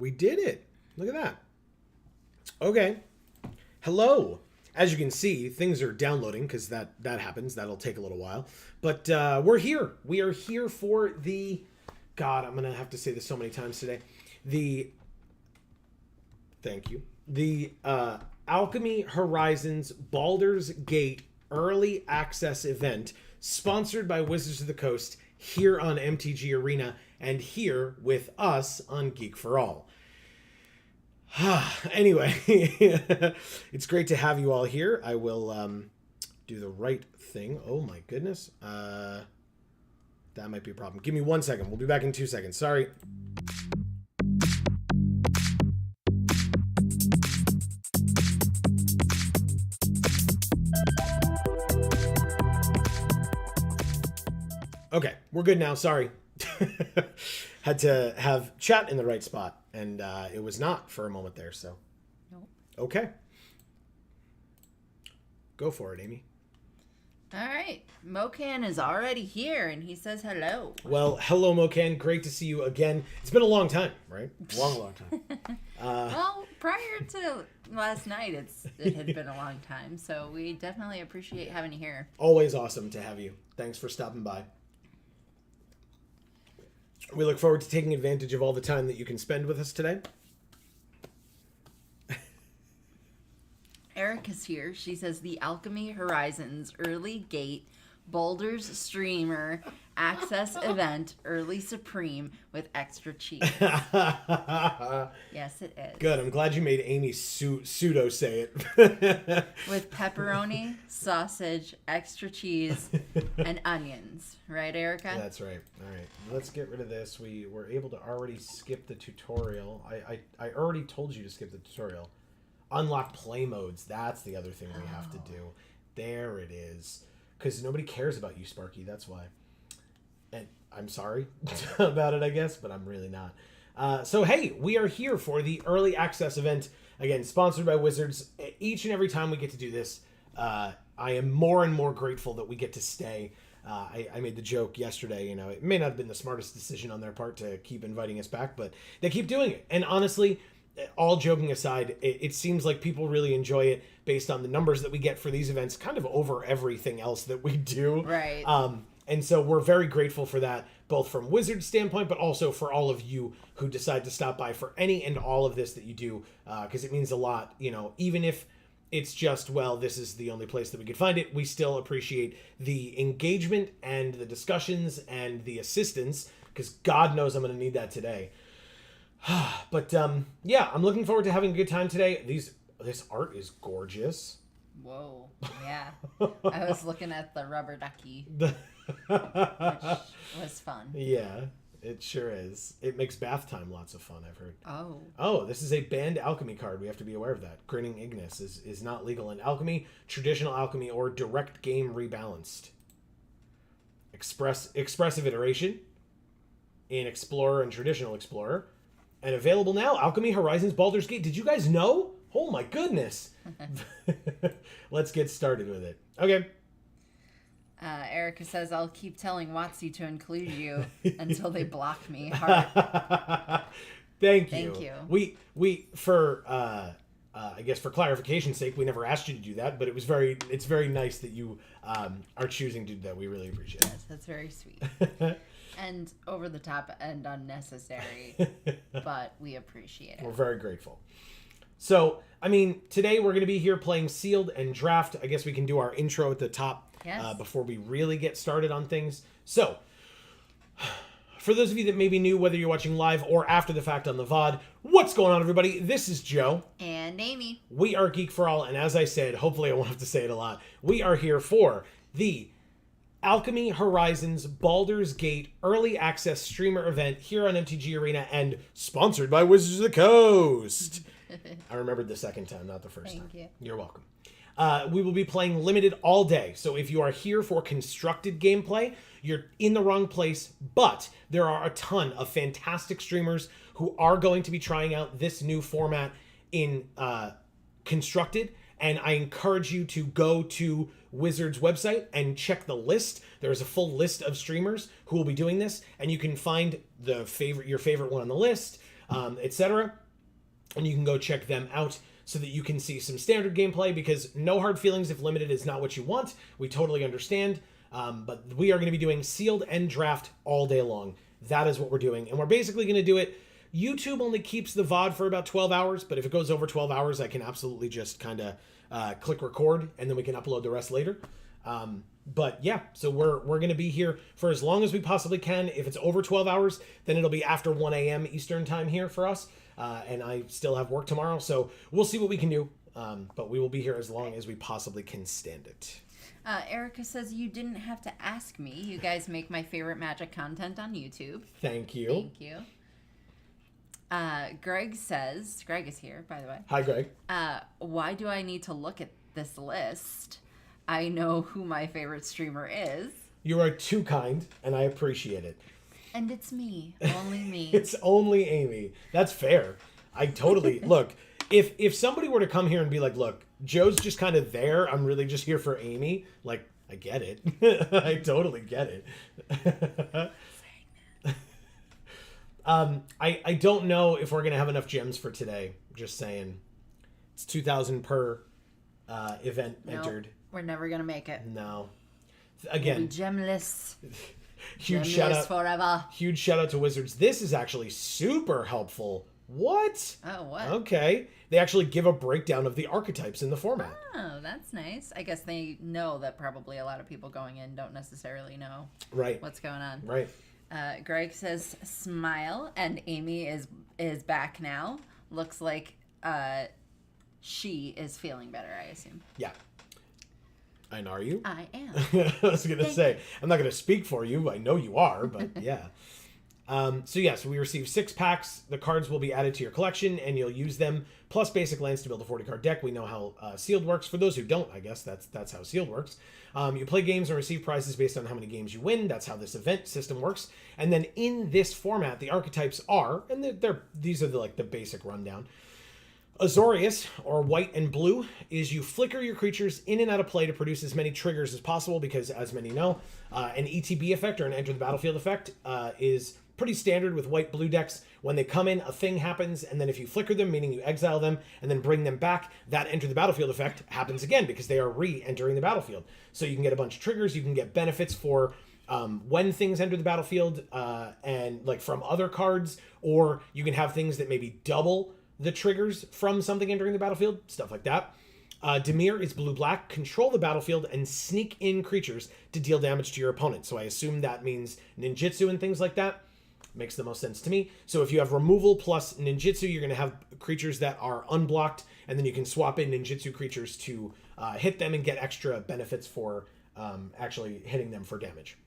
We did it. Look at that. Okay. Hello. As you can see, things are downloading because that happens. That'll take a little while. But we're here. We are here for the... God, I'm going to have to say this so many times today. Thank you. The Alchemy Horizons Baldur's Gate Early Access event sponsored by Wizards of the Coast here on MTG Arena and here with us on Geek for All. Anyway, it's great to have you all here. I will do the right thing. Oh my goodness. That might be a problem. Give me 1 second. We'll be back in 2 seconds. Sorry. Okay, we're good now. Sorry. Had to have chat in the right spot, and it was not for a moment there, so. Nope. Okay. Go for it, Amy. All right. Mocan is already here, and he says hello. Well, hello, Mocan. Great to see you again. It's been a long time, right? Long time. Well, prior to last night, it had been a long time, so we definitely appreciate having you here. Always awesome to have you. Thanks for stopping by. We look forward to taking advantage of all the time that you can spend with us today. Erica's here. She says the Alchemy Horizons Early Gate Baldur's Streamer Access Event Early Supreme with extra cheese. Yes, it is. Good. I'm glad you made Amy pseudo say it. With pepperoni, sausage, extra cheese, and onions. Right, Erica? That's right. All right. Let's get rid of this. We were able to already skip the tutorial. I already told you to skip the tutorial. Unlock play modes. That's the other thing we have to do. There it is. Because nobody cares about you, Sparky. That's why. And I'm sorry about it, I guess, but I'm really not. So, hey, we are here for the early access event. Again, sponsored by Wizards. Each and every time we get to do this, I am more and more grateful that we get to stay. I made the joke yesterday, you know, it may not have been the smartest decision on their part to keep inviting us back, but they keep doing it. And honestly, all joking aside, it seems like people really enjoy it based on the numbers that we get for these events, kind of over everything else that we do. Right. And so we're very grateful for that, both from Wizards' standpoint, but also for all of you who decide to stop by for any and all of this that you do, because it means a lot. You know, even if It's just, well, this is the only place that we could find it. We still appreciate the engagement and the discussions and the assistance, because God knows I'm going to need that today. But yeah, I'm looking forward to having a good time today. This art is gorgeous. Whoa. Yeah. I was looking at the rubber ducky, which was fun. Yeah, it sure is. It makes bath time lots of fun, I've heard. Oh, This is a banned alchemy card. We have to be aware of that. Grinning Ignis is not legal in alchemy, traditional alchemy, or direct game rebalanced. Expressive iteration in Explorer and traditional Explorer. And available now, Alchemy Horizons Baldur's Gate. Did you guys know? Oh my goodness. Let's get started with it. Okay. Erica says, I'll keep telling WotC to include you until they block me. Heart. Thank you. Thank you. We for I guess for clarification's sake, we never asked you to do that, but it's very nice that you are choosing to do that. We really appreciate it. Yes, that's very sweet. And over the top and unnecessary, but we appreciate it. We're very grateful. So, I mean, today we're going to be here playing Sealed and Draft. I guess we can do our intro at the top before we really get started on things. So, for those of you that may be new, whether you're watching live or after the fact on the VOD, what's going on, everybody? This is Joe. And Amy. We are Geek for All, and as I said, hopefully I won't have to say it a lot, we are here for the Alchemy Horizons Baldur's Gate Early Access Streamer event here on MTG Arena and sponsored by Wizards of the Coast. I remembered the second time, not the first time. Thank you. You're welcome. We will be playing limited all day. So if you are here for constructed gameplay, you're in the wrong place. But there are a ton of fantastic streamers who are going to be trying out this new format in constructed. And I encourage you to go to Wizards' website and check the list. There is a full list of streamers who will be doing this, and you can find your favorite one on the list, etc. And you can go check them out so that you can see some standard gameplay, because no hard feelings if limited is not what you want. We totally understand. But we are going to be doing Sealed and Draft all day long. That is what we're doing. And we're basically going to do it. YouTube only keeps the VOD for about 12 hours, but if it goes over 12 hours, I can absolutely just kind of click record, and then we can upload the rest later. But yeah, so we're going to be here for as long as we possibly can. If it's over 12 hours, then it'll be after 1 a.m. Eastern time here for us. And I still have work tomorrow, so we'll see what we can do. But we will be here as long as we possibly can stand it. Erica says, you didn't have to ask me. You guys make my favorite Magic content on YouTube. Thank you. Thank you. Greg says, Greg is here, by the way. Hi, Greg. Why do I need to look at this list? I know who my favorite streamer is. You are too kind, and I appreciate it. And it's me. Only me. It's only Amy. That's fair. I totally... Look, if somebody were to come here and be like, look, Joe's just kind of there, I'm really just here for Amy, like, I get it. I totally get it. I don't know if we're going to have enough gems for today. Just saying. It's 2,000 per event entered. We're never going to make it. No. Again. We'll be gemless. Huge gemless shout out. forever. Huge shout out to Wizards. This is actually super helpful. What? Oh, what? Okay. They actually give a breakdown of the archetypes in the format. Oh, that's nice. I guess they know that probably a lot of people going in don't necessarily know what's going on. Right. Greg says, smile, and Amy is back now. Looks like she is feeling better, I assume. Yeah. And are you? I am. I was going to say, I'm not going to speak for you. I know you are, but yeah. So we receive 6 packs. The cards will be added to your collection, and you'll use them, plus basic lands to build a 40-card deck. We know how Sealed works. For those who don't, I guess that's how Sealed works. You play games and receive prizes based on how many games you win. That's how this event system works. And then in this format, the archetypes are, and these are the basic rundown. Azorius, or white and blue, is you flicker your creatures in and out of play to produce as many triggers as possible, because, as many know, an ETB effect, or an enter the battlefield effect, is pretty standard with white-blue decks. When they come in, a thing happens, and then if you flicker them, meaning you exile them, and then bring them back, that enter the battlefield effect happens again, because they are re-entering the battlefield. So you can get a bunch of triggers, you can get benefits for when things enter the battlefield, and from other cards, or you can have things that maybe double the triggers from something entering the battlefield, stuff like that. Dimir is blue-black, control the battlefield, and sneak in creatures to deal damage to your opponent. So I assume that means ninjutsu and things like that. Makes the most sense to me. So if you have removal plus ninjutsu, you're going to have creatures that are unblocked, and then you can swap in ninjutsu creatures to hit them and get extra benefits for actually hitting them for damage.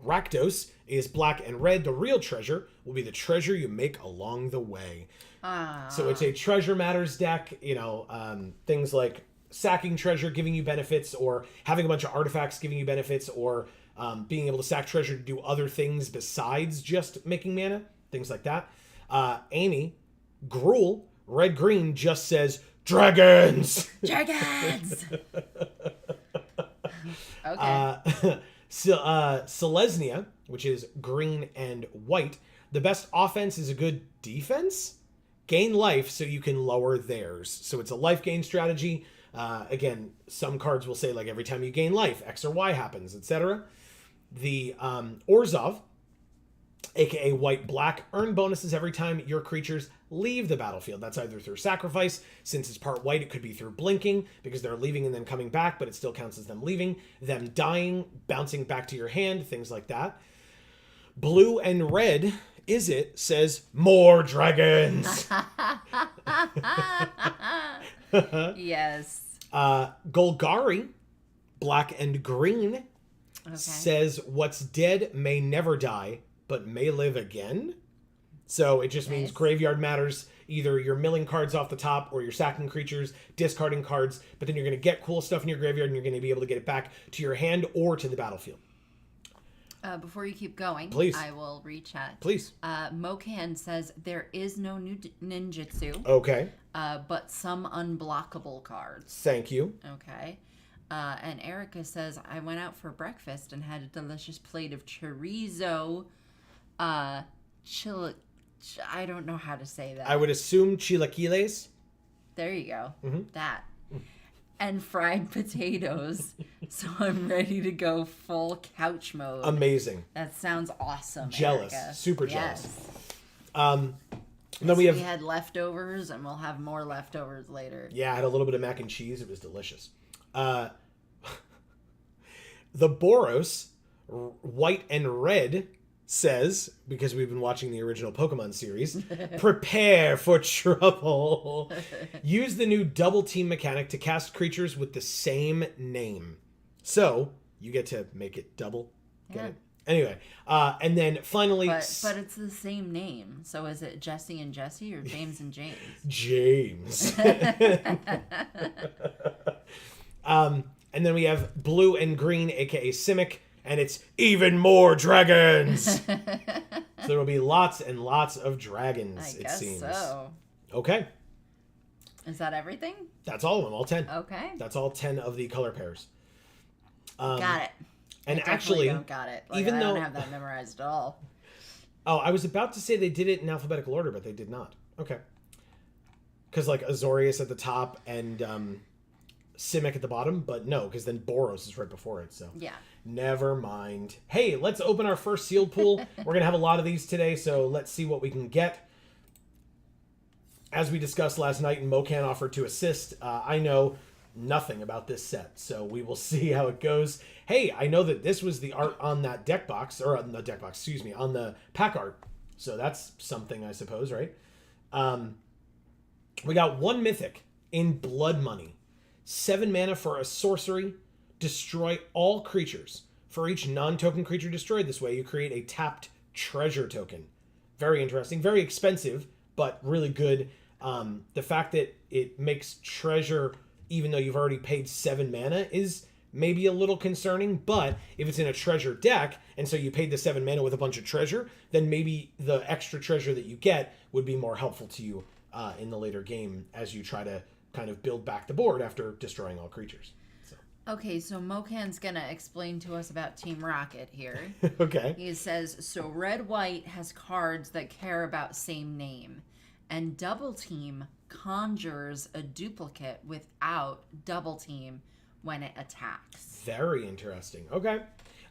Rakdos is black and red. The real treasure will be the treasure you make along the way. So it's a treasure matters deck. Things like sacking treasure giving you benefits, or having a bunch of artifacts giving you benefits, or being able to sack treasure to do other things besides just making mana. Things like that. Amy, Gruul, red-green, just says, dragons! Dragons! Okay. Selesnya, which is green and white. The best offense is a good defense. Gain life so you can lower theirs. So it's a life gain strategy. Again, some cards will say like every time you gain life, X or Y happens, etc. The Orzhov, aka white-black, earn bonuses every time your creatures leave the battlefield. That's either through sacrifice. Since it's part white, it could be through blinking, because they're leaving and then coming back, but it still counts as them leaving. Them dying, bouncing back to your hand, things like that. Blue and red, is it, says, more dragons! Yes. Golgari, black and green, says, what's dead may never die, but may live again. So it just means graveyard matters. Either you're milling cards off the top, or you're sacking creatures, discarding cards, but then you're going to get cool stuff in your graveyard, and you're going to be able to get it back to your hand or to the battlefield. Before you keep going, please, I will reach out. Please. Mokan says there is no new ninjutsu. Okay. But some unblockable cards. Thank you. Okay. And Erica says, I went out for breakfast and had a delicious plate of chorizo. I don't know how to say that. I would assume chilaquiles. There you go. Mm-hmm. That. And fried potatoes. So I'm ready to go full couch mode. Amazing. That sounds awesome. Jealous. Erica. Super yes. jealous. Then we had leftovers, and we'll have more leftovers later. Yeah, I had a little bit of mac and cheese. It was delicious. The Boros, white and red, says, because we've been watching the original Pokemon series, prepare for trouble. Use the new double team mechanic to cast creatures with the same name. So, you get to make it double. Get it? Anyway, and then finally... But it's the same name. So is it Jesse and Jesse or James and James? James. And then we have blue and green, aka Simic, and it's even more dragons. So there will be lots and lots of dragons, it seems. I guess so. Okay. Is that everything? That's all of them, all 10. Okay. That's all 10 of the color pairs. Got it. And I actually, don't got it. Even I though don't have that memorized at all. Oh, I was about to say they did it in alphabetical order, but they did not. Okay. Because like Azorius at the top and Simic at the bottom, but no, because then Boros is right before it. So yeah, never mind. Hey, let's open our first sealed pool. We're gonna have a lot of these today, so let's see what we can get. As we discussed last night, and Mokan offered to assist. I know nothing about this set, so we will see how it goes. Hey, I know that this was the art on that deck box, or on the deck box, excuse me, on the pack art. So that's something, I suppose, right? We got one mythic in Blood Money. 7 mana for a sorcery. Destroy all creatures. For each non-token creature destroyed this way, you create a tapped treasure token. Very interesting. Very expensive, but really good. The fact that it makes treasure, even though you've already paid 7 mana, is maybe a little concerning. But if it's in a treasure deck, and so you paid the 7 mana with a bunch of treasure, then maybe the extra treasure that you get would be more helpful to you in the later game as you try to kind of build back the board after destroying all creatures. So. Okay, so Mokan's gonna explain to us about Team Rocket here. Okay. He says, so red-white has cards that care about same name, and double team conjures a duplicate without double team when it attacks. Very interesting. Okay.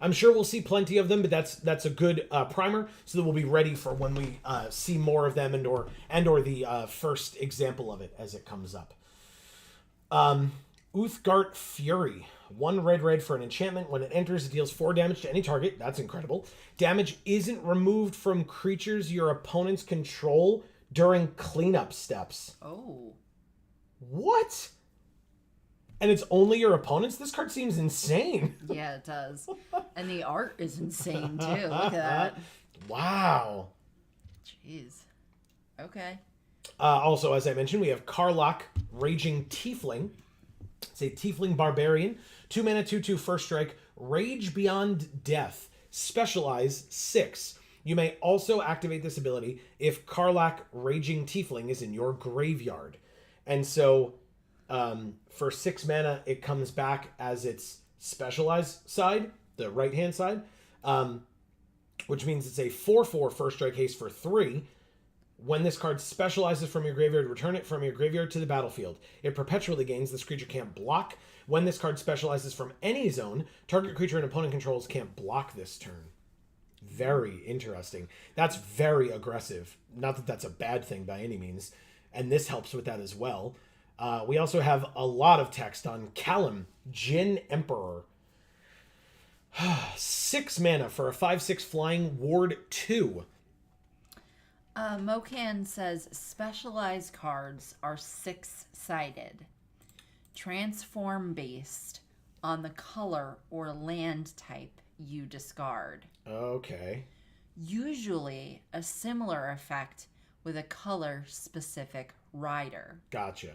I'm sure we'll see plenty of them, but that's a good primer, so that we'll be ready for when we see more of them and or the first example of it as it comes up. Uthgart Fury. 1 red for an enchantment. When it enters, it deals 4 damage to any target. That's incredible. Damage isn't removed from creatures your opponents control during cleanup steps. Oh. What? And it's only your opponents? This card seems insane. Yeah, it does. And the art is insane, too. Look at that. Wow. Jeez. Okay. Also, as I mentioned, we have Karlach, Raging Tiefling. It's a Tiefling Barbarian. 2 mana, 2/2, first strike. Rage Beyond Death. Specialize 6. You may also activate this ability if Karlach, Raging Tiefling is in your graveyard. And so, for 6 mana, it comes back as its Specialize side, the right-hand side, which means it's a 4/4 first strike haste for 3. When this card specializes from your graveyard, return it from your graveyard to the battlefield. It perpetually gains. This creature can't block. When this card specializes from any zone, target creature an opponent controls can't block this turn. Very interesting. That's very aggressive. Not that that's a bad thing by any means. And this helps with that as well. We also have a lot of text on Callum, Jin Emperor. 6 mana for a 5/6 flying ward 2. Mocan says specialized cards are 6-sided. Transform based on the color or land type you discard. Okay. Usually a similar effect with a color specific rider. Gotcha.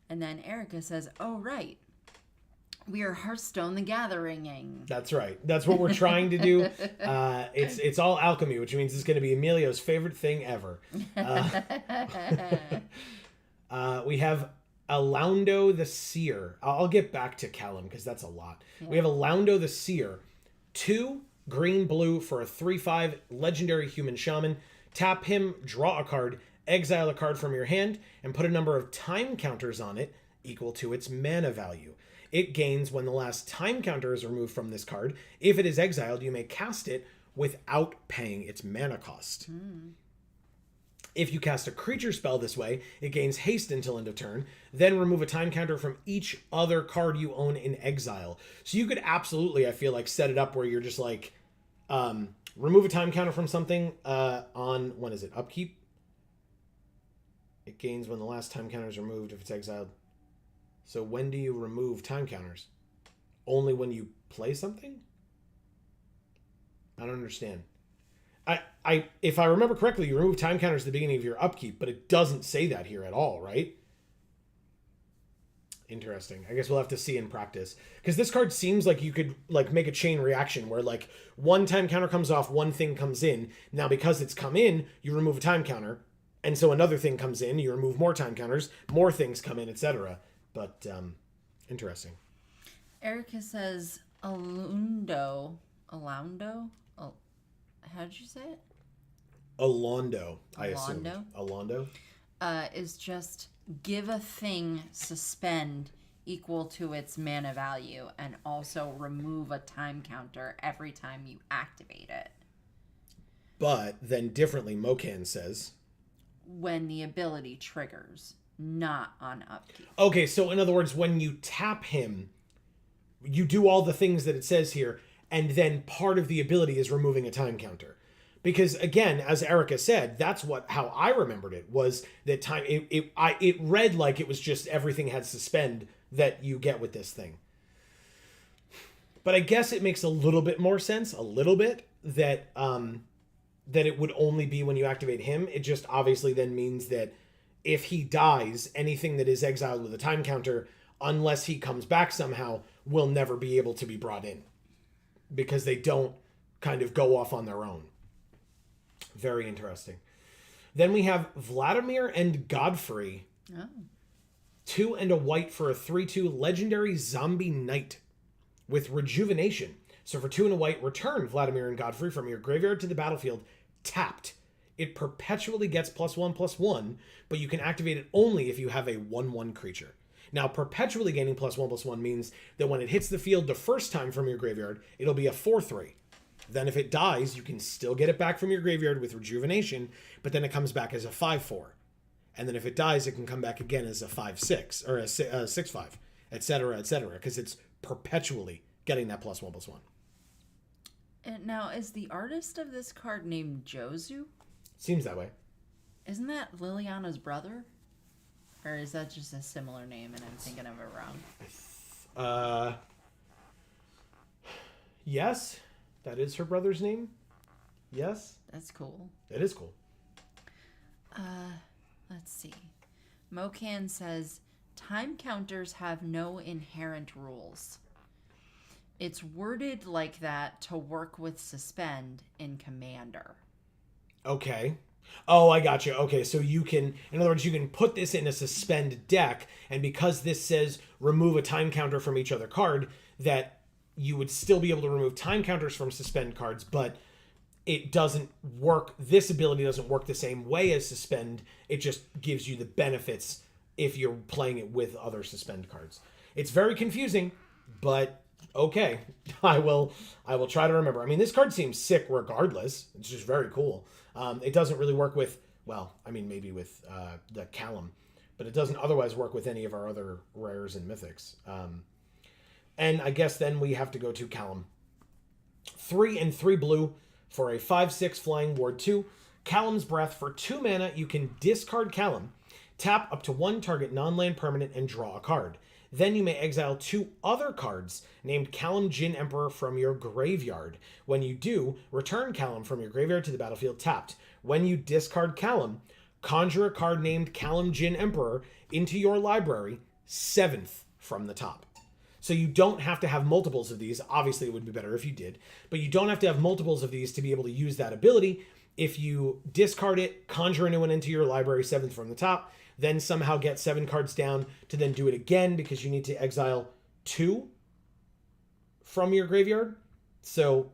And then Erica says, oh, right. We are Hearthstone the Gathering-ing. That's right. That's what we're trying to do. It's all alchemy, which means it's going to be Emilio's favorite thing ever. We have Alaundo the Seer. I'll get back to Callum because that's a lot. Yeah. We have Alaundo the Seer. 2 green-blue for a 3/5 legendary human shaman. Tap him, draw a card, exile a card from your hand, and put a number of time counters on it equal to its mana value. It gains when the last time counter is removed from this card. If it is exiled, you may cast it without paying its mana cost. If you cast a creature spell this way, it gains haste until end of turn. Then remove a time counter from each other card you own in exile. So you could absolutely, I feel like, set it up where you're just like, remove a time counter from something on, when is it, upkeep? It gains when the last time counter is removed if it's exiled. So when do you remove time counters? Only when you play something? I don't understand. If I remember correctly, you remove time counters at the beginning of your upkeep, but it doesn't say that here at all, right? Interesting. I guess we'll have to see in practice. Because this card seems like you could like make a chain reaction where like one time counter comes off, one thing comes in. Now because it's come in, you remove a time counter. And so another thing comes in, you remove more time counters, more things come in, etc. But interesting. Erica says Alaundo. How did you say it? Alaundo, I assume. Alaundo? Is just give a thing suspend equal to its mana value and also remove a time counter every time you activate it. But then differently, Mocan says, when the ability triggers, not on upkeep. Okay, so in other words, when you tap him, you do all the things that it says here, and then part of the ability is removing a time counter. Because again, as Erica said, that's how I remembered it, was that time it read like it was just everything had suspend that you get with this thing. But I guess it makes a little bit more sense, that that it would only be when you activate him. It just obviously then means that if he dies, anything that is exiled with a time counter, unless he comes back somehow, will never be able to be brought in. Because they don't kind of go off on their own. Very interesting. Then we have Vladimir and Godfrey. Oh. 2 and a white for a 3/2 legendary zombie knight with rejuvenation. So for 2 and a white, return Vladimir and Godfrey from your graveyard to the battlefield tapped. It perpetually gets +1/+1, but you can activate it only if you have a 1/1 creature. Now, perpetually gaining +1/+1 means that when it hits the field the first time from your graveyard, it'll be a 4/3. Then if it dies, you can still get it back from your graveyard with rejuvenation, but then it comes back as a 5/4. And then if it dies, it can come back again as a 5/6 or a 6/5, etc., because it's perpetually getting that +1/+1. And now, is the artist of this card named Jozu? Seems that way. Isn't that Liliana's brother? Or is that just a similar name and I'm thinking of it wrong? Yes, that is her brother's name. Yes. That's cool. It is cool. Let's see. Mocan says, time counters have no inherent rules. It's worded like that to work with suspend in Commander. Okay. Oh, I got you. Okay, so you can, in other words, you can put this in a suspend deck, and because this says remove a time counter from each other card, that you would still be able to remove time counters from suspend cards, but it doesn't work. This ability doesn't work the same way as suspend. It just gives you the benefits if you're playing it with other suspend cards. It's very confusing, but okay. I will try to remember. I mean, this card seems sick regardless. It's just very cool. It doesn't really work with, well, I mean, maybe with the Callum, but it doesn't otherwise work with any of our other rares and mythics. And I guess then we have to go to Callum. 3 and 3 blue for a 5/6 flying ward 2. Callum's Breath. For 2 mana, you can discard Callum, tap up to 1 target non-land permanent, and draw a card. Then you may exile 2 other cards named Callum Jin Emperor from your graveyard. When you do, return Callum from your graveyard to the battlefield tapped. When you discard Callum, conjure a card named Callum Jin Emperor into your library, 7th from the top. So you don't have to have multiples of these. Obviously, it would be better if you did. But you don't have to have multiples of these to be able to use that ability. If you discard it, conjure a new one into your library, 7th from the top, then somehow get 7 cards down to then do it again because you need to exile 2 from your graveyard. So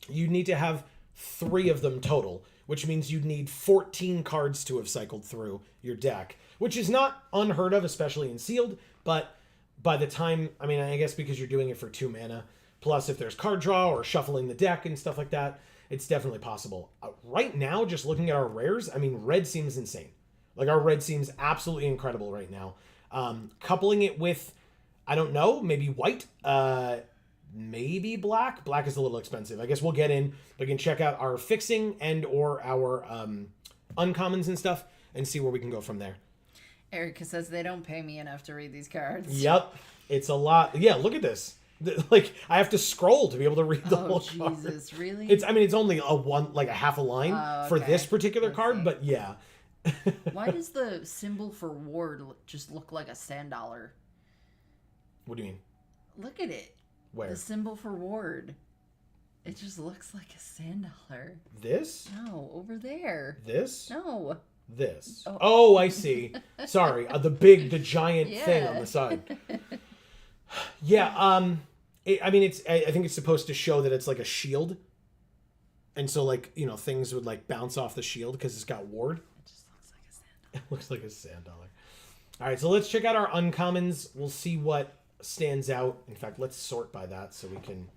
you need to have 3 of them total, which means you'd need 14 cards to have cycled through your deck, which is not unheard of, especially in sealed. But by the time, I mean, I guess because you're doing it for 2 mana, plus if there's card draw or shuffling the deck and stuff like that, it's definitely possible. Right now, just looking at our rares, I mean, red seems insane. Like, our red seems absolutely incredible right now. Coupling it with, I don't know, maybe white, maybe black. Black is a little expensive. I guess we'll get in. We can check out our fixing and or our uncommons and stuff and see where we can go from there. Erica says they don't pay me enough to read these cards. Yep. It's a lot. Yeah, look at this. Like, I have to scroll to be able to read the whole card. Oh, Jesus, really? It's only a half a line for this particular card, but yeah. Why does the symbol for ward just look like a sand dollar? What do you mean? Look at it. Where? The symbol for ward. It just looks like a sand dollar. This? No, over there. This? No. This. Oh, I see. Sorry. The giant thing on the side. Yeah, I think it's supposed to show that it's like a shield. And so, like, you know, things would, like, bounce off the shield because it's got ward. It just looks like a sand dollar. It looks like a sand dollar. All right, so let's check out our uncommons. We'll see what stands out. In fact, let's sort by that so we can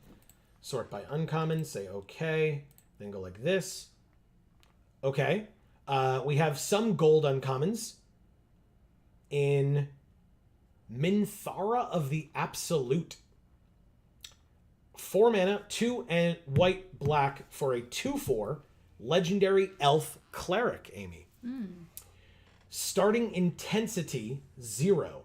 sort by uncommons. Say okay, then go like this. Okay. We have some gold uncommons in Minthara of the Absolute. 4 mana, 2 and white black for a 2/4 legendary elf cleric, Amy. Starting intensity 0.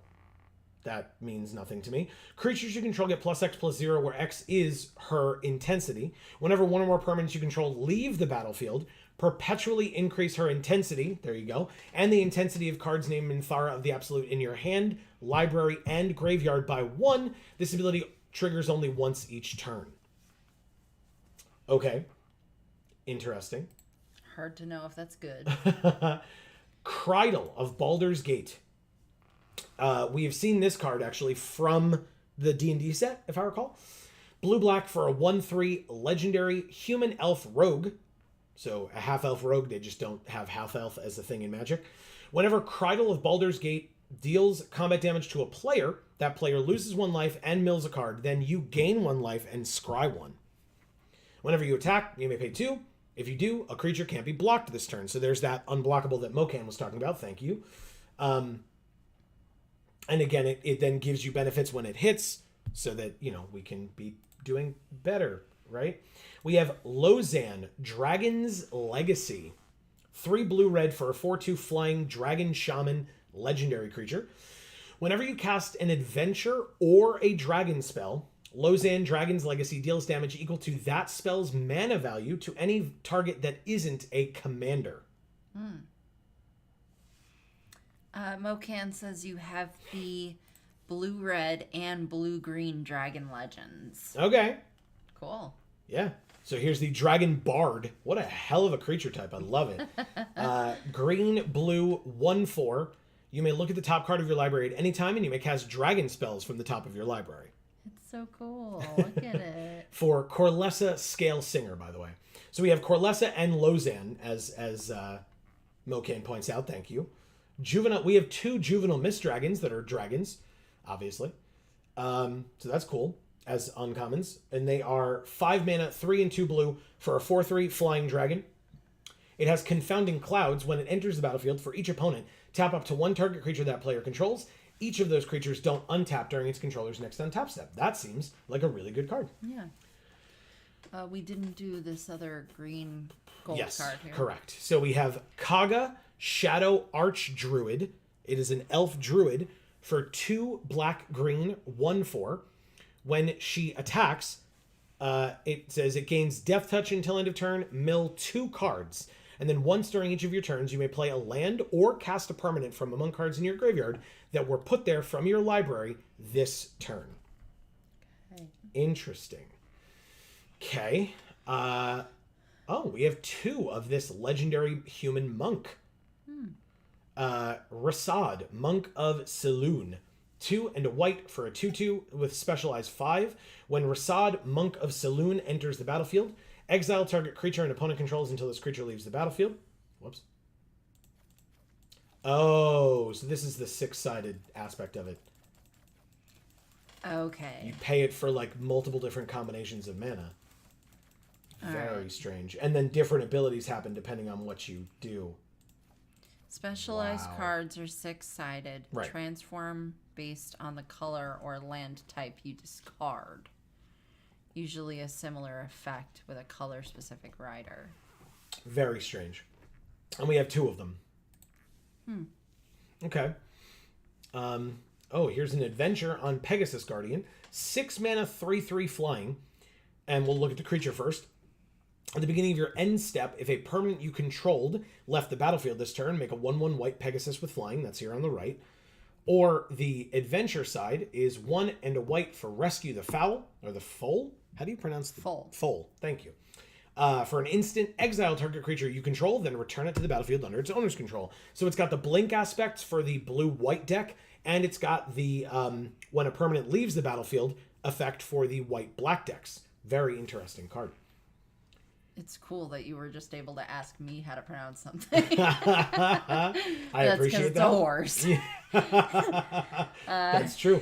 That means nothing to me. Creatures you control get +X/+0, where X is her intensity. Whenever one or more permanents you control leave the battlefield, perpetually increase her intensity, there you go, and the intensity of cards named Minthara of the Absolute in your hand, library, and graveyard by 1. This ability triggers only once each turn. Okay. Interesting. Hard to know if that's good. Cridle of Baldur's Gate. We have seen this card, actually, from the D&D set, if I recall. Blue-black for a 1/3 legendary human elf rogue. So a half-elf rogue, they just don't have half-elf as a thing in Magic. Whenever Cridle of Baldur's Gate deals combat damage to a player, that player loses 1 life and mills a card. Then you gain 1 life and scry 1. Whenever you attack, you may pay 2. If you do, a creature can't be blocked this turn. So there's that unblockable that Mokan was talking about. Thank you. And again, it then gives you benefits when it hits so that, we can be doing better, right? We have Lozan, Dragon's Legacy. 3 blue-red for a 4/2 flying dragon shaman legendary creature. Whenever you cast an adventure or a dragon spell, Lozan Dragon's Legacy deals damage equal to that spell's mana value to any target that isn't a commander. Mokan says you have the blue-red and blue-green Dragon Legends. Okay. Cool. Yeah. So here's the Dragon Bard. What a hell of a creature type. I love it. Green, blue, 1/4. You may look at the top card of your library at any time, and you may cast dragon spells from the top of your library. It's so cool. Look at it. For Corlessa Scale Singer, by the way. So we have Corlessa and Lozan, as Mokan points out. Thank you. We have 2 juvenile mist dragons that are dragons, obviously. So that's cool as uncommons. And they are 5 mana, 3 and 2 blue for a 4/3 flying dragon. It has Confounding Clouds. When it enters the battlefield, for each opponent, tap up to 1 target creature that player controls. Each of those creatures don't untap during its controller's next untap step. That seems like a really good card. Yeah. We didn't do this other green gold card here. Correct. So we have Kaga, Shadow Arch Druid. It is an elf druid for 2 black-green, 1/4. When she attacks, it says it gains Death Touch until end of turn, mill 2 cards. And then once during each of your turns, you may play a land or cast a permanent from among cards in your graveyard that were put there from your library this turn. Okay. Interesting. Okay. We have 2 of this legendary human monk. Rasad, Monk of Saloon. 2 and a white for a 2/2 with specialized 5. When Rasad, Monk of Saloon, enters the battlefield, exile target creature an opponent controls until this creature leaves the battlefield. Whoops. Oh, so this is the 6-sided aspect of it. Okay. You pay it for like multiple different combinations of mana. Very strange. And then different abilities happen depending on what you do. Specialized cards are 6-sided. Right. Transform based on the color or land type you discard. Usually a similar effect with a color-specific rider. Very strange. And we have 2 of them. Okay. Here's an adventure on Pegasus Guardian. 6 mana, 3/3 flying. And we'll look at the creature first. At the beginning of your end step, if a permanent you controlled left the battlefield this turn, make a 1/1 white Pegasus with flying. That's here on the right. Or the adventure side is 1 and a white for rescue the fowl, or the foal. How do you pronounce the foal? Foal. Thank you. For an instant, exile target creature you control, then return it to the battlefield under its owner's control. So it's got the blink aspects for the blue-white deck, and it's got the when a permanent leaves the battlefield effect for the white-black decks. Very interesting card. It's cool that you were just able to ask me how to pronounce something. I appreciate that. That's because it's a horse. That's true.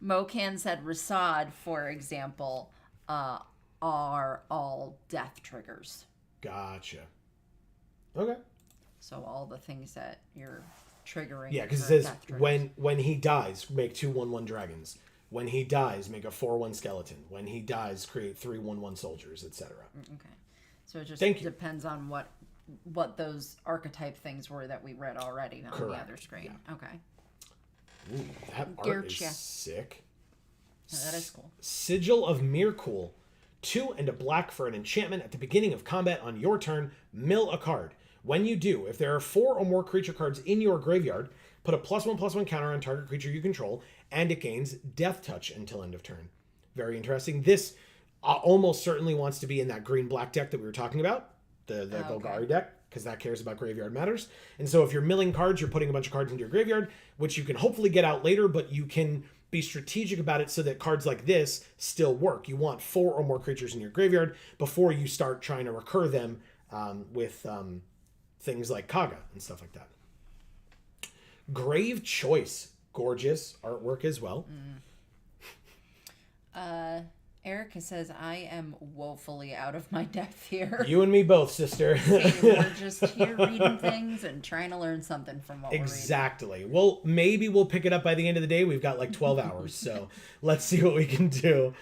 Mokan said Rasad, for example, are all death triggers. Gotcha. Okay. So all the things that you're triggering. Yeah, because it says when he dies, make 2/1/1 dragons. When he dies, make a 4/1 skeleton. When he dies, create 3/1/1 soldiers, etc. Okay. So it just Thank you. depends on what those archetype things were that we read already on the other screen. Yeah. Okay. Ooh, that art is sick. Yeah, that is cool. Sigil of Mirkul. 2 and a black for an enchantment. At the beginning of combat on your turn, mill a card. When you do, if there are 4 or more creature cards in your graveyard, put a +1/+1 counter on target creature you control, and it gains Death Touch until end of turn. Very interesting. This almost certainly wants to be in that green-black deck that we were talking about, the Golgari deck, because that cares about graveyard matters. And so if you're milling cards, you're putting a bunch of cards into your graveyard, which you can hopefully get out later, but you can be strategic about it so that cards like this still work. You want 4 or more creatures in your graveyard before you start trying to recur them with things like Kaga and stuff like that. Grave Choice. Gorgeous artwork as well. Erica says, I am woefully out of my depth here. You and me both, sister. We're just here reading things and trying to learn something from what Exactly. Well, maybe we'll pick it up by the end of the day. We've got like 12 hours, so let's see what we can do.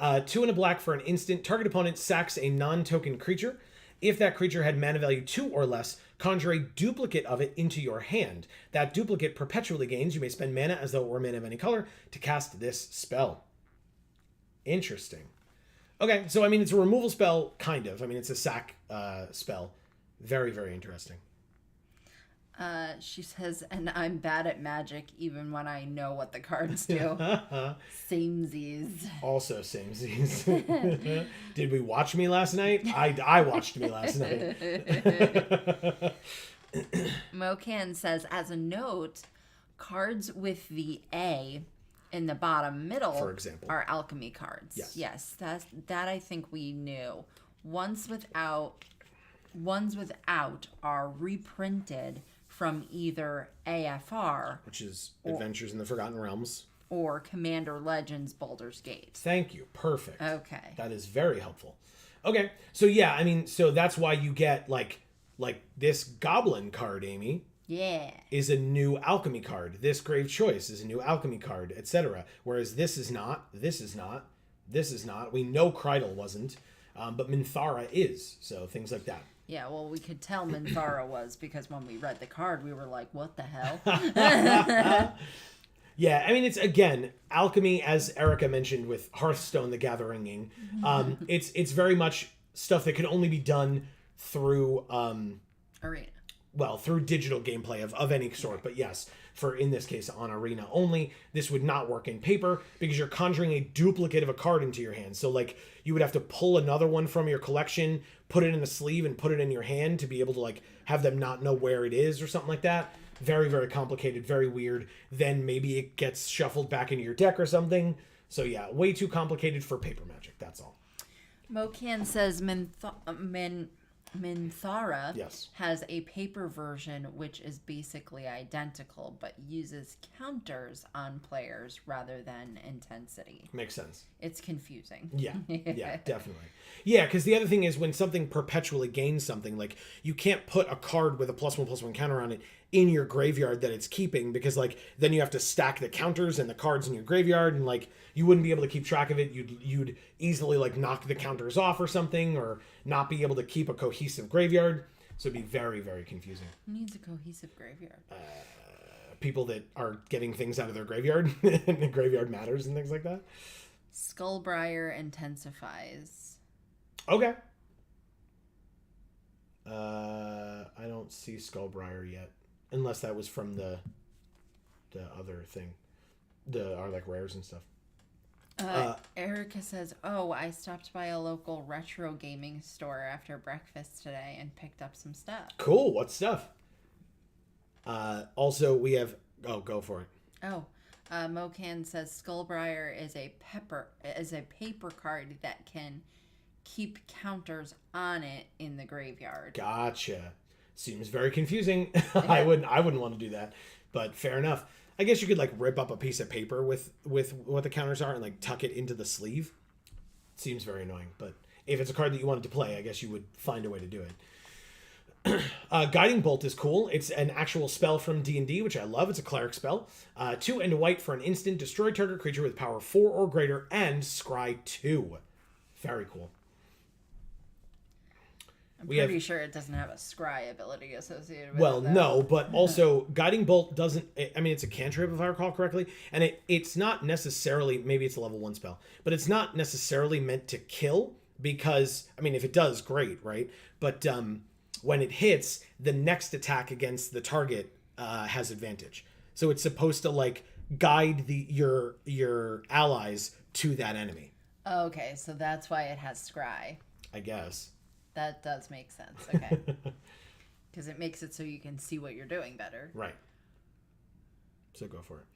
2 and a black for an instant. Target opponent sacks a non-token creature. If that creature had mana value 2 or less, conjure a duplicate of it into your hand. That duplicate perpetually gains. You may spend mana as though it were mana of any color to cast this spell. Interesting. Okay, so I mean, it's a removal spell, kind of. I mean, it's a sack spell. Very, very interesting. She says, and I'm bad at magic even when I know what the cards do. Samesies. Also samesies. Did we watch me last night? I watched me last night. Mocan says, as a note, cards with the A in the bottom middle, for example, are alchemy cards. Yes, that I think we knew. Ones without are reprinted from either AFR, which is Adventures in the Forgotten Realms, or Commander Legends Baldur's Gate. Thank you. Perfect. Okay. That is very helpful. Okay. So yeah, I mean, so that's why you get like this Goblin card, Amy. Yeah. Is a new alchemy card. This Grave Choice is a new alchemy card, etc. Whereas this is not, this is not, this is not. We know Krydle wasn't, but Minthara is. So things like that. Yeah, well, we could tell Minthara was because when we read the card, we were like, what the hell? Yeah, I mean, it's, again, alchemy, as Erica mentioned with Hearthstone, the Gathering. It's very much stuff that can only be done through... Arena. Well, through digital gameplay of any sort. But yes, for, in this case, on Arena only, this would not work in paper because you're conjuring a duplicate of a card into your hand. So, like, you would have to pull another one from your collection, put it in the sleeve, and put it in your hand to be able to, like, have them not know where it is or something like that. Very, very complicated, very weird. Then maybe it gets shuffled back into your deck or something. So, yeah, way too complicated for paper Magic. That's all. Mocan says Minthara yes. has a paper version which is basically identical but uses counters on players rather than intensity. Makes sense. It's confusing. Yeah, definitely. Yeah, because the other thing is when something perpetually gains something, like you can't put a card with a +1/+1 counter on it in your graveyard that it's keeping because like then you have to stack the counters and the cards in your graveyard and like you wouldn't be able to keep track of it. You'd easily like knock the counters off or something or not be able to keep a cohesive graveyard. So it'd be very, very confusing. Who needs a cohesive graveyard? People that are getting things out of their graveyard and the graveyard matters and things like that. Skullbriar intensifies. Okay. I don't see Skullbriar yet. Unless that was from the other thing. Our like rares and stuff. Erica says, oh, I stopped by a local retro gaming store after breakfast today and picked up some stuff. Cool. What stuff? Also, we have... Oh, go for it. Oh. Mocan says Skullbriar is a paper card that can keep counters on it in the graveyard. Gotcha. Seems very confusing. I wouldn't want to do that, but fair enough. I guess you could like rip up a piece of paper with what the counters are and like tuck it into the sleeve. Seems very annoying, but if it's a card that you wanted to play, I guess you would find a way to do it. Guiding Bolt is cool. It's an actual spell from D&D, which I love. It's a cleric spell. 2 and a white for an instant. Destroy target creature with power 4 or greater and scry 2. Very cool. I'm pretty sure it doesn't have a scry ability associated with it. Well, no, but also Guiding Bolt doesn't... I mean, it's a cantrip, if I recall correctly, and it's not necessarily... Maybe it's a level 1 spell, but it's not necessarily meant to kill because... I mean, if it does, great, right? But when it hits, the next attack against the target has advantage. So it's supposed to, like, guide your allies to that enemy. Okay, so that's why it has scry. I guess. That does make sense. Okay. Because it makes it so you can see what you're doing better. Right. So go for it.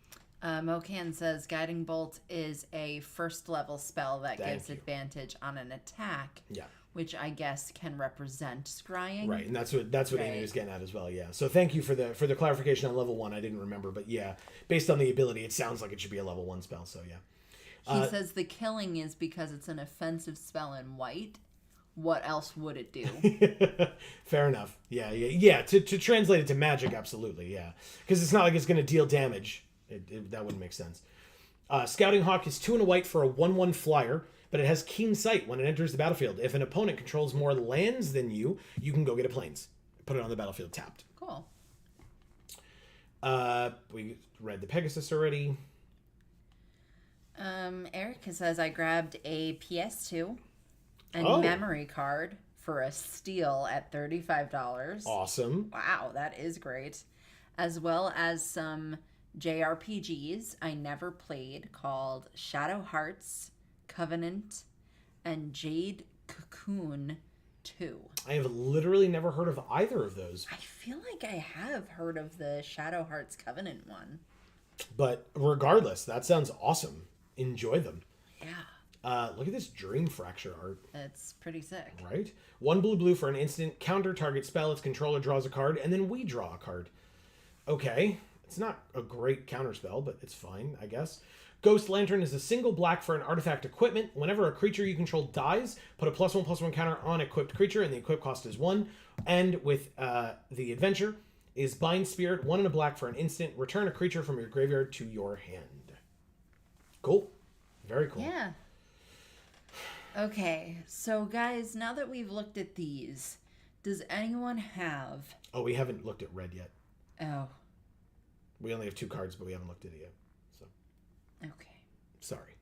Mocan says Guiding Bolt is a first level spell that gives advantage on an attack. Yeah. Which I guess can represent scrying. Right, and that's what Amy was getting at as well. Yeah. So thank you for the clarification on level 1. I didn't remember, but yeah, based on the ability, it sounds like it should be a level 1 spell. So yeah. He says the killing is because it's an offensive spell in white. What else would it do? Fair enough. Yeah. To translate it to magic, absolutely, yeah. Because it's not like it's going to deal damage. That wouldn't make sense. Scouting Hawk is 2 and a white for a 1/1 flyer, but it has keen sight when it enters the battlefield. If an opponent controls more lands than you, you can go get a plains. Put it on the battlefield tapped. Cool. We read the Pegasus already. Erica says, I grabbed a PS2 and memory card for a steal at $35. Awesome. Wow, that is great. As well as some JRPGs I never played called Shadow Hearts, Covenant, and Jade Cocoon 2. I have literally never heard of either of those. I feel like I have heard of the Shadow Hearts Covenant one. But regardless, that sounds awesome. Enjoy them. Yeah. Look at this Dream Fracture art. It's pretty sick. Right? 1 blue for an instant. Counter target spell. Its controller draws a card, and then we draw a card. Okay. It's not a great counter spell, but it's fine, I guess. Ghost Lantern is a single black for an artifact equipment. Whenever a creature you control dies, put a +1/+1 counter on equipped creature, and the equip cost is 1. And with the adventure is Bind Spirit, 1 and a black for an instant. Return a creature from your graveyard to your hand. Cool. Very cool. Yeah. Okay, so guys, now that we've looked at these, does anyone have... Oh, we haven't looked at red yet. Oh. We only have 2 cards, but we haven't looked at it yet. So. Okay. Sorry.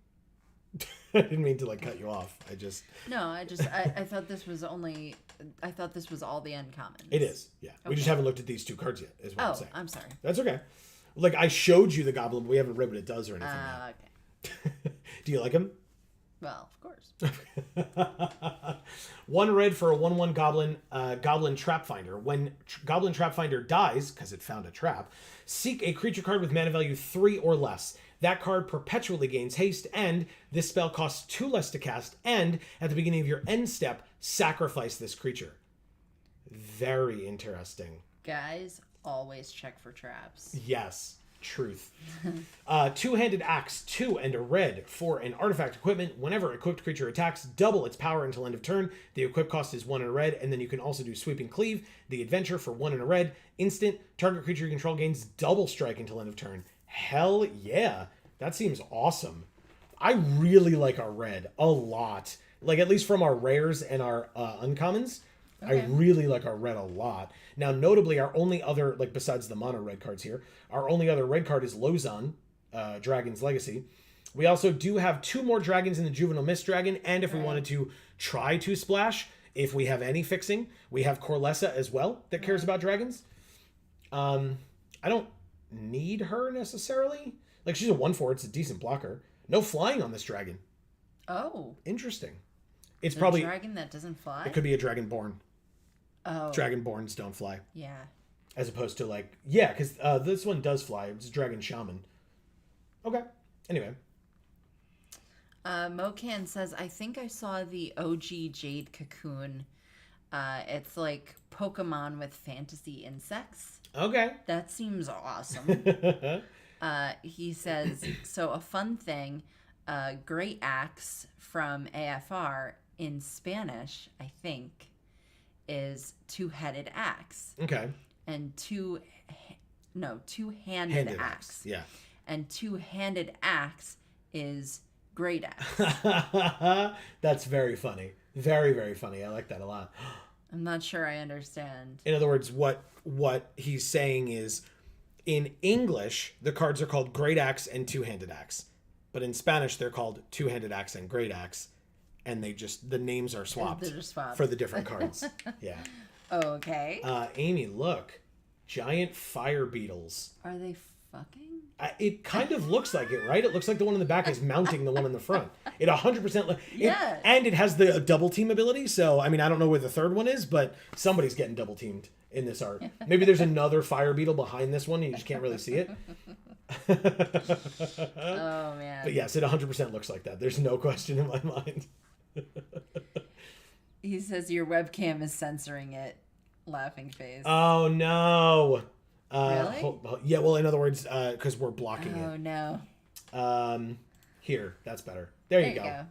I didn't mean to cut you off. I thought this was only... I thought this was all the uncommons. It is, yeah. Okay. We just haven't looked at these 2 cards yet, is what I'm saying. I'm sorry. That's okay. I showed you the Goblin, but we haven't read what it does or anything yet. Okay. Do you like him? Well, of course. 1 red for a 1/1 Goblin, Goblin Trap Finder. When Goblin Trap Finder dies, because it found a trap, seek a creature card with mana value 3 or less. That card perpetually gains haste, and this spell costs 2 less to cast, and at the beginning of your end step, sacrifice this creature. Very interesting. Guys, always check for traps. Yes. Truth. 2-handed axe, 2 and a red for an artifact equipment. Whenever equipped creature attacks, double its power until end of turn. The equip cost is 1 and a red, and then you can also do Sweeping Cleave, the adventure for 1 and a red. Instant, target creature you control gains double strike until end of turn. Hell yeah. That seems awesome. I really like our red a lot. At least from our rares and our uncommons. Okay. I really like our red a lot. Now, notably, our only other, besides the mono red cards here, our only other red card is Lozan, Dragon's Legacy. We also do have 2 more dragons in the Juvenile Mist Dragon, and if we wanted to try to splash, if we have any fixing, we have Corlessa as well that cares about dragons. I don't need her necessarily. She's a 1/4, it's a decent blocker. No flying on this dragon. Oh. Interesting. It's a probably... dragon that doesn't fly? It could be a Dragonborn. Oh. Dragonborns don't fly. Yeah. As opposed to because this one does fly. It's a Dragon Shaman. Okay. Anyway. Mocan says, I think I saw the OG Jade Cocoon. It's like Pokemon with fantasy insects. Okay. That seems awesome. He says, so a fun thing, Great Axe from AFR in Spanish, I think, is 2-headed axe. Okay. And two-handed axe. Yeah. And 2-handed axe is great axe. That's very funny. Very, very funny. I like that a lot. I'm not sure I understand. In other words, what he's saying is, in English, the cards are called Great Axe and 2-handed axe. But in Spanish, they're called 2-handed axe and Great Axe. And the names are swapped for the different cards. Yeah. Okay. Amy, look. Giant fire beetles. Are they fucking? It kind of looks like it, right? It looks like the one in the back is mounting the one in the front. It 100%... Yeah. And it has the double team ability. So, I don't know where the third one is, but somebody's getting double teamed in this art. Maybe there's another fire beetle behind this one and you just can't really see it. Oh, man. But yes, it 100% looks like that. There's no question in my mind. He says your webcam is censoring it. Laughing face. Oh, no. Really? Yeah, well, in other words, because we're blocking it. Oh, no. Here, that's better. There you go.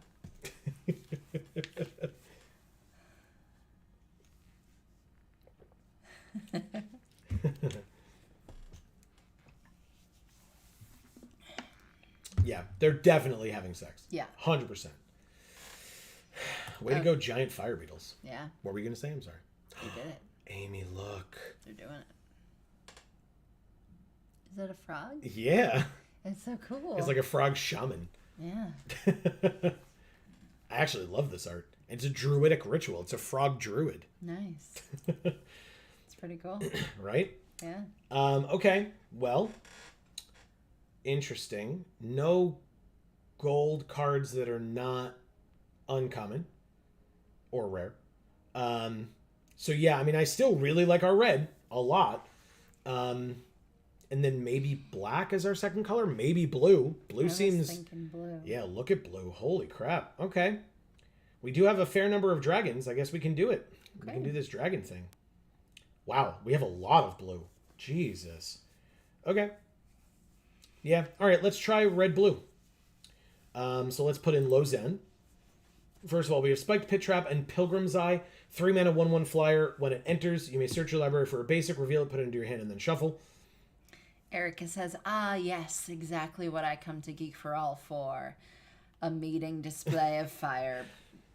Yeah, they're definitely having sex. Yeah. 100%. Way to go, giant fire beetles. Yeah. What were you going to say? I'm sorry. You did it. Amy, look. They're doing it. Is that a frog? Yeah. It's so cool. It's like a frog shaman. Yeah. I actually love this art. It's a druidic ritual. It's a frog druid. Nice. It's pretty cool. Right? Yeah. Okay. Well, interesting. No gold cards that are not uncommon or rare. So yeah, I mean, I still really like our red a lot. And then maybe black as our second color. Maybe blue. Blue seems... thinking blue. Yeah, look at blue. Holy crap. Okay. We do have a fair number of dragons. I guess we can do it. Okay. We can do this dragon thing. Wow, we have a lot of blue. Jesus. Okay. Yeah. All right, let's try red-blue. So let's put in Lozen. First of all, we have Spiked Pit Trap and Pilgrim's Eye. 3 mana, 1/1 flyer. When it enters, you may search your library for a basic, reveal it, put it into your hand, and then shuffle. Erica says, yes, exactly what I come to Geek for All for. A meeting display of fire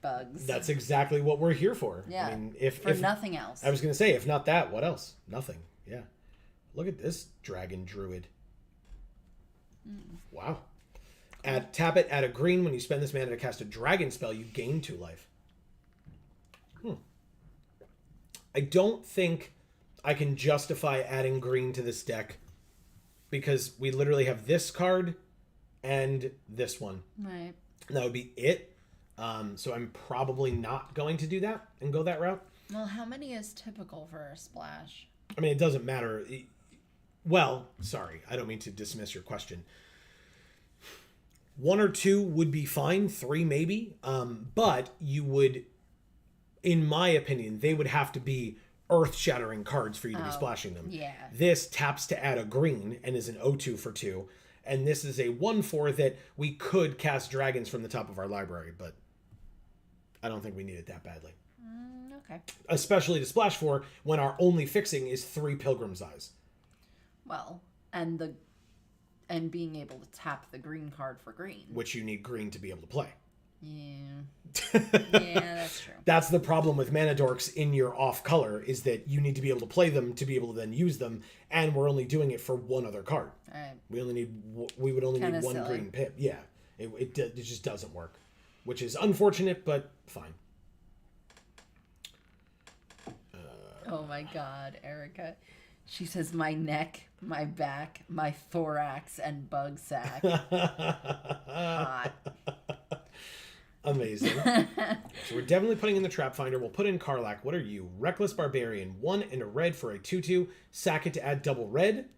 bugs. That's exactly what we're here for. Yeah. I mean, if nothing else. I was going to say, if not that, what else? Nothing. Yeah. Look at this dragon druid. Wow. Tap it, add a green. When you spend this mana to cast a dragon spell, you gain 2 life. I don't think I can justify adding green to this deck because we literally have this card and this one. Right. And that would be it. So I'm probably not going to do that and go that route. Well, how many is typical for a splash? I mean, it doesn't matter. Well, sorry, I don't mean to dismiss your question. 1 or 2 would be fine, 3 maybe. But you would, in my opinion, they would have to be earth-shattering cards for you to be splashing them. Yeah. This taps to add a green and is an 0/2 for 2. And this is a 1/4 that we could cast dragons from the top of our library, but I don't think we need it that badly. Okay. Especially to splash for when our only fixing is 3 Pilgrim's Eyes. Well, and being able to tap the green card for green. Which you need green to be able to play. Yeah. Yeah, that's true. That's the problem with mana dorks in your off color, is that you need to be able to play them to be able to then use them, and we're only doing it for 1 other card. Right. We would only Kinda need 1 silly. green pip. Yeah, it just doesn't work, which is unfortunate, but fine. Oh my God, Erica. She says, my neck, my back, my thorax, and bug sack. Hot. Amazing. So we're definitely putting in the Trap Finder. We'll put in Karlach. What are you? Reckless Barbarian. 1 and a red for a 2/2. Sack it to add double red.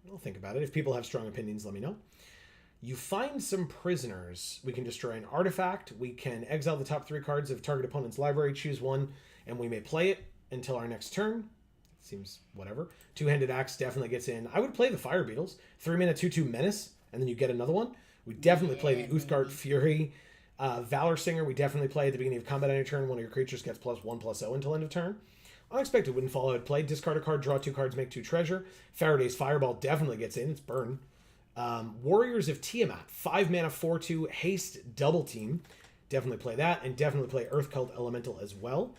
I'll think about it. If people have strong opinions, let me know. You find some prisoners. We can destroy an artifact. We can exile the top 3 cards of target opponent's library, choose 1, and we may play it until our next turn. Seems whatever. 2-handed axe definitely gets in. I would play the Fire Beetles. 3 mana 2/2 menace, and then you get another one. We definitely play the Uthgard Fury. Valor Singer, we definitely play at the beginning of combat on your turn. One of your creatures gets +1/+0 until end of turn. Unexpected Windfall I would play. Discard a card, draw 2 cards, make 2 treasure. Faraday's Fireball definitely gets in. It's burn. Warriors of Tiamat. 5 mana 4/2 haste double team. Definitely play that. And definitely play Earth Cult Elemental as well.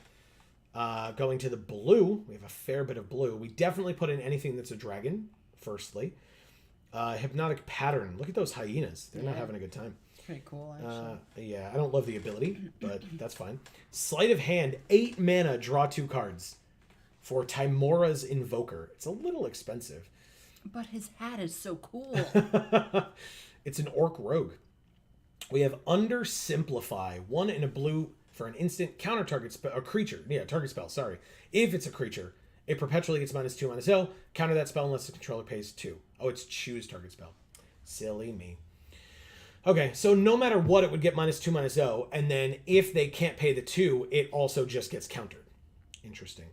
Going to the blue, we have a fair bit of blue. We definitely put in anything that's a dragon, firstly. Hypnotic Pattern. Look at those hyenas. They're not having a good time. It's pretty cool, actually. Yeah, I don't love the ability, but that's fine. Sleight of Hand. 8 mana, draw 2 cards. For Timora's Invoker. It's a little expensive. But his hat is so cool. It's an Orc Rogue. We have Undersimplify. 1 and a blue for an instant counter target spell, a creature. Yeah, target spell, sorry. If it's a creature, it perpetually gets -2/-0. Counter that spell unless the controller pays 2. Oh, it's choose target spell. Silly me. Okay, so no matter what, it would get -2/-0, and then if they can't pay the 2, it also just gets countered. Interesting.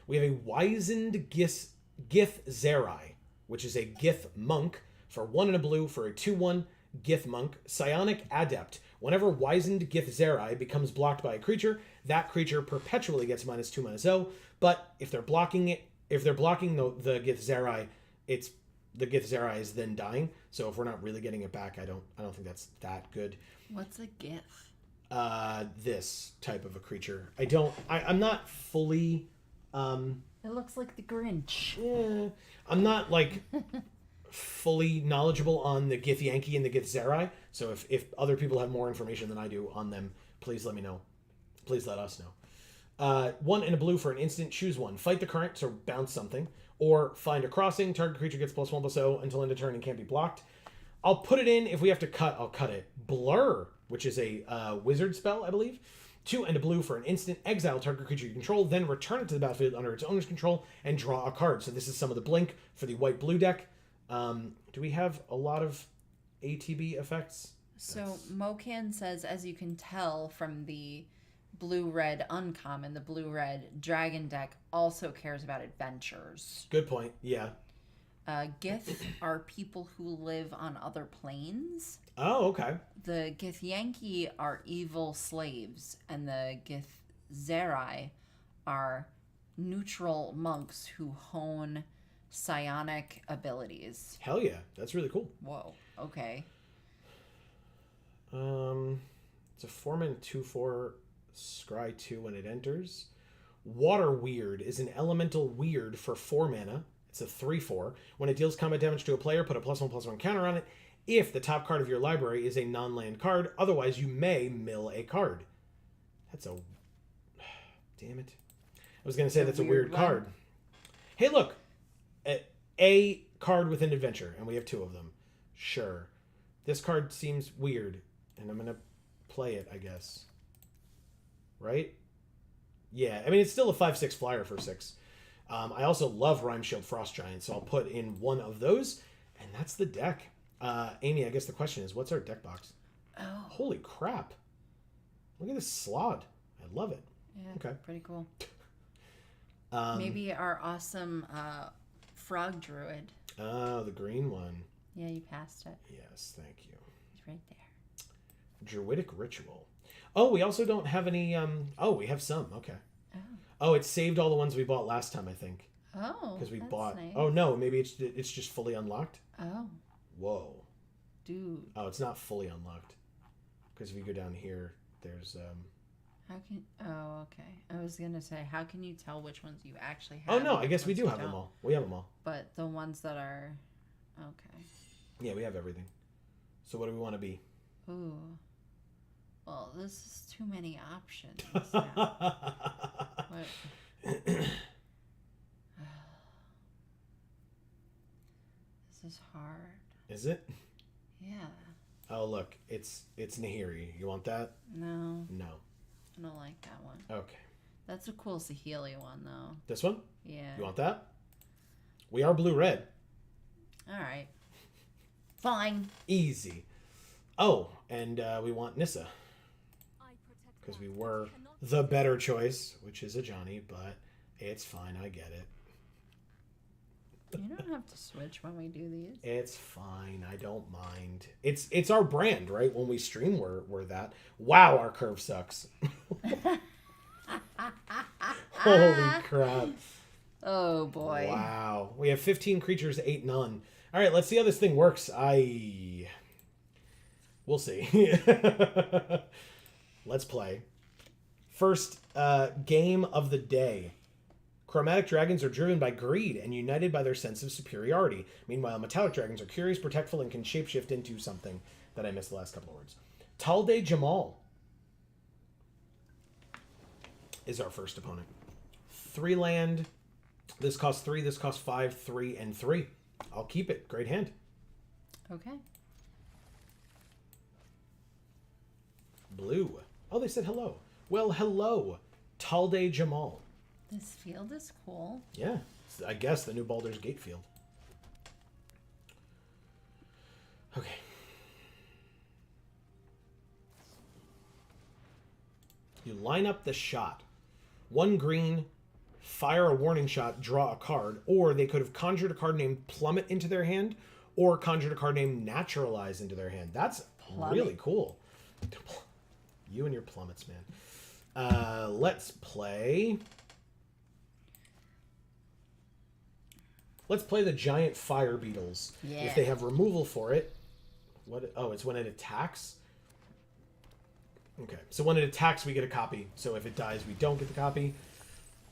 We have a Wizened Gith Zerai, which is a Gith monk for 1 and a blue for a 2/1. Gith Monk, Psionic Adept. Whenever Wizened Gith Zerai becomes blocked by a creature, that creature perpetually gets -2/-0. But if they're blocking the Gith Zerai, it's the Gith Zerai is then dying. So if we're not really getting it back, I don't think that's that good. What's a gif? This type of a creature. I'm not fully. It looks like the Grinch. Yeah, I'm not like fully knowledgeable on the Gith Yankee and the Gith Zerai. So if other people have more information than I do on them, please let me know. Please let us know. 1 and a blue for an instant. Choose one. Fight the current, so bounce something. Or find a crossing. Target creature gets +1/+0 until end of turn and can't be blocked. I'll put it in. If we have to cut, I'll cut it. Blur, which is a wizard spell, I believe. 2 and a blue for an instant. Exile target creature you control, then return it to the battlefield under its owner's control and draw a card. So this is some of the blink for the white-blue deck. Do we have a lot of ATB effects? So Mocan says, as you can tell from the blue-red uncommon, the blue-red dragon deck also cares about adventures. Good point. Yeah. Gith are people who live on other planes. Oh, okay. The Gith Yankee are evil slaves, and the Gith Zerai are neutral monks who hone psionic abilities. Hell yeah. That's really cool. Whoa. Okay. It's a 4-mana 2/4 scry 2 when it enters. Water Weird is an elemental weird for 4 mana. It's a 3/4. When it deals combat damage to a player, put a +1/+1 counter on it. If the top card of your library is a non-land card, otherwise you may mill a card. That's a... Damn it. I was going to say that's a weird card. Hey, look. A card with an adventure, and we have 2 of them. Sure. This card seems weird, and I'm going to play it, I guess. Right? Yeah, I mean, it's still a 5/6 flyer for 6. I also love Rhyme Shield Frost Giant, so I'll put in one of those, and that's the deck. Amy, I guess the question is, what's our deck box? Oh. Holy crap. Look at this slot. I love it. Yeah, okay. Pretty cool. Maybe our awesome frog druid. Oh, the green one. Yeah, you passed it. Yes, thank you. It's right there. Druidic Ritual. Oh, we also don't have any... Oh, we have some. Okay. Oh, it saved all the ones we bought last time, I think. Oh, because we that's bought... nice. Oh, no, maybe it's just fully unlocked? Oh. Whoa. Dude. Oh, it's not fully unlocked. Because if you go down here, there's... How can... Oh, okay. I was going to say, how can you tell which ones you actually have? Oh, no, I guess we do have them all. We have them all. But the ones that are... Okay. Yeah, we have everything. So what do we want to be? Ooh. Well, this is too many options now. This is hard. Is it? Yeah. Oh, look. It's Nahiri. You want that? No. No. I don't like that one. Okay. That's a cool Saheeli one, though. This one? Yeah. You want that? We are blue-red. All right. Fine. Easy. Oh, and we want Nissa. Because we were the better choice, which is a Johnny, but it's fine. I get it. You don't have to switch when we do these. It's fine. I don't mind. It's our brand, right? When we stream, we're that. Wow, our curve sucks. Holy crap. Oh, boy. Wow. We have 15 creatures, 8 none. All right, let's see how this thing works. We'll see. Let's play. First game of the day. Chromatic dragons are driven by greed and united by their sense of superiority. Meanwhile, metallic dragons are curious, protectful, and can shapeshift into something that I missed the last couple of words. Talde Jamal is our first opponent. 3 land. This costs 3, this costs 5, 3, and 3. I'll keep it. Great hand. Okay. Blue. Oh, they said hello. Well, hello, Talde Jamal. This field is cool. Yeah, I guess the new Baldur's Gate field. Okay. You line up the shot. 1 green, fire a warning shot, draw a card, or they could have conjured a card named Plummet into their hand, or conjured a card named Naturalize into their hand. That's really cool. You and your plummets, man. Let's play the giant fire beetles. Yeah. If they have removal for it. What? Oh, it's when it attacks? Okay, so when it attacks, we get a copy. So if it dies, we don't get the copy.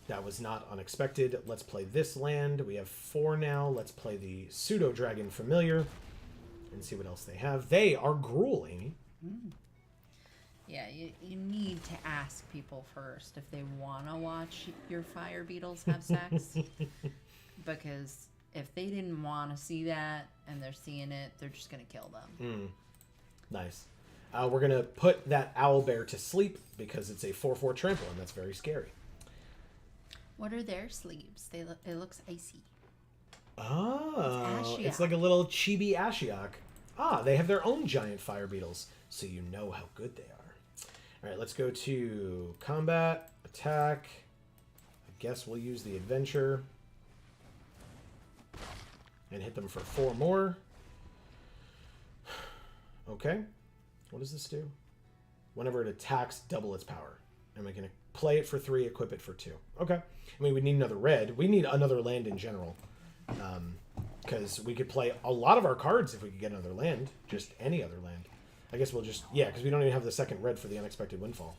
That was not unexpected. Let's play this land. We have 4 now. Let's play the Pseudo-Dragon Familiar and see what else they have. They are grueling. Yeah, you need to ask people first if they want to watch your fire beetles have sex. Because if they didn't want to see that and they're seeing it, they're just going to kill them. Nice. We're going to put that owlbear to sleep because it's a 4/4 trample, and that's very scary. What are their sleeves? It looks icy. Oh, It's it's like a little chibi Ashiok. They have their own giant fire beetles, so you know how good they are. All right, let's go to combat, attack. I guess we'll use the adventure and hit them for 4 more. Okay. What does this do? Whenever it attacks, double its power. And we can play it for 3, equip it for 2. Okay. I mean, we need another red. We need another land in general. Because we could play a lot of our cards if we could get another land. Just any other land. I guess we'll just... Yeah, because we don't even have the second red for the unexpected windfall.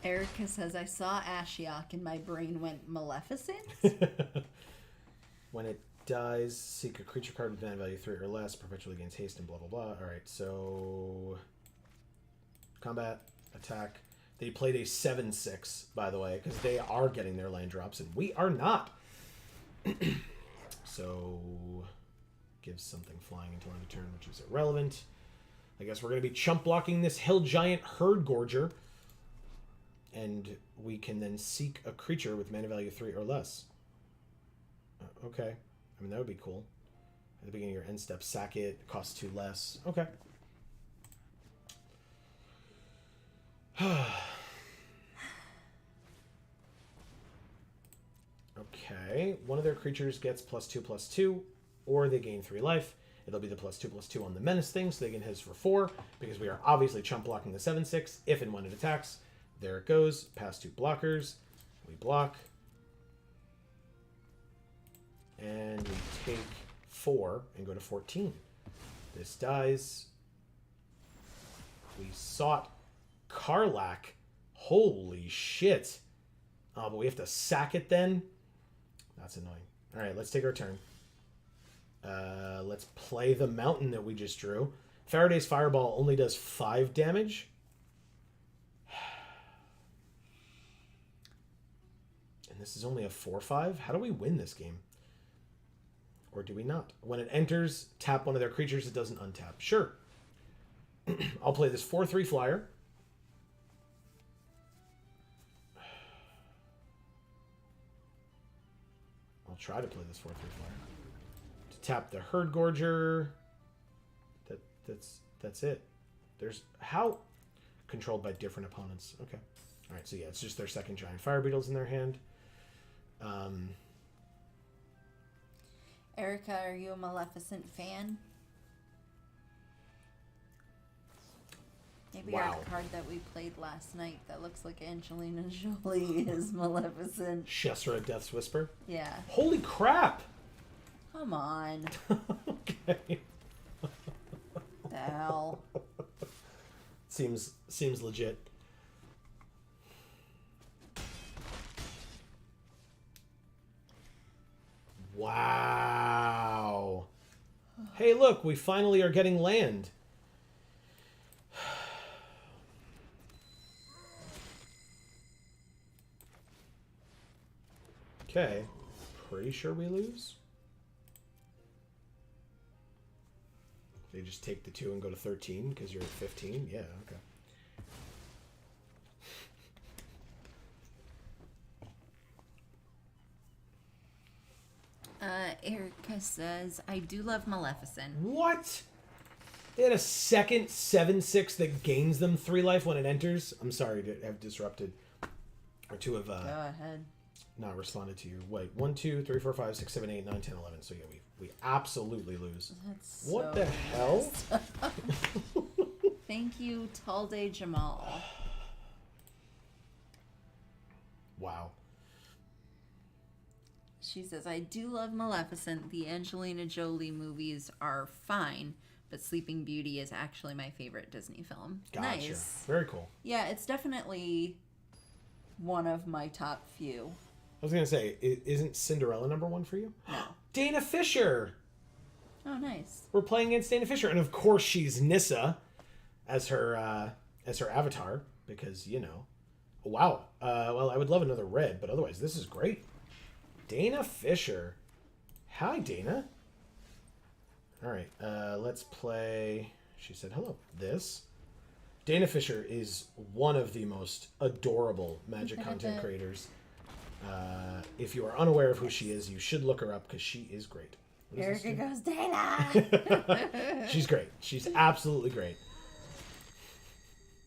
Erica says, I saw Ashiok and my brain went Maleficent. When it dies, seek a creature card with mana value 3 or less, perpetually gains haste and blah, blah, blah. Alright, so... Combat, attack. They played a 7/6, by the way, because they are getting their land drops, and we are not. So... Gives something flying until end of turn, which is irrelevant. I guess we're going to be chump blocking this Hill Giant Herd Gorger. And we can then seek a creature with mana value 3 or less. Okay. I mean, that would be cool. At the beginning of your end step, sack it. Costs 2 less. Okay. Okay. One of their creatures gets +2/+2, or they gain 3 life. It'll be the +2/+2 on the menace thing, so they can hit us for 4, because we are obviously chump blocking the 7/6 if and when it attacks. There it goes. Pass 2 blockers. We block. And we take 4 and go to 14. This dies. We sought Karlak. Holy shit. Oh, but we have to sack it then? That's annoying. Alright, let's take our turn. Let's play the mountain that we just drew. Faraday's Fireball only does 5 damage. And this is only a 4/5? How do we win this game? Or do we not? When it enters, tap one of their creatures. It doesn't untap. Sure. I'll play this 4/3 flyer. I'll try to play this 4/3 flyer. To tap the Herd Gorger. That's it. There's... How? Controlled by different opponents. Okay. Alright, so yeah, it's just their second giant fire beetles in their hand. Erica, are you a Maleficent fan? Maybe our card that we played last night that looks like Angelina Jolie is Maleficent. Shesra Death's Whisper? Yeah. Holy crap! Come on. Okay. The hell? Seems legit. Wow. Hey, look, we finally are getting land. Okay. Pretty sure we lose. They just take the 2 and go to 13 because you're at 15? Yeah, okay. Erica says, I do love Maleficent. What? They had a second 7/6 that gains them 3 life when it enters? I'm sorry to have disrupted. Or to have... Go ahead. not responded to you. Wait, 1, 2, 3, 4, 5, 6, 7, 8, 9, 10, 11. So yeah, we absolutely lose. That's What so the hell? Thank you, Talde Jamal. Wow. She says, I do love Maleficent. The Angelina Jolie movies are fine, but Sleeping Beauty is actually my favorite Disney film. Gotcha. Nice. Very cool. Yeah, it's definitely one of my top few. I was going to say, isn't Cinderella number 1 for you? No. Dana Fisher! Oh, nice. We're playing against Dana Fisher. And of course she's Nissa as her avatar, because, you know. Wow. Well, I would love another red, but otherwise this is great. Dana Fisher. Hi, Dana. All right, let's play. She said hello. This. Dana Fisher is one of the most adorable Magic content creators. If you are unaware of who she is, you should look her up because she is great. Erica goes, Dana! She's great. She's absolutely great.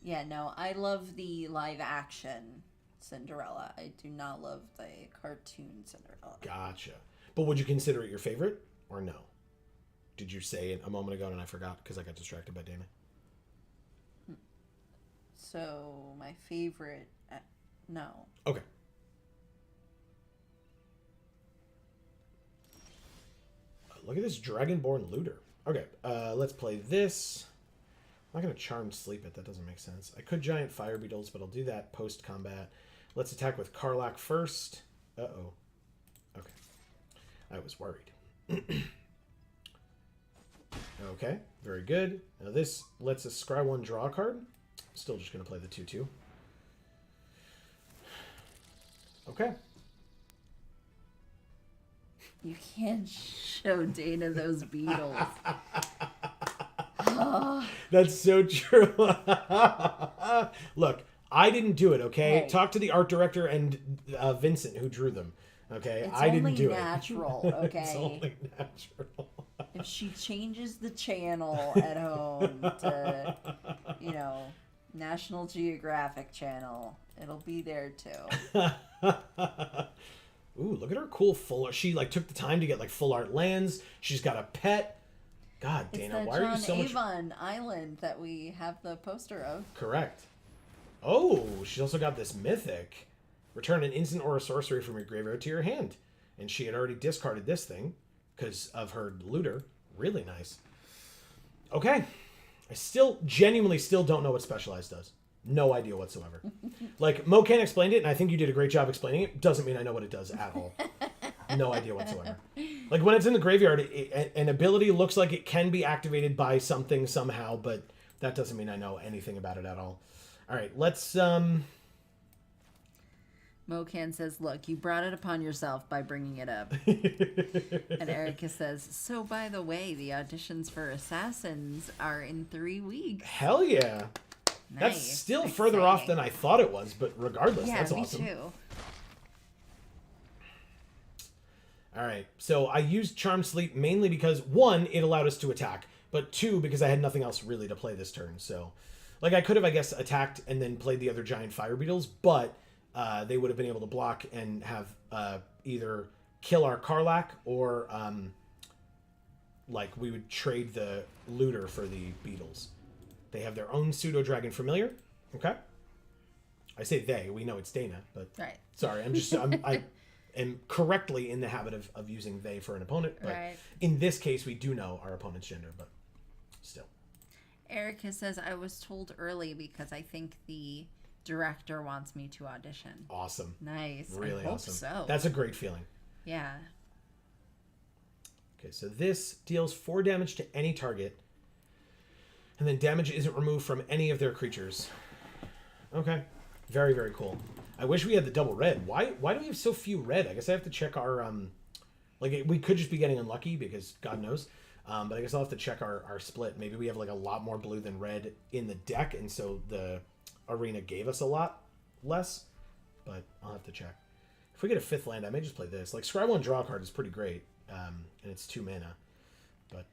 Yeah, no, I love the live action Cinderella. I do not love the cartoon Cinderella. Gotcha. But would you consider it your favorite or no? Did you say it a moment ago and I forgot because I got distracted by Dana? So, my favorite... no. Okay. Look at this Dragonborn Looter. Okay, let's play this. I'm not going to Charmed Sleep it. That doesn't make sense. I could Giant Fire Beetles, but I'll do that post-combat. Let's attack with Karlach first. Uh-oh. Okay. I was worried. Okay, very good. Now this lets us scry 1, draw a card. Still just going to play the 2/2. Okay. You can't show Dana those beetles. That's so true. Look, I didn't do it, okay? Hey. Talk to the art director and Vincent who drew them, okay? It's I didn't only do natural, it. okay? It's only natural. If she changes the channel at home to, you know, National Geographic channel, it'll be there too. Ooh, look at her cool full art. She like took the time to get like full art lands. She's got a pet. God, It's Dana, the why John are you so much... Avon Island that we have the poster of. Correct. Oh, she's also got this mythic. Return an instant or a sorcery from your graveyard to your hand. And she had already discarded this thing because of her looter. Really nice. Okay. I genuinely still don't know what Specialized does. No idea whatsoever. Like, Mocan explained it, and I think you did a great job explaining it. Doesn't mean I know what it does at all. No idea whatsoever. Like, when it's in the graveyard, an ability looks like it can be activated by something somehow, but that doesn't mean I know anything about it at all. All right, let's... Mocan says, look, you brought it upon yourself by bringing it up. And Erica says, so by the way, the auditions for Assassins are in 3 weeks. Hell yeah. Nice. That's still further off than I thought it was, but regardless, Yeah, that's me awesome. too. All right, so I used Charm Sleep mainly because, 1, it allowed us to attack, but 2, because I had nothing else really to play this turn. So, like, I could have, I guess, attacked and then played the other Giant Fire Beetles, but they would have been able to block and have either kill our Karlach or, like, we would trade the Looter for the Beetles. They have their own Pseudo-Dragon Familiar, okay? I say they, we know it's Dana, but... Right. Sorry, I am correctly in the habit of using they for an opponent, but Right. in this case, we do know our opponent's gender, but still. Erica says, I was told early because I think the director wants me to audition. Awesome. Nice. Really I hope awesome. so. That's a great feeling. Yeah. Okay, so this deals 4 damage to any target, and then damage isn't removed from any of their creatures. Okay. Very, very cool. I wish we had the double red. Why do we have so few red? I guess I have to check our... like, we could just be getting unlucky because God knows. But I guess I'll have to check our split. Maybe we have, like, a lot more blue than red in the deck, and so the arena gave us a lot less. But I'll have to check. If we get a 5th land, I may just play this. Like, Scry 1 draw card is pretty great, and it's 2 mana. But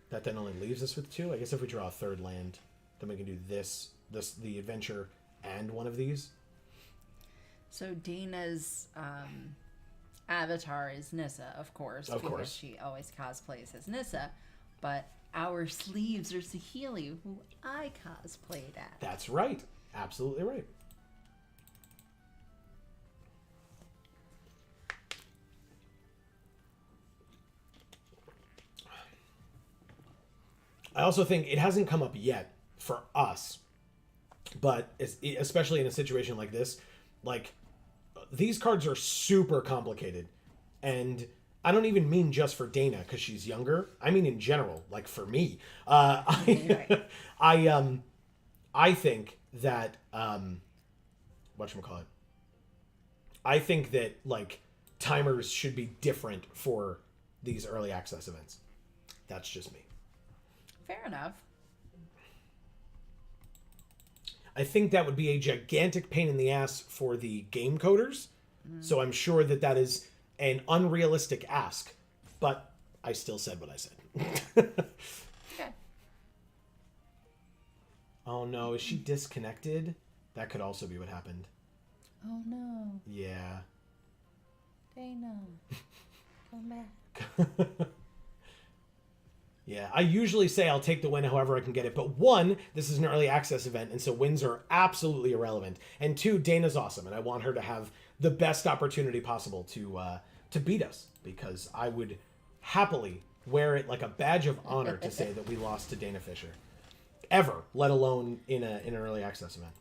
that then only leaves us with 2. I guess if we draw a 3rd land, then we can do the adventure and one of these. So Dana's avatar is Nissa, of course. Of because course. she always cosplays as Nissa. But our sleeves are Saheeli, who I cosplayed as. That's right. Absolutely right. I also think it hasn't come up yet for us, but especially in a situation like this, like these cards are super complicated, and I don't even mean just for Dana because she's younger. I mean in general, like for me. I think that whatchamacallit. I think that like timers should be different for these early access events. That's just me. Fair enough. I think that would be a gigantic pain in the ass for the game coders. So I'm sure that that is an unrealistic ask, but I still said what I said. Okay. Oh no, is she disconnected? That could also be what happened. Oh no. Yeah. Dana. Come back. Yeah, I usually say I'll take the win however I can get it. But one, this is an early access event, and so wins are absolutely irrelevant. And two, Dana's awesome, and I want her to have the best opportunity possible to beat us, because I would happily wear it like a badge of honor to say that we lost to Dana Fisher. Ever, let alone in an early access event.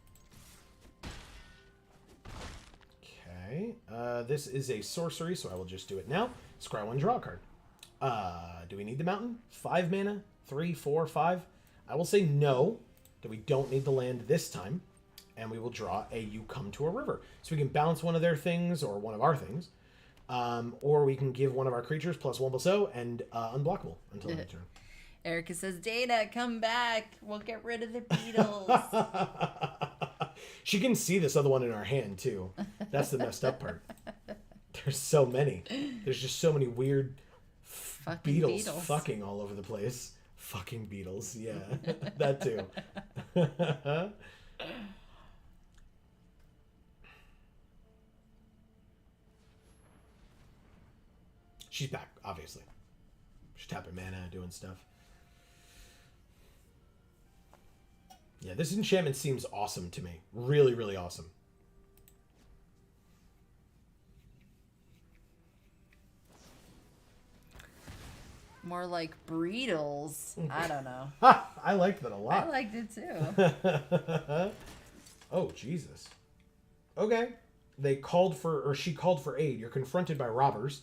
Okay, this is a sorcery, so I will just do it now. Scry one, draw a card. Do we need the mountain? 5 mana? 3, 4, 5? I will say no, that we don't need the land this time. And we will draw a You Come to a River. So we can bounce one of their things, or one of our things. Or we can give one of our creatures +1/+0 and unblockable until end of turn. Erica says, Dana, come back. We'll get rid of the beetles. She can see this other one in our hand, too. That's the messed up part. There's so many. There's just so many weird beetles fucking all over the place. Fucking beetles, yeah. That too. She's back, obviously. She's tapping mana, doing stuff. Yeah, this enchantment seems awesome to me. Really, really awesome. More like Breedles. I don't know. I liked that a lot. I liked it too. Oh, Jesus. Okay. She called for aid. You're confronted by robbers.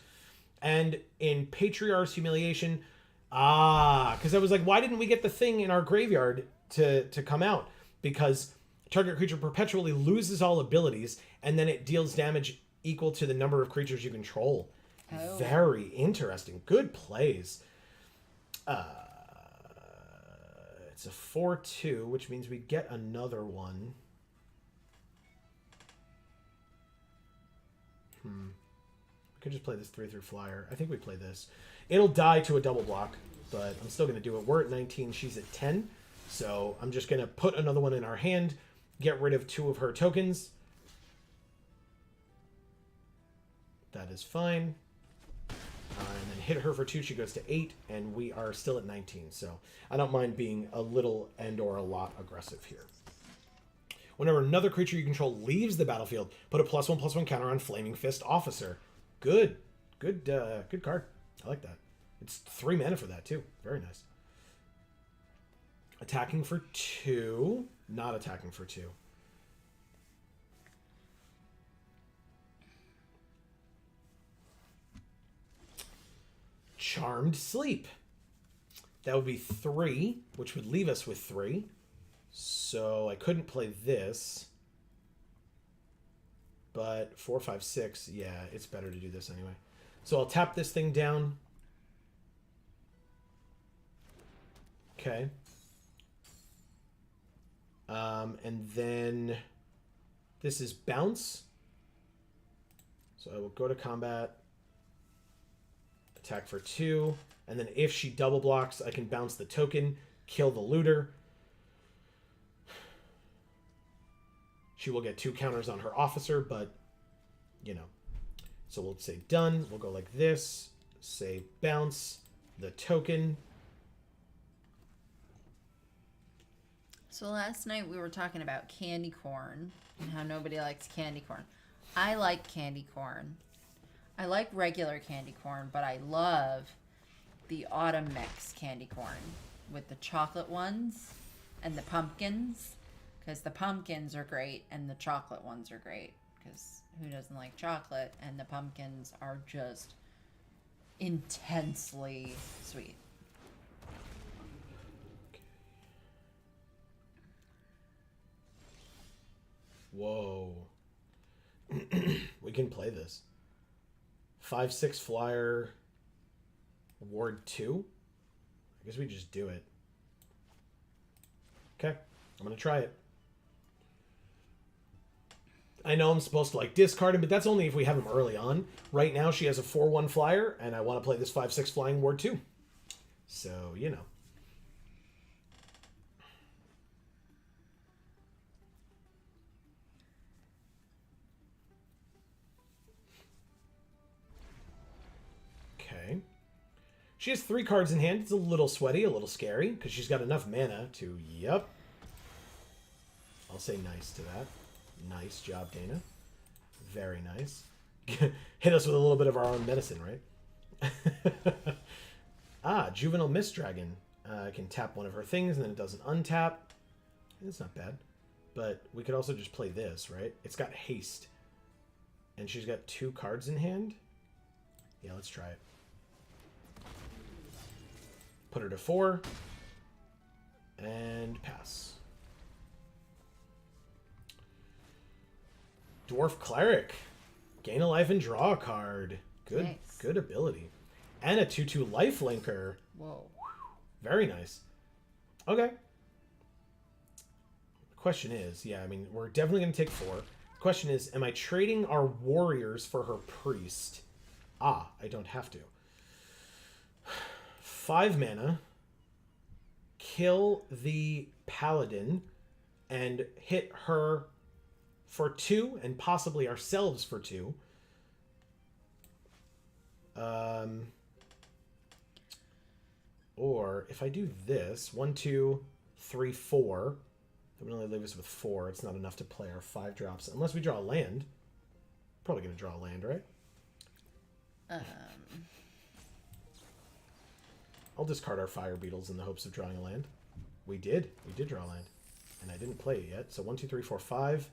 And in Patriarch's Humiliation, because I was like, why didn't we get the thing in our graveyard to come out? Because target creature perpetually loses all abilities, and then it deals damage equal to the number of creatures you control. Oh. Very interesting. Good plays. It's a 4/2, which means we get another one. We could just play this 3/3 flyer. I think we play this. It'll die to a double block, but I'm still going to do it. We're at 19. She's at 10. So I'm just going to put another one in our hand, get rid of 2 of her tokens. That is fine. And then hit her for 2. She goes to 8, and we are still at 19. So I don't mind being a little and or a lot aggressive here. Whenever another creature you control leaves the battlefield, put a +1/+1 counter on Flaming Fist Officer. Good card. I like that. It's 3 mana for that too. Very nice. Attacking for 2. Not attacking for 2. Charmed Sleep. That would be 3, which would leave us with 3. So I couldn't play this. But 4, 5, 6, yeah, it's better to do this anyway. So I'll tap this thing down. Okay. And then this is bounce. So I will go to combat. Attack for 2. And then if she double blocks, I can bounce the token, kill the looter. She will get 2 counters on her officer, but you know. So we'll say done. We'll go like this. Say bounce the token. So last night we were talking about candy corn and how nobody likes candy corn. I like candy corn. I like regular candy corn, but I love the autumn mix candy corn with the chocolate ones and the pumpkins, because the pumpkins are great and the chocolate ones are great, because who doesn't like chocolate? And the pumpkins are just intensely sweet. Whoa. We can play this. 5/6 flyer. Ward 2. I guess we just do it. Okay. I'm going to try it. I know I'm supposed to like discard him, but that's only if we have him early on. Right now she has a 4/1 flyer, and I want to play this 5/6 flying Ward 2. So, you know. Okay. She has 3 cards in hand. It's a little sweaty, a little scary, because she's got enough mana to, yep. I'll say nice to that. Nice job, Dana. Very nice. Hit us with a little bit of our own medicine, right? Juvenile Mist Dragon. Can tap one of her things, and then it does an untap. It's not bad. But we could also just play this, right? It's got haste. And she's got 2 cards in hand. Yeah, let's try it. Put her to 4. And pass. Dwarf Cleric. Gain a life and draw a card. Good, Nice. Good ability. And a 2/2 lifelinker. Whoa. Very nice. Okay. The question is, yeah, I mean, we're definitely going to take 4. The question is, am I trading our warriors for her priest? I don't have to. 5 mana. Kill the paladin and hit her for 2 and possibly ourselves for 2. Or if I do this, 1, 2, 3, 4, that would only leave us with 4. It's not enough to play our 5 drops unless we draw a land. Probably going to draw a land, right? I'll discard our fire beetles in the hopes of drawing a land. We did draw a land, and I didn't play it yet. So 1, 2, 3, 4, 5.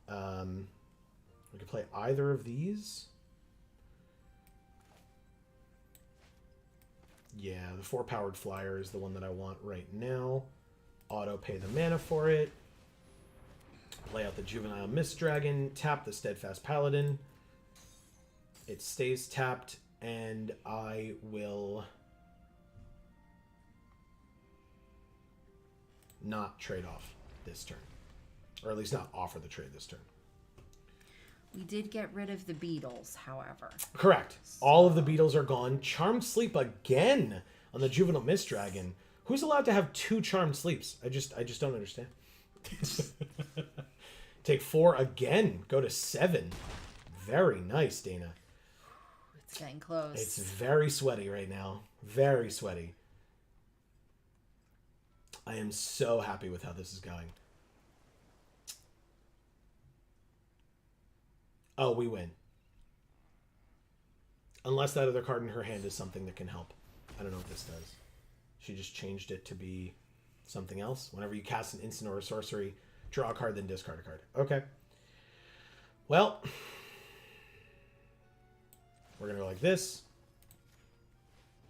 We could play either of these. Yeah, the 4-powered flyer is the one that I want right now. Auto pay the mana for it. Play out the Juvenile Mist Dragon. Tap the Steadfast Paladin. It stays tapped, and I will not trade off this turn. Or at least not offer the trade this turn. We did get rid of the beetles, however. Correct. All of the beetles are gone. Charmed Sleep again on the Juvenile Mist Dragon. Who's allowed to have 2 Charmed Sleeps? I just don't understand. Take 4 again. Go to 7. Very nice, Dana. It's getting close. It's very sweaty right now. Very sweaty. I am so happy with how this is going. Oh, we win. Unless that other card in her hand is something that can help. I don't know what this does. She just changed it to be something else. Whenever you cast an instant or a sorcery, draw a card, then discard a card. Okay. Well, we're going to go like this.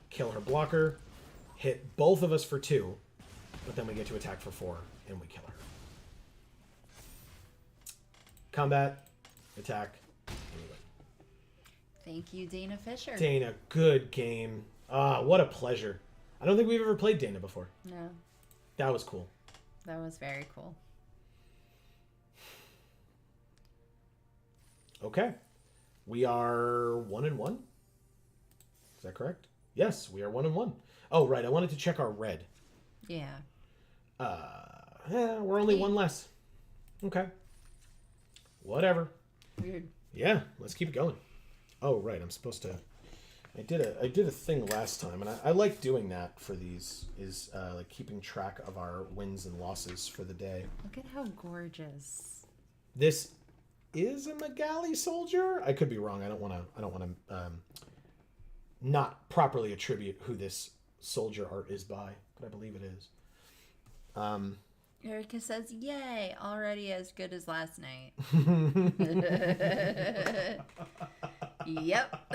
Kill her blocker. Hit both of us for 2. But then we get to attack for 4, and we kill her. Combat. Attack. Anyway. Thank you, Dana Fisher. Dana, good game. What a pleasure. I don't think we've ever played Dana before. No, That was cool. that was very cool. Okay. We are 1-1. Is that correct? Yes, we are 1-1. Oh, right. I wanted to check our red. Yeah. We're only 1 less. Okay. Whatever. Weird. Yeah, let's keep it going. Oh, right, I'm supposed to... I did a thing last time, and I like doing that for these, is like keeping track of our wins and losses for the day. Look at how gorgeous. This is a Magali soldier? I could be wrong. I don't want to not properly attribute who this soldier art is by, but I believe it is. Erica says, "Yay! Already as good as last night." Yep,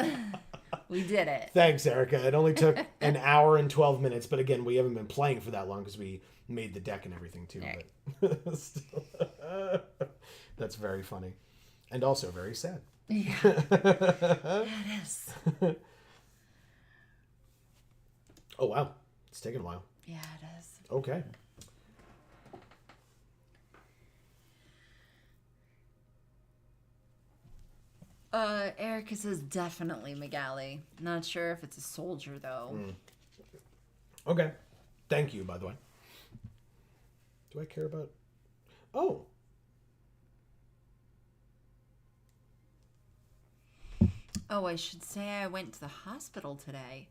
we did it. Thanks, Erica. It only took an hour and 12 minutes, but again, we haven't been playing for that long because we made the deck and everything too. Right. But still, that's very funny, and also very sad. Yeah, it is. Oh wow, it's taken a while. Yeah, it is. Okay. Erica says definitely Magali. Not sure if it's a soldier though. Okay. Thank you, by the way. Do I care about... Oh. Oh, I should say I went to the hospital today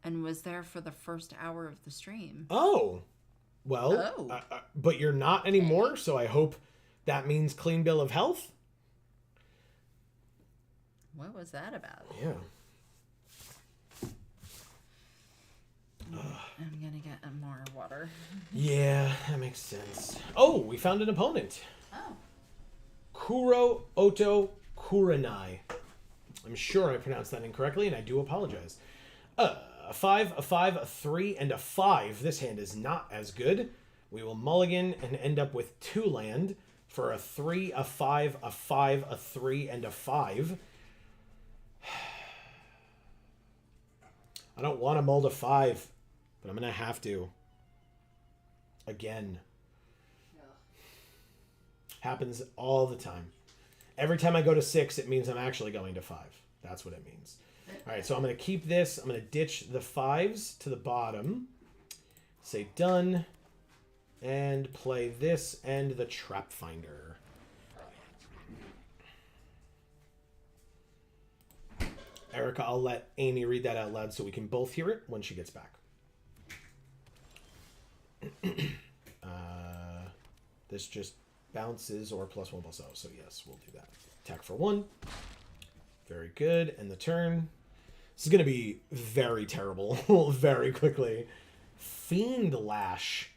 and was there for the first hour of the stream. Oh. Well, Oh. But you're not anymore, so I hope that means clean bill of health? What was that about? Yeah. I'm gonna get more water. Yeah, that makes sense. Oh, we found an opponent. Oh. Kuro Oto Kuranai. I'm sure I pronounced that incorrectly, and I do apologize. A 5, a 5, a 3, and a 5. This hand is not as good. We will mulligan and end up with 2 land for a 3, a 5, a 5, a 3, and a 5. I don't want to mold a 5, but I'm going to have to. Again. Happens all the time. Every time I go to 6, it means I'm actually going to 5. That's what it means. All right, so I'm going to keep this. I'm going to ditch the 5s to the bottom. Say done. And play this and the Trap Finder. Erica, I'll let Amy read that out loud so we can both hear it when she gets back. This just bounces or +1/+0, so yes, we'll do that. Attack for 1. Very good. And the turn. This is going to be very terrible very quickly. Fiend Lash.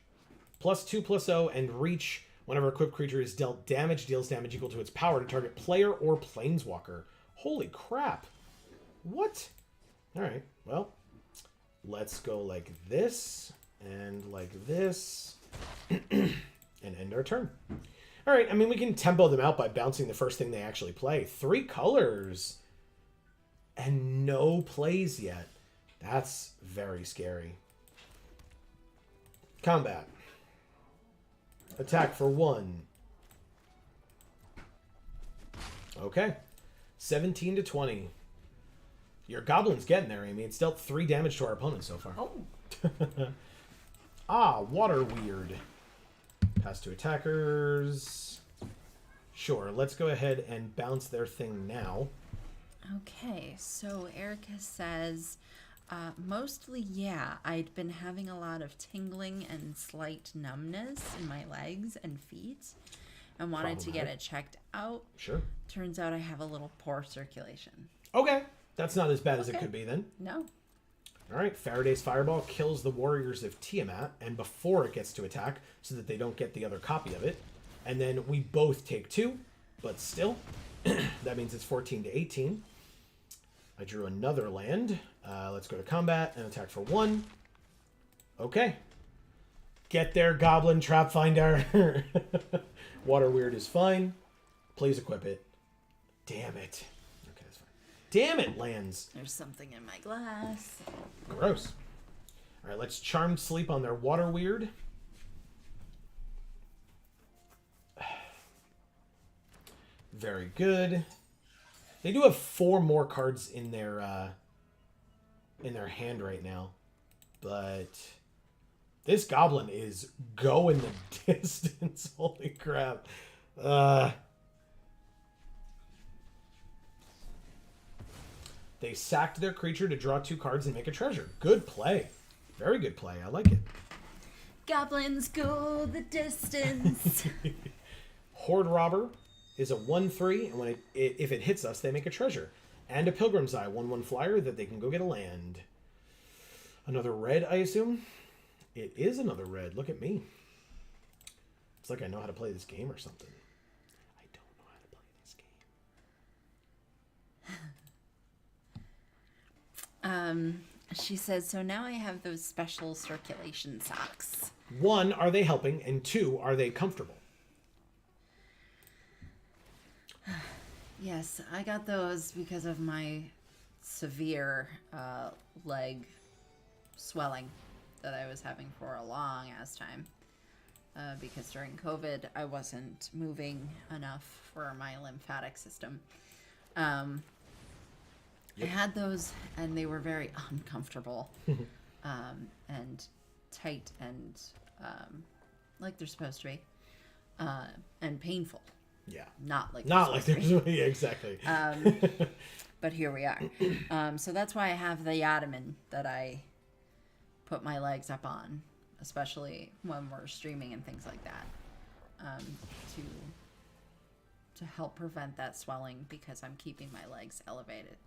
+2/+0 and reach. Whenever equipped creature is dealt damage, deals damage equal to its power to target player or planeswalker. Holy crap. What? Alright, well, let's go like this and like this and end our turn. Alright, I mean, we can tempo them out by bouncing the first thing they actually play. 3 colors and no plays yet. That's very scary. Combat. Attack for 1. Okay. 17 to 20. Your goblin's getting there, Amy. It's dealt 3 damage to our opponent so far. Oh. Water Weird. Pass to attackers. Sure, let's go ahead and bounce their thing now. Okay, so Erica says, mostly, yeah, I'd been having a lot of tingling and slight numbness in my legs and feet and wanted to get it checked out. Sure. Turns out I have a little poor circulation. Okay. That's not as bad as it could be then. No. All right, Faraday's Fireball kills the Warriors of Tiamat, and before it gets to attack, so that they don't get the other copy of it. And then we both take 2, but still, that means it's 14 to 18. I drew another land. Let's go to combat and attack for 1. Okay. Get there, Goblin Trap Finder. Water Weird is fine. Please equip it. Damn it. Damn it, lands. There's something in my glass. Gross. All right, let's Charmed Sleep on their Water Weird. Very good. They do have 4 more cards in their hand right now, but this goblin is going the distance. Holy crap. They sacked their creature to draw 2 cards and make a treasure. Good play. Very good play. I like it. Goblins go the distance. Horde Robber is a 1/3, and when if it hits us, they make a treasure. And a Pilgrim's Eye, 1/1 flyer that they can go get a land. Another red, I assume? It is another red. Look at me. It's like I know how to play this game or something. I don't know how to play this game. She says, so now I have those special circulation socks. 1, are they helping? And 2, are they comfortable? Yes, I got those because of my severe leg swelling that I was having for a long ass time. Because during COVID, I wasn't moving enough for my lymphatic system. I had those, and they were very uncomfortable, and tight, and like they're supposed to be, and painful. Yeah. Not like there's yeah, exactly. But here we are. So that's why I have the ottoman that I put my legs up on, especially when we're streaming and things like that, to help prevent that swelling because I'm keeping my legs elevated.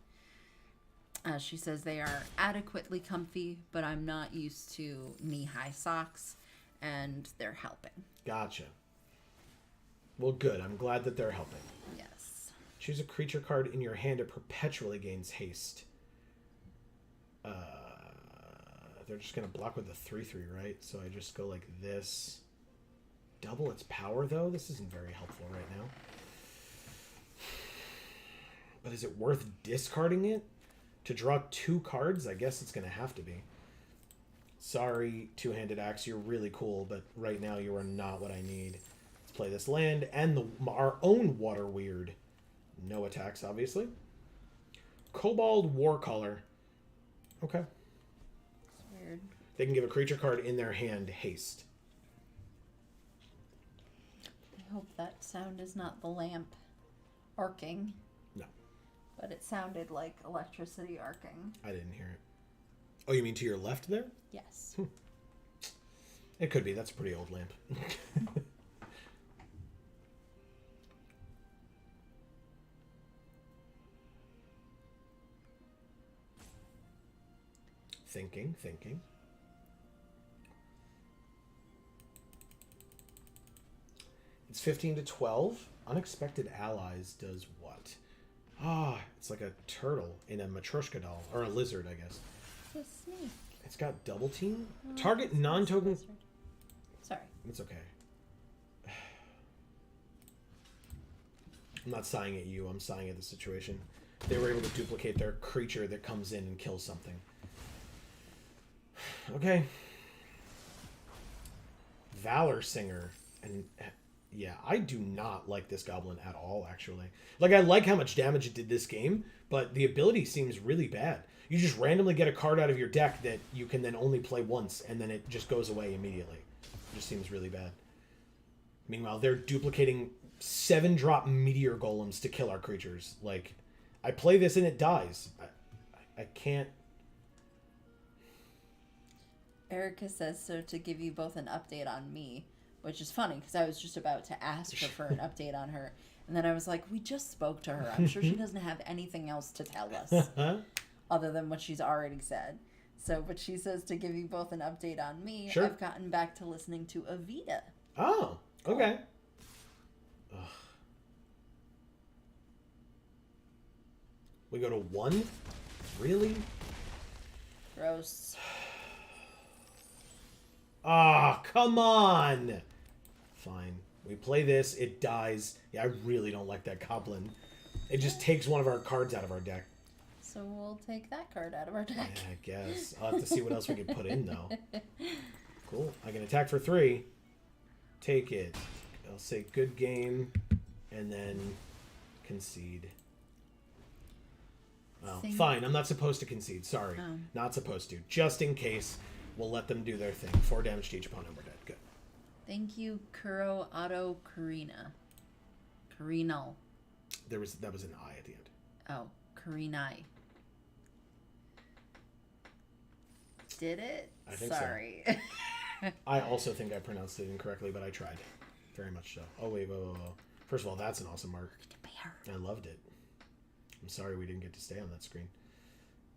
She says they are adequately comfy, but I'm not used to knee-high socks, and they're helping. Gotcha. Well, good. I'm glad that they're helping. Yes. Choose a creature card in your hand. It perpetually gains haste. They're just going to block with a 3/3, right? So I just go like this. Double its power, though? This isn't very helpful right now. But is it worth discarding it? To draw 2 cards? I guess it's going to have to be. Sorry, Two-Handed Axe. You're really cool, but right now you are not what I need. Let's play this land and our own Water Weird. No attacks, obviously. Kobold Warcaller. Okay. It's weird. They can give a creature card in their hand haste. I hope that sound is not the lamp arcing. No. But it sounded like electricity arcing. I didn't hear it. Oh, you mean to your left there? Yes. It could be. That's a pretty old lamp. Thinking. It's 15 to 12. Unexpected Allies does what? It's like a turtle in a Matryoshka doll. Or a lizard, I guess. It's a snake. It's got double team? Target non-token... Sorry. It's okay. I'm not sighing at you. I'm sighing at the situation. They were able to duplicate their creature that comes in and kills something. Okay. Valor Singer. And yeah, I do not like this goblin at all, actually. Like, I like how much damage it did this game, but the ability seems really bad. You just randomly get a card out of your deck that you can then only play once, and then it just goes away immediately. It just seems really bad. Meanwhile, they're duplicating 7-drop meteor golems to kill our creatures. Like, I play this and it dies. I can't... Erica says so to give you both an update on me, which is funny because I was just about to ask her for an update on her. And then I was like, we just spoke to her. I'm sure she doesn't have anything else to tell us other than what she's already said. So, but she says to give you both an update on me. Sure. I've gotten back to listening to Evita. Oh, okay. Ugh. We go to 1? Really? Gross. Come on! Fine. We play this, it dies. Yeah, I really don't like that goblin. It just takes one of our cards out of our deck. So we'll take that card out of our deck. Yeah, I guess. I'll have to see what else we can put in, though. Cool. I can attack for 3. Take it. I'll say good game, and then concede. Well, fine. I'm not supposed to concede. Sorry. Oh. Not supposed to. Just in case, we'll let them do their thing. 4 damage to each opponent. We're dead. Good. Thank you, Kuro Otto Karina. Karinal. That was an I at the end. Oh, Karinai. did it? I think Sorry. so. I also think I pronounced it incorrectly, but I tried. Very much so. Oh, wait, whoa. First of all, that's an awesome mark. I loved it. I'm sorry we didn't get to stay on that screen.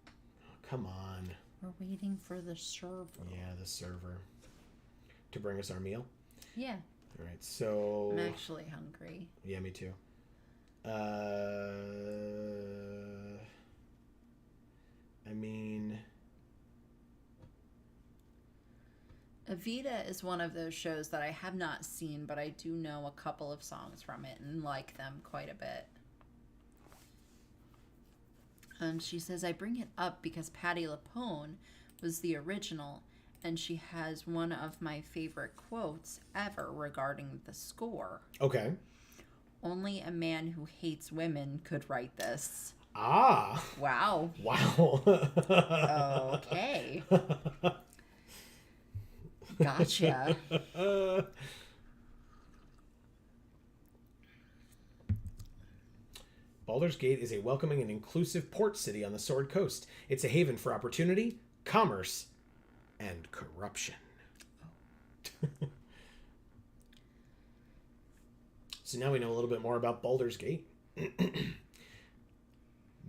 Oh, come on. We're waiting for the server. Yeah, the server. To bring us our meal? Yeah. All right, so... I'm actually hungry. Yeah, me too. I mean... Evita is one of those shows that I have not seen, but I do know a couple of songs from it and like them quite a bit. She says, I bring it up because Patti LuPone was the original, and she has one of my favorite quotes ever regarding the score. Okay. Only a man who hates women could write this. Ah. Wow. Wow. Okay. Gotcha. Baldur's Gate is a welcoming and inclusive port city on the Sword Coast. It's a haven for opportunity, commerce, and corruption. So now we know a little bit more about Baldur's Gate.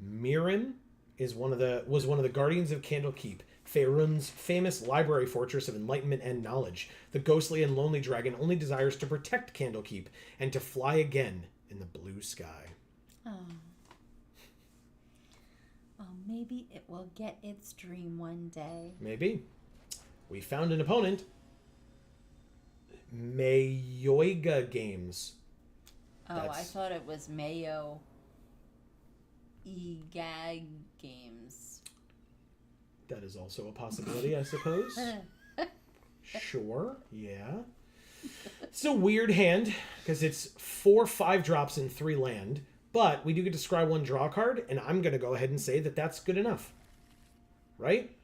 Mirren was one of the guardians of Candlekeep, Faerun's famous library fortress of enlightenment and knowledge. The ghostly and lonely dragon only desires to protect Candlekeep and to fly again in the blue sky. Oh. Well, maybe it will get its dream one day. Maybe. We found an opponent. Mayoiga Games. Oh, I thought it was Mayo Egag Games. That is also a possibility, I suppose. Sure, yeah. It's a weird hand, because it's 4 5-drops and 3 land, but we do get to scry 1 draw card, and I'm going to go ahead and say that that's good enough. Right?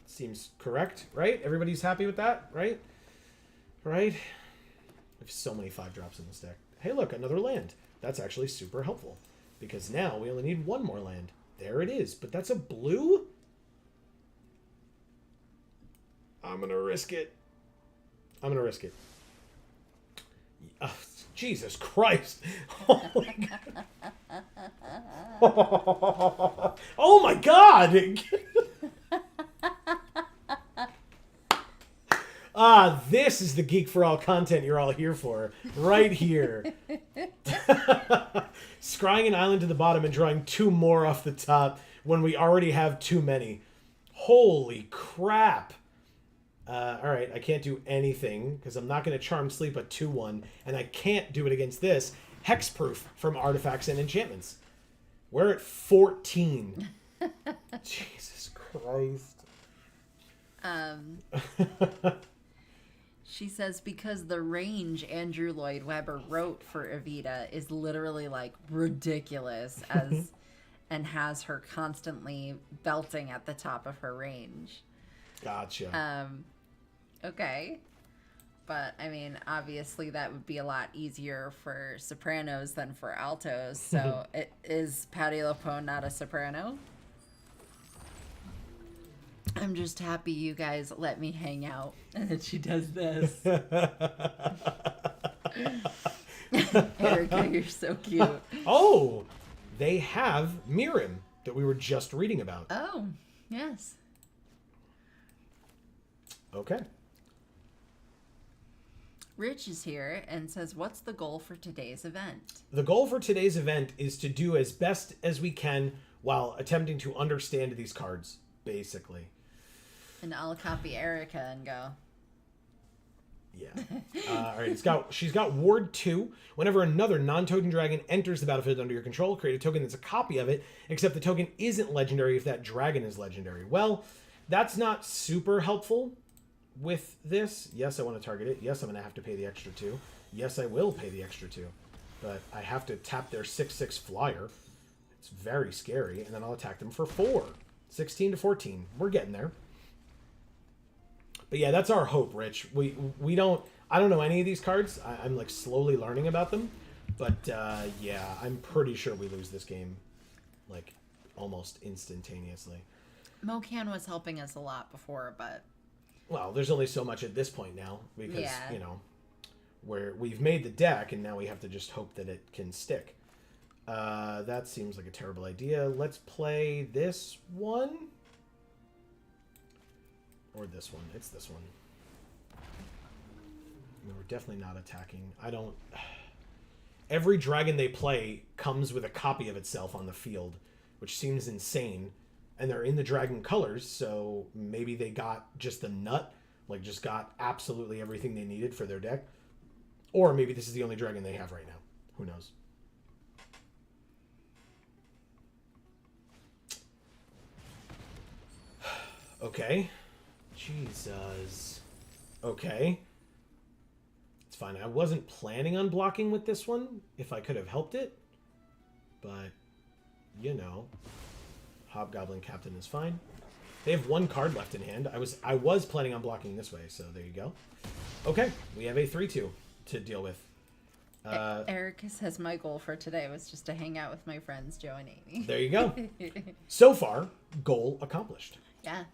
Seems correct, right? Everybody's happy with that, right? Right? I have so many 5-drops in this deck. Hey, look, another land. That's actually super helpful, because now we only need 1 more land. There it is, but that's a blue? I'm going to risk it. I'm going to risk it. Oh, Jesus Christ. Oh, my God. Oh, my God. This is the Geek for All content you're all here for. Right here. Scrying an island to the bottom and drawing 2 more off the top when we already have too many. Holy crap. All right, I can't do anything because I'm not going to Charm Sleep a 2/1, and I can't do it against this. Hexproof from Artifacts and Enchantments. We're at 14. Jesus Christ. She says because the range Andrew Lloyd Webber wrote for Evita is literally like ridiculous and has her constantly belting at the top of her range. Gotcha. Okay. But, I mean, obviously that would be a lot easier for sopranos than for altos. So, is Patti LuPone not a soprano? I'm just happy you guys let me hang out. And then she does this. Erica, you're so cute. Oh, they have Mirren that we were just reading about. Oh, yes. Okay. Rich is here and says, what's the goal for today's event? The goal for today's event is to do as best as we can while attempting to understand these cards, basically. And I'll copy Erica and go. Yeah. All right. She's got Ward 2. Whenever another non-token dragon enters the battlefield under your control, create a token that's a copy of it, except the token isn't legendary if that dragon is legendary. Well, that's not super helpful with this. Yes, I want to target it. Yes, I'm going to have to pay the extra 2. Yes, I will pay the extra 2. But I have to tap their 6/6 flyer. It's very scary. And then I'll attack them for 4. 16 to 14. We're getting there. But yeah, that's our hope, Rich. We don't... I don't know any of these cards. I'm like slowly learning about them. But yeah, I'm pretty sure we lose this game like almost instantaneously. Mocan was helping us a lot before, but... Well, there's only so much at this point now, because, Yeah. you know, where we've made the deck, and now we have to just hope that it can stick. That seems like a terrible idea. Let's play this one. Or this one. It's this one. I mean, we're definitely not attacking. I don't... Every dragon they play comes with a copy of itself on the field, which seems insane. And they're in the dragon colors, so maybe they got just the nut, like just got absolutely everything they needed for their deck. Or maybe this is the only dragon they have right now. Who knows? Okay. Jesus. Okay. It's fine. I wasn't planning on blocking with this one, if I could have helped it. But, you know, Hobgoblin Captain is fine. They have one card left in hand. I was planning on blocking this way, so there you go. Okay, we have a 3-2 to deal with. Eric says my goal for today was just to hang out with my friends Joe and Amy. There you go. So far, goal accomplished. Yeah.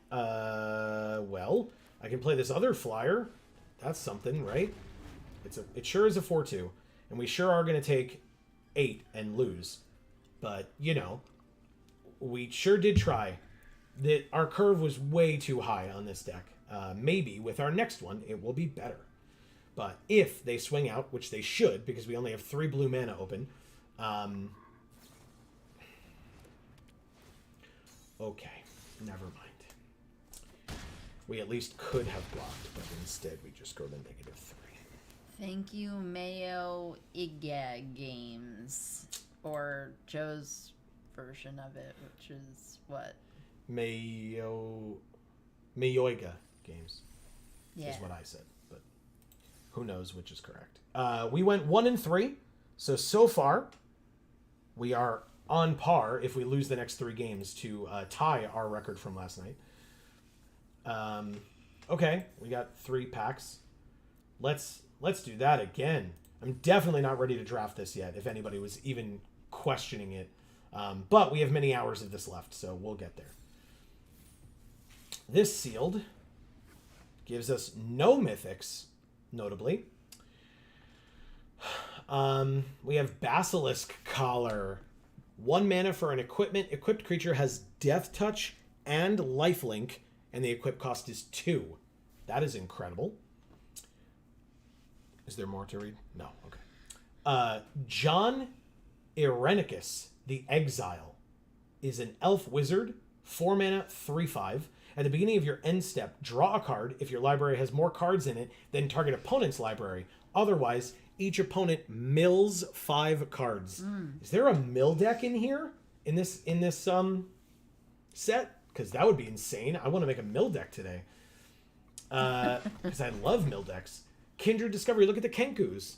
Well, I can play this other flyer. That's something, right? It sure is a 4-2, and we sure are going to take 8 and lose. But, you know, we sure did try. Our curve was way too high on this deck. Maybe with our next one, it will be better. But if they swing out, which they should, because we only have 3 blue mana open. Okay, never mind. We at least could have blocked, but instead we just go to -3. Thank you, Mayo Iga Games. Or Joe's version of it, which is what? Mayoiga Games is what I said, but who knows which is correct. We went 1-3, so far we are on par if we lose the next 3 games to tie our record from last night. Okay, we got 3 packs. Let's do that again. I'm definitely not ready to draft this yet, if anybody was even questioning it. But we have many hours of this left, so we'll get there. This sealed gives us no mythics, notably. We have Basilisk Collar. 1 mana for an equipment. Equipped creature has Death Touch and Lifelink, and the equip cost is 2. That is incredible. Is there more to read? No. Okay. John Irenicus, the Exile, is an elf wizard, 4 mana, 3/5. At the beginning of your end step, draw a card if your library has more cards in it than target opponent's library. Otherwise, each opponent mills 5 cards. Is there a mill deck in here? In this set? Because that would be insane. I want to make a mill deck today. Because I love mill decks. Kindred Discovery. Look at the Kenkus.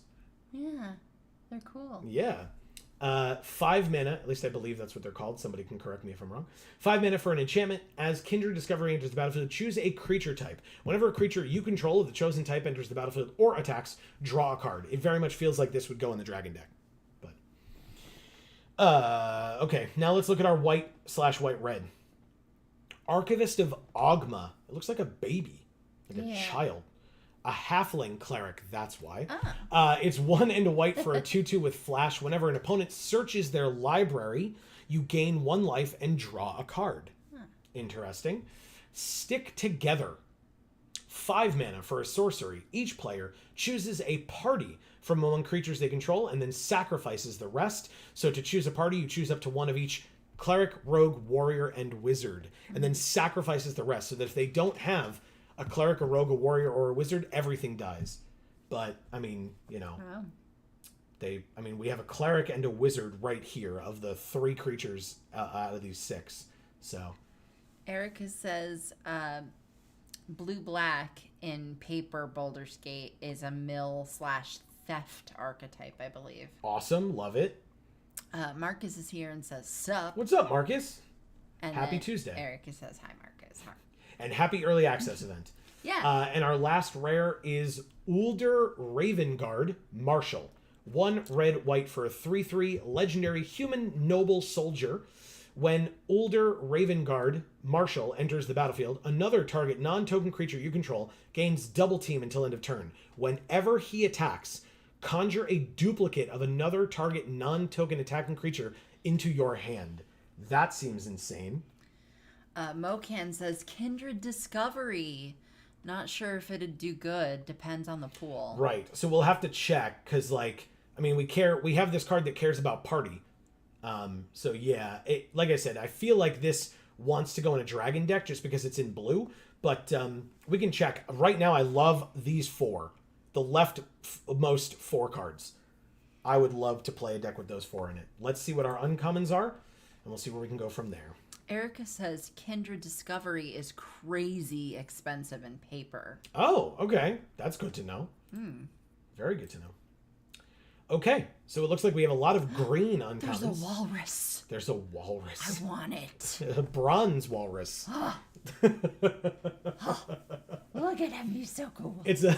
Yeah, they're cool. Yeah. 5 mana, at least I believe that's what they're called. Somebody can correct me if I'm wrong. 5 mana for an enchantment. As Kindred Discovery enters the battlefield, choose a creature type. Whenever a creature you control of the chosen type enters the battlefield or attacks, draw a card. It very much feels like this would go in the dragon deck. But okay, now let's look at our white/white-red. Archivist of Ogma. It looks like a baby, like a child. A halfling cleric, that's why. It's 1 and a white for a 2/2 with flash. Whenever an opponent searches their library, you gain 1 life and draw a card. Interesting. Stick Together. 5 mana for a sorcery. Each player chooses a party from among creatures they control and then sacrifices the rest. So to choose a party, you choose up to 1 of each cleric, rogue, warrior, and wizard, and then sacrifices the rest so that if they don't have a cleric, a rogue, a warrior, or a wizard, everything dies. But, I mean, you know, we have a cleric and a wizard right here of the 3 creatures out of these 6. So, Erica says blue-black in paper Baldur's Gate is a mill/theft archetype, I believe. Awesome. Love it. Marcus is here and says, sup. What's up, Marcus? And happy Tuesday. Erica says, hi, Marcus. Hi. And happy early access event. Yeah. And our last rare is Ulder Ravenguard Marshal. 1 red-white for a 3/3 legendary human noble soldier When older Ravengard Marshal enters the battlefield, another target non-token creature you control gains double team until end of turn. Whenever he attacks, conjure a duplicate of another target non-token attacking creature into your hand. That seems insane. Mocan says Kindred Discovery. Not sure if it'd do good. Depends on the pool. Right. So we'll have to check because, like, I mean, we have this card that cares about party. So yeah, like I said, I feel like this wants to go in a dragon deck just because it's in blue, but we can check. Right now, I love these four, the leftmost four cards. I would love to play a deck with those four in it. Let's see what our uncommons are, and we'll see where we can go from there. Erica says Kindred Discovery is crazy expensive in paper. Oh, okay. That's good to know. Very good to know. Okay, so it looks like we have a lot of green uncommons. There's a walrus. There's a walrus. I want it. A bronze walrus. Look at him, he's so cool. It's a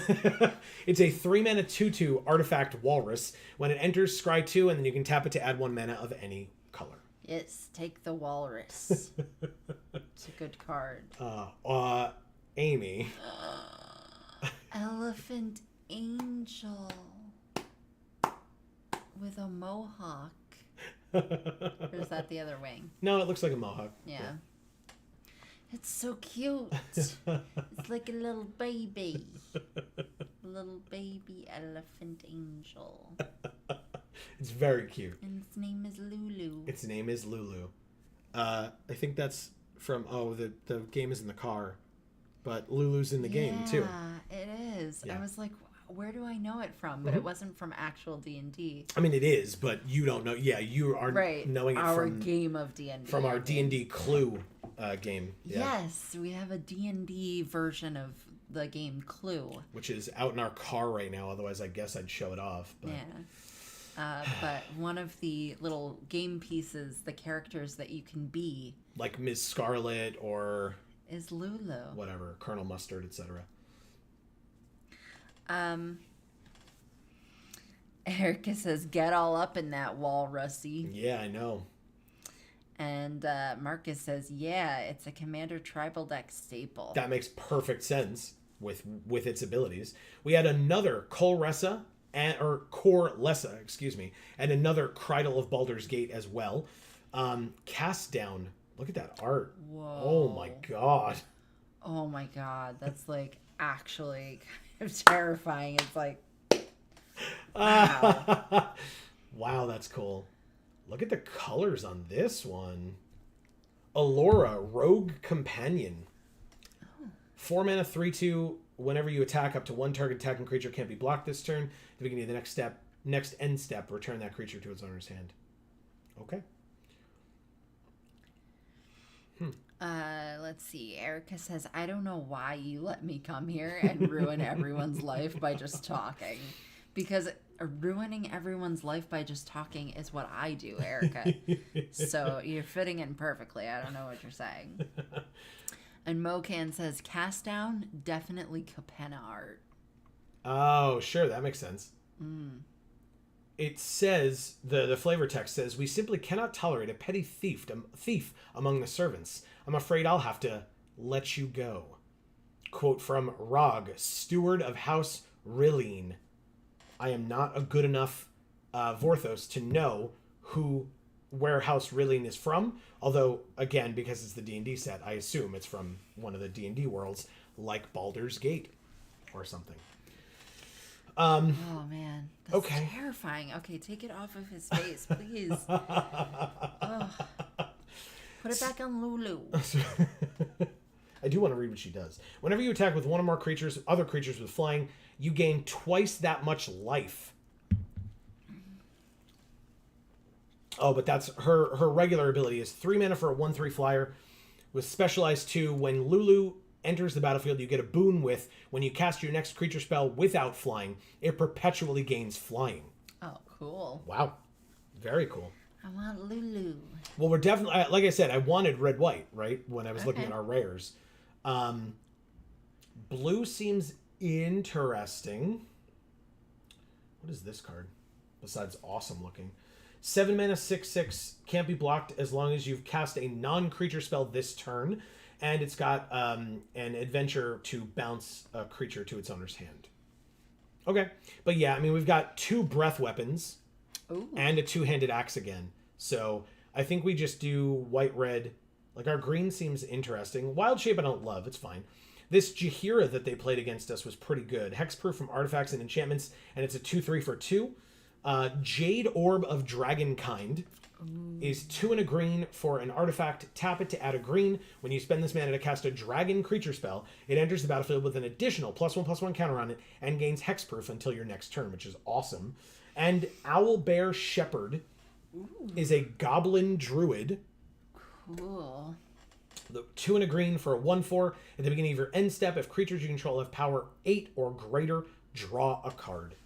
3-mana 2/2 artifact walrus. When it enters, scry 2, and then you can tap it to add 1 mana of any color. Yes, take the walrus. It's a good card. Amy. Elephant Angel. With a mohawk. Or is that the other wing? No, it looks like a mohawk. Yeah. It's so cute. It's like a little baby. Little baby elephant angel. It's very cute. And its name is Lulu. Its name is Lulu. I think that's from, the game is in the car. But Lulu's in the game, too. Yeah, it is. Yeah. I was like, where do I know it from? But it wasn't from actual D&D. I mean, it is, but you don't know. Yeah, you are knowing it our from game of D&D. From our D&D Clue game. Yeah. Yes, we have a D&D version of the game Clue. Which is out in our car right now. Otherwise, I guess I'd show it off. But... Yeah. But one of the little game pieces, the characters that you can be... Like Ms. Scarlet or... Is Lulu. Whatever. Colonel Mustard, etc. Erica says, get all up in that walrusy. Yeah, I know. And Marcus says, yeah, it's a Commander Tribal deck staple. That makes perfect sense with its abilities. We had another Korlessa, and another Cridle of Baldur's Gate as well. Cast Down. Look at that art. Whoa. Oh my god. Oh my god. That's like actually kind of terrifying. It's like, wow. Wow, that's cool. Look at the colors on this one. Allura, Rogue Companion. 4 mana, 3/2. Whenever you attack, up to one target attacking creature can't be blocked this turn. At the beginning of the next end step, return that creature to its owner's hand. Okay. Let's see. Erica says, I don't know why you let me come here and ruin everyone's life by just talking. Because ruining everyone's life by just talking is what I do, Erica. So you're fitting in perfectly. I don't know what you're saying. And Mocan says, cast down, definitely Capenna art. Oh, sure. That makes sense. It says, the flavor text says, we simply cannot tolerate a petty thief among the servants. I'm afraid I'll have to let you go. Quote from Rog, steward of House Rilline. I am not a good enough Vorthos to know where House Rilline is from. Although, again, because it's the D&D set, I assume it's from one of the D&D worlds, like Baldur's Gate or something. Oh, man. That's okay. terrifying. Okay, take it off of his face, please. Oh. Put it back on Lulu. I do want to read what she does. Whenever you attack with one or more other creatures with flying, you gain twice that much life. Oh, but that's her regular ability is 3 mana for a 1/3 flyer with specialized 2. When Lulu enters the battlefield, you get a boon with when you cast your next creature spell without flying, it perpetually gains flying. Oh, cool. Wow. Very cool. I want Lulu. Well, we're definitely, like I said, I wanted red-white, right? When I was looking at our rares. Blue seems interesting. What is this card? Besides awesome looking. 7 mana, 6/6, can't be blocked as long as you've cast a non-creature spell this turn, and it's got an adventure to bounce a creature to its owner's hand. Okay, but yeah, I mean, we've got 2 breath weapons. Ooh. And a 2-handed axe again. So I think we just do white-red. Like, our green seems interesting. Wild Shape I don't love. It's fine. This Jaheira that they played against us was pretty good. Hexproof from artifacts and enchantments, and it's a 2/3 for 2. Jade Orb of Dragonkind is 2 and a green for an artifact. Tap it to add a green. When you spend this mana to cast a dragon creature spell, it enters the battlefield with an additional +1/+1 counter on it and gains hexproof until your next turn, which is awesome. And Owl Bear Shepherd is a goblin druid. Cool. The 2 and a green for a 1/4. At the beginning of your end step, if creatures you control have power 8 or greater, draw a card.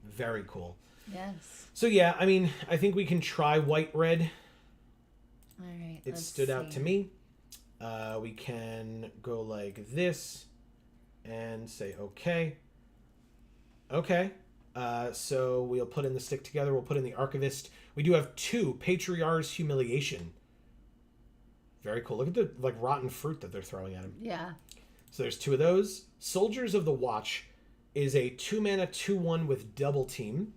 Very cool. Yes. So yeah, I mean, I think we can try white-red. All right. It stood out to me. We can go like this and say, okay. Okay. So we'll put in the Stick Together. We'll put in the Archivist. We do have 2 Patriarch's Humiliation. Very cool. Look at the rotten fruit that they're throwing at him. Yeah. So there's 2 of those. Soldiers of the Watch is a 2 mana 2/1 with double team.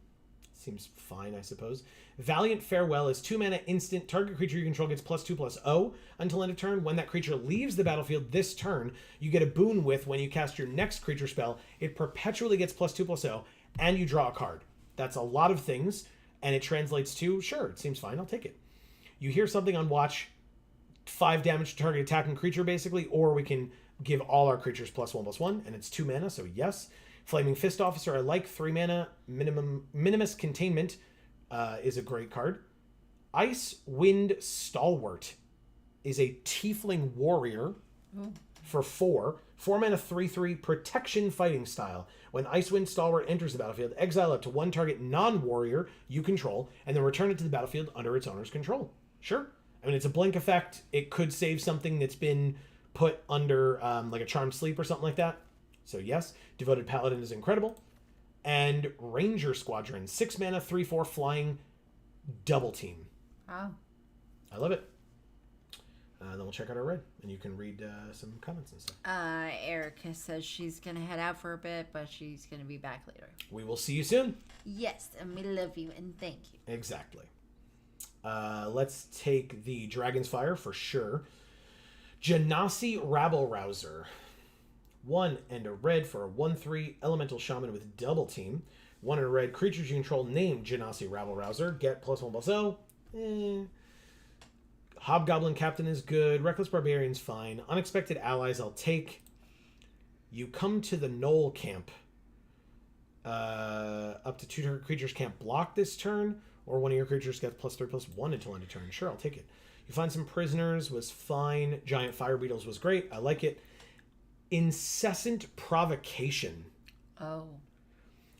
Seems fine, I suppose. Valiant Farewell is 2 mana instant. Target creature you control gets +2/+0 until end of turn. When that creature leaves the battlefield this turn, you get a boon with when you cast your next creature spell. It perpetually gets +2/+0, and you draw a card. That's a lot of things, and it translates to, sure, it seems fine, I'll take it. You hear something on Watch, 5 damage to target attacking creature, basically, or we can give all our creatures +1/+1, and it's 2 mana, so yes. Flaming Fist Officer, I like 3 mana. Minimus Containment is a great card. Ice Wind Stalwart is a Tiefling Warrior for 4. 4 mana, 3/3, Protection Fighting Style. When Icewind Stalwart enters the battlefield, exile up to 1 target non-warrior you control, and then return it to the battlefield under its owner's control. Sure. I mean, it's a blink effect. It could save something that's been put under like a Charmed Sleep or something like that. So yes, Devoted Paladin is incredible. And Ranger Squadron, 6 mana, 3/4, flying, double team. Wow. I love it. Then we'll check out our red, and you can read some comments and stuff. Erica says she's going to head out for a bit, but she's going to be back later. We will see you soon. Yes, and we love you, and thank you. Exactly. Let's take the Dragon's Fire for sure. Genasi Rabble Rouser. 1 and a red for a 1/3 Elemental Shaman with double team. 1 and a red, creatures you control named Genasi Rabble Rouser. Get +1/+0. Hobgoblin Captain is good. Reckless Barbarian's fine. Unexpected Allies I'll take. You come to the Knoll Camp. Up to 2 target creatures can't block this turn, or one of your creatures gets +3/+1 until end of turn. Sure, I'll take it. You find some prisoners was fine. Giant Fire Beetles was great. I like it. Incessant Provocation. Oh.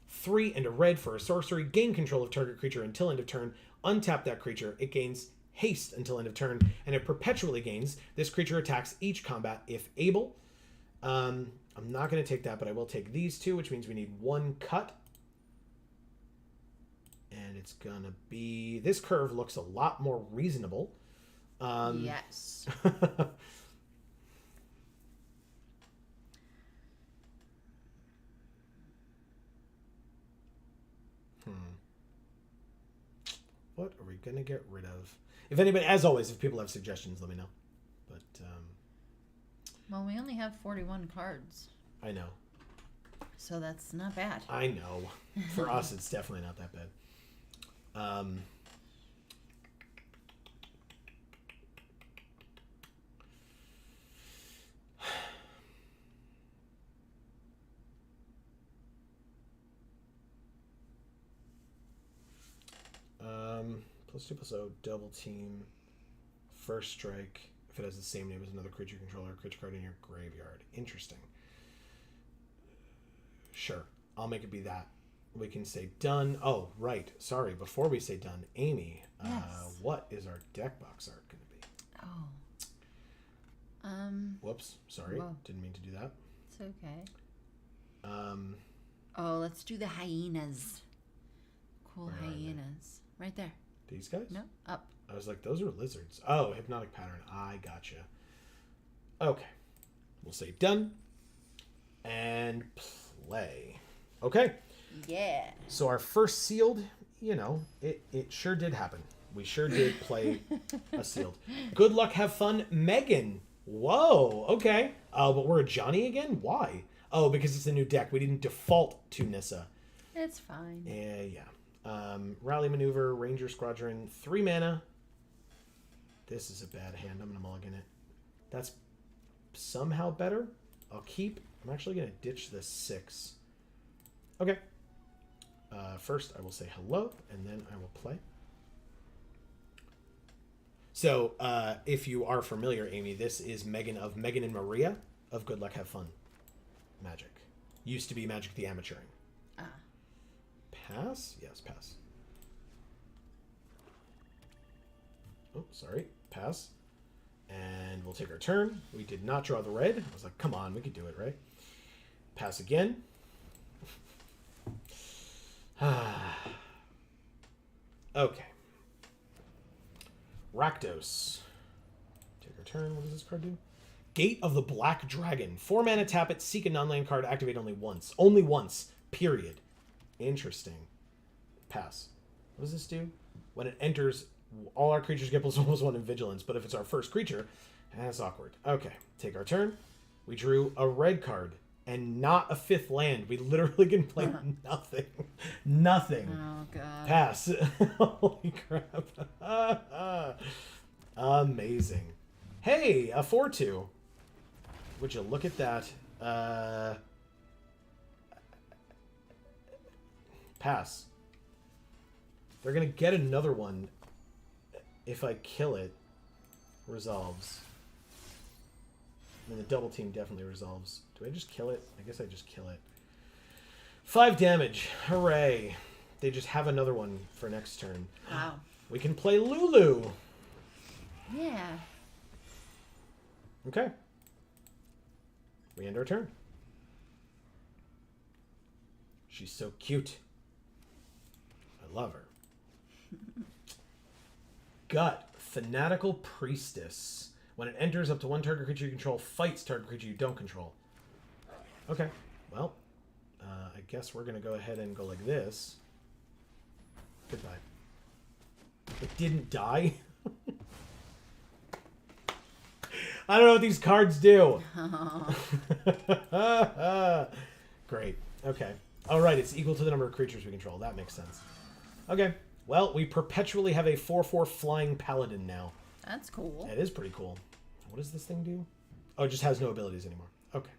3 and a red for a sorcery. Gain control of target creature until end of turn. Untap that creature. It gains haste until end of turn, and it perpetually gains. This creature attacks each combat if able. I'm not going to take that, but I will take these 2, which means we need 1 cut. And it's going to be... This curve looks a lot more reasonable. Yes. What are we going to get rid of? If anybody, as always, if people have suggestions, let me know. But, well, we only have 41 cards. I know. So that's not bad. I know. For us, it's definitely not that bad. +2/+0, double team, first strike. If it has the same name as another creature controller, creature card in your graveyard. Interesting. Sure, I'll make it be that. We can say done. Oh, right. Sorry. Before we say done, Amy, yes. What is our deck box art going to be? Oh. Whoops. Sorry. Whoa. Didn't mean to do that. It's okay. Oh, let's do the hyenas. Cool hyenas. Right there. These guys? No, up. I was like, those are lizards. Oh, hypnotic pattern. I gotcha. Okay. We'll say done. And play. Okay. Yeah. So our first sealed, you know, it sure did happen. We sure did play a sealed. Good luck, have fun, Megan. Whoa, okay. But we're a Johnny again? Why? Oh, because it's a new deck. We didn't default to Nissa. It's fine. Yeah. Rally Maneuver, Ranger Squadron, 3 mana. This is a bad hand. I'm going to mulligan it. That's somehow better. I'll keep. I'm actually going to ditch the 6. Okay. First, I will say hello, and then I will play. So, if you are familiar, Amy, this is Megan of Megan and Maria of Good Luck, Have Fun Magic. Used to be Magic the Amateuring. Pass? Yes, pass. Oh, sorry. Pass. And we'll take our turn. We did not draw the red. I was like, come on, we could do it, right? Pass again. Okay. Rakdos. Take our turn. What does this card do? Gate of the Black Dragon. 4 mana, tap it, seek a non-land card, activate only once. Only once. Period. Interesting. Pass. What does this do? When it enters, all our creatures get +1/+1 in vigilance, but if it's our first creature, that's awkward. Okay. Take our turn. We drew a red card and not a 5th land. We literally can play nothing. Nothing. Oh, God. Pass. Holy crap. Amazing. Hey, a 4/2. Would you look at that? Pass. They're going to get another one if I kill it. Resolves. And the double team definitely resolves. Do I just kill it? I guess I just kill it. 5 damage. Hooray. They just have another one for next turn. Wow. We can play Lulu. Yeah. Okay. We end our turn. She's so cute. I love her. Gut. Fanatical Priestess. When it enters, up to 1 target creature you control fights target creature you don't control. Okay. Well, I guess we're going to go ahead and go like this. Goodbye. It didn't die? I don't know what these cards do. Great. Okay. All right. It's equal to the number of creatures we control. That makes sense. Okay. Well, we perpetually have a 4/4 flying paladin now. That's cool. It is pretty cool. What does this thing do? Oh, it just has no abilities anymore. Okay.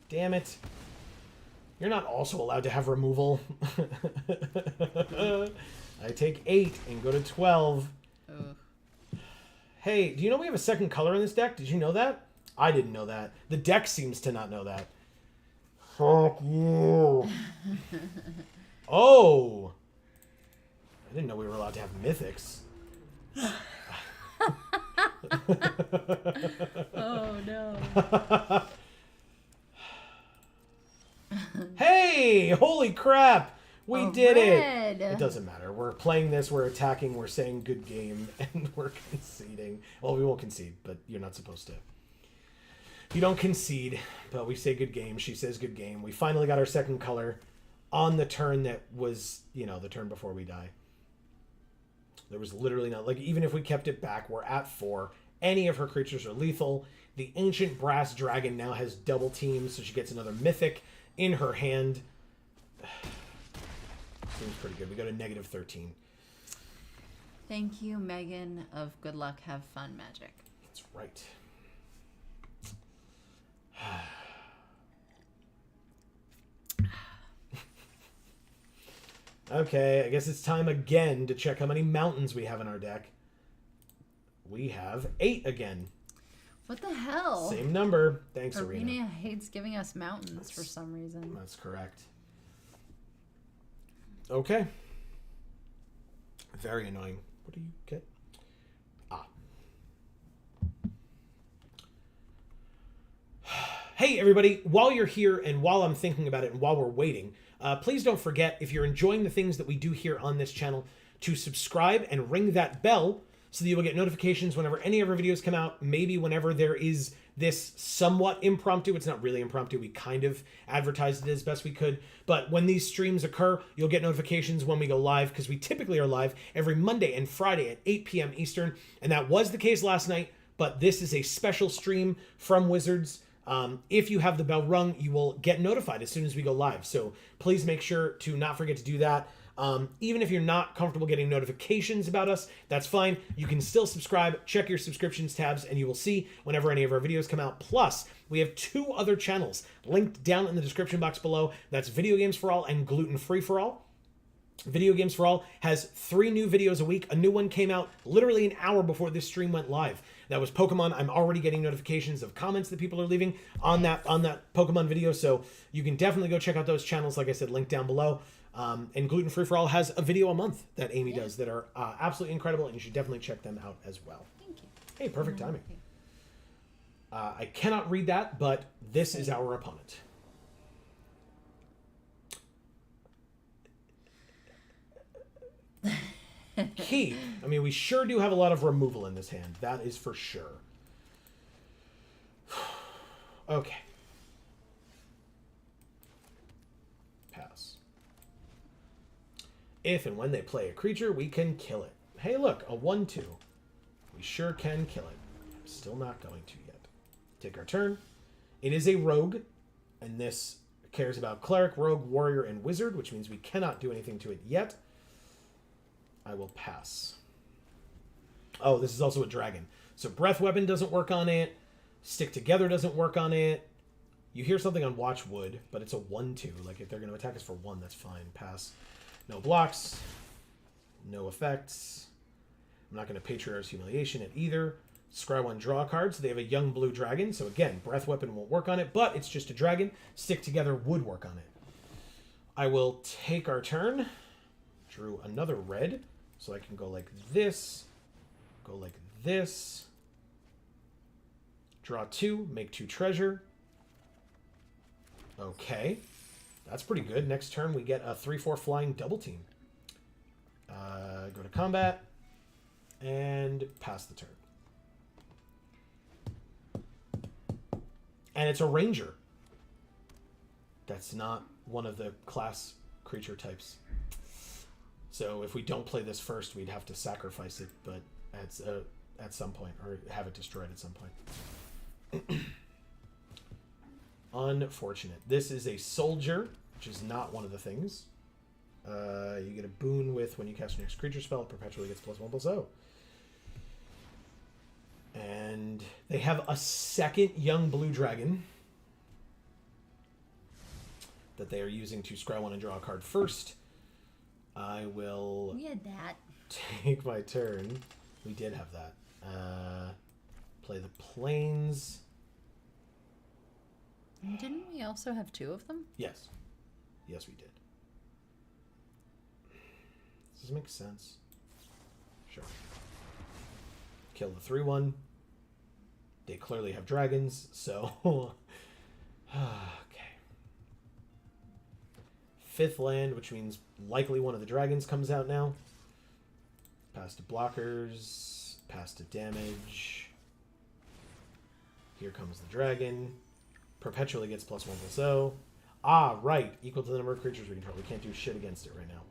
Damn it. You're not also allowed to have removal. I take 8 and go to 12. Ugh. Hey, do you know we have a second color in this deck? Did you know that? I didn't know that. The deck seems to not know that. Fuck you. Oh. I didn't know we were allowed to have mythics. Oh, no. Hey! Holy crap! We did red. it! It doesn't matter. We're playing this, we're attacking, we're saying good game, and we're conceding. Well, we won't concede, but you're not supposed to. You don't concede, but we say good game. She says good game. We finally got our second color on the turn that was, you know, the turn before we die. There was literally not, like, even if we kept it back, we're at 4. Any of her creatures are lethal. The Ancient Brass Dragon now has double teams, so she gets another mythic in her hand. Seems pretty good. We go to -13. Thank you, Megan of Good Luck, Have Fun Magic. That's right. Okay, I guess it's time again to check how many mountains we have in our deck. We have 8 again. What the hell? Same number. Thanks, Arena. Arena hates giving us mountains for some reason. That's correct. Okay. Very annoying. What do you get? Hey, everybody. While you're here and while I'm thinking about it and while we're waiting, Please don't forget, if you're enjoying the things that we do here on this channel, to subscribe and ring that bell so that you will get notifications whenever any of our videos come out, maybe whenever there is this somewhat impromptu. It's not really impromptu. We kind of advertised it as best we could. But when these streams occur, you'll get notifications when we go live, because we typically are live every Monday and Friday at 8 p.m. Eastern. And that was the case last night, but this is a special stream from Wizards. If you have the bell rung, you will get notified as soon as we go live. So please make sure to not forget to do that. Even if you're not comfortable getting notifications about us, that's fine. You can still subscribe, check your subscriptions tabs, and you will see whenever any of our videos come out. Plus, we have 2 other channels linked down in the description box below. That's Video Games for All and Gluten Free for All. Video Games for All has 3 new videos a week. A new one came out literally an hour before this stream went live. That was Pokemon. I'm already getting notifications of comments that people are leaving on that Pokemon video, so you can definitely go check out those channels. Like I said, linked down below. And Gluten Free for All has a video a month that Amy does that are absolutely incredible, and you should definitely check them out as well. Thank you. Hey, perfect timing. I cannot read that, but this is our opponent. Key. I mean, we sure do have a lot of removal in this hand. That is for sure. Okay. Pass. If and when they play a creature, we can kill it. Hey, look, a 1/2. We sure can kill it. I'm still not going to yet. Take our turn. It is a rogue, and this cares about cleric, rogue, warrior, and wizard, which means we cannot do anything to it yet. I will pass. Oh, this is also a dragon. So breath weapon doesn't work on it. Stick together doesn't work on it. You hear something on Watchwood, but it's a 1/2. Like, if they're going to attack us for 1, that's fine. Pass. No blocks. No effects. I'm not going to Patriarch's Humiliation it either. Scry 1, draw a card. So they have a young blue dragon. So again, breath weapon won't work on it, but it's just a dragon. Stick together would work on it. I will take our turn. Drew another red. So I can go like this. Go like this. Draw 2. Make 2 treasure. Okay. That's pretty good. Next turn, we get a 3/4 flying double team. Go to combat. And pass the turn. And it's a ranger. That's not one of the class creature types. So if we don't play this first, we'd have to sacrifice it, but at some point, or have it destroyed at some point. Unfortunate. This is a soldier, which is not one of the things. You get a boon with when you cast your next creature spell, it perpetually gets +1/+0. And they have a second young blue dragon that they are using to scry 1 and draw a card first. I will We had that. take my turn. We did have that. Play the plains. Didn't we also have 2 of them? Yes. Yes, we did. Does this make sense? Sure. Kill the 3/1. They clearly have dragons, so... okay. 5th land, which means likely one of the dragons comes out now. Pass to blockers. Pass to damage. Here comes the dragon. Perpetually gets +1/+0. Ah, right. Equal to the number of creatures we control. We can't do shit against it right now.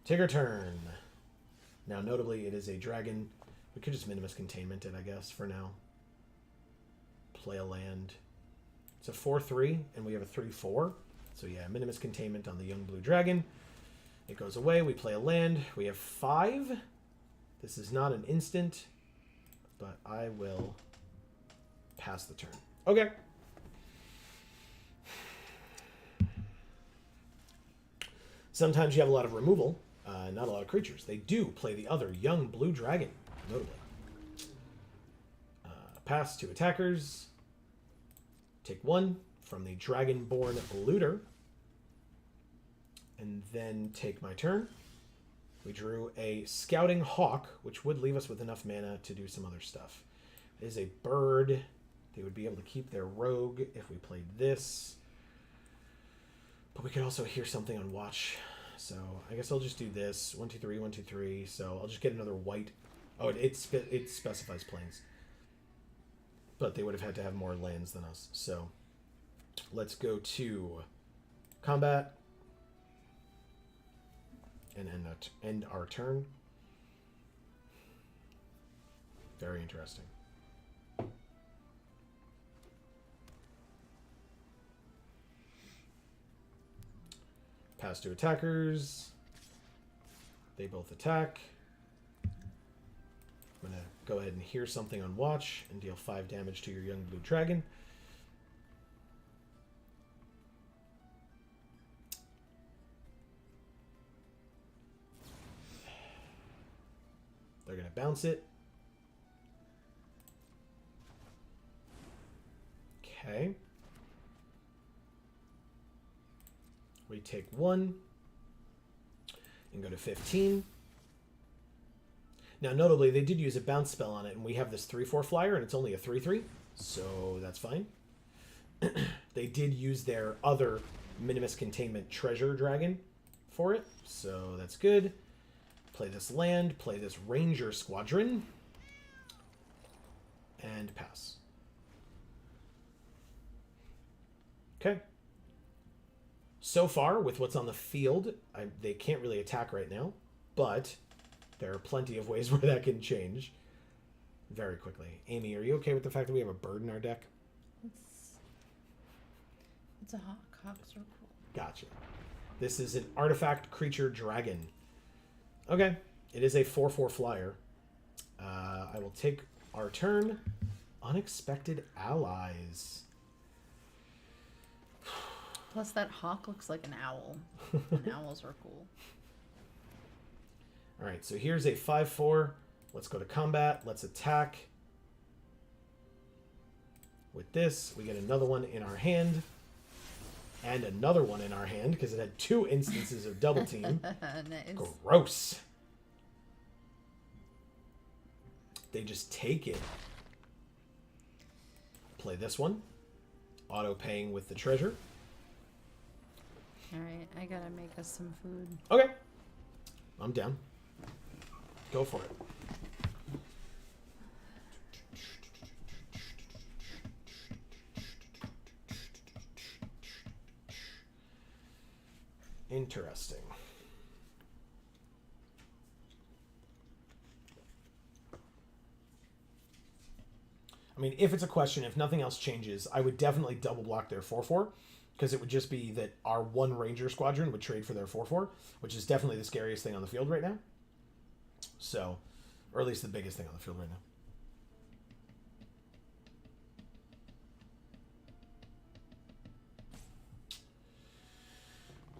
Take our turn. Now, notably, it is a dragon. We could just minimus containment it, I guess, for now. Play a land. It's a 4/3, and we have a 3/4. So yeah, minimus containment on the young blue dragon. It goes away. We play a land. We have 5. This is not an instant, but I will pass the turn. Okay. Sometimes you have a lot of removal, not a lot of creatures. They do play the other young blue dragon, notably. Pass to attackers. Take 1 from the Dragonborn Looter. And then take my turn. We drew a Scouting Hawk, which would leave us with enough mana to do some other stuff. It is a bird. They would be able to keep their rogue if we played this. But we could also hear something on watch. So I guess I'll just do this. 1, 2, 3, 1, 2, 3. So I'll just get another white. Oh, it specifies planes. But they would have had to have more lands than us. So let's go to combat. And end our turn. Very interesting. Pass to attackers. They both attack. I'm going to go ahead and hear something on watch and deal 5 damage to your young blue dragon. They're going to bounce it. Okay. We take 1 and go to 15. Now, notably, they did use a bounce spell on it, and we have this 3/4 flyer, and it's only a 3/3, so that's fine. They did use their other Minimus Containment Treasure Dragon for it, so that's good. Play this land, play this Ranger Squadron, and pass. Okay. So far, with what's on the field, they can't really attack right now, but there are plenty of ways where that can change very quickly. Amy, are you okay with the fact that we have a bird in our deck? It's a hawk. Hawks are cool. Gotcha. This is an artifact creature dragon. Okay. It is a 4/4 flyer. I will take our turn. Unexpected allies. Plus, that hawk looks like an owl. And owls are cool. All right, so here's a 5/4. Let's go to combat. Let's attack. With this, we get another one in our hand. And another one in our hand, because it had 2 instances of double team. Nice. Gross. They just take it. Play this one. Auto-paying with the treasure. Alright, I gotta make us some food. Okay. I'm down. Go for it. Interesting. I mean, if it's a question, if nothing else changes, I would definitely double block their 4/4, because it would just be that our 1 Ranger Squadron would trade for their 4/4, which is definitely the scariest thing on the field right now. So, or at least the biggest thing on the field right now.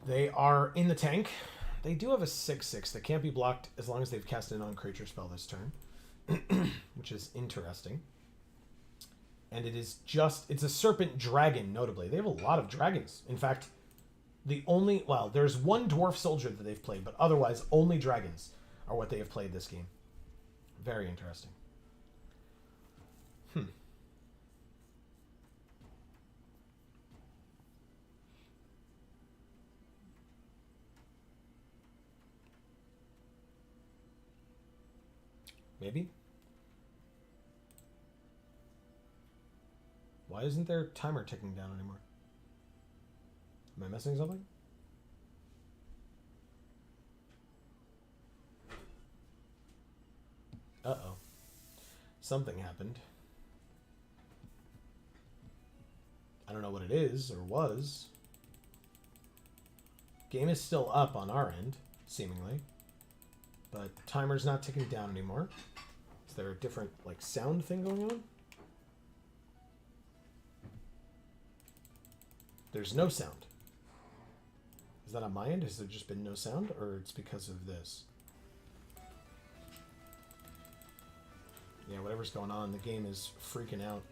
They are in the tank. They do have a 6/6 that can't be blocked as long as they've cast a non-creature spell this turn, which is interesting. And it's a serpent dragon, notably. They have a lot of dragons. In fact, there's 1 dwarf soldier that they've played, but otherwise only dragons are what they have played this game. Very interesting. Maybe? Why isn't their timer ticking down anymore? Am I missing something? Uh-oh. Something happened. I don't know what it is, or was. Game is still up on our end, seemingly. But timer's not ticking down anymore. Is there a different, sound thing going on? There's no sound. Is that on my end? Has there just been no sound? Or it's because of this? Yeah, whatever's going on, the game is freaking out.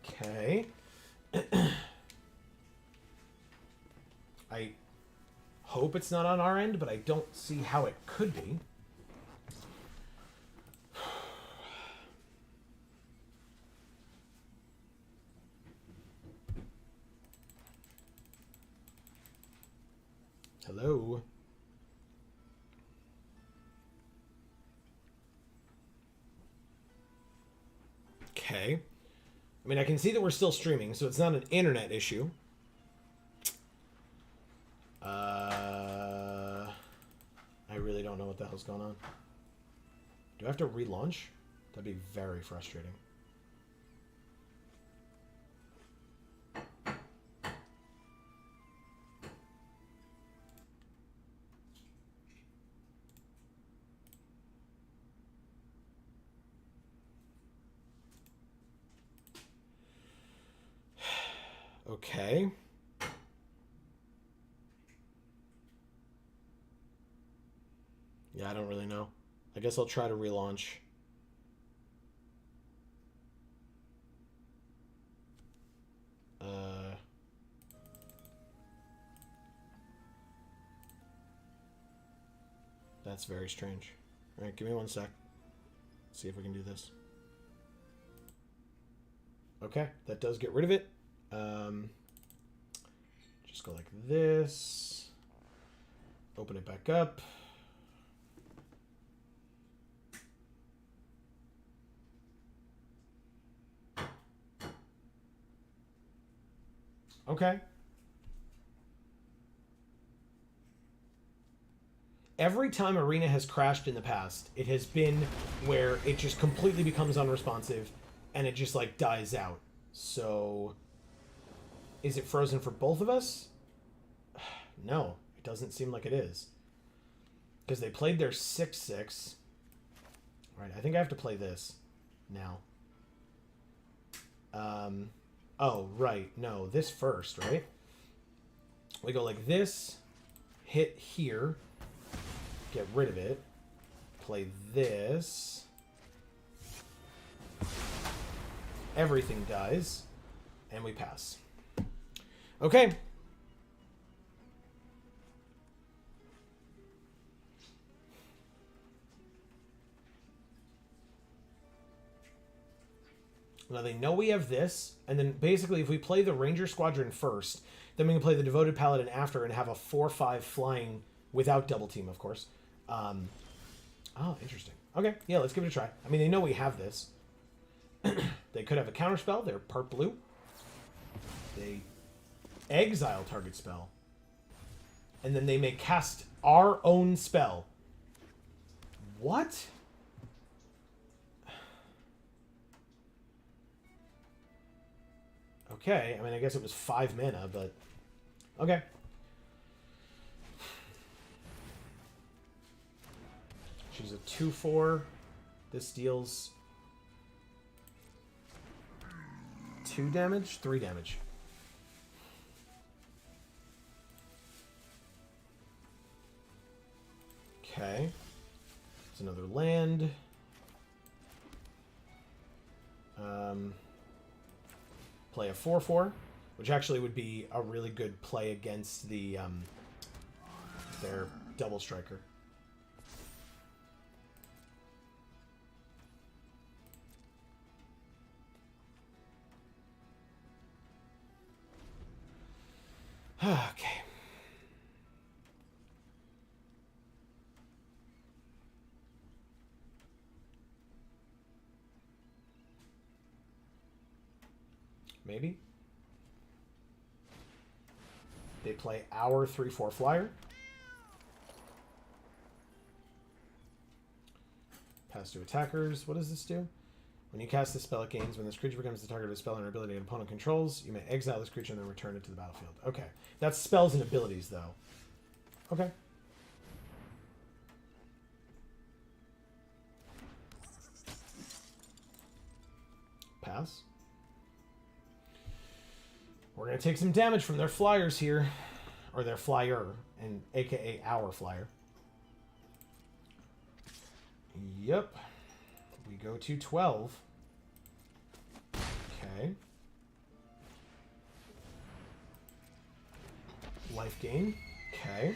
Okay. I hope it's not on our end, but I don't see how it could be. Hello. Okay. I mean, I can see that we're still streaming, so it's not an internet issue. I really don't know what the hell's going on. Do I have to relaunch? That'd be very frustrating. Okay. Yeah, I don't really know. I guess I'll try to relaunch. That's very strange. All right, give me 1 sec. See if we can do this. Okay, that does get rid of it. Just go like this. Open it back up. Okay. Every time Arena has crashed in the past, it has been where it just completely becomes unresponsive and it just like dies out. So is it frozen for both of us? No, it doesn't seem like it is. Because they played their 6-6. Right, I think I have to play this now. Oh, right. No, this first, right? We go like this, hit here, get rid of it, play this. Everything dies, and we pass. Okay. Now they know we have this, and then basically if we play the Ranger Squadron first, then we can play the Devoted Paladin after and have a 4/5 flying without double team, of course. Oh, interesting. Okay, yeah, let's give it a try. I mean, they know we have this. They could have a counterspell. They're part blue. They exile target spell. And then they may cast our own spell. What? Okay, I mean, I guess it was 5 mana, but... Okay. She's a 2/4. This deals 2 damage? 3 damage. Okay. It's another land. Play a 4/4, which actually would be a really good play against the their double striker. Okay. Maybe. They play our 3/4 flyer. Pass to attackers. What does this do? When you cast this spell, it gains. When this creature becomes the target of a spell and an ability an opponent controls, you may exile this creature and then return it to the battlefield. Okay. That's spells and abilities, though. Okay. Pass. We're going to take some damage from their flyers here. Or their flyer, and aka our flyer. Yep. We go to 12. Okay. Life gain. Okay.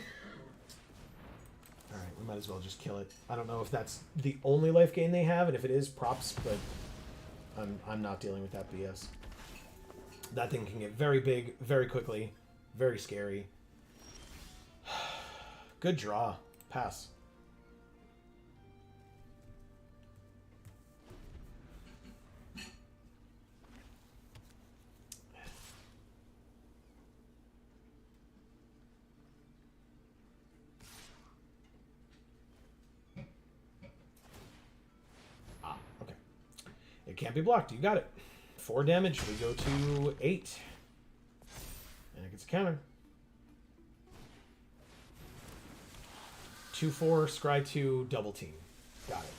Alright, we might as well just kill it. I don't know if that's the only life gain they have, and if it is, props, but I'm not dealing with that BS. That thing can get very big, very quickly, very scary. Good draw. Pass. Okay. It can't be blocked. You got it. 4 damage. We go to 8. And it gets a counter. 2/4, scry 2, double team. Got it.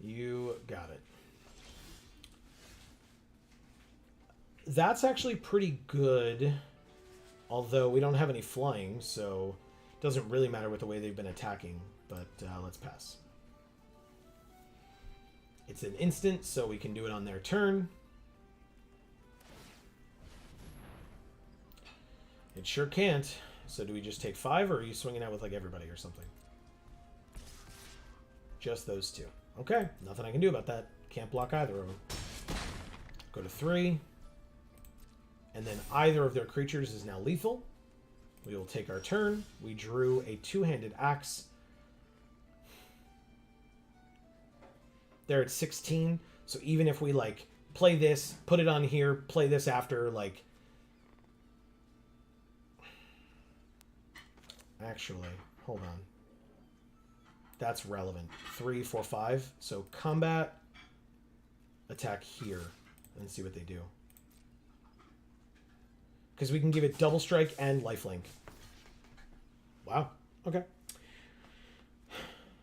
You got it. That's actually pretty good. Although we don't have any flying, so it doesn't really matter with the way they've been attacking. But let's pass. It's an instant, so we can do it on their turn. It sure can't. So do we just take 5, or are you swinging out with like everybody or something? Just those 2. Okay, nothing I can do about that. Can't block either of them. Go to 3. And then either of their creatures is now lethal. We will take our turn. We drew a 2-handed axe. They're at 16. So even if we like play this, put it on here, play this after, like... Actually, hold on. That's relevant. 3, 4, 5. So combat, attack here, and see what they do. Because we can give it double strike and lifelink. Wow. Okay.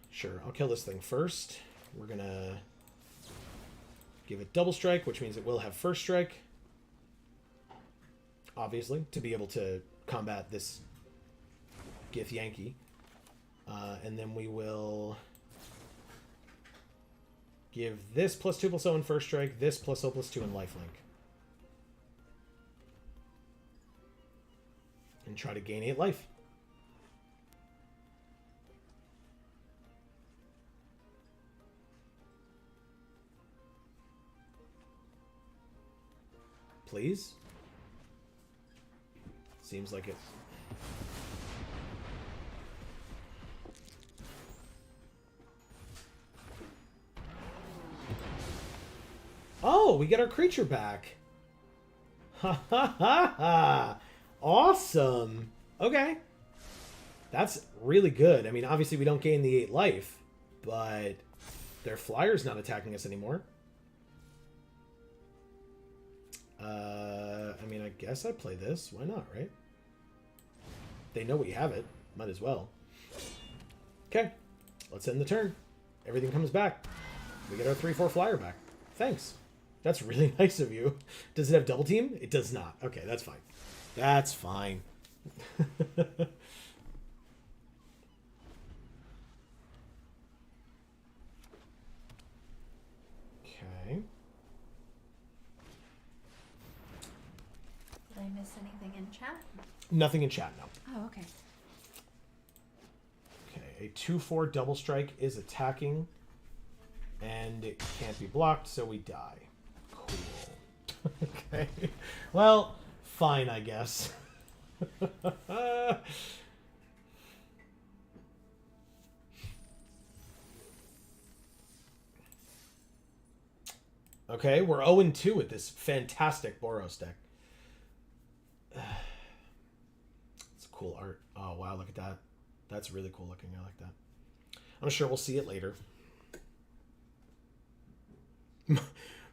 Sure, I'll kill this thing first. We're gonna give it double strike, which means it will have first strike. Obviously, to be able to combat this Gith Yankee. And then we will give this +2/+0 in first strike, this +0/+2 in lifelink. And try to gain 8 life. Please? Seems like it. Oh, we get our creature back. Ha ha ha ha. Awesome. Okay. That's really good. I mean, obviously we don't gain the 8 life, but their flyer's not attacking us anymore. I mean, I guess I play this. Why not, right? They know we have it. Might as well. Okay. Let's end the turn. Everything comes back. We get our 3/4 flyer back. Thanks. That's really nice of you. Does it have double team? It does not. Okay, that's fine. That's fine. Okay. Did I miss anything in chat? Nothing in chat, no. Oh, okay. Okay, a 2/4 double strike is attacking. And it can't be blocked, so we die. Cool. Okay. Well, fine, I guess. Okay, we're 0-2 with this fantastic Boros deck. It's cool art. Oh, wow, look at that. That's really cool looking. I like that. I'm sure we'll see it later.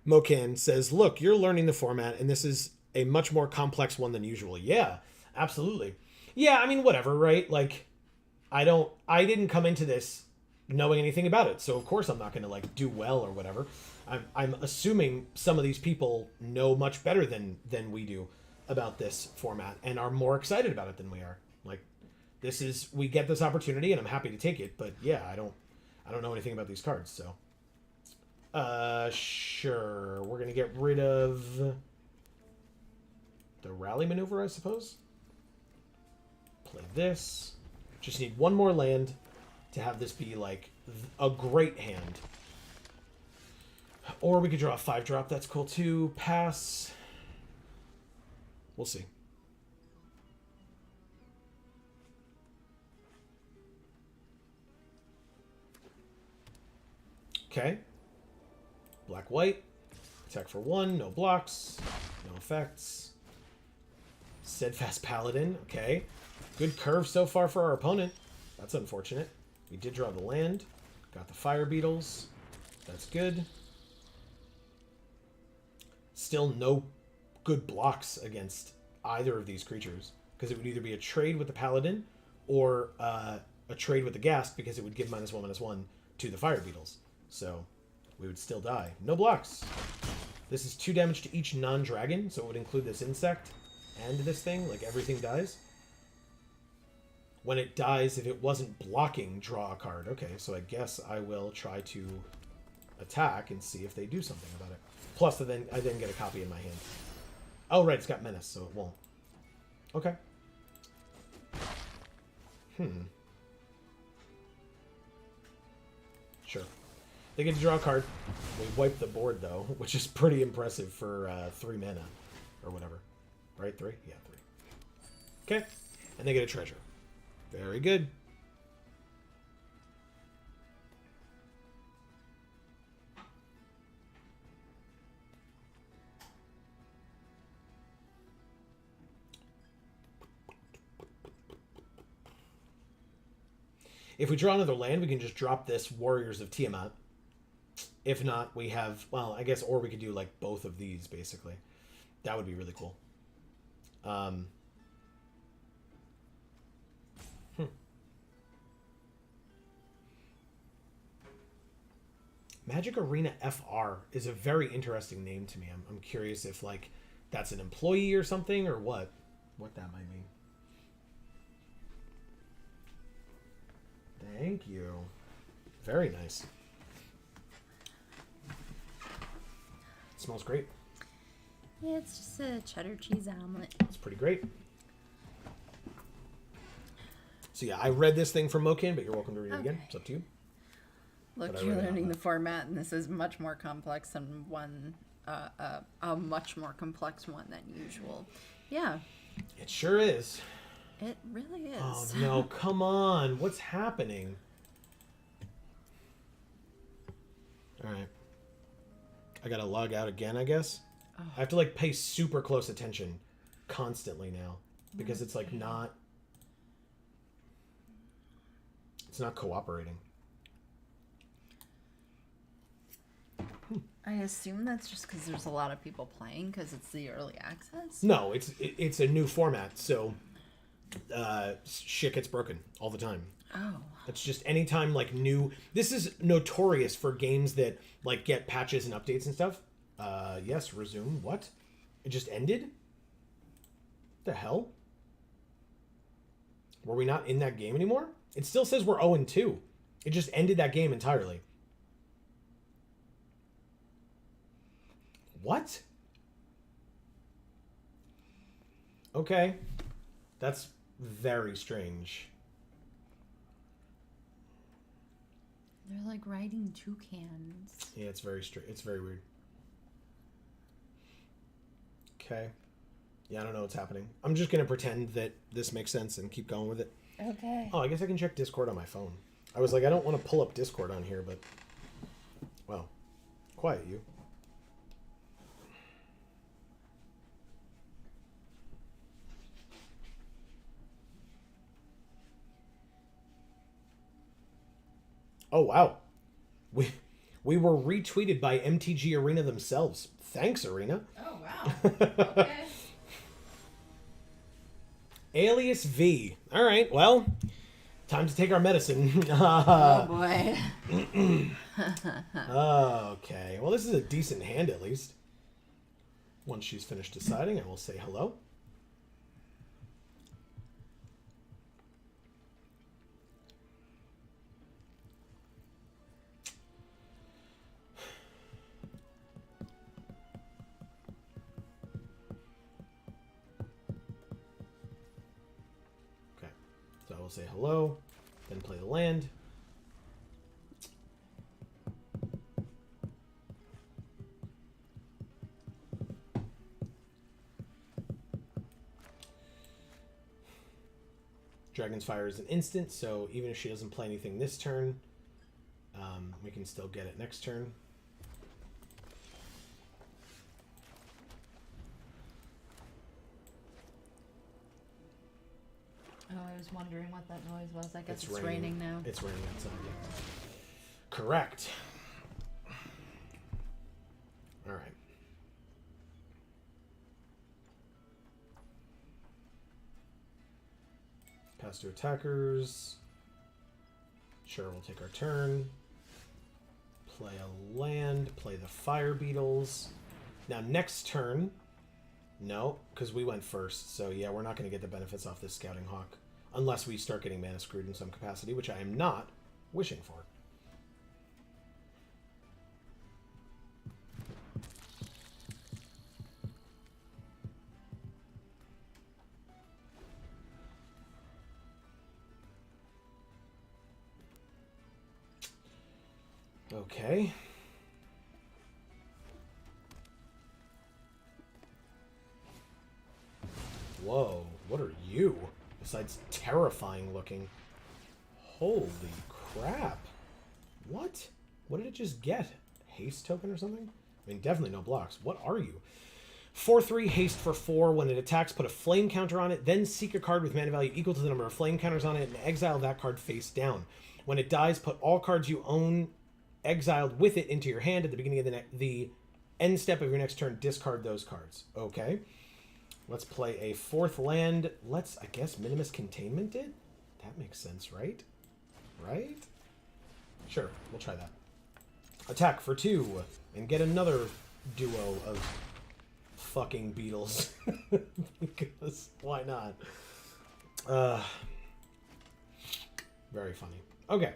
Mokan says, look, you're learning the format, and this is a much more complex one than usual. Yeah, absolutely. Yeah, I mean, whatever, right? Like, I didn't come into this knowing anything about it, so of course I'm not going to, like, do well or whatever. I'm assuming some of these people know much better than we do about this format and are more excited about it than we are. Like, we get this opportunity, and I'm happy to take it, but yeah, I don't know anything about these cards, so... Sure. We're gonna get rid of the rally maneuver, I suppose. Play this. Just need one more land to have this be, like, a great hand. Or we could draw a 5-drop. That's cool, too. Pass. We'll see. Okay. Black, white. Attack for 1. No blocks. No effects. Steadfast Paladin. Okay. Good curve so far for our opponent. That's unfortunate. We did draw the land. Got the Fire Beetles. That's good. Still no good blocks against either of these creatures, because it would either be a trade with the Paladin or a trade with the Ghast, because it would give -1/-1 to the Fire Beetles. So we would still die. No blocks. This is 2 damage to each non-dragon, so it would include this insect and this thing. Like, everything dies. When it dies, if it wasn't blocking, draw a card. Okay, so I guess I will try to attack and see if they do something about it. Plus, I then get a copy in my hand. Oh, right, it's got Menace, so it won't. Okay. Sure. They get to draw a card. We wipe the board, though, which is pretty impressive for 3 mana. Or whatever. Right? 3? Yeah, 3. Okay. And they get a treasure. Very good. If we draw another land, we can just drop this Warriors of Tiamat. If not, we have, well, I guess, or we could do like both of these, basically. That would be really cool. Magic Arena FR is a very interesting name to me. I'm curious if, like, that's an employee or something, or what that might mean. Thank you. Very nice. It smells great. Yeah, it's just a cheddar cheese omelet. It's pretty great. So yeah, I read this thing from Mokin, but you're welcome to read it again. It's up to you. Look, you're learning the format, and this is much more complex than a much more complex one than usual. Yeah. It sure is. It really is. Oh, no, come on. What's happening? All right. I gotta log out again, I guess. Oh. I have to, like, pay super close attention constantly now, because it's, like, not... It's not cooperating. I assume that's just because there's a lot of people playing, because it's the early access? No, it's a new format, so shit gets broken all the time. Oh. It's just anytime, like, new... This is notorious for games that, like, get patches and updates and stuff. Yes, resume. What? It just ended? The hell? Were we not in that game anymore? It still says we're 0-2. It just ended that game entirely. What? Okay. That's very strange. They're like riding toucans. Yeah, it's very strange. It's very weird. Okay. Yeah, I don't know what's happening. I'm just going to pretend that this makes sense and keep going with it. Okay. Oh, I guess I can check Discord on my phone. I was like, I don't want to pull up Discord on here, but... Well, quiet you. Oh, wow. We were retweeted by MTG Arena themselves. Thanks, Arena. Oh, wow. Okay. Alias V. All right, well, time to take our medicine. Oh, boy. Okay. Well, this is a decent hand, at least. Once she's finished deciding, I will say hello. So I will say hello, then play the land. Dragon's Fire is an instant, so even if she doesn't play anything this turn, We can still get it next turn. Oh, I was wondering what that noise was. I guess It's it's raining now. It's raining outside, yeah. Correct. All right. Pass to attackers. Sure, we'll take our turn. Play a land. Play the fire beetles. Now, next turn... No, because we went first. So, yeah, we're not going to get the benefits off this Scouting Hawk. Unless we start getting mana screwed in some capacity, which I am not wishing for. Okay. Whoa, what are you? Besides terrifying looking. Holy crap. What? What did it just get? Haste token or something? I mean, definitely no blocks. What are you? 4/3 haste for 4. When it attacks, put a flame counter on it, then seek a card with mana value equal to the number of flame counters on it and exile that card face down. When it dies, put all cards you own exiled with it into your hand at the beginning of the end step of your next turn. Discard those cards. Okay. Let's play a 4th land. Let's, I guess, Minimus Containment it? That makes sense, right? Right? Sure, we'll try that. Attack for 2 and get another duo of fucking beetles. Because why not? Very funny. Okay.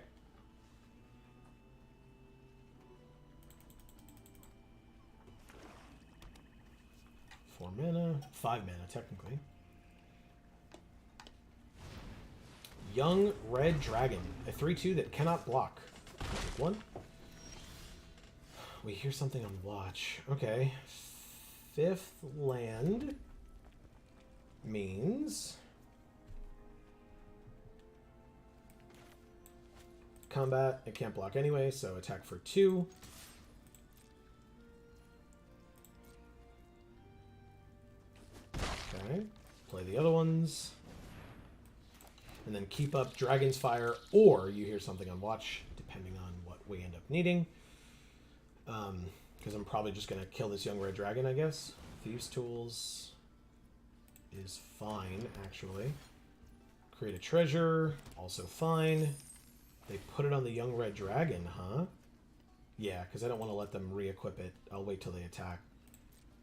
Four mana, 5 mana technically. Young Red Dragon, a 3/2 that cannot block. Take 1. We hear something on watch. Okay. 5th land means combat. It can't block anyway, so attack for 2. Okay, play the other ones. And then keep up Dragon's Fire, or you hear something on watch, depending on what we end up needing. Because I'm probably just going to kill this young red dragon, I guess. Thieves' Tools is fine, actually. Create a treasure, also fine. They put it on the young red dragon, huh? Yeah, because I don't want to let them re-equip it. I'll wait till they attack.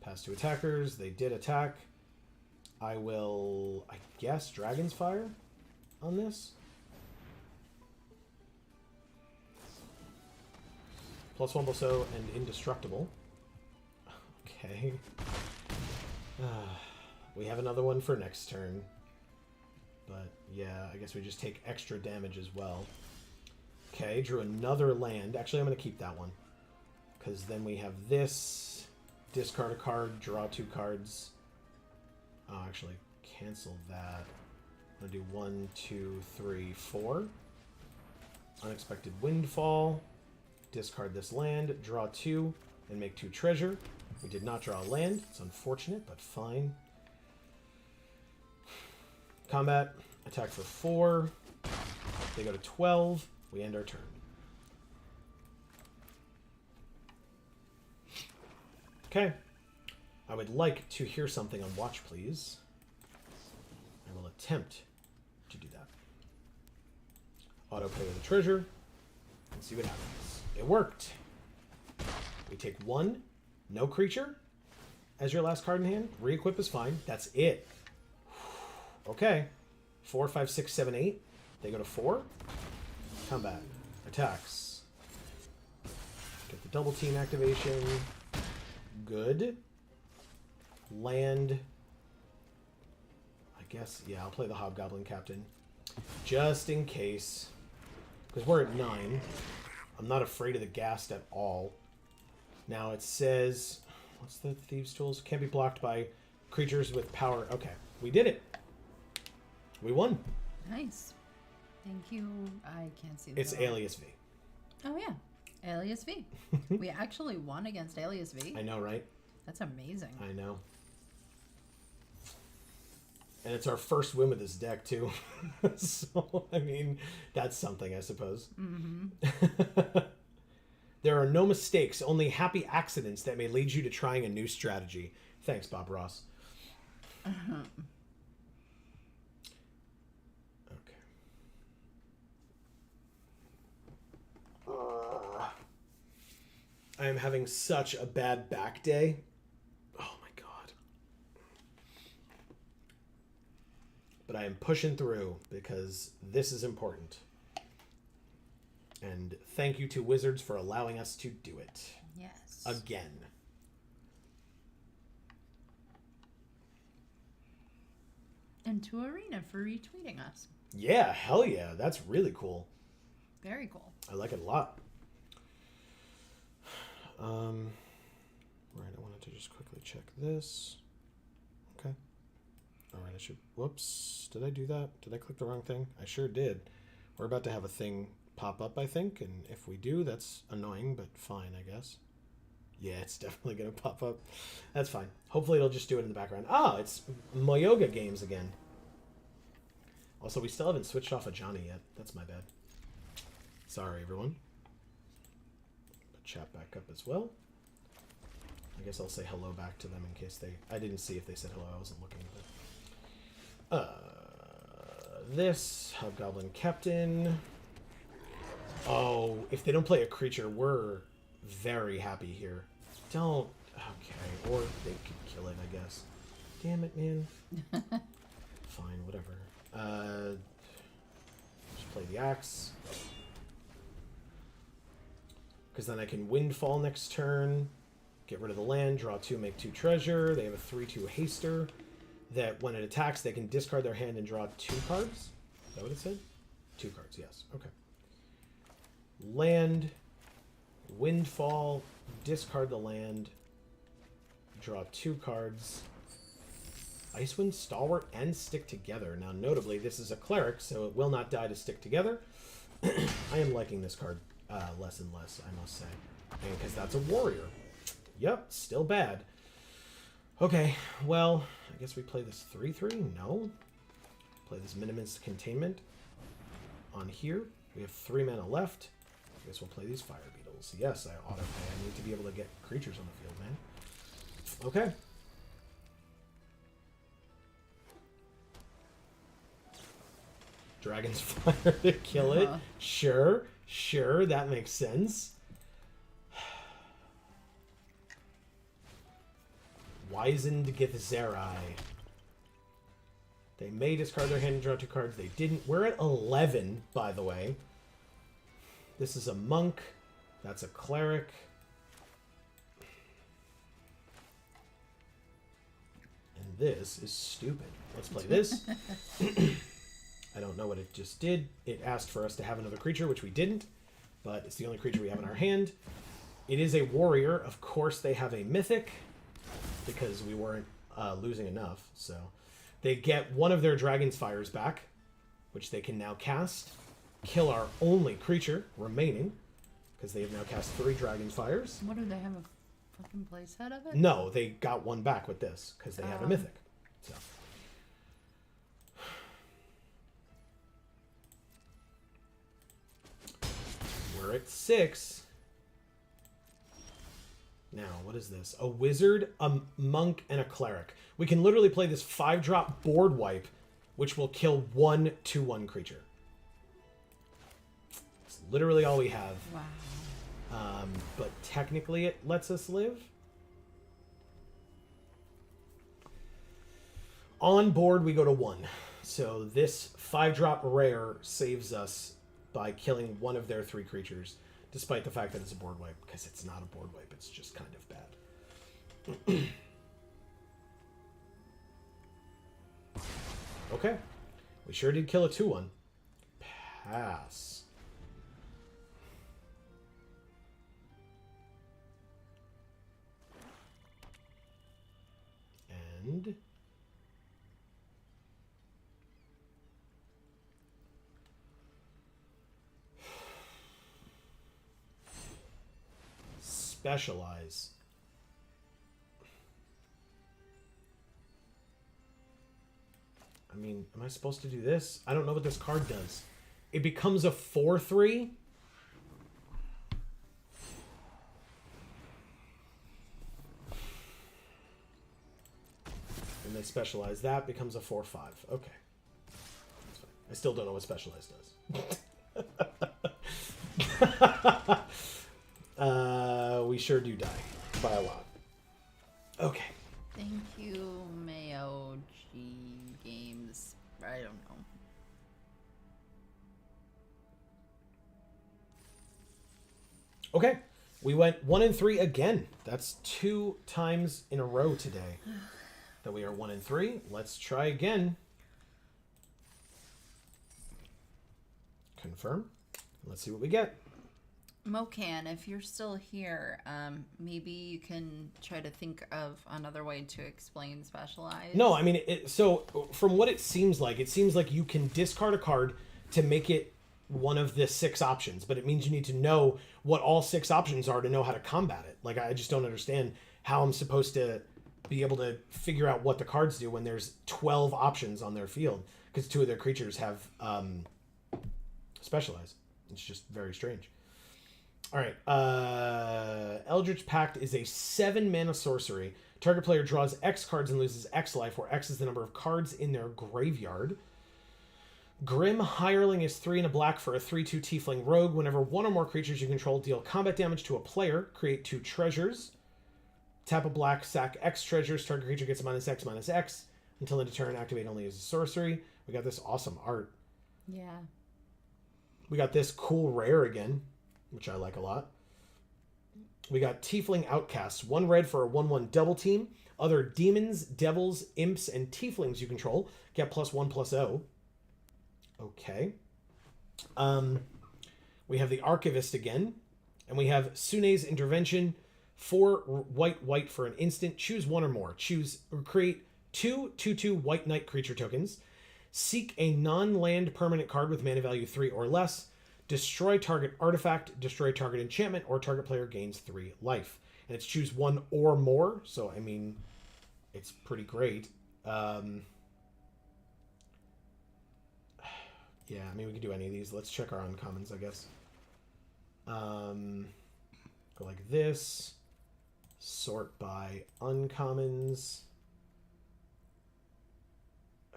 Pass to attackers. They did attack. I will, I guess, Dragon's Fire on this. +1 Bosso and Indestructible. Okay. We have another one for next turn. But yeah, I guess we just take extra damage as well. Okay, drew another land. Actually, I'm going to keep that one. Because then we have this. Discard a card, draw 2 cards. Oh, actually, cancel that. I'm going to do 1, 2, 3, 4. Unexpected Windfall. Discard this land, draw 2, and make 2 treasure. We did not draw a land. It's unfortunate, but fine. Combat. Attack for 4. They go to 12. We end our turn. Okay. I would like to hear something on watch, please. I will attempt to do that. Auto play with a treasure. And see what happens. It worked. We take 1, no creature, as your last card in hand. Re-equip is fine. That's it. Okay. 4, 5, 6, 7, 8. They go to 4. Combat. Attacks. Get the double team activation. Good. Land. I guess, yeah, I'll play the Hobgoblin Captain. Just in case. Because we're at 9. I'm not afraid of the Ghast at all. Now it says... What's the Thieves' Tools? Can't be blocked by creatures with power. Okay, we did it. We won. Nice. Thank you. I can't see the It's Alias V. Oh, yeah. Alias V. We actually won against Alias V. I know, right? That's amazing. I know. And it's our first win with this deck, too. So, I mean, that's something, I suppose. Mm-hmm. There are no mistakes, only happy accidents that may lead you to trying a new strategy. Thanks, Bob Ross. Uh-huh. Okay. I am having such a bad back day. Oh my god. But I am pushing through because this is important. And thank you to Wizards for allowing us to do it. Yes. Again. And to Arena for retweeting us. Yeah, hell yeah. That's really cool. Very cool. I like it a lot. Right, I wanted to just quickly check this. Okay. Alright, I should... Whoops. Did I do that? Did I click the wrong thing? I sure did. We're about to have a thing pop up, I think, and if we do, that's annoying, but fine, I guess. Yeah, it's definitely going to pop up. That's fine. Hopefully it'll just do it in the background. Ah, it's Moyoga games again. Also, we still haven't switched off of Johnny yet. That's my bad. Sorry, everyone. Put chat back up as well. I guess I'll say hello back to them in case they... I didn't see if they said hello. I wasn't looking. But... this Hobgoblin Captain. Oh, if they don't play a creature, we're very happy here. Don't... Okay, or they could kill it, I guess. Damn it, man. Fine, whatever. Just play the axe. Because then I can Windfall next turn. Get rid of the land, draw 2, make 2 treasure. They have a 3/2 haster. That when it attacks, they can discard their hand and draw 2 cards. Is that what it said? 2 cards, yes. Okay. Land, Windfall, discard the land, draw 2 cards. Icewind, Stalwart, and Stick Together. Now, notably, this is a cleric, so it will not die to stick together. I am liking this card less and less, I must say. And because that's a warrior. Yep, still bad. Okay, well, I guess we play this 3/3? No. Play this Minimus Containment on here. We have 3 mana left. I guess we'll play these Fire Beetles. Yes, I autoplay. I need to be able to get creatures on the field, man. Okay. Dragon's Fire to kill it. Sure, that makes sense. Wizened Githzerai. They may discard their hand and draw 2 cards. They didn't. We're at 11, by the way. This is a monk. That's a cleric. And this is stupid. Let's play this. I don't know what it just did. It asked for us to have another creature, which we didn't. But it's the only creature we have in our hand. It is a warrior. Of course, they have a mythic. Because we weren't losing enough. So they get one of their Dragon's Fires back. Which they can now cast. Kill our only creature remaining. Because they have now cast 3 Dragon's Fires. What, do they have a fucking playset of it? No, they got one back with this. Because they have a mythic. So... We're at 6. Now, what is this? A wizard, a monk, and a cleric. We can literally play this 5-drop board wipe, which will kill 1 2/1 creature. It's literally all we have. Wow. But technically it lets us live. On board, we go to 1. So this 5-drop rare saves us by killing one of their 3 creatures, despite the fact that it's a board wipe, because it's not a board wipe, it's just kind of bad. Okay. We sure did kill a 2/1. Pass. And... specialize. I mean, am I supposed to do this? I don't know what this card does. It becomes a 4/3. And then specialize that becomes a 4/5. Okay. That's fine. I still don't know what specialize does. We sure do die. By a lot. Okay. Thank you, Mayo G Games. I don't know. Okay. We went 1 and 3 again. That's 2 times in a row today that we are 1 and 3. Let's try again. Confirm. Let's see what we get. Mocan, if you're still here, maybe you can try to think of another way to explain specialize. No, I mean, so from what it seems like you can discard a card to make it one of the 6 options, but it means you need to know what all 6 options are to know how to combat it. Like, I just don't understand how I'm supposed to be able to figure out what the cards do when there's 12 options on their field, because 2 of their creatures have specialize. It's just very strange. All right, Eldritch Pact is a 7-mana sorcery. Target player draws X cards and loses X life, where X is the number of cards in their graveyard. Grim Hireling is 3 and a black for a 3/2 Tiefling Rogue. Whenever 1 or more creatures you control deal combat damage to a player, create 2 treasures. Tap a black, sack X treasures. Target creature gets -X/-X. Until end of turn, activate only as a sorcery. We got this awesome art. Yeah. We got this cool rare again, which I like a lot. We got Tiefling Outcasts. 1 red for a 1/1 double team. Other demons, devils, imps, and tieflings you control get +1/+0. Okay. We have the Archivist again. And we have Sune's Intervention. 4 white for an instant. Choose 1 or more. Create 2 2/2 White Knight creature tokens. Seek a non-land permanent card with mana value 3 or less. Destroy target artifact, destroy target enchantment, or target player gains 3 life. And it's choose 1 or more, so, I mean, it's pretty great. Yeah, I mean, we can do any of these. Let's check our uncommons, I guess. Go like this. Sort by uncommons.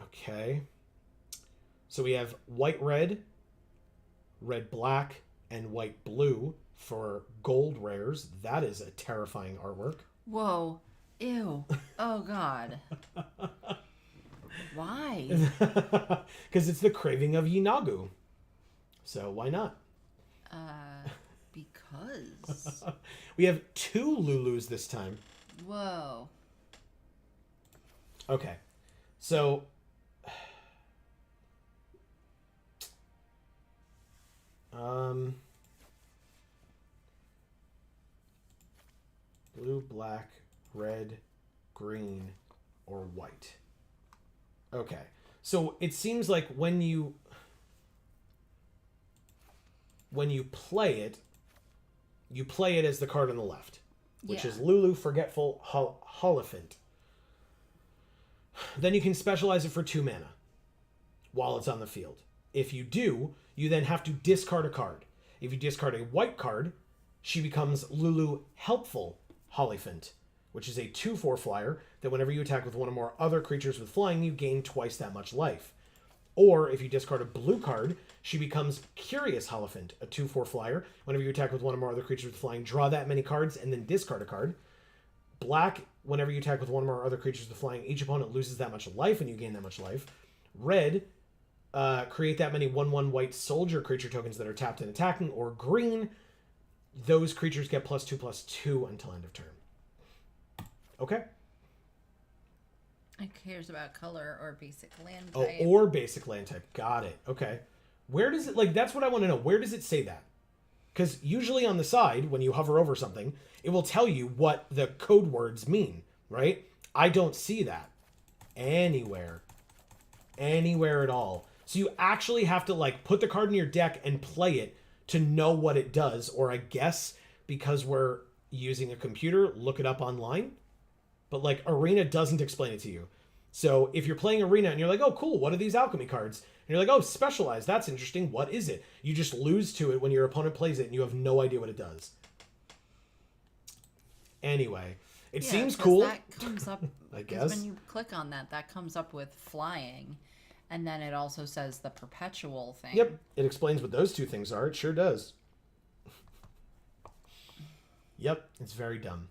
Okay. So we have white-red, red-black, and white-blue for gold rares. That is a terrifying artwork. Whoa. Ew. Oh, God. Why? Because it's the craving of Yinagu. So why not? Because. We have 2 Lulus this time. Whoa. Okay. So... blue, black, red, green, or white. Okay. So it seems like when you play it as the card on the left, which is Lulu, Forgetful, Holophant. Then you can specialize it for 2 mana while it's on the field. If you do, you then have to discard a card. If you discard a white card, she becomes Lulu Helpful Holophant, which is a 2/4 flyer that whenever you attack with 1 or more other creatures with flying, you gain twice that much life. Or if you discard a blue card, she becomes Curious Holophant, a 2/4 flyer. Whenever you attack with 1 or more other creatures with flying, draw that many cards and then discard a card. Black, whenever you attack with 1 or more other creatures with flying, each opponent loses that much life and you gain that much life. Red, create that many 1/1 white soldier creature tokens that are tapped and attacking. Or green, those creatures get +2/+2 until end of turn. Okay. It cares about color or basic land Oh, type. or basic land type. Got it. Okay. Where does it, like, that's what I want to know. Where does it say that? Because usually on the side, when you hover over something, it will tell you what the code words mean, right? I don't see that anywhere. Anywhere at all. So you actually have to, like, put the card in your deck and play it to know what it does. Or I guess because we're using a computer, look it up online. But like Arena doesn't explain it to you. So if you're playing Arena and you're like, oh cool, what are these alchemy cards? And you're like, oh, specialized, that's interesting. What is it? You just lose to it when your opponent plays it and you have no idea what it does. Anyway, it seems cool. That comes up, I guess. When you click on that, that comes up with flying. And then it also says the perpetual thing. Yep, it explains what those two things are. It sure does. Yep, it's very dumb.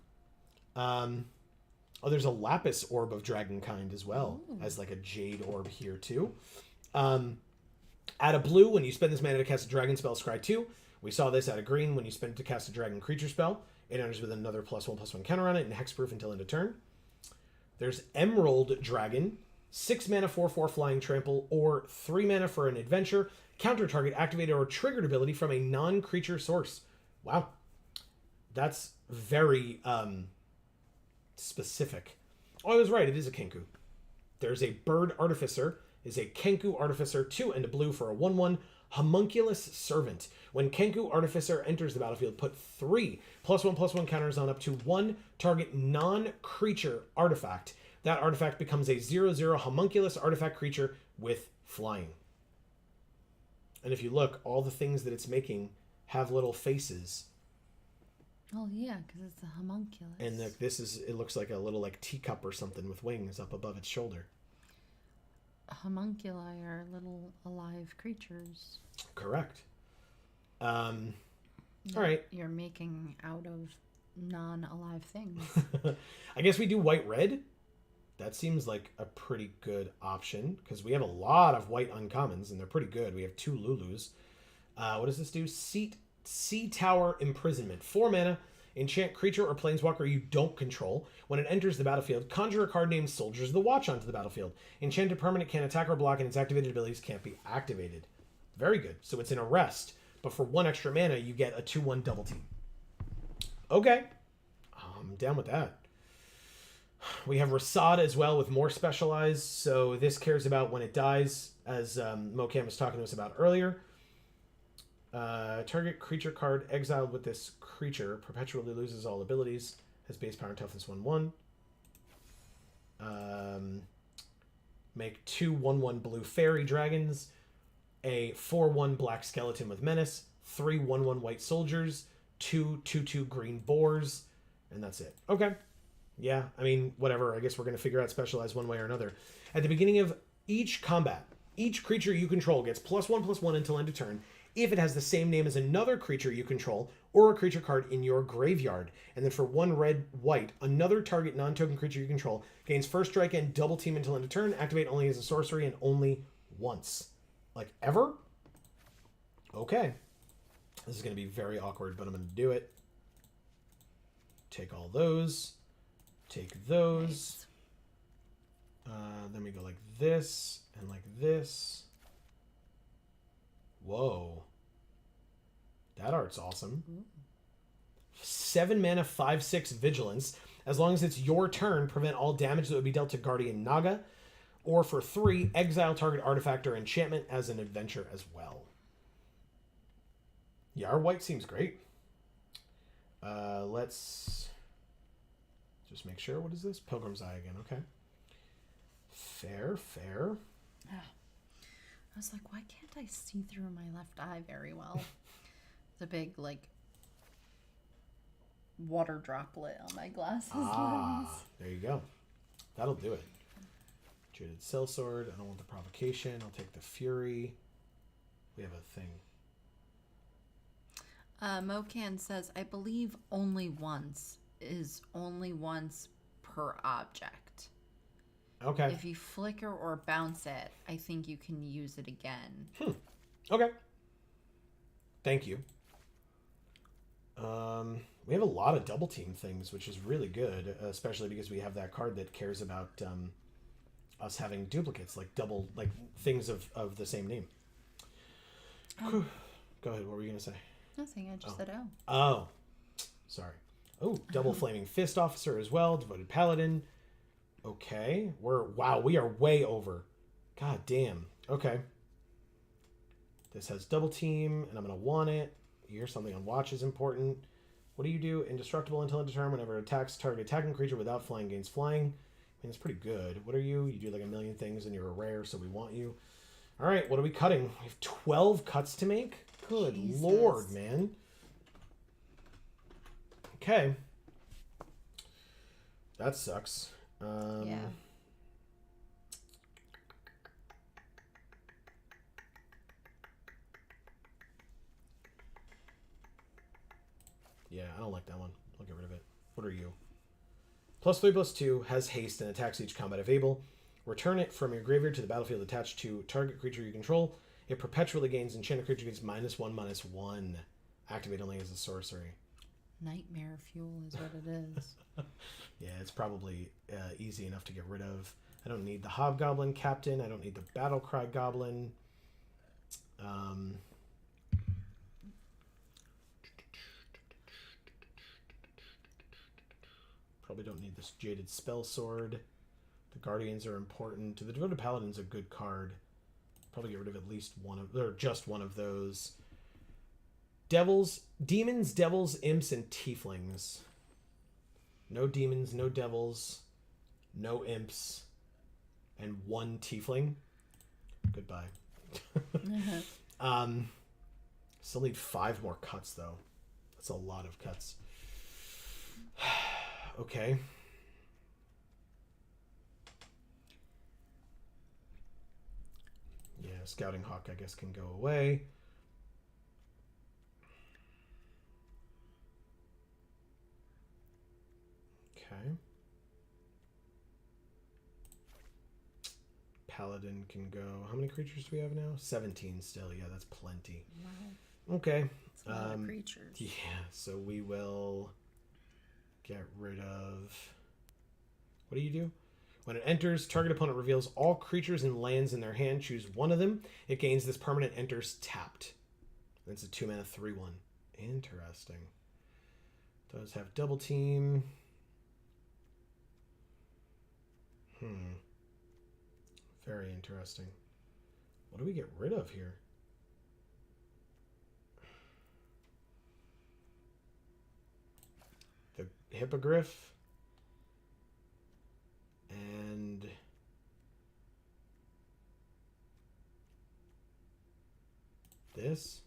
Oh, there's a lapis orb of dragon kind as well. Ooh. As like a jade orb here too. Add a blue when you spend this mana to cast a dragon spell, scry 2. We saw this out of green when you spend it to cast a dragon creature spell. It enters with another +1/+1 counter on it and hexproof until end of turn. There's Emerald Dragon, 6 mana 4/4 flying trample, or 3 mana for an adventure, counter target activated or triggered ability from a non-creature source. Wow. That's very specific. Oh, I was right. It is a Kenku. There's a Bird Artificer. Is a Kenku Artificer, 2 and a blue for a 1/1 Homunculus Servant. When Kenku Artificer enters the battlefield, put 3 +1/+1 counters on up to 1 target non-creature artifact. That artifact becomes a 0/0 Homunculus artifact creature with flying. And if you look, all the things that it's making have little faces. Oh yeah, because it's a homunculus. And it looks like a little like teacup or something with wings up above its shoulder. Homunculi are little alive creatures. Correct. All right. You're making out of non-alive things. I guess we do white-red. That seems like a pretty good option because we have a lot of white uncommons and they're pretty good. We have 2 Lulus. What does this do? Sea Tower Imprisonment. 4 mana. Enchant creature or planeswalker you don't control. When it enters the battlefield, conjure a card named Soldiers of the Watch onto the battlefield. Enchanted permanent can't attack or block, and its activated abilities can't be activated. Very good. So it's an arrest, but for 1 extra mana, you get a 2/1 double team. Okay. I'm down with that. We have Rasad as well with more specialized. So this cares about when it dies, as Mocam was talking to us about earlier. Target creature card exiled with this creature perpetually loses all abilities. Has base power and toughness 1/1. Make 2 1/1 blue fairy dragons. A 4/1 black skeleton with menace. 3 1/1 white soldiers. 2 2/2 green boars. And that's it. Okay. Yeah, I mean, whatever. I guess we're going to figure out specialized one way or another. At the beginning of each combat, each creature you control gets +1/+1 until end of turn if it has the same name as another creature you control or a creature card in your graveyard. And then for 1 red-white, another target non-token creature you control gains first strike and double team until end of turn. Activate only as a sorcery and only once. Like, ever? Okay. This is going to be very awkward, but I'm going to do it. Take all those. Take those. Then we go like this and like this. Whoa. That art's awesome. 7 mana, 5/6 vigilance. As long as it's your turn, prevent all damage that would be dealt to Guardian Naga. Or for 3, exile target artifact or enchantment as an adventure as well. Yeah, our white seems great. Let's just make sure. What is this? Pilgrim's Eye again. Okay. Fair, fair. I was like, why can't I see through my left eye very well? The big, like, water droplet on my glasses lens. There you go. That'll do it. Jaded Sellsword. I don't want the provocation. I'll take the Fury. We have a thing. Mocan says, I believe only once is only once per object. Okay. If you flicker or bounce it, I think you can use it again. Okay. Thank you. We have a lot of double team things, which is really good, especially because we have that card that cares about us having duplicates, like double, like things of the same name. Go ahead. What were you going to say? Nothing. I just said oh. Oh. Sorry. Oh, double Flaming Fist Officer as well. Devoted Paladin. Okay. We are way over. God damn. Okay. This has double team, and I'm going to want it. Here, something on watch is important. What do you do? Indestructible until end of turn. Whenever it attacks, target attacking creature without flying gains flying. I mean, it's pretty good. What are you? You do like a million things and you're a rare, so we want you. All right, what are we cutting? We have 12 cuts to make? Good Jesus. Lord, man. Okay. That sucks. Yeah. Yeah, I don't like that one. I'll get rid of it. What are you? +3/+2 has haste and attacks each combat if able. Return it from your graveyard to the battlefield attached to target creature you control. It perpetually gains enchanted creature gets -1/-1. Activate only as a sorcery. Nightmare fuel is what it is. Yeah, it's probably easy enough to get rid of. I don't need the Hobgoblin Captain. I don't need the Battlecry Goblin. Probably don't need this Jaded Spell Sword. The Guardians are important. The Devoted Paladin's a good card. Probably get rid of at least one of, or just one of those. Devils, demons, devils, imps, and tieflings. No demons, no devils, no imps, and one tiefling. Goodbye. Still need 5 more cuts though. That's a lot of cuts. Okay. Yeah, Scouting Hawk I guess can go away. Okay. Paladin can go. How many creatures do we have now? 17 still. Yeah, that's plenty. Wow. Okay. It's a lot of creatures. Yeah, so we will get rid of... What do you do? When it enters, target opponent reveals all creatures and lands in their hand. Choose one of them. It gains this permanent enters tapped. It's a 2-mana 3/1. Interesting. Does have double team. Very interesting. What do we get rid of here? The Hippogriff. And this.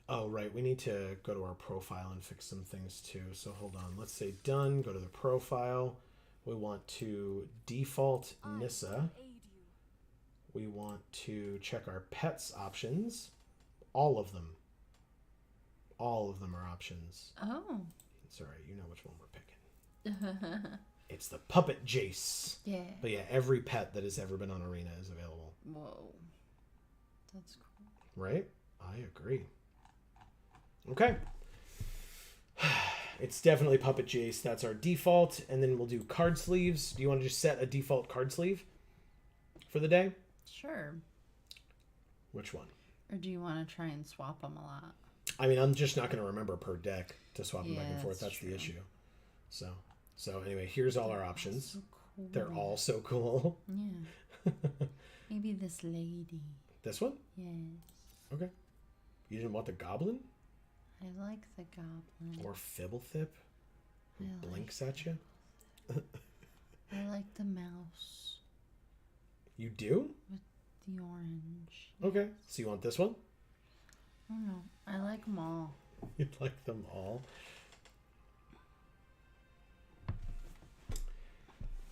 Oh, right. We need to go to our profile and fix some things too. So hold on. Let's say done. Go to the profile. We want to default Nissa. We want to check our pets options. All of them. All of them are options. Oh. It's all right. You know which one we're picking. It's the Puppet Jace. Yeah. But yeah, every pet that has ever been on Arena is available. Whoa. That's cool. Right? I agree. Okay. It's definitely Puppet Jace. That's our default. And then we'll do card sleeves. Do you want to just set a default card sleeve for the day? Sure. Which one? Or do you want to try and swap them a lot? I mean, I'm just not going to remember per deck to swap them back and forth. That's true. the issue. So anyway, here's all our options. So cool. They're all so cool. Yeah. Maybe this lady. This one? Yes. Okay. You didn't want the goblin? I like the goblin. Or Fibblethip? Who blinks at you? I like the mouse. You do? With the orange. Okay. So you want this one? I don't know. I like them all. You like them all?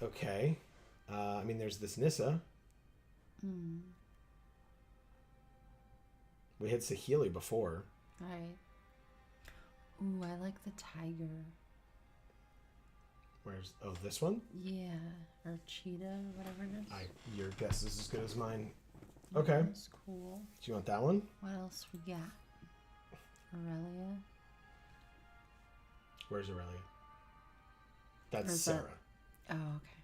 Okay. I mean, there's this Nissa. We had Saheeli before. Right. Ooh, I like the tiger. Where's... Oh, this one? Yeah. Or cheetah, or whatever it is. Your guess is as good as mine. Okay. That's cool. Do you want that one? What else we got? Aurelia. Where's Aurelia? That's Or is Sarah. Oh, okay.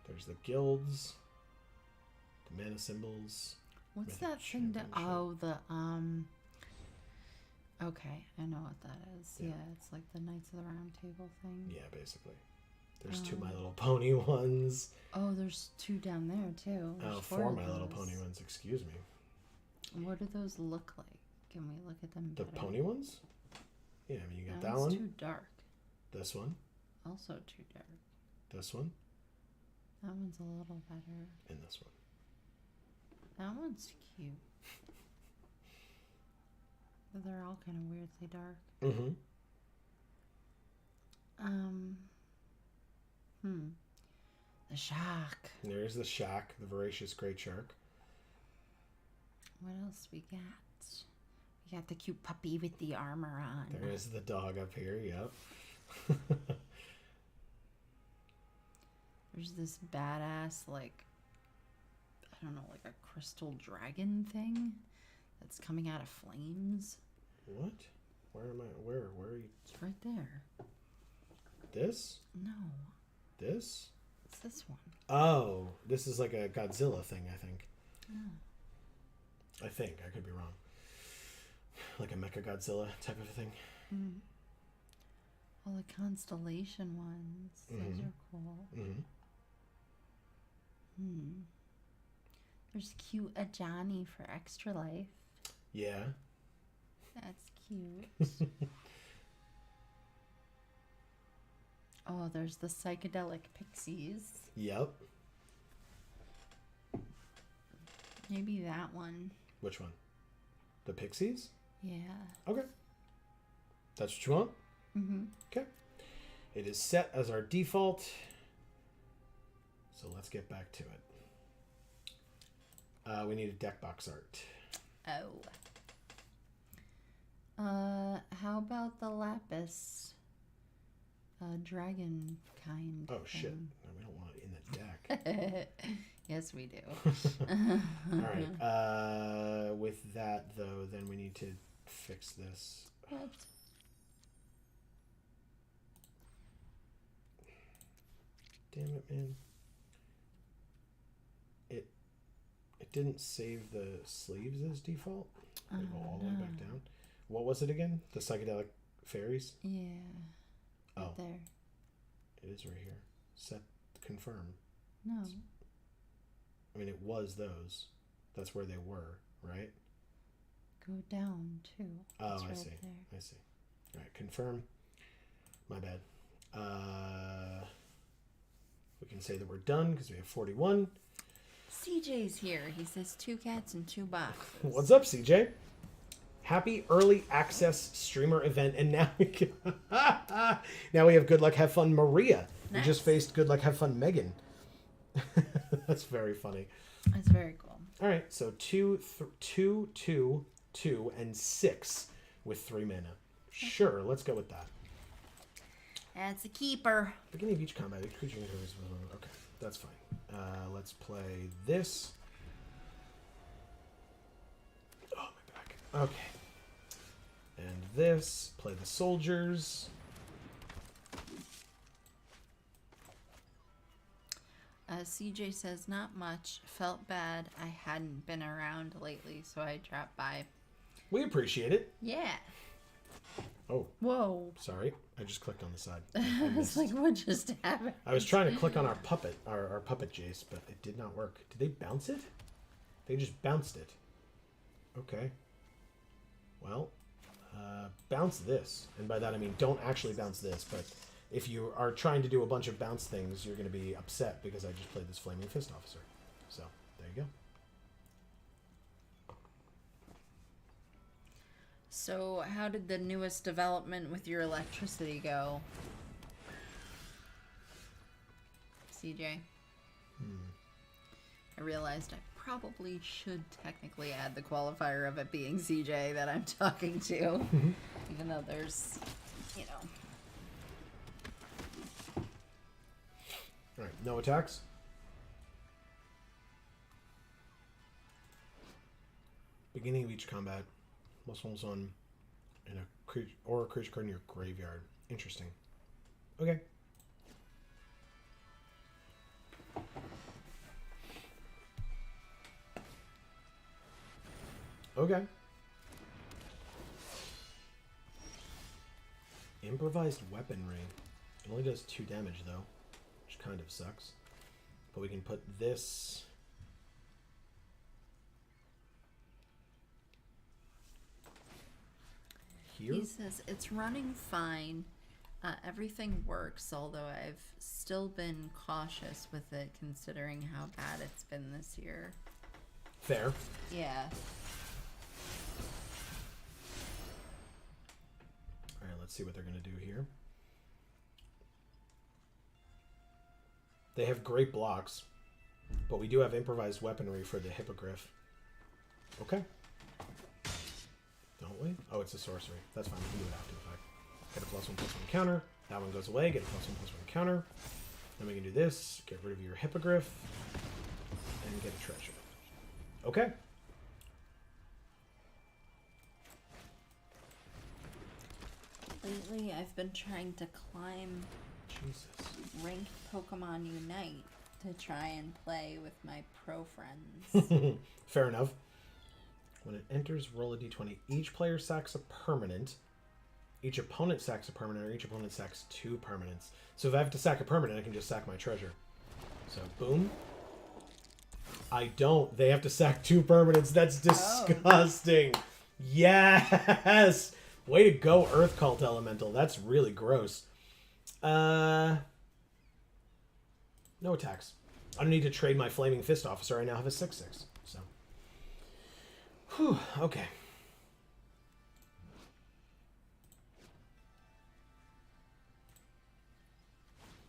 There's the guilds. The mana symbols. What's Mythic that thing that... championship. Oh, the, Okay, I know what that is. Yeah, it's like the Knights of the Round Table thing. Yeah, basically. There's 2 My Little Pony ones. Oh, there's 2 down there too. There's 4 of My Little those. Pony ones. Excuse me. What do those look like? Can we look at them The better? pony ones? Yeah, I mean, you got that one's one. too dark. This one. Also too dark. This one. That one's a little better. And this one. That one's cute. But they're all kind of weirdly dark. Mm-hmm. The shark. There's the shack, the voracious great shark. What else we got? We got the cute puppy with the armor on. There is the dog up here, yep. There's this badass, like, I don't know, like a crystal dragon thing that's coming out of flames. What? Where am I? Where are you? It's right there. This? No, This? it's this one. Oh, this is like a Godzilla thing, I think. Oh. I think. I could be wrong. Like a Mecha Godzilla type of thing. All the constellation ones. Those are cool. Mm-hmm. There's cute Ajani for extra life. Yeah. That's cute. Oh, there's the psychedelic pixies. Yep. Maybe that one. Which one? The Pixies? Yeah. Okay. That's what you want? Mm-hmm. Okay. It is set as our default. So let's get back to it. We need a deck box art. Oh. How about the lapis? Dragon kind. Oh, shit. thing. No, we don't want it in the deck. Yes, we do. All right. With that, though, then we need to fix this. What? Damn it, man. It didn't save the sleeves as default. They go all the way back down. What was it again? The psychedelic fairies? Yeah. Right Oh, there. it is right here. Set confirm. No. I mean, it was those. That's where they were, right? Go down too. Oh, It's I right see. there. I see. All right, confirm. My bad. We can say that we're done because we have 41. CJ's here. He says 2 cats and 2 boxes. What's up, CJ? Happy early access streamer event, and now now we have Good Luck Have Fun Maria. Nice. We just faced Good Luck Have Fun Megan. That's very funny. That's very cool. All right, so 2, 2, and 6 with 3 mana. Sure, let's go with that. That's a keeper. Beginning of each combat, each creature enters. Okay, that's fine. Let's play this. Oh, my back. Okay. And this. Play the soldiers. CJ says, not much. Felt bad. I hadn't been around lately, so I dropped by. We appreciate it. Yeah. Oh, Whoa. sorry. I just clicked on the side. I was like, what just happened? I was trying to click on our puppet, our puppet Jace, but it did not work. Did they bounce it? They just bounced it. Okay. Well, bounce this. And by that I mean don't actually bounce this, but if you are trying to do a bunch of bounce things, you're going to be upset because I just played this Flaming Fist Officer. So, there you go. So, how did the newest development with your electricity go? CJ? I realized I probably should technically add the qualifier of it being CJ that I'm talking to. Even though there's, you know. Alright, no attacks? Beginning of each combat. Muscles on a creature or a creature card in your graveyard. Interesting. Okay. Okay. Improvised weaponry. It only does 2 damage though. kind of sucks. But we can put this... here? He says, it's running fine. Everything works, although I've still been cautious with it considering how bad it's been this year. Fair. Yeah. Alright, let's see what they're going to do here. They have great blocks, but we do have improvised weaponry for the Hippogriff. Okay. Don't we? Oh, it's a sorcery. That's fine. We can do it after the fact. Get a +1/+1 counter. That one goes away. Get a +1/+1 counter. Then we can do this. Get rid of your Hippogriff. And get a treasure. Okay. Lately, I've been trying to climb Jesus. ranked Pokemon Unite to try and play with my pro friends. Fair enough. When it enters, roll a d20. Each player sacks a permanent. Each opponent sacks a permanent, or each opponent sacks 2 permanents. So if I have to sack a permanent, I can just sack my treasure. So, boom. I don't. They have to sack 2 permanents. That's disgusting. Oh. Yes! Way to go, Earth Cult Elemental. That's really gross. No attacks. I don't need to trade my Flaming Fist Officer. I now have a 6/6. So. Whew, okay.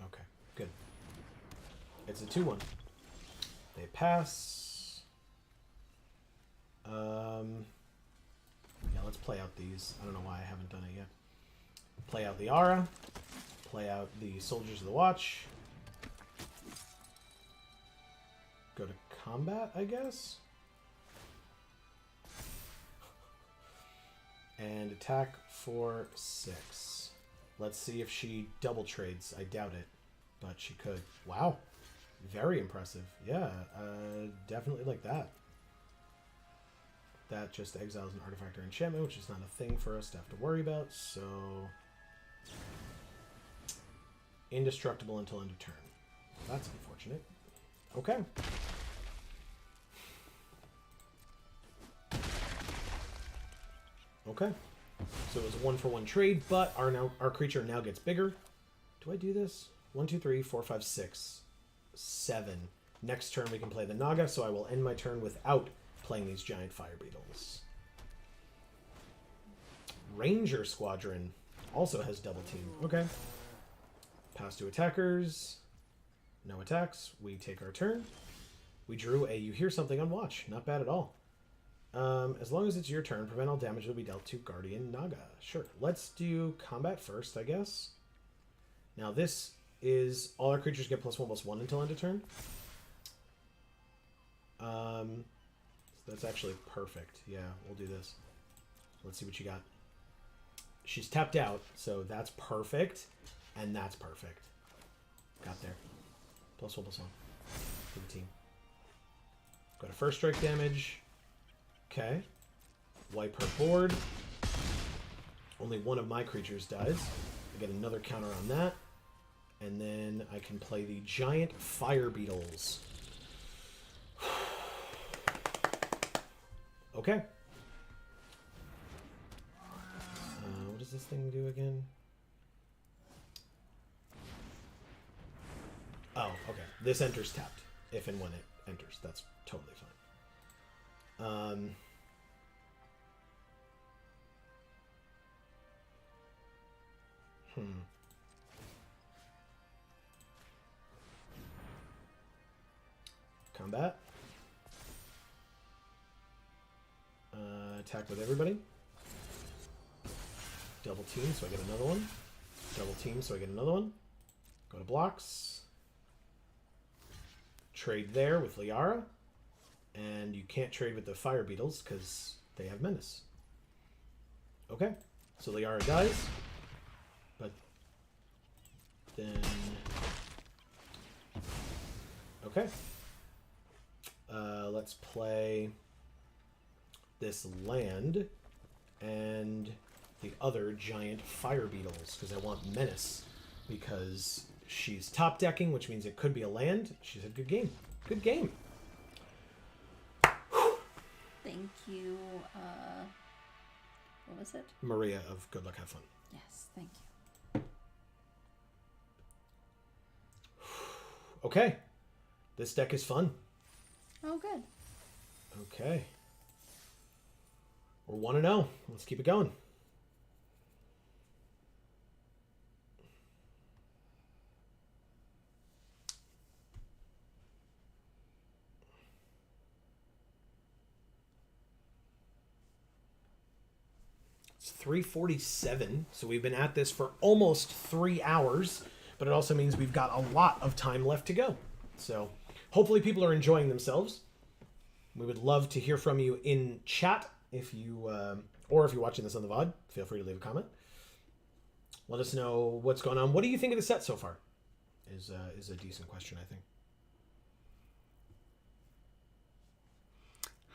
Okay, good. It's a 2/1. They pass. Yeah, let's play out these. I don't know why I haven't done it yet. Play out the Aura. Play out the Soldiers of the Watch. Go to combat, I guess? And attack for 6. Let's see if she double trades. I doubt it, but she could. Wow. Very impressive. Yeah, definitely like that. That just exiles an artifact or enchantment, which is not a thing for us to have to worry about, so... Indestructible until end of turn. That's unfortunate. Okay. Okay. So it was a 1-for-1 trade, but our creature now gets bigger. Do I do this? 1, 2, 3, 4, 5, 6, 7. Next turn we can play the Naga, so I will end my turn without playing these giant fire beetles. Ranger Squadron also has double team. Okay. Pass to attackers. No attacks. We take our turn. We drew a You Hear Something on Watch. Not bad at all. As long as it's your turn, prevent all damage will be dealt to Guardian Naga. Sure. Let's do combat first, I guess. Now this is all our creatures get +1/+1 until end of turn. So that's actually perfect. Yeah, we'll do this. Let's see what you got. She's tapped out, so that's perfect. And that's perfect. Got there. +1/+1 for the team. Go to first strike damage. Okay. Wipe her board. Only one of my creatures dies. I get another counter on that. And then I can play the giant fire beetles. Okay. What does this thing do again? Oh, okay. This enters tapped. If and when it enters. That's totally fine. Combat. Attack with everybody. Double team, so I get another one. Double team, so I get another one. Go to blocks. Trade there with Liara. And you can't trade with the fire beetles because they have menace. Okay. So Liara dies. But then... Okay. Let's play this land and the other giant fire beetles because I want menace because She's top decking, which means it could be a land. She said, good game. Good game. Thank you. What was it? Maria of Good Luck, Have Fun. Yes, thank you. Okay. This deck is fun. Oh, good. Okay. We're 1-0. Let's keep it going. It's 3:47, so we've been at this for almost 3 hours, but it also means we've got a lot of time left to go. So hopefully people are enjoying themselves. We would love to hear from you in chat if you, or if you're watching this on the VOD, feel free to leave a comment. Let us know what's going on. What do you think of the set so far? Is a decent question, I think.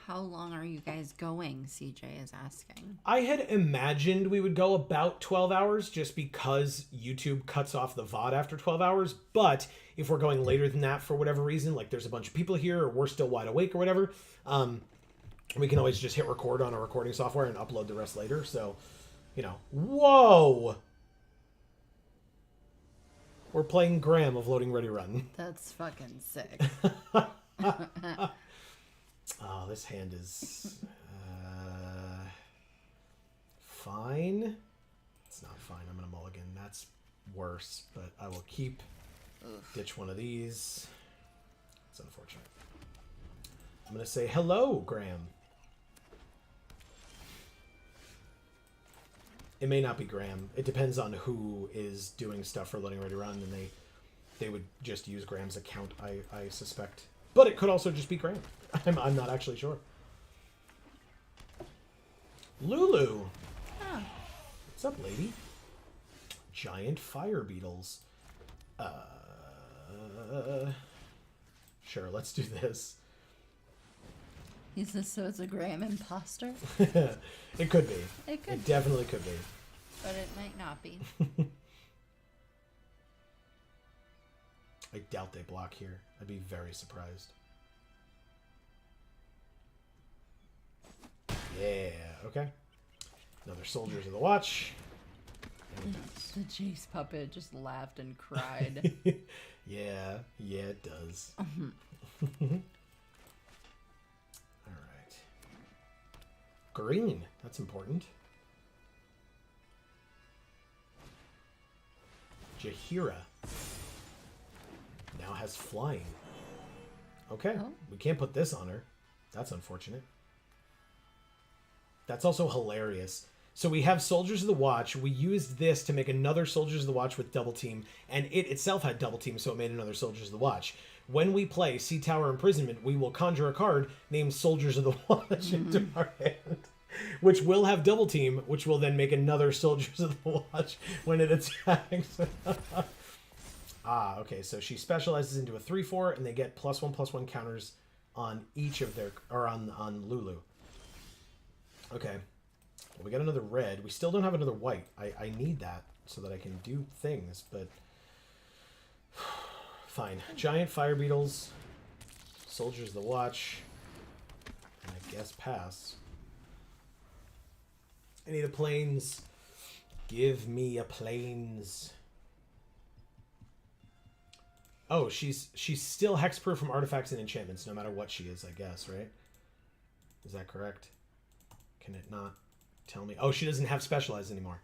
How long are you guys going? CJ is asking. I had imagined we would go about 12 hours just because YouTube cuts off the VOD after 12 hours. But if we're going later than that for whatever reason, like there's a bunch of people here or we're still wide awake or whatever, we can always just hit record on our recording software and upload the rest later. So, you know, whoa! We're playing Graham of Loading Ready Run. That's fucking sick. Oh, this hand is fine. It's not fine. I'm going to mulligan. That's worse, but I will keep. Ditch one of these. It's unfortunate. I'm going to say hello, Graham. It may not be Graham. It depends on who is doing stuff for Loading Ready Run, and they would just use Graham's account, I suspect. But it could also just be Graham. I'm not actually sure. Lulu. Oh. What's up, lady? Giant fire beetles. Sure, let's do this. Is this so it's a Graham imposter? It could be. It could. It definitely could be. But it might not be. I doubt they block here. I'd be very surprised. Yeah, okay. Another Soldiers of the Watch. The Jace puppet just laughed and cried. Yeah, it does. Alright. Green, that's important. Jahira now has flying. Okay, we can't put this on her. That's unfortunate. That's also hilarious. So we have Soldiers of the Watch. We used this to make another Soldiers of the Watch with Double Team, and it itself had Double Team, so it made another Soldiers of the Watch. When we play Sea Tower Imprisonment, we will conjure a card named Soldiers of the Watch into our hand, which will have Double Team, which will then make another Soldiers of the Watch when it attacks. Okay, so she specializes into a 3/4, and they get +1/+1 counters on each of their, or on Lulu. Okay. Well, we got another red. We still don't have another white. I need that so that I can do things, but fine. Giant fire beetles, Soldiers of the Watch, and I guess pass. I need a plains. Give me a plains. Oh, she's still hexproof from artifacts and enchantments, no matter what she is, I guess, right? Is that correct? Can it not tell me? Oh, she doesn't have specialized anymore.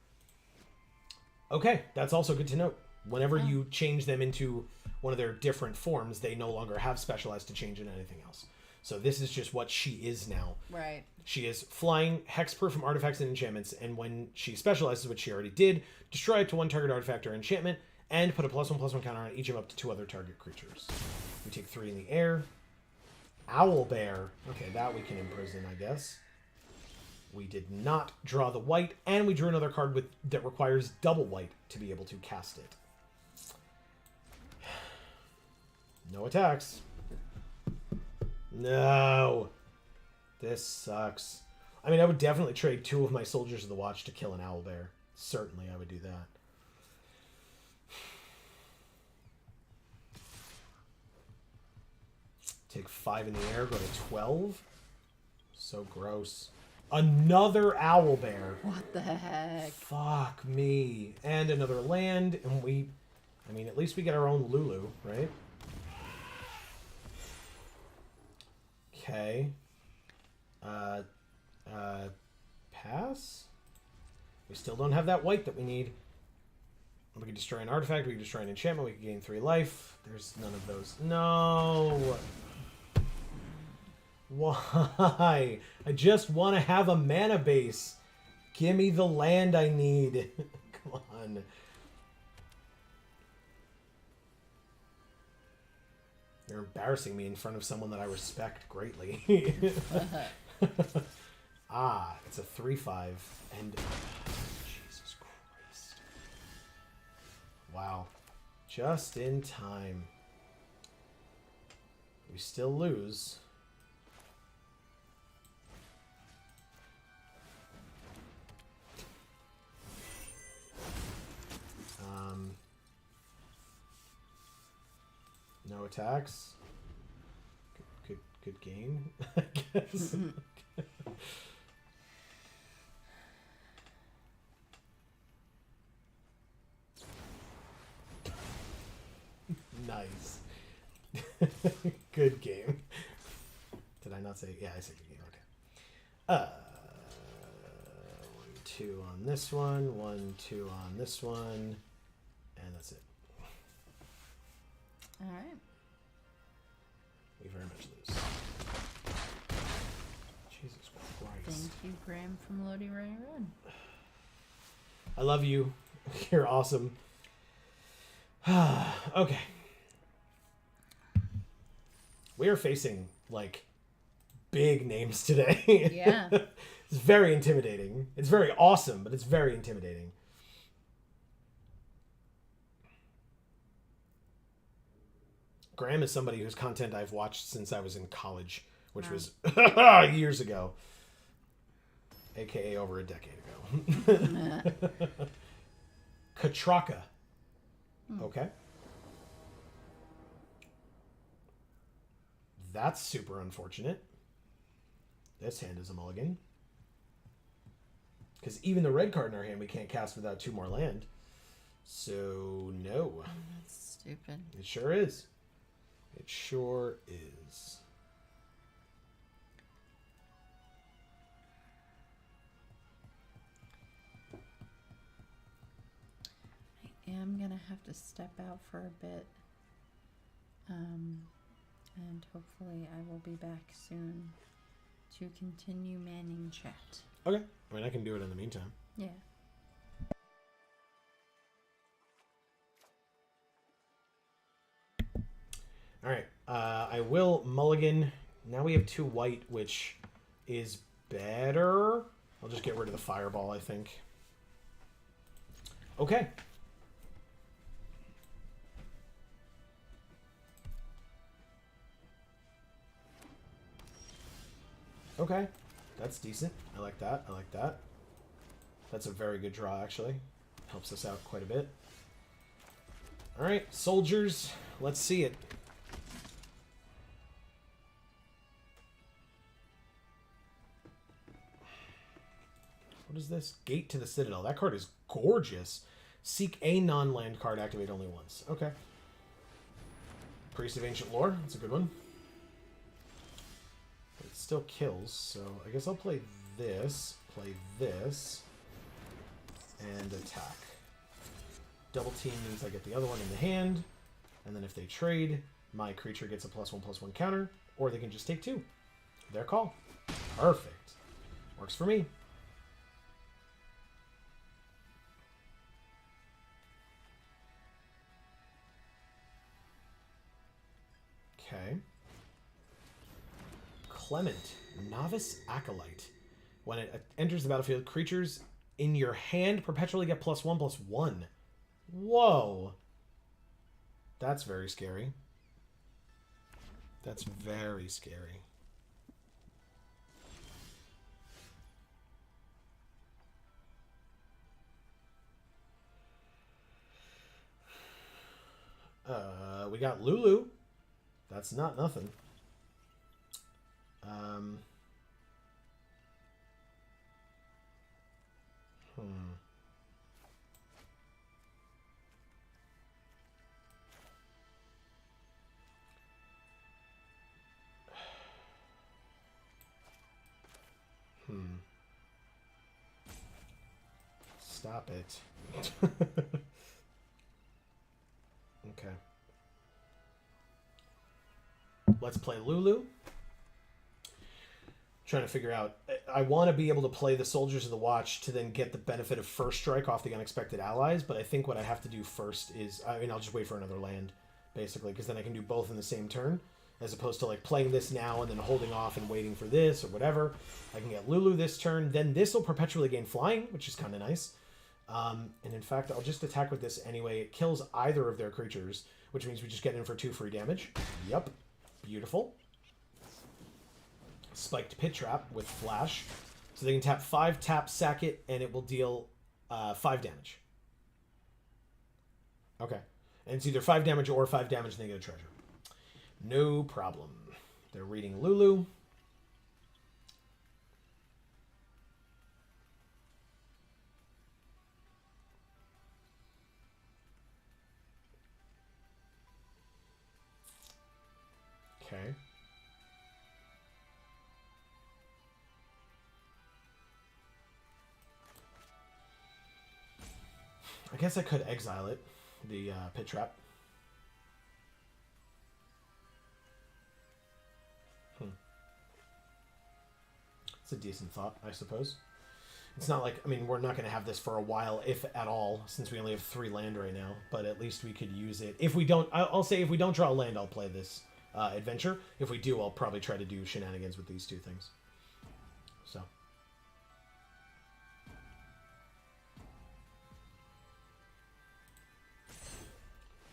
Okay, that's also good to note. Whenever you change them into one of their different forms, they no longer have specialized to change into anything else. So this is just what she is now. Right. She is flying, hexproof from artifacts and enchantments, and when she specializes, which she already did, destroy it to one target artifact or enchantment, and put a +1/+1 counter on each of up to 2 other target creatures. We take 3 in the air. Owlbear. Okay, that we can imprison, I guess. We did not draw the white, and we drew another card that requires double white to be able to cast it. No attacks. No. This sucks. I mean, I would definitely trade 2 of my Soldiers of the Watch to kill an Owlbear. Certainly, I would do that. Take 5 in the air, go to 12. So gross. Another owlbear. What the heck? Fuck me. And another land, and we... I mean, at least we get our own Lulu, right? Okay. Pass? We still don't have that white that we need. We can destroy an artifact, we can destroy an enchantment, we can gain 3 life. There's none of those. No! Why? I just want to have a mana base. Give me the land I need. Come on. You're embarrassing me in front of someone that I respect greatly. Ah, it's a 3/5. And... Jesus Christ. Wow. Just in time. We still lose. No attacks. Good game, I guess. Nice. Good game. Did I not say? Yeah, I said good game. Okay. 1, 2 on this one. 1, 2 on this one. And that's it. All right. We very much lose. Jesus Christ. Thank you, Graham from Lodi Ray Run. I love you. You're awesome. Okay. We are facing, like, big names today. Yeah. It's very intimidating. It's very awesome, but it's very intimidating. Graham is somebody whose content I've watched since I was in college, which was years ago. AKA over a decade ago. Katraka. Okay. That's super unfortunate. This hand is a mulligan. Because even the red card in our hand we can't cast without 2 more land. So, no. That's stupid. It sure is. It sure is. I am going to have to step out for a bit. And hopefully I will be back soon to continue manning chat. Okay. I mean, I can do it in the meantime. Yeah. All right. I will mulligan. Now we have 2 white, which is better. I'll just get rid of the fireball, I think. Okay. Okay. That's decent. I like that. I like that. That's a very good draw, actually. Helps us out quite a bit. All right, soldiers. Let's see it. What is this? Gate to the Citadel. That card is gorgeous. Seek a non-land card. Activate only once. Okay. Priest of Ancient Lore. That's a good one. It still kills, so I guess I'll play this, and attack. Double team means I get the other one in the hand, and then if they trade, my creature gets a +1/+1 counter, or they can just take 2. Their call. Perfect. Works for me. Okay. Clement, Novice Acolyte. When it enters the battlefield, creatures in your hand perpetually get +1/+1. Whoa. That's very scary. That's very scary. We got Lulu. That's not nothing. Stop it. Okay. Let's play Lulu. Trying to figure out... I want to be able to play the Soldiers of the Watch to then get the benefit of first strike off the unexpected allies, but I think what I have to do first is... I mean, I'll just wait for another land, basically, because then I can do both in the same turn, as opposed to like playing this now and then holding off and waiting for this or whatever. I can get Lulu this turn, then this will perpetually gain flying, which is kind of nice. And in fact, I'll just attack with this anyway. It kills either of their creatures, which means we just get in for 2 free damage. Yep. Beautiful. Spiked Pit Trap with Flash. So they can tap 5, tap, sack it, and it will deal 5 damage. Okay. And it's either 5 damage or 5 damage and they get a treasure. No problem. They're reading Lulu. Okay. I guess I could exile it, the Pit Trap. It's a decent thought, I suppose. It's not like, I mean, we're not going to have this for a while, if at all, since we only have 3 land right now, but at least we could use it. If we don't, I'll say if we don't draw a land, I'll play this adventure. If we do, I'll probably try to do shenanigans with these 2 things. So.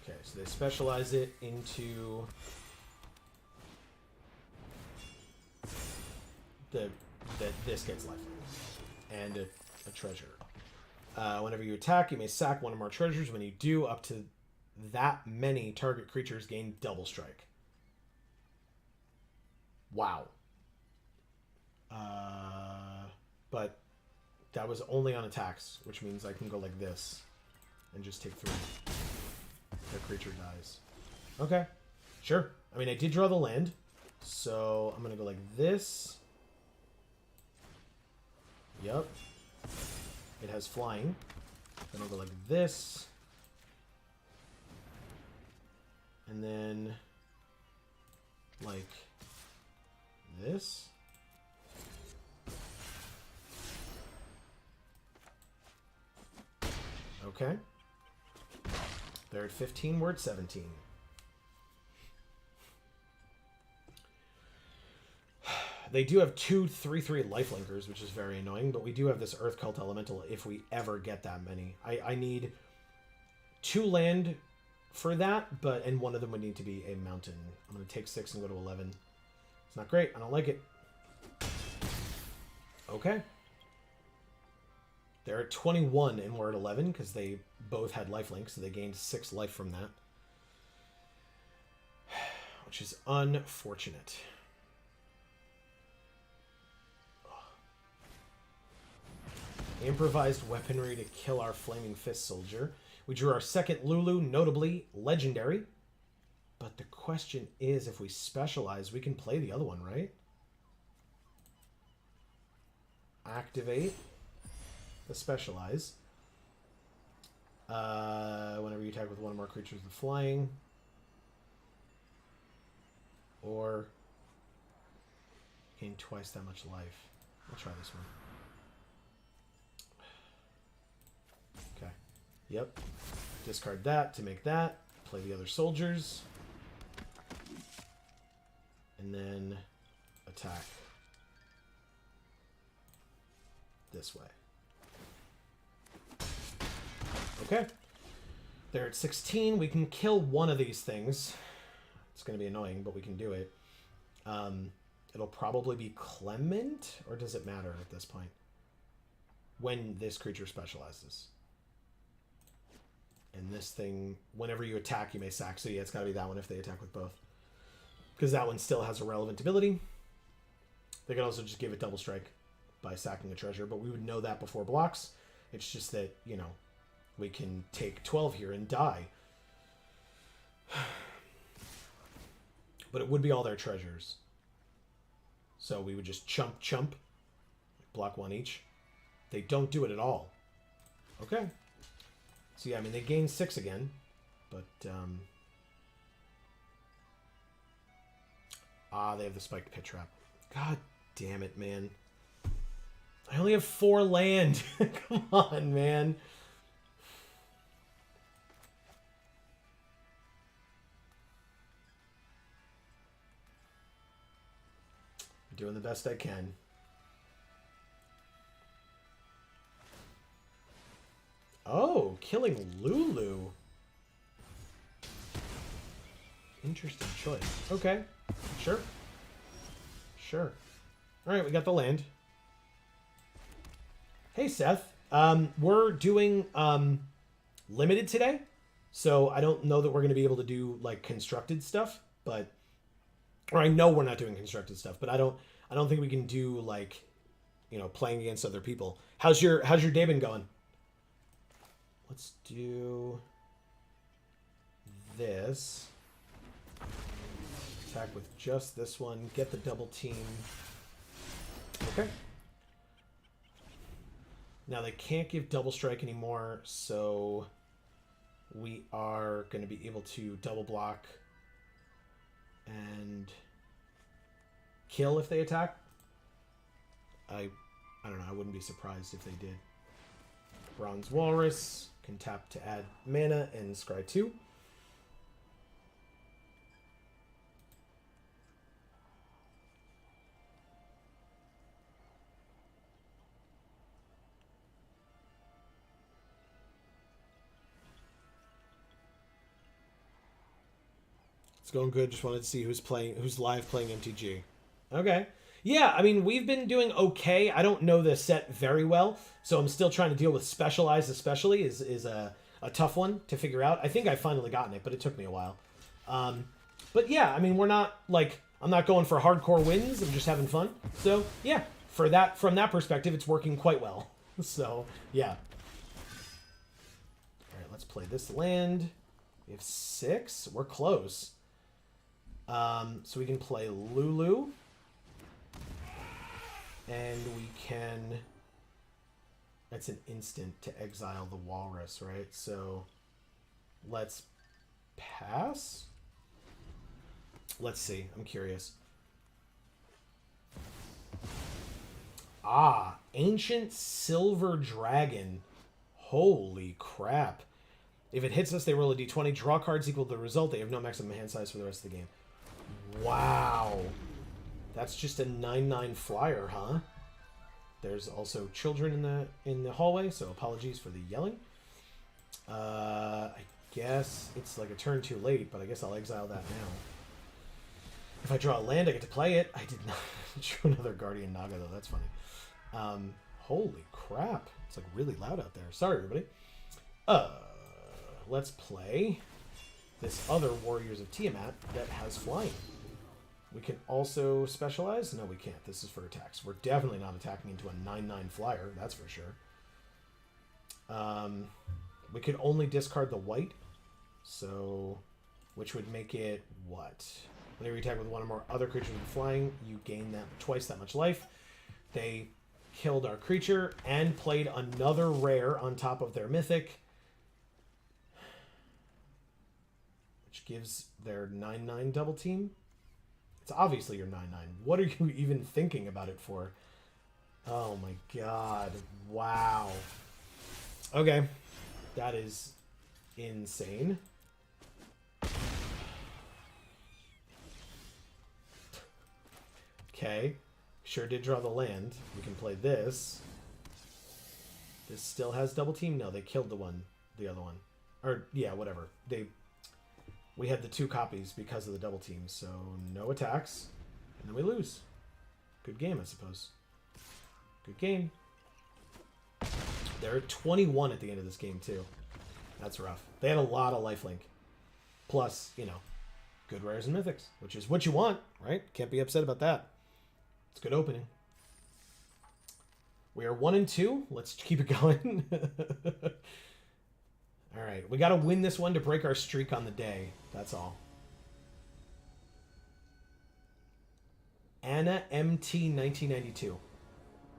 Okay, so they specialize it into this gets lifelink and a treasure. Whenever you attack, you may sack 1 or more treasures. When you do, up to that many target creatures gain double strike. Wow. But that was only on attacks, which means I can go like this and just take 3. The creature dies. Okay. Sure. I mean, I did draw the land, so I'm going to go like this. Yep. It has flying. Then I'll go like this. And then like this. Okay. They're at 15, we're at 17. They do have 2 3/3 lifelinkers, which is very annoying, but we do have this Earth Cult Elemental if we ever get that many. I need 2 land for that, and one of them would need to be a mountain. I'm going to take 6 and go to 11. It's not great. I don't like it. Okay. They're at 21 and we're at 11 because they both had lifelink, so they gained 6 life from that. Which is unfortunate. Improvised weaponry to kill our Flaming Fist soldier. We drew our second Lulu, notably legendary. But the question is, if we specialize, we can play the other one, right? Activate the specialize. Whenever you attack with 1 or more creatures with flying. Or gain twice that much life. I'll try this one. Okay. Yep. Discard that to make that. Play the other soldiers. And then attack this way. Okay. They're at 16. We can kill one of these things. It's going to be annoying, but we can do it. It'll probably be Clement, or does it matter at this point? When this creature specializes. And this thing, whenever you attack, you may sack. So yeah, it's got to be that one if they attack with both. Because that one still has a relevant ability. They could also just give it double strike by sacking a treasure, but we would know that before blocks. It's just that, you know, we can take 12 here and die. But it would be all their treasures. So we would just chump, block 1 each. They don't do it at all. Okay. So yeah, I mean, they gain 6 again. But, they have the spiked pit trap. God damn it, man. I only have 4 land. Come on, man. I'm doing the best I can. Oh, killing Lulu. Interesting choice. Okay. Sure. Sure. Alright, we got the land. Hey, Seth. We're doing limited today. So I don't know that we're going to be able to do like constructed stuff, but or I know we're not doing constructed stuff, but I don't think we can do like, you know, playing against other people. How's your day been going? Let's do this. Attack with just this one. Get the double team. Okay. Now they can't give double strike anymore, so we are going to be able to double block and kill if they attack. I don't know. I wouldn't be surprised if they did. Bronze Walrus can tap to add mana and scry 2. It's going good. Just wanted to see who's live playing MTG. Okay. Yeah, I mean, we've been doing okay. I don't know the set very well, so I'm still trying to deal with Specialized especially is a tough one to figure out. I think I've finally gotten it, but it took me a while. But yeah, I mean, we're not, like, I'm not going for hardcore wins. I'm just having fun. So, yeah, from that perspective, it's working quite well. So, yeah. All right, let's play this land. We have 6. We're close. So we can play Lulu. And we can... That's an instant to exile the Walrus, right? So let's pass? Let's see. I'm curious. Ancient Silver Dragon. Holy crap. If it hits us, they roll a d20. Draw cards equal to the result. They have no maximum hand size for the rest of the game. Wow. That's just a 9/9 flyer, huh? There's also children in the hallway, so apologies for the yelling. I guess it's like a turn too late, but I guess I'll exile that now. If I draw a land, I get to play it. I did not draw another Guardian Naga, though. That's funny. Holy crap. It's like really loud out there. Sorry, everybody. Let's play this other Warriors of Tiamat that has flying. We can also specialize. No, we can't. This is for attacks. We're definitely not attacking into a 9/9 flyer. That's for sure. We could only discard the white. So, which would make it what? Whenever you attack with one or more other creatures with flying, you gain that twice that much life. They killed our creature and played another rare on top of their mythic, which gives their 9/9 double team. It's obviously your 9/9. What are you even thinking about it for? Oh my god. Wow. Okay. That is insane. Okay. Sure did draw the land. We can play this. This still has double team? No, they killed the other one. Or, yeah, whatever. We had the 2 copies because of the double team, so no attacks. And then we lose. Good game, I suppose. Good game. They're at 21 at the end of this game, too. That's rough. They had a lot of lifelink. Plus, you know, good rares and mythics, which is what you want, right? Can't be upset about that. It's a good opening. We are 1-2. Let's keep it going. All right, we got to win this one to break our streak on the day. That's all. Anna MT 1992.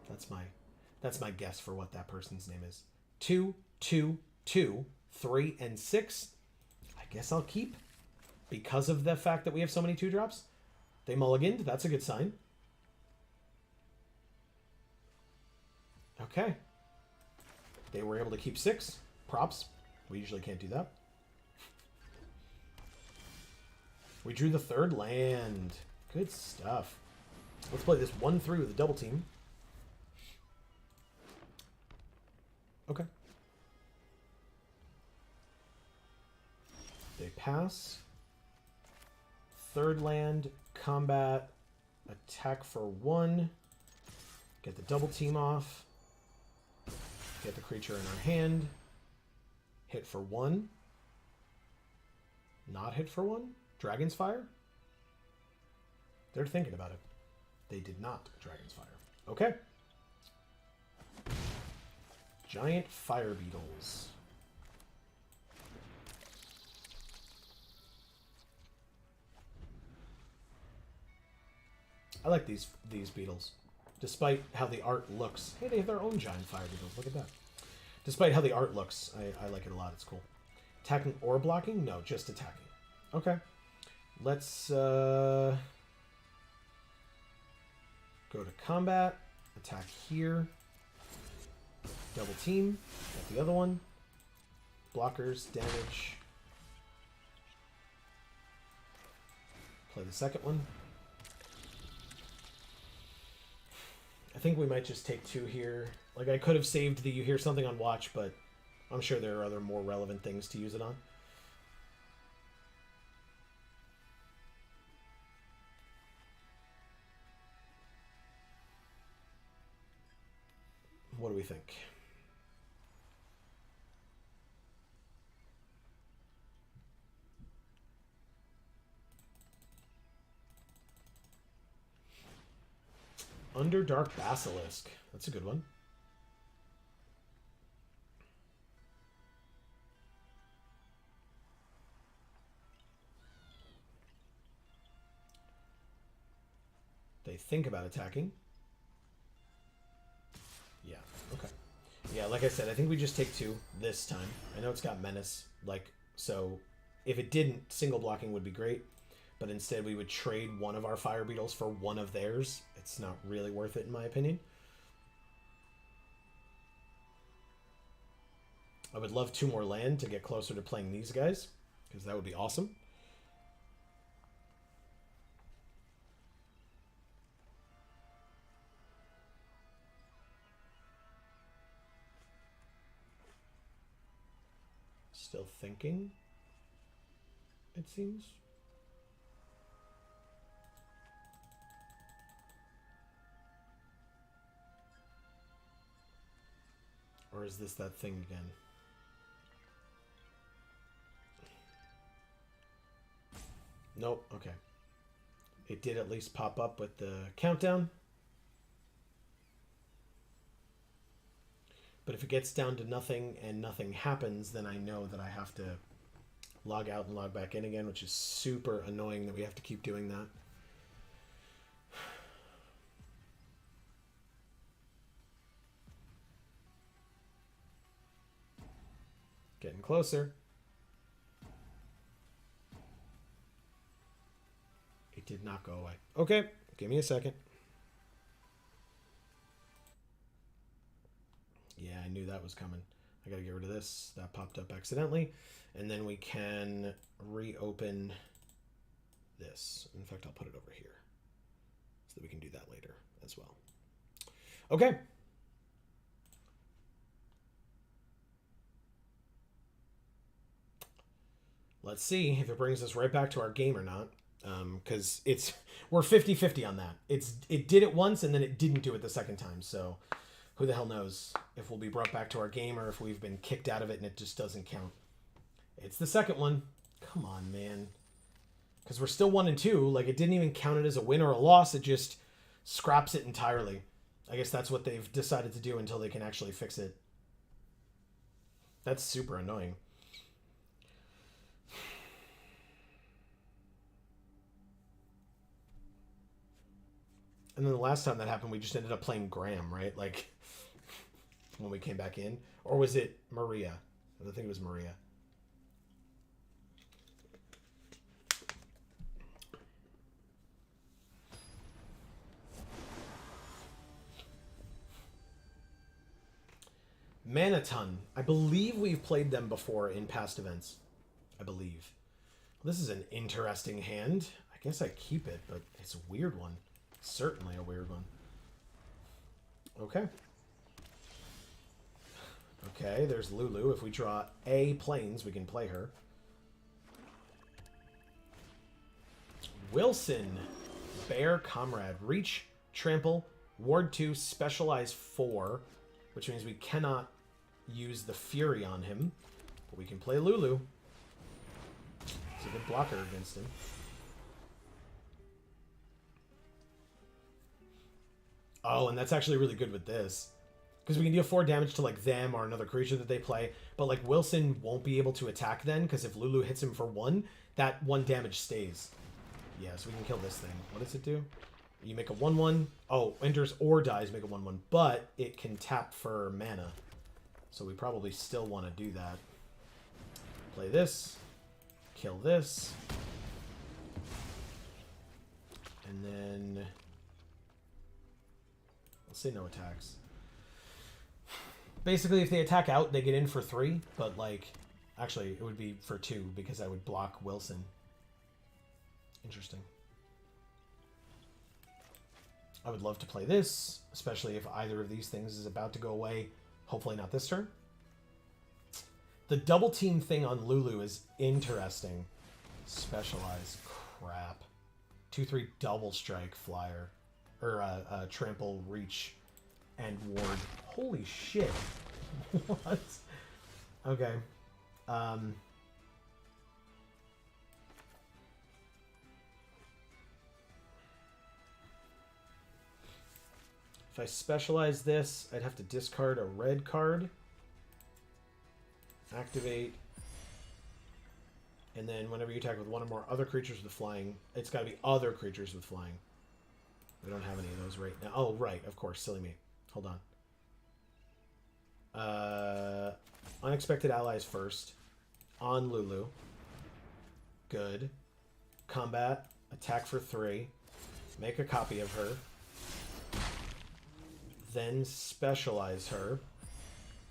That's my guess for what that person's name is. 2, 2, 2, 3, and 6. I guess I'll keep because of the fact that we have so many 2-drops. They mulliganed. That's a good sign. Okay. They were able to keep 6. Props. We usually can't do that. We drew the 3rd land. Good stuff. Let's play this 1-3 with a double team. Okay. They pass. 3rd land, combat, attack for 1. Get the double team off. Get the creature in our hand. Hit for 1. Not hit for 1. Dragon's Fire? They're thinking about it. They did not Dragon's Fire. Okay. Giant fire beetles. I like these beetles. Despite how the art looks. Hey, they have their own giant fire beetles. Look at that. Despite how the art looks, I like it a lot. It's cool. Attacking or blocking? No, just attacking. Okay. Let's go to combat. Attack here. Double team. Got the other one. Blockers, damage. Play the second one. I think we might just take 2 here. Like, I could have saved the you hear something on watch, but I'm sure there are other more relevant things to use it on. What do we think? Underdark Basilisk. That's a good one. They think about attacking. Yeah, okay. Yeah, like I said, I think we just take 2 this time. I know it's got Menace, like, so if it didn't, single blocking would be great. But instead we would trade one of our fire beetles for one of theirs. It's not really worth it in my opinion. I would love 2 more land to get closer to playing these guys, because that would be awesome. Still thinking, it seems. Or is this that thing again? Nope, okay. It did at least pop up with the countdown. But if it gets down to nothing and nothing happens, then I know that I have to log out and log back in again, which is super annoying that we have to keep doing that. Getting closer. It did not go away. Okay, give me a second. Yeah, I knew that was coming. I gotta get rid of this. That popped up accidentally. And then we can reopen this. In fact, I'll put it over here so that we can do that later as well. Okay. Let's see if it brings us right back to our game or not. Because we're 50-50 on that. It did it once and then it didn't do it the second time. So who the hell knows if we'll be brought back to our game or if we've been kicked out of it and it just doesn't count. It's the second one. Come on, man. Because we're still 1 and 2. Like, it didn't even count it as a win or a loss. It just scraps it entirely. I guess that's what they've decided to do until they can actually fix it. That's super annoying. And then the last time that happened, we just ended up playing Graham, right? Like, when we came back in. Or was it Maria? I think it was Maria. Manaton. I believe we've played them before in past events. I believe. This is an interesting hand. I guess I keep it, but it's a weird one. Certainly a weird one. Okay. Okay, there's Lulu. If we draw a planes, we can play her. Wilson. Bear Comrade. Reach, Trample, Ward 2, Specialize 4, which means we cannot use the Fury on him, but we can play Lulu. It's a good blocker against him. Oh, and that's actually really good with this. Because we can deal 4 damage to, like, them or another creature that they play. But, like, Wilson won't be able to attack then, because if Lulu hits him for 1, that 1 damage stays. Yeah, so we can kill this thing. What does it do? You make a 1/1. Oh, enters or dies, make a 1/1. But it can tap for mana. So we probably still want to do that. Play this. Kill this. And then... let's say no attacks. Basically, if they attack out, they get in for 3. But, like... actually, it would be for 2, because I would block Wilson. Interesting. I would love to play this, especially if either of these things is about to go away. Hopefully not this turn. The double team thing on Lulu is interesting. Specialize. Crap. 2/3 double strike flyer. Or trample, reach, and ward. Holy shit. What? Okay. If I specialize this, I'd have to discard a red card. Activate. And then whenever you attack with 1 or more other creatures with flying, it's got to be other creatures with flying. We don't have any of those right now. Oh, right. Of course. Silly me. Hold on. Unexpected allies first. On Lulu. Good. Combat. Attack for 3. Make a copy of her. Then specialize her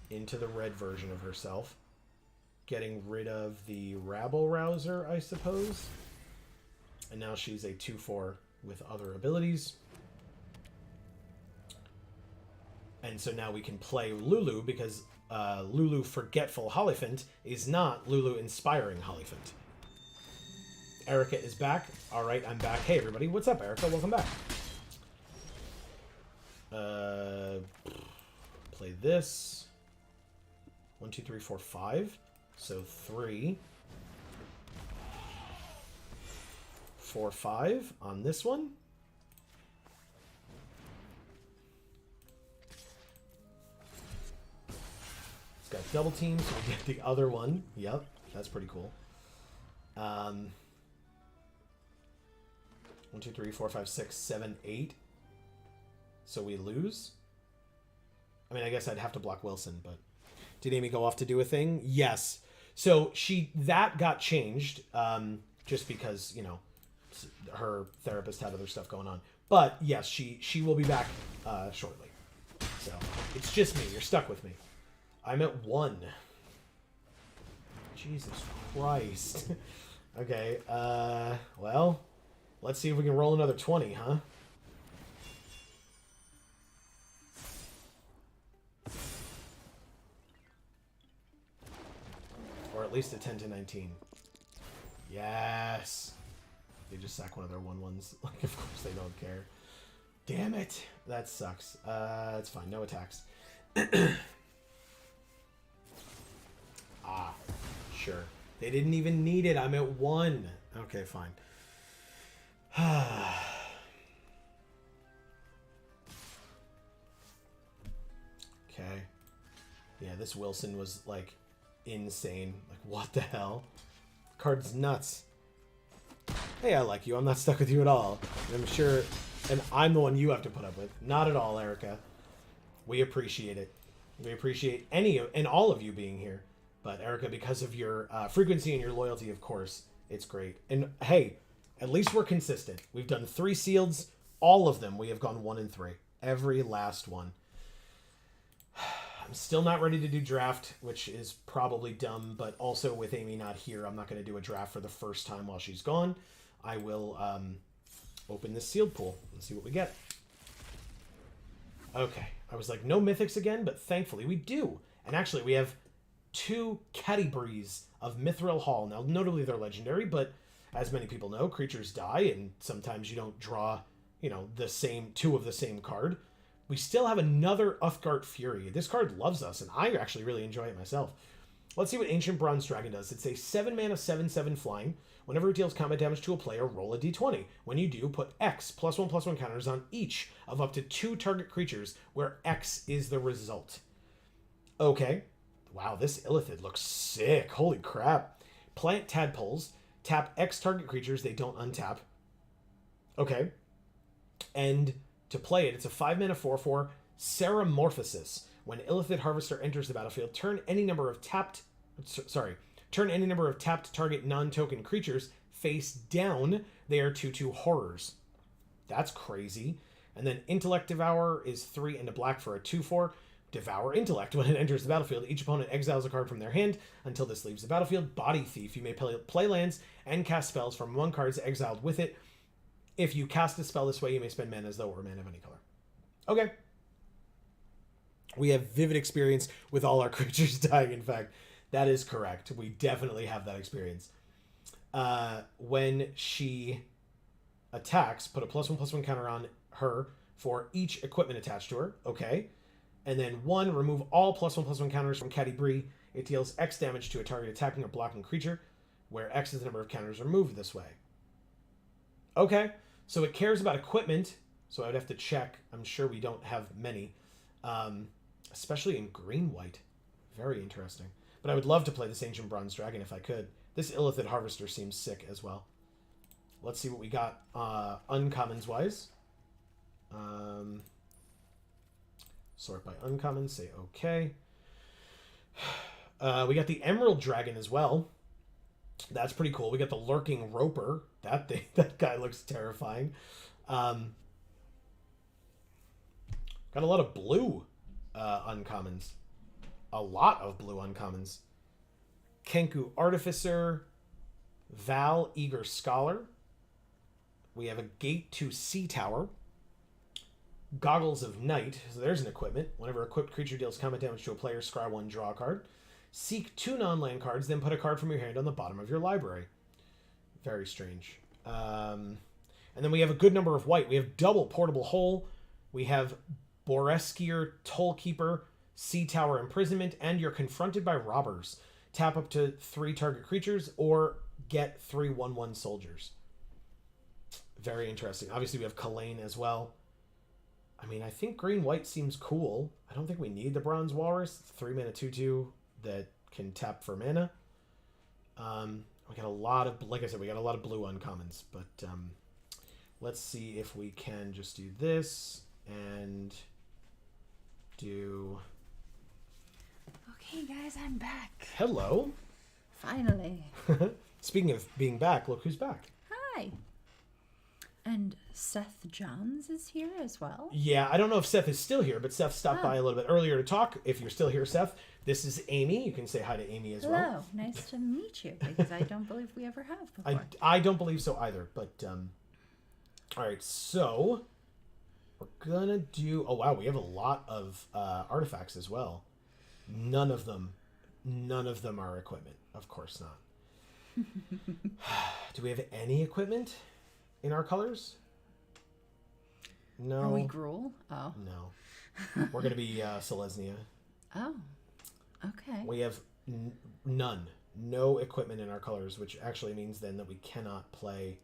into the red version of herself. Getting rid of the Rabble Rouser, I suppose. And now she's a 2/4 with other abilities. And so now we can play Lulu because Lulu Forgetful Hollyphant is not Lulu Inspiring Hollyphant. Erica is back. All right, I'm back. Hey, everybody. What's up, Erica? Welcome back. Play this. 1, 2, 3, 4, 5. So 3. 4, 5 on this one. It's got double team, so we get the other one. Yep, that's pretty cool. 1, 2, 3, 4, 5, 6, 7, 8. So we lose. I mean, I guess I'd have to block Wilson, but did Amy go off to do a thing? Yes. So that got changed, just because, you know, her therapist had other stuff going on. But yes, she will be back shortly. So it's just me. You're stuck with me. I'm at 1. Jesus Christ. Okay. Well, let's see if we can roll another 20, huh? Or at least a 10 to 19. Yes. They just sack one of their 1/1s. Like, of course they don't care. Damn it. That sucks. It's fine. No attacks. Ah, sure. They didn't even need it. I'm at 1. Okay, fine. Okay. Yeah, this Wilson was, like, insane. Like, what the hell? Card's nuts. Hey, I like you. I'm not stuck with you at all. I'm sure And I'm the one you have to put up with. Not at all, Erica. We appreciate it. We appreciate any and all of you being here. But Erica, because of your frequency and your loyalty, of course, it's great. And hey, at least we're consistent. We've done 3 sealeds. All of them, we have gone 1 and 3. Every last one. I'm still not ready to do draft, which is probably dumb, but also with Amy not here, I'm not going to do a draft for the first time while she's gone. I will open this sealed pool and see what we get. Okay, I was like, no mythics again, but thankfully we do. And actually, we have 2 Cadibrees of Mithril Hall. Now, notably, they're legendary, but as many people know, creatures die, and sometimes you don't draw, the same 2 of the same card. We still have another Uthgard Fury. This card loves us, and I actually really enjoy it myself. Let's see what Ancient Bronze Dragon does. It's a 7-mana 7/7 flying. Whenever it deals combat damage to a player, roll a d20. When you do, put X +1/+1 counters on each of up to 2 target creatures, where X is the result. Okay. Wow, this Illithid looks sick. Holy crap. Plant Tadpoles. Tap X target creatures. They don't untap. Okay. And to play it, it's a 5-mana 4/4 Ceramorphosis. When Illithid Harvester enters the battlefield, turn any number of tapped target non-token creatures face down. They are 2/2 horrors. That's crazy. And then Intellect Devour is 3 and a black for a 2/4. Devour Intellect. When it enters the battlefield, each opponent exiles a card from their hand until this leaves the battlefield. Body Thief. You may play lands and cast spells from one card exiled with it. If you cast a spell this way, you may spend mana as though it were mana of any color. Okay. We have vivid experience with all our creatures dying, in fact. That is correct. We definitely have that experience. When she attacks, put a +1/+1 counter on her for each equipment attached to her. Okay. And then 1, remove all +1/+1 counters from Cadibri. It deals X damage to a target attacking or blocking creature, where X is the number of counters removed this way. Okay. So it cares about equipment, so I would have to check. I'm sure we don't have many, especially in green-white. Very interesting. But I would love to play this Ancient Bronze Dragon if I could. This Illithid Harvester seems sick as well. Let's see what we got uncommons-wise. Sort by uncommons, say okay. We got the Emerald Dragon as well. That's pretty cool. We got the Lurking Roper. That guy looks terrifying. Got a lot of blue uncommons. A lot of blue uncommons. Kenku Artificer. Val Eager Scholar. We have a Gate to Sea Tower. Goggles of Night. So there's an equipment. Whenever an equipped creature deals combat damage to a player, scry 1, draw a card. Seek 2 non-land cards, then put a card from your hand on the bottom of your library. Very strange. And then we have a good number of white. We have double Portable Hole. We have Boreskier Tollkeeper, Sea Tower Imprisonment, and you're confronted by robbers. Tap up to 3 target creatures or get 3 1/1 soldiers. Very interesting. Obviously, we have Kalain as well. I mean, I think green-white seems cool. I don't think we need the Bronze Walrus. It's 3-mana 2/2 that can tap for mana. We got a lot of, like I said, we got a lot of blue uncommons. But let's see if we can just do this and do... Okay, guys, I'm back. Hello. Finally. Speaking of being back, look who's back. Hi. And Seth Johns is here as well? Yeah, I don't know if Seth is still here, but Seth stopped by a little bit earlier to talk. If you're still here, Seth, this is Amy. You can say hi to Amy as well. Hello. Nice to meet you, because I don't believe we ever have before. I don't believe so either, but... all right, so... We're gonna do... Oh, wow, we have a lot of artifacts as well. None of them are equipment. Of course not. Do we have any equipment in our colors? No. Are we Gruul? Oh. No. We're going to be Selesnya. Oh. Okay. We have none. No equipment in our colors, which actually means then that we cannot play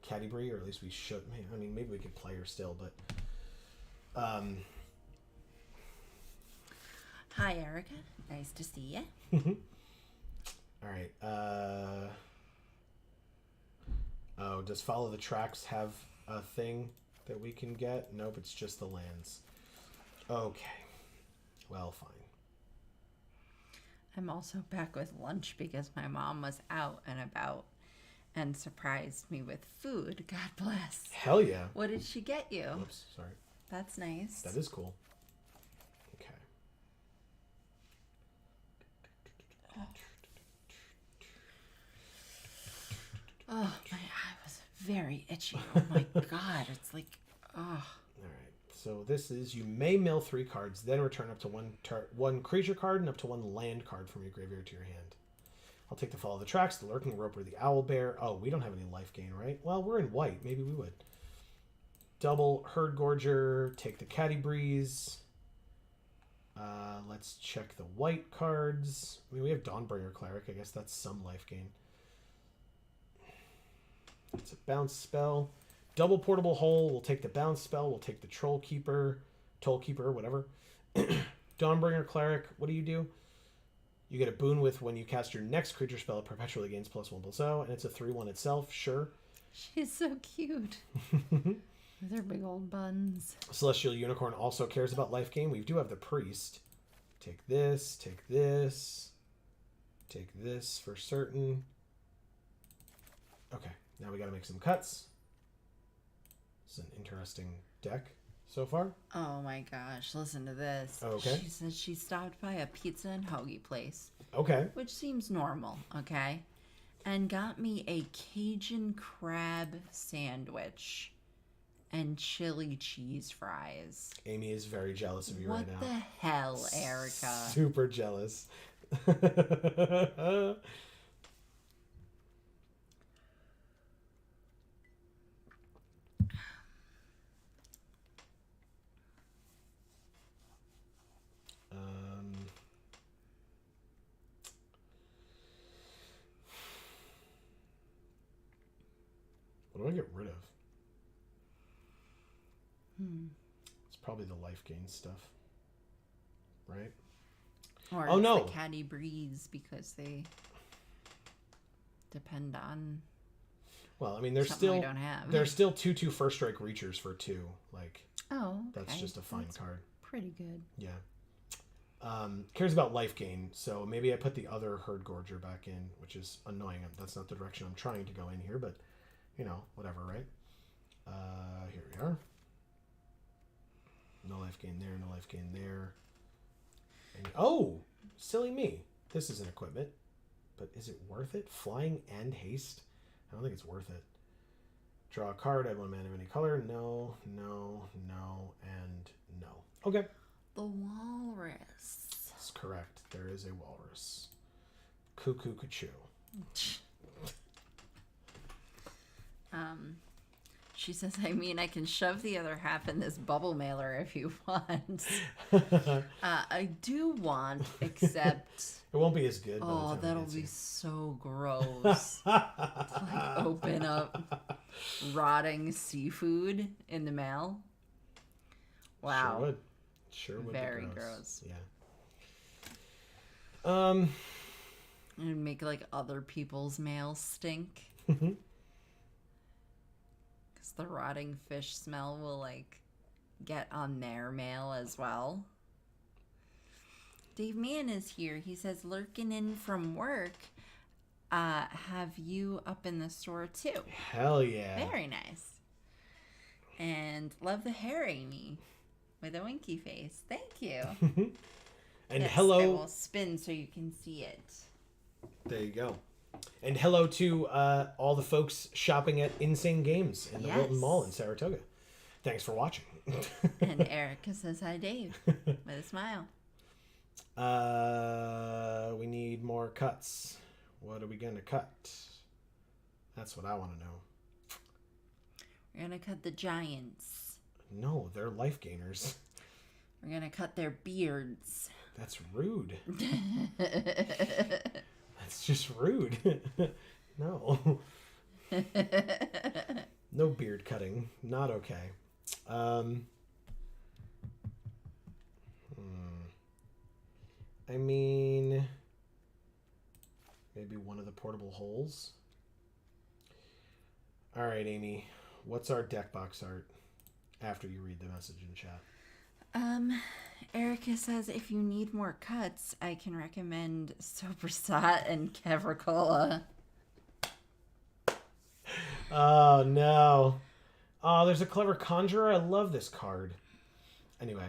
Cadibri, or at least we should. I mean, maybe we could play her still, but... Hi, Erica. Nice to see you. All right. Oh, does Follow the Tracks have a thing that we can get? Nope, it's just the lands. Okay. Well, fine. I'm also back with lunch because my mom was out and about and surprised me with food. God bless. Hell yeah. What did she get you? Whoops, sorry. That's nice. That is cool. Okay. Oh, my eye was very itchy. Oh my god, it's like, oh. All right. So this is, you may mill 3 cards, then return up to one creature card and up to 1 land card from your graveyard to your hand. I'll take the Follow the Tracks, the Lurking Rope, or the Owl Bear. Oh, we don't have any life gain, right? Well, we're in white. Maybe we would. Double Herd Gorger, take the Caddy Breeze. Let's check the white cards. I mean, we have Dawnbringer Cleric. I guess that's some life gain. It's a bounce spell. Double Portable Hole. We'll take the bounce spell. We'll take the Toll Keeper, whatever. Dawnbringer Cleric. What do? You get a boon with when you cast your next creature spell, it perpetually gains +1/+0, and it's a 3/1 itself. Sure. She's so cute. With her big old buns. Celestial Unicorn also cares about life gain. We do have the Priest. Take this, take this, take this for certain. Okay, now we gotta make some cuts. This is an interesting deck so far. Oh my gosh, listen to this. Okay. She says she stopped by a pizza and hoagie place. Okay. Which seems normal, okay? And got me a Cajun crab sandwich and chili cheese fries. Amy is very jealous of you what right now. What the hell, Erica? Super jealous. What do I get rid of? It's probably the life gain stuff, right? Or oh no, the Caddy Breeze because they depend on. Well, I mean, there's we don't have. There's still 2/2 first strike reachers for 2. Like, oh, okay. That's just a fine card. Pretty good. Yeah. Cares about life gain, so maybe I put the other Herd Gorger back in, which is annoying. That's not the direction I'm trying to go in here, but you know, whatever, right? Here we are. No life gain there, no life gain there. And, oh, silly me. This is an equipment, but is it worth it? Flying and haste? I don't think it's worth it. Draw a card, add 1 mana of any color. No, no, no, and no. Okay. The walrus. That's correct. There is a walrus. Cuckoo Cuckoo. She says, I mean, I can shove the other half in this bubble mailer if you want. I do want, except... It won't be as good. Oh, that'll be so gross. To, like, open up rotting seafood in the mail. Wow. Sure would Very be gross. Yeah. And make, like, other people's mail stink. The rotting fish smell will like get on their mail as well. Dave Mann is here. He says, lurking in from work. Have you up in the store too? Hell yeah. Very nice. And love the hair, Amy, with a winky face. Thank you. And yes, hello. I will spin so you can see it. There you go. And hello to all the folks shopping at Insane Games in the Wilton Mall in Saratoga. Thanks for watching. And Erica says hi, Dave, with a smile. We need more cuts. What are we going to cut? That's what I want to know. We're going to cut the giants. No, they're life gainers. We're going to cut their beards. That's rude. That's just rude. No. No beard cutting. Not okay. I mean, maybe one of the portable holes. All right, Amy. What's our deck box art after you read the message in chat? Erica says if you need more cuts, I can recommend Soprasat and Cavricola. Oh, no. Oh, there's a clever conjurer. I love this card. Anyway,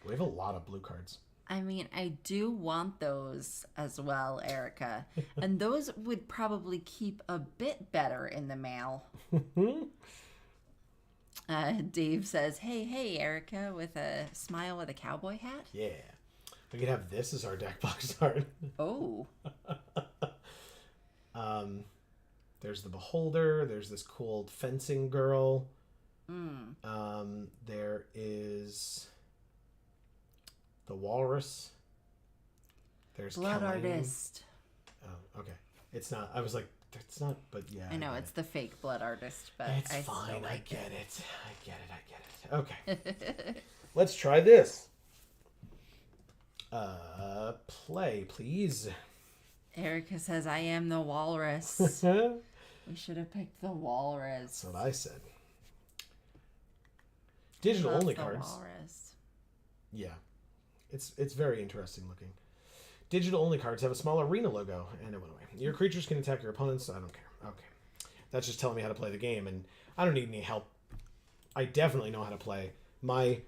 we have a lot of blue cards. I mean, I do want those as well, Erica. And those would probably keep a bit better in the mail. Dave says, hey, Erica, with a smile with a cowboy hat. Yeah. We could have this as our deck box art. Oh. There's the Beholder. There's this cool fencing girl. There is the Walrus. There's Blood Kelly. Artist. Oh, okay. It's not. I was like, it's not, but yeah. I know, it's the fake Blood Artist, but it's I fine. still like I get it. Okay. Let's try this. Play, please. Erica says, I am the Walrus. We should have picked the Walrus. That's what I said. Digital Love only the cards. Walrus. Yeah. It's very interesting looking. Digital only cards have a small arena logo, and it went away. Your creatures can attack your opponents. I don't care. Okay. That's just telling me how to play the game, and I don't need any help. I definitely know how to play. My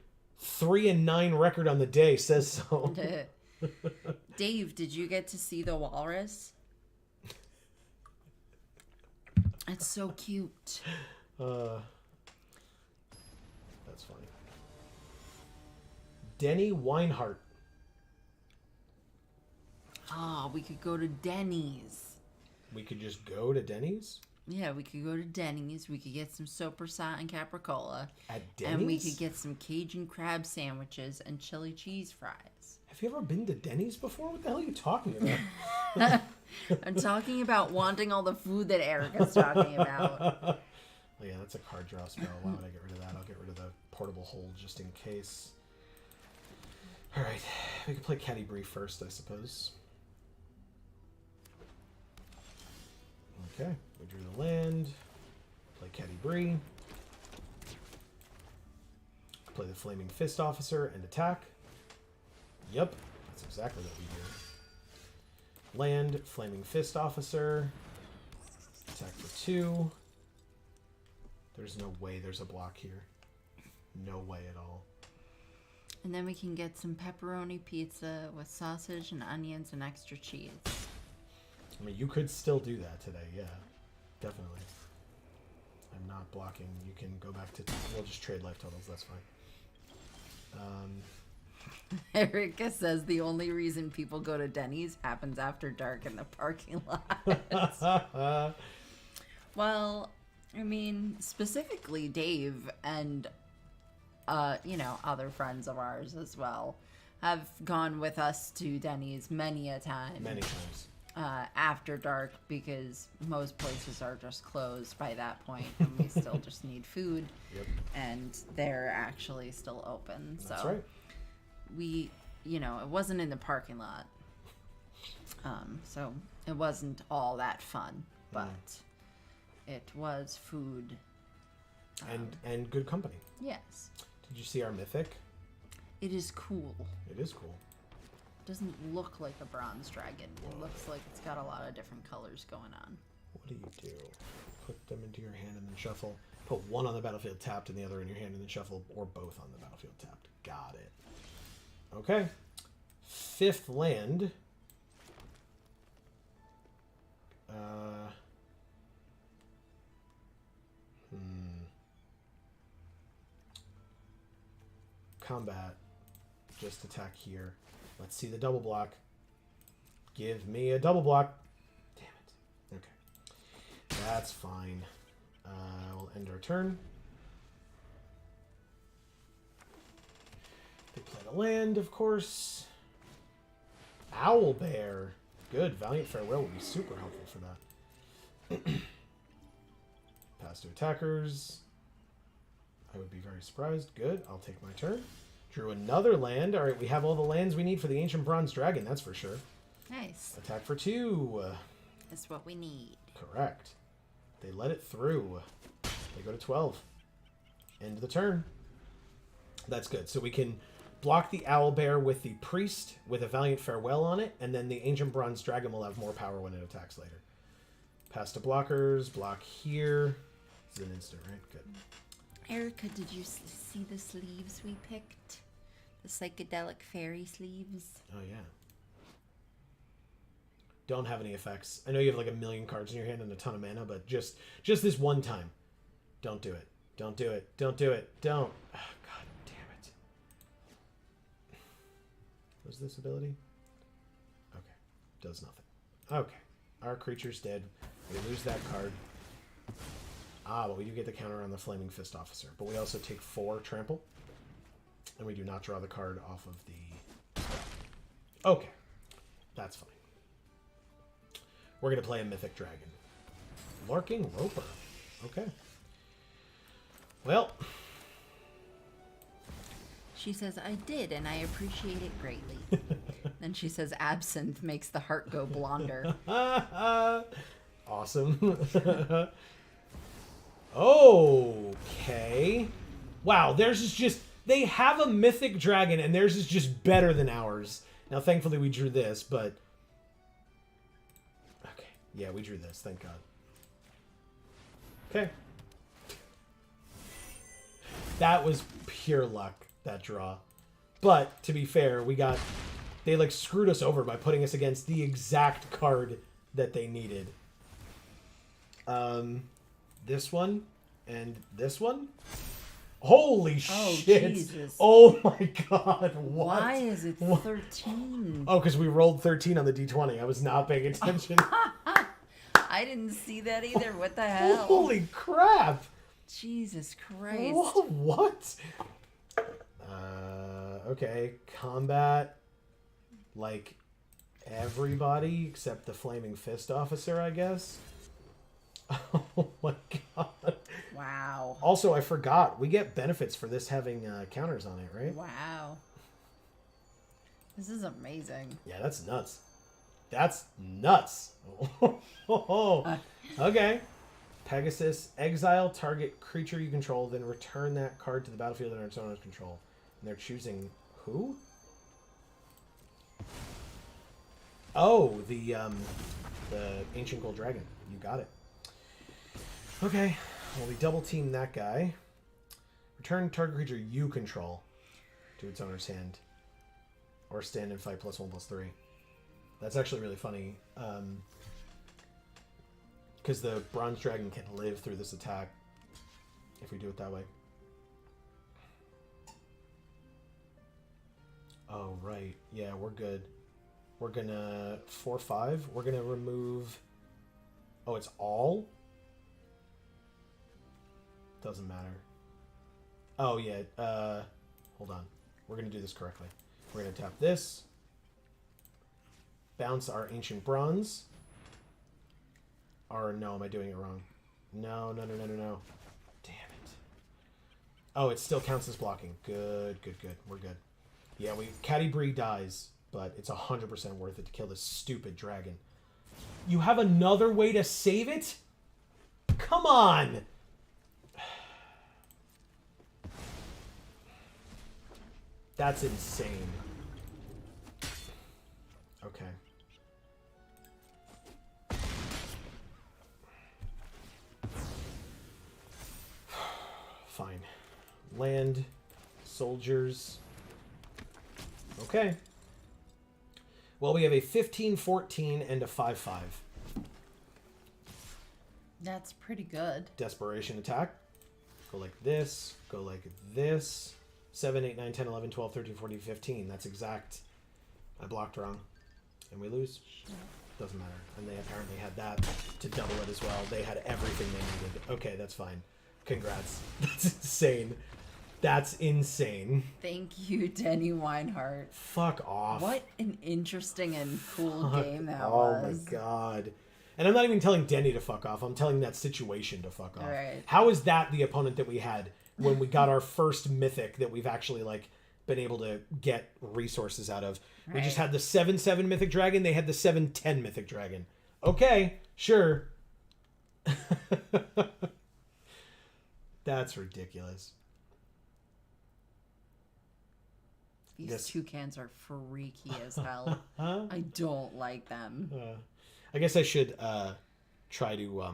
3-9 record on the day says so. Dave, did you get to see the Walrus? It's so cute. That's funny. Denny Weinhardt. Oh, we could go to Denny's. We could just go to Denny's? Yeah, we could go to Denny's. We could get some Soprasat and Capricola. At Denny's? And we could get some Cajun crab sandwiches and chili cheese fries. Have you ever been to Denny's before? What the hell are you talking about? I'm talking about wanting all the food that Erica's talking about. Oh, yeah, that's a card draw spell. Why would I get rid of that? I'll get rid of the portable hold just in case. All right, we can play Caddy Bree first, I suppose. Okay, we drew the land. Play Caddy Bree. Play the Flaming Fist Officer and attack. Yep, that's exactly what we do. Land, Flaming Fist Officer. Attack for 2. There's no way there's a block here. No way at all. And then we can get some pepperoni pizza with sausage and onions and extra cheese. I mean, you could still do that today, yeah. Definitely. I'm not blocking. You can go back to... We'll just trade life totals, that's fine. Erica says the only reason people go to Denny's happens after dark in the parking lot. Well, I mean, specifically Dave and, other friends of ours as well have gone with us to Denny's many a time. Many times. After dark, because most places are just closed by that point and we still just need food. Yep. And they're actually still open. That's so right. we, it wasn't in the parking lot. So it wasn't all that fun, but it was food. And good company. Yes. Did you see our mythic? It is cool. It is cool. Doesn't look like a bronze dragon. It looks like it's got a lot of different colors going on. What do? Put them into your hand and then shuffle. Put one on the battlefield tapped and the other in your hand and then shuffle, or both on the battlefield tapped. Got it. Okay. 5th land. Combat. Just attack here. Let's see the double block. Give me a double block. Damn it. Okay. That's fine. We'll end our turn. They play the land, of course. Owl Bear. Good. Valiant Farewell would be super helpful for that. Pass to attackers. I would be very surprised. Good. I'll take my turn. Drew another land. All right, we have all the lands we need for the Ancient Bronze Dragon, that's for sure. Nice. Attack for 2. That's what we need. Correct. They let it through. They go to 12. End of the turn. That's good. So we can block the Owlbear with the Priest with a Valiant Farewell on it, and then the Ancient Bronze Dragon will have more power when it attacks later. Pass to blockers. Block here. This is an instant, right? Good. Erica, did you see the sleeves we picked? The psychedelic fairy sleeves? Oh, yeah. Don't have any effects. I know you have like a million cards in your hand and a ton of mana, but just this one time. Don't do it. Don't do it. Don't do it. Don't. Oh, God damn it. What's this ability? Okay. Does nothing. Okay. Our creature's dead. We lose that card. Ah, but we do get the counter on the Flaming Fist Officer. But we also take 4 trample. And we do not draw the card off of the... Okay. That's fine. We're going to play a Mythic Dragon. Larking Roper. Okay. Well. She says, I did, and I appreciate it greatly. Then she says, absinthe makes the heart go blonder. Awesome. Okay. Wow, theirs is just... They have a Mythic Dragon, and theirs is just better than ours. Now, thankfully, we drew this, but... Okay. Yeah, we drew this. Thank God. Okay. That was pure luck, that draw. But, to be fair, we got... They, like, screwed us over by putting us against the exact card that they needed. This one and this one? Holy shit. Jesus. Oh my God. What? Why is it 13? Oh, because we rolled 13 on the D20. I was not paying attention. I didn't see that either. What the hell? Holy crap. Jesus Christ. Whoa, what? Okay. Combat. Like everybody except the Flaming Fist Officer, I guess. Oh my God. Wow. Also, I forgot. We get benefits for this having counters on it, right? Wow. This is amazing. Yeah, that's nuts. That's nuts. Okay. Pegasus. Exile target creature you control, then return that card to the battlefield under its owner's control. And they're choosing who? Oh, the Ancient Gold Dragon. You got it. Okay, well, we double team that guy. Return target creature you control to its owner's hand. Or stand and fight +1/+3. That's actually really funny. Because the Bronze Dragon can live through this attack if we do it that way. Oh, right. Yeah, we're good. We're gonna... 4/5. We're gonna remove... Oh, it's all? Doesn't matter. Oh, yeah. Hold on. We're going to do this correctly. We're going to tap this. Bounce our Ancient Bronze. Or, no, am I doing it wrong? No. Damn it. Oh, it still counts as blocking. Good. We're good. Yeah, Catti-Brie dies, but it's 100% worth it to kill this stupid dragon. You have another way to save it? Come on! That's insane. Okay. Fine. Land. Soldiers. Okay. Well, we have a 15-14 and a 5/5. That's pretty good. Desperation attack. Go like this. Go like this. 7, 8, 9, 10, 11, 12, 13, 14, 15. That's exact. I blocked wrong. And we lose. Doesn't matter. And they apparently had that to double it as well. They had everything they needed. Okay, that's fine. Congrats. That's insane. That's insane. Thank you, Denny Weinhardt. Fuck off. What an interesting and cool game that was. Oh my God. And I'm not even telling Denny to fuck off. I'm telling that situation to fuck off. All right. How is that the opponent that we had when we got our first mythic that we've actually like been able to get resources out of? Right. We just had the 7/7 mythic dragon. They had the 7/10 mythic dragon. Okay, sure. That's ridiculous. These toucans are freaky as hell. I don't like them. I guess I should try to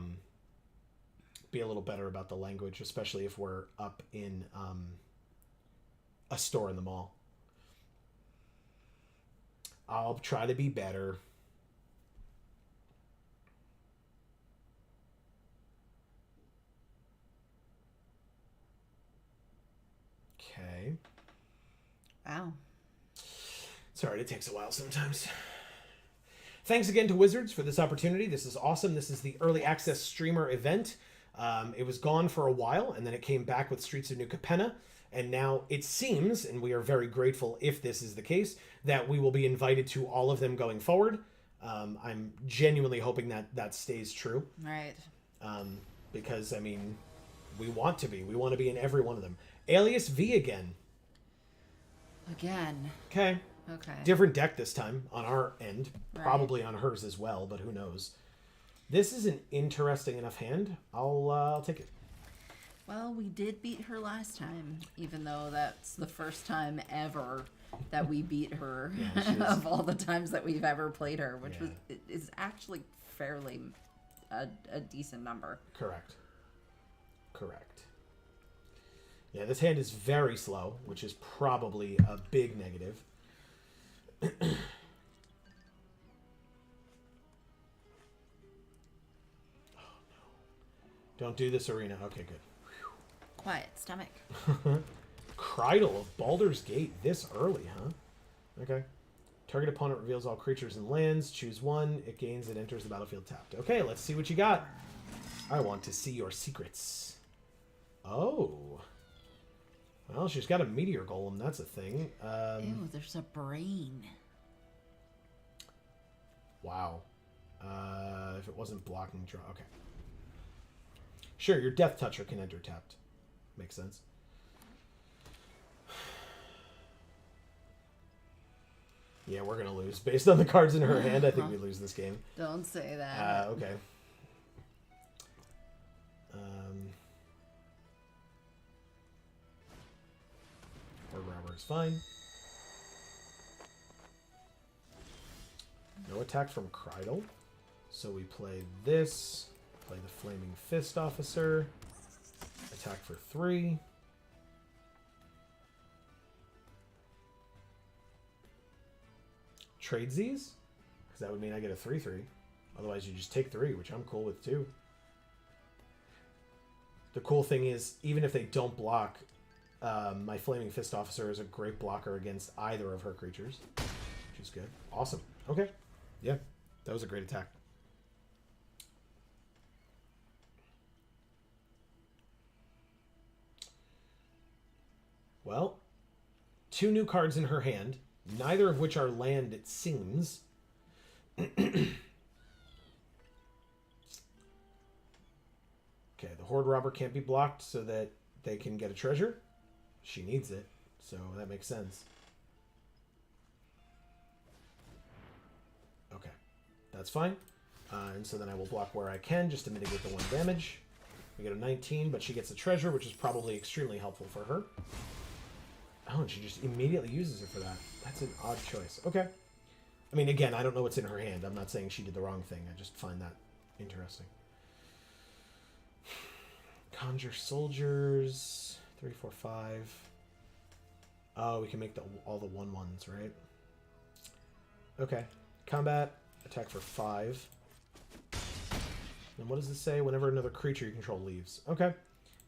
be a little better about the language, especially if we're up in a store in the mall. I'll try to be better. Okay. Wow. Sorry, it takes a while sometimes. Thanks again to Wizards for this opportunity. This is awesome. This is the early access streamer event. It was gone for a while, and then it came back with Streets of New Capenna. And now it seems, and we are very grateful if this is the case, that we will be invited to all of them going forward. I'm genuinely hoping that that stays true. Right. Because, I mean, we want to be. We want to be in every one of them. Alias V again. Again. Okay. Okay. Different deck this time on our end. Right. Probably on hers as well, but who knows. This is an interesting enough hand. I'll take it. Well, we did beat her last time, even though that's the first time ever that we beat her of all the times that we've ever played her, which is actually fairly a decent number. Correct. Yeah, this hand is very slow, which is probably a big negative. Oh, no. Don't do this, Arena. Okay, good. Quiet stomach. Cridle of Baldur's Gate this early, huh? Okay. Target opponent reveals all creatures and lands. Choose one. It gains and enters the battlefield tapped. Okay, let's see what you got. I want to see your secrets. Oh. Well, she's got a meteor golem. That's a thing. Ew, there's a brain. Wow. If it wasn't blocking draw. Okay. Sure, your Death Toucher can enter tapped. Makes sense. Yeah, we're going to lose. Based on the cards in her hand, I think we lose this game. Don't say that. Okay. Horde Robber is fine. No attack from Cridle. So we play this. Play the Flaming Fist Officer. Attack for 3. Trade these? Because that would mean I get a 3/3. Otherwise you just take 3, which I'm cool with too. The cool thing is, even if they don't block, my Flaming Fist Officer is a great blocker against either of her creatures. Which is good. Awesome. Okay. Yeah, that was a great attack. Well, 2 new cards in her hand, neither of which are land, it seems. Okay, the Horde Robber can't be blocked so that they can get a treasure. She needs it, so that makes sense. Okay, that's fine. And so then I will block where I can just to mitigate the 1 damage. We get a 19, but she gets a treasure, which is probably extremely helpful for her. Oh, and she just immediately uses it for that. That's an odd choice. Okay. I mean, again, I don't know what's in her hand. I'm not saying she did the wrong thing. I just find that interesting. Conjure soldiers. 3, 4, 5. Oh, we can make all the 1/1s, right? Okay. Combat. Attack for 5. And what does this say? Whenever another creature you control leaves. Okay.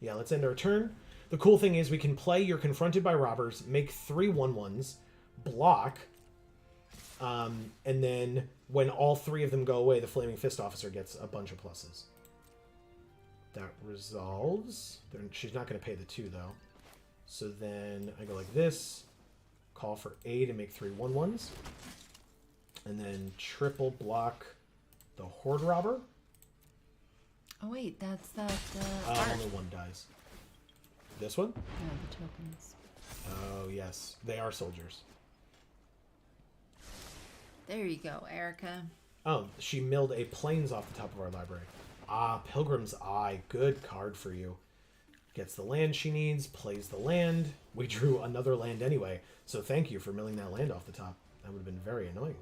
Yeah, let's end our turn. The cool thing is we can play You're Confronted by Robbers, make 3 1/1s, block, and then when all 3 of them go away, the Flaming Fist Officer gets a bunch of pluses. That resolves. She's not going to pay the 2, though. So then I go like this, call for 8 and make 3 1/1s, and then triple block the Horde Robber. Oh, wait, that's that art. Only 1 dies. This one? Yeah, the tokens. Oh, yes. They are soldiers. There you go, Erica. Oh, she milled a plains off the top of our library. Ah, Pilgrim's Eye. Good card for you. Gets the land she needs, plays the land. We drew another land anyway, so thank you for milling that land off the top. That would have been very annoying.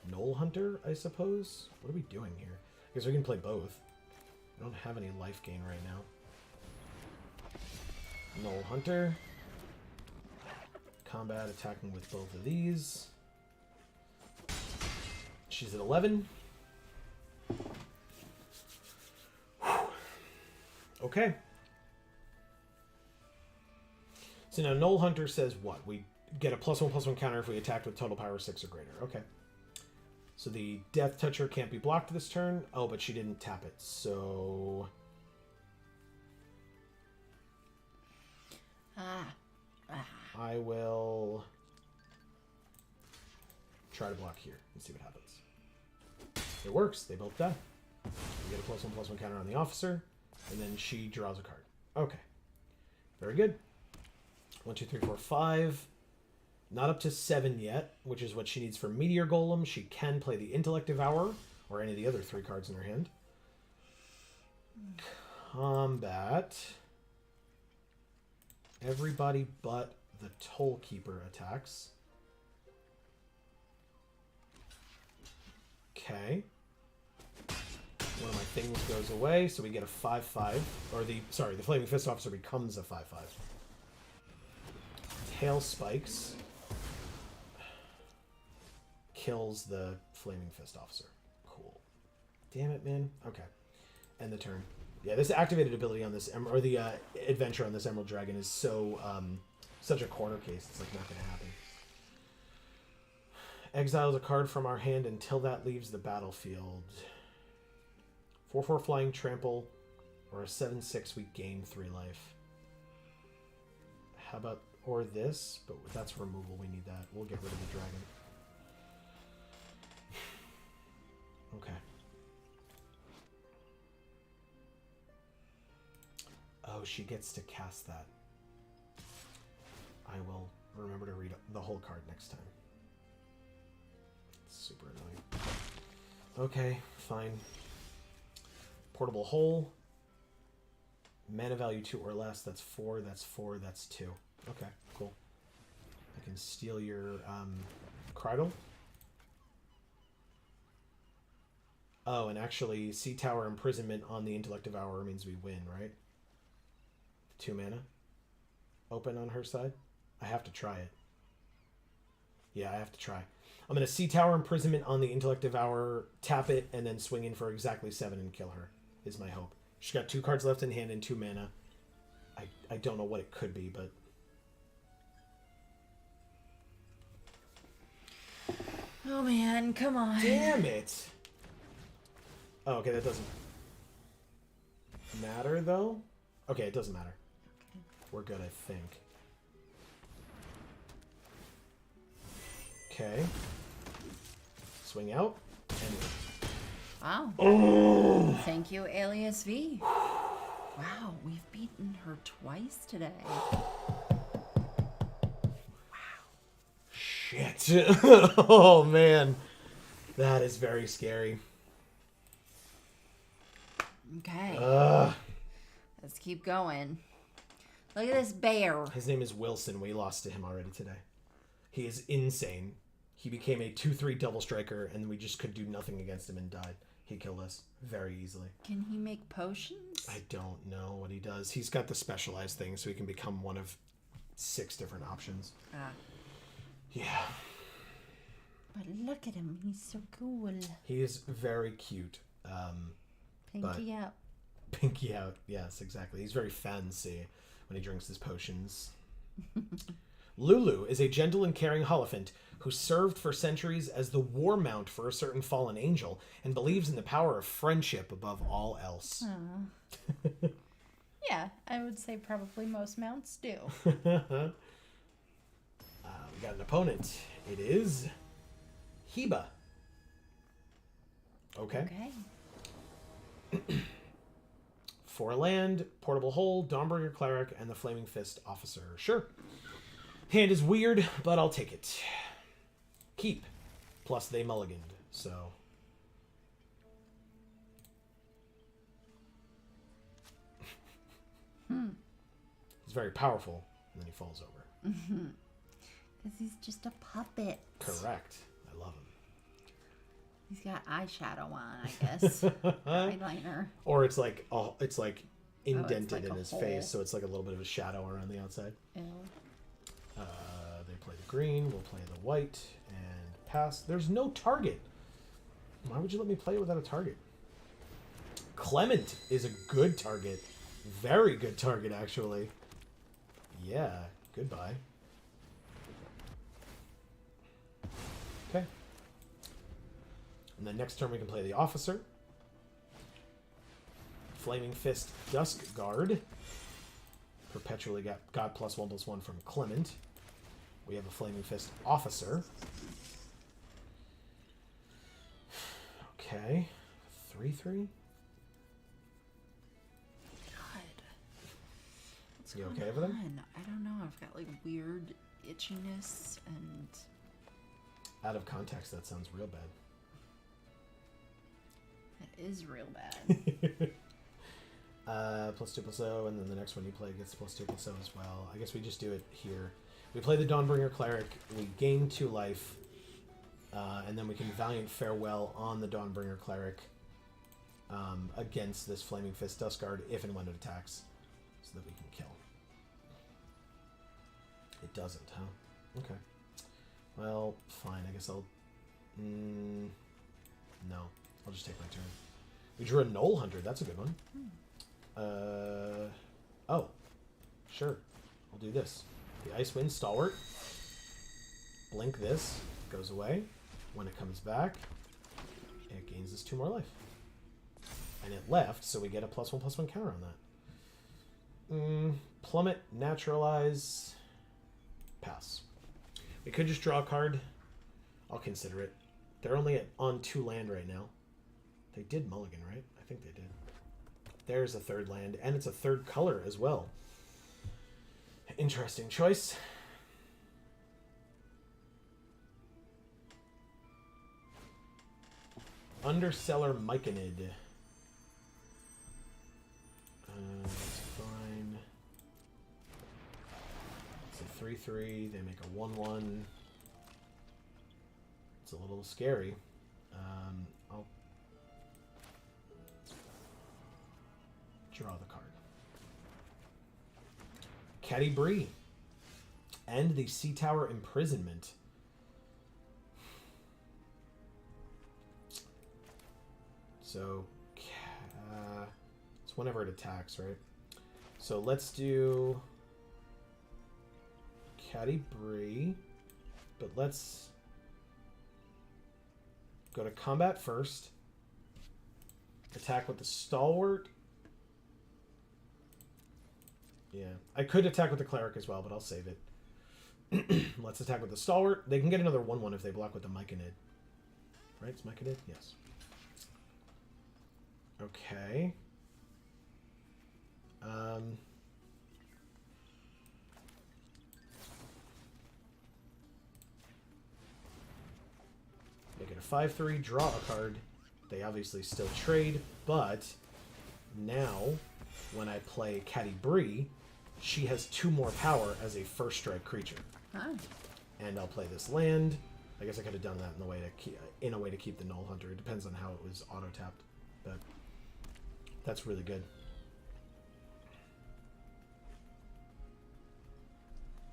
Knoll Hunter, I suppose? What are we doing here? I guess we can play both. I don't have any life gain right now. Knoll Hunter. Combat attacking with both of these. She's at 11. Okay. So now Knoll Hunter says what? We get a +1/+1 counter if we attack with total power 6 or greater. Okay. So the Death Toucher can't be blocked this turn. Oh, but she didn't tap it, so... I will try to block here and see what happens. It works. They both die. We get a +1/+1 counter on the officer, and then she draws a card. Okay. Very good. 1, 2, 3, 4, 5. Not up to 7 yet, which is what she needs for Meteor Golem. She can play the Intellect Devourer or any of the other 3 cards in her hand. Combat. Everybody but the Toll Keeper attacks. Okay. One of my things goes away, so we get a 5/5. Or the Flaming Fist Officer becomes a 5/5. Hail Spikes kills the Flaming Fist Officer. Cool. Damn it, man. Okay. End the turn. Yeah, this activated ability on this, or the adventure on this Emerald Dragon is so, such a corner case. It's like not going to happen. Exiles a card from our hand until that leaves the battlefield. 4/4 Flying Trample, or a 7/6 we gain 3 life. How about, or this? But that's removal, we need that. We'll get rid of the dragon. Okay. Oh, she gets to cast that. I will remember to read the whole card next time. It's super annoying. Okay, fine. Portable Hole. Mana value 2 or less. That's 4, that's 4, that's 2. Okay, cool. I can steal your Cridle. Oh, and actually, Sea Tower Imprisonment on the Intellect Devourer means we win, right? 2 mana. Open on her side. I have to try it. Yeah, I have to try. I'm going to Sea Tower Imprisonment on the Intellect Devourer, tap it, and then swing in for exactly 7 and kill her, is my hope. She's got 2 cards left in hand and 2 mana. I don't know what it could be, but... Oh man, come on. Damn it! Oh, okay, that doesn't matter, though? Okay, it doesn't matter. Okay. We're good, I think. Okay. Swing out. And... Wow. Oh! Thank you, Alias V. Wow, we've beaten her twice today. Wow. Shit. Oh, man. That is very scary. Okay. Ugh. Let's keep going. Look at this bear. His name is Wilson. We lost to him already today. He is insane. He became a 2/3 double striker, and we just could do nothing against him and died. He killed us very easily. Can he make potions? I don't know what he does. He's got the specialized thing, so he can become one of 6 different options. Ah. Yeah. But look at him. He's so cool. He is very cute. Pinky out. Pinky out. Yes, exactly. He's very fancy when he drinks his potions. Lulu is a gentle and caring Holophant who served for centuries as the war mount for a certain fallen angel and believes in the power of friendship above all else. Yeah, I would say probably most mounts do. We got an opponent. It is Heba. Okay. For land, Portable Hole, Dawnbringer Cleric, and the Flaming Fist Officer. Sure. Hand is weird, but I'll take it. Keep. Plus they mulliganed, so... He's very powerful, and then he falls over. Because he's just a puppet. Correct. I love him. He's got eyeshadow on, I guess. Eyeliner. Or it's like indented like in a his hole. face, so it's like a little bit of a shadow around the outside. Ew. They play the green, we'll play the white, and pass. There's no target. Why would you let me play it without a target? Clement is a good target. Very good target, actually. Yeah, goodbye. Okay. And then next turn we can play the officer. Flaming Fist Dusk Guard. Perpetually got +1/+1 from Clement. We have a Flaming Fist Officer. Okay. 3/3. God. What's You going okay with him? on? I don't know. I've got like weird itchiness and Out of context, that sounds real bad. it is real bad. +2/+0, and then the next one you play gets +2/+0 as well. I guess we just do it here. We play the Dawnbringer Cleric, we gain 2 life, and then we can Valiant Farewell on the Dawnbringer Cleric against this Flaming Fist Dusk Guard if and when it attacks, so that we can kill. It doesn't, huh? Okay. Well, fine. I guess I'll... no. I'll just take my turn. We drew a Knoll Hunter. That's a good one. Oh. Sure. I'll do this. The Icewind Stalwart. Blink this. Goes away. When it comes back, it gains us 2 more life. And it left, so we get a +1/+1 counter on that. Plummet. Naturalize. Pass. We could just draw a card. I'll consider it. They're only on 2 land right now. They did mulligan, right? I think they did. There's a 3rd land, and it's a 3rd color as well. Interesting choice. Underseller Myconid. That's fine. It's a 3/3. They make a 1/1. It's a little scary. I'll draw the card. Caddy Bree. End the Sea Tower Imprisonment. So, it's whenever it attacks, right? So let's do Caddy Bree, but let's go to combat first. Attack with the Stalwart. Yeah, I could attack with the Cleric as well, but I'll save it. Let's attack with the Stalwart. They can get another 1/1 if they block with the Myconid. Right? It's Myconid? Yes. Okay. Make it a 5/3, draw a card. They obviously still trade, but now when I play Caddy Bree, she has 2 more power as a 1st strike creature. Oh. And I'll play this land. I guess I could have done that in a way to keep the Knoll Hunter. It depends on how it was auto tapped, but that's really good.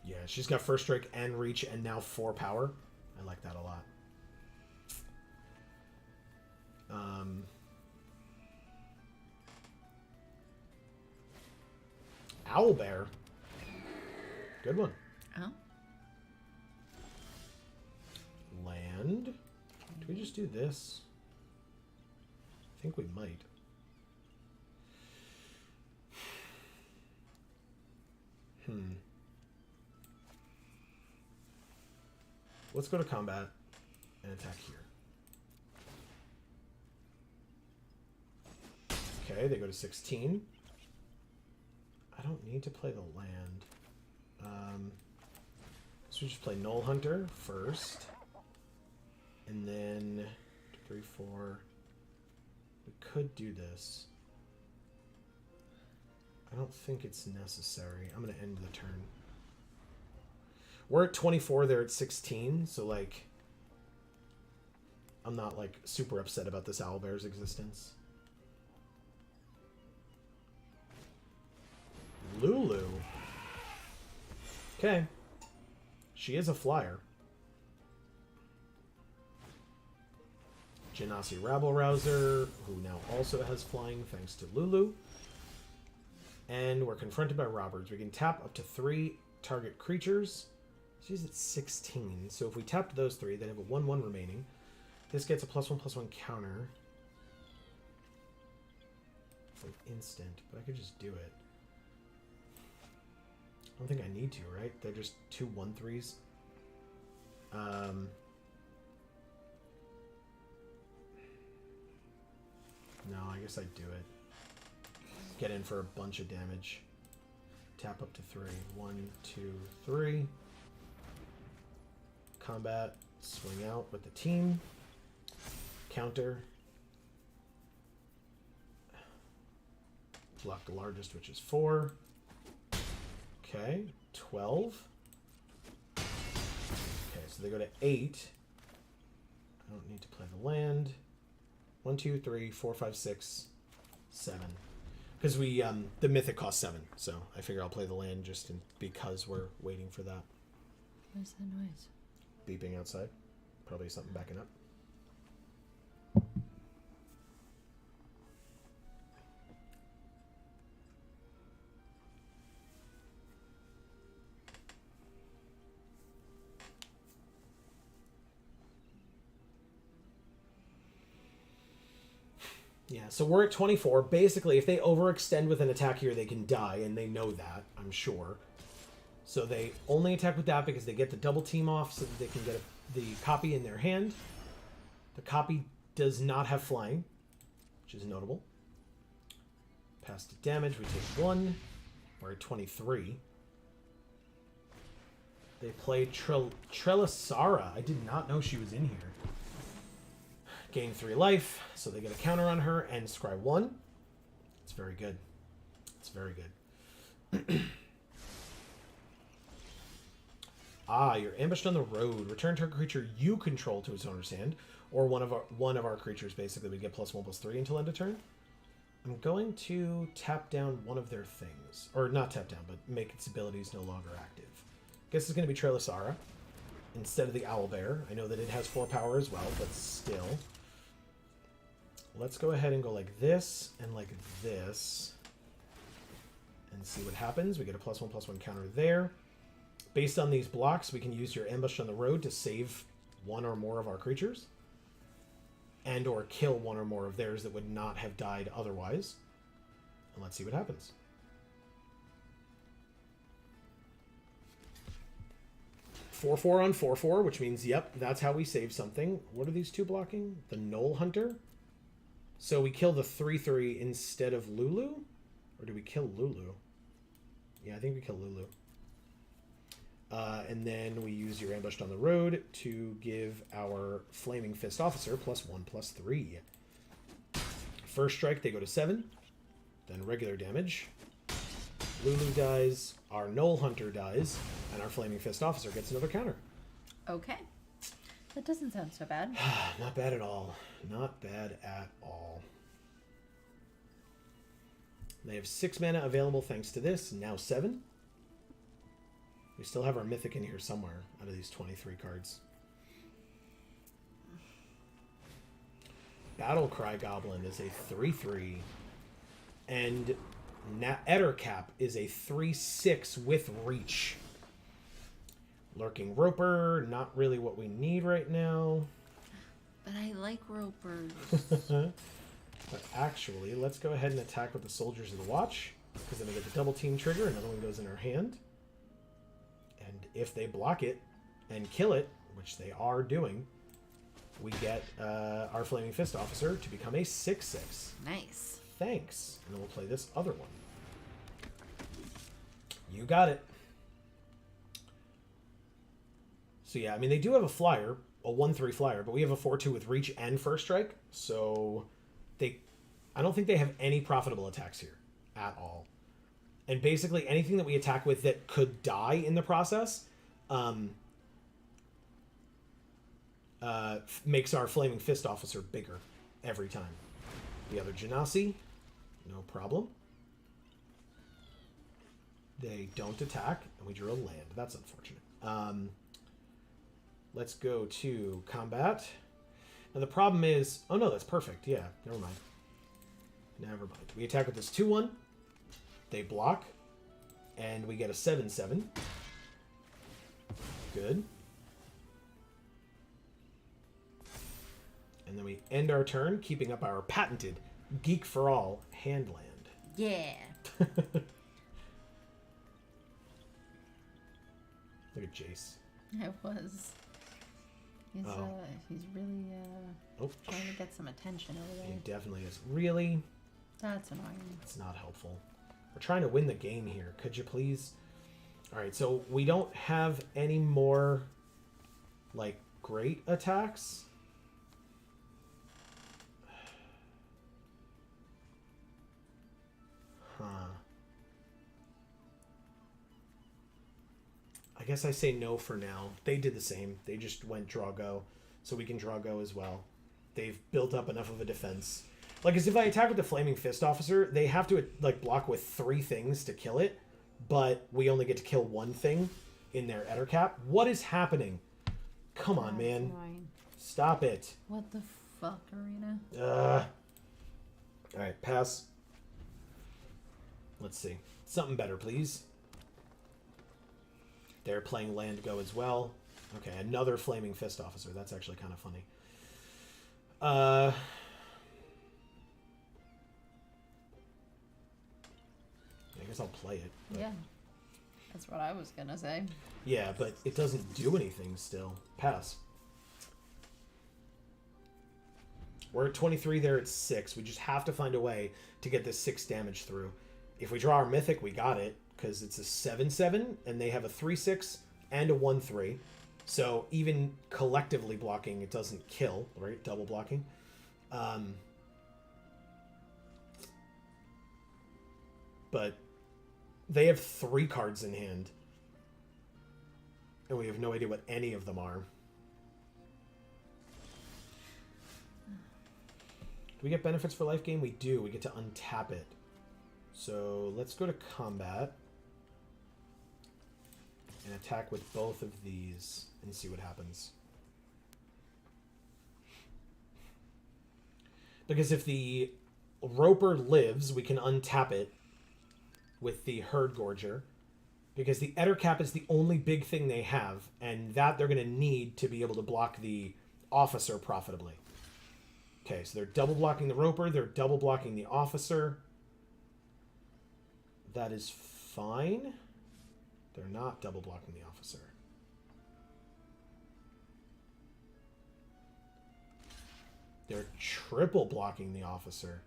Yeah, she's got 1st strike and reach and now 4 power. I like that a lot. Owlbear. Good one. Oh. Land. Do we just do this? I think we might. Let's go to combat and attack here. Okay, they go to 16. I don't need to play the land. So we just play Knoll Hunter first. And then 3, 4. We could do this. I don't think it's necessary. I'm going to end the turn. We're at 24, they're at 16, so, like, I'm not, like, super upset about this owlbear's existence. Lulu. Okay. She is a flyer. Genasi Rabble-Rouser, who now also has flying thanks to Lulu. And we're confronted by robbers. We can tap up to 3 target creatures. She's at 16, so if we tapped those 3, they'd have a 1/1 remaining. This gets a +1/+1 counter. It's like instant, but I could just do it. I don't think I need to, right? They're just 2 1/3s. No, I guess I'd do it. Get in for a bunch of damage. Tap up to 3. 1, 2, 3. Combat. Swing out with the team. Counter. Block the largest, which is 4. Okay, 12. Okay, so they go to 8. I don't need to play the land. 1, 2, 3, 4, 5, 6, 7. Because we the mythic costs 7, so I figure I'll play the land just because we're waiting for that. What is that noise? Beeping outside. Probably something backing up. Yeah, so we're at 24. Basically, if they overextend with an attack here, they can die, and they know that, I'm sure. So they only attack with that because they get the double team off so that they can get the copy in their hand. The copy does not have flying, which is notable. Pass to damage, we take 1. We're at 23. They play Trelisara. I did not know she was in here. Gain 3 life, so they get a counter on her, and scry 1. It's very good. It's very good. You're ambushed on the road. Return target creature you control to its owner's hand, or one of our creatures. Basically, we get +1/+3 until end of turn. I'm going to tap down one of their things, or not tap down, but make its abilities no longer active. Guess it's going to be Trelisara instead of the owlbear. I know that it has 4 power as well, but still. Let's go ahead and go like this and like this and see what happens. We get a +1/+1 counter there. Based on these blocks, we can use your ambush on the road to save 1 or more of our creatures and or kill 1 or more of theirs that would not have died otherwise. And let's see what happens. 4/4 on 4/4, which means, yep, that's how we save something. What are these 2 blocking? The Knoll Hunter? So we kill the 3/3 instead of Lulu? Or do we kill Lulu? Yeah, I think we kill Lulu. And then we use your ambushed on the road to give our Flaming Fist Officer +1/+3. First strike, they go to 7. Then regular damage. Lulu dies, our Knoll Hunter dies, and our Flaming Fist Officer gets another counter. Okay. That doesn't sound so bad. Not bad at all. Not bad at all. They have 6 mana available thanks to this, now 7. We still have our Mythic in here somewhere out of these 23 cards. Battlecry Goblin is a 3/3. And Ettercap is a 3/6 with Reach. Lurking Roper, not really what we need right now. But I like ropers. But actually, let's go ahead and attack with the Soldiers of the Watch, because then we get the double team trigger, another one goes in our hand. And if they block it and kill it, which they are doing, we get our Flaming Fist Officer to become a 6/6. Nice. Thanks. And then we'll play this other one. You got it. So yeah, I mean, they do have a flyer, a 1/3 flyer, but we have a 4/2 with Reach and First Strike, so I don't think they have any profitable attacks here at all. And basically anything that we attack with that could die in the process makes our Flaming Fist Officer bigger every time. The other Genasi, no problem. They don't attack, and we drew a land. That's unfortunate. Let's go to combat. Now the problem is... Oh no, that's perfect. Yeah, never mind. Never mind. We attack with this 2-1. They block. And we get a 7-7. Good. And then we end our turn, keeping up our patented Geek for All hand land. Yeah. Look at Jace. It was. He's really trying to get some attention over there. He definitely is. Really? That's annoying. It's not helpful. We're trying to win the game here. Could you please? Alright, so we don't have any more, like, great attacks. Huh. I guess I say no for now. They did the same. They just went draw go, so we can draw go as well. They've built up enough of a defense. Like, as if I attack with the Flaming Fist Officer, they have to, like, block with 3 things to kill it, but we only get to kill 1 thing in their Ettercap. What is happening? Come on, man. Annoying. Stop it. What the fuck, Arena? Alright, pass. Let's see. Something better, please. They're playing land go as well. Okay, another Flaming Fist Officer. That's actually kind of funny. I guess I'll play it. But... Yeah. That's what I was gonna say. Yeah, but it doesn't do anything still. Pass. We're at 23, they're at 6. We just have to find a way to get this 6 damage through. If we draw our Mythic, we got it, because it's a 7-7, and they have a 3-6 and a 1-3. So even collectively blocking, it doesn't kill, right? Double blocking. But they have 3 cards in hand. And we have no idea what any of them are. Do we get benefits for life gain? We do. We get to untap it. So let's go to combat. And attack with both of these and see what happens. Because if the Roper lives, we can untap it with the Herd Gorger. Because the Ettercap is the only big thing they have, and that they're going to need to be able to block the Officer profitably. Okay, so they're double blocking the Roper, they're double blocking the Officer. That is fine. They're not double blocking the Officer. They're triple blocking the Officer.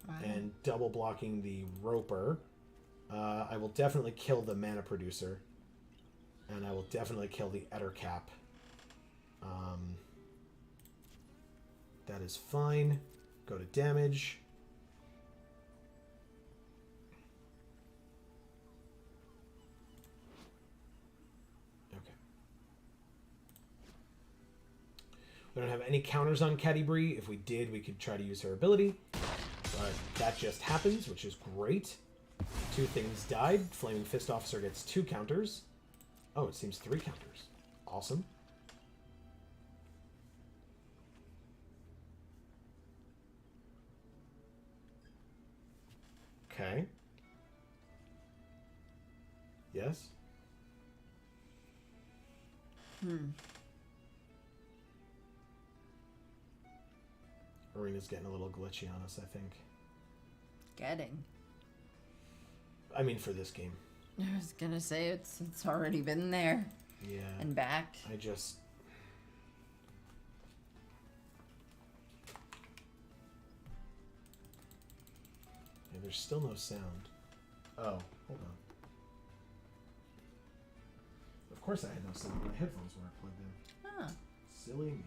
Wow. And double blocking the Roper. I will definitely kill the Mana Producer. And I will definitely kill the Ettercap. That is fine. Go to damage. Okay. We don't have any counters on Catti-Brie. If we did, we could try to use her ability. But that just happens, which is great. 2 things died. Flaming Fist Officer gets 2 counters. Oh, it seems 3 counters. Awesome. Okay. Yes? Arena's getting a little glitchy on us, I think. Getting. I mean, for this game. I was gonna say it's already been there Yeah. and back. I just... Yeah, there's still no sound. Oh, hold on. Of course I had no sound. My headphones weren't plugged in. Huh. Silly me.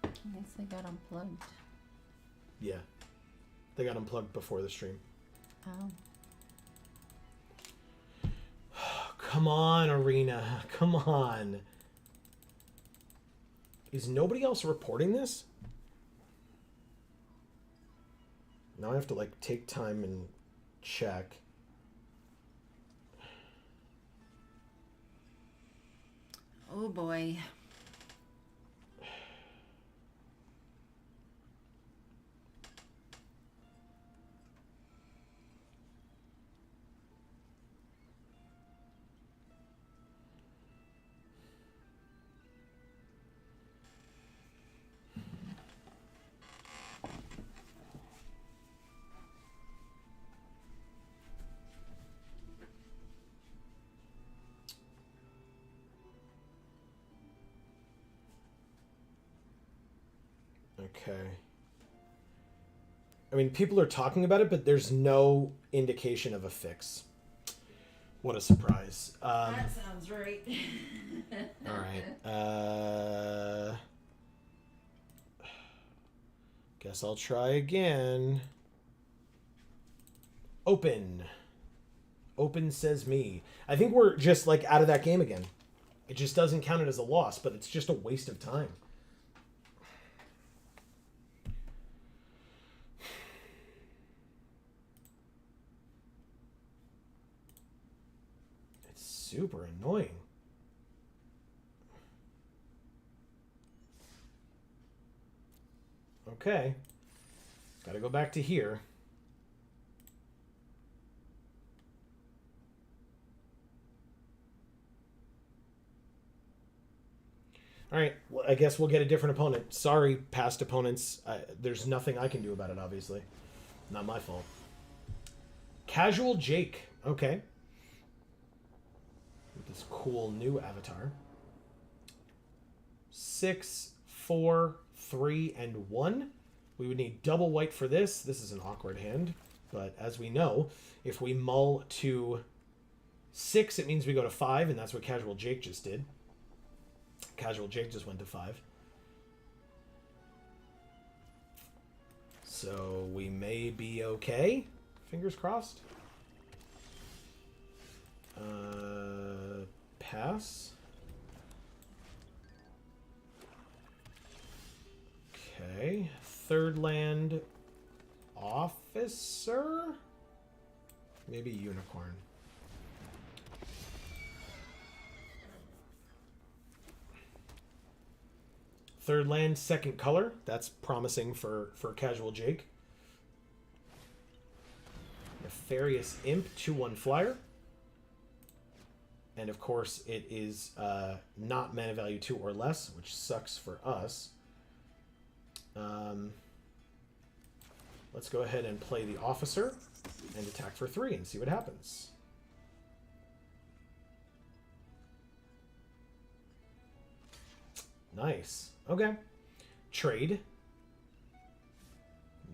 I guess they got unplugged. Yeah. They got unplugged before the stream. Oh. come on, Arena. Come on. Is nobody else reporting this? Now I have to, like, take time and check. Oh boy. Okay. I mean, people are talking about it, but there's no indication of a fix. What a surprise. That sounds right. All right. Guess I'll try again. Open. Open says me. I think we're just, like, out of that game again. It just doesn't count it as a loss, but it's just a waste of time. It's super annoying. Okay. Gotta go back to here. All right, well, I guess we'll get a different opponent. Sorry, past opponents. There's nothing I can do about it, obviously. Not my fault. Casual Jake. Okay. With this cool new avatar. 6, 4, 3, and 1. We would need double white for this. This is an awkward hand. But as we know, if we mull to 6, it means we go to 5, and that's what Casual Jake just did. Casual Jake just went to 5. So we may be okay. Fingers crossed. Pass. Okay. Third land officer? Maybe unicorn. Third land, second color. That's promising for Casual Jake. Nefarious Imp, 2/1 flyer. And of course, it is not mana value 2 or less, which sucks for us. Let's go ahead and play the officer and attack for 3 and see what happens. Nice. Okay. Trade.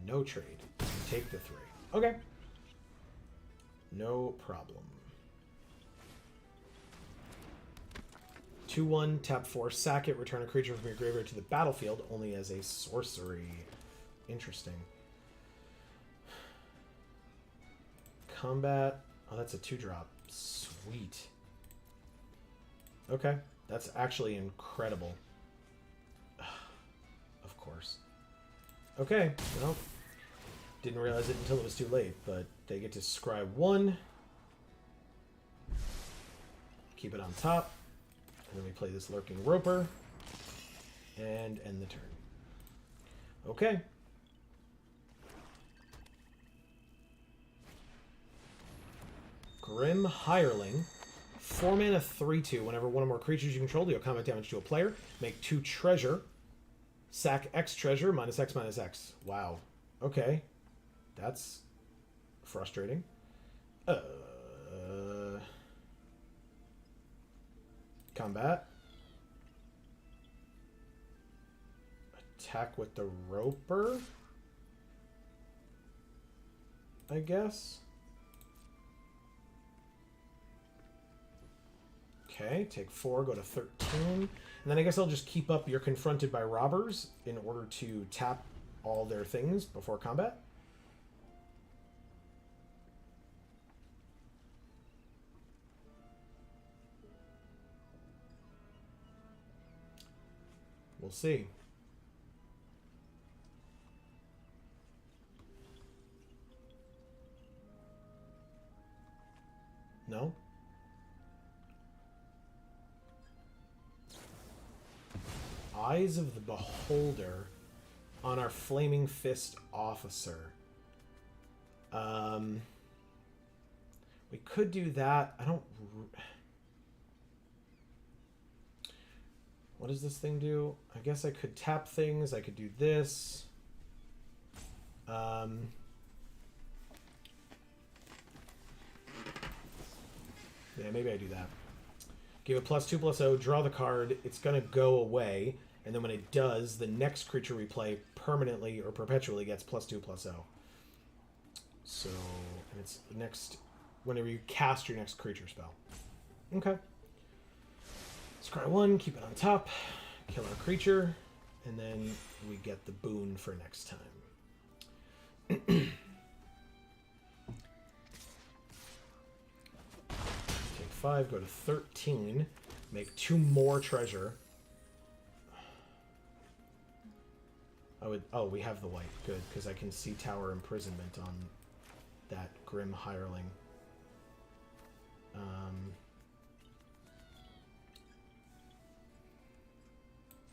No trade. Take the 3. Okay. No problem. 2/1, tap 4, sack it, return a creature from your graveyard to the battlefield only as a sorcery. Interesting. Combat. Oh, that's a 2-drop. Sweet. Okay. That's actually incredible. Of course. Okay. Well, didn't realize it until it was too late, but they get to scry 1. Keep it on top. And then we play this Lurking Roper. And end the turn. Okay. Grim Hireling. 4 mana, 3/2. Whenever one or more creatures you control deal combat damage to a player, make 2 treasure. Sack X treasure, -X/-X. Wow. Okay. That's frustrating. Combat. Attack with the Roper, I guess. Okay, take 4, go to 13. And then I guess I'll just keep up You're Confronted by Robbers in order to tap all their things before combat. We'll see. No? Eyes of the Beholder on our Flaming Fist officer. We could do that. I don't... What does this thing do? I guess I could tap things. I could do this. Yeah, maybe I do that. Give a +2/+0, draw the card. It's going to go away. And then when it does, the next creature we play permanently or perpetually gets +2/+0. So, and it's next... Whenever you cast your next creature spell. Okay. Scry 1, keep it on top, kill our creature, and then we get the boon for next time. Take 5, go to 13, make 2 more treasure. Oh, we have the white. Good, because I can see Tower Imprisonment on that Grim Hireling.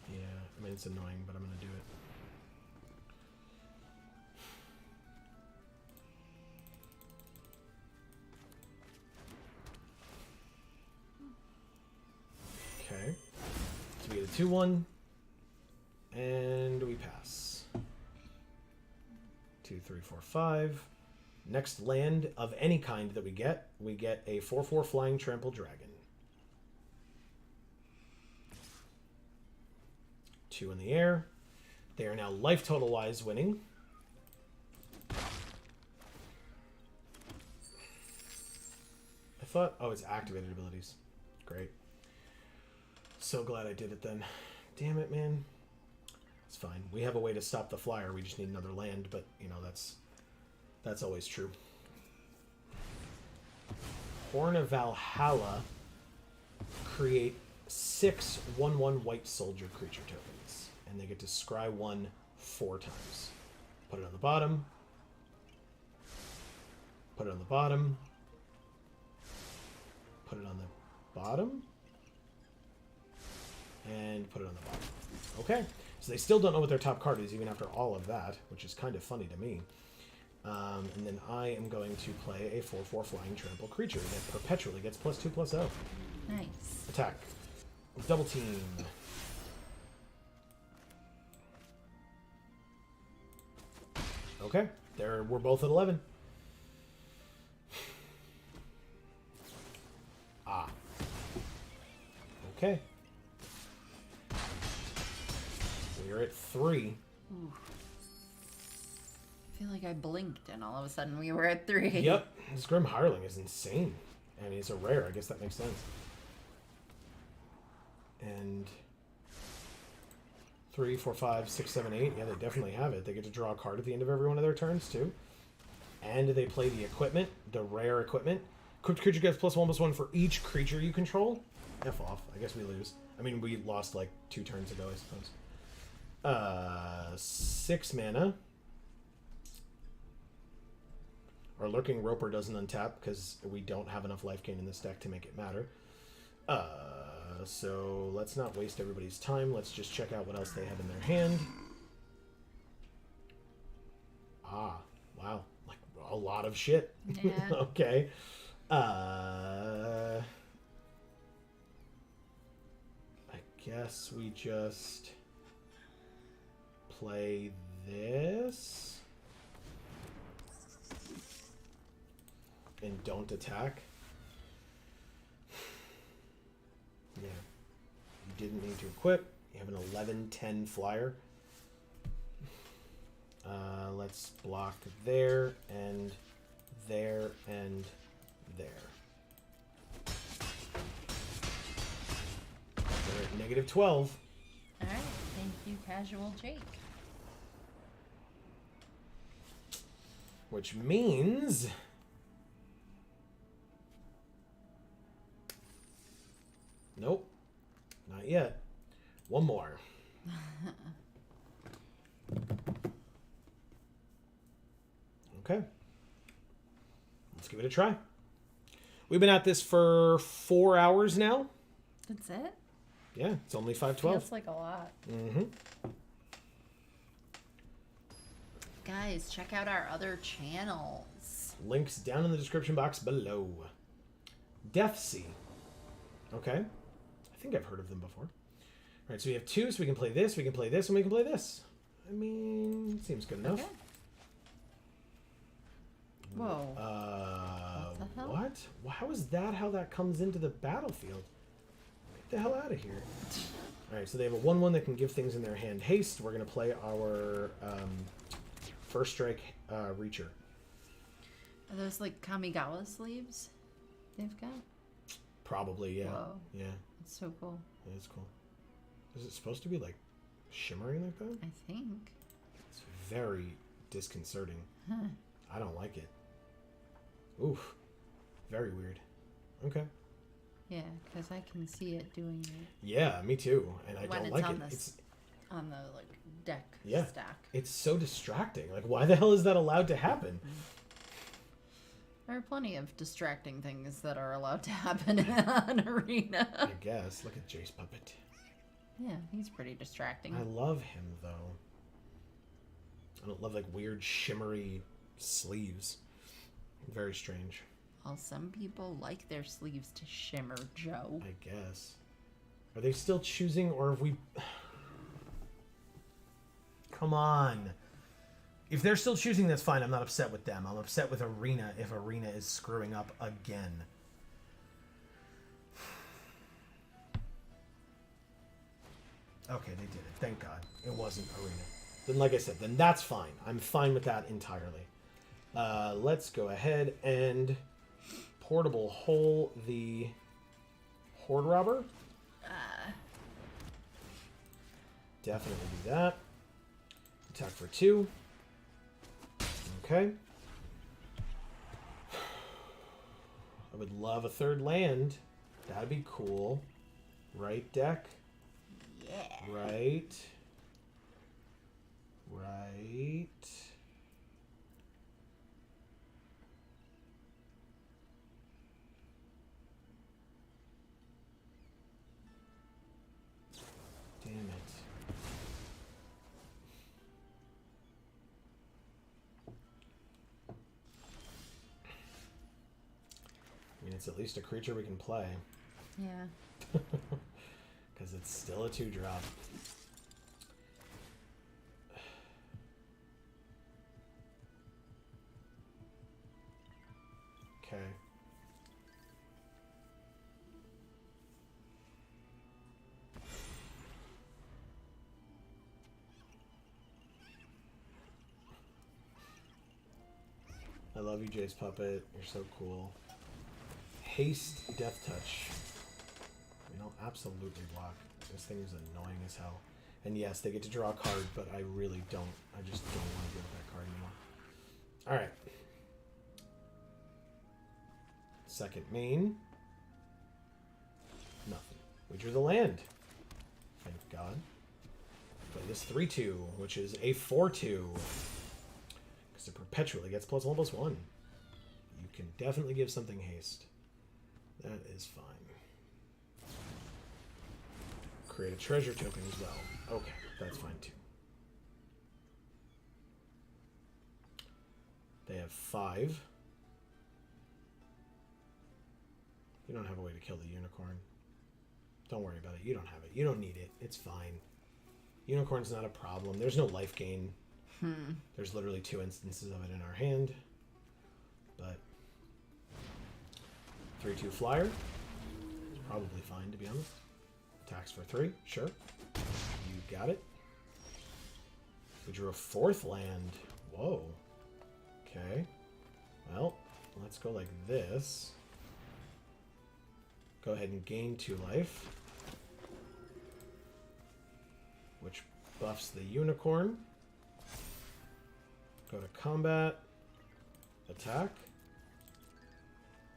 Yeah, I mean, it's annoying, but I'm going to do it. Okay. So we get a 2/1. And we pass. 2, 3, 4, 5. Next land of any kind that we get a 4/4 Flying Trample Dragon. 2 in the air. They are now life total wise winning. I thought, oh, it's activated abilities. Great. So glad I did it then. Damn it, man. It's fine. We have a way to stop the flyer. We just need another land, but you know, that's always true. Horn of Valhalla create 6 1/1 white soldier creature tokens, and they get to scry 1 4 times. Put it on the bottom. Put it on the bottom. Put it on the bottom. And put it on the bottom. Okay. So they still don't know what their top card is, even after all of that, which is kind of funny to me. And then I am going to play a 4/4 Flying Trample creature that perpetually gets +2/+0. Nice. Attack. Double team. Okay. We're both at 11. Ah. Okay. We're at 3. Ooh. I feel like I blinked and all of a sudden we were at 3. Yep. This Grim Hireling is insane. I mean, it's a rare. I guess that makes sense. And 3, 4, 5, 6, 7, 8. Yeah, they definitely have it. They get to draw a card at the end of every one of their turns, too. And they play the equipment, the rare equipment. Equipped creature gets +1/+1 for each creature you control. F off. I guess we lose. I mean, we lost like 2 turns ago, I suppose. 6 mana. Our Lurking Roper doesn't untap because we don't have enough life gain in this deck to make it matter. So let's not waste everybody's time. Let's just check out what else they have in their hand. Ah, wow. Like a lot of shit. Yeah. Okay. I guess we just play this and don't attack. Yeah. You didn't need to equip. You have an 11/10 flyer. Let's block there and there and there. We're at -12. All right. Thank you, Casual Jake. Which means... Nope. Not yet. One more. Okay. Let's give it a try. We've been at this for 4 hours now. That's it? Yeah, it's only 5:12. Feels like a lot. Mm-hmm. Guys, check out our other channels. Links down in the description box below. Death Sea. Okay. I think I've heard of them before. All right, so we have 2, so we can play this, we can play this, and we can play this. I mean, seems good enough. Okay. Whoa. What the hell? What? How is that how that comes into the battlefield? Get the hell out of here. All right, so they have a 1/1 that can give things in their hand haste. We're going to play our first strike Reacher. Are those like Kamigawa sleeves they've got? Probably, yeah. Whoa. Yeah, That's so cool. it's cool. Is it supposed to be like shimmering like that? I think. It's very disconcerting. Huh. I don't like it. Oof. Very weird. Okay. Yeah, because I can see it doing it Yeah, me too. And I when don't it's like on it. the It's on the like deck Yeah. stack. it's so distracting. Like, why the hell is that allowed to happen? There are plenty of distracting things that are allowed to happen in an arena. I guess. Look at Jace Puppet. Yeah, he's pretty distracting. I love him though. I don't love like weird shimmery sleeves. Very strange. Well, some people like their sleeves to shimmer, Joe. I guess. Are they still choosing, or have we? Come on. If they're still choosing, that's fine. I'm not upset with them. I'm upset with Arena if Arena is screwing up again. Okay, they did it. Thank God. It wasn't Arena. Then, like I said, then that's fine. I'm fine with that entirely. Let's go ahead and portable hole the Horde Robber. Definitely do that. Attack for 2. Okay. I would love a 3rd land. That'd be cool. Right, deck? Yeah. Right. Right. Damn it. I mean, it's at least a creature we can play. Yeah. Because it's still a 2-drop. Okay. I love you, Jace Puppet. You're so cool. Haste, Death Touch. We don't absolutely block. This thing is annoying as hell. And yes, they get to draw a card, but I really don't. I just don't want to deal with that card anymore. Alright. Second main. Nothing. We drew the land. Thank God. Play this 3-2, which is a 4-2. Because it perpetually gets +1/+1. You can definitely give something haste. That is fine. Create a treasure token as well. Okay, that's fine too. They have 5. You don't have a way to kill the unicorn. Don't worry about it. You don't have it. You don't need it. It's fine. Unicorn's not a problem. There's no life gain. There's literally 2 instances of it in our hand. But 3/2 flyer. It's probably fine, to be honest. Attacks for 3. Sure. You got it. We drew a 4th land. Whoa. Okay. Well, let's go like this. Go ahead and gain 2 life. Which buffs the unicorn. Go to combat. Attack.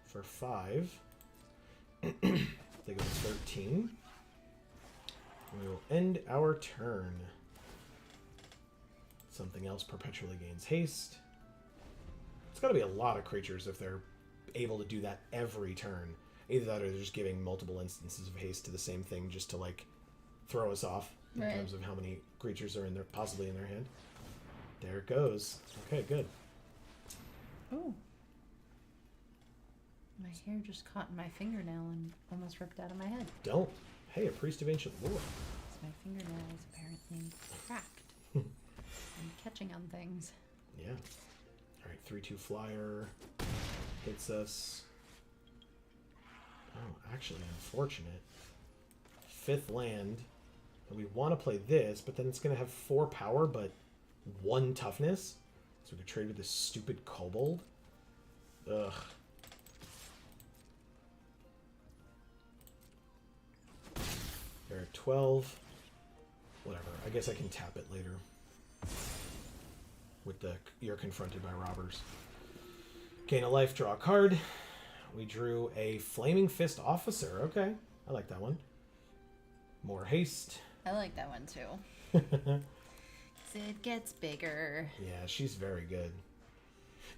For 5. They go to 13. We will end our turn. Something else perpetually gains haste. It's got to be a lot of creatures if they're able to do that every turn. Either that or they're just giving multiple instances of haste to the same thing just to, like, throw us off in terms of how many creatures are in there, possibly in their hand. There it goes. Okay, good. Ooh. My hair just caught in my fingernail and almost ripped out of my head. Don't. Hey, a priest of ancient lore. So my fingernail is apparently cracked. I'm catching on things. Yeah. All right, 3/2 flyer hits us. Oh, actually, unfortunate. 5th land. And we want to play this, but then it's going to have 4 power, but 1 toughness. So we could trade with this stupid kobold. Ugh. They're at 12. Whatever. I guess I can tap it later. With the you're confronted by robbers. Gain a life, draw a card. We drew a Flaming Fist Officer. Okay. I like that one. More haste. I like that one too. 'Cause it gets bigger. Yeah, she's very good.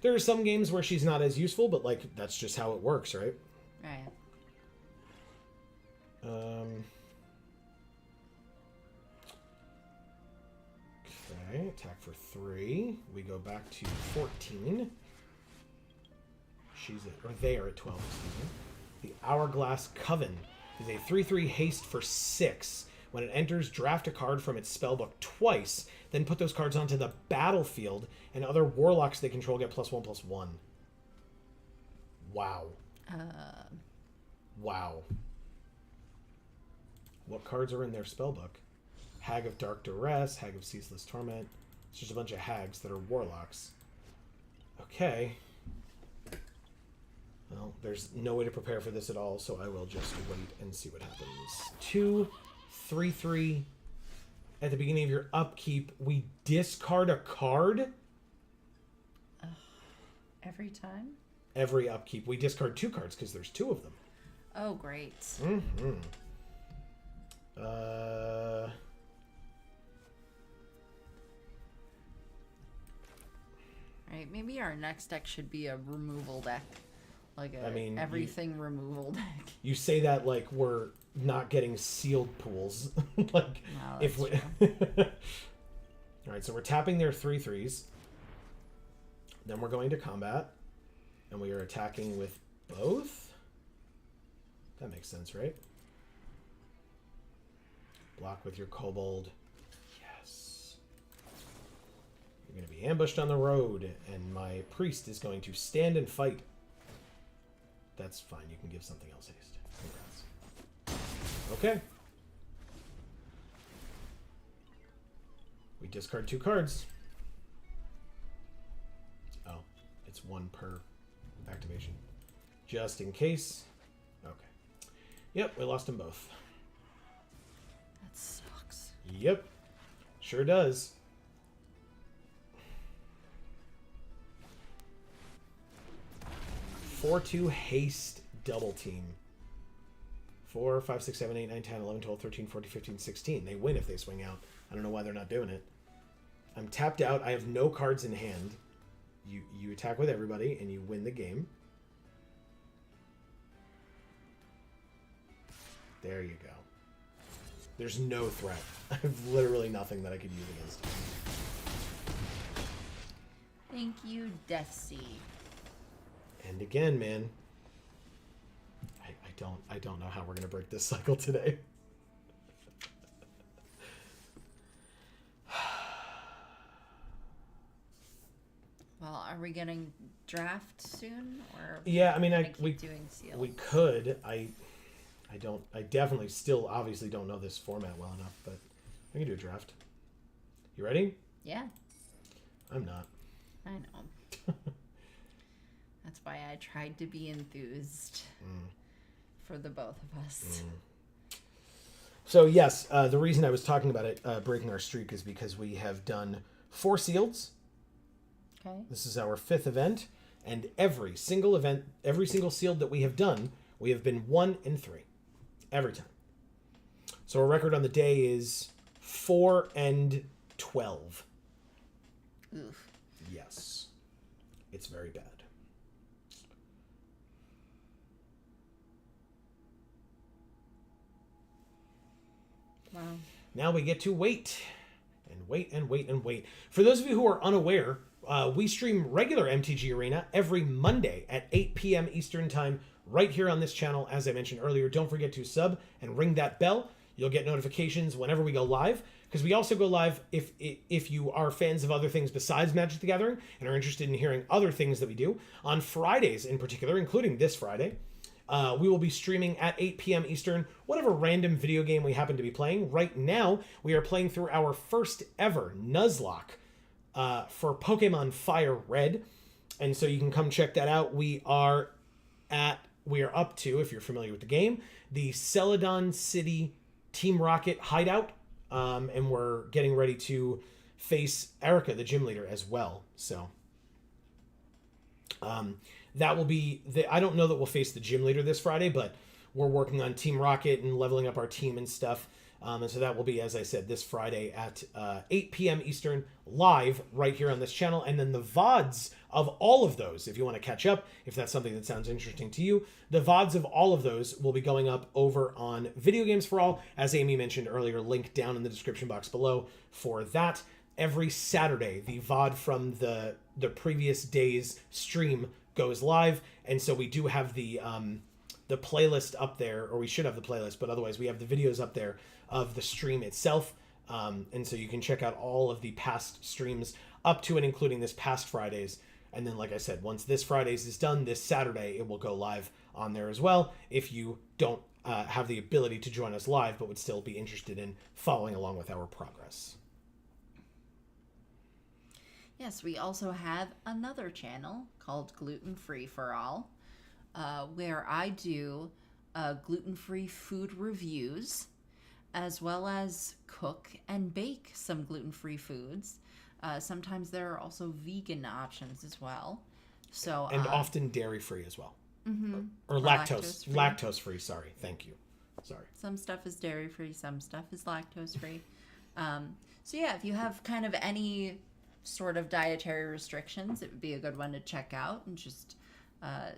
There are some games where she's not as useful, but like that's just how it works, right? Right. Okay, attack for 3. We go back to 14. She's at, or they are at 12, excuse me. The Hourglass Coven is a 3/3 haste for 6. When it enters, draft a card from its spellbook twice, then put those cards onto the battlefield, and other warlocks they control get +1/+1. Wow. Wow. What cards are in their spellbook? Hag of Dark Duress, Hag of Ceaseless Torment. It's just a bunch of hags that are warlocks. Okay. Well, there's no way to prepare for this at all, so I will just wait and see what happens. 2, 3/3. At the beginning of your upkeep, we discard a card. Every time? Every upkeep, we discard 2 cards because there's 2 of them. Oh, great. Mm-hmm. Right, maybe our next deck should be a removal deck. Like a everything removal deck. You say that like we're not getting sealed pools. Like No, if we All right, so we're tapping their 3/3s. Then we're going to combat. And we are attacking with both. That makes sense, right? Block with your kobold. Yes. You're going to be ambushed on the road, and my priest is going to stand and fight. That's fine. You can give something else haste. Congrats. Okay. We discard 2 cards. Oh, it's 1 per activation. Just in case. Okay. Yep, we lost them both. That sucks. Yep. Sure does. Four, 2 haste double team. 4, 5, 6, 7, 8, 9, 10, 11, 12, 13, 14, 15, 16. They win if they swing out. I don't know why they're not doing it. I'm tapped out. I have no cards in hand. You attack with everybody and you win the game. There you go. There's no threat. I have literally nothing that I could use against you. Thank you, Death Sea. And again, man, I don't know how we're gonna break this cycle today. Well, are we getting draft soon, or Yeah, I mean, we doing seal? we could. I definitely still obviously don't know this format well enough, but we can do a draft. You ready? Yeah, I'm not. I know. That's why I tried to be enthused for the both of us. So yes, the reason I was talking about it breaking our streak is because we have done 4 sealeds. Okay. This is our 5th event, and every single sealed that we have done, we have been 1 in 3 every time. So our record on the day is 4-12. Oof. Yes. It's very bad. Wow. Now we get to wait. And wait and wait and wait. For those of you who are unaware, we stream regular MTG Arena every Monday at 8 p.m. Eastern Time right here on this channel. As I mentioned earlier, don't forget to sub and ring that bell. You'll get notifications whenever we go live, because we also go live if you are fans of other things besides Magic the Gathering and are interested in hearing other things that we do. On Fridays in particular, including this Friday, we will be streaming at 8 p.m. Eastern, whatever random video game we happen to be playing. Right now, we are playing through our first ever Nuzlocke for Pokemon Fire Red. And so you can come check that out. We are up to, if you're familiar with the game, the Celadon City Team Rocket hideout. And we're getting ready to face Erica, the gym leader, as well. So that will be I don't know that we'll face the gym leader this Friday, but we're working on Team Rocket and leveling up our team and stuff. And so that will be, as I said, this Friday at 8 p.m. Eastern, live right here on this channel. And then the VODs of all of those, if you want to catch up, if that's something that sounds interesting to you, the VODs of all of those will be going up over on Video Games for All, as Amy mentioned earlier, link down in the description box below for that. Every Saturday, the VOD from the previous day's stream goes live. And so we do have the playlist up there, or we should have the playlist, but otherwise we have the videos up there of the stream itself. And so you can check out all of the past streams up to and including this past Friday's. And then, like I said, once this Friday's is done, this Saturday, it will go live on there as well. If you don't have the ability to join us live, but would still be interested in following along with our progress. Yes, we also have another channel called Gluten Free for All, where I do gluten-free food reviews, as well as cook and bake some gluten-free foods. Sometimes there are also vegan options as well. So and often dairy-free as well. Mm-hmm. Or lactose-free. Lactose-free, sorry. Thank you. Sorry. Some stuff is dairy-free, some stuff is lactose-free. So yeah, if you have kind of any sort of dietary restrictions, it would be a good one to check out and just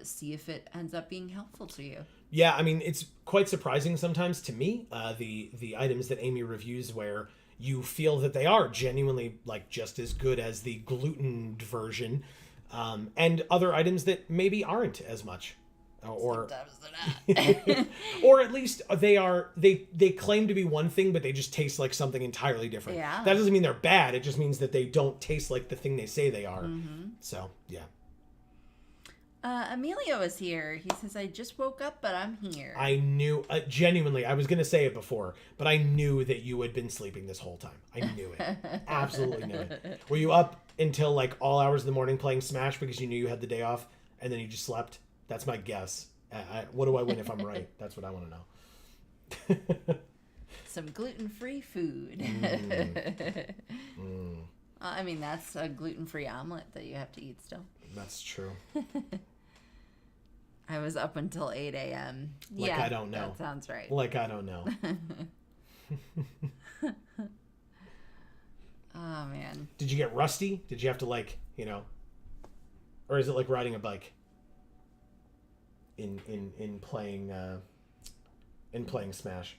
see if it ends up being helpful to you. Yeah, I mean, it's quite surprising sometimes to me, the items that Amy reviews where you feel that they are genuinely like just as good as the gluten version, and other items that maybe aren't as much, or Sometimes they're not. or at least they claim to be one thing, but they just taste like something entirely different. Yeah. That doesn't mean they're bad. It just means that they don't taste like the thing they say they are. Mm-hmm. So yeah. Emilio is here. He says, I just woke up, but I'm here. I knew, genuinely, I was going to say it before, but I knew that you had been sleeping this whole time. I knew it. Absolutely knew it. Were you up until like all hours of the morning playing Smash because you knew you had the day off and then you just slept? That's my guess. What do I win if I'm right? That's what I want to know. Some gluten-free food. I mean, that's a gluten-free omelet that you have to eat still. That's true. I was up until 8 a.m. Like yeah, I don't know. That sounds right. Like I don't know. Oh, man. Did you get rusty? Did you have to or is it like riding a bike in playing Smash?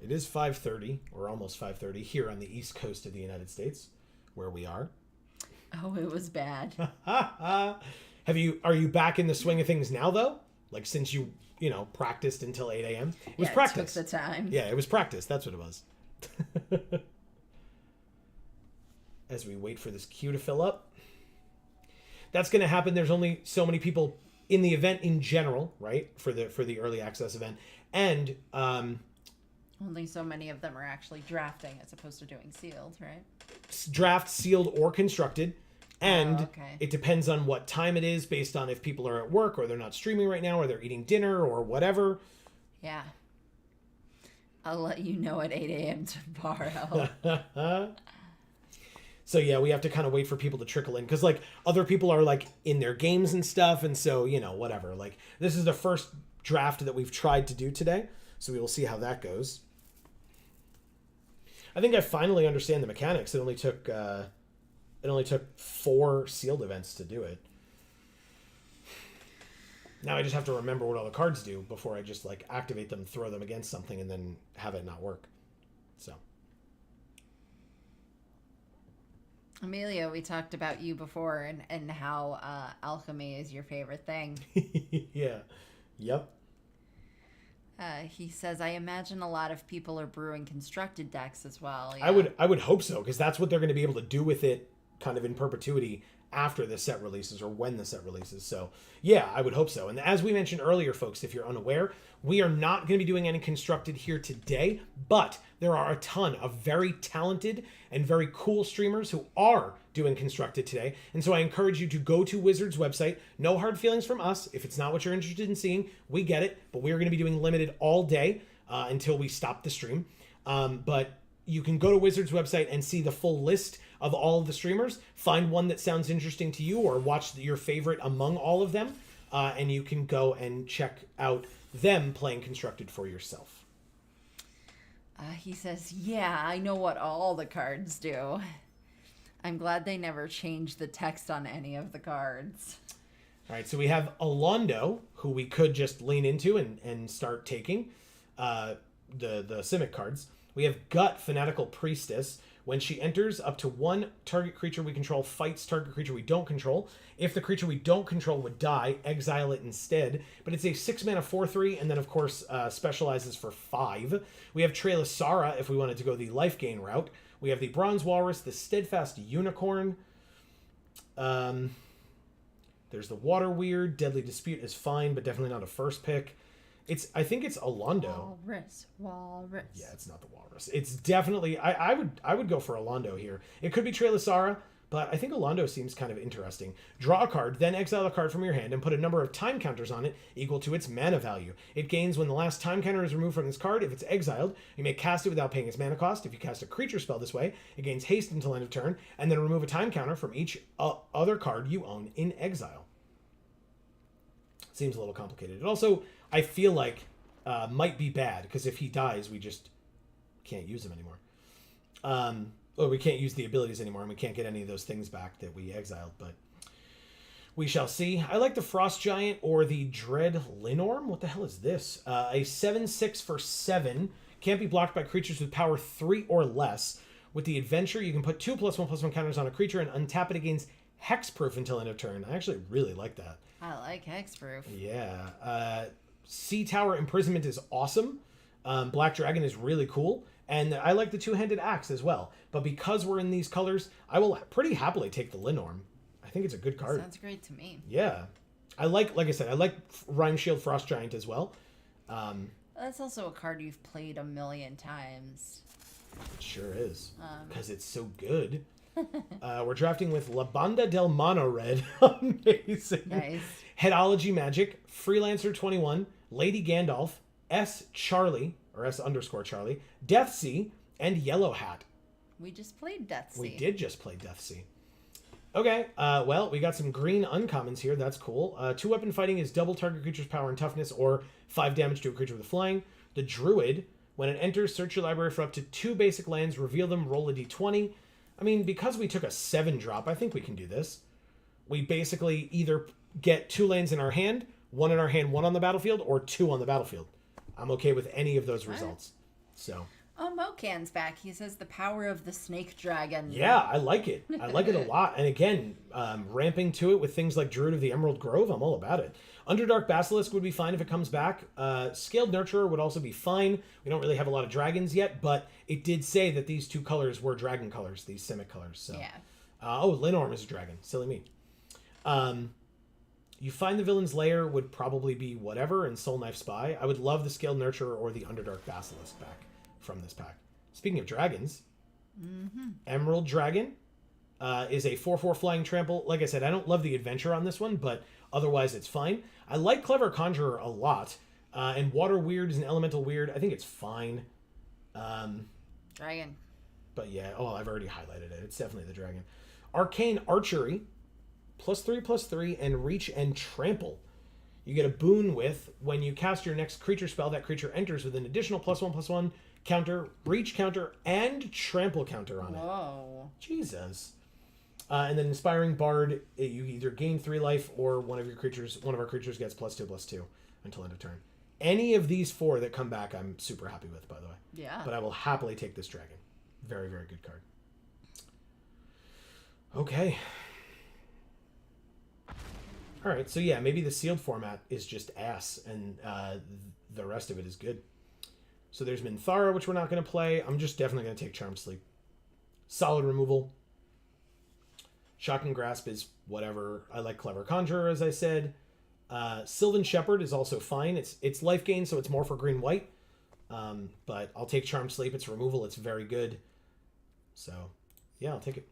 It is 5:30, or almost 5:30, here on the East Coast of the United States, where we are. Oh, it was bad. Are you back in the swing of things now, though? Like, since you practiced until 8 a.m.? It was practice. It took the time. Yeah, it was practice. That's what it was. As we wait for this queue to fill up. That's going to happen. There's only so many people in the event in general, right? For the early access event. And only so many of them are actually drafting as opposed to doing sealed, right? Draft, sealed, or constructed. And okay. It depends on what time it is, based on if people are at work or they're not streaming right now or they're eating dinner or whatever. Yeah. I'll let you know at 8 a.m. tomorrow. So yeah, we have to kind of wait for people to trickle in, because like other people are like in their games and stuff, and so whatever. Like, this is the first draft that we've tried to do today. So we will see how that goes. I think I finally understand the mechanics. It only took 4 sealed events to do it. Now I just have to remember what all the cards do before I just like activate them, throw them against something, and then have it not work. So. Amelia, we talked about you before and how alchemy is your favorite thing. Yeah. Yep. He says, I imagine a lot of people are brewing constructed decks as well. Yeah. I would hope so, because that's what they're going to be able to do with it kind of in perpetuity after the set releases or when the set releases. So yeah, I would hope so. And as we mentioned earlier, folks, if you're unaware, we are not going to be doing any constructed here today, but there are a ton of very talented and very cool streamers who are doing constructed today. And so I encourage you to go to Wizards website. No hard feelings from us. If it's not what you're interested in seeing, we get it, but we're going to be doing limited all day until we stop the stream. But you can go to Wizards website and see the full list of all of the streamers, find one that sounds interesting to you or watch your favorite among all of them, and you can go and check out them playing constructed for yourself. He says, yeah, I know what all the cards do. I'm glad they never changed the text on any of the cards. All right, so we have Alondo, who we could just lean into and start taking the Simic cards. We have Gut, Fanatical Priestess. When she enters, up to 1 target creature we control fights target creature we don't control. If the creature we don't control would die, exile it instead. But it's a 6-mana 4/3, and then, of course, specializes for 5. We have Trelasara, if we wanted to go the life gain route. We have the Bronze Walrus, the Steadfast Unicorn. There's the Water Weird. Deadly Dispute is fine, but definitely not a first pick. I think it's Alondo. Walrus. Yeah, it's not the Walrus. It's definitely... I would go for Alondo here. It could be Trelasara, but I think Alondo seems kind of interesting. Draw a card, then exile a card from your hand and put a number of time counters on it equal to its mana value. It gains when the last time counter is removed from this card. If it's exiled, you may cast it without paying its mana cost. If you cast a creature spell this way, it gains haste until end of turn, and then remove a time counter from each other card you own in exile. Seems a little complicated. It also, I feel like, might be bad, because if he dies, we just can't use him anymore. Or we can't use the abilities anymore, and we can't get any of those things back that we exiled, but we shall see. I like the Frost Giant or the Dread Linorm. What the hell is this? A 7/6 for 7. Can't be blocked by creatures with power 3 or less. With the Adventure, you can put 2 +1/+1 counters on a creature and untap it against Hexproof until end of turn. I actually really like that. I like Hexproof. Yeah. Sea Tower Imprisonment is awesome. Black Dragon is really cool. And I like the Two-Handed Axe as well. But because we're in these colors, I will pretty happily take the Linorm. I think it's a good card. Sounds great to me. Yeah. I like I said, I like Rhyme Shield Frost Giant as well. That's also a card you've played a million times. It sure is. Because it's so good. We're drafting with La Banda del Mono Red. Amazing. Nice. Headology Magic, Freelancer 21, Lady Gandalf, S. Charlie, or S_Charlie, Deathsea, and Yellow Hat. We just played Deathsea. We did just play Deathsea. Okay, well, we got some green uncommons here. That's cool. 2-weapon fighting is double target creature's power and toughness, or 5 damage to a creature with flying. The Druid, when it enters, search your library for up to 2 basic lands, reveal them, roll a d20. I mean, because we took a 7-drop, I think we can do this. We basically either get 2 lands in our hand, 1 in our hand, 1 on the battlefield, or 2 on the battlefield. I'm okay with any of those results. So. Oh, Mokan's back. He says the power of the snake dragon. Yeah, I like it. I like it a lot. And again, ramping to it with things like Druid of the Emerald Grove, I'm all about it. Underdark Basilisk would be fine if it comes back. Scaled Nurturer would also be fine. We don't really have a lot of dragons yet, but it did say that these 2 colors were dragon colors, these Simic colors. So. Yeah. Linorm is a dragon. Silly me. You Find the Villain's Lair would probably be whatever, and Soul Knife Spy. I would love the Scaled Nurturer or the Underdark Basilisk back from this pack. Speaking of dragons, Emerald Dragon is a 4/4 flying trample. Like I said, I don't love the adventure on this one, but otherwise it's fine. I like Clever Conjurer a lot, and Water Weird is an elemental weird. I think it's fine. Dragon. But yeah, I've already highlighted it. It's definitely the dragon. Arcane Archery, +3/+3, and Reach and Trample. You get a boon with, when you cast your next creature spell, that creature enters with an additional +1/+1 counter, reach counter, and trample counter on it. Whoa. Jesus. And then Inspiring Bard, you either gain 3 life or one of our creatures gets +2/+2 until end of turn. Any of these 4 that come back, I'm super happy with, by the way. Yeah. But I will happily take this dragon. Very, very good card. Okay. All right, so yeah, maybe the sealed format is just ass, and the rest of it is good. So there's Minthara, which we're not going to play. I'm just definitely going to take Charm Sleep. Solid removal. Shocking Grasp is whatever. I like Clever Conjurer, as I said. Sylvan Shepherd is also fine. It's life gain, so it's more for green-white. But I'll take Charm Sleep. It's removal. It's very good. So, yeah, I'll take it.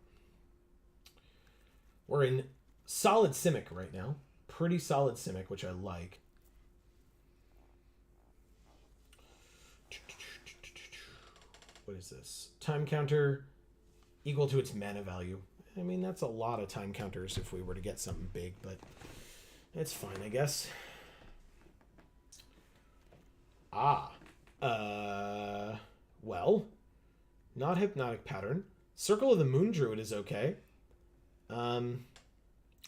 We're in solid Simic right now. Pretty solid Simic, which I like. What is this? Time counter equal to its mana value. I mean, that's a lot of time counters if we were to get something big, but it's fine, I guess. Well, not Hypnotic Pattern. Circle of the Moon Druid is okay.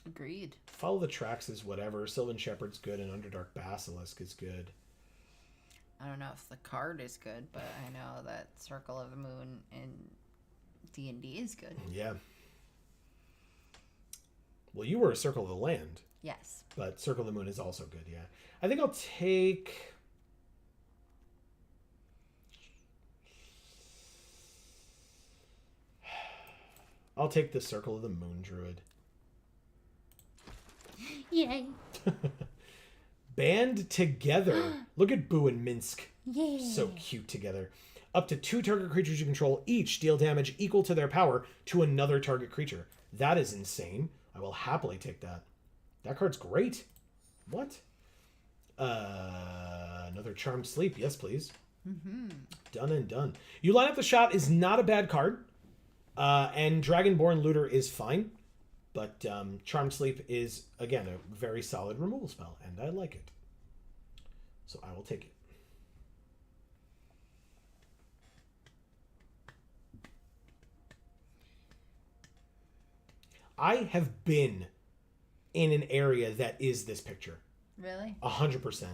Agreed. Follow the Tracks is whatever. Sylvan Shepherd's good, and Underdark Basilisk is good. I don't know if the card is good, but I know that Circle of the Moon in D&D is good. Yeah. Well, you were a Circle of the Land. Yes. But Circle of the Moon is also good, yeah. I think I'll take... I'll take the Circle of the Moon Druid. Yay. Band together. Look at Boo and Minsk. Yay. So cute together. Up to 2 target creatures you control each deal damage equal to their power to another target creature. That is insane. I will happily take that. That card's great. What? Another Charmed Sleep. Yes, please. Mm-hmm. Done and done. You Line Up the Shot is not a bad card. And Dragonborn Looter is fine. But Charmed Sleep is, again, a very solid removal spell. And I like it. So I will take it. I have been in an area that is this picture. Really? 100%.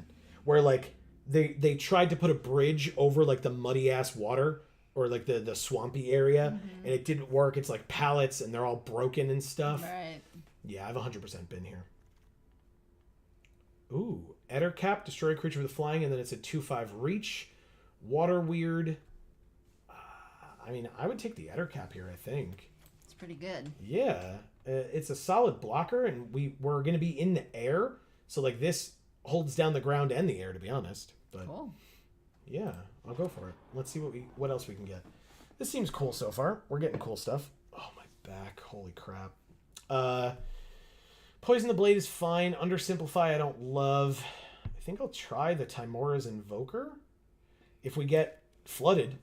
Where, like, they tried to put a bridge over, like, the muddy-ass water or, like, the swampy area, and it didn't work. It's, like, pallets, and they're all broken and stuff. Right. Yeah, I've 100% been here. Ooh. Ettercap, destroy a creature with flying, and then it's a 2/5 reach. Water Weird. I mean, I would take the Ettercap here, I think. It's pretty good. Yeah, it's a solid blocker, and we're going to be in the air, so like this holds down the ground and the air, to be honest. But Cool. yeah, I'll go for it. Let's see what else we can get. This seems cool so far. We're getting cool stuff. Oh, my back! Holy crap! Poison the Blade is fine. Undersimplify I don't love. I think I'll try the Timora's Invoker. If we get flooded,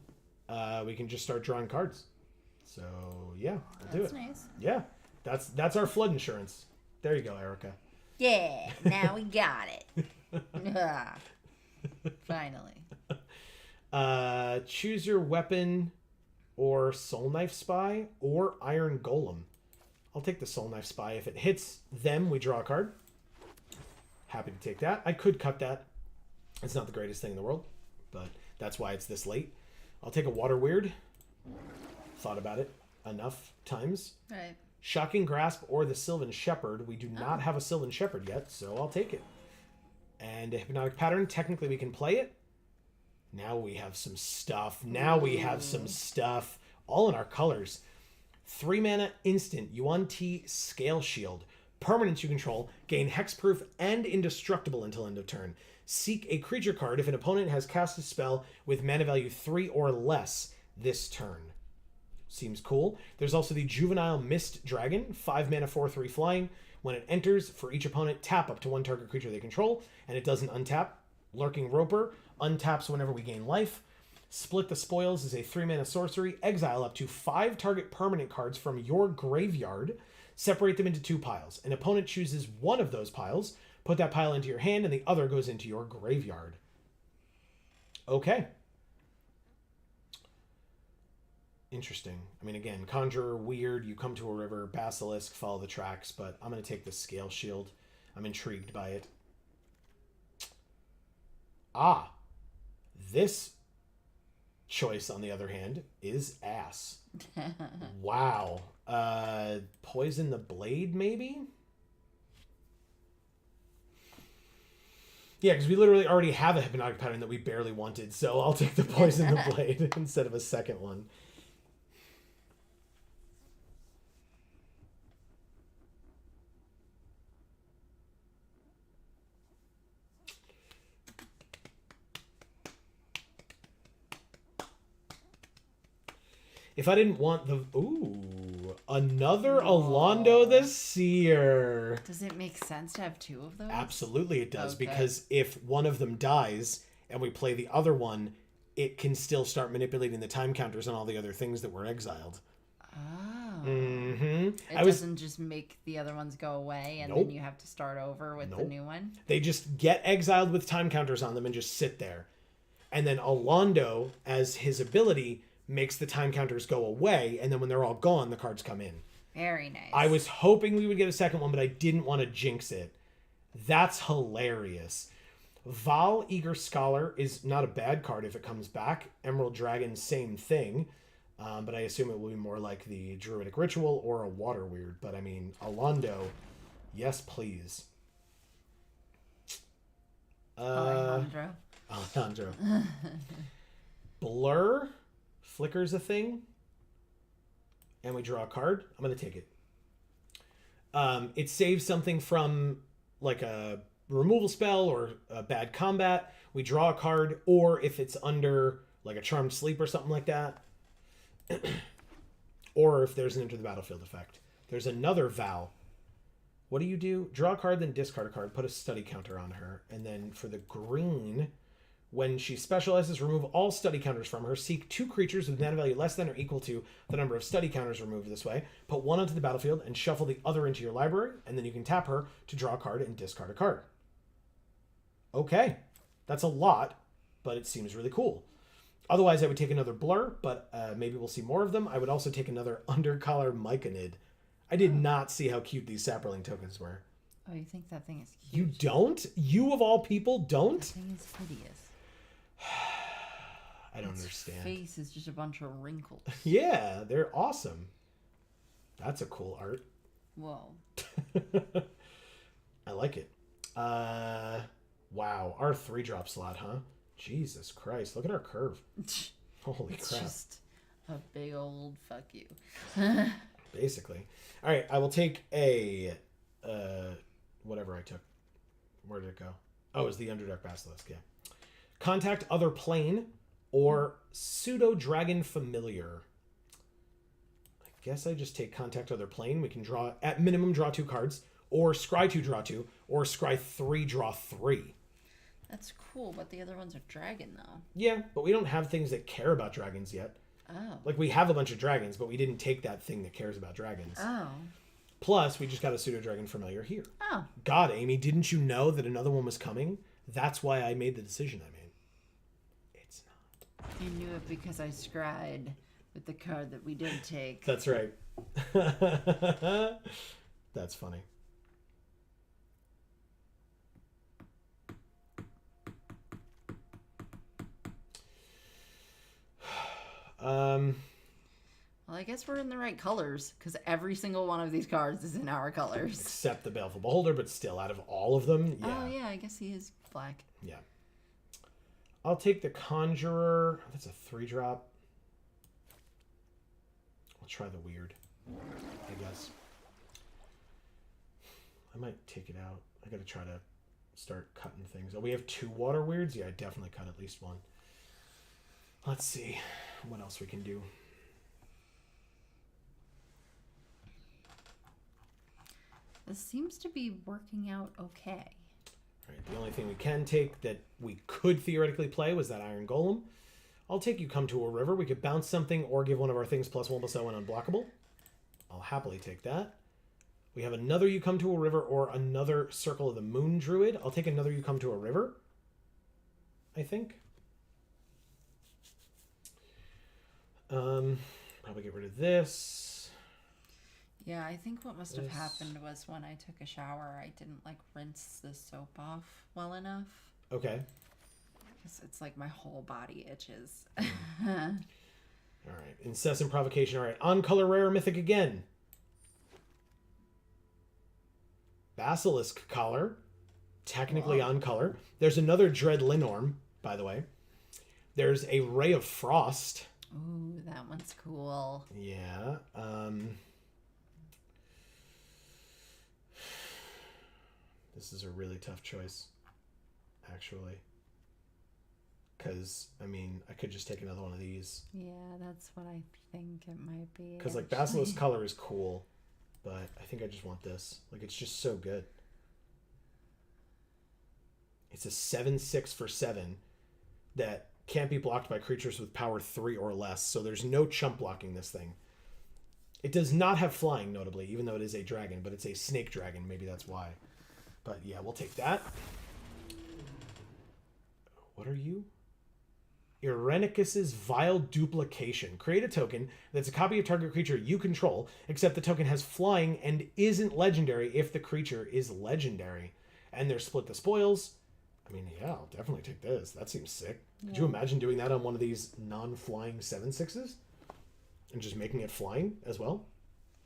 we can just start drawing cards. So yeah, I'll do it. That's nice. Yeah, that's our flood insurance. There you go, Erica. Yeah, now we got it. Finally. Choose your weapon, or Soul Knife Spy, or Iron Golem. I'll take the Soul Knife Spy. If it hits them, we draw a card. Happy to take that. I could cut that. It's not the greatest thing in the world, but that's why it's this late. I'll take a Water Weird. Thought about it enough times. Right. Shocking Grasp or the Sylvan Shepherd. We do not have a Sylvan Shepherd yet, so I'll take it. And a Hypnotic Pattern. Technically, we can play it. Now we have some stuff. All in our colors. 3 mana instant. Yuan-Ti Scale Shield. Permanents you control gain hexproof and indestructible until end of turn. Seek a creature card if an opponent has cast a spell with mana value 3 or less this turn. Seems cool. There's also the Juvenile Mist Dragon, 5 mana 4/3 flying. When it enters, for each opponent, tap up to 1 target creature they control, and it doesn't untap. Lurking Roper untaps whenever we gain life. Split the Spoils is a 3 mana sorcery. Exile up to 5 target permanent cards from your graveyard. Separate them into 2 piles. An opponent chooses one of those piles. Put that pile into your hand, and the other goes into your graveyard. Okay. Interesting. I mean, again, Conjurer, weird. You come to a river, Basilisk, follow the tracks, but I'm going to take the Scale Shield. I'm intrigued by it. Ah. This choice, on the other hand, is ass. Wow. Poison the Blade, maybe? Yeah, because we literally already have a Hypnotic Pattern that we barely wanted, so I'll take the Poison the Blade instead of a second one. If I didn't want the... Ooh, another Alondo the Seer. Does it make sense to have two of those? Absolutely it does, Okay. because if one of them dies and we play the other one, it can still start manipulating the time counters on all the other things that were exiled. Oh. Mm-hmm. It doesn't just make the other ones go away and Nope. then you have to start over with the Nope. new one? They just get exiled with time counters on them and just sit there. And then Alondo, as his ability, makes the time counters go away, and then when they're all gone, the cards come in. Very nice. I was hoping we would get a second one, but I didn't want to jinx it. That's hilarious. Val, Eager Scholar is not a bad card if it comes back. Emerald Dragon, same thing. But I assume it will be more like the Druidic Ritual or a Water Weird. But I mean, Alondo, yes please. Alejandro. Alejandro. Blur flickers a thing. And we draw a card. I'm going to take it. It saves something from like a removal spell or a bad combat. We draw a card, or if it's under like a Charmed Sleep or something like that. Or if there's an Enter the Battlefield effect. There's another Val. What do? Draw a card, then discard a card. Put a study counter on her. And then for the green, when she specializes, remove all study counters from her. Seek 2 creatures with mana value less than or equal to the number of study counters removed this way. Put 1 onto the battlefield and shuffle the other into your library. And then you can tap her to draw a card and discard a card. Okay. That's a lot, but it seems really cool. Otherwise, I would take another Blur, but maybe we'll see more of them. I would also take another Undercollar Myconid. I did not see how cute these Saproling tokens were. Oh, you think that thing is cute? You don't? You, of all people, don't? That thing is hideous. I don't Its understand. face is just a bunch of wrinkles. Yeah, they're awesome. That's a cool art. Whoa. I like it. Wow, our 3-drop slot, huh? Jesus Christ, look at our curve. Holy It's crap. just a big old fuck you. Basically. All right, I will take a whatever I took. Where did it go? Oh, it was the Underdark Basilisk, yeah. Contact other plane or Pseudo Dragon Familiar. I guess I just take Contact other plane. We can draw, at minimum, draw 2 cards, or scry 2, draw 2, or scry 3, draw 3. That's cool, but the other one's a dragon, though. Yeah, but we don't have things that care about dragons yet. Oh. Like, we have a bunch of dragons, but we didn't take that thing that cares about dragons. Oh. Plus, we just got a Pseudo Dragon Familiar here. Oh. God, Amy, didn't you know that another one was coming? That's why I made the decision I made. It's not. I knew it because I scried with the card that we did take. That's right. That's funny. Well, I guess we're in the right colors, because every single one of these cards is in our colors. Except the Baleful Beholder, but still, out of all of them, yeah. Oh, yeah, I guess he is black. Yeah. I'll take the Conjurer. That's a 3-drop. I'll try the Weird, I guess. I might take it out. I gotta try to start cutting things. Oh, we have 2 Water Weirds? Yeah, I definitely cut at least 1. Let's see what else we can do. This seems to be working out okay. Right, the only thing we can take that we could theoretically play was that Iron Golem. I'll take You Come to a River. We could bounce something or give one of our things +1/+0 and unblockable. I'll happily take that. We have another You Come to a River or another Circle of the Moon Druid. I'll take another You Come to a River, I think. Probably get rid of this. Yeah, I think what must have happened was when I took a shower, I didn't like rinse the soap off well enough. Okay. Because it's like my whole body itches. All right. Incessant Provocation. All right. On color rare mythic again. Basilisk Collar. Technically on color. There's another Dread Linorm, by the way. There's a Ray of Frost. Ooh, that one's cool. Yeah. This is a really tough choice, actually. Because, I mean, I could just take another one of these. Yeah, that's what I think it might be. Because, like, Basilisk Color is cool, but I think I just want this. Like, it's just so good. It's a 7/6 for 7 that can't be blocked by creatures with power 3 or less, so there's no chump blocking this thing. It does not have flying, notably, even though it is a dragon, but it's a snake dragon. Maybe that's why. But yeah, we'll take that. What are you? Irenicus's Vile Duplication. Create a token that's a copy of target creature you control, except the token has flying and isn't legendary if the creature is legendary. And they're Split the Spoils. I mean, yeah, I'll definitely take this. That seems sick. Yeah. Could you imagine doing that on one of these non-flying 7/6s? And just making it flying as well?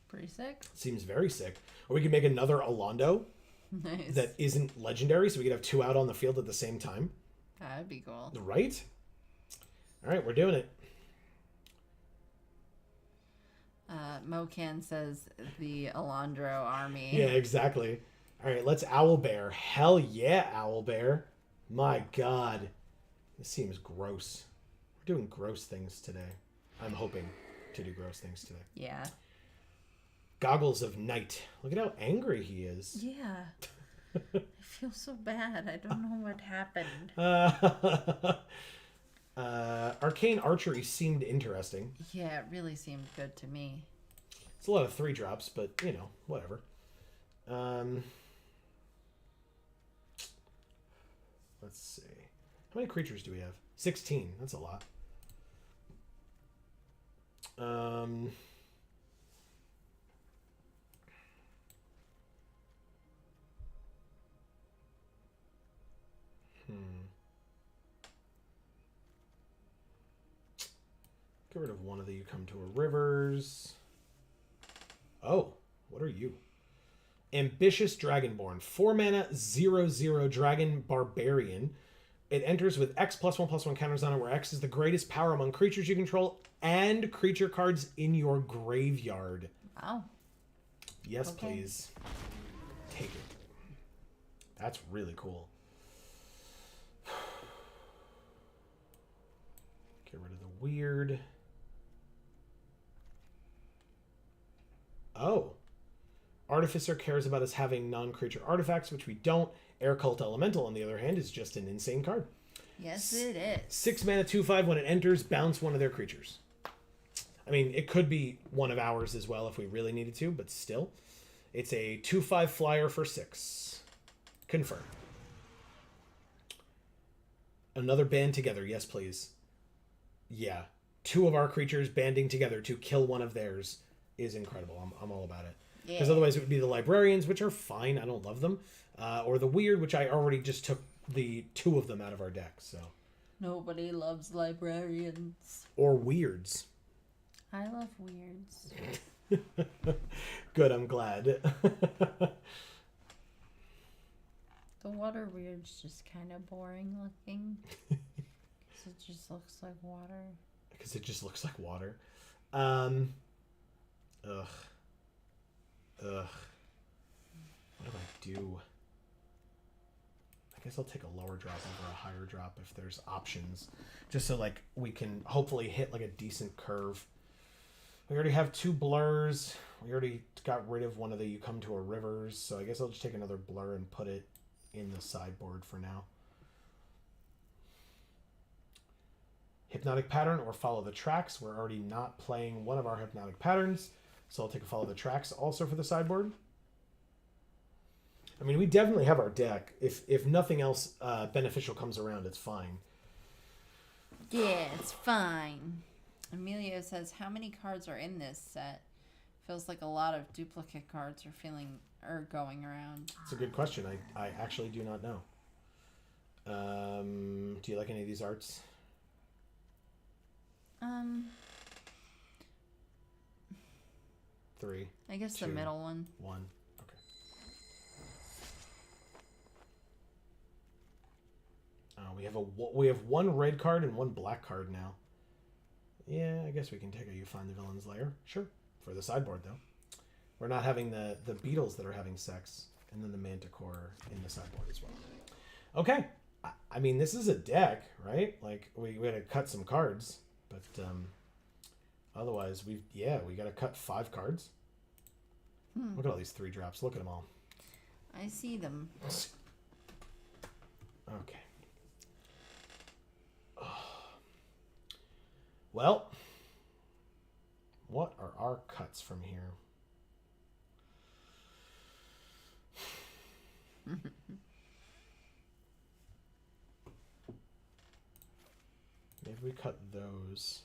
Pretty sick. Seems very sick. Or we could make another Alondo Nice. that isn't legendary, so we could have 2 out on the field at the same time. That'd be cool. Right? All right, we're doing it. Mocan says the Alondro army. Yeah, exactly. All right, let's Owlbear. Hell yeah, Owlbear. My God. This seems gross. We're doing gross things today. I'm hoping to do gross things today. Yeah. Goggles of Night. Look at how angry he is. Yeah. I feel so bad. I don't know what happened. Arcane Archery seemed interesting. Yeah, it really seemed good to me. It's a lot of 3-drops, but, you know, whatever. Let's see. How many creatures do we have? 16. That's a lot. Get rid of one of the You Come to a Rivers. Oh, what are you? Ambitious Dragonborn. 4 mana, 0/0 Dragon Barbarian. It enters with X +1/+1 counters on it, where X is the greatest power among creatures you control and creature cards in your graveyard. Wow. Yes, Okay. please. Take it. That's really cool. Get rid of the weird. Oh. Artificer cares about us having non-creature artifacts, which we don't. Air Cult Elemental, on the other hand, is just an insane card. Yes, it is. 6 mana, 2/5. When it enters, bounce one of their creatures. I mean, it could be one of ours as well if we really needed to, but still. It's a 2/5 flyer for 6. Confirm. Another band together. Yes, please. Yeah. 2 of our creatures banding together to kill one of theirs is incredible. I'm all about it. Because otherwise it would be the Librarians, which are fine. I don't love them. Or the Weird, which I already just took the 2 of them out of our deck. So. Nobody loves librarians. Or Weirds. I love weirds. Good, I'm glad. The water weird's just kind of boring looking. Because it just looks like water. Because it just looks like water. Ugh. What do I do? I guess I'll take a lower drop over a higher drop if there's options. Just so, like, we can hopefully hit, like, a decent curve. We already have 2 blurs. We already got rid of one of the You Come to a Rivers. So I guess I'll just take another blur and put it in the sideboard for now. Hypnotic Pattern or Follow the Tracks. We're already not playing one of our Hypnotic Patterns. So I'll take a Follow the Tracks also for the sideboard. I mean, we definitely have our deck. If nothing else beneficial comes around, it's fine. Yeah, it's fine. Emilio says, how many cards are in this set? Feels like a lot of duplicate cards are going around. It's a good question. I actually do not know. Do you like any of these arts? Three. I guess two, the middle one. 1. Okay. We have one red card and one black card now. Yeah, I guess we can take a You Find the Villain's Lair. Sure. For the sideboard, though. We're not having the beetles that are having sex, and then the manticore in the sideboard as well. Okay. I mean, this is a deck, right? Like, we got to cut some cards, but otherwise, we got to cut 5 cards. Look at all these 3-drops. Look at them all. I see them. Okay. Well, what are our cuts from here? Maybe we cut those.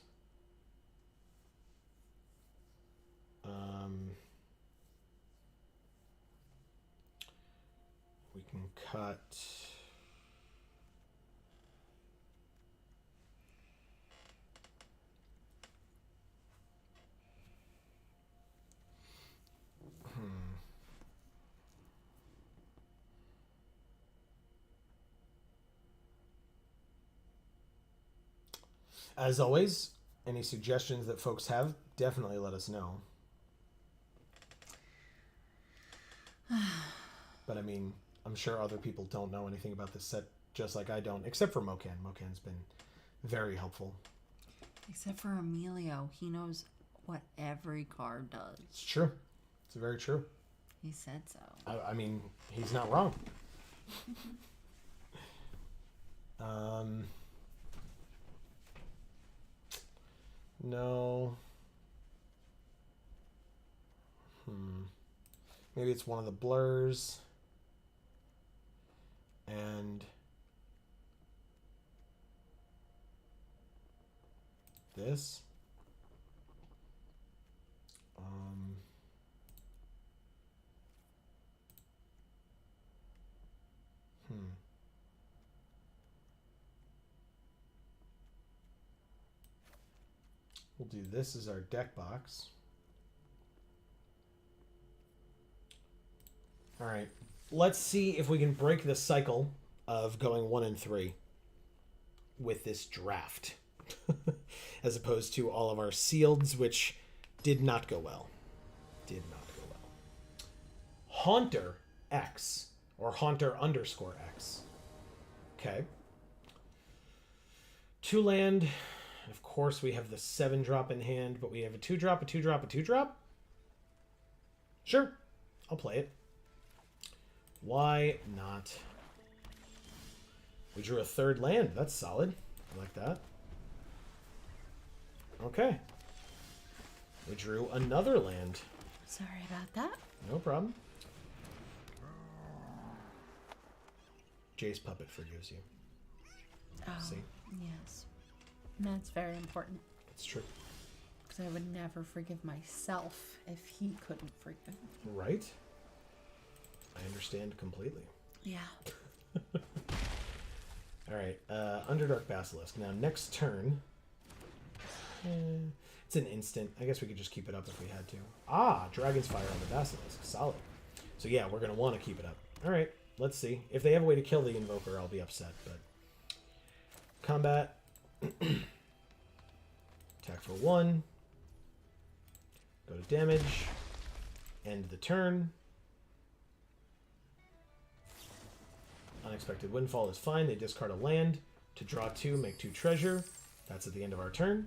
We can cut. As always, any suggestions that folks have, definitely let us know. But I mean, I'm sure other people don't know anything about this set, just like I don't, except for Mocan. Mocan's been very helpful. Except for Emilio. He knows what every card does. It's true. It's very true. He said so. I mean, he's not wrong. No. Maybe it's one of the blurs. And this. We'll do this as our deck box. All right. Let's see if we can break the cycle of going 1 and 3 with this draft. As opposed to all of our sealeds, which did not go well. Did not go well. Haunter X, or Haunter_X. Okay. 2 land. Of course, we have the 7-drop in hand, but we have a 2-drop, a 2-drop, a 2-drop. Sure, I'll play it. Why not? We drew a 3rd land. That's solid. I like that. Okay. We drew another land. Sorry about that. No problem. Jay's puppet forgives you. Oh, See? yes. That's very important. It's true. Because I would never forgive myself if he couldn't forgive me. Right? I understand completely. Yeah. All right. Underdark Basilisk. Now, next turn... it's an instant. I guess we could just keep it up if we had to. Ah, Dragon's Fire on the Basilisk. Solid. So yeah, we're going to want to keep it up. All right. Let's see. If they have a way to kill the Invoker, I'll be upset. But combat. Attack for 1. Go to damage. End the turn. Unexpected Windfall is fine. They discard a land to draw 2, make 2 treasure. That's at the end of our turn.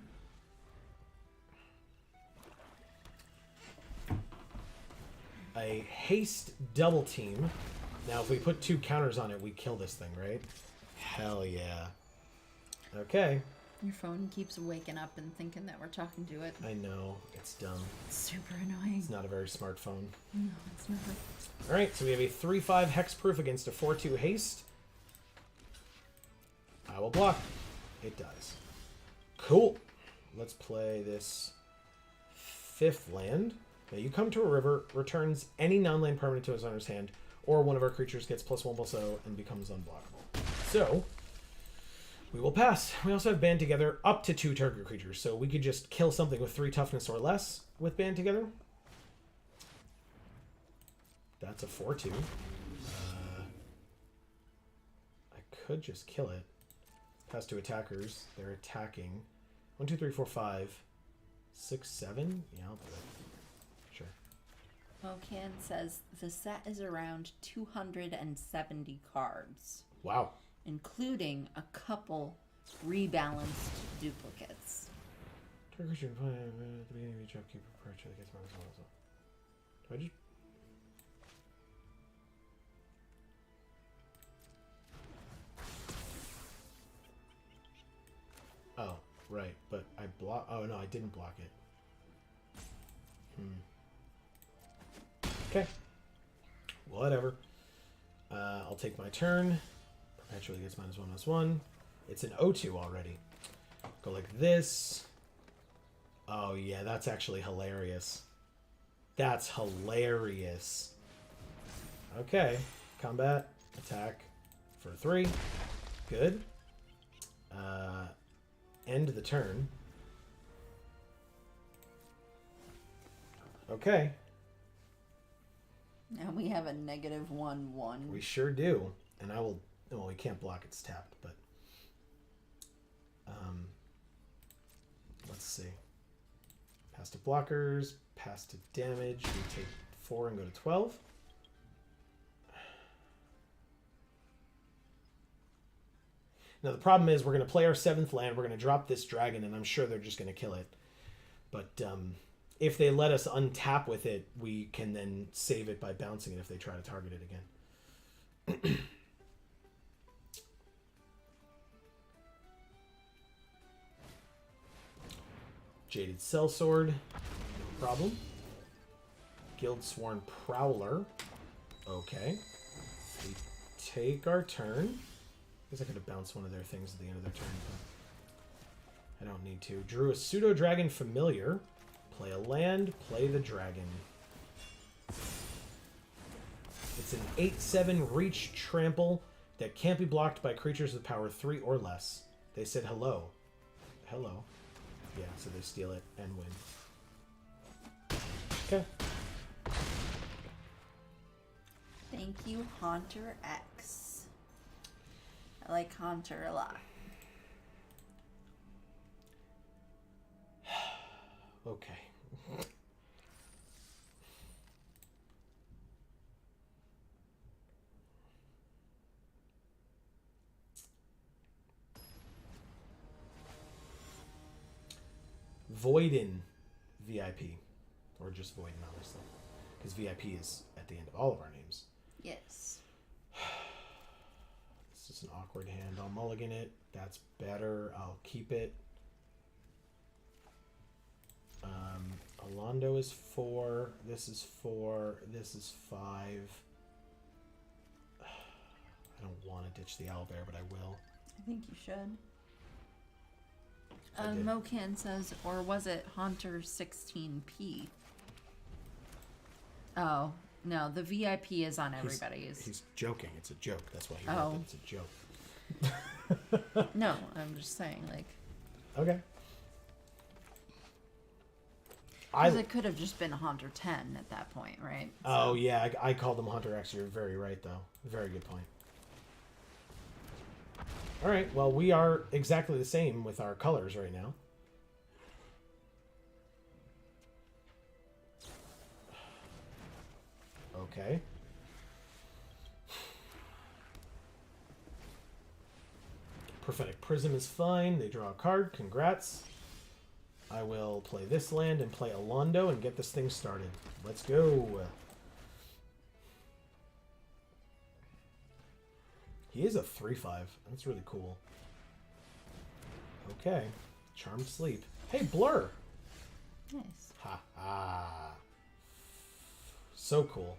A haste double team. Now, if we put 2 counters on it, we kill this thing, right? Hell yeah. Okay. Your phone keeps waking up and thinking that we're talking to it. I know. It's dumb. It's super annoying. It's not a very smart phone. No, it's not. Alright, so we have a 3/5 hexproof against a 4/2 haste. I will block. It does. Cool. Let's play this 5th land. Now you come to a river, returns any non-land permanent to its owner's hand, or one of our creatures gets +1/+0 and becomes unblockable. So, we will pass. We also have Band Together up to 2 target creatures, so we could just kill something with 3 toughness or less with Band Together. That's a 4/2. I could just kill it. Pass 2 attackers. They're attacking. 1, 2, 3, 4, 5, 6, 7. Yeah, I'll do it. Sure. Mocan says the set is around 270 cards, Wow. including a couple rebalanced duplicates. Target creature at the beginning of each upkeep approach that gets -1/+1. Do I just... Oh, right, but I block... Oh, no, I didn't block it. Okay. Whatever. I'll take my turn. Perpetually gets -1/+1. It's an O2 already. Go like this. Oh, yeah, that's actually hilarious. That's hilarious. Okay. Combat. Attack for 3. Good. End the turn. Okay. Now we have a -1/1. We sure do. And I will... Well, we can't block, it's tapped, but... Let's see. Pass to blockers, pass to damage. We take 4 and go to 12. Now, the problem is we're going to play our 7th land, we're going to drop this dragon, and I'm sure they're just going to kill it. But if they let us untap with it, we can then save it by bouncing it if they try to target it again. Jaded Sellsword, no problem. Guildsworn Prowler, okay. We take our turn. I guess I could have bounced one of their things at the end of their turn, but I don't need to. Drew a Pseudo Dragon Familiar. Play a land, play the dragon. It's an 8/7 reach trample that can't be blocked by creatures with power 3 or less. They said hello. Hello. Yeah, so they steal it and win. Okay. Thank you, Haunter X. I like Haunter a lot. Okay. Voidin VIP. Or just Voidin, obviously. Because VIP is at the end of all of our names. Yes. This is an awkward hand. I'll mulligan it. That's better. I'll keep it. Alondo is 4. This is 4. This is 5. I don't want to ditch the owlbear, but I will. I think you should. I did. Mocan says, or was it Haunter 16P? Oh, no, the VIP is on everybody's. He's joking. It's a joke. That's why he wrote Oh. that it's a joke. No, I'm just saying, like, Okay. because it could have just been Haunter 10 at that point, right? Oh, yeah. I called him Hunter X. You're very right, though. Very good point. All right. Well, we are exactly the same with our colors right now. Okay. Prophetic Prism is fine. They draw a card. Congrats. I will play this land and play Alondo and get this thing started. Let's go. He is a 3/5. That's really cool. Okay. Charmed Sleep. Hey, Blur! Nice. Ha ha. So cool.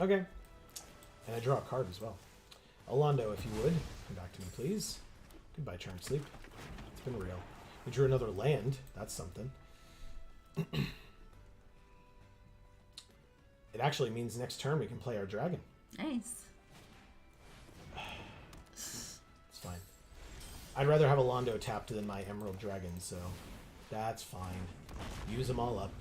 Okay. And I draw a card as well. Alondo, if you would, come back to me, please. Goodbye, Charmed Sleep. It's been real. We drew another land. That's something. It actually means next turn we can play our dragon. Nice. It's fine. I'd rather have Alondo tapped than my Emerald Dragon, so that's fine. Use them all up.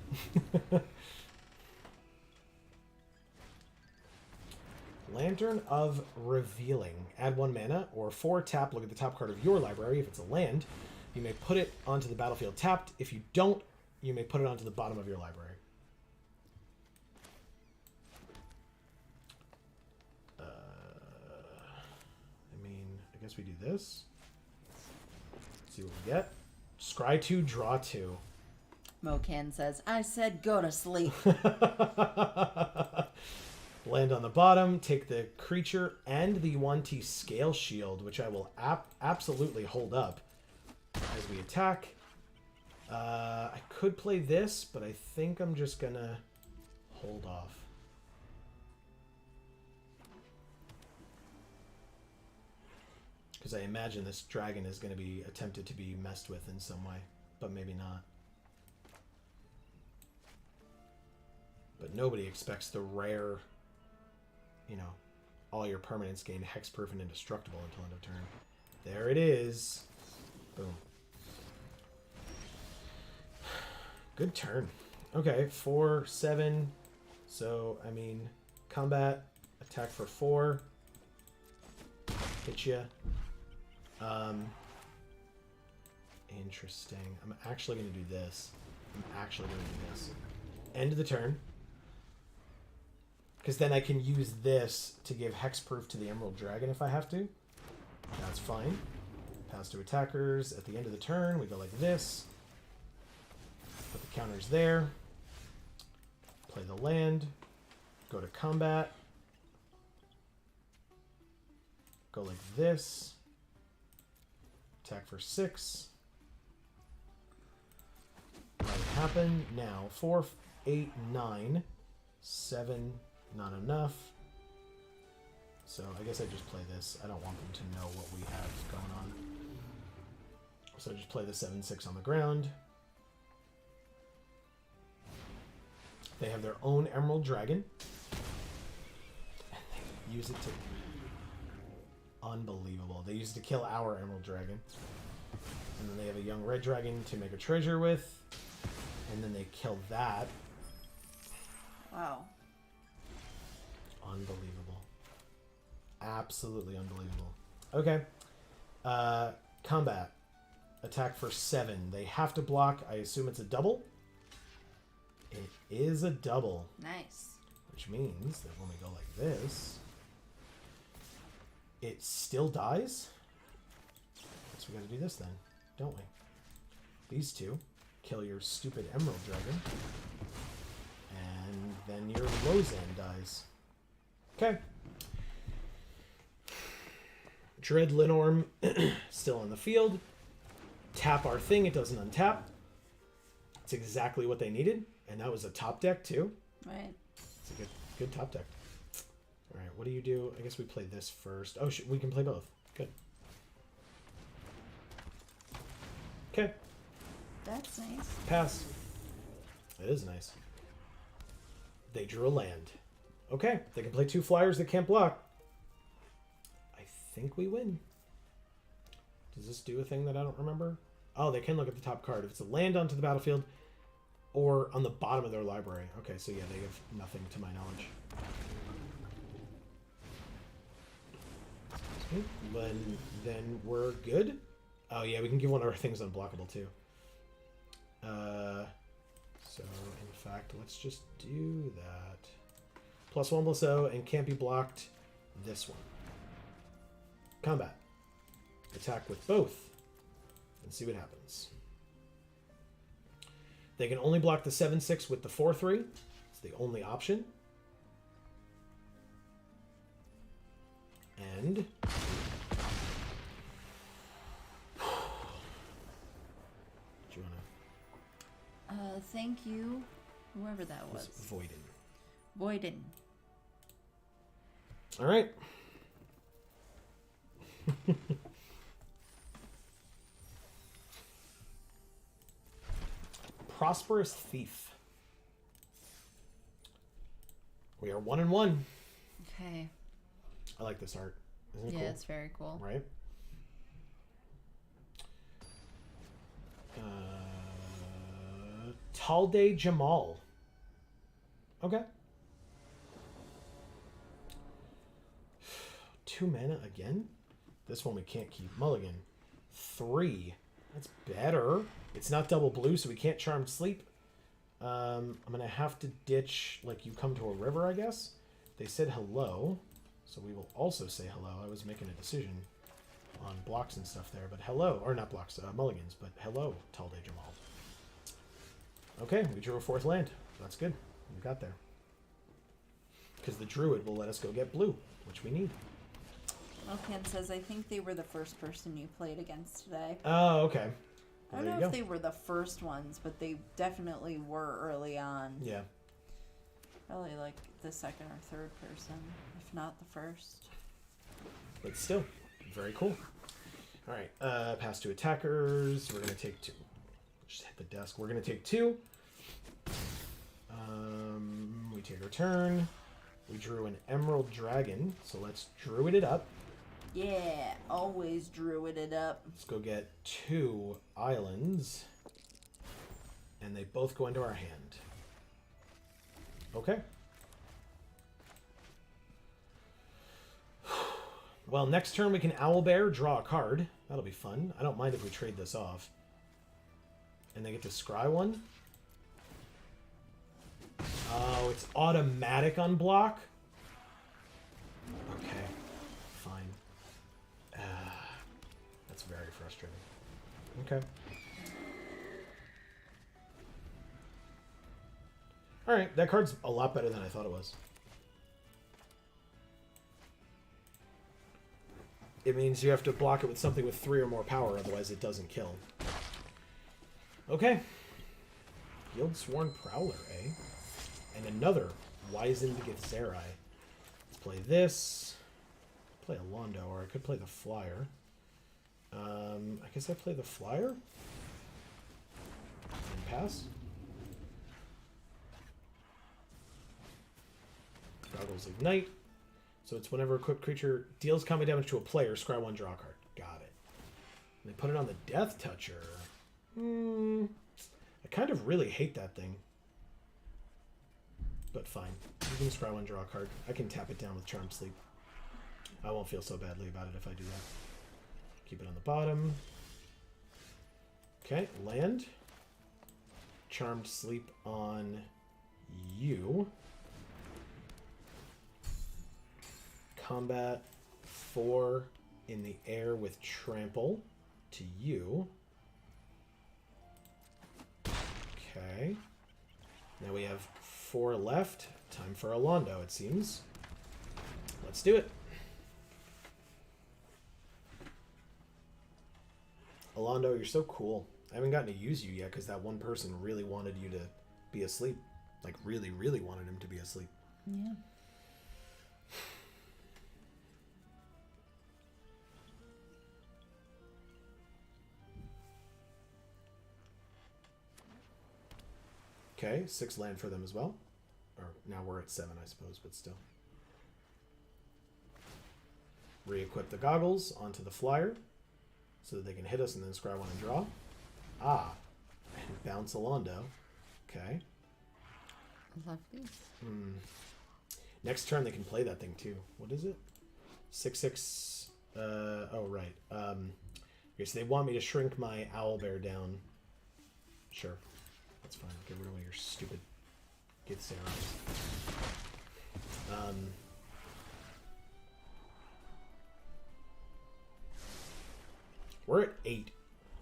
Lantern of Revealing. Add 1 mana, or 4 tap, look at the top card of your library. If it's a land, you may put it onto the battlefield tapped. If you don't, you may put it onto the bottom of your library. I guess we do this. See what we get. Scry 2, draw 2. Mocan says, I said go to sleep. Land on the bottom, take the creature and the Yuan-Ti Scale Shield, which I will absolutely hold up as we attack. I could play this, but I think I'm just gonna hold off. Because I imagine this dragon is going to be attempted to be messed with in some way, but maybe not. But nobody expects the rare, you know, all your permanents gain hexproof and indestructible until end of turn. There it is. Boom. Good turn. Okay, 4, 7. So, I mean, combat, attack for 4. Hit ya. Interesting. I'm actually going to do this. End of the turn. Because then I can use this to give hexproof to the Emerald Dragon if I have to. That's fine. Pass to attackers. At the end of the turn, we go like this. Put the counters there. Play the land. Go to combat. Go like this. Attack for 6. Let it happen. Now, 4, 8, 9. 7, not enough. So I guess I just play this. I don't want them to know what we have going on. So I just play the 7-6 on the ground. They have their own Emerald Dragon. And they use it to... Unbelievable. They use it to kill our Emerald Dragon. And then they have a young red dragon to make a treasure with. And then they kill that. Wow. Unbelievable. Absolutely unbelievable. Okay. Combat. Attack for 7. They have to block. I assume it's a double. It is a double. Nice. Which means that when we go like this, it still dies. Guess we gotta do this then, don't we? These two kill your stupid Emerald Dragon. And then your Lozan dies. Okay. Dread Linorm still on the field. Tap our thing, it doesn't untap. It's exactly what they needed. And that was a top deck too. Right. It's a good top deck. Alright, what do you do? I guess we play this first. Oh, we can play both. Good. Okay. That's nice. Pass. It is nice. They drew a land. Okay, they can play 2 flyers that can't block. I think we win. Does this do a thing that I don't remember? Oh, they can look at the top card. If it's a land onto the battlefield or on the bottom of their library. Okay, so yeah, they have nothing to my knowledge. Then we're good. Oh yeah, we can give one of our things unblockable too. So in fact, let's just do that. +1/+0 and can't be blocked. This one. Combat. Attack with both and see what happens. They can only block the 7/6 with the 4/3. It's the only option. And Thank you, whoever that It was was. Voiden. Voiden. All right. Prosperous Thief. We are 1-1. Okay. I like this art. Isn't it Yeah, cool? it's very cool. Right? Talde Jamal. Okay. 2 mana again? This one we can't keep. Mulligan. 3. That's better. It's not double blue, so we can't Charmed Sleep. I'm going to have to ditch, like, you come to a river, I guess. They said hello, so we will also say hello. I was making a decision on blocks and stuff there, but hello. Or not blocks, mulligans, but hello, Talde Jamal. Okay, we drew a 4th land. That's good. We got there. Because the druid will let us go get blue, which we need. Elkin says, I think they were the first person you played against today. Oh, okay. I Well, don't there know you if go. they were the first ones, but they definitely were early on. Yeah. Probably like the second or third person, if not the first. But still, very cool. All right, pass to attackers. We're going to take 2. Just hit the desk. We're going to take 2. We take our turn. We drew an Emerald Dragon, so let's druid it up. Yeah, always druid it up. Let's go get 2 islands. And they both go into our hand. Okay. Well, next turn we can Owlbear, draw a card. That'll be fun. I don't mind if we trade this off. And they get to scry one. Oh, it's automatic on block? Okay. Fine. That's very frustrating. Okay. Alright, that card's a lot better than I thought it was. It means you have to block it with something with 3 or more power, otherwise it doesn't kill. Okay. Guild Sworn Prowler, eh? And another Wizened Githzerai. Let's play this. Play a Londo, or I could play the Flyer. I guess I play the Flyer. And pass. Goggles Ignite. So it's whenever a equipped creature deals combat damage to a player, scry 1, draw a card. Got it. And they put it on the Death Toucher. I kind of really hate that thing. But fine. You can scry 1, draw a card. I can tap it down with Charmed Sleep. I won't feel so badly about it if I do that. Keep it on the bottom. Okay, land. Charmed Sleep on you. Combat 4 in the air with trample to you. Okay. Now we have 4 left. Time for a Londo, it seems. Let's do it. Alondo, you're so cool. I haven't gotten to use you yet because that one person really wanted you to be asleep. Like, really, really wanted him to be asleep. Yeah. Okay, 6 land for them as well. Or now we're at 7, I suppose, but still. Re-equip the goggles onto the flyer so that they can hit us and then scry 1 and draw. Ah, and bounce Alondo. Okay. Lovely. Next turn they can play that thing too. What is it? 6/6. Oh right. Okay, so they want me to shrink my Owlbear down. Sure, that's fine. Get rid of all your stupid Githzerais. We're at 8.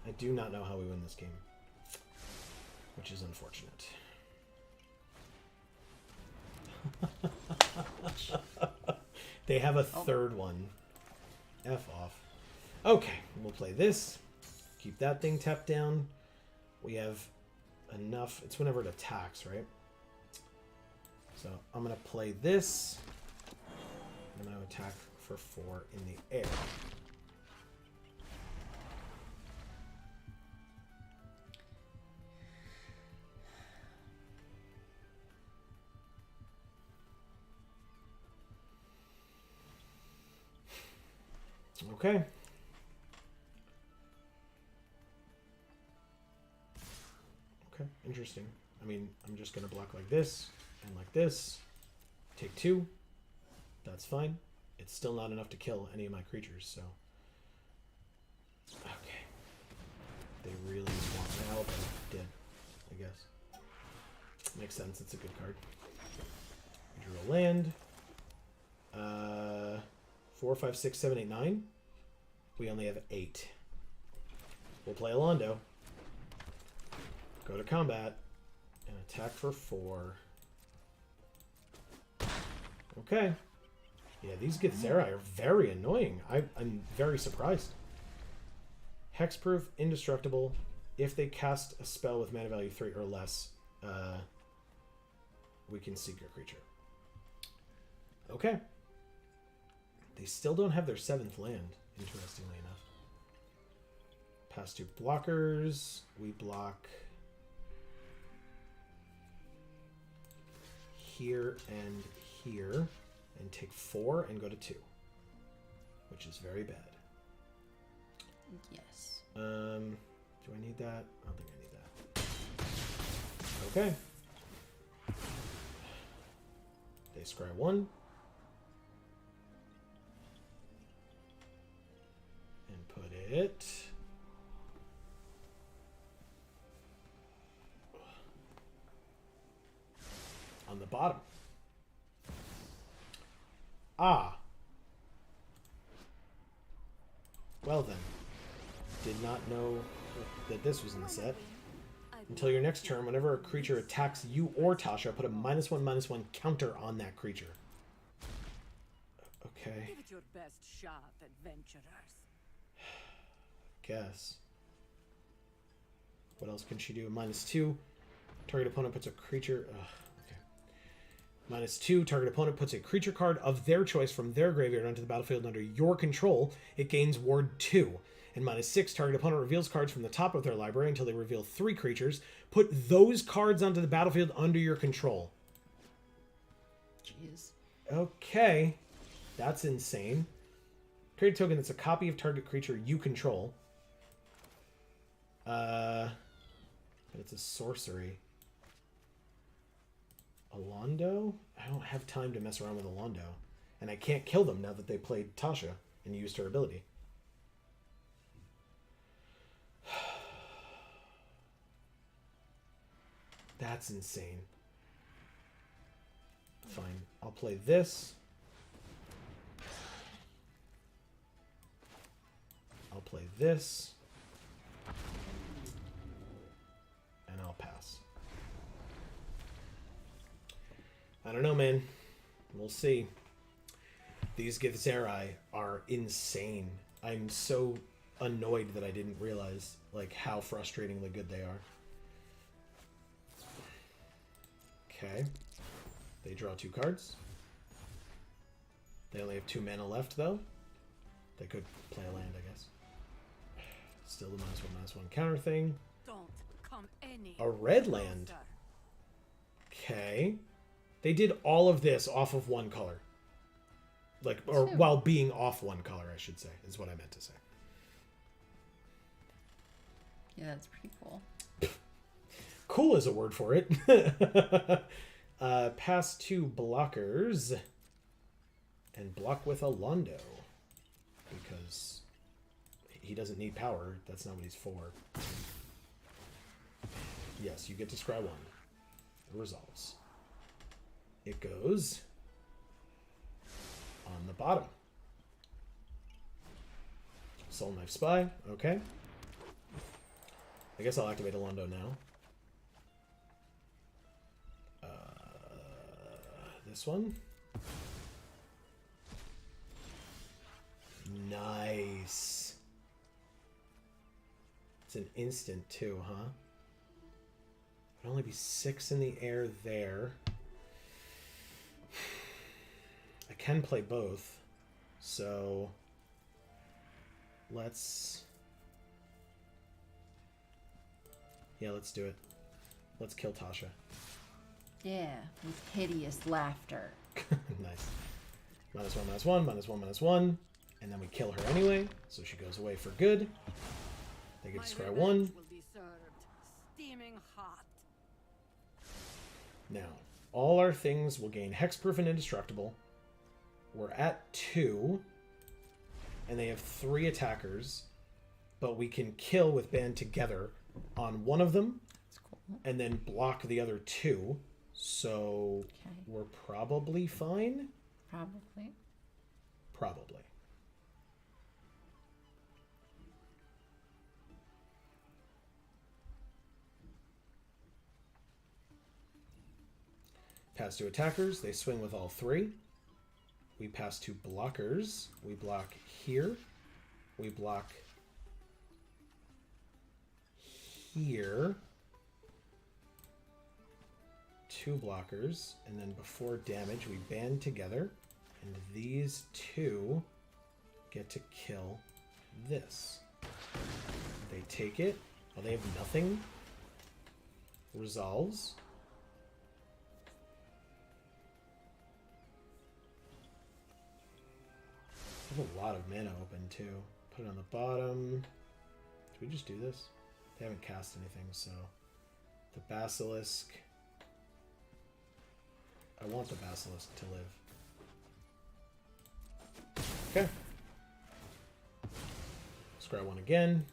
I do not know how we win this game, which is unfortunate. They have a third one. F off. Okay, we'll play this. Keep that thing tapped down. We have enough. It's whenever it attacks, right? So I'm going to play this. I'm going to attack for 4 in the air. Okay. Okay, interesting. I mean, I'm just going to block like this and like this. Take 2. That's fine. It's still not enough to kill any of my creatures, so... Okay. They really want my Alba dead, I guess. Makes sense, it's a good card. We drew a land. 4, 5, 6, 7, 8, 9. We only have 8. We'll play Alondo. Go to combat. And attack for 4. Okay. Yeah, these Githzerai are very annoying. I'm very surprised. Hexproof, indestructible. If they cast a spell with mana value 3 or less, we can seek your creature. Okay. They still don't have their 7th land, interestingly enough. Pass 2 blockers. We block here and here. And take 4 and go to 2. Which is very bad. Yes. Do I need that? I don't think I need that. Okay. They scry 1. And put it... on the bottom. Ah. Well then. Did not know that this was in the set. Until your next turn, whenever a creature attacks you or Tasha, put a -1/-1 counter on that creature. Okay. Give it your best shot, adventurers. Guess. What else can she do? -2. Target opponent puts a creature... -2, target opponent puts a creature card of their choice from their graveyard onto the battlefield under your control. It gains Ward 2. And -6, target opponent reveals cards from the top of their library until they reveal 3 creatures. Put those cards onto the battlefield under your control. Jeez. Okay. That's insane. Create a token that's a copy of target creature you control. But it's a sorcery. Alondo? I don't have time to mess around with Alondo. And I can't kill them now that they played Tasha and used her ability. That's insane. Fine. I'll play this. I'll play this. And I'll pass. I don't know, man. We'll see. These Githzerai are insane. I'm so annoyed that I didn't realize like how frustratingly good they are. Okay. They draw 2 cards. They only have 2 mana left, though. They could play a land, I guess. Still the -1/-1 counter thing. Don't come any A red land. closer. Okay. They did all of this off of 1 color. Like, or 2. while being off 1 color, I should say, is what I meant to say. Yeah, that's pretty cool. Cool is a word for it. Pass 2 blockers. And block with Alondo. Because he doesn't need power. That's not what he's for. Yes, you get to scry 1. It resolves. It goes on the bottom. Soul Knife Spy. Okay. I guess I'll activate Alondo now. This one. Nice. It's an instant too, huh? It'd only be 6 in the air there. I can play both. So let's... Yeah, let's do it. Let's kill Tasha. Yeah, with hideous laughter. Nice. -1, -1, -1, -1. And then we kill her anyway, so she goes away for good. They get to scry 1. Will be served steaming hot. Now, all our things will gain hexproof and indestructible. We're at 2. And they have 3 attackers. But we can kill with band together on one of them. That's cool. And then block the other 2. So Okay. we're probably fine. Probably. Probably. Pass to attackers. They swing with all 3. We pass to blockers. We block here. We block here. 2 blockers. And then before damage, we band together. And these 2 get to kill this. They take it. Oh, they have nothing. Resolves. I have a lot of mana open too. Put it on the bottom. Did we just do this? They haven't cast anything, so the basilisk. I want the basilisk to live. Okay. Scry 1 again.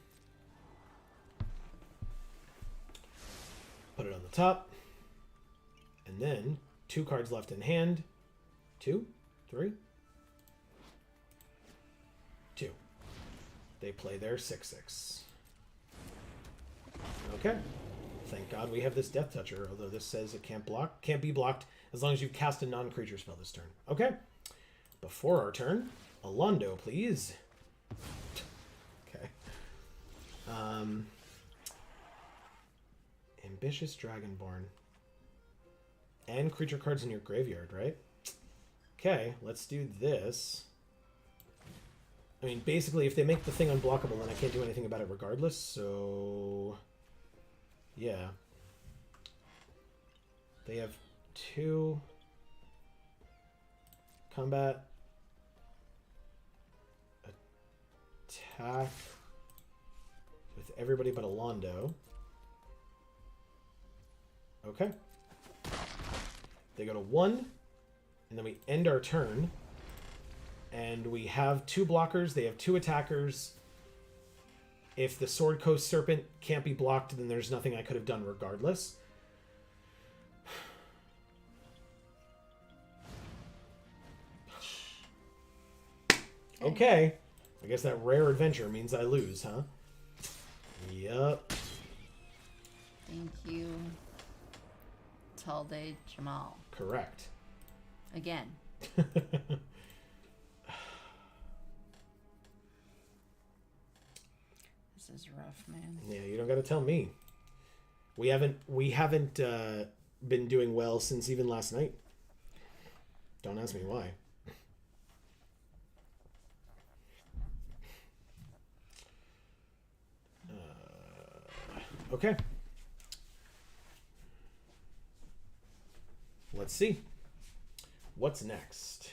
Put it on the top. And then 2 cards left in hand. 2, 3, 2. They play their 6/6. Okay. Thank God we have this Death Toucher, although this says it can't be blocked as long as you cast a non-creature spell this turn. Okay. Before our turn, Alondo, please. Okay. Ambitious Dragonborn. And creature cards in your graveyard, right? Okay, let's do this. I mean, basically, if they make the thing unblockable, then I can't do anything about it regardless, so... Yeah. They have 2... Combat... Attack... With everybody but Alondo. Okay. They go to 1, and then we end our turn. And we have 2 blockers. They have 2 attackers. If the Sword Coast Serpent can't be blocked, then there's nothing I could have done regardless. Okay. I guess that rare adventure means I lose, huh? Yup. Thank you, Talde Jamal. Correct. Again. This is rough, man. Yeah, you don't got to tell me. We haven't been doing well since even last night. Don't ask me why. Okay. Let's see. What's next?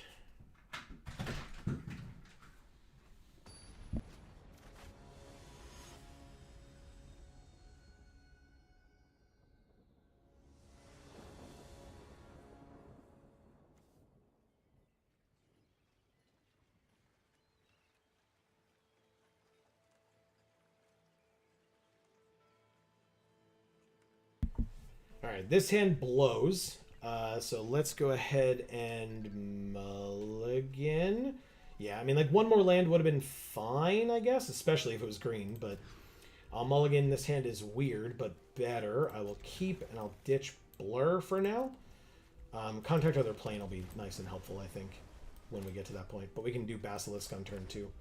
Alright, this hand blows. So let's go ahead and mulligan. Yeah, I mean, like, one more land would have been fine, I guess, especially if it was green, but I'll mulligan. This hand is weird, but better. I will keep, and I'll ditch Blur for now. Contact Other Plane will be nice and helpful, I think, when we get to that point. But we can do Basilisk on turn 2.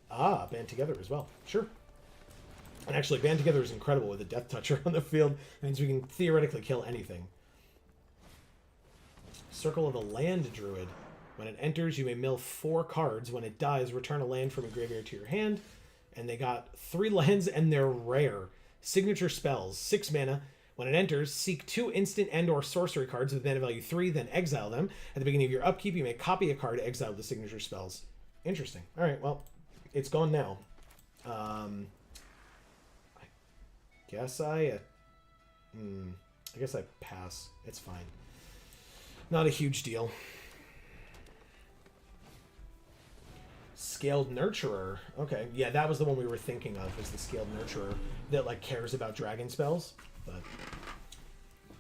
Ah, band together as well. Sure. And actually, Band Together is incredible with a Death Toucher on the field. It means we can theoretically kill anything. Circle of the Land Druid. When it enters, you may mill 4 cards. When it dies, return a land from a graveyard to your hand. And they got 3 lands, and they're rare. Signature spells. 6 mana. When it enters, seek 2 instant and or sorcery cards with mana value 3, then exile them. At the beginning of your upkeep, you may copy a card to exile the signature spells. Interesting. All right, well, it's gone now. I guess I pass. It's fine. Not a huge deal. Scaled Nurturer. Okay, yeah, that was the one we were thinking of, is the Scaled Nurturer that, like, cares about dragon spells. But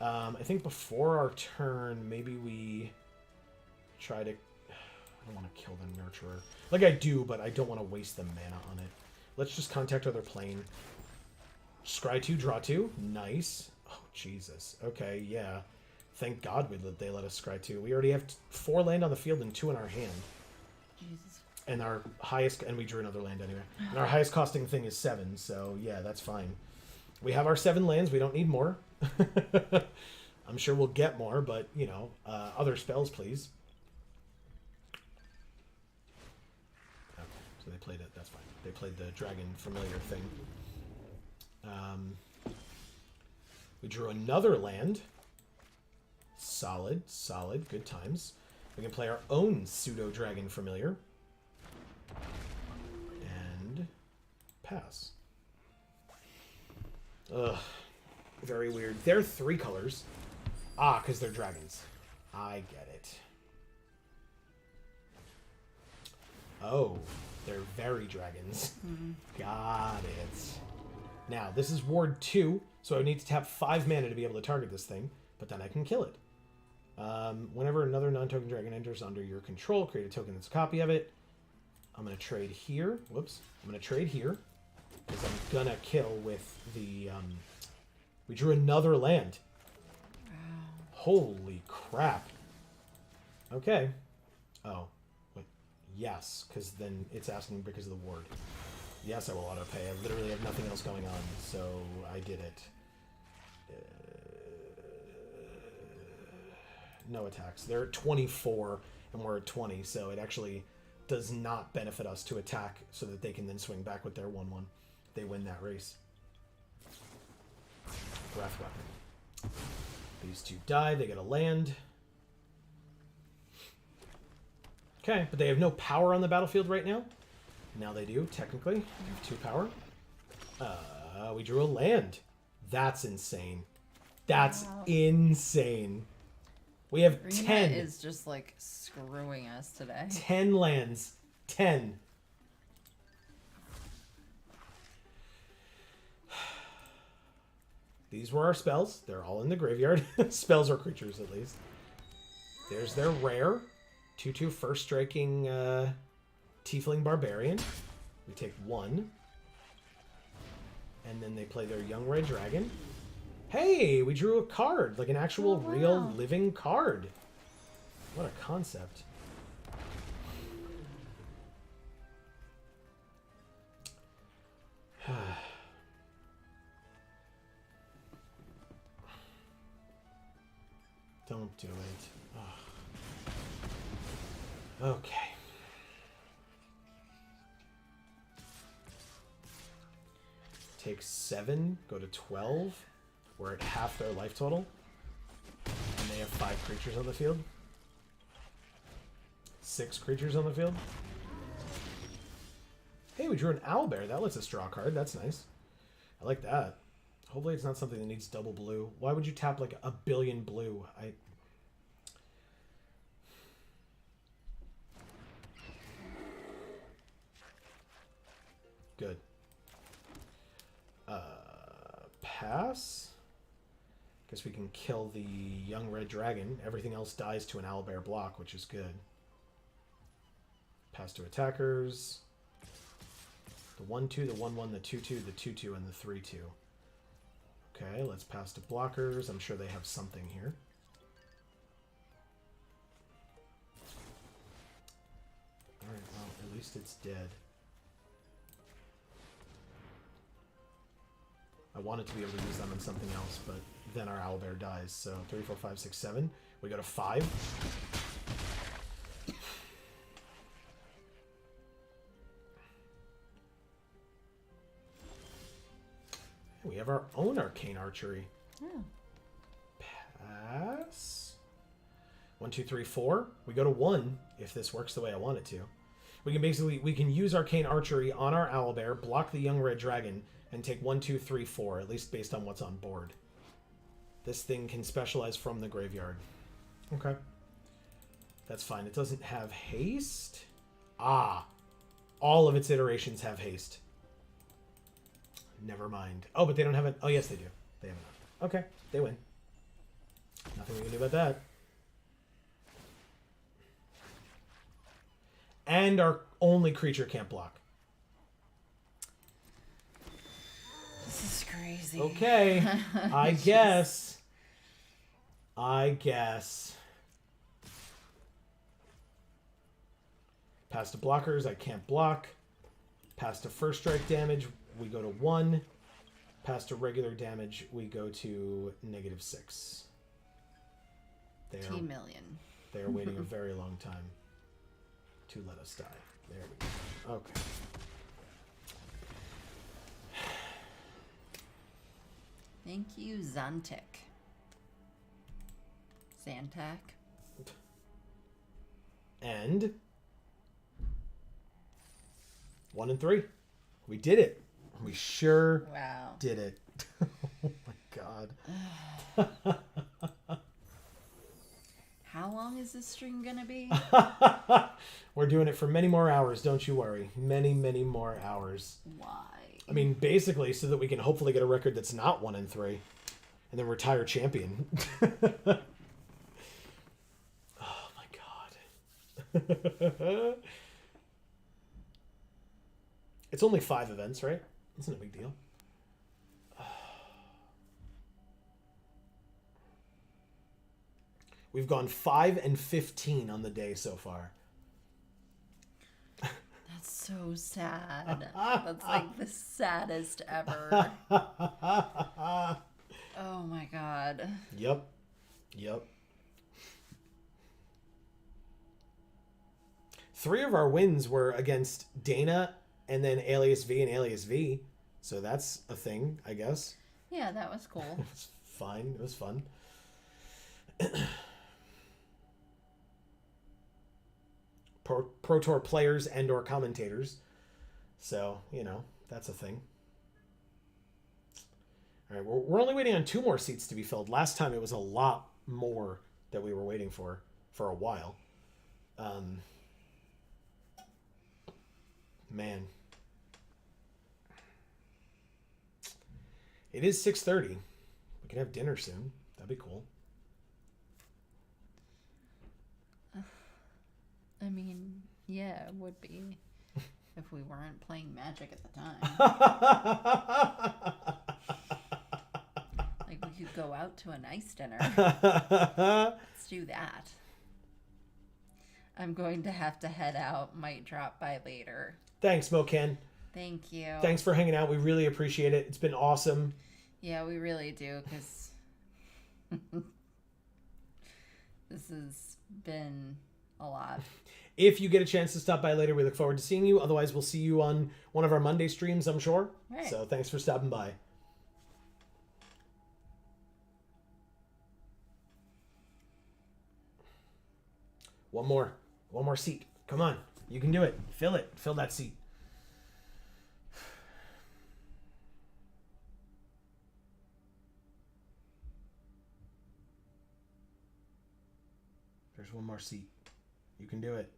I think before our turn, maybe we try to... I don't want to kill the Nurturer. Like, I do, but I don't want to waste the mana on it. Let's just contact other plane. Scry 2, draw 2. Nice. Oh, Jesus. Okay, yeah. Thank God they let us scry 2. We already have 4 land on the field and 2 in our hand. Jesus. And our highest... And we drew another land anyway. And our highest costing thing is 7, so yeah, that's fine. We have our 7 lands. We don't need more. I'm sure we'll get more, but, you know, other spells, please. Okay, so they played it. That's fine. They played the Dragon Familiar thing. We drew another land. Solid, solid. Good times. We can play our own Pseudo-Dragon Familiar. And pass. Ugh. Very weird. They're 3 colors. Ah, because they're dragons. I get it. Oh, they're very dragons. Got it. Now, this is Ward 2, so I need to tap 5 mana to be able to target this thing, but then I can kill it. Whenever another non-token dragon enters under your control, create a token that's a copy of it. I'm going to trade here. Whoops. I'm going to trade here, because I'm going to kill with the... we drew another land. Wow. Holy crap. Okay. Oh. Wait. Yes, because then it's asking because of the ward. Yes, I will auto-pay. I literally have nothing else going on, so I did it. No attacks. They're at 24, and we're at 20, so it actually does not benefit us to attack so that they can then swing back with their 1-1. They win that race. Breath Weapon. These 2 die. They get a land. Okay, but they have no power on the battlefield right now. Now they do, technically. They have 2 power. We drew a land. That's insane. That's insane. We have Rena 10. is just like screwing us today. 10 lands. 10. These were our spells. They're all in the graveyard. Spells or creatures, at least. There's their rare. 2/2 first striking Tiefling Barbarian. We take 1. And then they play their Young Red Dragon. Hey, we drew a card. Like an actual, real, living card. What a concept. Don't do it. Ugh. Okay. Take 7, go to 12. We're at half their life total. And they have 5 creatures on the field. 6 creatures on the field. Hey, we drew an owlbear. That lets us draw a card. That's nice. I like that. Hopefully it's not something that needs double blue. Why would you tap like a billion blue? Good. Pass. Guess we can kill the young red dragon. Everything else dies to an owlbear block, which is good. Pass to attackers. The 1/2, the 1/1, the 2/2, the 2/2, and the 3/2. Okay, let's pass to blockers. I'm sure they have something here. Alright, well, at least it's dead. wanted to be able to use them on something else, but then our owlbear dies. So 3, 4, 5, 6, 7. We go to 5. We have our own arcane archery. Oh. Pass. 1, 2, 3, 4. We go to 1 if this works the way I want it to. We can use arcane archery on our owlbear, block the young red dragon, and take 1, 2, 3, 4, at least based on what's on board. This thing can specialize from the graveyard. Okay. That's fine. It doesn't have haste. Ah. All of its iterations have haste. Never mind. Oh, but they don't have it. Oh, yes, they do. They have enough. Okay. They win. Nothing we can do about that. And our only creature can't block. This is crazy. Okay. I guess. Pass to blockers, I can't block. Pass to first strike damage, we go to 1. Pass to regular damage, we go to -6. T-million. They are waiting a very long time to let us die. There we go. Okay. Thank you, Zantic. Zantac. And 1 and 3. We did it. We sure Wow. did it. Oh my god. How long is this stream gonna be? We're doing it for many more hours, don't you worry. Many, many more hours. Why? I mean, basically, so that we can hopefully get a record that's not 1 and 3, and then retire champion. Oh my god. It's only 5 events, right? Isn't a big deal. We've gone 5 and 15 on the day so far. That's so sad. That's like the saddest ever. Oh my god. Yep. 3 of our wins were against Dana and then Alias V and Alias V. So that's a thing, I guess. Yeah, that was cool. It was fine. It was fun. Pro Tour players and or commentators. So, you know, that's a thing. All right, we're only waiting on 2 more seats to be filled. Last time it was a lot more that we were waiting for a while. Man. It is 6:30. We can have dinner soon. That'd be cool. I mean, yeah, it would be if we weren't playing Magic at the time. Like, we could go out to a nice dinner. Let's do that. I'm going to have to head out. Might drop by later. Thanks, Moken. Thank you. Thanks for hanging out. We really appreciate it. It's been awesome. Yeah, we really do, because this has been a lot. If you get a chance to stop by later, we look forward to seeing you. Otherwise, we'll see you on one of our Monday streams, I'm sure. Right. So thanks for stopping by. One more seat. Come on. You can do it. Fill it. Fill that seat. There's one more seat. You can do it.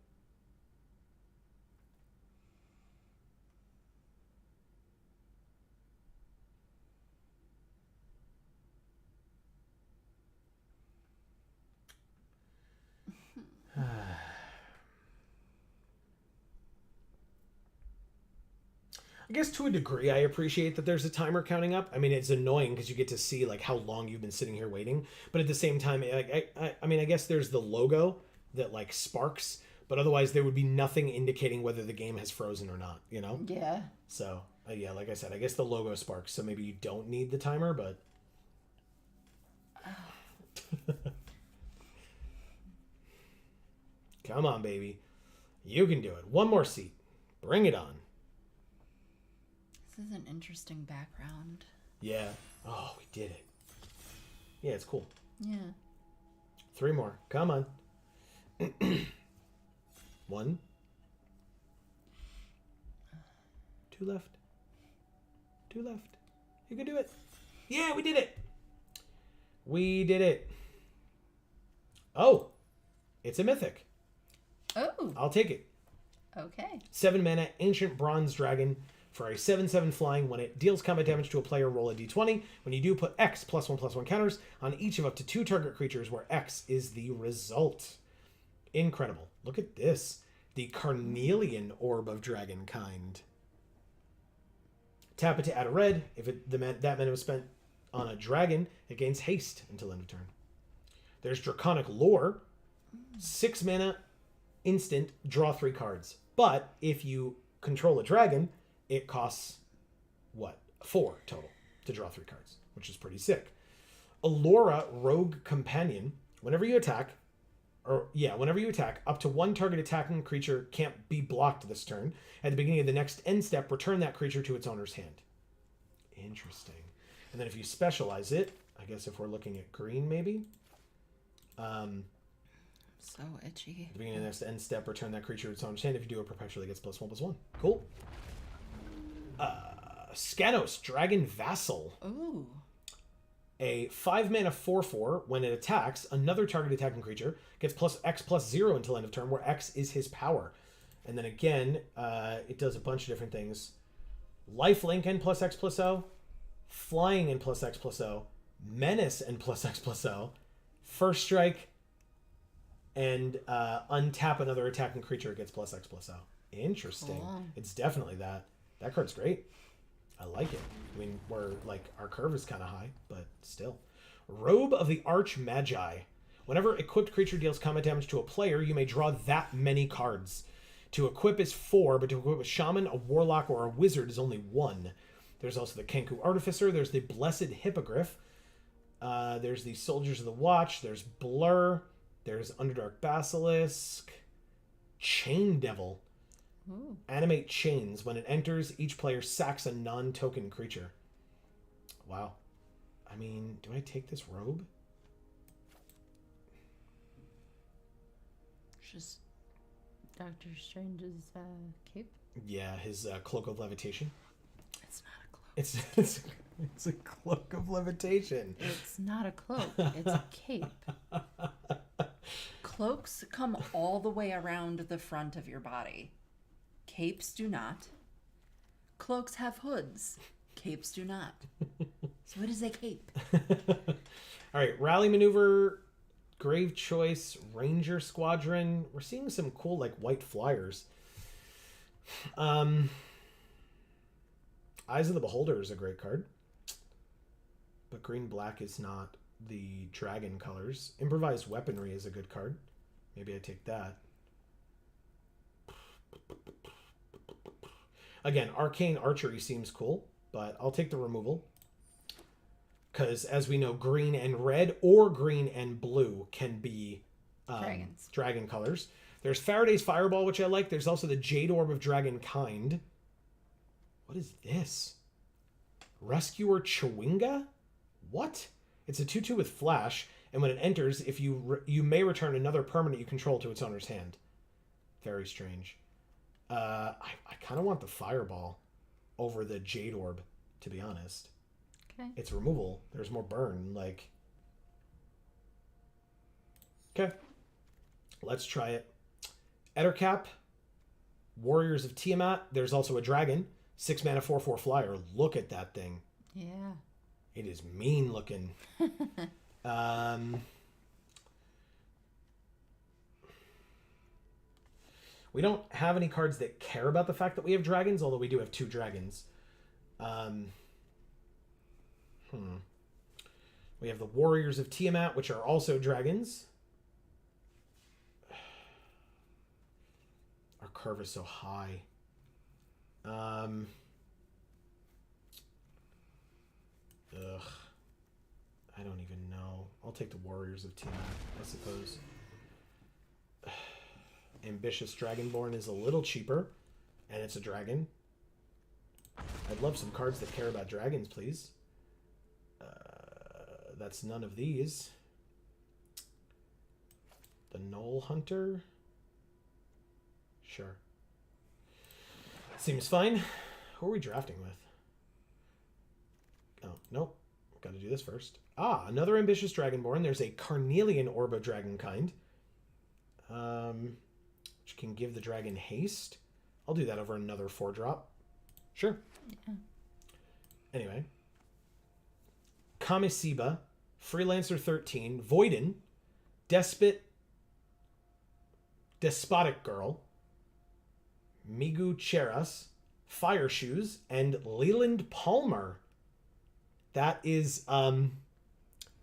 I guess to a degree, I appreciate that there's a timer counting up. I mean, it's annoying because you get to see like how long you've been sitting here waiting. But at the same time, I mean, I guess there's the logo that like sparks, but otherwise there would be nothing indicating whether the game has frozen or not. You know? Yeah. So Yeah, like I said, I guess the logo sparks, so maybe you don't need the timer, but... Come on, baby. You can do it. One more seat. Bring it on. This is an interesting background. Yeah. Oh, we did it. Yeah, it's cool. Yeah. 3 more. Come on. 1. 2 left. 2 left. You can do it. Yeah, we did it. We did it. Oh, it's a mythic. Oh. I'll take it. Okay. 7 mana, Ancient Bronze Dragon. For a 7/7 flying, when it deals combat damage to a player, roll a d20. When you do, put X +1/+1 counters on each of up to 2 target creatures, where X is the result. Incredible. Look at this. The Carnelian Orb of Dragonkind. Tap it to add a red. If that mana was spent on a dragon, it gains haste until end of turn. There's Draconic Lore. 6 mana, instant, draw 3 cards. But if you control a dragon, it costs, 4 total to draw 3 cards, which is pretty sick. Allura Rogue Companion. Whenever you attack, up to 1 target attacking creature can't be blocked this turn. At the beginning of the next end step, return that creature to its owner's hand. Interesting. And then if you specialize it, I guess if we're looking at green, maybe. So itchy. At the beginning of the next end step, return that creature to its owner's hand. If you do, it perpetually gets +1/+1. Cool. Scanos, Dragon Vassal. Ooh. A 5 mana 4/4. When it attacks, another target attacking creature gets +X+0 until end of turn, where X is his power. And then again, it does a bunch of different things. Lifelink and +X+0. Flying and +X+0. Menace and +X+0. First strike. And untap another attacking creature, it gets +X+0. Interesting. Cool. It's definitely that. That card's great. I like it. I mean, our curve is kind of high, but still. Robe of the Arch Magi. Whenever equipped creature deals combat damage to a player, you may draw that many cards. To equip is 4, but to equip a shaman, a warlock, or a wizard is only 1. There's also the Kenku Artificer. There's the Blessed Hippogriff. There's the Soldiers of the Watch. There's Blur. There's Underdark Basilisk. Chain Devil. Ooh. Animate chains. When it enters, each player sacks a non-token creature. Wow. I mean, do I take this robe? Just Doctor Strange's cape. Yeah, his cloak of levitation. It's not a cloak. It's a cloak of levitation. It's not a cloak. It's a cape. Cloaks come all the way around the front of your body. Capes do not. Cloaks have hoods. Capes do not. So what is a cape? All right, Rally Maneuver, Grave Choice, Ranger Squadron. We're seeing some cool, white flyers. Eyes of the Beholder is a great card. But green-black is not the dragon colors. Improvised Weaponry is a good card. Maybe I take that. Again, Arcane Archery seems cool, but I'll take the removal. Because, as we know, green and red or green and blue can be Dragons. dragon colors. There's Faraday's Fireball, which I like. There's also the Jade Orb of Dragonkind. What is this? Rescuer Chewinga? What? It's a 2/2 with flash, and when it enters, if you may return another permanent you control to its owner's hand. Very strange. I kind of want the Fireball over the Jade Orb, to be honest. Okay. It's removal. There's more burn. Okay. Let's try it. Ettercap. Warriors of Tiamat. There's also a dragon. 6 mana 4/4 flyer. Look at that thing. Yeah. It is mean looking. We don't have any cards that care about the fact that we have dragons, although we do have 2 dragons. We have the Warriors of Tiamat, which are also dragons. Our curve is so high. take the Warriors of Tiamat, I suppose. Ambitious Dragonborn is a little cheaper, and it's a dragon. I'd love some cards that care about dragons, please. That's none of these. The Knoll Hunter? Sure. Seems fine. Who are we drafting with? Oh, nope. Got to do this first. Ah, another Ambitious Dragonborn. There's a Carnelian Orb of Dragonkind. Which can give the dragon haste. I'll do that over another 4-drop. Sure. Yeah. Anyway. Kamisiba, Freelancer 13, Voiden, Despotic Girl, Migu Cheras, Fire Shoes, and Leland Palmer. That is,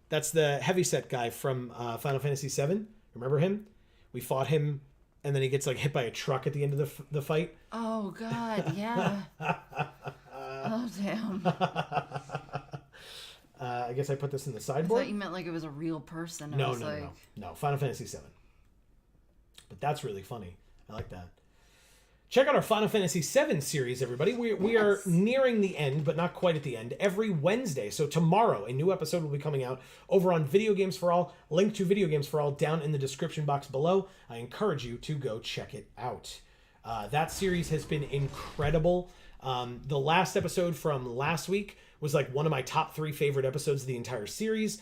that's the heavyset guy from Final Fantasy VII. Remember him? We fought him, and then he gets like hit by a truck at the end of the fight. Oh God, yeah. Oh damn. I guess I put this in the I sideboard. thought you meant like it was a real person. No, Final Fantasy VII. But that's really funny. I like that. Check out our Final Fantasy VII series, everybody. We are nearing the end, but not quite at the end. Every Wednesday, so tomorrow, a new episode will be coming out over on Video Games for All. Link to Video Games for All down in the description box below. I encourage you to go check it out. That series has been incredible. The last episode from last week was like one of my top 3 favorite episodes of the entire series.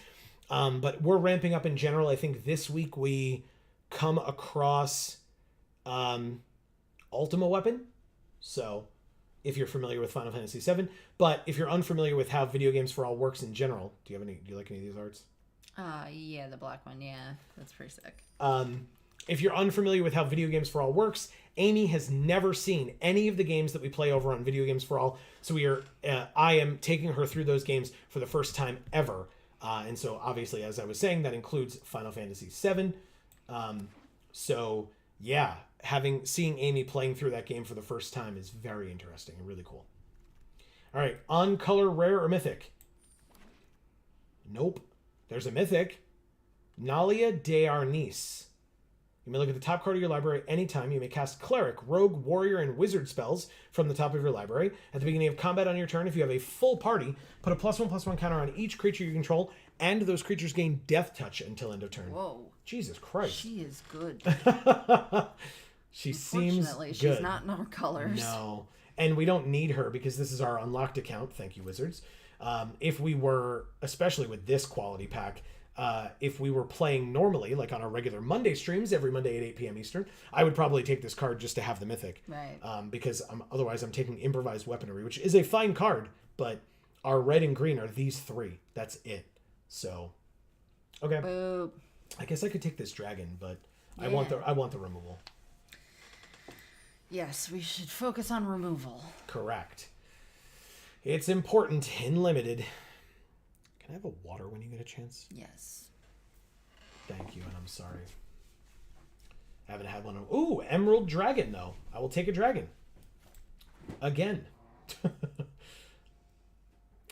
But we're ramping up in general. I think this week we come across Ultima Weapon. So if you're familiar with Final Fantasy VII, but if you're unfamiliar with how Video Games for All works in general, do you like any of these arts? Yeah, the black one. Yeah, that's pretty sick. If you're unfamiliar with how Video Games for All works, Amy has never seen any of the games that we play over on Video Games for All. So I am taking her through those games for the first time ever. And so obviously, as I was saying, that includes Final Fantasy VII. So yeah, seeing Amy playing through that game for the first time is very interesting and really cool. All right, on color, rare or mythic? Nope. There's a mythic. Nalia de Arnis. You may look at the top card of your library anytime. You may cast Cleric, Rogue, Warrior, and Wizard spells from the top of your library. At the beginning of combat on your turn, if you have a full party, put a +1/+1 counter on each creature you control, and those creatures gain Death Touch until end of turn. Whoa. Jesus Christ. She is good. She seems Unfortunately, good. she's not in our colors. No. And we don't need her because this is our unlocked account. Thank you, Wizards. If we were, especially with this quality pack, if we were playing normally, like on our regular Monday streams, every Monday at 8 p.m. Eastern, I would probably take this card just to have the mythic. Right. Because otherwise I'm taking Improvised Weaponry, which is a fine card, but our red and green are these 3. That's it. So, okay. Boop. I guess I could take this dragon, but Yeah. I want the removal. Yes, we should focus on removal. Correct. It's important in limited. Can I have a water when you get a chance? Yes. Thank you, and I'm sorry. I haven't had one. Ooh, Emerald Dragon, though. I will take a dragon. Again.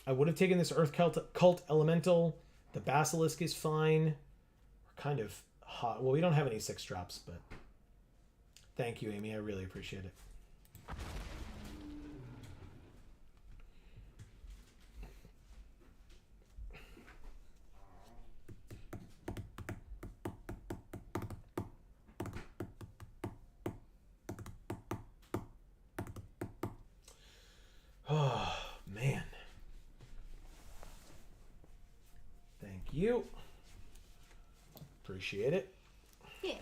I would have taken this Earth Cult Elemental. The Basilisk is fine. We're kind of hot. Well, we don't have any 6-drops, but... Thank you, Amy. I really appreciate it. Oh, man. Thank you. Appreciate it. Yeah.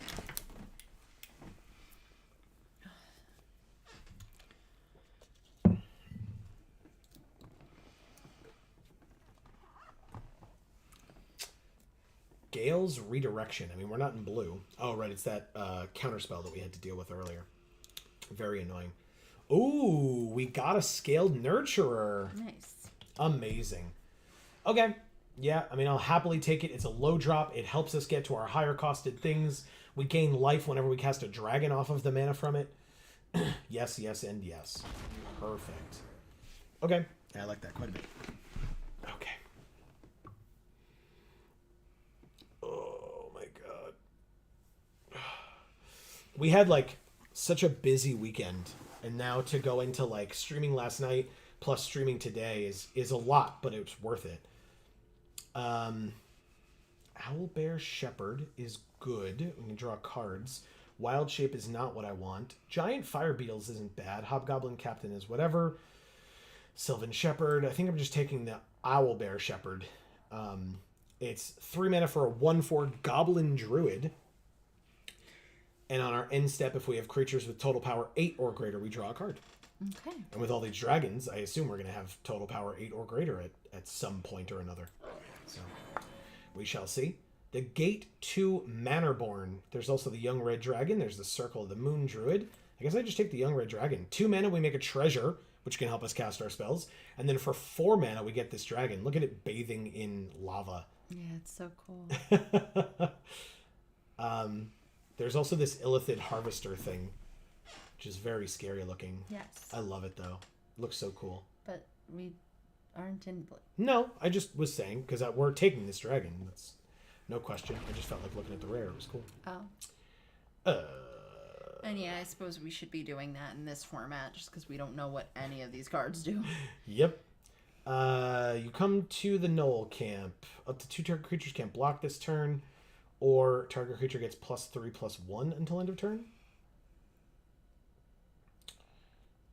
Gale's Redirection. I mean, we're not in blue. Oh, right. It's that counterspell that we had to deal with earlier. Very annoying. Ooh, we got a Scaled Nurturer. Nice. Amazing. Okay. Yeah, I mean, I'll happily take it. It's a low drop. It helps us get to our higher costed things. We gain life whenever we cast a dragon off of the mana from it. Yes, yes, and yes. Perfect. Okay. Yeah, I like that quite a bit. Okay. we had like such a busy weekend, and now to go into like streaming last night plus streaming today is a lot, but it's worth it. Owl Bear Shepherd is good. We can draw cards. Wild Shape is not what I want. Giant Fire Beetles isn't bad. Hobgoblin Captain is whatever. Sylvan Shepherd. I think I'm just taking the Owl Bear Shepherd. It's 3 mana for a 1/4 Goblin Druid. And on our end step, if we have creatures with total power 8 or greater, we draw a card. Okay. And with all these dragons, I assume we're going to have total power 8 or greater at some point or another. So, we shall see. The Gate 2 Manorborn. There's also the Young Red Dragon. There's the Circle of the Moon Druid. I guess I just take the Young Red Dragon. 2 mana, we make a treasure, which can help us cast our spells. And then for 4 mana, we get this dragon. Look at it bathing in lava. Yeah, it's so cool. There's also this Illithid Harvester thing, which is very scary looking. Yes. I love it, though. It looks so cool. But we aren't in blue. No, I just was saying, because we're taking this dragon. That's no question. I just felt like looking at the rare. It was cool. Oh. And yeah, I suppose we should be doing that in this format, just because we don't know what any of these cards do. Yep. You come to the Knoll camp. Up to 2 target creatures can't block this turn, or target creature gets +3/+1 until end of turn.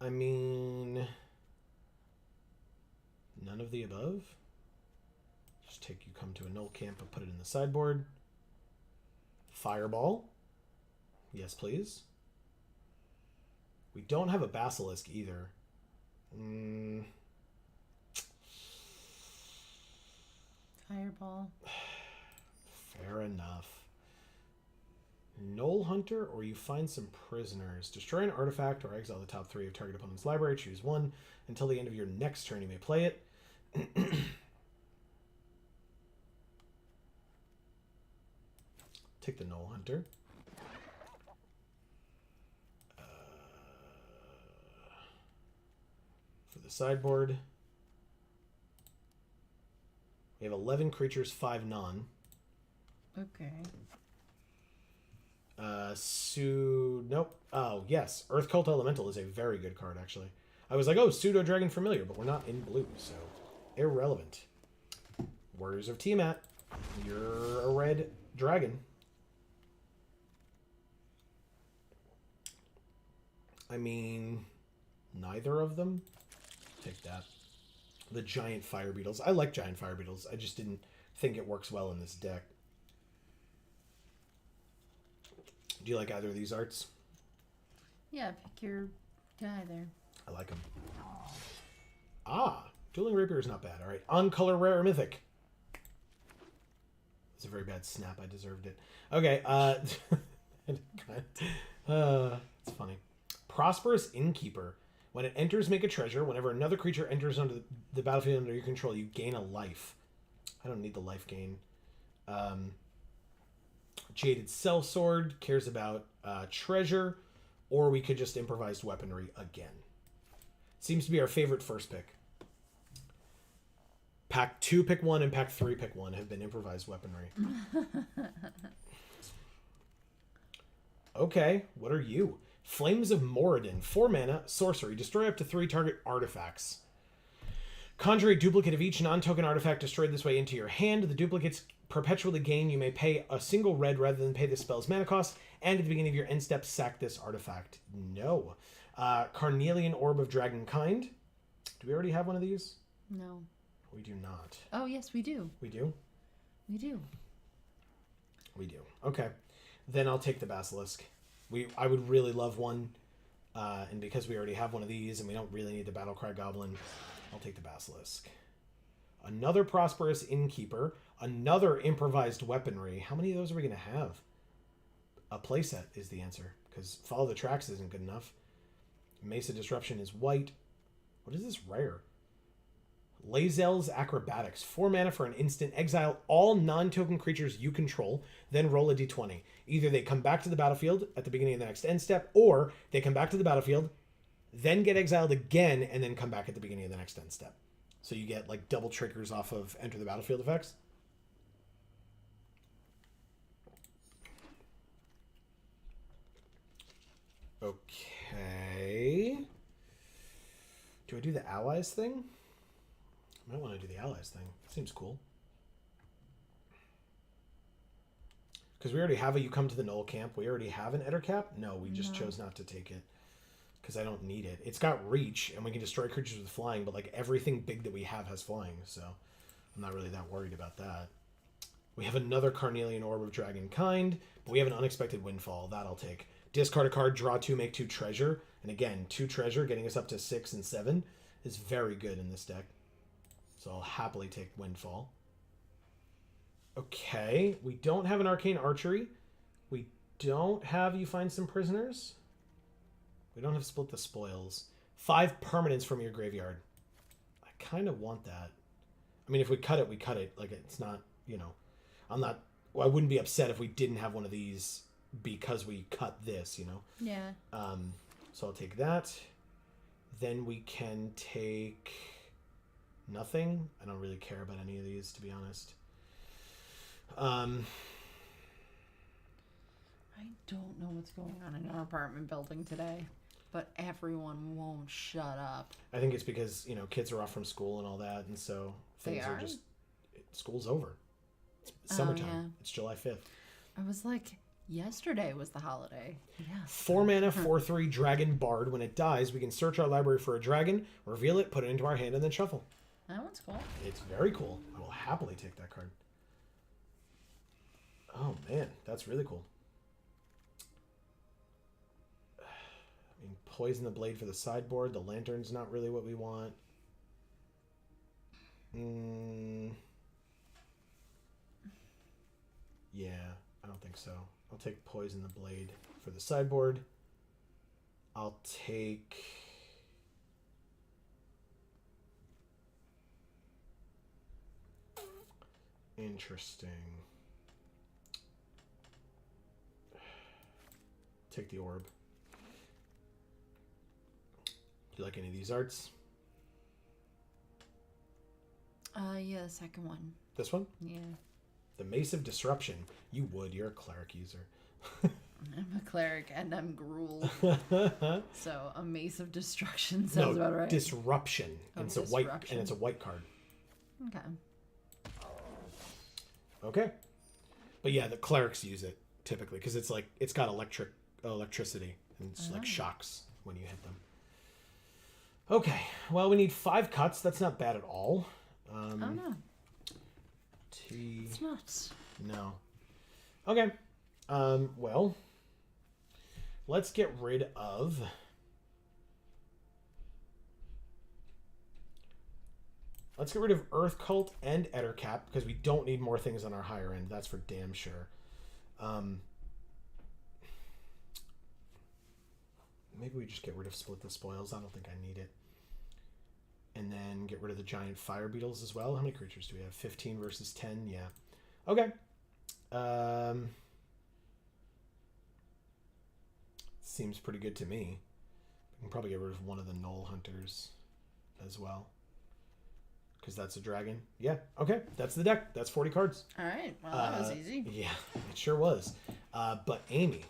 I mean, none of the above. Just take you come to a Knoll camp and put it in the sideboard. Fireball. Yes, please. We don't have a Basilisk either. Fireball. Fair enough. Knoll Hunter, or you find some prisoners. Destroy an artifact or exile the top 3 of target opponent's library. Choose 1. Until the end of your next turn, you may play it. Take the Knoll Hunter. For the sideboard, we have 11 creatures, 5 non. Okay. Nope. Oh, yes. Earth Cult Elemental is a very good card, actually. I was like, oh, Pseudo Dragon Familiar, but we're not in blue, so irrelevant. Warriors of Tiamat, you're a red dragon. I mean, neither of them. Take that. The Giant Fire Beetles. I like Giant Fire Beetles. I just didn't think it works well in this deck. Do you like either of these arts? Yeah, pick your guy there. I like them. Ah, Dueling Rapier is not bad. All right, on color rare or mythic. It's a very bad snap. I deserved it. Okay. It's funny. Prosperous Innkeeper. When it enters, make a treasure. Whenever another creature enters onto the battlefield under your control, you gain a life. I don't need the life gain. Jaded Sellsword cares about treasure, or we could just improvised weaponry again. Seems to be our favorite first pick. Pack 2 pick 1 and pack 3 pick 1 have been improvised weaponry. Okay, what are you? Flames of Moradin. 4 mana, sorcery. Destroy up to 3 target artifacts. Conjure a duplicate of each non-token artifact destroyed this way into your hand. The duplicates perpetually gain. You may pay a single red rather than pay the spell's mana cost. And at the beginning of your end step, sack this artifact. No. Carnelian Orb of Dragonkind. Do we already have one of these? No. We do not. Oh, yes, we do. We do? We do. We do. Okay. Then I'll take the Basilisk. I would really love one. And because we already have one of these and we don't really need the Battlecry Goblin, I'll take the Basilisk. Another Prosperous Innkeeper. Another improvised weaponry. How many of those are we going to have? A playset is the answer, because Follow the Tracks isn't good enough. Mesa Disruption is white. What is this rare? Lae'zel's Acrobatics. 4 mana for an instant. Exile all non-token creatures you control, then roll a d20. Either they come back to the battlefield at the beginning of the next end step, or they come back to the battlefield, then get exiled again, and then come back at the beginning of the next end step. So you get like double triggers off of enter the battlefield effects. Okay. Do I do the allies thing? I might want to do the allies thing. Seems cool. Because we already have a you come to the Knoll camp. We already have an Ettercap? No, we just chose not to take it. Because I don't need it. It's got reach, and we can destroy creatures with flying, but like everything big that we have has flying, so I'm not really that worried about that. We have another Carnelian Orb of Dragonkind, but we have an Unexpected Windfall. That I'll take. Discard a card, draw 2, make 2 treasure. And again, 2 treasure, getting us up to 6 and 7, is very good in this deck. So I'll happily take Windfall. Okay, we don't have an Arcane Archery. We don't have You Find Some Prisoners. We don't have Split the Spoils. 5 permanents from your graveyard. I kind of want that. I mean, if we cut it, we cut it. Like, it's not, you know... I wouldn't be upset if we didn't have one of these because we cut this, you know? Yeah. So I'll take that. Then we can take... nothing. I don't really care about any of these, to be honest. I don't know what's going on in our apartment building today, but everyone won't shut up. I think it's because, you know, kids are off from school and all that, and so things are just... School's over. It's summertime. Yeah. It's July 5th. I was like, yesterday was the holiday. Yeah. 4 mana, 4/3 Dragon Bard. When it dies, we can search our library for a dragon, reveal it, put it into our hand, and then shuffle. That one's cool. It's very cool. I will happily take that card. Oh, man. That's really cool. I mean, Poison the Blade for the sideboard. The Lantern's not really what we want. Yeah, I don't think so. I'll take Poison the Blade for the sideboard. I'll take... Interesting. Take the orb. Do you like any of these arts? Yeah, the second one. This one? Yeah. The Mace of Disruption. You would. You're a cleric user. I'm a cleric and I'm Gruul. So a Mace of Destruction sounds about right. Disruption. Oh, and it's a white card. Okay. Okay. But yeah, the clerics use it typically because it's like it's got electricity and it's like shocks when you hit them. Okay. Well, we need 5 cuts. That's not bad at all. Oh no. It's not. No. Okay. Well, let's get rid of... Let's get rid of Earth Cult and Ettercap because we don't need more things on our higher end. That's for damn sure. Maybe we just get rid of Split the Spoils. I don't think I need it. And then get rid of the giant fire beetles as well. How many creatures do we have? 15 versus 10? Yeah. Okay. Seems pretty good to me. We can probably get rid of one of the Knoll Hunters as well. Because that's a dragon. Yeah. Okay. That's the deck. That's 40 cards. All right. Well, that was easy. Yeah, it sure was. But Amy,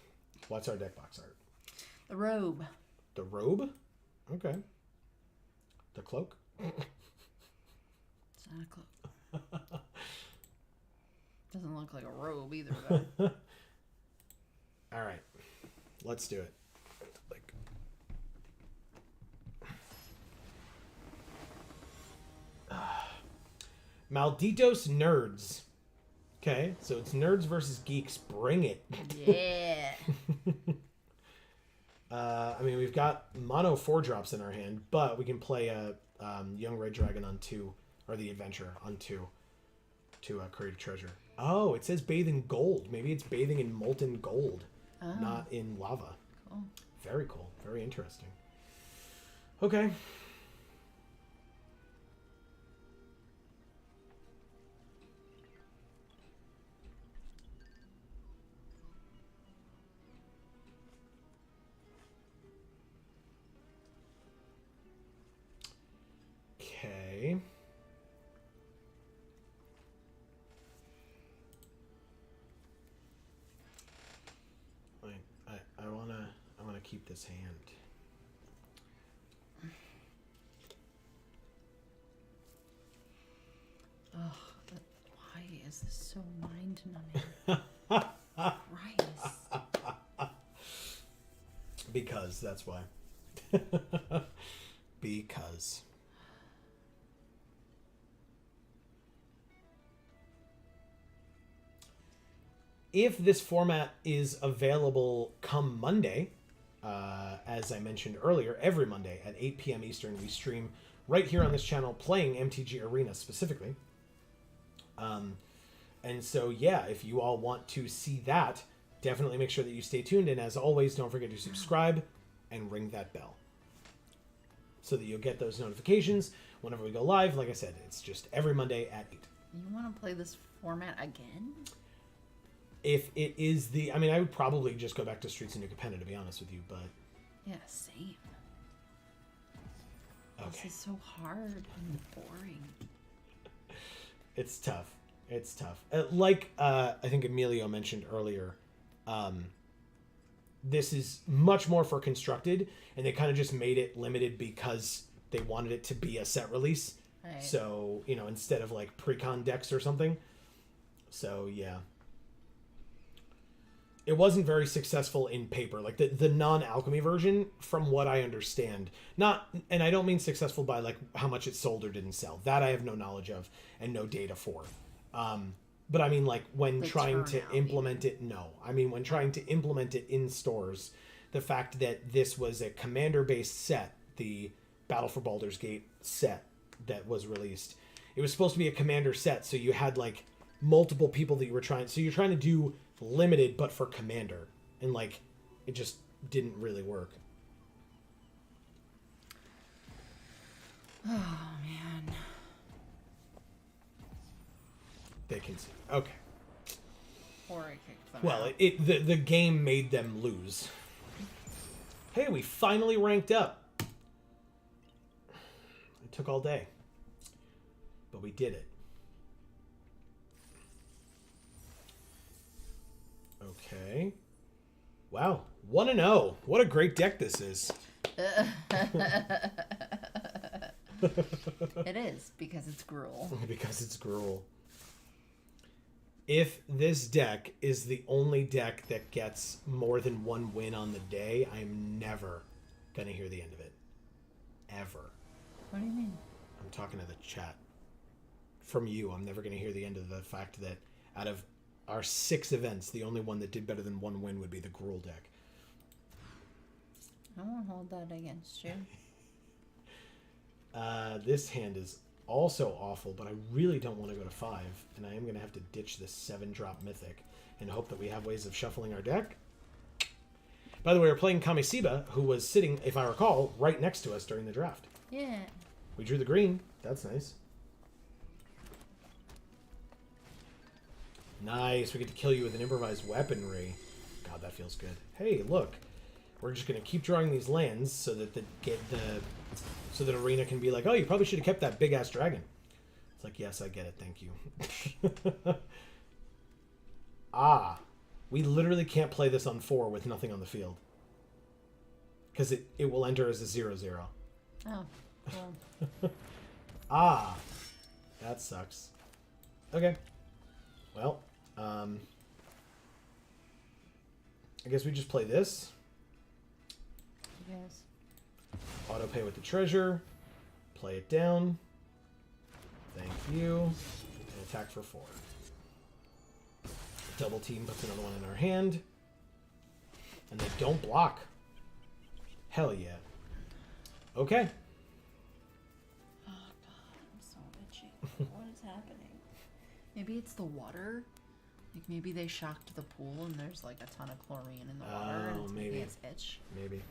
what's our deck box art? The robe. The robe? Okay. The cloak? It's not a cloak. Doesn't look like a robe either, though. All right. Let's do it. Like... Malditos Nerds. Okay, so it's nerds versus geeks. Bring it. Yeah. I mean, we've got mono 4-drops in our hand, but we can play a Young Red Dragon on 2, or the Adventure on 2 to create a treasure. Oh, it says bathe in gold. Maybe it's bathing in molten gold, not in lava. Cool. Very cool. Very interesting. Okay. Okay. I wanna keep this hand. Ugh, why is this so mind-numbing? Christ. Because, that's why. Because. If this format is available come Monday, as I mentioned earlier, every Monday at 8 p.m. Eastern, we stream right here on this channel playing MTG Arena specifically. And so, yeah, if you all want to see that, definitely make sure that you stay tuned. And as always, don't forget to subscribe and ring that bell so that you'll get those notifications whenever we go live. Like I said, it's just every Monday at 8. You want to play this format again? If it is I mean, I would probably just go back to Streets of New Capenna, to be honest with you, but... Yeah, same. Okay. This is so hard and boring. It's tough. It's tough. Like I think Emilio mentioned earlier, this is much more for constructed, and they kind of just made it limited because they wanted it to be a set release. Right. So, you know, instead of like pre-con decks or something. So, yeah. It wasn't very successful in paper. Like the non-alchemy version, from what I understand, and I don't mean successful by like how much it sold or didn't sell. That I have no knowledge of and no data for. But I mean, like when trying to implement it, no. I mean, when trying to implement it in stores, the fact that this was a commander-based set, the Battle for Baldur's Gate set that was released, it was supposed to be a commander set, so you had like multiple people that you were trying. So you're trying to do limited but for commander, and like it just didn't really work. Oh man, They can see. Okay. or I kicked them Well, out. the game made them lose. Hey, we finally ranked up. It took all day, but we did it. Okay. Wow. 1-0. What a great deck this is. It is because it's gruel. Because it's gruel. If this deck is the only deck that gets more than one win on the day, I'm never going to hear the end of it. Ever. What do you mean? I'm talking to the chat. From you, I'm never going to hear the end of the fact that out of our 6 events, the only one that did better than one win would be the gruel deck. I won't hold that against you. This hand is also awful, but I really don't want to go to 5, and I am going to have to ditch this 7-drop mythic and hope that we have ways of shuffling our deck. By the way, we're playing Kamisiba, who was sitting, if I recall, right next to us during the draft. Yeah. We drew the green. That's nice. Nice. We get to kill you with an improvised weaponry. God, that feels good. Hey, look. We're just going to keep drawing these lands so that so that Arena can be like, oh, you probably should have kept that big-ass dragon. It's like, yes, I get it. Thank you. Ah. We literally can't play this on 4 with nothing on the field. Because it will enter as a 0/0. Oh. Well. Ah. That sucks. Okay. Well, I guess we just play this. Yes. Auto pay with the treasure. Play it down. Thank you. And attack for 4. Double team puts another one in our hand. And they don't block. Hell yeah. Okay. Oh god, I'm so itchy. What is happening? Maybe it's the water. Like maybe they shocked the pool and there's like a ton of chlorine in the water and it's maybe. making us itch. Maybe.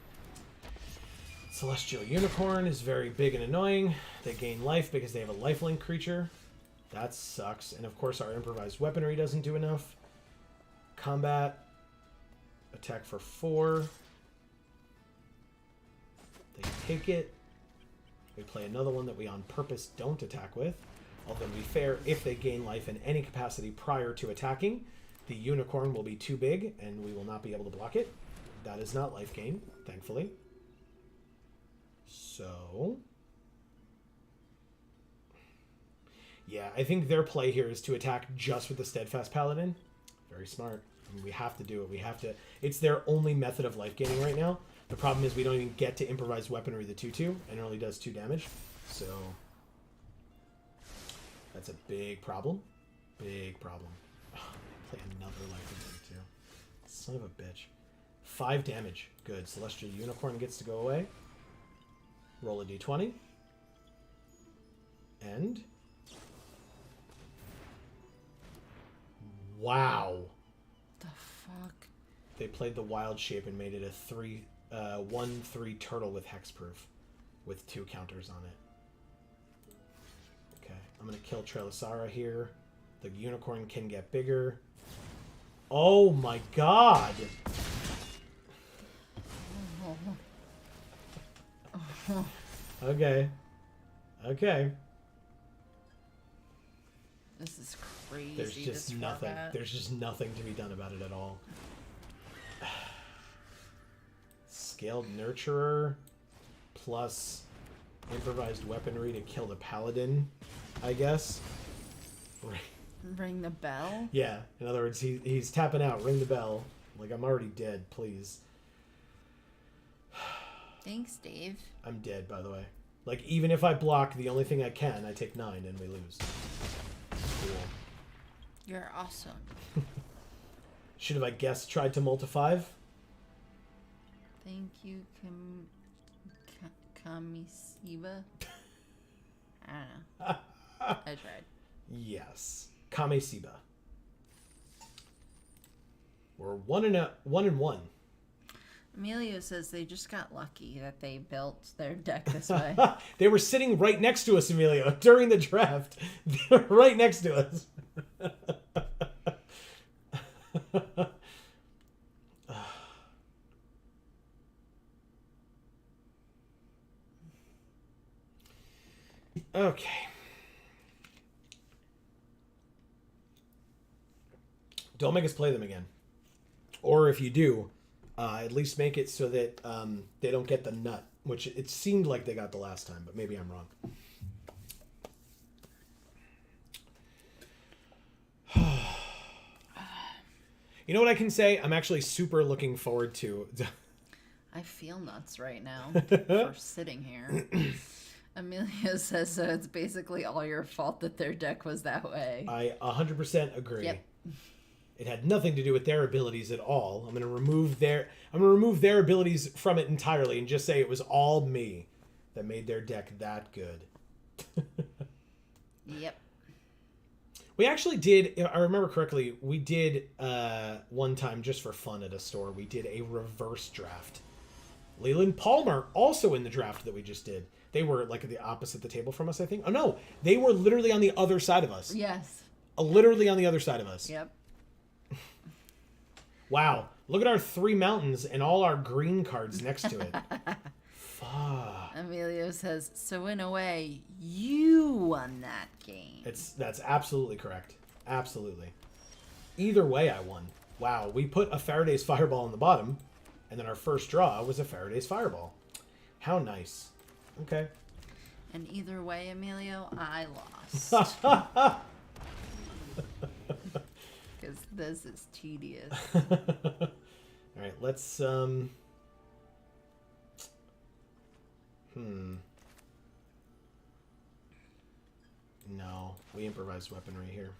Celestial Unicorn is very big and annoying. They gain life because they have a lifelink creature. That sucks. And of course our improvised weaponry doesn't do enough. Combat. Attack for 4. They take it. We play another one that we on purpose don't attack with. Although to be fair, if they gain life in any capacity prior to attacking, the unicorn will be too big and we will not be able to block it. that is not life gain, thankfully. So... yeah, I think their play here is to attack just with the Steadfast Paladin. Very smart. I mean, we have to do it. We have to... it's their only method of life gaining right now. The problem is we don't even get to improvised weaponry the 2/2, and it only does 2 damage. So... that's a big problem. Big problem. Play another life gain too. Son of a bitch. 5 damage. Good. Celestial Unicorn gets to go away. Roll a d20. And... wow. The fuck? They played the wild shape and made it a 1/3 turtle with hexproof, with 2 counters on it. Okay, I'm gonna kill Trelisara here. The unicorn can get bigger. Oh my god! Okay. Okay. This is crazy. There's just nothing. There's just nothing to be done about it at all. Scaled Nurturer plus improvised weaponry to kill the paladin, I guess. Ring the bell? Yeah, in other words, he's tapping out. Ring the bell. Like, I'm already dead, please. Thanks, Dave. I'm dead, by the way. Like, even if I block the only thing I can, I take 9 and we lose. Cool. You're awesome. Should have, I guess, tried to multi 5? Thank you, Kamisiba. I don't know. I tried. Yes. Kamesiba. We're 1-1. Emilio says they just got lucky that they built their deck this way. They were sitting right next to us, Emilio, during the draft. They were right next to us. Okay. Don't make us play them again. Or if you do, at least make it so that they don't get the nut, which it seemed like they got the last time, but maybe I'm wrong. You know what I can say? I'm actually super looking forward to... I feel nuts right now for sitting here. Amelia says so it's basically all your fault that their deck was that way. I 100% agree. Yep. It had nothing to do with their abilities at all. I'm going to remove their abilities from it entirely and just say it was all me that made their deck that good. Yep. We actually did, if I remember correctly, we did one time just for fun at a store. We did a reverse draft. Leland Palmer also in the draft that we just did. They were like at the opposite the table from us, I think. Oh no, they were literally on the other side of us. Yes. Literally on the other side of us. Yep. Wow. Look at our 3 mountains and all our green cards next to it. Fuck. Emilio says, so in a way, you won that game. That's absolutely correct. Absolutely. Either way, I won. Wow. We put a Faraday's Fireball on the bottom, and then our first draw was a Faraday's Fireball. How nice. Okay. And either way, Emilio, I lost. Because this is tedious. All right, let's No, we improvised weaponry here.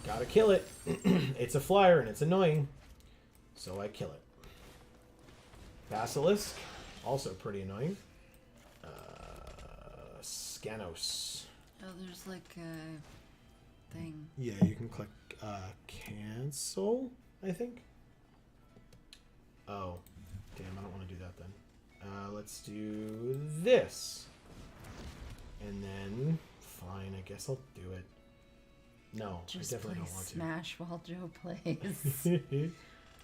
Gotta kill it. It's a flyer and it's annoying, so I kill it. Basilisk, also pretty annoying. Scanos. Oh, there's like a thing. Yeah, you can click cancel, I think. Oh, damn, I don't want to do that then. Let's do this. And then, fine, I guess I'll do it. No, Just I definitely play don't want to. Smash while Joe plays.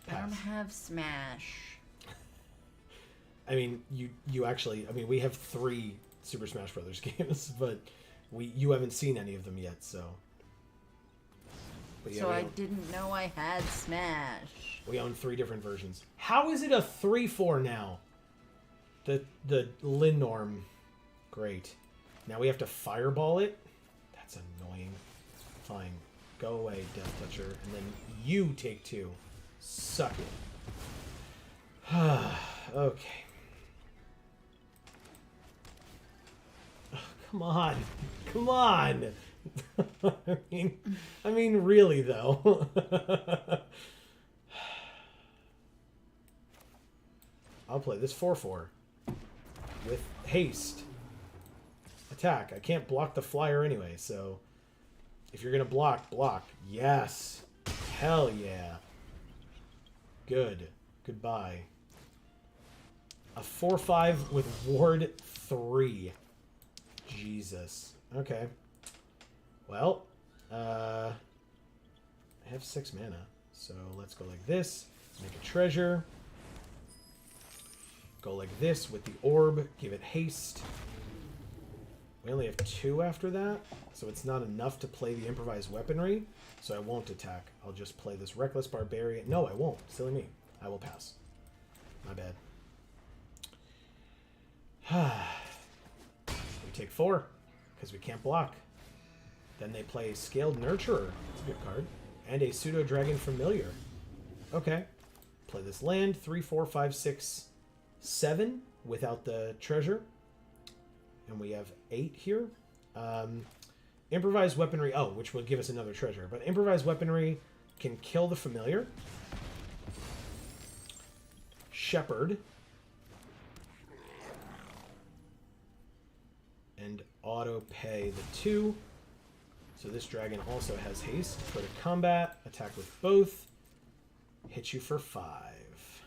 I don't Pass. have Smash. I mean, you actually, I mean, we have 3 Super Smash Brothers games, but you haven't seen any of them yet, so. But yeah, So I didn't know I had Smash. we own 3 different versions. How is it a 3/4 now? The Linnorm. Great. Now we have to fireball it? That's annoying. Fine. Go away, Death Toucher. And then you take 2. Suck it. Okay. Oh, come on. Come on. I mean, really, though. I'll play this 4/4 with haste. Attack. I can't block the flyer anyway, so if you're going to block, block. Yes. Hell yeah. Good. Goodbye. A 4/5 with ward 3. Jesus. Okay. Well, I have 6 mana, so let's go like this. Make a treasure. Go like this with the orb. Give it haste. We only have 2 after that, so it's not enough to play the improvised weaponry, so I won't attack. I'll just play this Reckless Barbarian. No, I won't. Silly me. I will pass. My bad. We take 4, because we can't block. Then they play Scaled Nurturer. That's a good card. And a Pseudo Dragon Familiar. Okay. Play this land. 3, 4, 5, 6, 7 without the treasure. And we have 8 here. Improvised Weaponry. Oh, which will give us another treasure. But Improvised Weaponry can kill the familiar. Shepherd. And auto pay the 2. So this dragon also has haste. Go to combat. Attack with both. Hit you for 5.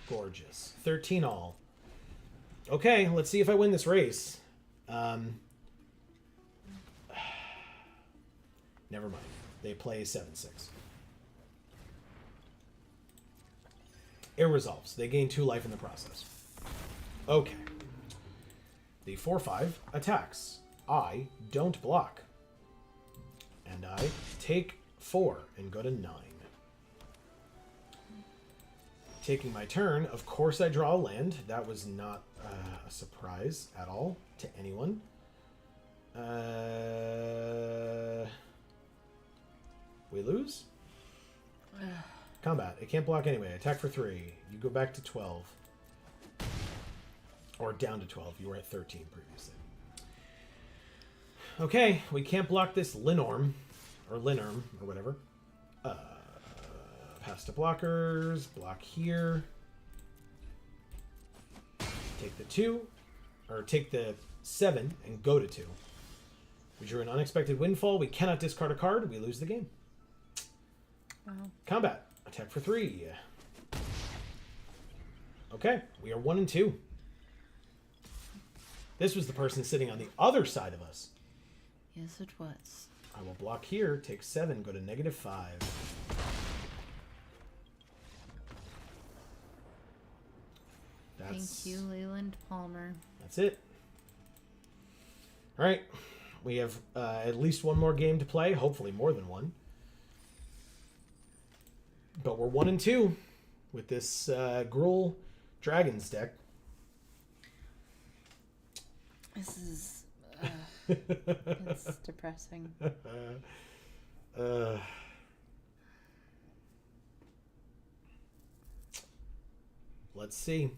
Gorgeous. 13 all. Okay, let's see if I win this race. Never mind. They play 7/6. It resolves. They gain 2 life in the process. Okay. The 4/5 attacks. I don't block. And I take 4 and go to 9. Taking my turn, of course I draw a land. That was not a surprise at all to anyone. We lose? Combat. It can't block anyway. Attack for 3. You go back to 12. Or down to 12. You were at 13 previously. Okay, we can't block this Linnorm. Or Linnorm, or whatever. Pass to blockers. Block here. Take the 2. Or take the 7 and go to 2. We drew an unexpected windfall. We cannot discard a card. We lose the game. Wow. Combat. Attack for 3. Okay, we are 1 and 2. This was the person sitting on the other side of us. Yes, it was. I will block here, take 7, go to -5. Thank you, Leland Palmer. That's it. All right, we have at least one more game to play, hopefully more than one. But we're 1 and 2 with this Gruul Dragons deck. This is... It's depressing. Let's see.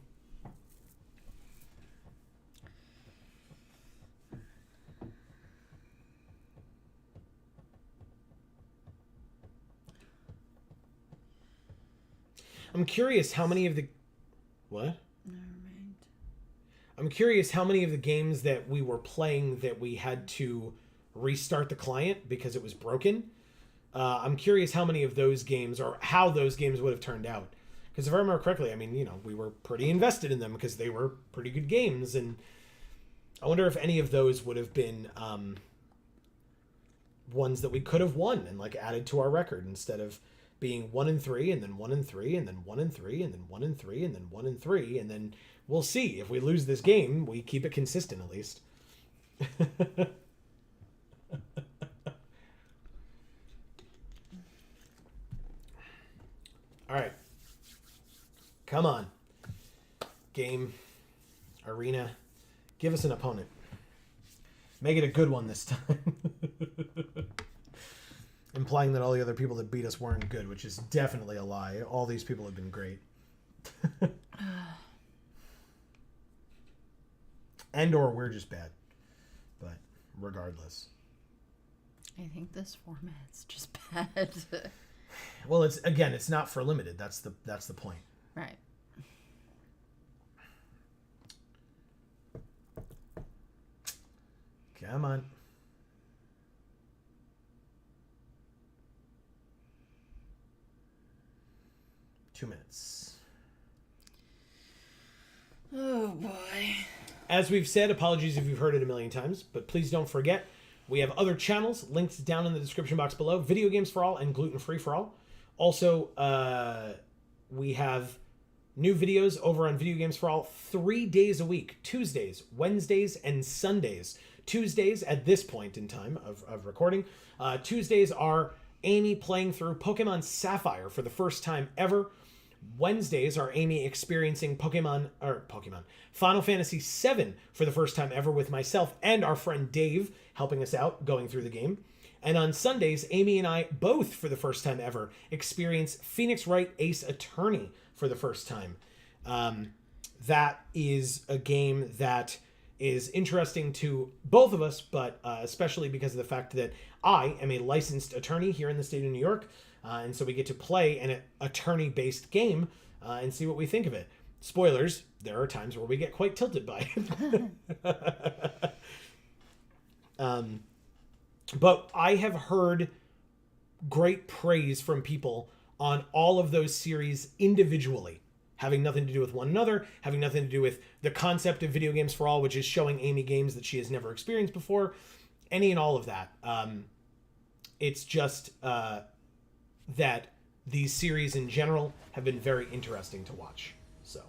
I'm curious how many of the... What? Never mind. I'm curious how many of the games that we were playing that we had to restart the client because it was broken. I'm curious how many of those games or how those games would have turned out. Because if I remember correctly, I mean, you know, we were pretty invested in them because they were pretty good games. And I wonder if any of those would have been ones that we could have won and like added to our record instead of being 1 and 3 and then 1 and 3 and then 1 and 3 and then 1 and 3 and then 1 and 3 and then we'll see if we lose this game, we keep it consistent at least. All right. Come on. Game. Arena. Give us an opponent. Make it a good one this time. Implying that all the other people that beat us weren't good, which is definitely a lie. All these people have been great. And or we're just bad. But regardless. I think this format's just bad. Well, it's not for limited. That's the point. Right. Come on. Two minutes. Oh boy. As we've said, apologies if you've heard it a million times, but please don't forget, we have other channels linked down in the description box below. Video Games for All and Gluten Free for All. Also, we have new videos over on Video Games for All 3 days a week. Tuesdays, Wednesdays, and Sundays. Tuesdays, at this point in time of recording, Tuesdays are Amy playing through Pokemon Sapphire for the first time ever. Wednesdays are Amy experiencing Final Fantasy VII for the first time ever with myself and our friend Dave helping us out going through the game. And on Sundays, Amy and I both for the first time ever experience Phoenix Wright Ace Attorney for the first time. That is a game that is interesting to both of us, but especially because of the fact that I am a licensed attorney here in the state of New York. And so we get to play an attorney-based game and see what we think of it. Spoilers, there are times where we get quite tilted by it. But I have heard great praise from people on all of those series individually, having nothing to do with one another, having nothing to do with the concept of Video Games for All, which is showing Amy games that she has never experienced before, any and all of that. It's just that these series in general have been very interesting to watch. So,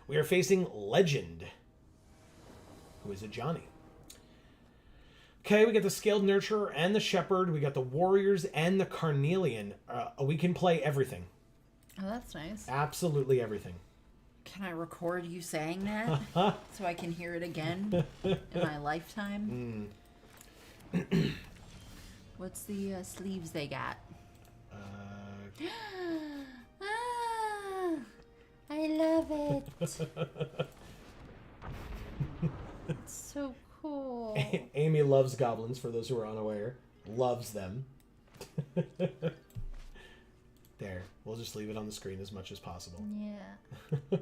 we are facing Legend, who is a Johnny. Okay, we got the Scaled Nurturer and the Shepherd. We got the Warriors and the Carnelian. We can play everything. Oh, that's nice. Absolutely everything. Can I record you saying that so I can hear it again in my lifetime? What's the sleeves they got? I love it. It's so cool. Amy loves goblins, for those who are unaware. Loves them. There. We'll just leave it on the screen as much as possible. Yeah.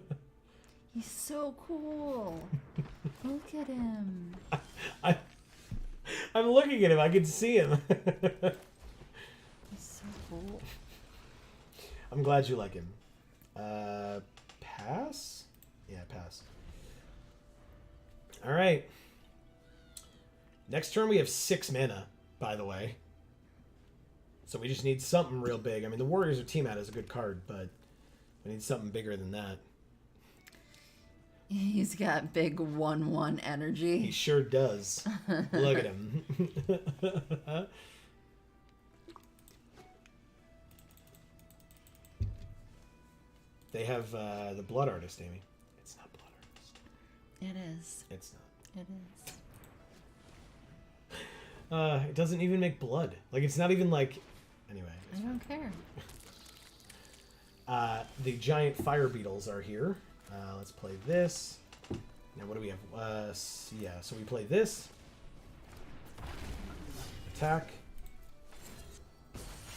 He's so cool. Look at him. I'm looking at him. I can see him. He's so cool. I'm glad you like him. Pass? Yeah, pass. All right. Next turn we have 6 mana, by the way. So we just need something real big. I mean, the Warriors of Tiamat is a good card, but we need something bigger than that. He's got big 1/1 energy. He sure does. Look at him. They have the Blood Artist, Amy. It's not Blood Artist. It is. It's not. It is. It doesn't even make blood. Like, it's not even like... Anyway. I don't care. The giant fire beetles are here. Let's play this. Now, what do we have? Yeah, so we play this. Attack.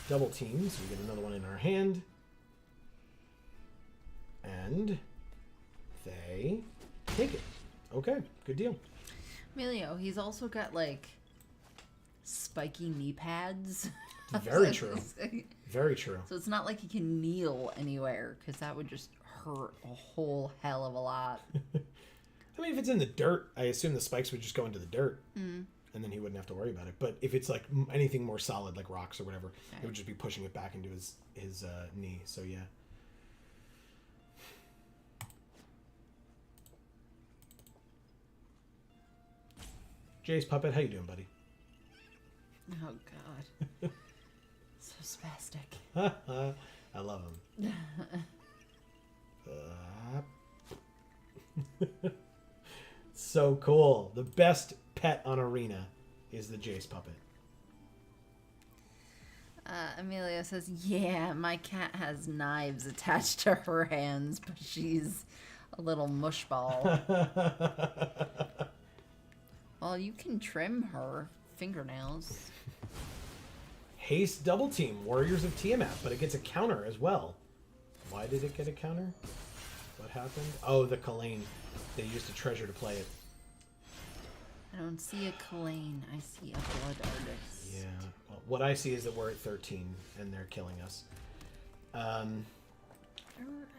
Double team, so we get another one in our hand. And they take it. Okay, good deal. Emilio, he's also got, like, spiky knee pads. Very true. Very true. So it's not like he can kneel anywhere, because that would just hurt a whole hell of a lot. I mean, if it's in the dirt, I assume the spikes would just go into the dirt. And then he wouldn't have to worry about it. But if it's like anything more solid, like rocks or whatever, it would just be pushing it back into his knee. So, yeah. Jay's Puppet, how you doing, buddy? Oh, God. So spastic. I love him. So cool. The best pet on Arena is the Jace puppet. Amelia says, yeah, my cat has knives attached to her hands, but she's a little mushball. Well, you can trim her fingernails. Haste double team, Warriors of Tiamat, but it gets a counter as well. Why did it get a counter? What happened? Oh, the Kalain. They used a treasure to play it. I don't see a Kalain. I see a blood artist. Yeah. Well, what I see is that we're at 13 and they're killing us. We're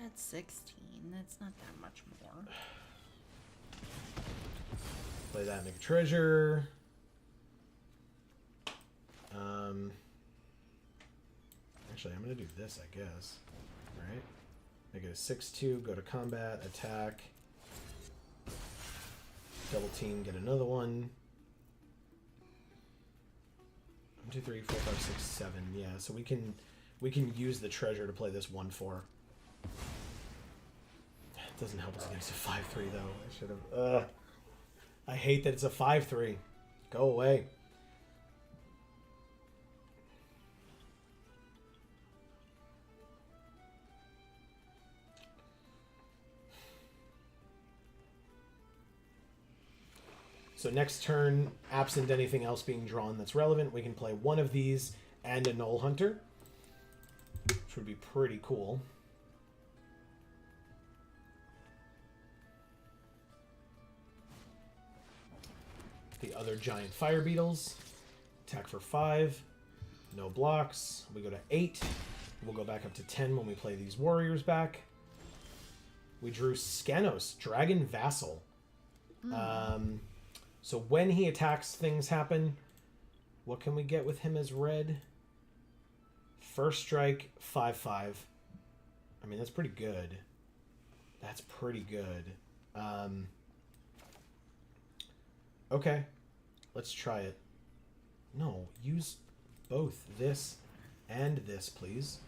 at 16. That's not that much more. Play that, make a treasure. Actually, I'm going to do this, I guess. Right? Make it a 6-2, go to combat, attack. Double team, get another one. 1, 2, 3, 4, 5, 6, 7. Yeah, so we can use the treasure to play this 1-4. It doesn't help us against a 5-3 though. I should have. I hate that it's a 5-3. Go away. So next turn, absent anything else being drawn that's relevant, we can play one of these and a Knoll Hunter, which would be pretty cool. The other giant fire beetles. Attack for 5. No blocks. We go to 8. We'll go back up to 10 when we play these warriors back. We drew Skanos, Dragon Vassal. So when he attacks, things happen. What can we get with him as red? First strike, 5/5. I mean, that's pretty good. That's pretty good. Okay. Let's try it. No, use both this and this, please.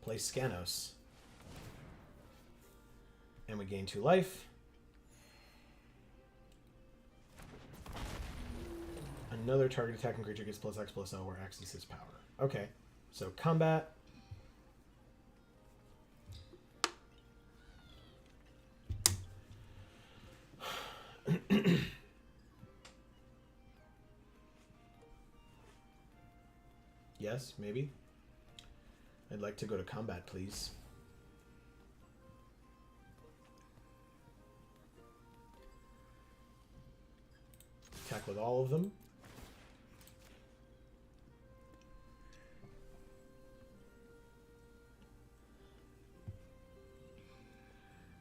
Play Skanos. And we gain 2 life. Another target attacking creature gets +X/+O, where X is his power. Okay, so combat. Yes, maybe. I'd like to go to combat, please. Attack with all of them.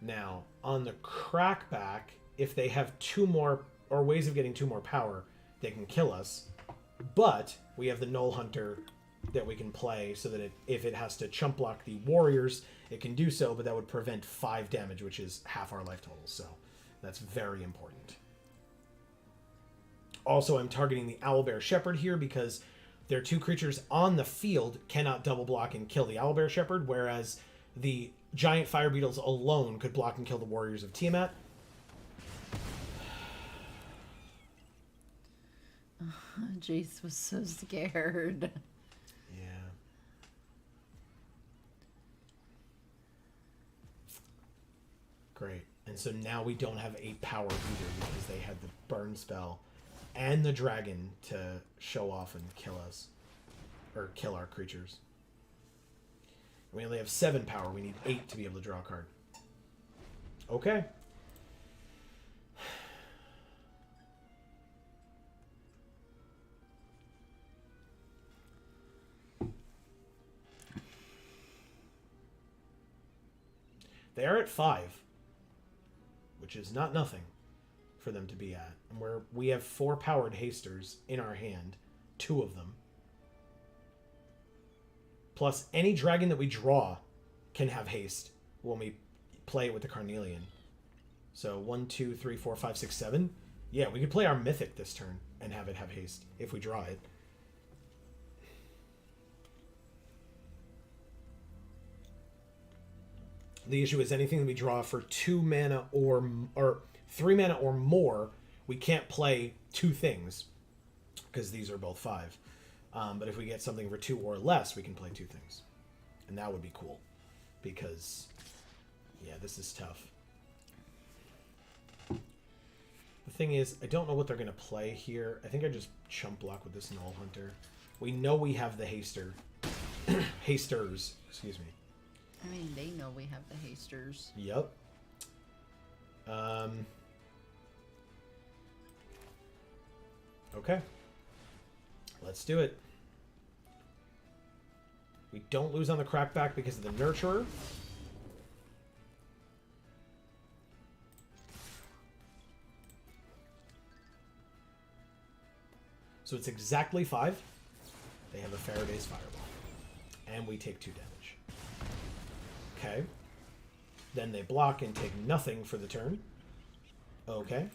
Now, on the crackback, if they have 2 more, or ways of getting 2 more power, they can kill us. But we have the Knoll Hunter that we can play so that if it has to chump block the warriors, it can do so, but that would prevent 5 damage, which is half our life total. So that's very important. Also, I'm targeting the Owlbear Shepherd here because their 2 creatures on the field cannot double block and kill the Owlbear Shepherd, whereas the giant fire beetles alone could block and kill the warriors of Tiamat. Jace was so scared. Yeah. Great. And so now we don't have 8 power either because they had the burn spell and the dragon to show off and kill us. Or kill our creatures. We only have 7 power. We need 8 to be able to draw a card. Okay. They are at 5, which is not nothing for them to be at. And we have 4 powered hasters in our hand, 2 of them. Plus, any dragon that we draw can have haste when we play it with the Carnelian. So 1, 2, 3, 4, 5, 6, 7. Yeah, we could play our Mythic this turn and have it have haste if we draw it. The issue is anything that we draw for 2 mana or 3 mana or more, we can't play 2 things because these are both 5. But if we get something for 2 or less, we can play 2 things. And that would be cool because, yeah, this is tough. The thing is, I don't know what they're going to play here. I think I just chump block with this Null Hunter. We know we have the Haster. Hasters, excuse me. I mean, they know we have the hasters. Yep. Okay. Let's do it. We don't lose on the crackback because of the Nurturer. So it's exactly 5. They have a Faraday's Fireball. And we take 2 damage. Okay. Then they block and take nothing for the turn. Okay.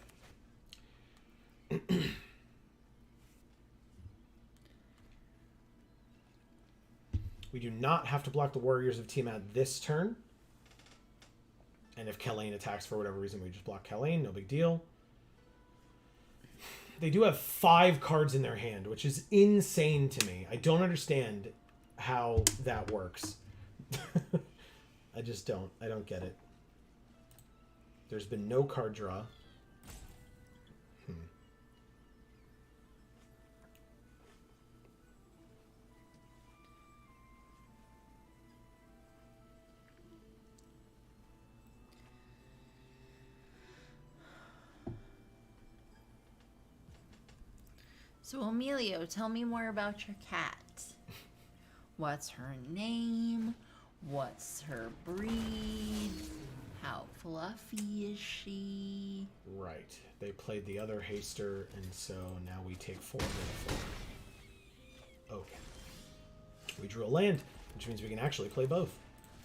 We do not have to block the Warriors of Tiamat this turn. And if Kelaine attacks for whatever reason, we just block Kelaine. No big deal. They do have 5 cards in their hand, which is insane to me. I don't understand how that works. I just don't. I don't get it. There's been no card draw. So, Emilio, tell me more about your cat. What's her name? What's her breed? How fluffy is she? Right. They played the other Haster, and so now we take 4 mana for her. Okay. We drew a land, which means we can actually play both.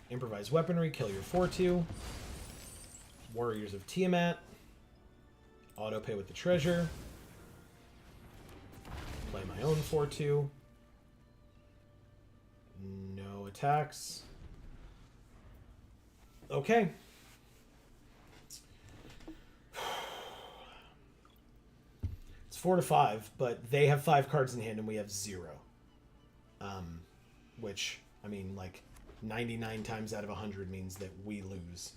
Improvise Weaponry, kill your 4/2. Warriors of Tiamat. Autopay with the treasure. Play my own 4/2. No attacks. Okay. It's 4-5, but they have 5 cards in hand and we have 0. Which, I mean, like, 99 times out of 100 means that we lose.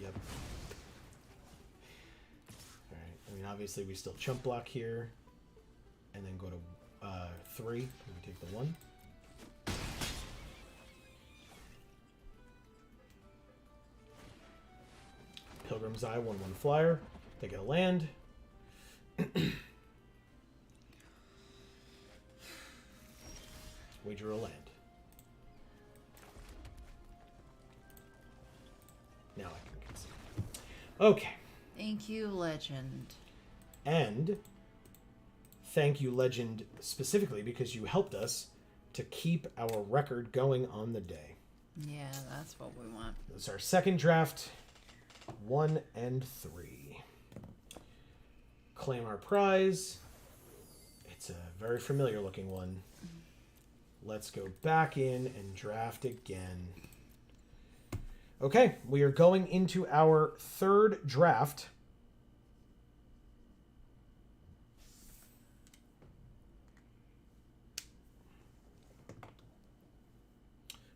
Yep. Alright, I mean, obviously we still chump block here. And then go to 3. We take the 1. Pilgrim's Eye, 1/1 flyer. They get a land. We drew a land. Now I can concede. Okay. Thank you, Legend. And thank you, Legend, specifically because you helped us to keep our record going on the day. Yeah, that's what we want. This is our second draft. 1 and 3. Claim our prize. It's a very familiar looking one. Let's go back in and draft again. Okay, we are going into our third draft.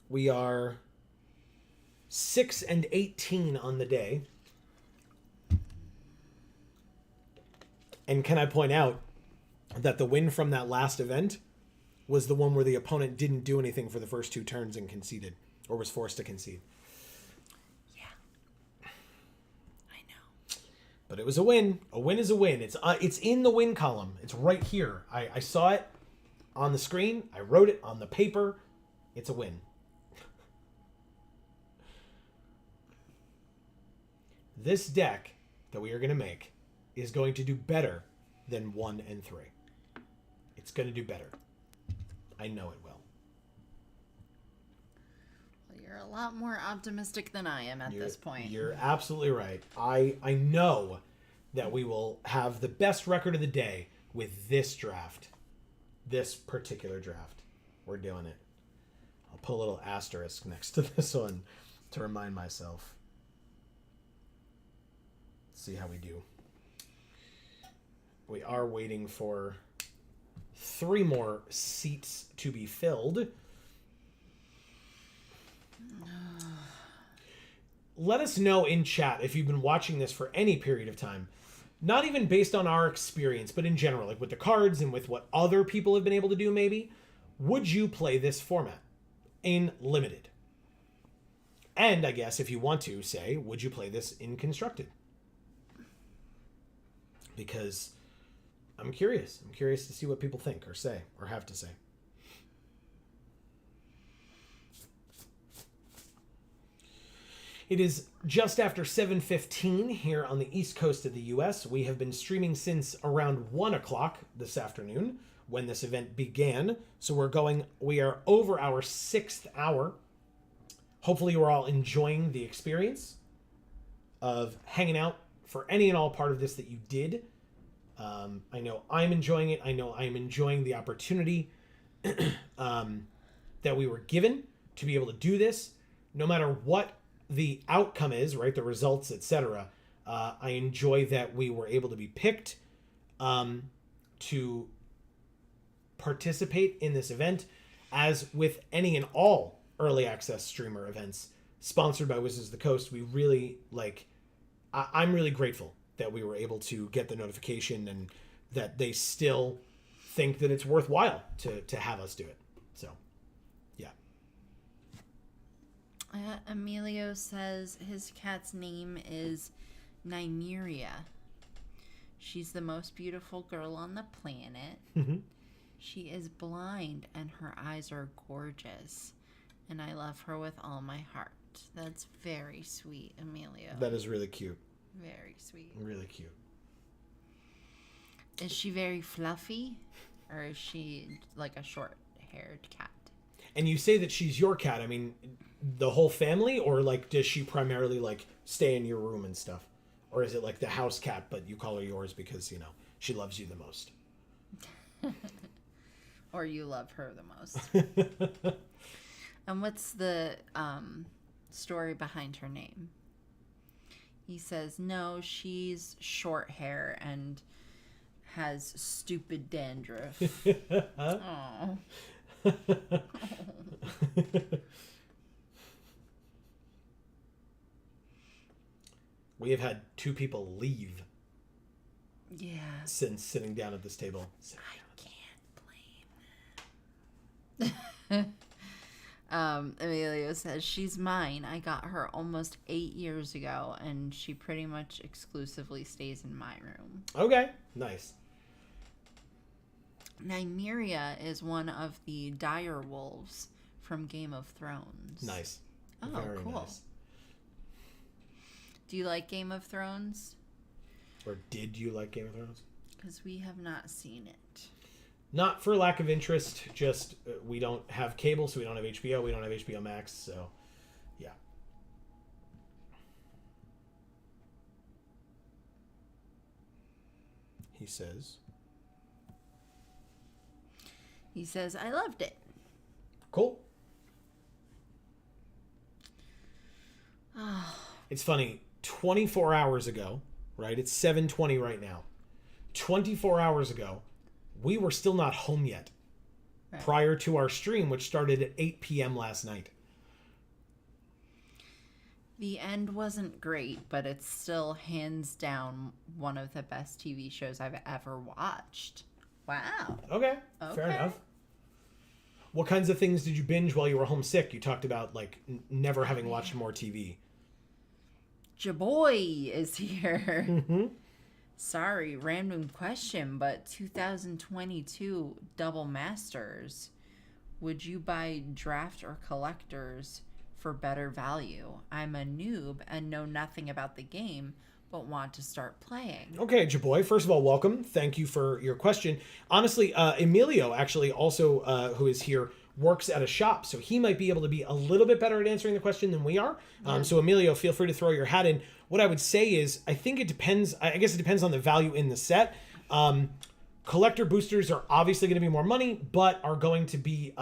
We are 6 and 18 on the day. And can I point out that the win from that last event was the one where the opponent didn't do anything for the first 2 turns and conceded, or was forced to concede. Yeah. I know. But it was a win. A win is a win. It's in the win column. It's right here. I saw it on the screen. I wrote it on the paper. It's a win. This deck that we are going to make is going to do better than 1 and 3. It's going to do better. I know it will. Well, you're a lot more optimistic than I am at this point. You're absolutely right. I know that we will have the best record of the day with this draft, this particular draft. We're doing it. I'll put a little asterisk next to this one to remind myself. See how we do. We are waiting for 3 more seats to be filled. Let us know in chat if you've been watching this for any period of time. Not even based on our experience, but in general, like with the cards and with what other people have been able to do maybe. Would you play this format in limited? And I guess if you want to say, would you play this in constructed? Because I'm curious. I'm curious to see what people think or say or have to say. It is just after 7:15 here on the East Coast of the U.S. We have been streaming since around 1 o'clock this afternoon when this event began. So we are over our 6th hour. Hopefully you are all enjoying the experience of hanging out for any and all part of this that you did. I know I'm enjoying it. I know I'm enjoying the opportunity that we were given to be able to do this. No matter what the outcome is, right, the results, etc. I enjoy that we were able to be picked to participate in this event, as with any and all early access streamer events sponsored by Wizards of the Coast. We really I'm really grateful that we were able to get the notification and that they still think that it's worthwhile to have us do it. So, yeah. Emilio says his cat's name is Nymeria. She's the most beautiful girl on the planet. Mm-hmm. She is blind and her eyes are gorgeous. And I love her with all my heart. That's very sweet, Emilio. That is really cute. Very sweet. Really cute. Is she very fluffy? Or is she like a short-haired cat? And you say that she's your cat. I mean, the whole family? Or, like, does she primarily, like, stay in your room and stuff? Or is it, like, the house cat, but you call her yours because, you know, she loves you the most? Or you love her the most. And what's the story behind her name? He says, no, she's short hair and has stupid dandruff. Oh. We have had 2 people leave. Yeah. Since sitting down at this table. I can't blame them. Emilio says, she's mine. I got her almost 8 years ago, and she pretty much exclusively stays in my room. Okay, nice. Nymeria is one of the dire wolves from Game of Thrones. Nice. Oh, very cool. Nice. Do you like Game of Thrones? Or did you like Game of Thrones? Because we have not seen it. Not for lack of interest, just we don't have cable, so we don't have HBO, we don't have HBO Max, so yeah. He says, I loved it. cool. It's funny, 24 hours ago, right? It's 7:20 right now. 24 hours ago, we were still not home yet. Right. Prior to our stream, which started at 8 p.m. last night. The end wasn't great, but it's still hands down one of the best TV shows I've ever watched. Wow. Okay. Fair enough. What kinds of things did you binge while you were homesick? You talked about, like, never having watched more TV. Jaboy is here. Mm-hmm. Sorry, random question, but 2022 Double Masters, would you buy draft or collectors for better value? I'm a noob and know nothing about the game, but want to start playing. Okay, Jaboy, first of all, welcome. Thank you for your question. Honestly, Emilio, actually, also, who is here, works at a shop, so he might be able to be a little bit better at answering the question than we are. So, Emilio, feel free to throw your hat in. What I would say is, I think it depends. I guess it depends on the value in the set. collector boosters are obviously going to be more money, but are going to be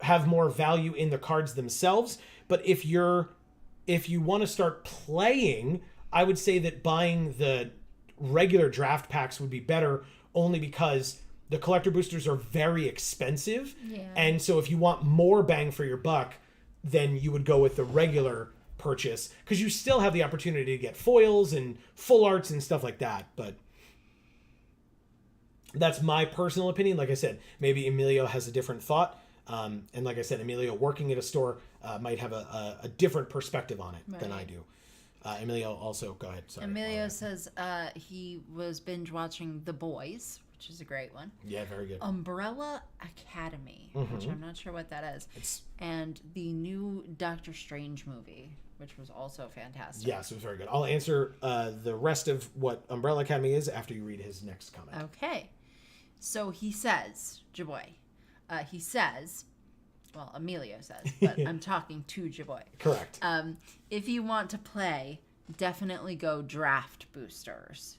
have more value in the cards themselves. But if you want to start playing, I would say that buying the regular draft packs would be better, only because the collector boosters are very expensive. Yeah. And so if you want more bang for your buck, then you would go with the regular purchase, because you still have the opportunity to get foils and full arts and stuff like that. But that's my personal opinion. Like I said, maybe Emilio has a different thought. And like I said, Emilio working at a store might have a different perspective on it than I do. Emilio, also, go ahead. Sorry. Emilio says he was binge watching The Boys, which is a great one. Yeah, very good. Umbrella Academy, which I'm not sure what that is. And the new Doctor Strange movie, which was also fantastic. Yes, it was very good. I'll answer the rest of what Umbrella Academy is after you read his next comment. Okay. So he says, Jaboy, he says, well, Emilio says, but I'm talking to Jaboy. Correct. If you want to play, definitely go draft boosters.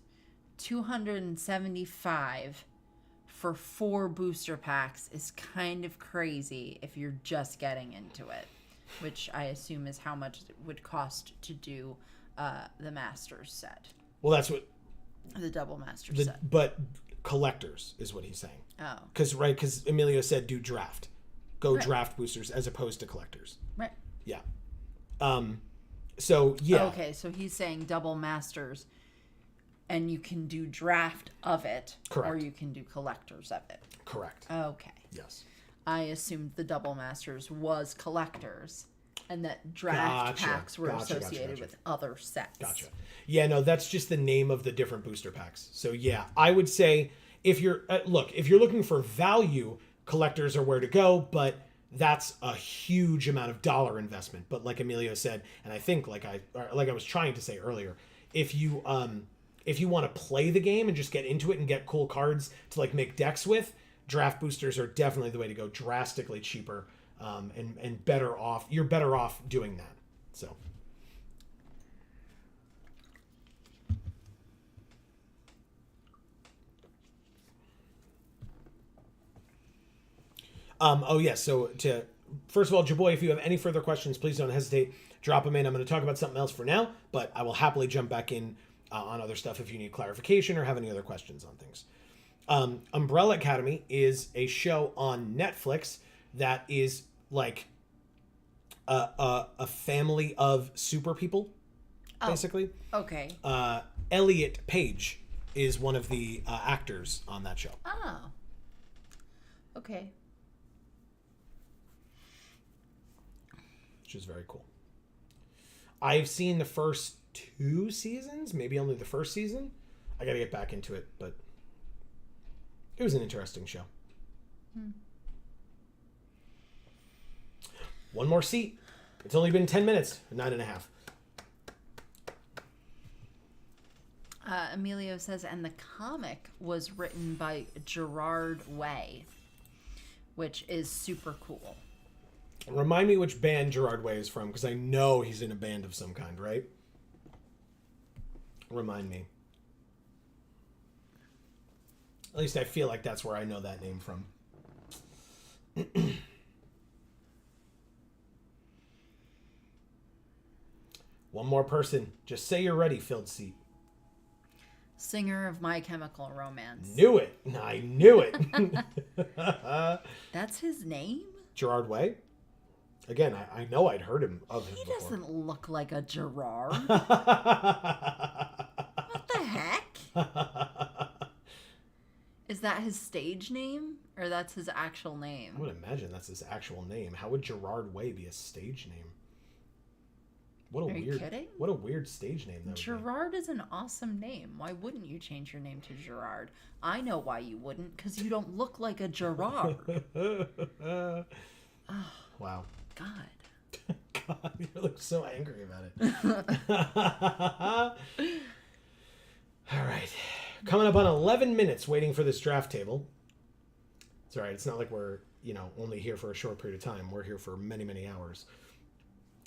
275 for 4 booster packs is kind of crazy if you're just getting into it, which I assume is how much it would cost to do the Masters set. Well, that's what... The double Masters set. But collectors is what he's saying. Oh. Because Emilio said do draft. Go draft boosters as opposed to collectors. Right. Yeah. So, yeah. Okay, so he's saying double Masters, and you can do draft of it, Correct. or you can do collectors of it. Correct. Okay. Yes. I assumed the double Masters was collectors, and that draft packs were associated with other sets. Gotcha. Yeah, no, that's just the name of the different booster packs. So, yeah, I would say if you're looking for value, collectors are where to go, but that's a huge amount of dollar investment. But like Emilio said, and I think like I was trying to say earlier, if you want to play the game and just get into it and get cool cards to like make decks with, draft boosters are definitely the way to go. Drastically cheaper, and better off. You're better off doing that. So. Oh, yes. So, first of all, Jaboy, if you have any further questions, please don't hesitate. Drop them in. I'm going to talk about something else for now, but I will happily jump back in on other stuff if you need clarification or have any other questions on things. Umbrella Academy is a show on Netflix that is like a family of super people, basically. Okay. Elliot Page is one of the actors on that show. Oh. Okay. Which is very cool. I've seen the first 2 seasons, maybe only the first season. I got to get back into it, but it was an interesting show. One more seat. It's only been 10 minutes, 9.5. Emilio says, and the comic was written by Gerard Way, which is super cool. Remind me which band Gerard Way is from, because I know he's in a band of some kind, right? Remind me. At least I feel like that's where I know that name from. One more person. Just say you're ready, filled seat. Singer of My Chemical Romance. Knew it. I knew it. That's his name? Gerard Way? Again, I know I'd heard him of him He before. doesn't look like a Gerard. What the heck? Is that his stage name? Or that's his actual name? I would imagine that's his actual name. How would Gerard Way be a stage name? What a Are you weird, kidding? What a weird stage name that would be. Gerard is an awesome name. Why wouldn't you change your name to Gerard? I know why you wouldn't, because you don't look like a Gerard. Wow. God. God, you look so angry about it. All right. Coming up on 11 minutes waiting for this draft table. It's all right. It's not like we're, only here for a short period of time. We're here for many, many hours.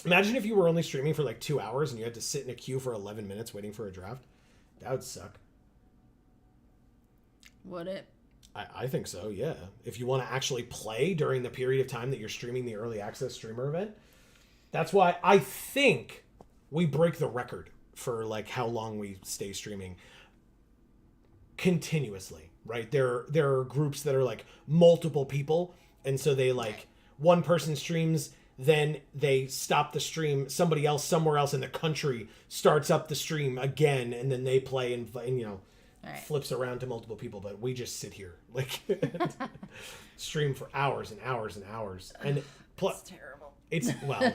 Imagine if you were only streaming for like 2 hours and you had to sit in a queue for 11 minutes waiting for a draft. That would suck. Would it? I think so, yeah. If you want to actually play during the period of time that you're streaming the early access streamer event. That's why I think we break the record for like how long we stay streaming continuously, right? There are groups that are like multiple people, and so they like one person streams, then they stop the stream, somebody else somewhere else in the country starts up the stream again, and then they play and you know, flips around to multiple people. But we just sit here like stream for hours and hours and hours, and it's terrible. It's well, I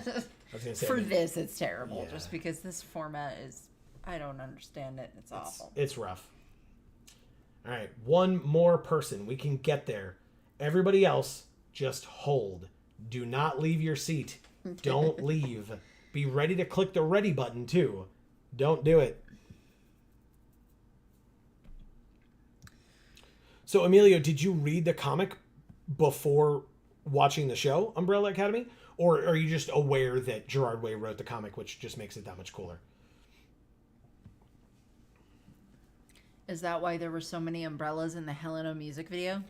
was gonna say, for this it's terrible, just because this format is, I don't understand it. It's awful. It's rough. All right, one more person. We can get there. Everybody else, just hold. Do not leave your seat. Don't leave. Be ready to click the ready button, too. Don't do it. So, Emilio, did you read the comic before watching the show, Umbrella Academy? Or are you just aware that Gerard Way wrote the comic, which just makes it that much cooler? Is that why there were so many umbrellas in the Helena music video?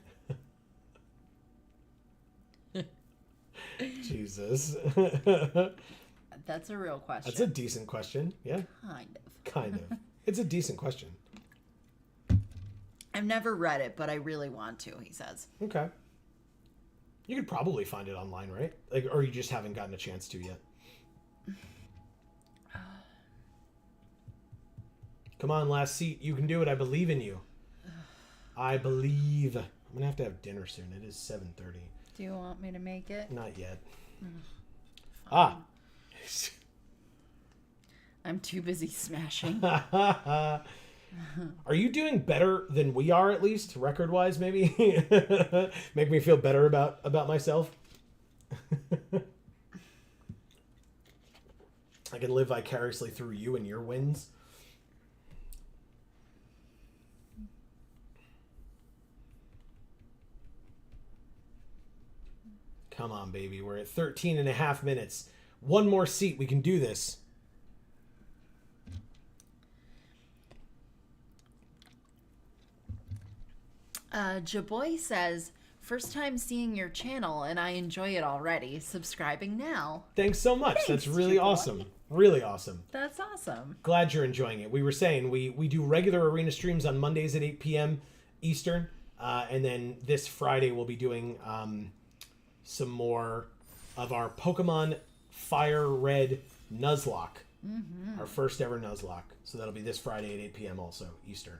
Jesus. That's a real question. That's a decent question. Yeah. Kind of. It's a decent question. I've never read it, but I really want to, he says. Okay. You could probably find it online, right? Like, or you just haven't gotten a chance to yet. Come on, last seat. You can do it. I believe in you. I believe. I'm gonna have to have dinner soon. It is 7:30. Do you want me to make it? Not yet. Ah. I'm too busy smashing. Are you doing better than we are, at least record-wise? Maybe make me feel better about myself. I can live vicariously through you and your wins. Come on, baby. We're at 13 and a half minutes. One more seat. We can do this. Jaboy says, first time seeing your channel and I enjoy it already. Subscribing now. Thanks so much. That's really awesome. Really awesome. That's awesome. Glad you're enjoying it. We were saying we do regular arena streams on Mondays at 8 p.m. Eastern. And then this Friday we'll be doing some more of our Pokemon Fire Red Nuzlocke. Mm-hmm. Our first ever Nuzlocke. So that'll be this Friday at 8 p.m. also, Eastern.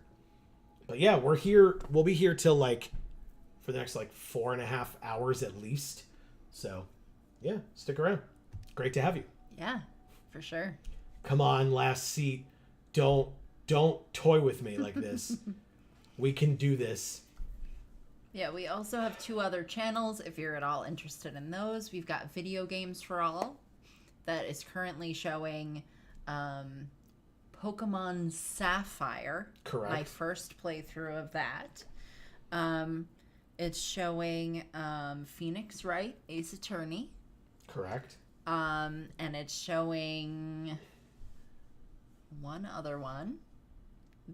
But yeah, we're here. We'll be here till for the next 4.5 hours at least. So yeah, stick around. Great to have you. Yeah, for sure. Come on, last seat. Don't toy with me like this. We can do this. Yeah, we also have 2 other channels if you're at all interested in those. We've got Video Games for All that is currently showing Pokemon Sapphire. Correct. My first playthrough of that. It's showing Phoenix Wright, Ace Attorney. Correct. And it's showing one other one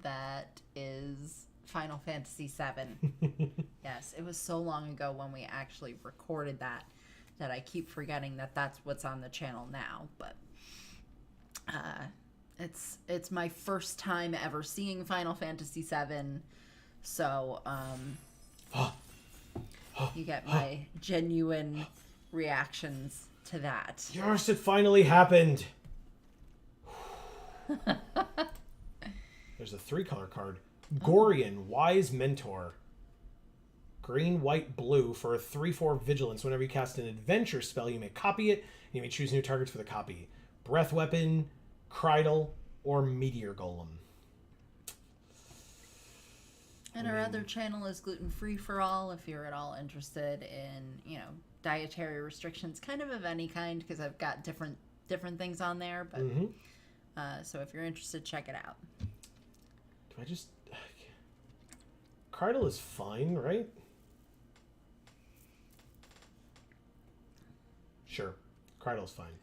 that is Final Fantasy VII. Yes, it was so long ago when we actually recorded that I keep forgetting that that's what's on the channel now. But it's my first time ever seeing Final Fantasy VII, so you get my genuine reactions to that. Yes, it finally happened. There's a 3-color card. Gorian, Wise Mentor. Green, white, blue for a 3/4 vigilance. Whenever you cast an adventure spell, you may copy it, and you may choose new targets for the copy. Breath Weapon, Krydle, or Meteor Golem. And our other channel is Gluten Free for All if you're at all interested in, dietary restrictions, kind of any kind, because I've got different things on there. But so if you're interested, check it out. Do I just... Krydle is fine, right? Sure. Krydle's fine.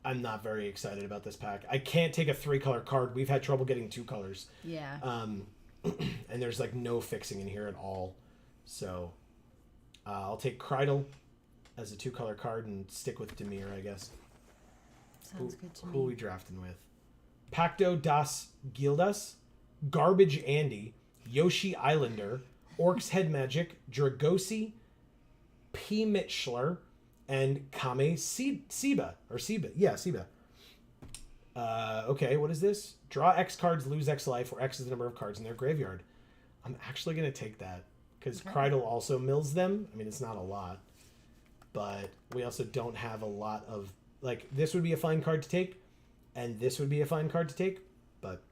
I'm not very excited about this pack. I can't take a 3-color card. We've had trouble getting 2 colors. Yeah. And there's like no fixing in here at all. So I'll take Kreidel as a 2-color card and stick with Dimir, I guess. Sounds good to Who are we me. drafting with? Pacto das Gildas, Garbage Andy, Yoshi Islander, Orcs Head Magic, Dragosi, P. Mitchler, and Kame Siba. Or Siba. Yeah, Siba. Okay, what is this? Draw X cards, lose X life, where X is the number of cards in their graveyard. I'm actually going to take that, because Kreidel also mills them. I mean, it's not a lot. But we also don't have a lot of... Like, this would be a fine card to take, and this would be a fine card to take, but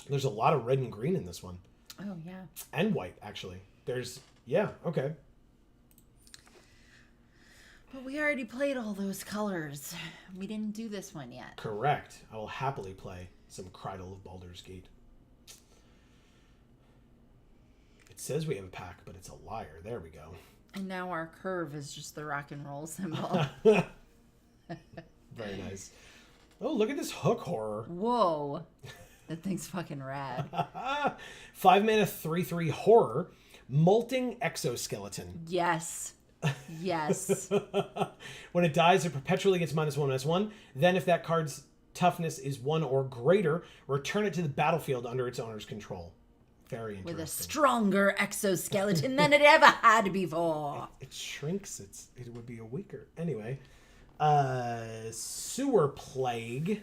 there's a lot of red and green in this one. Oh, yeah. And white, actually. There's... Yeah, okay. But we already played all those colors. We didn't do this one yet. Correct. I will happily play some Kreidel of Baldur's Gate. It says we have a pack, but it's a liar. There we go. And now our curve is just the rock and roll symbol. Very nice. Oh, look at this hook horror. Whoa. That thing's fucking rad. 5 mana 3/3 horror. Molting exoskeleton. Yes. Yes. When it dies, it perpetually gets -1/-1. Then, if that card's toughness is 1 or greater, return it to the battlefield under its owner's control. Very interesting. With a stronger exoskeleton than it ever had before. It shrinks. It would be a weaker. Anyway. Sewer Plague.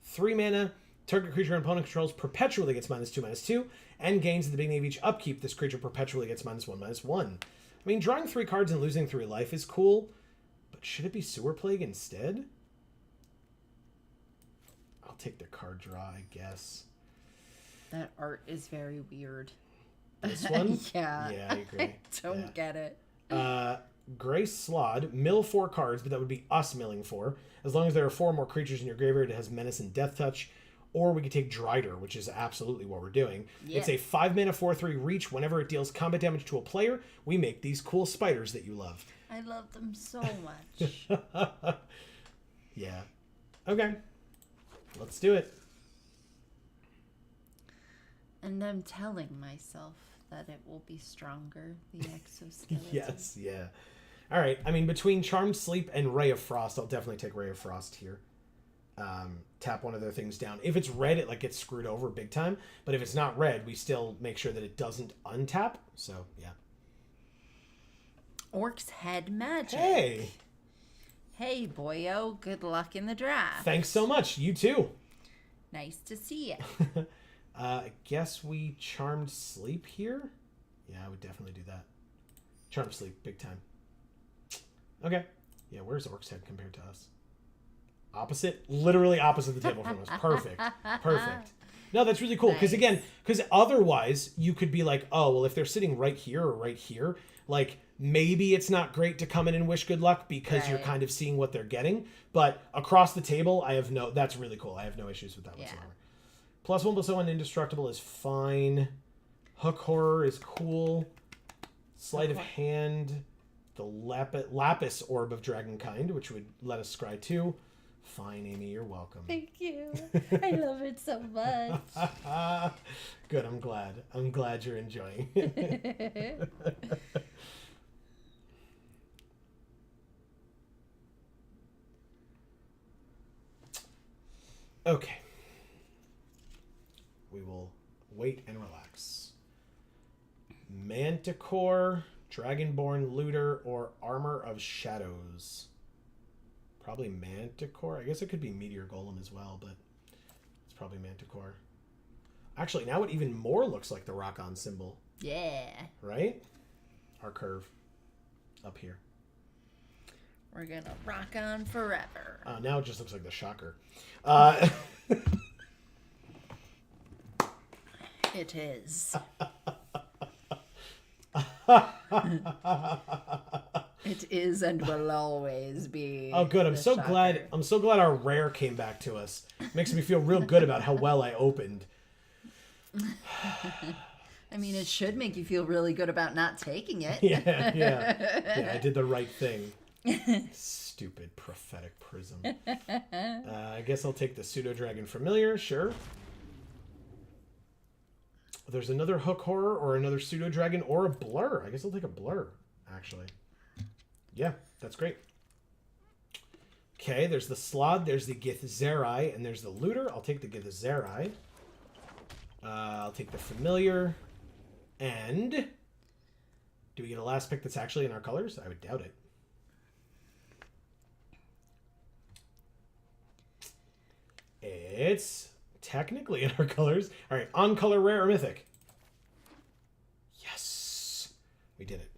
3 mana. Target creature an opponent controls perpetually gets -2/-2. And gains at the beginning of each upkeep. This creature perpetually gets -1/-1. I mean, drawing 3 cards and losing 3 life is cool. But should it be Sewer Plague instead? I'll take the card draw, I guess. That art is very weird. This one? Yeah. Yeah, I agree. I don't get it. Gray Slod, mill 4 cards, but that would be us milling 4. As long as there are 4 more creatures in your graveyard, it has Menace and Death Touch. Or we could take Drider, which is absolutely what we're doing. Yeah. It's a 5 mana 4/3 reach. Whenever it deals combat damage to a player, we make these cool spiders that you love. I love them so much. Yeah. Okay. Let's do it. And I'm telling myself that it will be stronger, the exoskeleton. Yes, yeah. All right. I mean, between Charmed Sleep and Ray of Frost, I'll definitely take Ray of Frost here. Tap one of their things down. If it's red, it like gets screwed over big time. But if it's not red, we still make sure that it doesn't untap. So, yeah. Orc's Head Magic. Hey! Hey, boyo. Good luck in the draft. Thanks so much. You too. Nice to see you. I guess we Charmed Sleep here? Yeah, I would definitely do that. Charmed Sleep, big time. Okay. Yeah, where's Orc's Head compared to us? Opposite? Literally opposite the table from us. Perfect. Perfect. No, that's really cool. Because Nice. again, because otherwise you could be like, oh, well, if they're sitting right here or right here, like maybe it's not great to come in and wish good luck because you're Right. kind of seeing what they're getting. But across the table, that's really cool. I have no issues with that Yeah. whatsoever. +1/+1 indestructible is fine. Hook horror is cool. Sleight of hand. The lapis orb of dragonkind, which would let us scry 2. Fine, Amy, you're welcome. Thank you. I love it so much. Good, I'm glad. I'm glad you're enjoying. Okay. We will wait and relax. Manticore, Dragonborn Looter, or Armor of Shadows. Probably Manticore. I guess it could be Meteor Golem as well, but it's probably Manticore. Actually, now it even more looks like the rock-on symbol, Yeah. right? Our curve up here. We're going to rock on forever. Now it just looks like the shocker. It is. It is and will always be. Oh, good. I'm the so shocker. glad. I'm so glad our rare came back to us. Makes me feel real good about how well I opened. I mean, it should make you feel really good about not taking it. Yeah. I did the right thing. Stupid prophetic prism. I guess I'll take the Pseudo Dragon Familiar. Sure. There's another hook horror or another pseudo dragon or a blur. I guess I'll take a blur, actually. Yeah, that's great. Okay, there's the Slod, there's the Githzerai, and there's the Looter. I'll take the Githzerai. I'll take the Familiar. And do we get a last pick that's actually in our colors? I would doubt it. It's technically in our colors. All right, on color, rare, or mythic. Yes, we did it.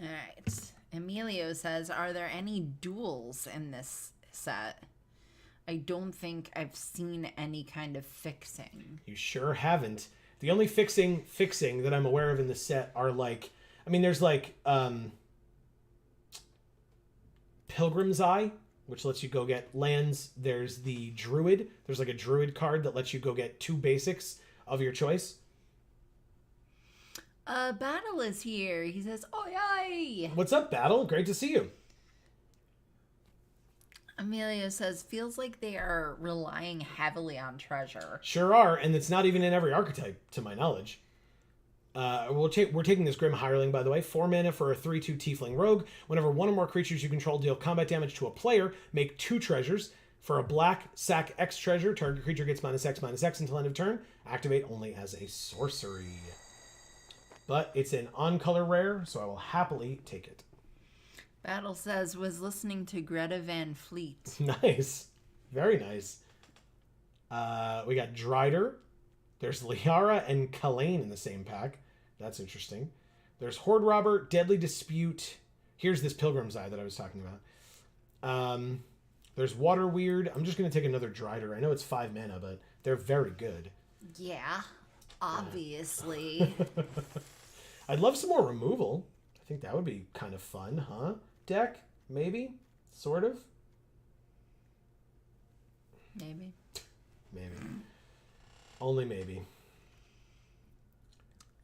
All right. Emilio says, are there any duels in this set? I don't think I've seen any kind of fixing. You sure haven't. The only fixing that I'm aware of in the set are like, I mean, there's like Pilgrim's Eye, which lets you go get lands. There's the Druid. There's like a Druid card that lets you go get 2 basics of your choice. Battle is here. He says, oi, oi. What's up, Battle? Great to see you. Emilio says, feels like they are relying heavily on treasure. Sure are, and it's not even in every archetype, to my knowledge. We're taking this Grim Hireling, by the way. 4 mana for a 3/2 Tiefling Rogue. Whenever one or more creatures you control deal combat damage to a player, make 2 treasures. For a black, sack X treasure. Target creature gets -X/-X until end of turn. Activate only as a sorcery. But it's an on-color rare, so I will happily take it. Battle says, was listening to Greta Van Fleet. Nice. Very nice. We got Drider. There's Liara and Kalain in the same pack. That's interesting. There's Horde Robber, Deadly Dispute. Here's this Pilgrim's Eye that I was talking about. There's Water Weird. I'm just going to take another Drider. I know it's 5 mana, but they're very good. Yeah, obviously. I'd love some more removal. I think that would be kind of fun, huh? Deck? Maybe? Sort of? Maybe. Maybe. Only maybe.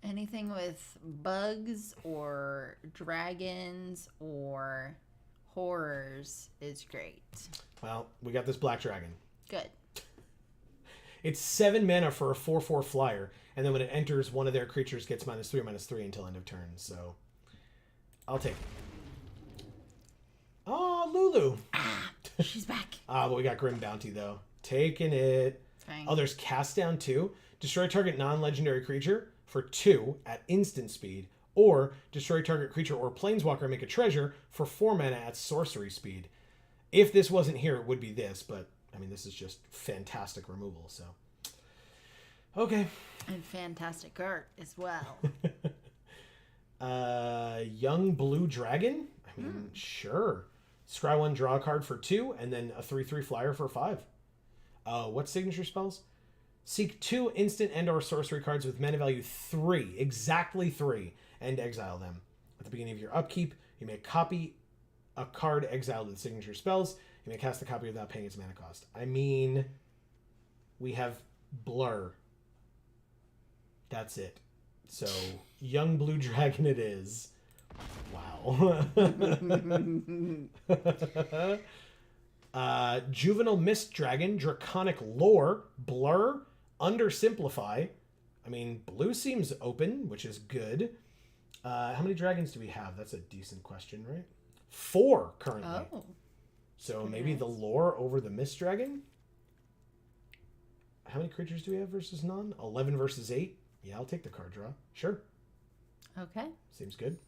Anything with bugs or dragons or horrors is great. Well, we got this Black Dragon. Good. It's 7 mana for a 4/4 flyer, and then when it enters, one of their creatures gets -3/-3 until end of turn, so I'll take it. Oh, Lulu. She's back. But we got Grim Bounty, though. Taking it. Fine. Oh, there's Cast Down, too. Destroy target non-legendary creature for 2 at instant speed, or destroy target creature or planeswalker and make a treasure for 4 mana at sorcery speed. If this wasn't here, it would be this, but I mean, this is just fantastic removal, so. Okay. And fantastic art as well. Young Blue Dragon? I mean, sure. Scry 1, draw a card for 2, and then a 3/3 flyer for 5. What signature spells? Seek 2 instant and or sorcery cards with mana value 3, exactly 3, and exile them. At the beginning of your upkeep, you may copy a card exiled with signature spells. You may cast the copy without paying its mana cost. I mean, we have Blur. That's it. So, Young Blue Dragon it is. Wow. Juvenile Mist Dragon, Draconic Lore, Blur, Undersimplify. I mean, blue seems open, which is good. How many dragons do we have? That's a decent question, right? 4 currently. Oh. So maybe the lore over the Mist Dragon? How many creatures do we have versus none? 11 versus 8? Yeah, I'll take the card draw. Sure. Okay. Seems good.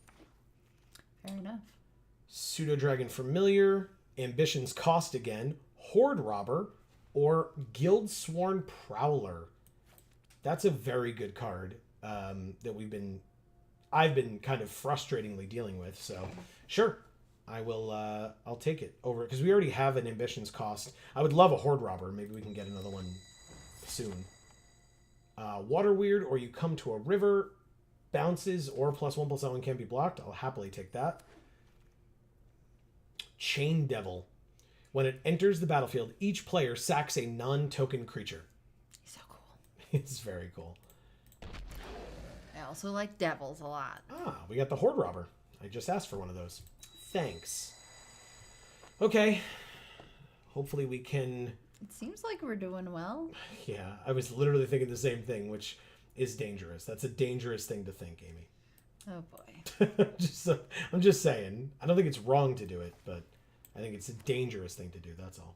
Fair enough. Pseudo Dragon Familiar, Ambition's Cost again, Horde Robber, or Guild Sworn Prowler. That's a very good card that I've been kind of frustratingly dealing with. So, sure, I'll take it over because we already have an Ambition's Cost. I would love a Horde Robber. Maybe we can get another one soon. Water Weird, or you come to a river, bounces, or +1/+1 can't be blocked. I'll happily take that. Chain Devil. When it enters the battlefield, each player sacks a non-token creature. So cool. It's very cool. I also like devils a lot. We got the Horde Robber. I just asked for one of those. Thanks. Okay. Hopefully we can... It seems like we're doing well. Yeah, I was literally thinking the same thing, which is dangerous. That's a dangerous thing to think, Amy. Oh boy. I'm just saying. I don't think it's wrong to do it, but I think it's a dangerous thing to do. That's all.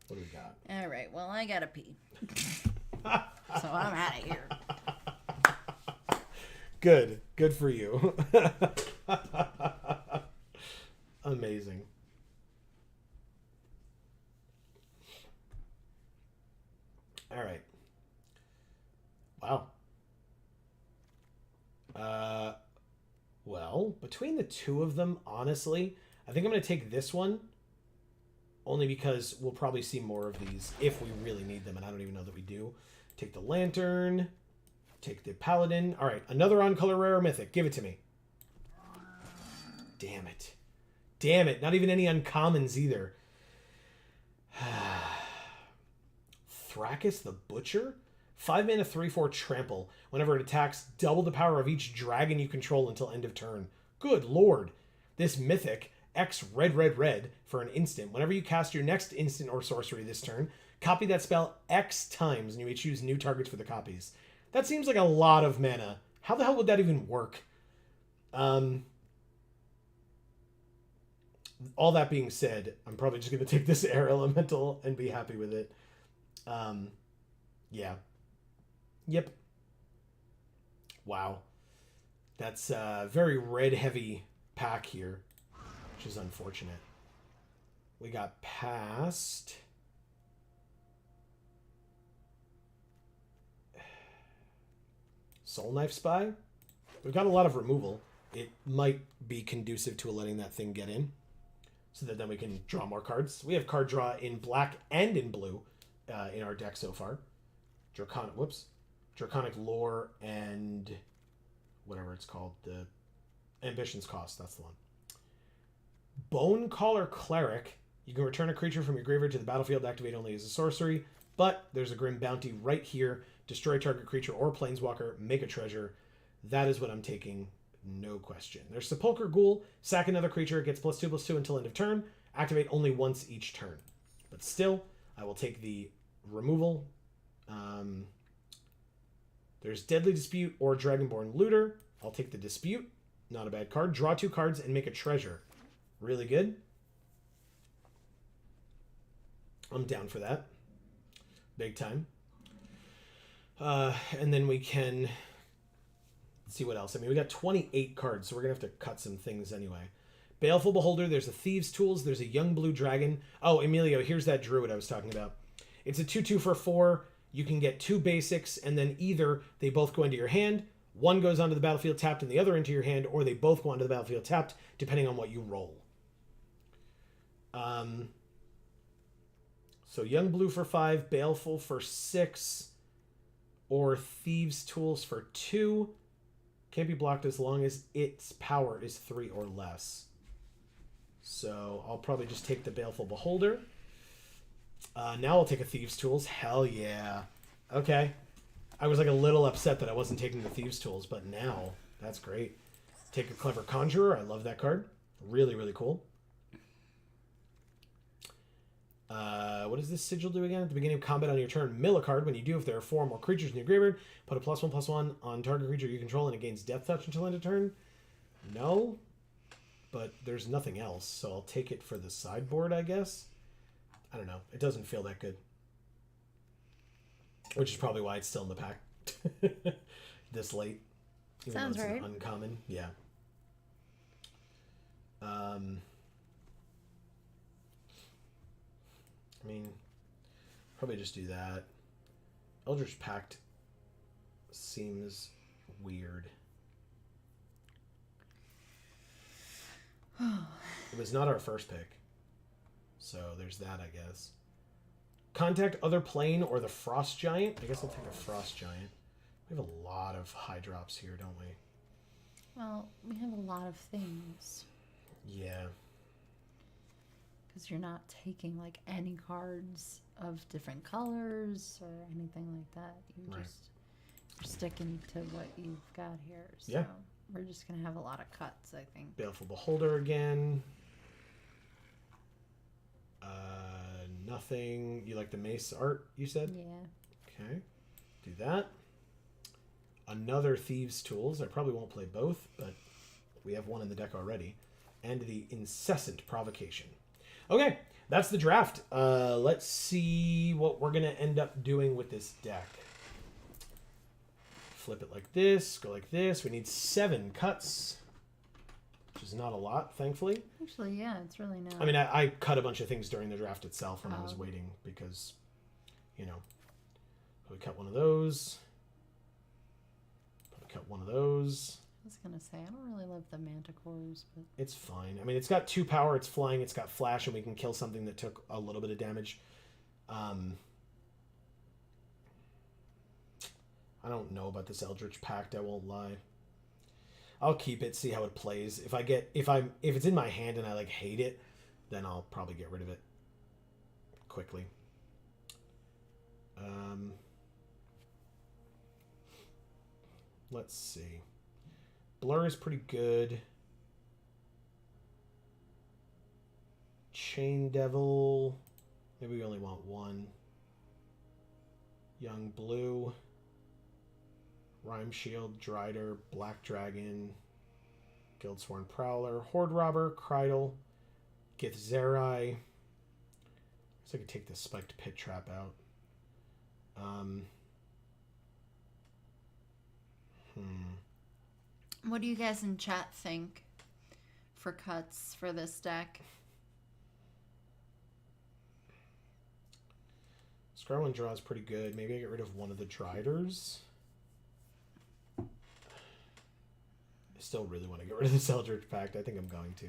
What do we got? All right. Well, I gotta pee. So I'm out of here. Good. Good for you. Amazing. All right. Wow. Well, between the two of them, honestly, I think I'm going to take this one only because we'll probably see more of these if we really need them, and I don't even know that we do. Take the Lantern. Take the Paladin. All right, another on-color rare mythic. Give it to me. Damn it. Damn it. Not even any uncommons either. Thrakis the Butcher? 5 mana, 3/4 trample. Whenever it attacks, double the power of each dragon you control until end of turn. Good lord. This mythic, X red, red, red, for an instant. Whenever you cast your next instant or sorcery this turn, copy that spell X times, and you may choose new targets for the copies. That seems like a lot of mana. How the hell would that even work? All that being said, I'm probably just going to take this air elemental and be happy with it. Yeah. Yep. Wow. That's a very red-heavy pack here, which is unfortunate. We got past... Soul Knife Spy. We've got a lot of removal. It might be conducive to letting that thing get in, so that then we can draw more cards. We have card draw in black and in blue in our deck so far. Draconic Lore and whatever it's called, the Ambition's Cost. That's the one. Bone Caller Cleric. You can return a creature from your graveyard to the battlefield, activate only as a sorcery, but there's a Grim Bounty right here. Destroy target creature or planeswalker, make a treasure. That is what I'm taking, no question. There's Sepulchre Ghoul, sack another creature, it gets +2/+2 until end of turn, activate only once each turn. But still, I will take the removal. There's Deadly Dispute or Dragonborn Looter. I'll take the Dispute, not a bad card. Draw 2 cards and make a treasure. Really good. I'm down for that. Big time. And then we can see what else. I mean, we got 28 cards, so we're going to have to cut some things anyway. Baleful Beholder, there's a Thieves' Tools, there's a Young Blue Dragon. Oh, Emilio, here's that Druid I was talking about. It's a 2/2 for 4. You can get 2 basics, and then either they both go into your hand, one goes onto the battlefield tapped and the other into your hand, or they both go onto the battlefield tapped, depending on what you roll. So Young Blue for 5, Baleful for 6, or Thieves' Tools for 2. Can't be blocked as long as its power is 3 or less. So I'll probably just take the Baleful Beholder. Now I'll take a Thieves' Tools. Hell yeah. Okay. I was like a little upset that I wasn't taking the Thieves' Tools, but now that's great. Take a Clever Conjurer. I love that card. Really, really cool. What does this sigil do again? At the beginning of combat on your turn, mill a card. When you do, if there are 4 more creatures in your graveyard, put a +1/+1 on target creature you control and it gains Death Touch until end of turn. No, but there's nothing else, so I'll take it for the sideboard, I guess. I don't know. It doesn't feel that good. Which is probably why it's still in the pack this late. Even Sounds though it's right. an uncommon. Yeah. I mean, probably just do that. Eldritch Pact seems weird. It was not our first pick. So there's that, I guess. Contact Other Plane or the Frost Giant. I guess I'll take a Frost Giant. We have a lot of high drops here, don't we? Well, we have a lot of things. Yeah. Because you're not taking like any cards of different colors or anything like that. You're sticking to what you've got here. So Yeah. we're just going to have a lot of cuts, I think. Baleful Beholder again. Nothing. You like the mace art, you said? Yeah. Okay. Do that. Another Thieves' Tools. I probably won't play both, but we have one in the deck already. And the Incessant Provocation. Okay, that's the draft. Let's see what we're going to end up doing with this deck. Flip it like this, go like this. We need 7 cuts, which is not a lot, thankfully. Actually, yeah, it's really not. I mean, I cut a bunch of things during the draft itself when I was waiting because, you know, we cut one of those. Probably cut one of those. I was gonna say I don't really love the manticores, but It's fine. I mean, it's got 2 power, it's flying, it's got flash, and we can kill something that took a little bit of damage. I don't know about this Eldritch Pact, I won't lie. I'll keep it, see how it plays. If it's in my hand and I like hate it, then I'll probably get rid of it quickly. Let's see. Blur is pretty good. Chain Devil. Maybe we only want 1. Young Blue. Rhyme Shield, Drider, Black Dragon, Guildsworn Prowler, Horde Robber, Krydle, Githzerai. So I could take the Spiked Pit Trap out. What do you guys in chat think for cuts for this deck? Scry 1 draw is pretty good. Maybe I get rid of one of the Driders. I still really want to get rid of this Eldritch Pact. I think I'm going to.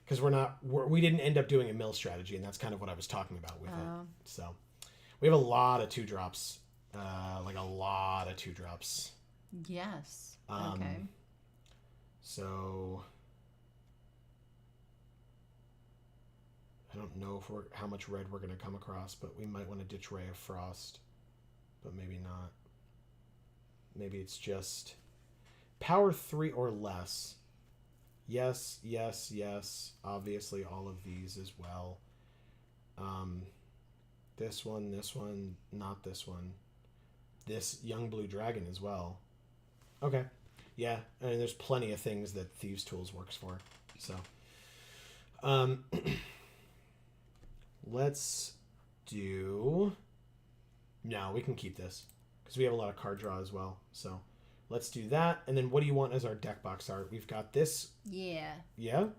Because we didn't end up doing a mill strategy, and that's kind of what I was talking about with it. So we have a lot of 2-drops. Like a lot of 2-drops. Yes. Okay. So I don't know how much red we're going to come across, but we might want to ditch Ray of Frost. But maybe not. Maybe it's just power 3 or less. Yes, yes, yes. Obviously all of these as well. This one, not this one. This Young Blue Dragon as well. Okay. Yeah, I mean, there's plenty of things that Thieves' Tools works for. So, let's do... No, we can keep this. Because we have a lot of card draw as well. So, let's do that. And then what do you want as our deck box art? We've got this. Yeah. Yeah?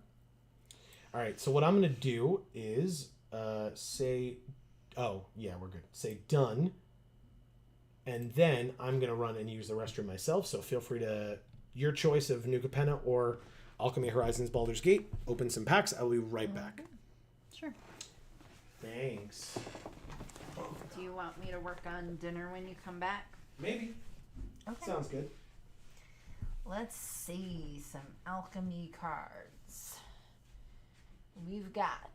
Alright, so what I'm going to do is say... Oh, yeah, we're good. Say done. And then I'm going to run and use the restroom myself. So feel free to, your choice of New Capenna or Alchemy Horizons Baldur's Gate. Open some packs. I'll be right back. sure. Thanks. Do you want me to work on dinner when you come back? Maybe. Okay. Sounds good. Let's see some alchemy cards. We've got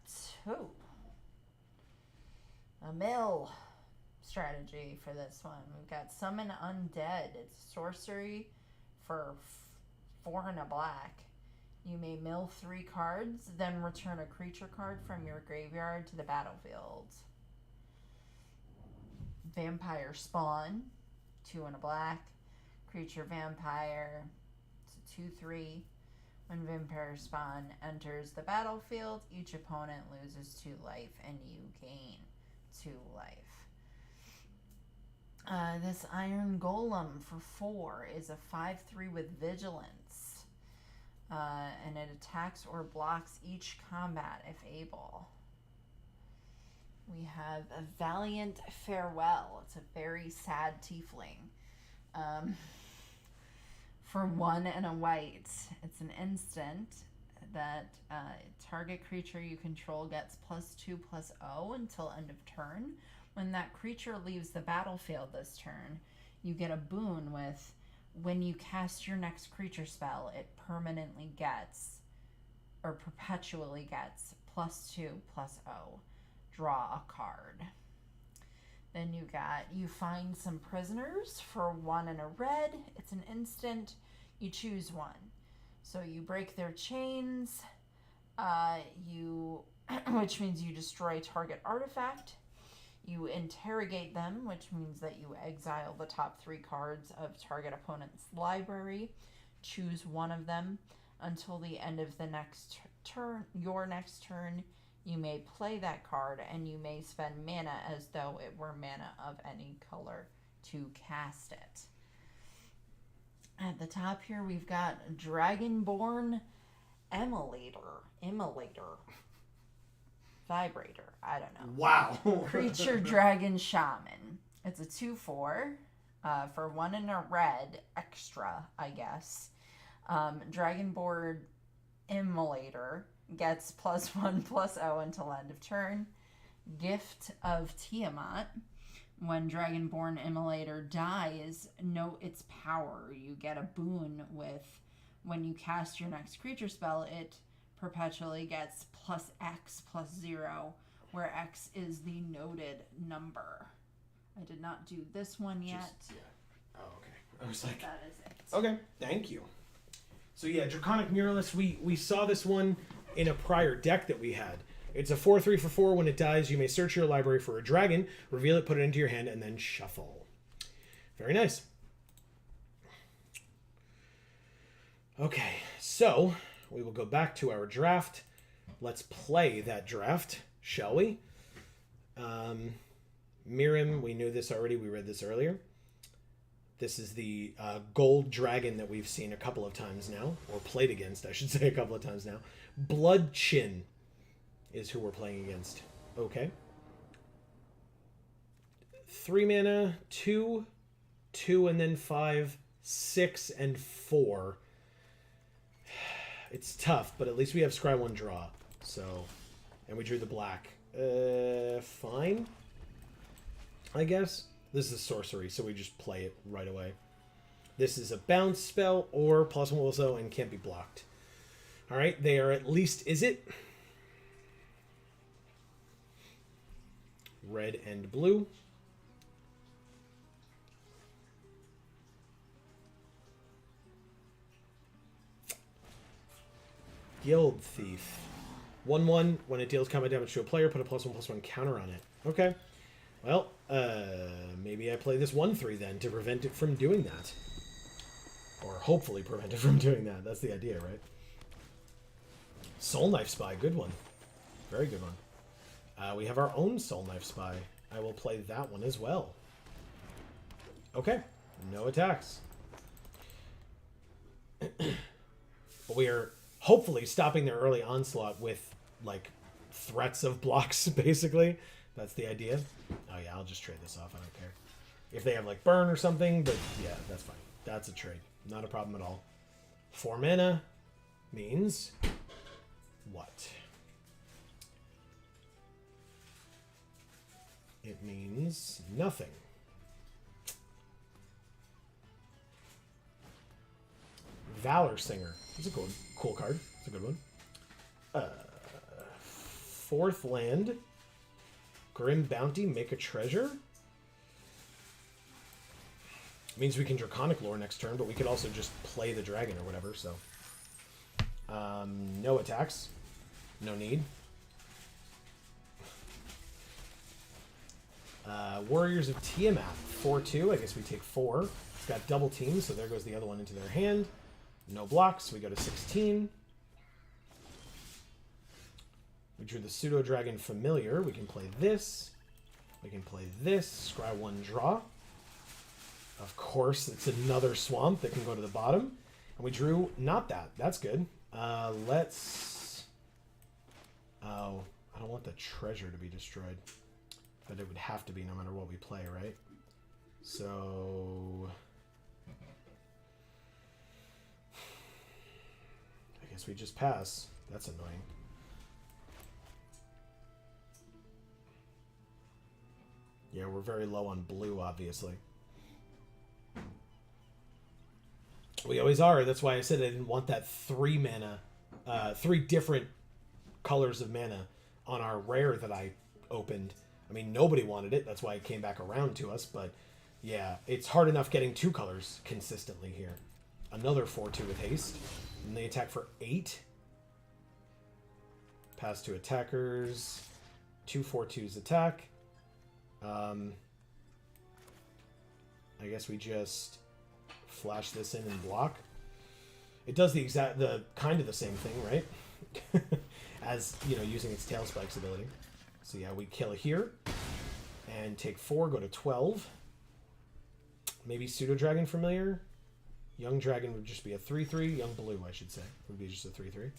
a mill strategy for this one. We've got Summon Undead. It's sorcery for 4 and a black. You may mill 3 cards, then return a creature card from your graveyard to the battlefield. Vampire Spawn, 2 and a black. Creature Vampire, it's a 2/3. When Vampire Spawn enters the battlefield, each opponent loses 2 life and you gain 2 life. This Iron Golem for 4 is a 5/3 with Vigilance. And it attacks or blocks each combat if able. We have a Valiant Farewell. It's a very sad tiefling. For 1 and a white. It's an instant that target creature you control gets +2/+0 until end of turn. When that creature leaves the battlefield this turn, you get a boon with when you cast your next creature spell, it permanently gets, or perpetually gets, +2/+0. Draw a card. Then you find some prisoners for 1 and a red. It's an instant. You choose 1. So you break their chains. which means you destroy target artifact. You interrogate them, which means that you exile the top 3 cards of target opponent's library. Choose one of them. Until the end of the next turn, your next turn, you may play that card, and you may spend mana as though it were mana of any color to cast it. At the top here, we've got Dragonborn Immolator. Vibrator. I don't know. Wow. Creature Dragon Shaman. It's a 2/4 for 1 and a red extra, I guess. Dragonborn Immolator gets +1/+0 until end of turn. Gift of Tiamat. When Dragonborn Immolator dies, note its power. You get a boon with when you cast your next creature spell, it perpetually gets +X/+0, where X is the noted number. I did not do this one yet. Oh, okay. I was like, That is it. okay, thank you. So yeah, Draconic Muralist, we saw this one in a prior deck that we had. It's a 4/3 for 4. When it dies, you may search your library for a dragon, reveal it, put it into your hand, and then shuffle. Very nice. Okay, so we will go back to our draft. Let's play that draft, shall we? Mirim, we knew this already. We read this earlier. This is the gold dragon that we've seen a couple of times now, or played against, I should say, a couple of times now. Bloodchin is who we're playing against. Okay. 3 mana, 2, 2, and then 5, 6, and 4. It's tough, but at least we have Scry 1 draw. So, and we drew the black. Fine. I guess. This is sorcery, so we just play it right away. This is a bounce spell or +1 also and can't be blocked. Alright, they are at least, is it? Red and blue. Guild Thief. 1/1. When it deals combat damage to a player, put a +1/+1 counter on it. Okay. Well, maybe I play this 1/3 then to prevent it from doing that. Or hopefully prevent it from doing that. That's the idea, right? Soul Knife Spy. Good one. Very good one. We have our own Soul Knife Spy. I will play that one as well. Okay. No attacks. But we are hopefully stopping their early onslaught with, like, threats of blocks, basically. That's the idea. Oh, yeah, I'll just trade this off. I don't care. If they have, like, burn or something, but yeah, that's fine. That's a trade. Not a problem at all. 4 mana means what? It means nothing. Valor Singer. It's a cool card. It's a good one. 4th land. Grim Bounty, make a treasure. Means we can Draconic Lore next turn, but we could also just play the dragon or whatever, so. No attacks. No need. Warriors of Tiamat, 4/2. I guess we take 4. It's got double team, so there goes the other one into their hand. No blocks. We go to 16. We drew the Pseudo Dragon Familiar. We can play this. We can play this. Scry 1 draw. Of course, it's another swamp that can go to the bottom. And we drew not that. That's good. Let's... Oh, I don't want the treasure to be destroyed. But it would have to be no matter what we play, right? So... I guess we just pass. That's annoying. Yeah, we're very low on blue, obviously. We always are. That's why I said I didn't want that 3 mana, 3 different colors of mana on our rare that I opened. I mean, nobody wanted it. That's why it came back around to us. But yeah, it's hard enough getting 2 colors consistently here. Another 4/2 with haste. And they attack for 8. Pass to attackers. 2/4/2's attack. I guess we just flash this in and block. It does the kind of the same thing, right? As, you know, using its tail spikes ability. So yeah, we kill here and take 4, go to 12. Maybe Pseudo Dragon Familiar. Young Dragon would just be a 3/3. Young Blue, I should say, would be just a 3/3.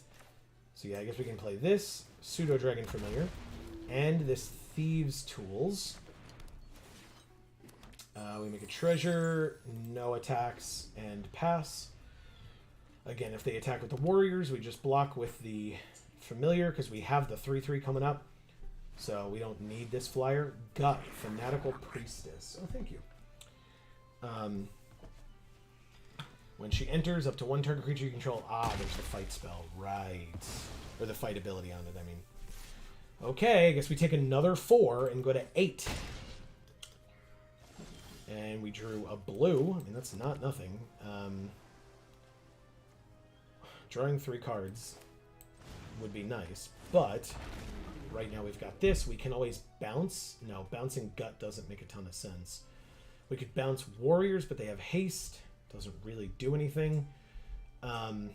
So yeah, I guess we can play this Pseudo Dragon Familiar and this Thieves' Tools. We make a treasure, no attacks, and pass. Again, if they attack with the warriors, we just block with the familiar because we have the 3/3 coming up. So we don't need this flyer. Gut, Fanatical Priestess. Oh, thank you. When she enters, up to 1 target creature you control. Ah, there's the fight spell. Right. Or the fight ability on it, I mean. Okay, I guess we take another 4 and go to 8. And we drew a blue. I mean, that's not nothing. Drawing 3 cards would be nice, but right now we've got this. We can always bounce. No, bouncing Gut doesn't make a ton of sense. We could bounce Warriors, but they have haste. Doesn't really do anything. And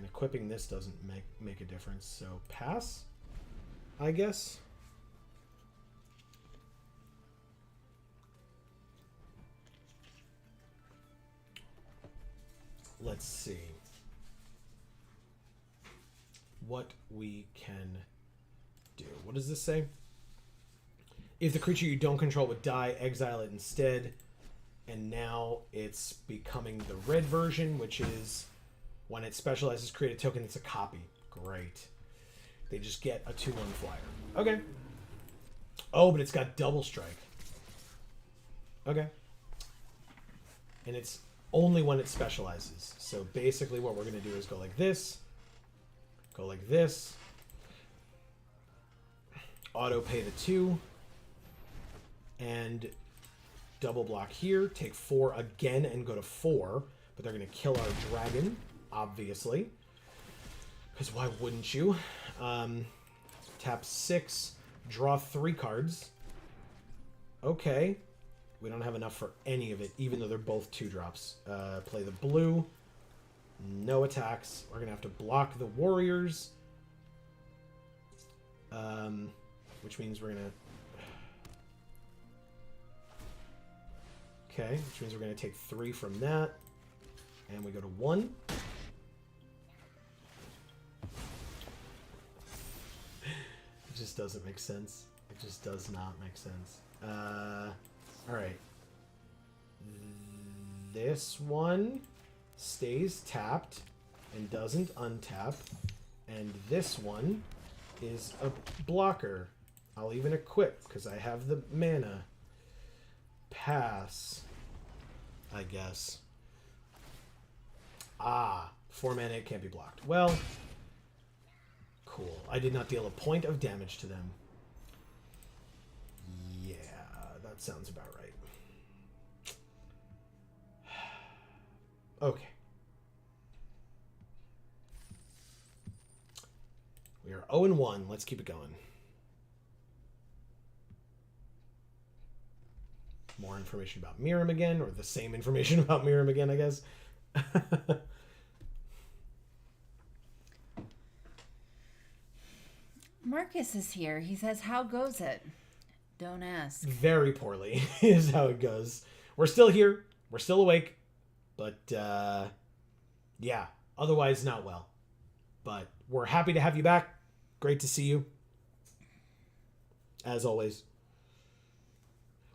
equipping this doesn't make a difference. So pass, I guess. Let's see what we can do. What does this say? If the creature you don't control would die, exile it instead. And now it's becoming the red version, which is when it specializes, create a token that's a copy. Great. They just get a 2/1 flyer. Okay. Oh, but it's got double strike. Okay. And it's only when it specializes. So basically what we're going to do is go like this. Go like this. Auto pay the 2. And double block here. Take 4 again and go to 4. But they're going to kill our dragon, obviously. Because why wouldn't you? Tap 6. Draw 3 cards. Okay. We don't have enough for any of it, even though they're both 2-drops. Play the blue. No attacks. We're going to have to block the warriors. Which means we're going to... Okay, which means we're going to take 3 from that. And we go to 1. It just doesn't make sense. It just does not make sense. Alright. This one stays tapped and doesn't untap. And this one is a blocker. I'll even equip because I have the mana. Pass, I guess. Ah, 4 mana, it can't be blocked. Well, cool. I did not deal a point of damage to them. Yeah, that sounds about right. Okay. We are 0-1. Let's keep it going. More information about Miram again, or the same information about Miram again, I guess. Marcus is here. He says, how goes it? Don't ask. Very poorly is how it goes. We're still here. We're still awake. But, yeah, otherwise not well. But we're happy to have you back. Great to see you. As always.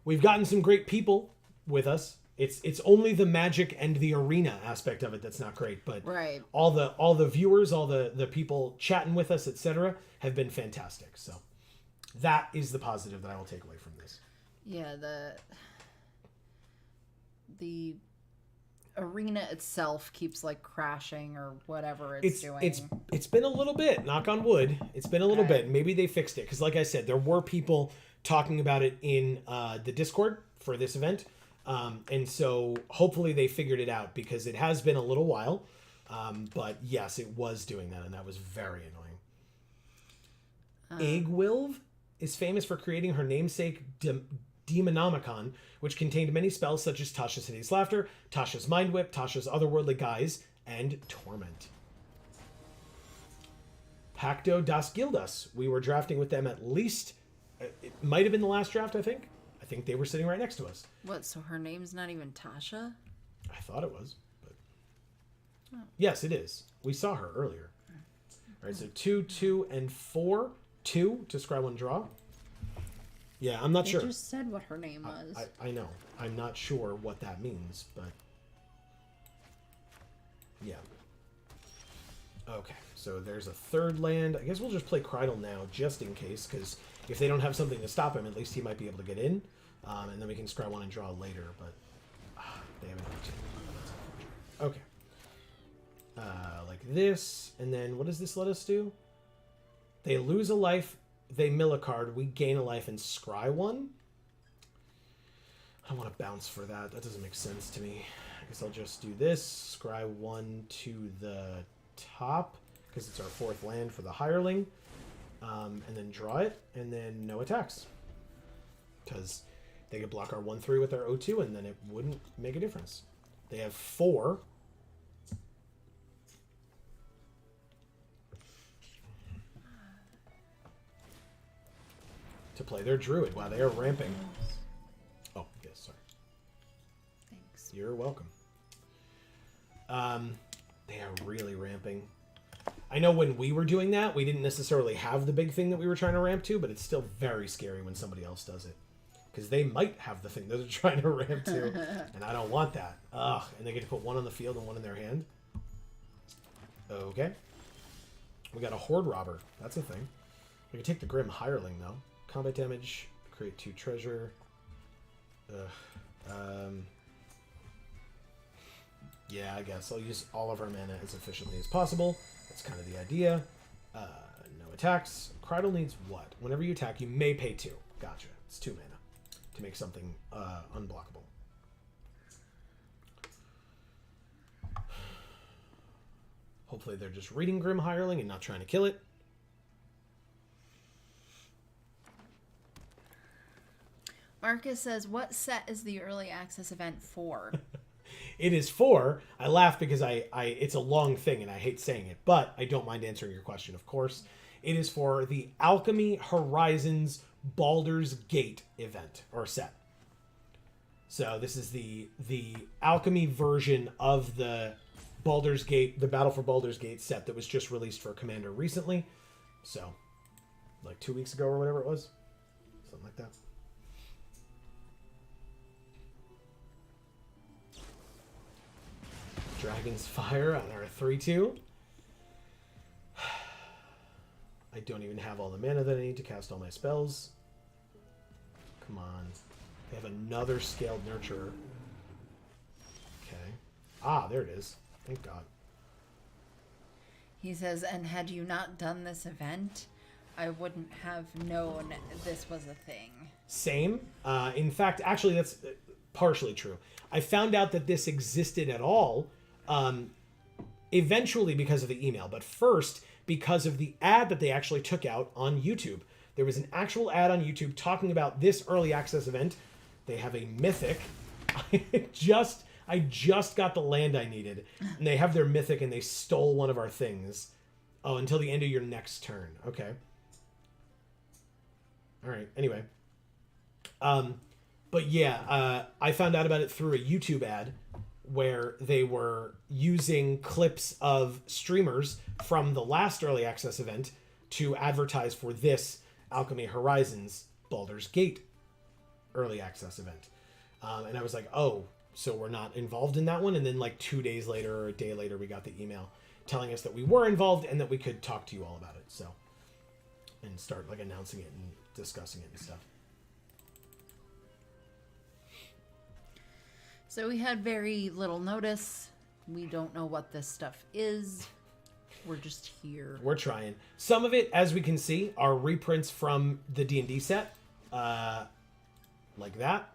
We've gotten some great people with us. It's only the magic and the arena aspect of it that's not great, but right. all the viewers, all the people chatting with us, etc., have been fantastic. So that is the positive that I will take away from this. Yeah, the arena itself keeps like crashing or whatever it's doing. It's been a little bit, knock on wood. It's been a little bit. Maybe they fixed it because, like I said, there were people talking about it in the Discord for this event. And so hopefully they figured it out because it has been a little while. But yes, it was doing that, and that was very annoying. Aegwilv is famous for creating her namesake Demonomicon, which contained many spells such as Tasha's Hideous Laughter, Tasha's Mind Whip, Tasha's Otherworldly Guise, and Torment. Pacto das Gildas. We were drafting with them at least... It might have been the last draft, I think. I think they were sitting right next to us. What, so her name's not even Tasha? I thought it was, but... Oh. Yes, it is. We saw her earlier. All right, so 2, 2, and 4. 2 to scry 1 draw. Yeah, I'm not sure. They just said what her name was. I know. I'm not sure what that means, but... Yeah. Okay, so there's a third land. I guess we'll just play Krydle now, just in case, because if they don't have something to stop him, at least he might be able to get in. And then we can scry 1 and draw later, but... they haven't got to. Okay. Like this, and then what does this let us do? They lose a life, they mill a card, we gain a life and scry 1? I don't want to bounce for that. That doesn't make sense to me. I guess I'll just do this, scry 1 to the top, because it's our 4th land for the hireling, and then draw it, and then no attacks. Because they could block our 1/3 with our O2, and then it wouldn't make a difference. They have 4. To play their druid. Wow, they are ramping. Oh, yes, sorry. Thanks. You're welcome. They are really ramping. I know when we were doing that, we didn't necessarily have the big thing that we were trying to ramp to, but it's still very scary when somebody else does it. Because they might have the thing that they're trying to ramp to, and I don't want that. Ugh, and they get to put 1 on the field and 1 in their hand. Okay. We got a Horde Robber. That's a thing. We can take the Grim Hireling, though. Combat damage, create 2 treasure. Yeah, I guess I'll use all of our mana as efficiently as possible. That's kind of the idea. No attacks. Krydle needs what? Whenever you attack, you may pay 2. Gotcha. It's 2 mana to make something unblockable. Hopefully they're just reading Grim Hireling and not trying to kill it. Marcus says, what set is the early access event for? It is for, I laugh because it's a long thing and I hate saying it, but I don't mind answering your question, of course. It is for the Alchemy Horizons Baldur's Gate event, or set. So this is the Alchemy version of the Baldur's Gate, the Battle for Baldur's Gate set that was just released for Commander recently. So, like 2 weeks ago or whatever it was. Something like that. Dragon's Fire on our 3/2. I don't even have all the mana that I need to cast all my spells. Come on. They have another Scaled Nurturer. Okay. Ah, there it is. Thank God. He says, and had you not done this event, I wouldn't have known this was a thing. Same. In fact, actually, that's partially true. I found out that this existed at all eventually because of the email, but first because of the ad that they actually took out on YouTube. There was an actual ad on YouTube talking about this early access event. They have a mythic. I just got the land I needed, and they have their mythic, and they stole one of our things. Oh, until the end of your next turn. Okay. All right. Anyway. But yeah, I found out about it through a YouTube ad where they were using clips of streamers from the last early access event to advertise for this Alchemy Horizons Baldur's Gate early access event. And I was like, oh, so we're not involved in that one? And then like 2 days later or a day later, we got the email telling us that we were involved and that we could talk to you all about it. So, and start like announcing it and discussing it and stuff. So we had very little notice. We don't know what this stuff is. We're just here. We're trying. Some of it, as we can see, are reprints from the D&D set. Like that.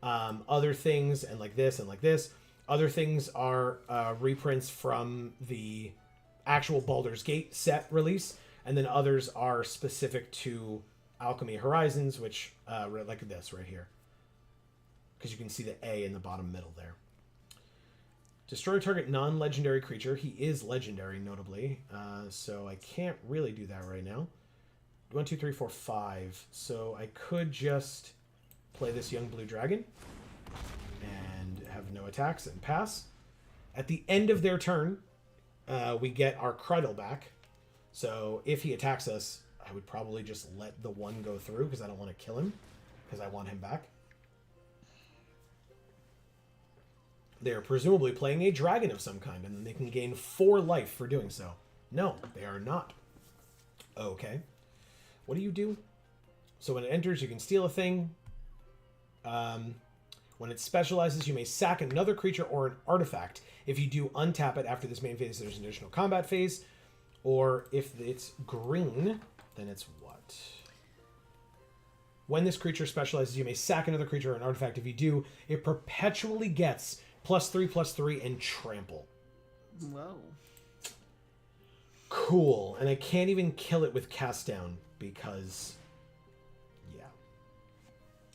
Other things, and like this, and like this. Other things are reprints from the actual Baldur's Gate set release. and then others are specific to Alchemy Horizons, which like this right here, because you can see the A in the bottom middle there. Destroy target non-legendary creature. He is legendary, notably, so I can't really do that right now. 1, 2, 3, 4, 5. So I could just play this young blue dragon and have no attacks and pass. At the end of their turn, we get our Cradle back. So if he attacks us, I would probably just let the one go through because I don't want to kill him because I want him back. They're presumably playing a dragon of some kind, and then they can gain 4 life for doing so. No, they are not. Okay. What do you do? So when it enters, you can steal a thing. When it specializes, you may sack another creature or an artifact. If you do, untap it after this main phase, there's an additional combat phase. Or if it's green, then it's what? When this creature specializes, you may sack another creature or an artifact. If you do, it perpetually gets +3/+3 and trample. Whoa. Cool. And I can't even kill it with cast down because, yeah.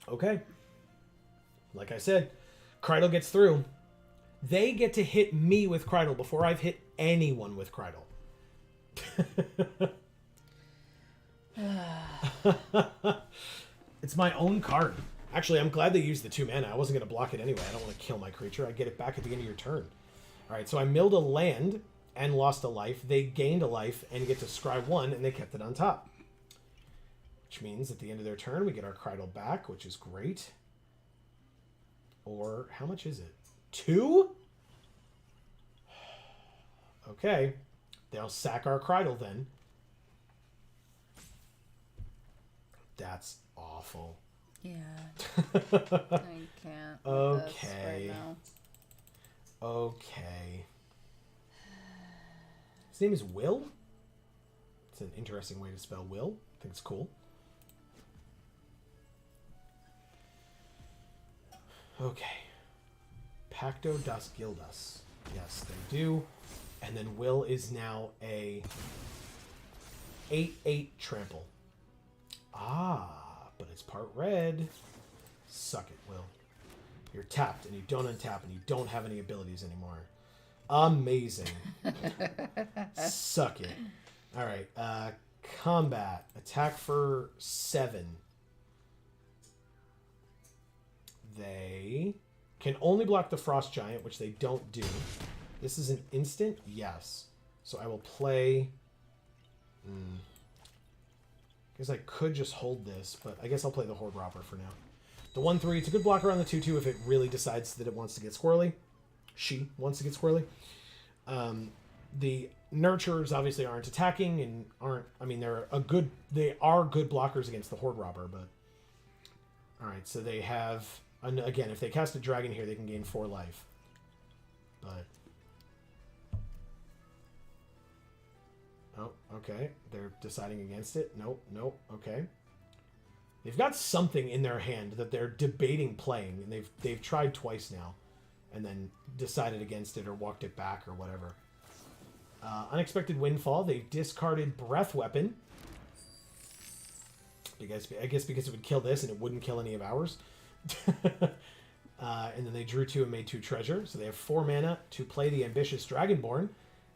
Okay. Like I said, Cradle gets through. They get to hit me with Cradle before I've hit anyone with Cradle. It's my own card. Actually, I'm glad they used the 2 mana. I wasn't going to block it anyway. I don't want to kill my creature. I get it back at the end of your turn. All right, so I milled a land and lost a life. They gained a life and get to scry 1, and they kept it on top. Which means at the end of their turn, we get our Cradle back, which is great. Or how much is it? 2? Okay. They'll sack our Cradle then. That's awful. Yeah. I can't. Okay. Right now. Okay. His name is Will? It's an interesting way to spell Will. I think it's cool. Okay. Pacto das Gildas. Yes, they do. And then Will is now a 8/8 trample. Ah, but it's part red. Suck it, Will. You're tapped and you don't untap and you don't have any abilities anymore. Amazing. Suck it. All right. Combat. Attack for 7. They can only block the Frost Giant, which they don't do. This is an instant? Yes. So I will play... I guess I could just hold this, but I guess I'll play the Horde Robber for now. The 1/3, it's a good blocker on the 2/2 if it really decides that it wants to get squirrely. She wants to get squirrely. The Nurturers obviously aren't attacking and aren't... I mean, they are good blockers against the Horde Robber, but... Alright, so they have... Again, if they cast a dragon here, they can gain 4 life. But... Oh, okay. They're deciding against it. Nope, nope, okay. They've got something in their hand that they're debating playing, and they've tried twice now, and then decided against it or walked it back or whatever. Unexpected Windfall. They discarded Breath Weapon. Because I guess because it would kill this and it wouldn't kill any of ours. And then they drew 2 and made 2 treasure. So they have 4 mana to play the Ambitious Dragonborn.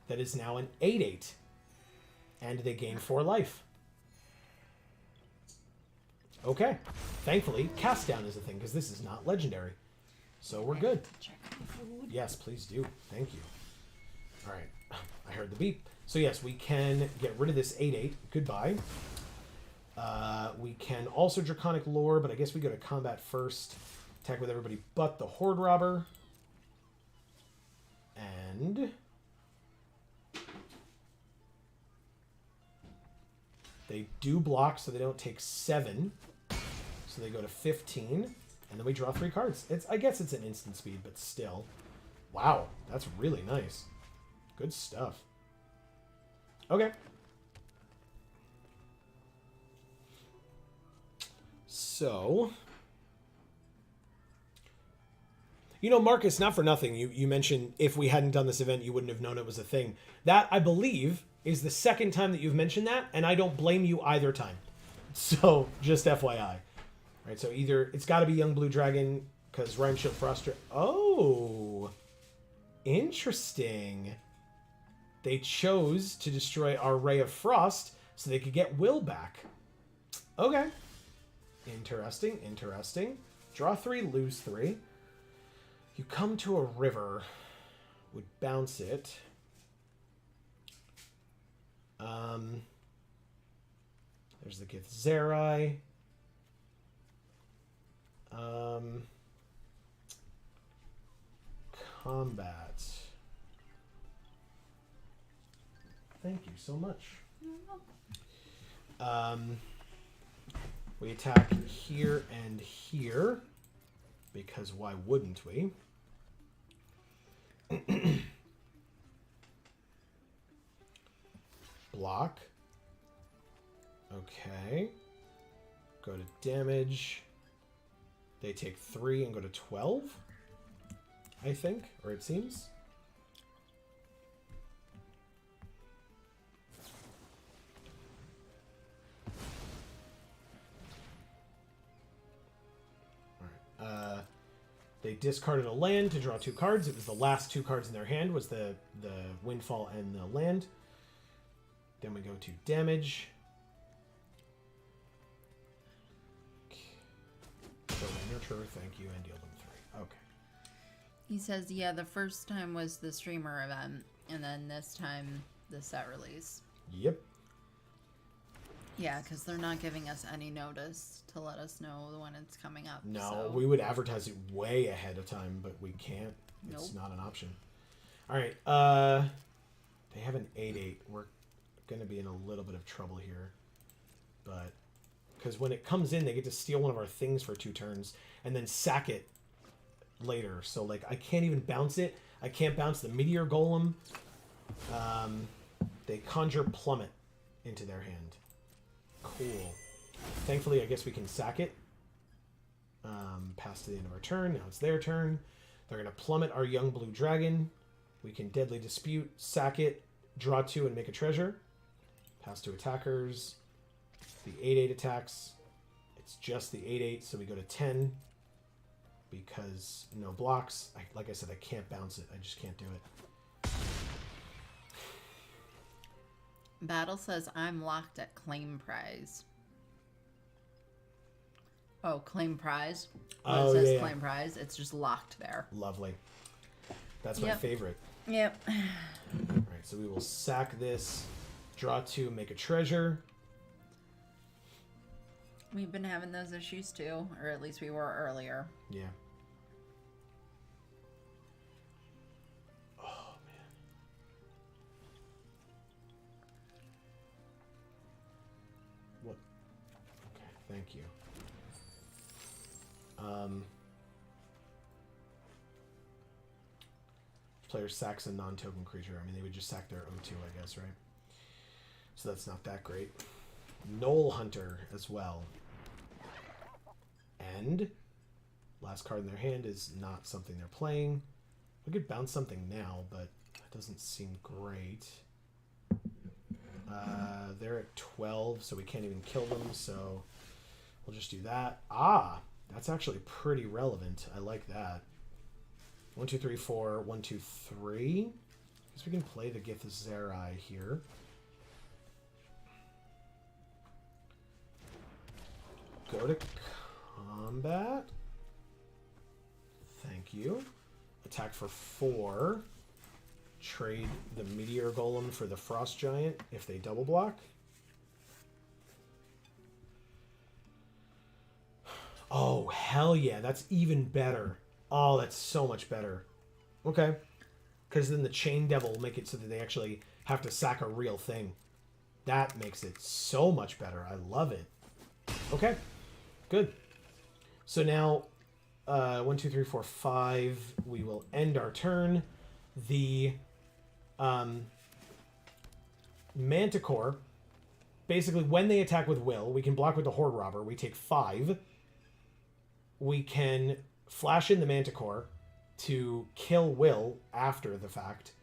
That is now an 8/8. And they gain 4 life. Okay. Thankfully, cast down is a thing, because this is not legendary. So we're good. Check the food. Yes, please do. Thank you. All right. I heard the beep. So yes, we can get rid of this 8/8. Goodbye. We can also Draconic Lore, but I guess we go to combat first. Attack with everybody but the Horde Robber. And... they do block, so they don't take 7. So they go to 15. And then we draw 3 cards. I guess it's an instant speed, but still. Wow, that's really nice. Good stuff. Okay. So... you know, Marcus, not for nothing, you mentioned if we hadn't done this event, you wouldn't have known it was a thing. That, I believe, is the second time that you've mentioned that, and I don't blame you either time. So, just FYI. Right, so either it's got to be Young Blue Dragon, because Rhyme Shield Frost... Oh! Interesting. They chose to destroy our Ray of Frost so they could get Will back. Okay. Interesting, interesting. Draw 3, lose 3. You come to a river. Would bounce it. There's the Gith Zerai. Combat. Thank you so much. We attack here and here, because why wouldn't we? Block. Okay. Go to damage. They take 3 and go to 12, I think, or it seems. They discarded a land to draw 2 cards. It was the last 2 cards in their hand, was the Windfall and the land. Then we go to damage. Show my nurture, thank you, and deal them 3. Okay. He says, yeah, the first time was the streamer event, and then this time the set release. Yep. Yeah, because they're not giving us any notice to let us know when it's coming up. No, so. we would advertise it way ahead of time, but we can't. It's not an option. All right. They have an 8/8. We're going to be in a little bit of trouble here. But because when it comes in, they get to steal one of our things for 2 turns and then sack it later. So, like, I can't even bounce it. I can't bounce the Meteor Golem. They conjure Plummet into their hand. Cool. Thankfully, I guess we can sack it. Pass to the end of our turn. Now it's their turn. They're going to plummet our Young Blue Dragon. We can Deadly Dispute, sack it, draw 2, and make a treasure. Pass to attackers. The 8/8 attacks. It's just the 8/8, so we go to 10. Because no blocks. Like I said, I can't bounce it. I just can't do it. Battle says I'm locked at claim prize. Oh, claim prize? When it says claim prize, it's just locked there. Lovely. That's my favorite. Yep. Alright, so we will sack this, draw 2, make a treasure. We've been having those issues too, or at least we were earlier. Yeah. Oh, man. What? Okay, thank you. Player sacks a non-token creature. I mean, they would just sack their O2, I guess, right? So that's not that great. Knoll Hunter as well. And last card in their hand is not something they're playing. We could bounce something now, but that doesn't seem great. They're at 12, so we can't even kill them, so we'll just do that. Ah, that's actually pretty relevant. I like that. 1, 2, 3, 4. 1, 2, 3. I guess we can play the Gith Zerai here. Go to combat. Thank you. Attack for 4. Trade the Meteor Golem for the Frost Giant if they double block. Oh, hell yeah. That's even better. Oh, that's so much better. Okay. Because then the Chain Devil will make it so that they actually have to sack a real thing. That makes it so much better. I love it. Okay. Good. So now, 1, 2, 3, 4, 5. We will end our turn. The Manticore, basically, when they attack with Will, we can block with the Horde Robber. We take 5. We can flash in the Manticore to kill Will after the fact.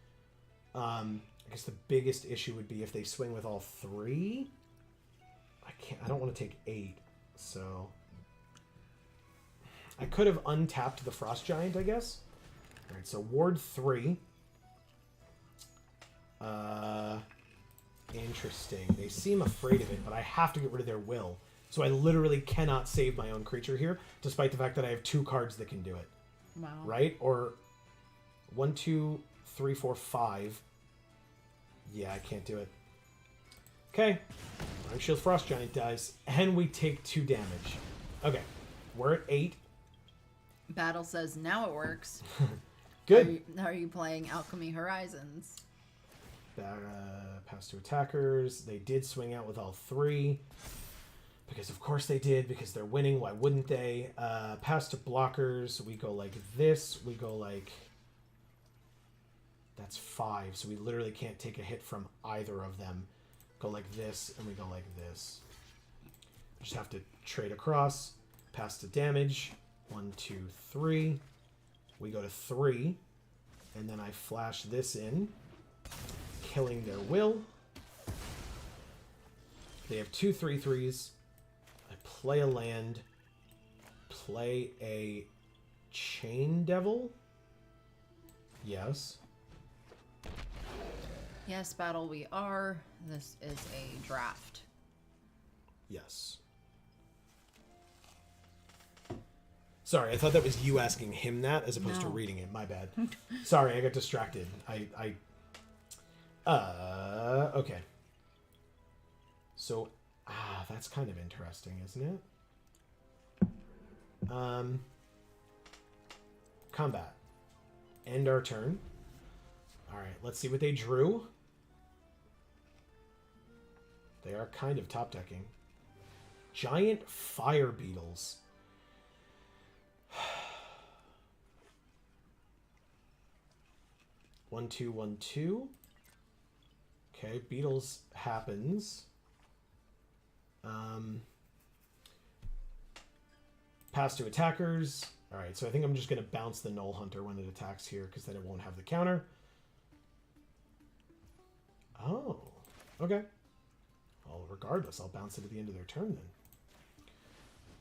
I guess the biggest issue would be if they swing with all 3. I don't want to take 8, so I could have untapped the Frost Giant, I guess. All right, so Ward 3. Interesting. They seem afraid of it, but I have to get rid of their will. So I literally cannot save my own creature here, despite the fact that I have 2 cards that can do it. Wow. Right? Or 1, 2, 3, 4, 5. Yeah, I can't do it. Okay. Iron Shield Frost Giant dies, and we take 2 damage. Okay. We're at 8. Battle says now it works. Good. Are you playing Alchemy Horizons? Pass to attackers. They did swing out with all 3. Because of course they did, because they're winning. Why wouldn't they? Pass to blockers. We go like this. We go like... That's 5. So we literally can't take a hit from either of them. Go like this, and we go like this. Just have to trade across. Pass to damage. 1, 2, 3. We go to 3. And then I flash this in. Killing their will. They have 2 3/3s. I play a land. Play a Chain Devil. Yes. Yes, Battle, we are. This is a draft. Yes. Sorry, I thought that was you asking him that as opposed to No. reading it. My bad. Sorry, I got distracted. Okay. So, that's kind of interesting, isn't it? Combat. End our turn. All right, let's see what they drew. They are kind of top decking. Giant fire beetles. 1, 2, 1, 2. Okay, beetles happens. Pass to attackers. All right, so I think I'm just going to bounce the Null Hunter when it attacks here because then it won't have the counter. Oh, okay. Well, regardless, I'll bounce it at the end of their turn then.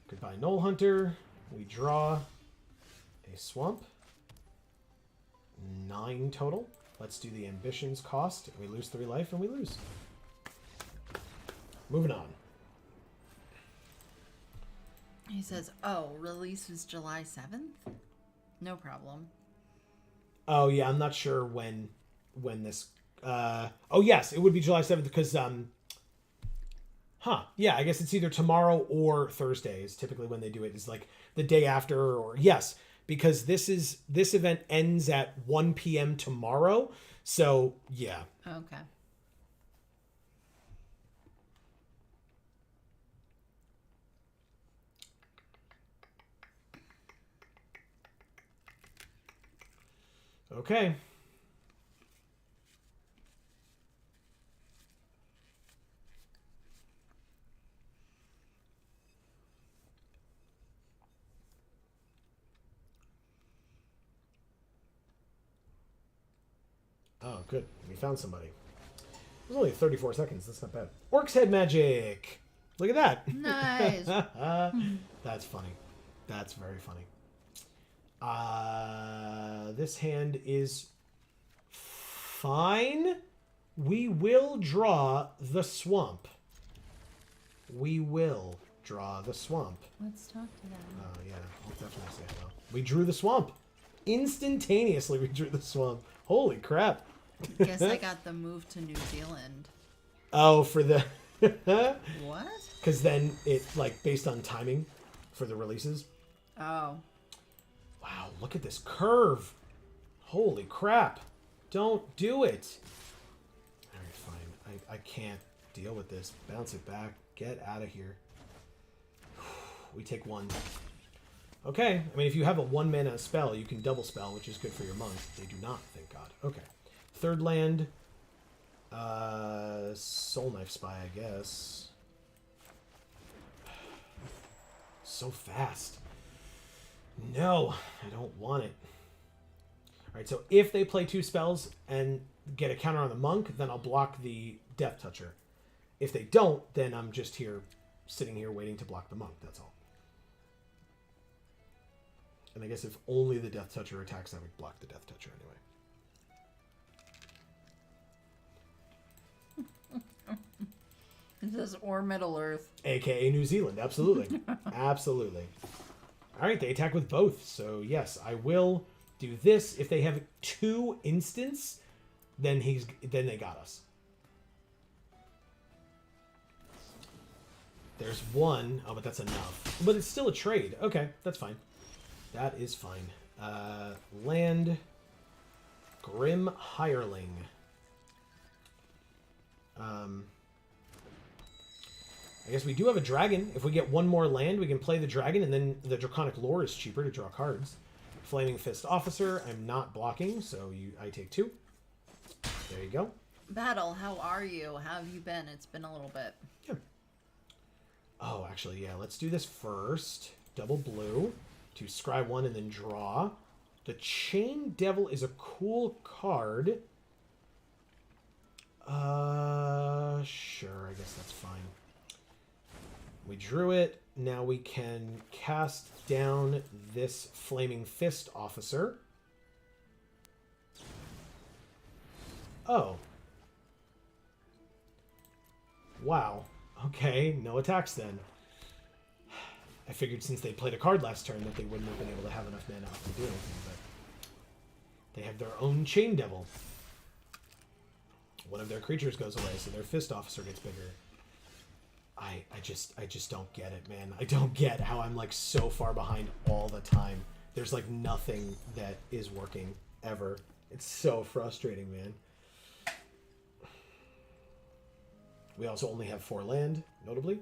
Goodbye, Null Hunter. We draw a swamp. 9 total. Let's do the ambitions cost. We lose 3 life and we lose. Moving on. He says, oh, release is July 7th? No problem. Oh, yeah, I'm not sure when this... oh, yes, it would be July 7th because... yeah, I guess it's either tomorrow or Thursday is typically when they do it. It's like the day after or... Yes, because this event ends at 1 p.m. tomorrow. So, yeah. Okay. Okay. Oh, good. We found somebody. It was only 34 seconds. That's not bad. Orc's Head Magic! Look at that. Nice. That's funny. That's very funny. This hand is fine. We will draw the swamp. We will draw the swamp. Let's talk to them. Oh, yeah. I'll definitely say hello. We drew the swamp. Instantaneously, we drew the swamp. Holy crap. Guess I got the move to New Zealand. Oh, for the... What? Because then it, like, based on timing for the releases. Oh. Wow, look at this curve. Holy crap. Don't do it. All right, fine. I can't deal with this. Bounce it back. Get out of here. We take 1. Okay. I mean, if you have a 1-mana spell, you can double spell, which is good for your monk. They do not, thank God. Okay. 3rd land. Soul Knife Spy, I guess. So fast. No, I don't want it. Alright, so if they play 2 spells and get a counter on the monk, then I'll block the Death Toucher. If they don't, then I'm just here, sitting here waiting to block the monk. That's all. And I guess if only the Death Toucher attacks, I would block the Death Toucher anyway. This is or Middle Earth. AKA New Zealand. Absolutely. Absolutely. All right, they attack with both. So yes, I will do this. If they have 2 instants, then they got us. There's 1. Oh, but that's enough. But it's still a trade. Okay, that's fine. That is fine. Land. Grim Hireling. I guess we do have a dragon. If we get 1 more land, we can play the dragon, and then the Draconic Lore is cheaper to draw cards. Flaming Fist Officer. I'm not blocking, so I take 2. There you go. Battle, how are you? How have you been? It's been a little bit. Yeah. Oh, actually, yeah. Let's do this first. Double blue to scry 1 and then draw. The Chain Devil is a cool card. Sure. I guess that's fine. We drew it. Now we can cast down this Flaming Fist Officer. Oh. Wow. Okay, no attacks then. I figured since they played a card last turn that they wouldn't have been able to have enough mana to do anything, but they have their own Chain Devil. One of their creatures goes away, so their Fist Officer gets bigger. I just don't get it, man. I don't get how I'm like so far behind all the time. There's like nothing that is working ever. It's so frustrating, man. We also only have 4 land, notably.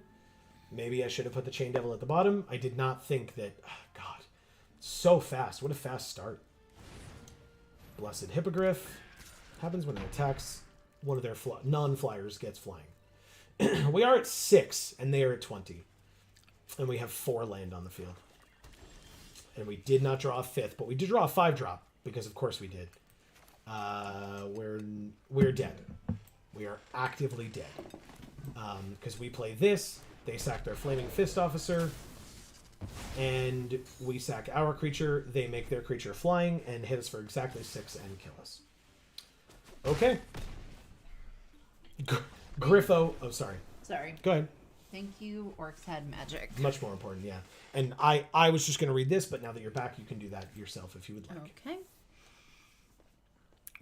Maybe I should have put the Chain Devil at the bottom. I did not think that... Oh, God. So fast. What a fast start. Blessed Hippogriff. Happens when it attacks. One of their non-flyers gets flying. We are at 6, and they are at 20. And we have 4 land on the field. And we did not draw a 5th, but we did draw a 5-drop, because of course we did. We're dead. We are actively dead. Because we play this, they sack their Flaming Fist Officer, and we sack our creature, they make their creature flying, and hit us for exactly 6 and kill us. Okay. Griffo. Oh, sorry. Sorry. Go ahead. Thank you, Orcs Had Magic. Much more important, yeah. And I was just going to read this, but now that you're back, you can do that yourself if you would like. Okay.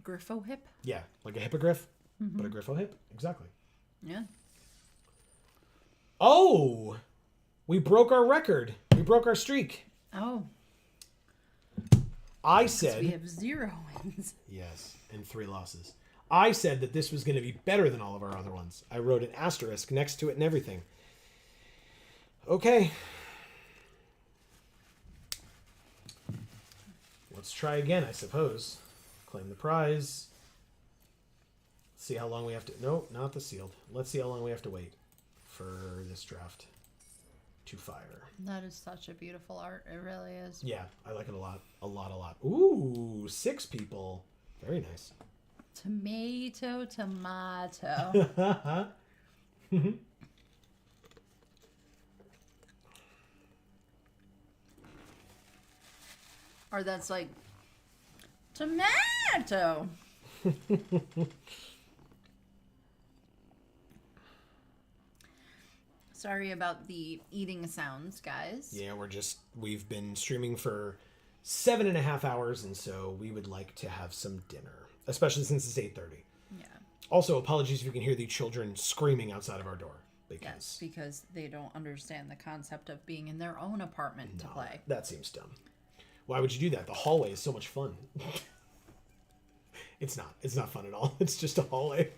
Griffo Hip. Yeah, like a hippogriff, but a Griffo hip. Exactly. Yeah. Oh! We broke our record. We broke our streak. Oh. I 'Cause said... we have 0 wins. Yes, and 3 losses. I said that this was going to be better than all of our other ones. I wrote an asterisk next to it and everything. Okay. Let's try again, I suppose. Claim the prize. See how long we have to... No, not the sealed. Let's see how long we have to wait for this draft to fire. That is such a beautiful art. It really is. Yeah, I like it a lot. A lot. Ooh, 6 people. Very nice. Tomato, tomato. Or that's like tomato. Sorry about the eating sounds, guys. Yeah, we've been streaming for 7.5 hours, and so we would like to have some dinner, especially since it's 8:30. Yeah. Also, apologies if you can hear the children screaming outside of our door. Yes, because they don't understand the concept of being in their own apartment to play. That seems dumb. Why would you do that? The hallway is so much fun. It's not. It's not fun at all. It's just a hallway.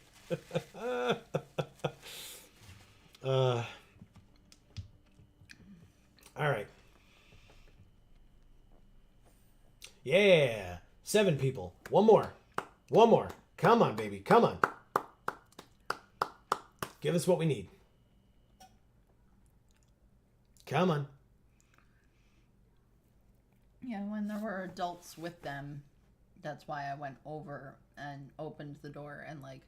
All right. Yeah. 7 people. One more. Come on, baby. Come on. Give us what we need. Come on. Yeah, when there were adults with them, That's why I went over and opened the door and like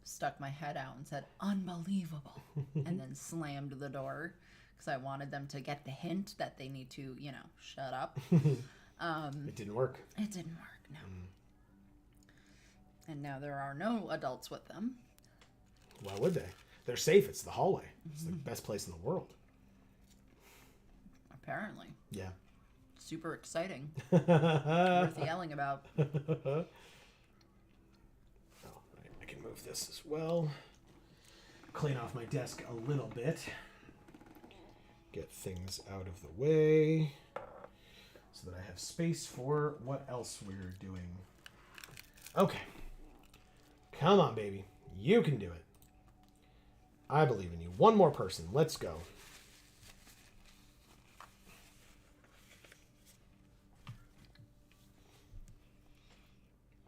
stuck my head out and said, "Unbelievable," and then slammed the door because I wanted them to get the hint that they need to, you know, shut up. It didn't work. It didn't work, no. And now there are no adults with them. Why would they? They're safe. It's the hallway. It's the best place in the world. Apparently. Yeah. Super exciting. Worth yelling about. Oh, right. I can move this as well. Clean off my desk a little bit. Get things out of the way so that I have space for what else we're doing. Okay. Come on, baby. You can do it. I believe in you. One more person. Let's go.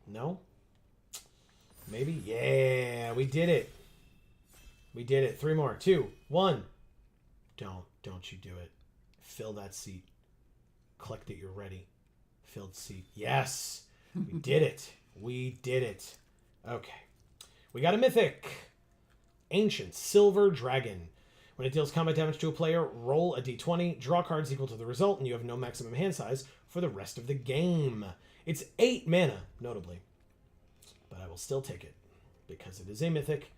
No? Maybe? Yeah, we did it. We did it. 3 more. 2, 1. Don't you do it. Fill that seat. Click that you're ready. Filled seat. Yes. We did it. We did it. Okay. We got a mythic. Ancient Silver Dragon. When it deals combat damage to a player, roll a d20, draw cards equal to the result, and you have no maximum hand size for the rest of the game. It's 8 mana, notably. But I will still take it, because it is a mythic,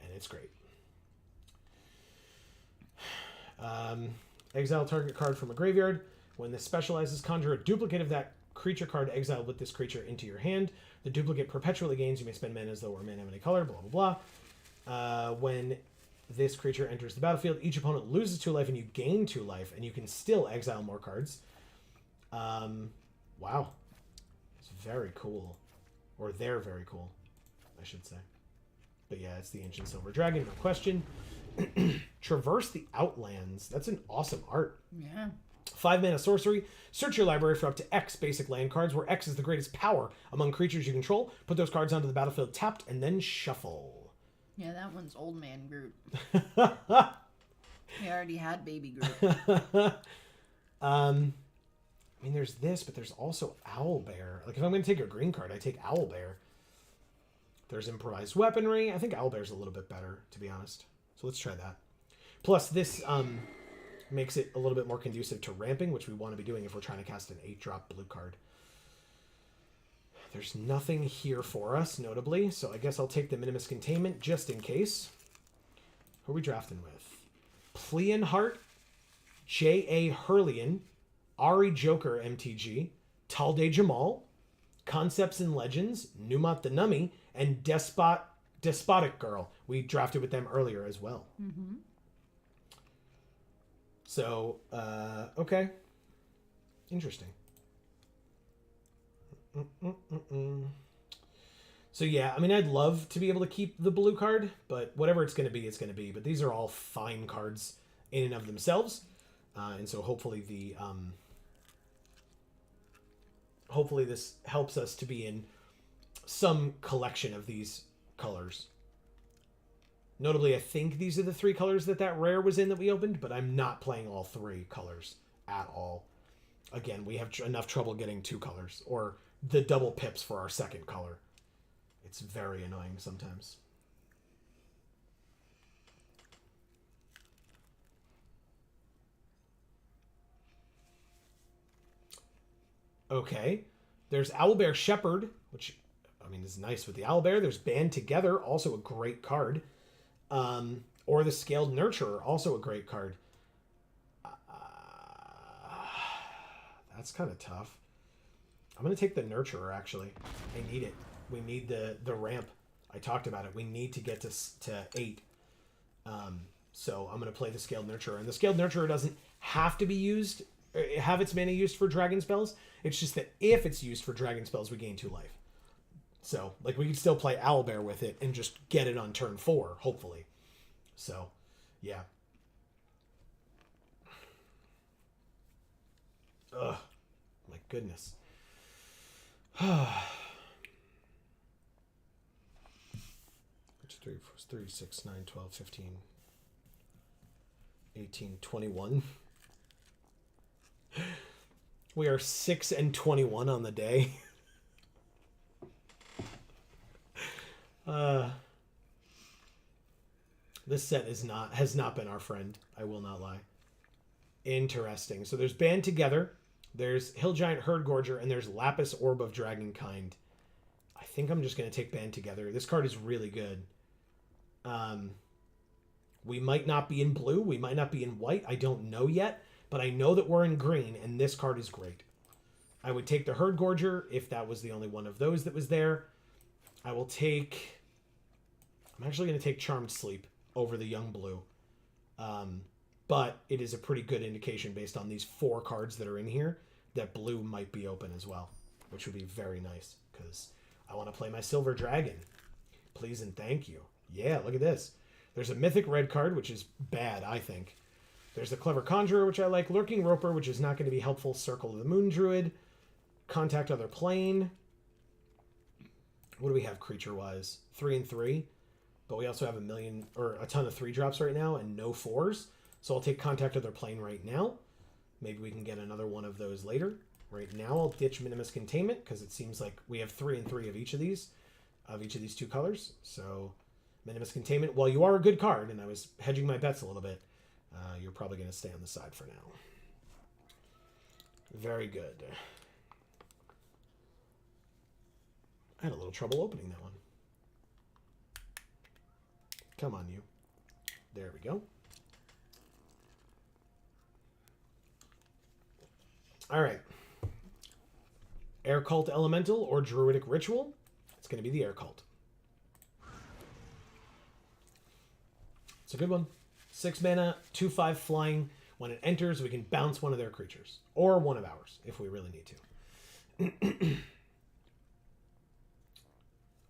and it's great. Exile target card from a graveyard. When this specializes, conjure a duplicate of that creature card exiled with this creature into your hand. The duplicate perpetually gains. You may spend mana as though it were mana of any color, blah, blah, blah. When this creature enters the battlefield, each opponent loses 2 life and you gain 2 life, and you can still exile more cards. Wow. It's very cool. Or they're very cool, I should say. But yeah, it's the Ancient Silver Dragon, no question. Traverse the Outlands. That's an awesome art. Yeah. 5 mana sorcery. Search your library for up to X basic land cards, where X is the greatest power among creatures you control. Put those cards onto the battlefield tapped, and then shuffle. Yeah, that one's Old Man Groot. He already had Baby Groot. I mean, there's this, but there's also Owlbear. Like, if I'm going to take a green card, I take Owlbear. There's improvised weaponry. I think Owlbear's a little bit better, to be honest. So let's try that. Plus, this makes it a little bit more conducive to ramping, which we want to be doing if we're trying to cast an 8-drop blue card. There's nothing here for us, notably, so I guess I'll take the Minimus Containment just in case. Who are we drafting with? Pleonheart, J.A. Hurlian, Ari Joker MTG, Talde Jamal, Concepts and Legends, Numat the Nummy, and Despotic Girl. We drafted with them earlier as well. Mm-hmm. So, okay. Interesting. So yeah, I mean, I'd love to be able to keep the blue card, but whatever it's going to be, it's going to be. But these are all fine cards in and of themselves. And so hopefully hopefully this helps us to be in some collection of these colors. Notably, I think these are the 3 colors that rare was in that we opened, but I'm not playing all 3 colors at all. Again, we have enough trouble getting 2 colors, or the double pips for our second color. It's very annoying sometimes. Okay. There's Owlbear Shepherd, which, I mean, is nice with the Owlbear. There's Band Together, also a great card. Or the Scaled Nurturer, also a great card. That's kind of tough. I'm going to take the Nurturer, actually. I need it. We need the ramp. I talked about it. We need to get to 8. So I'm going to play the Scaled Nurturer. And the Scaled Nurturer doesn't have to be used, have its mana used for dragon spells. It's just that if it's used for dragon spells, we gain 2 life. So, like, we could still play Owlbear with it and just get it on turn 4, hopefully. So, yeah. Ugh. My goodness. 3, 4, 3, 6, 9, 12, 15, 18, 21. We are 6 and 21 on the day. This set has not been our friend. I will not lie. Interesting. So there's Band Together, there's Hill Giant Herd Gorger, and there's Lapis Orb of Dragonkind. I think I'm just going to take Band Together. This card is really good. We might not be in blue. We might not be in white. I don't know yet, but I know that we're in green, and this card is great. I would take the Herd Gorger if that was the only one of those that was there. I will take... I'm actually going to take Charmed Sleep over the Young Blue. But it is a pretty good indication based on these 4 cards that are in here that blue might be open as well, which would be very nice because I want to play my Silver Dragon. Please and thank you. Yeah, look at this. There's a Mythic red card, which is bad, I think. There's the Clever Conjurer, which I like. Lurking Roper, which is not going to be helpful. Circle of the Moon Druid. Contact Other Plane. What do we have creature-wise? 3 and 3. But we also have a ton of 3-drops right now and no 4s. So I'll take Contact Other Plane right now. Maybe we can get another one of those later. Right now I'll ditch Minimus Containment because it seems like we have 3 and 3 of each of these 2 colors. So Minimus Containment, while you are a good card, and I was hedging my bets a little bit, you're probably going to stay on the side for now. Very good. I had a little trouble opening that one. Come on, you. There we go. All right. Air Cult Elemental or Druidic Ritual. It's going to be the Air Cult. It's a good one. 6 mana, 2/5 flying. When it enters, we can bounce one of their creatures. Or one of ours, if we really need to.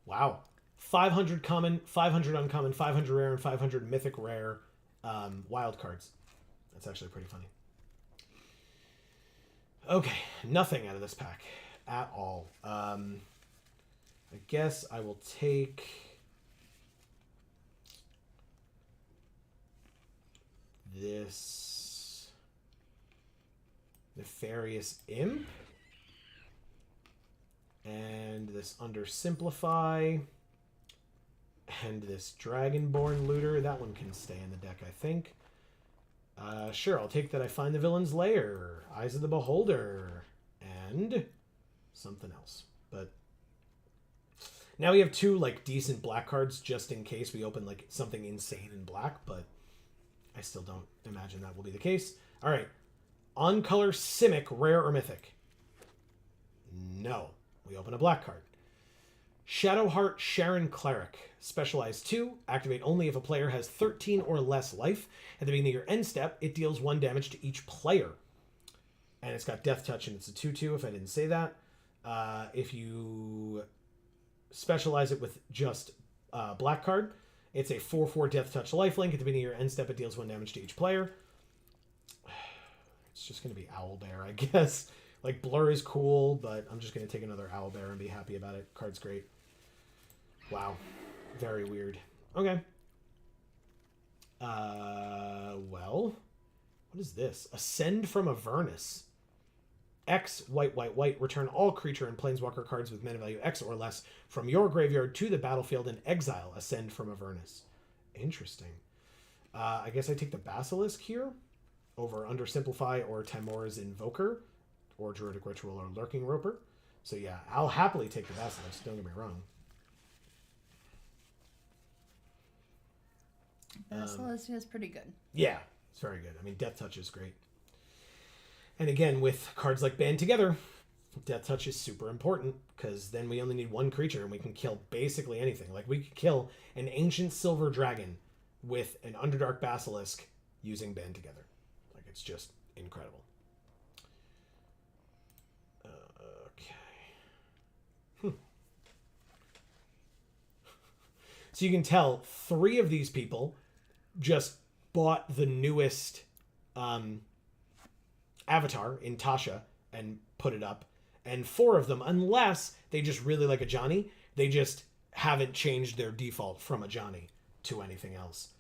Wow. 500 common, 500 uncommon, 500 rare, and 500 mythic rare wild cards. That's actually pretty funny. Okay, nothing out of this pack at all. I guess I will take this Nefarious Imp and this Undersimplify and this Dragonborn Looter. That one can stay in the deck, I think. Sure, I'll take that. I Find the Villain's Lair, Eyes of the Beholder, and something else. But now we have 2 like decent black cards just in case we open like something insane in black, but I still don't imagine that will be the case. All right, on color Simic, rare or mythic? No, we open a black card. Shadowheart Sharon Cleric. Specialize 2. Activate only if a player has 13 or less life. At the beginning of your end step, it deals 1 damage to each player. And it's got Death Touch, and it's a 2/2 if I didn't say that. If you specialize it with just black card, it's a 4/4 Death Touch lifelink. At the beginning of your end step, it deals 1 damage to each player. It's just going to be Owlbear, I guess. Like, Blur is cool, but I'm just going to take another Owlbear and be happy about it. Card's great. Wow. Very weird. Okay. Well, what is this? Ascend from Avernus. X, white, white, white. Return all creature and planeswalker cards with mana value X or less from your graveyard to the battlefield and exile Ascend from Avernus. Interesting. I guess I take the Basilisk here over Undersimplify or Timora's Invoker or Druidic Ritual or Lurking Roper. So yeah, I'll happily take the Basilisk, don't get me wrong. Basilisk is pretty good. Yeah, it's very good. I mean, Death Touch is great. And again, with cards like Band Together, Death Touch is super important because then we only need 1 creature and we can kill basically anything. Like, we could kill an Ancient Silver Dragon with an Underdark Basilisk using Band Together. Like, it's just incredible. Okay. So you can tell 3 of these people just bought the newest avatar in Tasha and put it up. And 4 of them, unless they just really like a Johnny, they just haven't changed their default from a Johnny to anything else.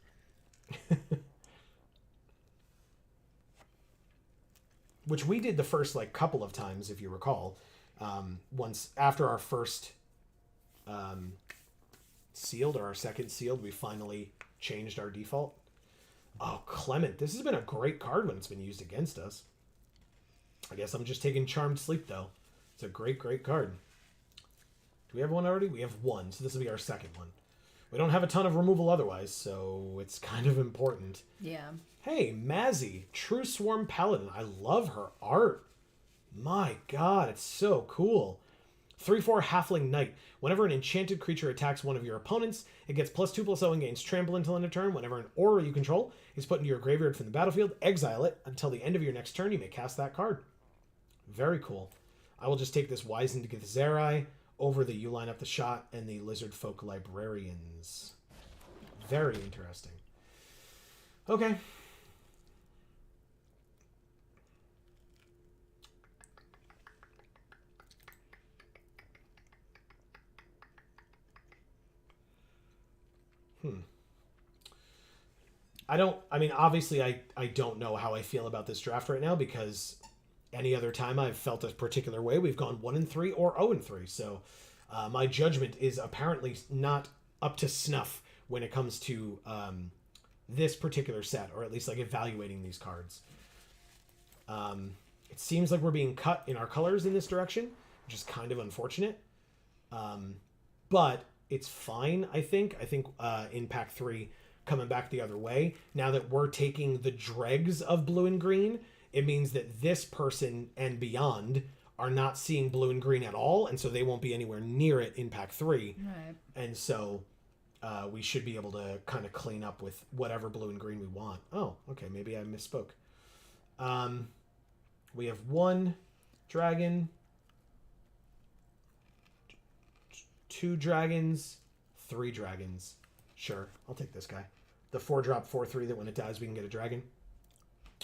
Which we did the first like couple of times, if you recall. Once after our first sealed, or our second sealed. We finally changed our default. Oh, Clement. This has been a great card when it's been used against us. I guess I'm just taking Charmed Sleep, though. It's a great, great card. Do we have one already? We have one, so this will be our second one. We don't have a ton of removal otherwise, so it's kind of important. Yeah. Hey, Mazzy, True Swarm Paladin. I love her art. My god, it's so cool. 3/4 Halfling Knight. Whenever an enchanted creature attacks one of your opponents, it gets +2/+0 and gains trample until end of turn. Whenever an aura you control is put into your graveyard from the battlefield, exile it. Until the end of your next turn, you may cast that card. Very cool. I will just take this Wizened Githzerai over the You Line Up the Shot and the Lizard Folk Librarians. Very interesting. Okay. Obviously I don't know how I feel about this draft right now, because any other time I've felt a particular way, we've gone 1-3 or 0-3. So my judgment is apparently not up to snuff when it comes to this particular set, or at least like evaluating these cards. It seems like we're being cut in our colors in this direction, which is kind of unfortunate. But it's fine, I think. I think in pack 3, coming back the other way, now that we're taking the dregs of blue and green, it means that this person and beyond are not seeing blue and green at all, and so they won't be anywhere near it in pack 3. Right. And so we should be able to kind of clean up with whatever blue and green we want. Oh, okay, maybe I misspoke. We have 1 dragon, 2 dragons, 3 dragons. Sure, I'll take this guy. The 4-drop 4/3 that when it dies we can get a dragon.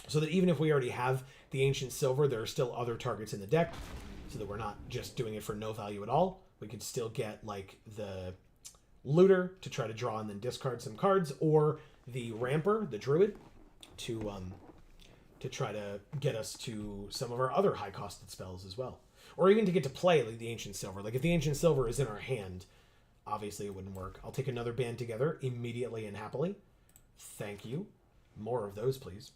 So that even if we already have the Ancient Silver, there are still other targets in the deck, so that we're not just doing it for no value at all. We could still get like the Looter to try to draw and then discard some cards, or the Ramper, the Druid, to try to get us to some of our other high-costed spells as well. Or even to get to play like the Ancient Silver. Like if the Ancient Silver is in our hand, obviously it wouldn't work. I'll take another Band Together immediately and happily. Thank you. More of those, please.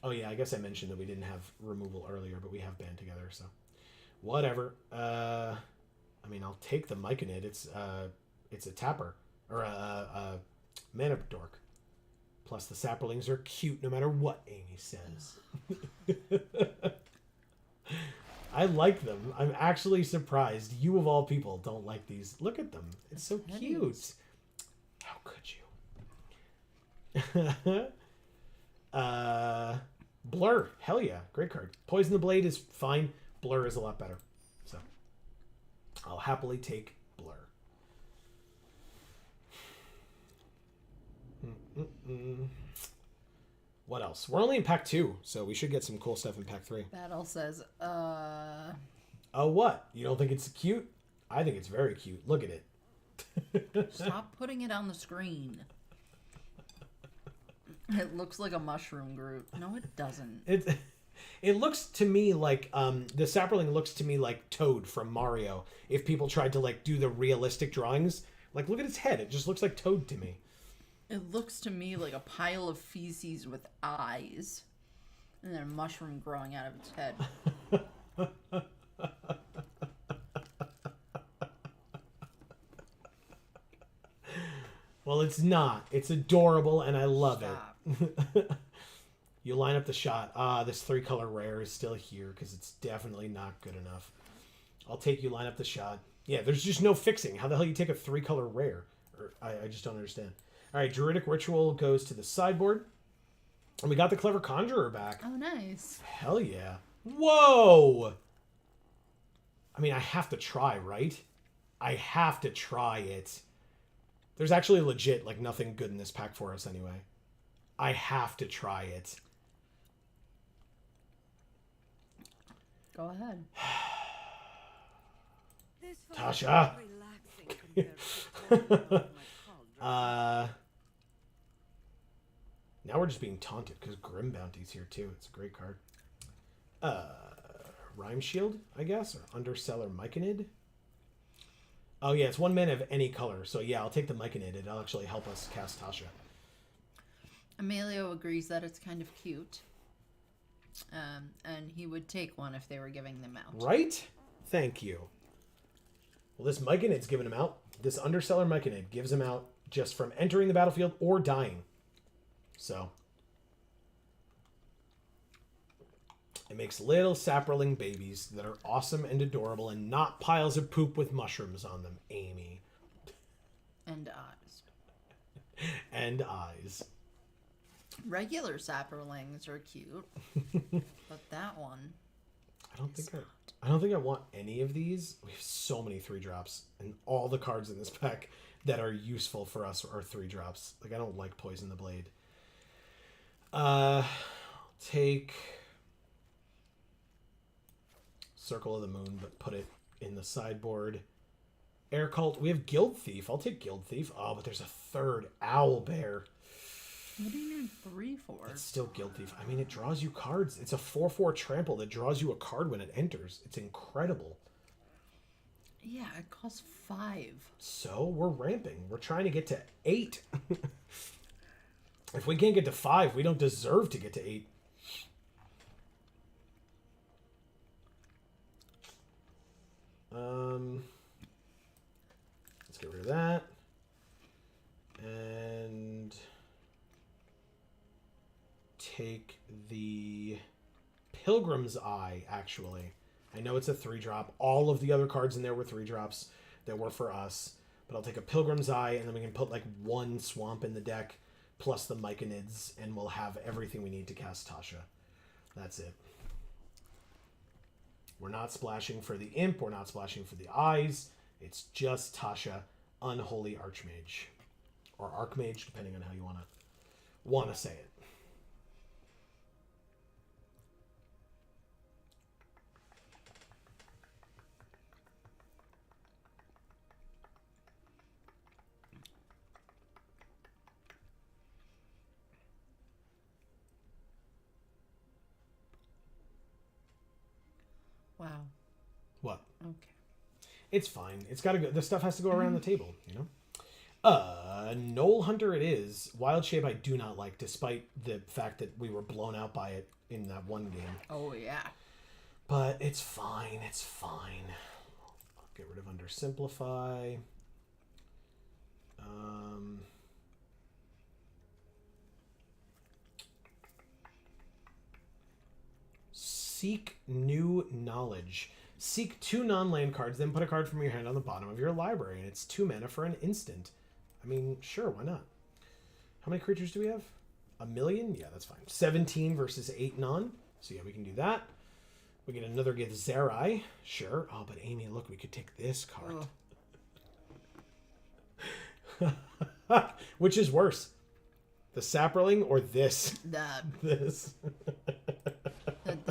Oh yeah, I guess I mentioned that we didn't have removal earlier, but we have Band Together, so whatever. I'll take the Myconid. It's a tapper, or a mana dork. Plus the Saplings are cute no matter what Amy says. I like them. I'm actually surprised you of all people don't like these. Look at them. It's so cute. How could you? Blur. Hell yeah. Great card. Poison the Blade is fine. Blur is a lot better. So I'll happily take Blur. What else? We're only in pack 2, so we should get some cool stuff in pack 3. Battle says, Oh, what? You don't think it's cute? I think it's very cute. Look at it. Stop putting it on the screen. It looks like a mushroom Groot. No, it doesn't. It looks to me like the Sapperling looks to me like Toad from Mario. If people tried to like do the realistic drawings, like look at its head. It just looks like Toad to me. It looks to me like a pile of feces with eyes, and then a mushroom growing out of its head. Well, it's not. It's adorable, and I love Stop. it. You line up the shot. This 3-color rare is still here because it's definitely not good enough. I'll take You Line Up the Shot. Yeah, there's just no fixing. How the hell you take a 3-color rare? I just don't understand. All right, Druidic Ritual goes to the sideboard. And we got the Clever Conjurer back. Oh, nice. Hell yeah. Whoa! I have to try, right? I have to try it. There's actually legit, like, nothing good in this pack for us anyway. I have to try it. Go ahead. Tasha! Now we're just being taunted because Grim Bounty's here too. It's a great card. Rhyme Shield, I guess, or Underseller Myconid. Oh yeah, it's 1 mana of any color. So yeah, I'll take the Myconid. It'll actually help us cast Tasha. Emilio agrees that it's kind of cute. And he would take one if they were giving them out. Right? Thank you. Well, this Myconid's giving him out. This Underseller Myconid gives him out just from entering the battlefield or dying. So it makes little sapperling babies that are awesome and adorable and not piles of poop with mushrooms on them, Amy. And eyes. And eyes. Regular sapperlings are cute. But that one... I don't think I want any of these. We have so many 3-drops, and all the cards in this pack that are useful for us are 3-drops. Like, I don't like Poison the Blade. Take Circle of the Moon, but put it in the sideboard. Air Cult. We have Guild Thief. I'll take Guild Thief. Oh, but there's a third Owl Bear. What do you need 3 for? It's still Guild Thief. I mean, it draws you cards. It's a 4/4 trample that draws you a card when it enters. It's incredible. Yeah, it costs 5. So we're ramping. We're trying to get to 8. If we can't get to 5, we don't deserve to get to 8. Let's get rid of that. And take the Pilgrim's Eye, actually. I know it's a 3-drop. All of the other cards in there were 3-drops that were for us. But I'll take a Pilgrim's Eye, and then we can put like 1 swamp in the deck, plus the Myconids, and we'll have everything we need to cast Tasha. That's it. We're not splashing for the Imp. We're not splashing for the Eyes. It's just Tasha, Unholy Archmage. Or Archmage, depending on how you want to say it. Wow. What? Okay. It's fine. It's got to go. The stuff has to go around the table, you know? Knoll Hunter it is. Wild Shape I do not like, despite the fact that we were blown out by it in that one game. Oh, yeah. But it's fine. It's fine. I'll get rid of Undersimplify. Seek New Knowledge. Seek 2 non-land cards, then put a card from your hand on the bottom of your library, and it's 2 mana for an instant. I mean, sure, why not? How many creatures do we have? 1 million? Yeah, that's fine. 17 versus 8 non. So yeah, we can do that. We get another Githzerai. Sure. Oh, but Amy, look, we could take this card. Which is worse? The Sapperling or this? That This.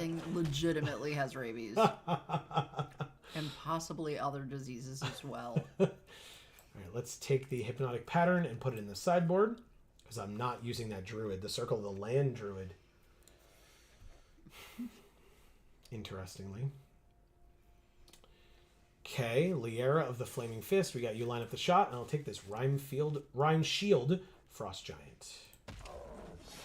thing legitimately has rabies. And possibly other diseases as well. All right, let's take the Hypnotic Pattern and put it in the sideboard, because I'm not using that Druid, the Circle of the Land Druid. Interestingly. Okay, Liera of the Flaming Fist. We got you line up the shot, and I'll take this Rhyme Shield Frost Giant.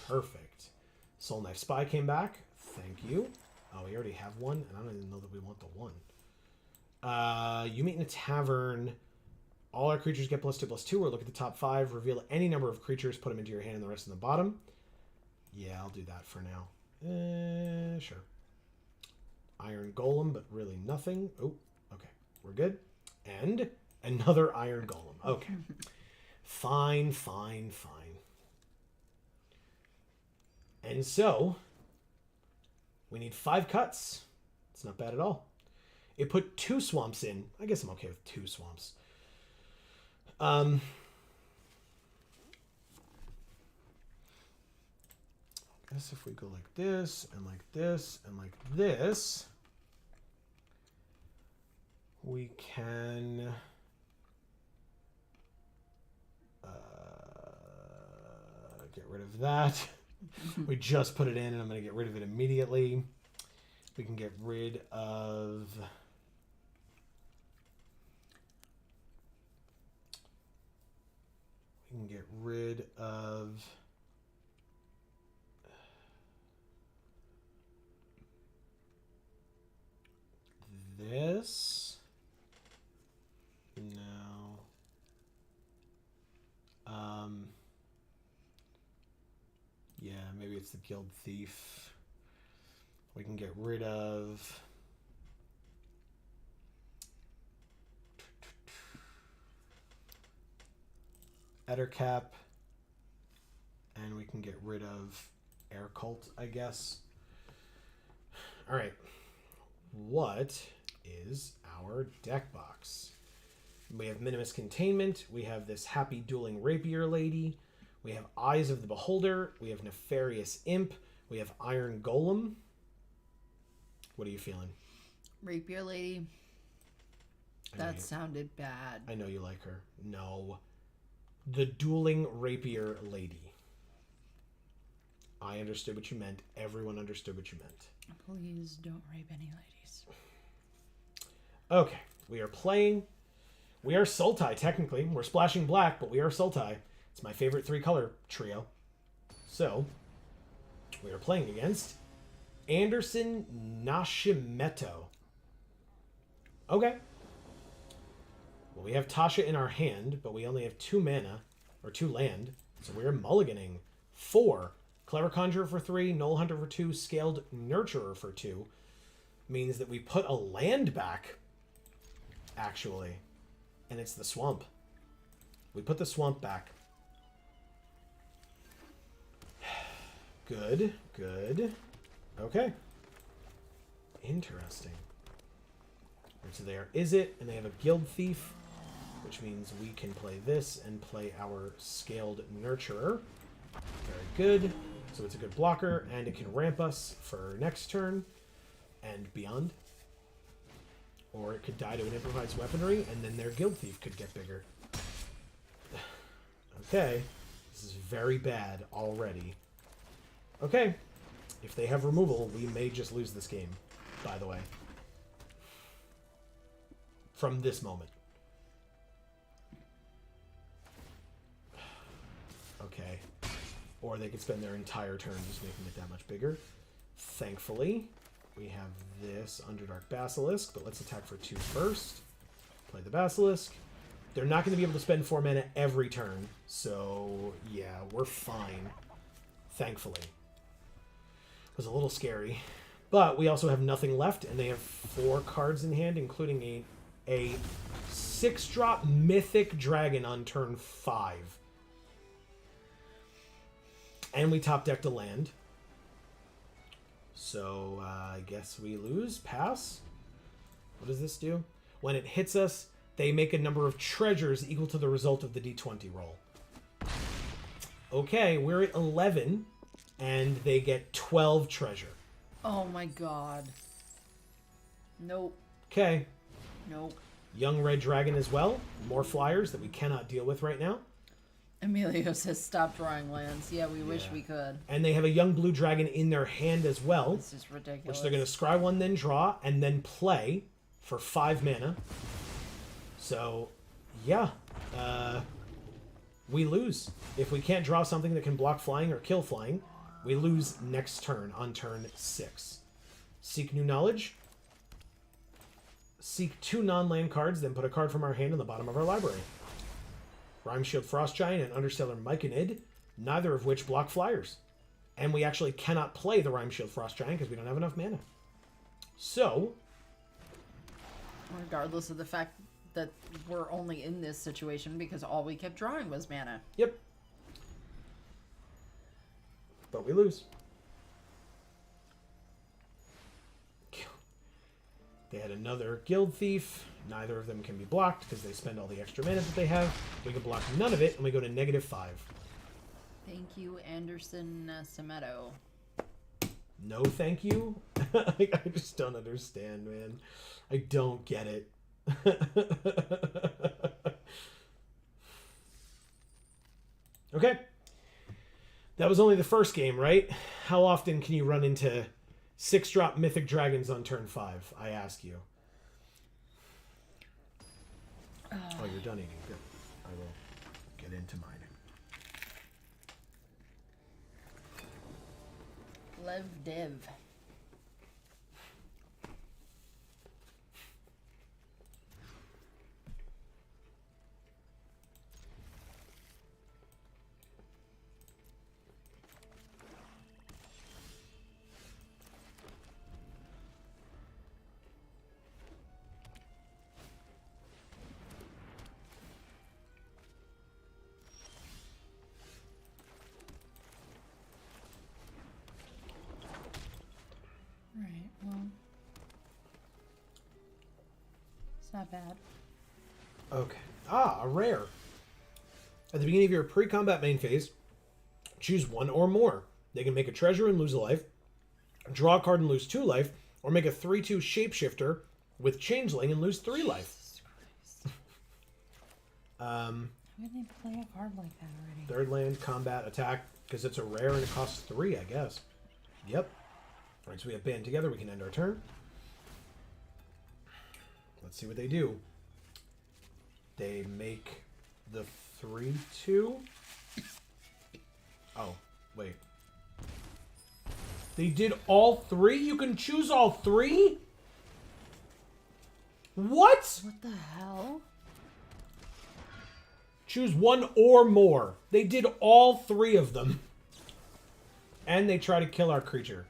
Perfect. Soul Knife Spy came back. Thank you. Oh, we already have one, and I don't even know that we want the one. You meet in a tavern. All our creatures get +2/+2, or look at the top 5. Reveal any number of creatures, put them into your hand, and the rest in the bottom. Yeah, I'll do that for now. Sure. Iron Golem, but really nothing. Oh, okay. We're good. And another Iron Golem. Okay. Fine. And so, we need 5 cuts. It's not bad at all. It put 2 swamps in. I guess I'm okay with 2 swamps. I guess if we go like this, and like this, and like this, we can get rid of that. We just put it in, and I'm going to get rid of it immediately. We can get rid of... We can get rid of... this. No. Yeah, maybe it's the Guild Thief. We can get rid of... Ettercap. And we can get rid of Air Cult, I guess. Alright. What is our deck box? We have Minimus Containment. We have this Happy Dueling Rapier Lady. We have Eyes of the Beholder. We have Nefarious Imp. We have Iron Golem. What are you feeling? Rapier Lady. That sounded bad. I know you like her. No. The Dueling Rapier Lady. I understood what you meant. Everyone understood what you meant. Please don't rape any ladies. Okay. We are playing. We are Sultai, technically. We're splashing black, but we are Sultai. It's my favorite three-color trio. So, we are playing against Anderson Nascimento. Okay. Well, we have Tasha in our hand, but we only have 2 mana, or 2 land. So we are mulliganing 4. Clever Conjurer for 3, Null Hunter for 2, Scaled Nurturer for 2. Means that we put a land back, actually. And it's the Swamp. We put the Swamp back. Good, good. Okay. Interesting. And so there is it, and they have a Guild Thief, which means we can play this and play our Scaled Nurturer. Very good. So it's a good blocker, and it can ramp us for next turn and beyond. Or it could die to an improvised weaponry, and then their Guild Thief could get bigger. Okay. This is very bad already. Okay. If they have removal, we may just lose this game, by the way. From this moment. Okay. Or they could spend their entire turn just making it that much bigger. Thankfully, we have this Underdark Basilisk, but let's attack for 2 first. Play the Basilisk. They're not going to be able to spend 4 mana every turn, so yeah, we're fine. Thankfully. It was a little scary. But we also have nothing left, and they have 4 cards in hand, including a 6-drop Mythic Dragon on turn 5. And we top decked a land. So, I guess we lose. Pass. What does this do? When it hits us, they make a number of treasures equal to the result of the d20 roll. Okay, we're at 11, and they get 12 treasure. Oh my god. Nope. Okay. Nope. Young Red Dragon as well. More flyers that we cannot deal with right now. Emilio says stop drawing lands. Yeah, we wish we could. And they have a Young Blue Dragon in their hand as well. This is ridiculous. Which they're going to scry 1, then draw, and then play for 5 mana. So, yeah. We lose. If we can't draw something that can block flying or kill flying, we lose next turn on turn 6. Seek New Knowledge. Seek 2 non-land cards, then put a card from our hand in the bottom of our library. Rime Shield Frost Giant and Understellar Myconid, neither of which block flyers. And we actually cannot play the Rime Shield Frost Giant because we don't have enough mana. So, regardless of the fact that we're only in this situation because all we kept drawing was mana. Yep. But we lose. They had another Guild Thief. Neither of them can be blocked because they spend all the extra mana that they have. We can block none of it, and we go to -5. Thank you, Anderson Semedo. No thank you? I just don't understand, man. I don't get it. Okay. That was only the first game, right? How often can you run into 6-drop Mythic Dragons on turn 5, I ask you. Oh, you're done eating. Good. I will get into mine. Lev Dev. Right, well. It's not bad. Okay. Ah, a rare. At the beginning of your pre-combat main phase, choose one or more. They can make a treasure and lose a life, draw a card and lose 2 life, or make a 3/2 shapeshifter with changeling and lose 3 life. How did they play a card like that already? Third land, combat, attack, because it's a rare and it costs 3, I guess. Yep. Alright, so we have band together. We can end our turn. Let's see what they do. They make the 3/2. Oh, wait. They did all 3? You can choose all 3? What? What the hell? Choose one or more. They did all 3 of them. And they try to kill our creature.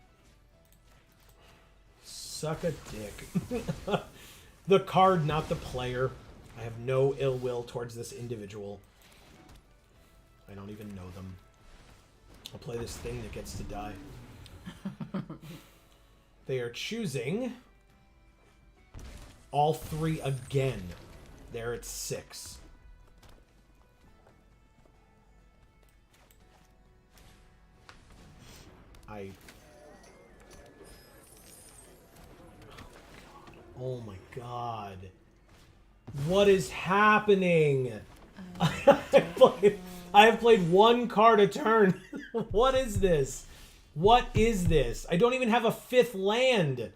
Suck a dick. The card, not the player. I have no ill will towards this individual. I don't even know them. I'll play this thing that gets to die. They are choosing all 3 again. They're at 6. Oh my god. What is happening? I have played 1 card a turn. What is this? What is this? I don't even have a 5th land.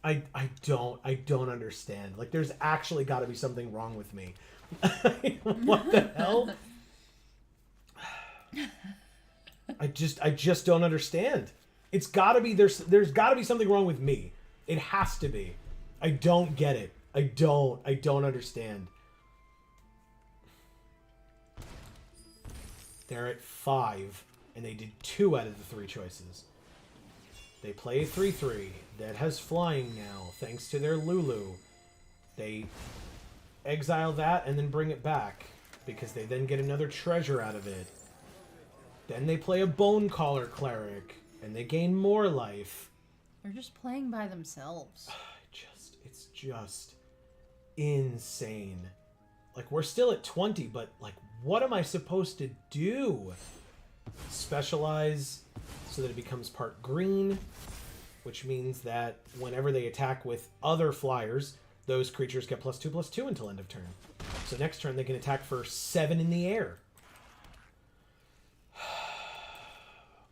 I don't understand. Like, there's actually got to be something wrong with me. What the hell? I just don't understand. It's got to be there's got to be something wrong with me. It has to be. I don't get it. I don't understand. They're at 5 and they did 2 out of the 3 choices. They play a 3/3 that has flying now thanks to their Lulu. They exile that and then bring it back because they then get another treasure out of it. Then they play a Bonecaller Cleric and they gain more life. They're just playing by themselves. It's just insane. Like, we're still at 20, but like, what am I supposed to do? Specialize so that it becomes part green, which means that whenever they attack with other flyers, those creatures get +2/+2 until end of turn. So next turn they can attack for 7 in the air.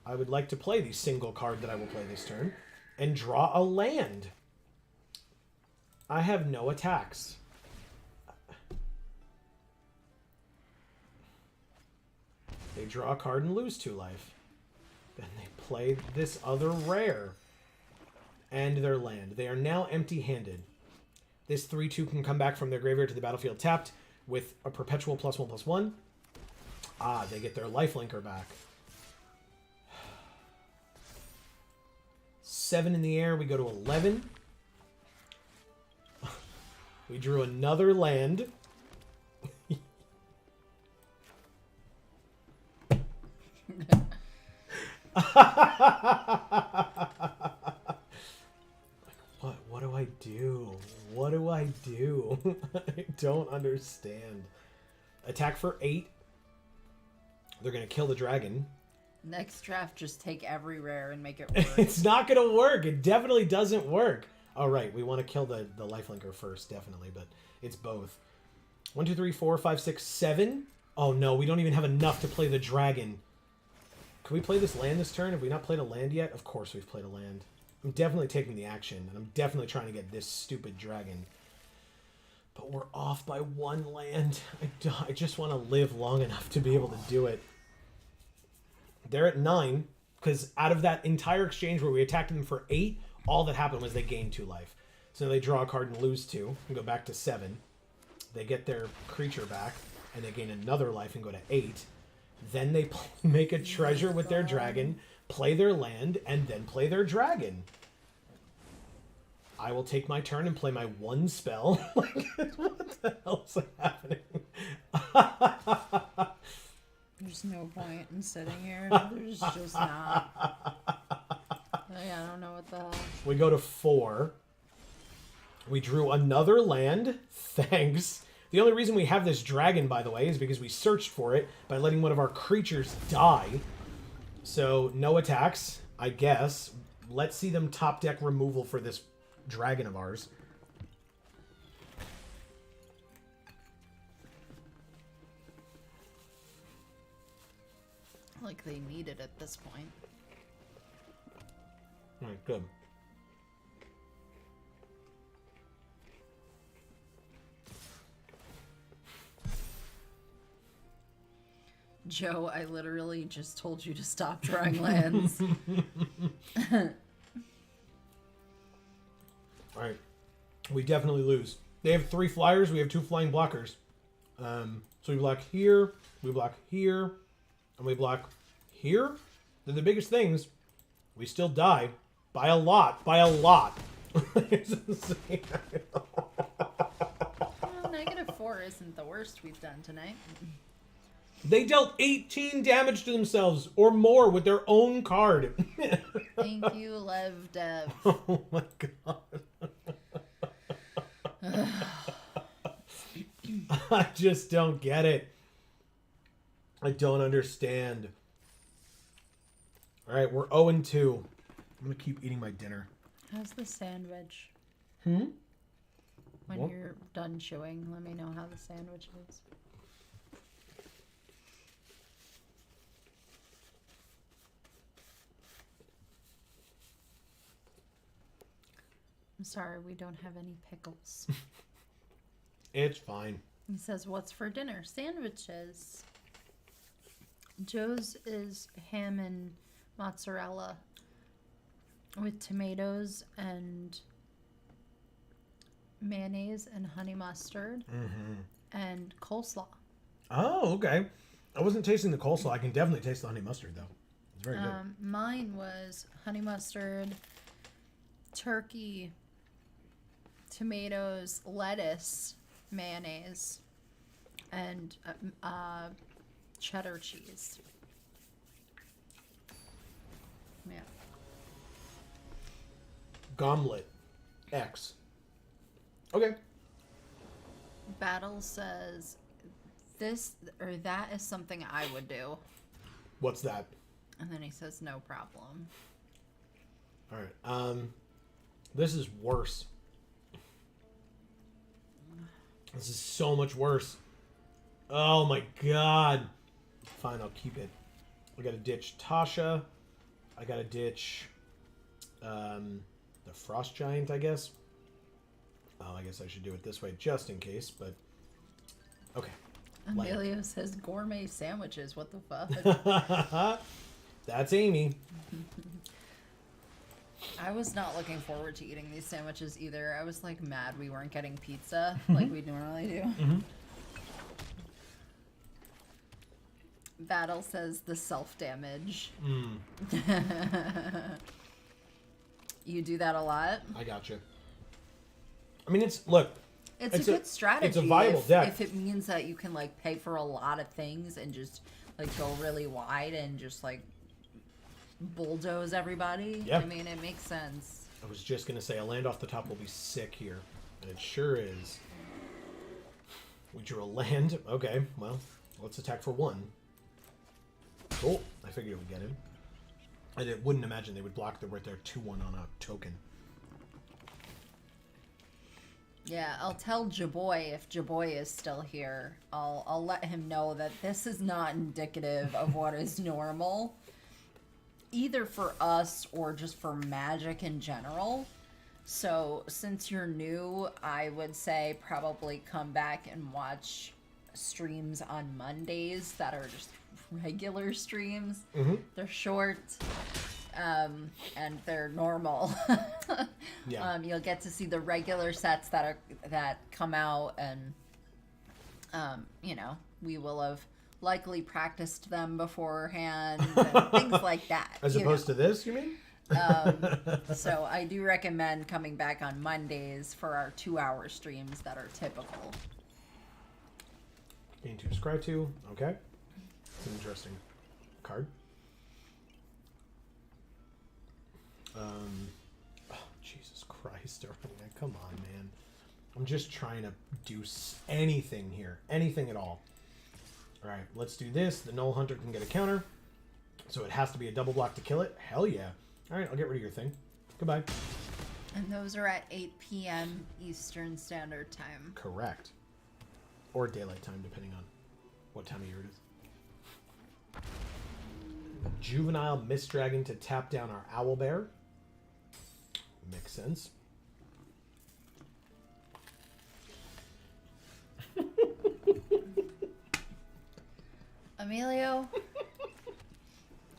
I would like to play the single card that I will play this turn and draw a land. I have no attacks. They draw a card and lose 2 life. Then they play this other rare and their land. They are now empty-handed. This 3/2 can come back from their graveyard to the battlefield tapped with a perpetual +1/+1. Ah, they get their lifelinker back. 7 in the air, we go to 11. We drew another land. What do I do? What do I do? I don't understand. Attack for 8. They're going to kill the dragon. Next draft, just take every rare and make it work. It's not going to work. It definitely doesn't work. All right, we want to kill the lifelinker first, definitely, but it's both. 1, 2, 3, 4, 5, 6, 7. Oh no, we don't even have enough to play the dragon. Can we play this land this turn? Have we not played a land yet? Of course we've played a land. I'm definitely taking the action, and I'm definitely trying to get this stupid dragon. But we're off by 1 land. I just want to live long enough to be able to do it. They're at 9, because out of that entire exchange where we attacked them for 8, all that happened was they gained 2 life. So they draw a card and lose 2, and go back to 7. They get their creature back, and they gain another life and go to 8. Then they make a treasure with their dragon, play their land, and then play their dragon. I will take my turn and play my 1 spell. Like, what the hell's happening? There's no point in sitting here. There's just not. I don't know what the hell. We go to 4. We drew another land. Thanks. The only reason we have this dragon, by the way, is because we searched for it by letting one of our creatures die. So, no attacks, I guess. Let's see them top deck removal for this dragon of ours. Like they need it at this point. Alright, good. Joe, I literally just told you to stop drawing lands. Alright. We definitely lose. They have 3 flyers, we have 2 flying blockers. So we block here, we block here, and we block here. They're the biggest things. We still die. By a lot. By a lot. It's insane. Well, -4 isn't the worst we've done tonight. They dealt 18 damage to themselves or more with their own card. Thank you, Lev Dev. Oh my god. I just don't get it. I don't understand. Alright, we're 0-2. I'm gonna keep eating my dinner. How's the sandwich? Hmm? When What? you're done chewing, let me know how the sandwich is. I'm sorry, we don't have any pickles. It's fine. He says, what's for dinner? Sandwiches. Joe's is ham and mozzarella with tomatoes and mayonnaise and honey mustard and coleslaw. Oh, okay. I wasn't tasting the coleslaw. I can definitely taste the honey mustard, though. It's very good. Mine was honey mustard, turkey, tomatoes, lettuce, mayonnaise, and cheddar cheese. Yeah. Goblet. X. Okay. Battle says this or that is something I would do. What's that? And then he says no problem. Alright. This is worse. This is so much worse. Oh my god. Fine, I'll keep it. I gotta ditch Tasha. I gotta ditch the Frost Giant, I guess. Oh, I guess I should do it this way just in case, but okay. Emilio says gourmet sandwiches. What the fuck? That's Amy. I was not looking forward to eating these sandwiches either. I was like mad we weren't getting pizza like we normally do. Battle says the self-damage. You do that a lot? I gotcha. I mean, it's a good strategy. It's a viable deck. If it means that you can like pay for a lot of things and just like go really wide and just like bulldoze everybody. Yeah. I mean, it makes sense. I was just gonna say a land off the top will be sick here, and it sure is. We drew a land. Okay, well, let's attack for 1. Cool. I figured it would get him. I wouldn't imagine they would block the right there 2-1 on a token. Yeah, I'll tell Jaboy if Jaboy is still here. I'll let him know that this is not indicative of what is normal. either for us or just for Magic in general. So since you're new, I would say probably come back and watch streams on Mondays that are just regular streams. They're short, and they're normal. Yeah. You'll get to see the regular sets that come out, and you know, we will have likely practiced them beforehand and things like that. As opposed to this, you mean? So I do recommend coming back on Mondays for our 2-hour streams that are typical. Gain 2, scry 2. Okay. It's an interesting card. Oh, Jesus Christ, Arena. Come on, man. I'm just trying to do anything here. Anything at all. Alright, let's do this. The Null Hunter can get a counter. So it has to be a double block to kill it. Hell yeah. Alright, I'll get rid of your thing. Goodbye. And those are at 8 p.m. Eastern Standard Time. Correct. Or daylight time, depending on what time of year it is. Juvenile Mist Dragon to tap down our Owlbear. Makes sense. Emilio,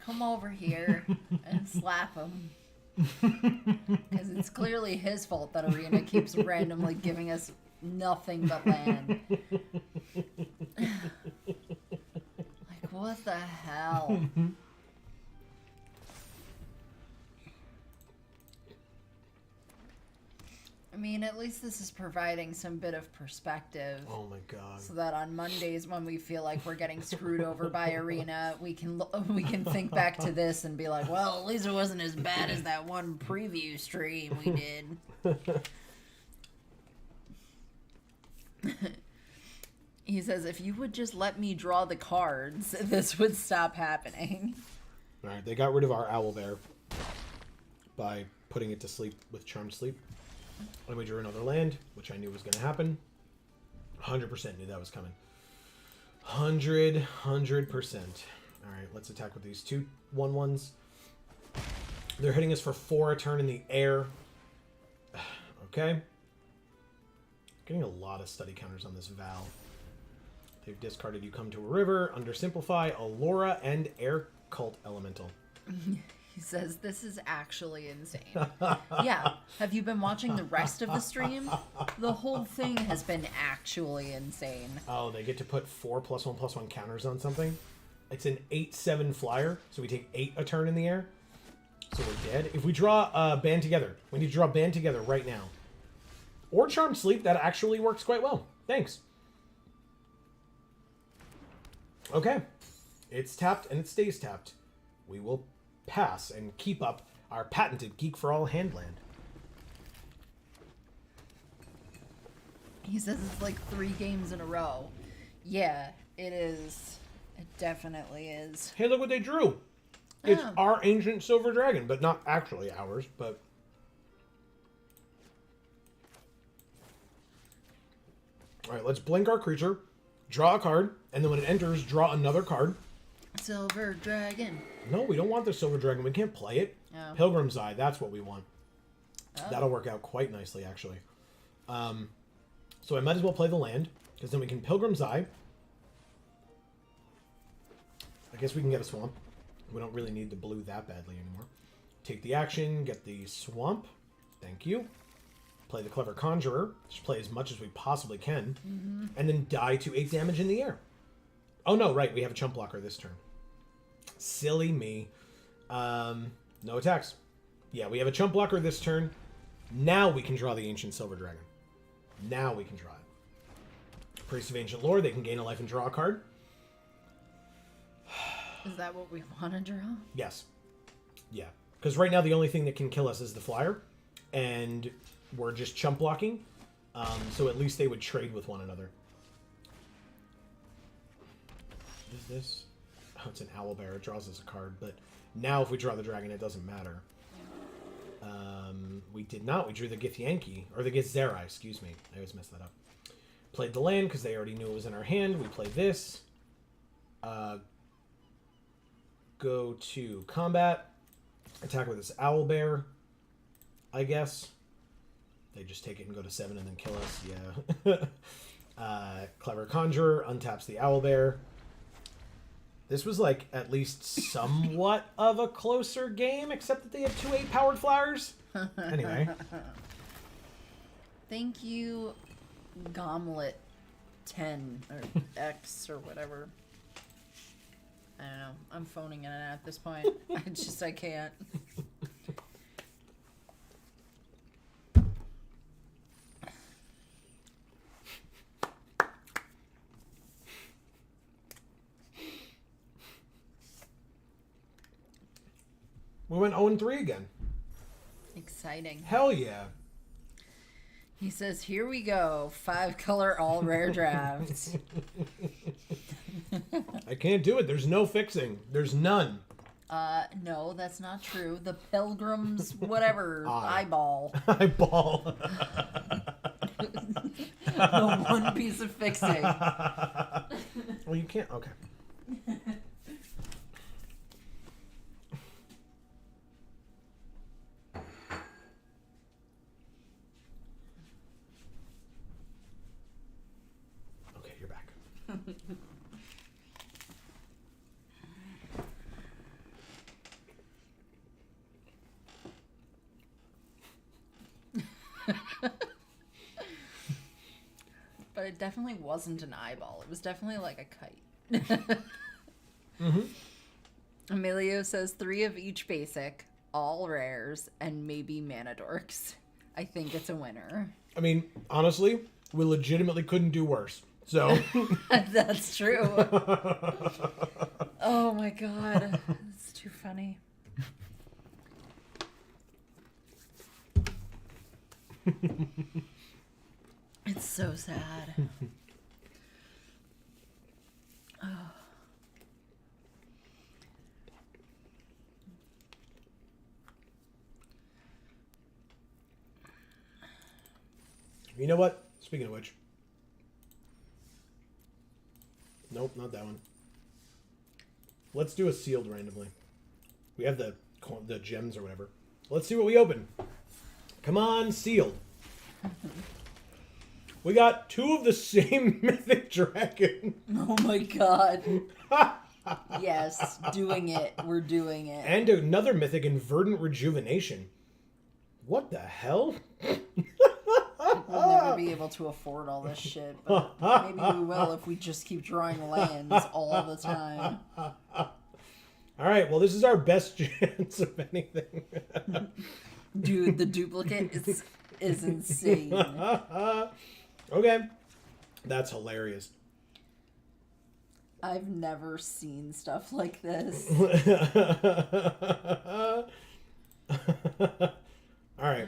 come over here and slap him. Because it's clearly his fault that Arena keeps randomly giving us nothing but land. Like, what the hell? I mean, at least this is providing some bit of perspective. Oh my god. So that on Mondays, when we feel like we're getting screwed over by Arena, we can think back to this and be like, well, at least it wasn't as bad as that one preview stream we did. He says, if you would just let me draw the cards, this would stop happening. Alright, they got rid of our Owlbear by putting it to sleep with Charmed Sleep. And we drew another land, which I knew was going to happen. 100% knew that was coming. 100%. Alright, let's attack with these 2 1/1s. They're hitting us for 4 a turn in the air. Okay. Getting a lot of study counters on this Val. They've discarded You Come to a River, Under Simplify, Allura, and Air Cult Elemental. He says, this is actually insane. Yeah. Have you been watching the rest of the stream? The whole thing has been actually insane. Oh, they get to put 4+1/+1 counters on something? It's an 8/7 flyer, so we take 8 a turn in the air. So we're dead. If we draw Band Together, we need to draw Band Together right now. Or Charmed Sleep, that actually works quite well. Thanks. Okay. It's tapped and it stays tapped. We will pass and keep up our patented Geek for All handland. He says it's like 3 games in a row. Yeah, it is. It definitely is. Hey, look what they drew. It's Oh. our ancient silver dragon, but not actually ours, but... Alright, let's blink our creature, draw a card, and then when it enters, draw another card. Silver Dragon. No, we don't want the silver dragon. We can't play it. Oh. Pilgrim's Eye, that's what we want. Oh. That'll work out quite nicely, actually. So I might as well play the land, because then we can Pilgrim's Eye. I guess we can get a swamp. We don't really need the blue that badly anymore. Take the action, get the swamp. Thank you. Play the Clever Conjurer. Just play as much as we possibly can. Mm-hmm. And then die to 8 damage in the air. Oh no, right, we have a chump blocker this turn. Silly me. No attacks. Yeah, we have a chump blocker this turn. Now we can draw the Ancient Silver Dragon. Now we can draw it. Priest of Ancient Lore, they can gain a life and draw a card. Is that what we want to draw? Yes. Yeah. Because right now the only thing that can kill us is the flyer. And we're just chump blocking. So at least they would trade with one another. What is this? Oh, it's an Owlbear. It draws us a card. But now if we draw the dragon, it doesn't matter. We did not. We drew the Githyanki. Or the Githzerai, excuse me. I always mess that up. Played the land because they already knew it was in our hand. We played this. Go to combat. Attack with this owlbear, I guess. They just take it and go to 7 and then kill us. Yeah. Clever Conjurer untaps the owlbear. This was like at least somewhat of a closer game, except that they have 2 8-powered flowers. Anyway. Thank you, Gomlet 10 or X or whatever. I don't know. I'm phoning it in at this point. I can't. We went 0-3 again. Exciting. Hell yeah. He says, here we go. 5-color all rare drafts. I can't do it. There's no fixing. There's none. No, that's not true. The Pilgrim's whatever eyeball. Eyeball. The one piece of fixing. Well, you can't. Okay. Okay, you're back. But it definitely wasn't an eyeball. It was definitely like a kite. Mm-hmm. Emilio says 3 of each basic, all rares, and maybe mana dorks. I think it's a winner. I mean, honestly, we legitimately couldn't do worse. So. That's true. Oh my god. It's too funny. It's so sad. Oh. You know what? Speaking of which. Nope, not that one. Let's do a sealed randomly. We have the gems or whatever. Let's see what we open. Come on, sealed. We got 2 of the same mythic dragon. Oh my god. Yes, doing it. We're doing it. And another mythic in Verdant Rejuvenation. What the hell? We'll never be able to afford all this shit, but maybe we will if we just keep drawing lands all the time. Alright, well this is our best chance of anything. Dude, the duplicate is insane. Okay. That's hilarious. I've never seen stuff like this. Alright.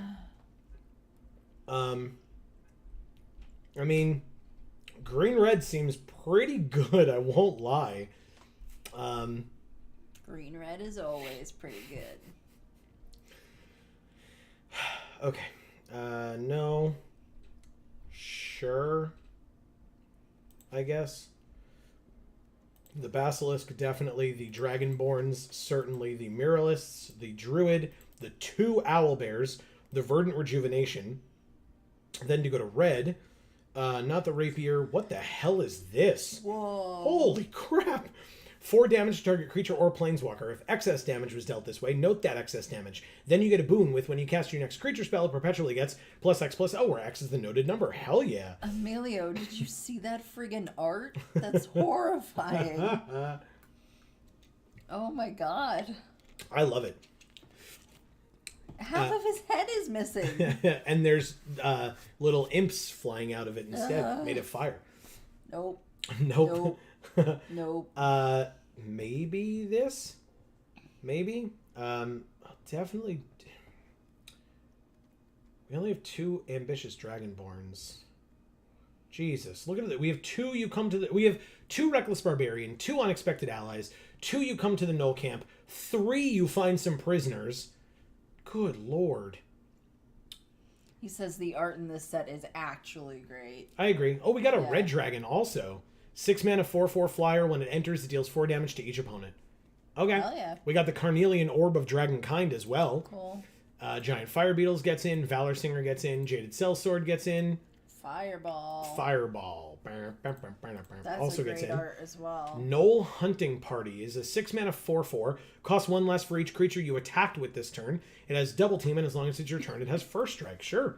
I mean, green-red seems pretty good, I won't lie. Green-red is always pretty good. Okay. No. Sure. I guess. The Basilisk, definitely. The Dragonborns, certainly. The Muralists, the Druid, the 2 Owlbears, the Verdant Rejuvenation. Then to go to red, not the Rapier. What the hell is this? Whoa. Holy crap! 4 damage to target creature or planeswalker. If excess damage was dealt this way, note that excess damage. Then you get a boon with when you cast your next creature spell, it perpetually gets +X+L, where X is the noted number. Hell yeah. Emilio, did you see that friggin' art? That's horrifying. Oh my god. I love it. Half of his head is missing. And there's little imps flying out of it instead, made of fire. Nope. Nope. Nope. Maybe this? Maybe? Definitely. We only have 2 ambitious Dragonborns. Jesus, look at it. We have 2 we have 2 Reckless Barbarian, 2 Unexpected Allies, 2 you come to the Null Camp, 3 you find some prisoners. Good lord. He says the art in this set is actually great. I agree. Oh, we got a red dragon also. 6 mana, 4/4 flyer. When it enters, it deals 4 damage to each opponent. Okay. Hell yeah. We got the Carnelian Orb of Dragonkind as well. Cool. Giant Fire Beetles gets in. Valor Singer gets in. Jaded Sellsword gets in. Fireball. Fireball. That's Also a great gets in. art as well. Knoll Hunting Party is a 6-mana 4/4. Costs 1 less for each creature you attacked with this turn. It has double team, and as long as it's your turn, it has first strike. Sure.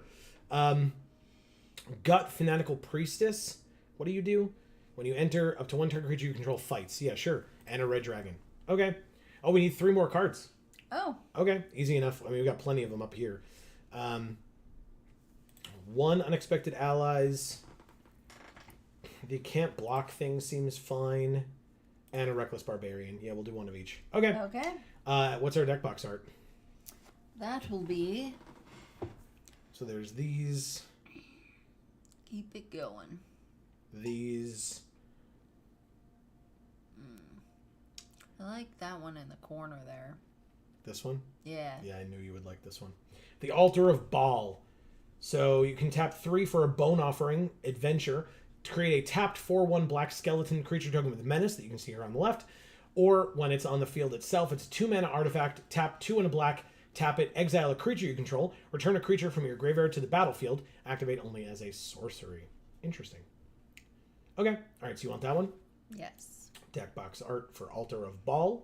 Gut Fanatical Priestess. What do you do? When you enter, up to 1 target creature you control fights. Yeah, sure. And a red dragon. Okay. Oh, we need 3 more cards. Oh. Okay. Easy enough. I mean, we got plenty of them up here. 1 Unexpected Allies. The can't block thing seems fine. And a Reckless Barbarian. Yeah, we'll do 1 of each. Okay. Okay. What's our deck box art? That will be... So there's these. Keep it going. These. I like that one in the corner there. This one? Yeah. Yeah, I knew you would like this one. The Altar of Baal. So you can tap 3 for a Bone Offering Adventure to create a tapped 4/1 black skeleton creature token with Menace that you can see here on the left. Or when it's on the field itself, it's a 2-mana artifact, tap 2 and a black, tap it, exile a creature you control, return a creature from your graveyard to the battlefield, activate only as a sorcery. Interesting. Okay. Alright, so you want that one? Yes. Deck box art for Altar of Baal.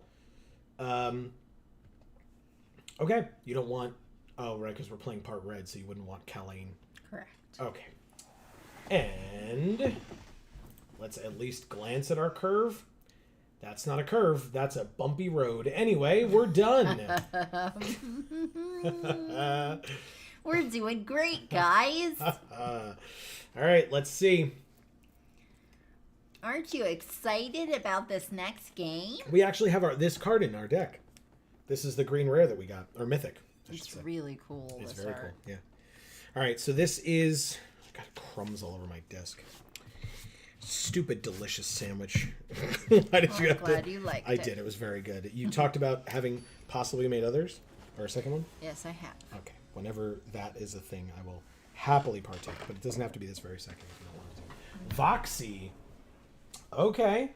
Okay. You don't want... Oh, right, because we're playing part red, so you wouldn't want Kalain. Correct. Okay. And let's at least glance at our curve. That's not a curve. That's a bumpy road. Anyway, we're done. We're doing great, guys. All right, let's see. Aren't you excited about this next game? We actually have this card in our deck. This is the green rare that we got, or mythic. I should It's say. really cool. It's this very art. cool. Yeah. All right, so this is... I got crumbs all over my desk. Stupid delicious sandwich. Why did you I'm have glad to... you liked I it. did. It was very good. You talked about having possibly made others, or a second one. Yes, I have. Okay. Whenever that is a thing, I will happily partake, but it doesn't have to be this very second if you don't want to. Voxy. Okay.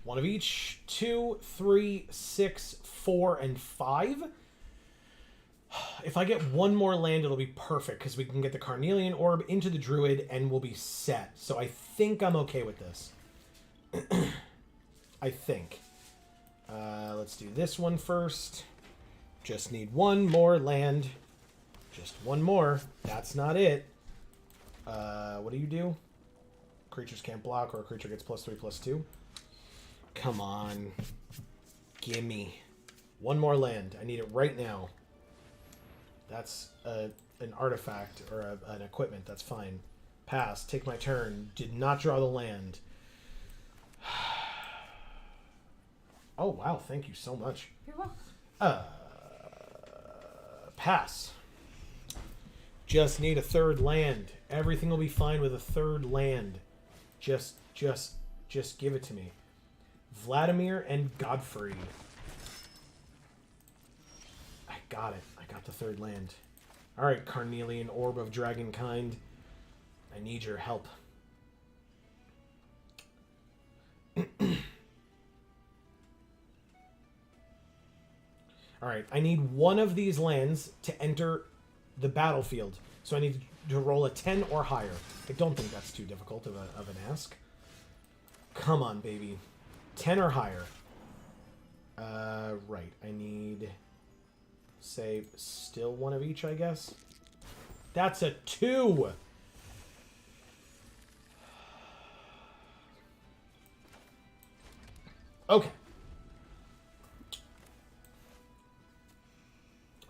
1 of each. 2, 3, 6, 4, and 5. If I get 1 more land, it'll be perfect because we can get the Carnelian Orb into the Druid and we'll be set. So I think I'm okay with this. I think. Let's do this one first. Just need 1 more land. Just 1 more. That's not it. What do you do? Creatures can't block, or a creature gets +3/+2. Come on. Gimme. 1 more land. I need it right now. That's an artifact or an equipment. That's fine. Pass. Take my turn. Did not draw the land. Oh, wow. Thank you so much. You're welcome. Pass. Just need a 3rd land. Everything will be fine with a 3rd land. Just give it to me. Vladimir and Godfrey. I got it. I got the 3rd land. Alright, Carnelian Orb of Dragonkind. I need your help. Alright, I need 1 of these lands to enter the battlefield. So I need to roll a 10 or higher. I don't think that's too difficult of an ask. Come on, baby. 10 or higher. Right. I need, say, still 1 of each, I guess. That's a 2! Okay.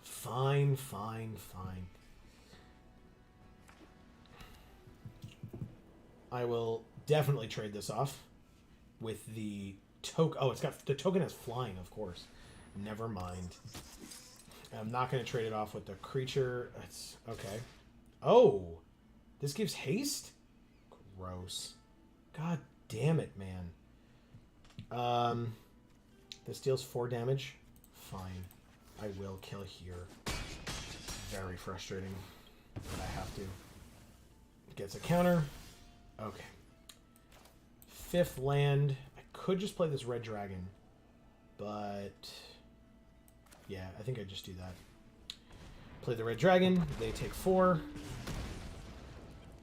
Fine. I will definitely trade this off with the token. Oh, the token has flying, of course. Never mind. I'm not going to trade it off with the creature. That's okay. Oh, this gives haste? Gross. God damn it, man. This deals 4 damage. Fine. I will kill here. Very frustrating. But I have to. Gets a counter. Okay. 5th land. I could just play this red dragon. but yeah, I think I just do that. Play the red dragon. They take 4.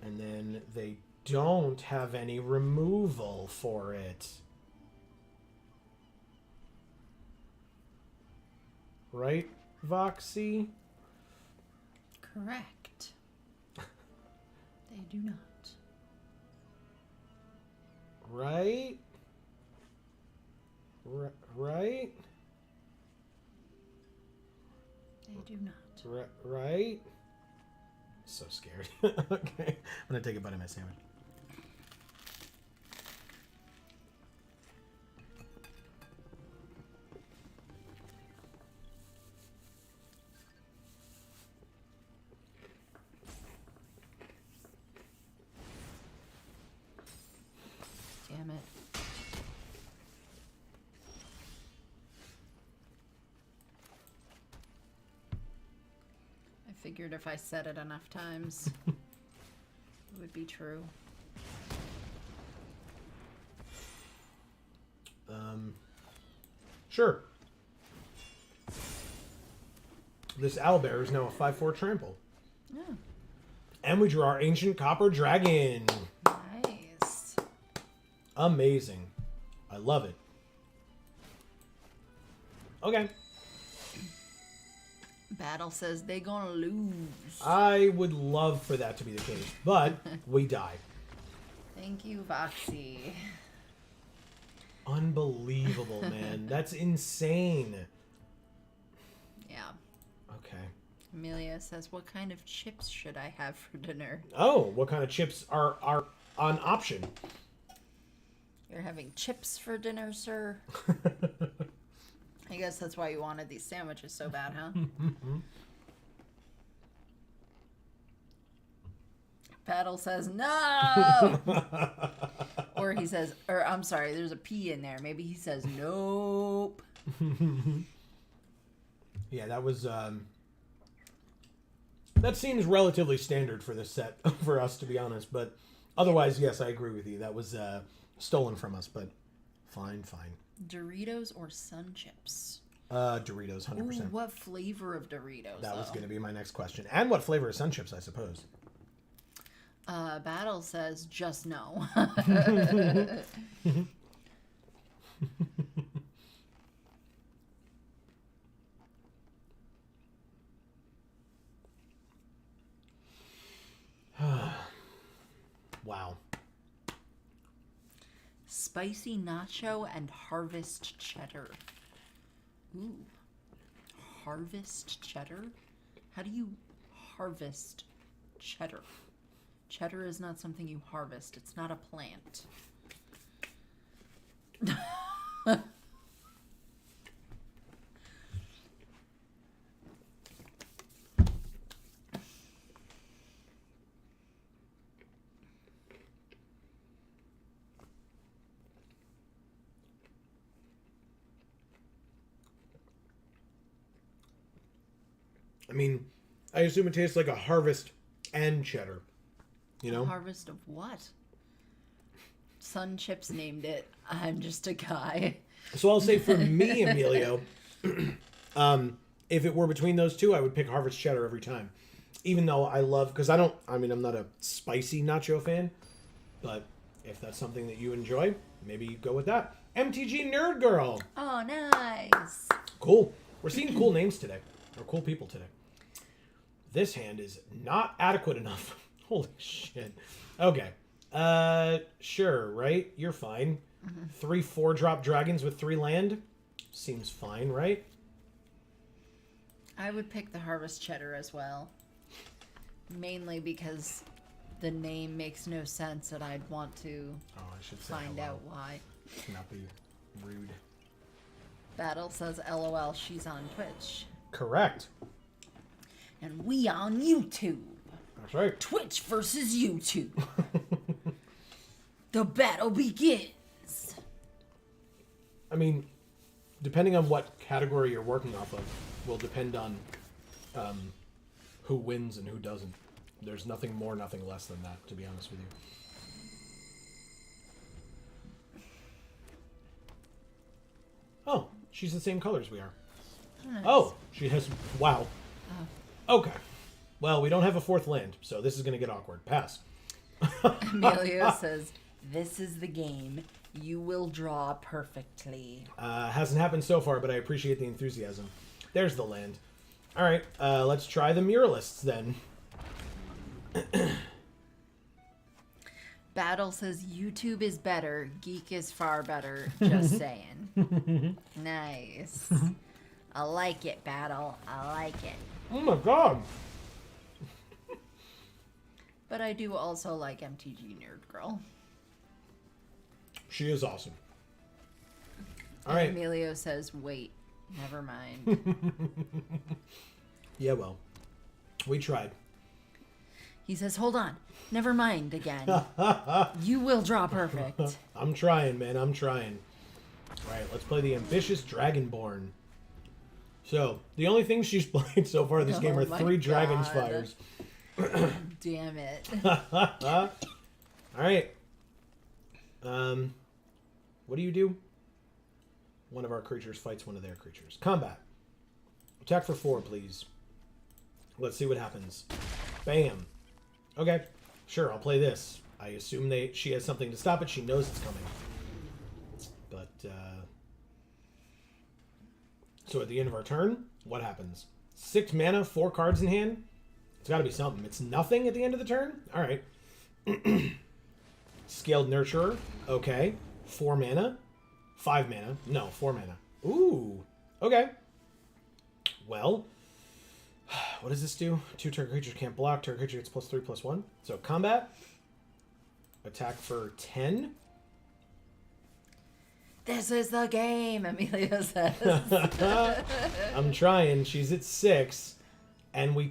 And then they don't have any removal for it. Right, Voxy? Correct. They do not. Right? Right? They do not. Right? So scared. Okay. I'm gonna take a bite of my sandwich. Damn it. I figured if I said it enough times, it would be true. Sure. This owlbear is now a 5/4 trample. Yeah. And we drew our ancient copper dragon. Nice. Amazing. I love it. Okay. Battle says they gonna lose. I would love for that to be the case, but we die. Thank you, Voxy. Unbelievable, man. That's insane. Yeah. Okay. Amelia says, what kind of chips should I have for dinner? Oh, what kind of chips are on option? You're having chips for dinner, sir? I guess that's why you wanted these sandwiches so bad, huh? Battle says, no! Or he says, or I'm sorry, there's a P in there. Maybe he says, nope. Yeah, that was, that seems relatively standard for this set, for us, to be honest. But otherwise, yes, I agree with you. That was stolen from us, but fine. Doritos or Sun Chips? Doritos, 100%. Ooh, what flavor of Doritos, That was though? going to be my next question. And what flavor of Sun Chips, I suppose? Battle says, just no. Wow. Spicy nacho and harvest cheddar. Ooh. Harvest cheddar? How do you harvest cheddar? Cheddar is not something you harvest. It's not a plant. I mean, I assume it tastes like a harvest and cheddar. You know? Harvest of what? Sun Chips named it. I'm just a guy. So I'll say for me, Emilio, if it were between those two, I would pick harvest cheddar every time. Even though I love, because I'm not a spicy nacho fan, but if that's something that you enjoy, maybe go with that. MTG Nerd Girl. Oh, nice. Cool. We're seeing cool names today, or cool people today. This hand is not adequate enough. Holy shit. Okay. Sure, right? You're fine. 3 4-drop dragons with 3 land. Seems fine, right? I would pick the harvest cheddar as well. Mainly because the name makes no sense and I'd want to Oh, I should say find hello. out why. Not be rude. Battle says LOL, she's on Twitch. Correct. And we on YouTube. That's right. Twitch versus YouTube. The battle begins. I mean, depending on what category you're working off of, will depend on who wins and who doesn't. There's nothing more, nothing less than that, to be honest with you. Oh, She's the same color as we are. Nice. Oh, she has... Wow. Okay. Well, we don't have a fourth land, so this is going to get awkward. Pass. Emilio says, "This is the game. You will draw perfectly." Hasn't happened so far, but I appreciate the enthusiasm. There's the land. All right, let's try the muralists then. Battle says, "YouTube is better. Geek is far better." Just saying. Nice. I like it, Battle. I like it. Oh my god. But I do also like MTG Nerd Girl. She is awesome. All And right. Emilio says, "Wait, never mind." Yeah, well, we tried. He says, "Hold on, never mind again. You will draw perfect." I'm trying, man. I'm trying. All right, let's play the ambitious Dragonborn. So, the only things she's played so far this Oh game are my 3 Dragon's God. Fires. Damn it. All right. What do you do? One of our creatures fights one of their creatures. Combat. Attack for 4, please. Let's see what happens. Bam. Okay. Sure, I'll play this. I assume she has something to stop it. She knows it's coming. But, so at the end of our turn, what happens? 6 mana, 4 cards in hand? It's got to be something. It's nothing at the end of the turn? All right. Scaled Nurturer. Okay. 4 mana. 5 mana. No, 4 mana. Ooh. Okay. Well, what does this do? 2 target creatures can't block. Target creature gets +3/+1. So combat. Attack for 10. This is the game, Emilio says. I'm trying. She's at 6. And we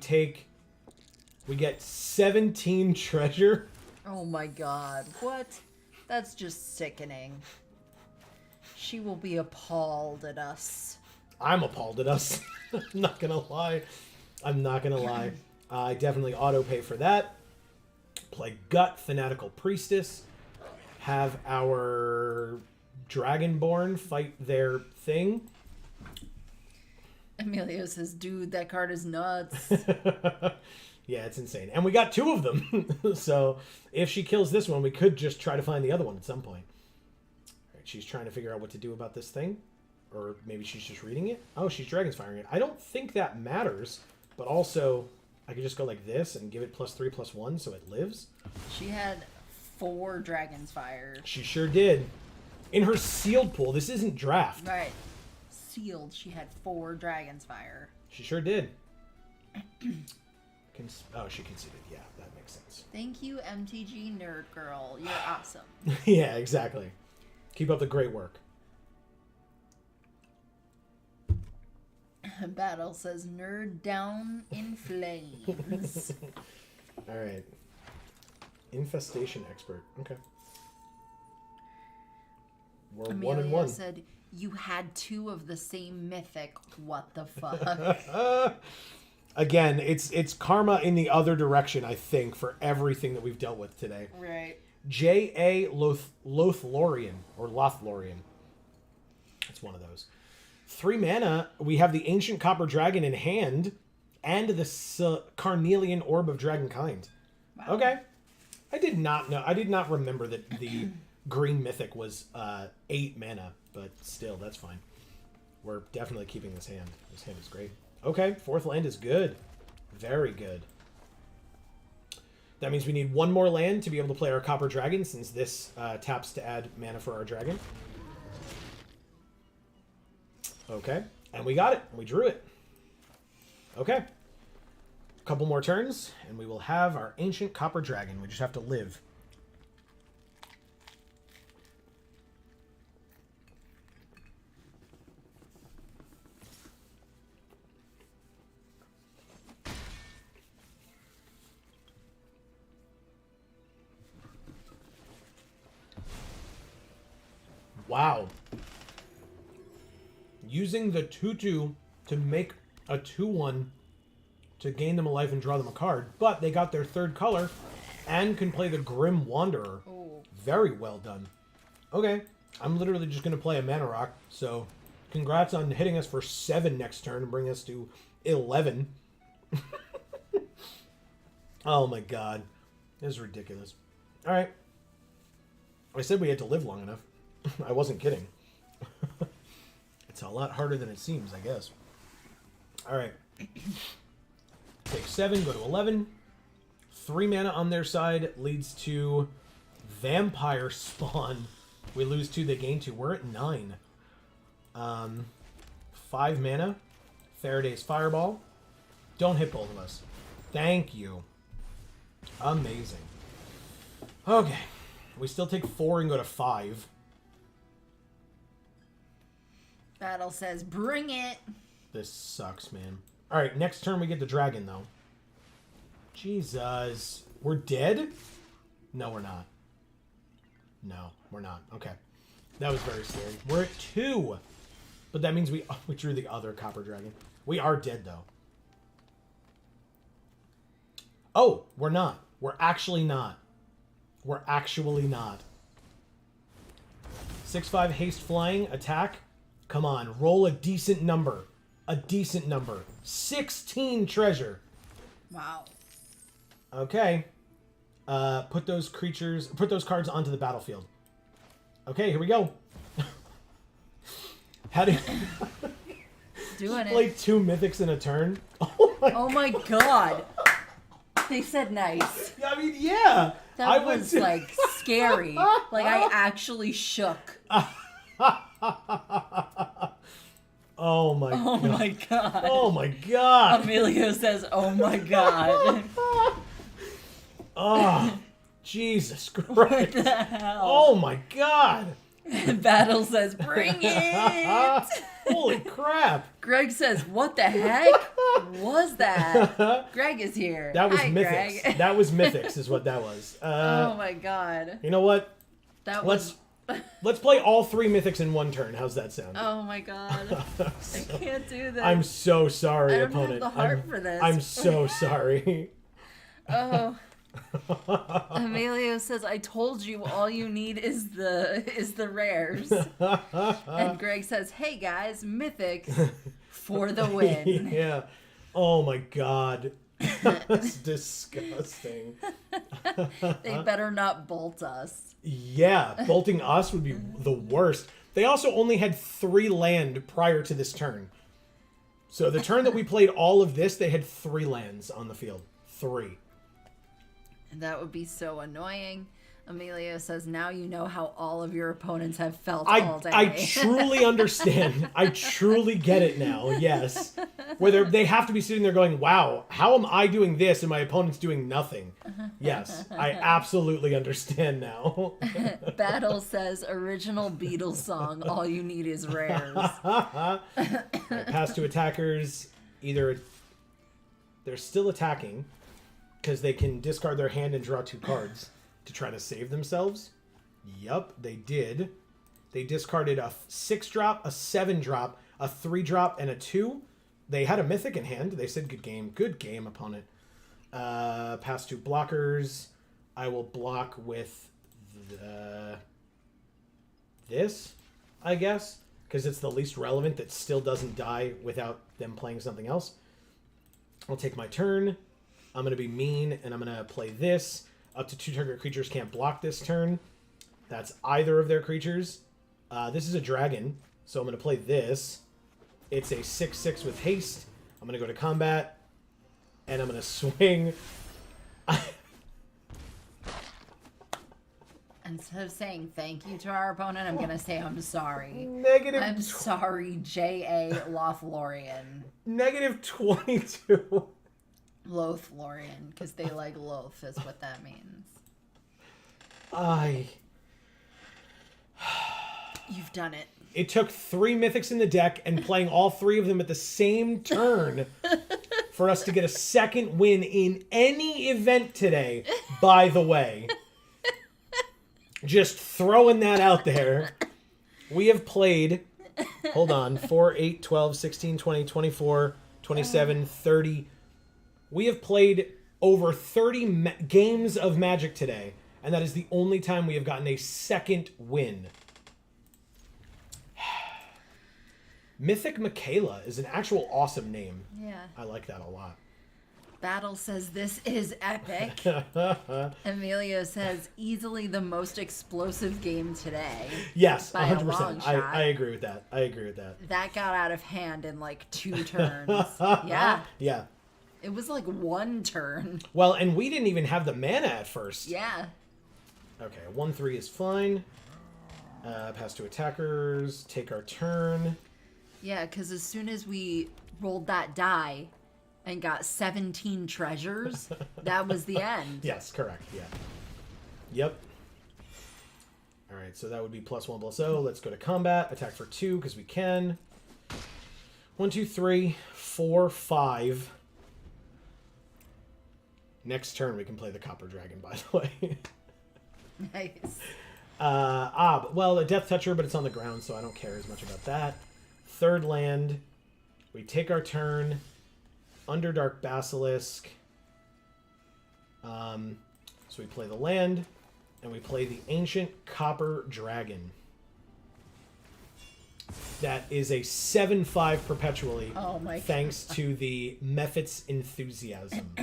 get 17 treasure. Oh my god. What? That's just sickening. She will be appalled at us. I'm appalled at us. I'm not gonna lie. I'm not gonna lie. I definitely auto pay for that. Play Gut, Fanatical Priestess. Have our Dragonborn fight their thing. Emilio says, "Dude, that card is nuts." Yeah, it's insane. And we got 2 of them. So if she kills this one, we could just try to find the other one at some point. All right, she's trying to figure out what to do about this thing. Or maybe she's just reading it. Oh, she's Dragon's Firing it. I don't think that matters. But also, I could just go like this and give it +3/+1 so it lives. She had 4 Dragon's Fire. She sure did. In her sealed pool. This isn't draft. Right. Sealed, she had 4 Dragon's Fire. She sure did. Oh, she conceded. Yeah, that makes sense. Thank you, MTG Nerd Girl. You're awesome. Yeah, exactly. Keep up the great work. Battle says, "Nerd down in flames." All right. Infestation expert. Okay. We're 1 and Amelia 1. said, "You had 2 of the same mythic. What the fuck?" Again, it's karma in the other direction, I think, for everything that we've dealt with today. Right. J.A. Lothlorien, or Lothlorien. It's one of those. 3 mana, we have the Ancient Copper Dragon in hand, and the Carnelian Orb of Dragonkind. Wow. Okay. I did not know. I did not remember that the green mythic was 8 mana, but still, that's fine. We're definitely keeping this hand. This hand is great. Okay, 4th land is good. Very good. That means we need 1 more land to be able to play our Copper Dragon, since this taps to add mana for our dragon. Okay, and we got it. We drew it. Okay. A couple more turns, and we will have our Ancient Copper Dragon. We just have to live. Wow. Using the 2/2 to make a 2/1 to gain them a life and draw them a card, but they got their 3rd color and can play the Grim Wanderer. Oh. Very well done. Okay, I'm literally just going to play a Mana Rock, so Congrats on hitting us for 7 next turn and bring us to 11. Oh my god. This is ridiculous. Alright. I said we had to live long enough. I wasn't kidding. It's a lot harder than it seems, I guess. Alright. Take 7, go to 11. 3 mana on their side leads to Vampire Spawn. We lose 2, they gain 2. We're at 9. 5 mana. Faraday's Fireball. Don't hit both of us. Thank you. Amazing. Okay. We still take 4 and go to 5. Battle says, bring it. This sucks, man. Alright, next turn we get the dragon, though. Jesus. We're dead? No, we're not. No, we're not. Okay. That was very scary. We're at 2. But that means we drew the other copper dragon. We are dead, though. Oh, we're not. We're actually not. We're actually not. 6/5 haste flying, attack. Come on, roll a decent number. A decent number. 16 treasure. Wow. Okay. Put those cards onto the battlefield. Okay, here we go. How do you Doing play it. 2 mythics in a turn? Oh my god. They said nice. I mean, yeah. That I was would- like scary. Like I actually shook. Oh my Oh god. my god. Oh my god. Emilio says, oh my god. Oh, Jesus What Christ. the hell? Oh my god. Battle says, bring it. Holy crap. Greg says, what the heck was that? Greg is here. That was Hi, mythics. Greg. That was mythics is what that was. Oh my god. You know what? That was... Let's play all 3 mythics in one turn. How's that sound? Oh my god. I can't do this. I'm so sorry, I don't have opponent. the heart for this. I'm so sorry. Oh. Emilio says, I told you all you need is the rares. And Greg says, hey guys, mythics for the win. Yeah. Oh my god. That's disgusting. They better not bolt us. Yeah, bolting us would be the worst. They also only had 3 land prior to this turn. So the turn that we played all of this, they had 3 lands on the field. 3. And that would be so annoying. Emilio says, now you know how all of your opponents have felt all day. I truly understand. I truly get it now, yes. Where they have to be sitting there going, wow, how am I doing this and my opponent's doing nothing? Yes, I absolutely understand now. Battle says, original Beatles song, all you need is rares. Right, pass to attackers. Either they're still attacking because they can discard their hand and draw 2 cards to try to save themselves. Yup, they did. They discarded a 6-drop, a 7-drop, a 3-drop, and a 2. They had a mythic in hand. They said, good game. Good game, opponent. Pass to blockers. I will block with this, I guess, because it's the least relevant that still doesn't die without them playing something else. I'll take my turn. I'm going to be mean, and I'm going to play this. Up to 2 target creatures can't block this turn. That's either of their creatures. This is a dragon, so I'm going to play this. It's a 6/6 with haste. I'm going to go to combat, and I'm going to swing. Instead of saying thank you to our opponent, I'm going to say I'm sorry. Negative I'm sorry, J.A. Lothlorien. Negative 22. Lothlorien, because they like loaf is what that means. You've done it. It took 3 mythics in the deck and playing all 3 of them at the same turn for us to get a second win in any event today, by the way. Just throwing that out there. We have played, hold on, 4, 8, 12, 16, 20, 24, 27, 30. We have played over 30 games of Magic today, and that is the only time we have gotten a second win. Mythic Michaela is an actual awesome name. Yeah. I like that a lot. Battle says this is epic. Emilio says easily the most explosive game today. Yes, By a 100%. long shot. I agree with that. I agree with that. That got out of hand in like 2 turns. Yeah. Yeah. It was like 1 turn. Well, and we didn't even have the mana at first. Yeah. Okay, 1/3 is fine. Pass to attackers. Take our turn. Yeah, because as soon as we rolled that die and got 17 treasures, that was the end. Yes, correct. Yeah. Yep. All right, so that would be +1/+0. Let's go to combat. Attack for 2 because we can. 1, 2, 3, 4, 5. Next turn we can play the Copper Dragon, by the way. Nice. Well, a Death Toucher, but it's on the ground, so I don't care as much about that. 3rd land. We take our turn. Underdark Basilisk. So we play the land, and we play the Ancient Copper Dragon. That is a 7/5 perpetually, Oh my thanks to the Mephit's Enthusiasm.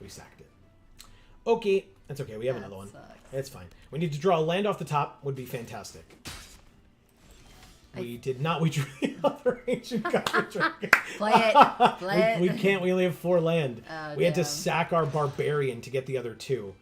We sacked it. Okay, that's okay. We have another one. sucks. It's fine. We need to draw a land off the top. Would be fantastic. We did not. We drew the other Ancient Copper Dragon. Play it. Play it. We can't. We only have 4 land. Oh, We had to damn. sack our Barbarian to get the other 2.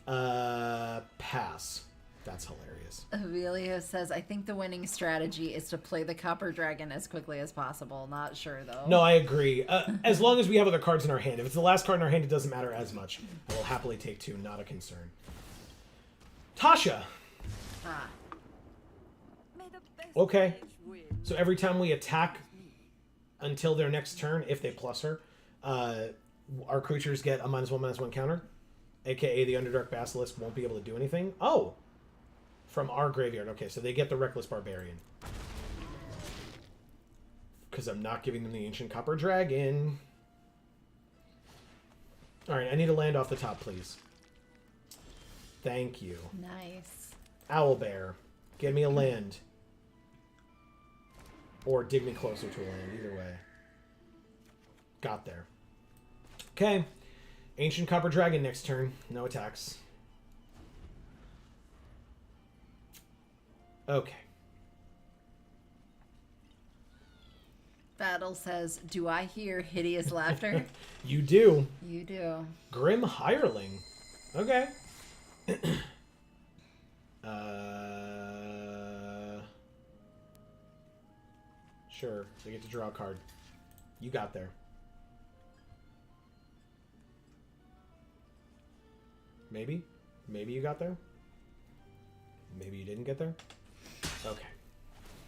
Pass. That's hilarious. Emilio says, I think the winning strategy is to play the Copper Dragon as quickly as possible. Not sure, though. No, I agree. As long as we have other cards in our hand. If it's the last card in our hand, it doesn't matter as much. I will happily take 2. Not a concern. Tasha. Ah. May the best Okay. mage win. So every time we attack until their next turn, if they plus her, our creatures get a -1/-1 counter. AKA the Underdark Basilisk won't be able to do anything. Oh! From our graveyard. Okay, so they get the Reckless Barbarian. Because I'm not giving them the Ancient Copper Dragon. Alright, I need a land off the top, please. Thank you. Nice. Owlbear. Give me a land. Or dig me closer to a land, either way. Got there. Okay. Ancient Copper Dragon next turn. No attacks. Okay. Battle says, do I hear hideous laughter? You do. You do. Grim Hireling. Okay. Sure. They get to draw a card. You got there. Maybe? Maybe you got there? Maybe you didn't get there? Okay.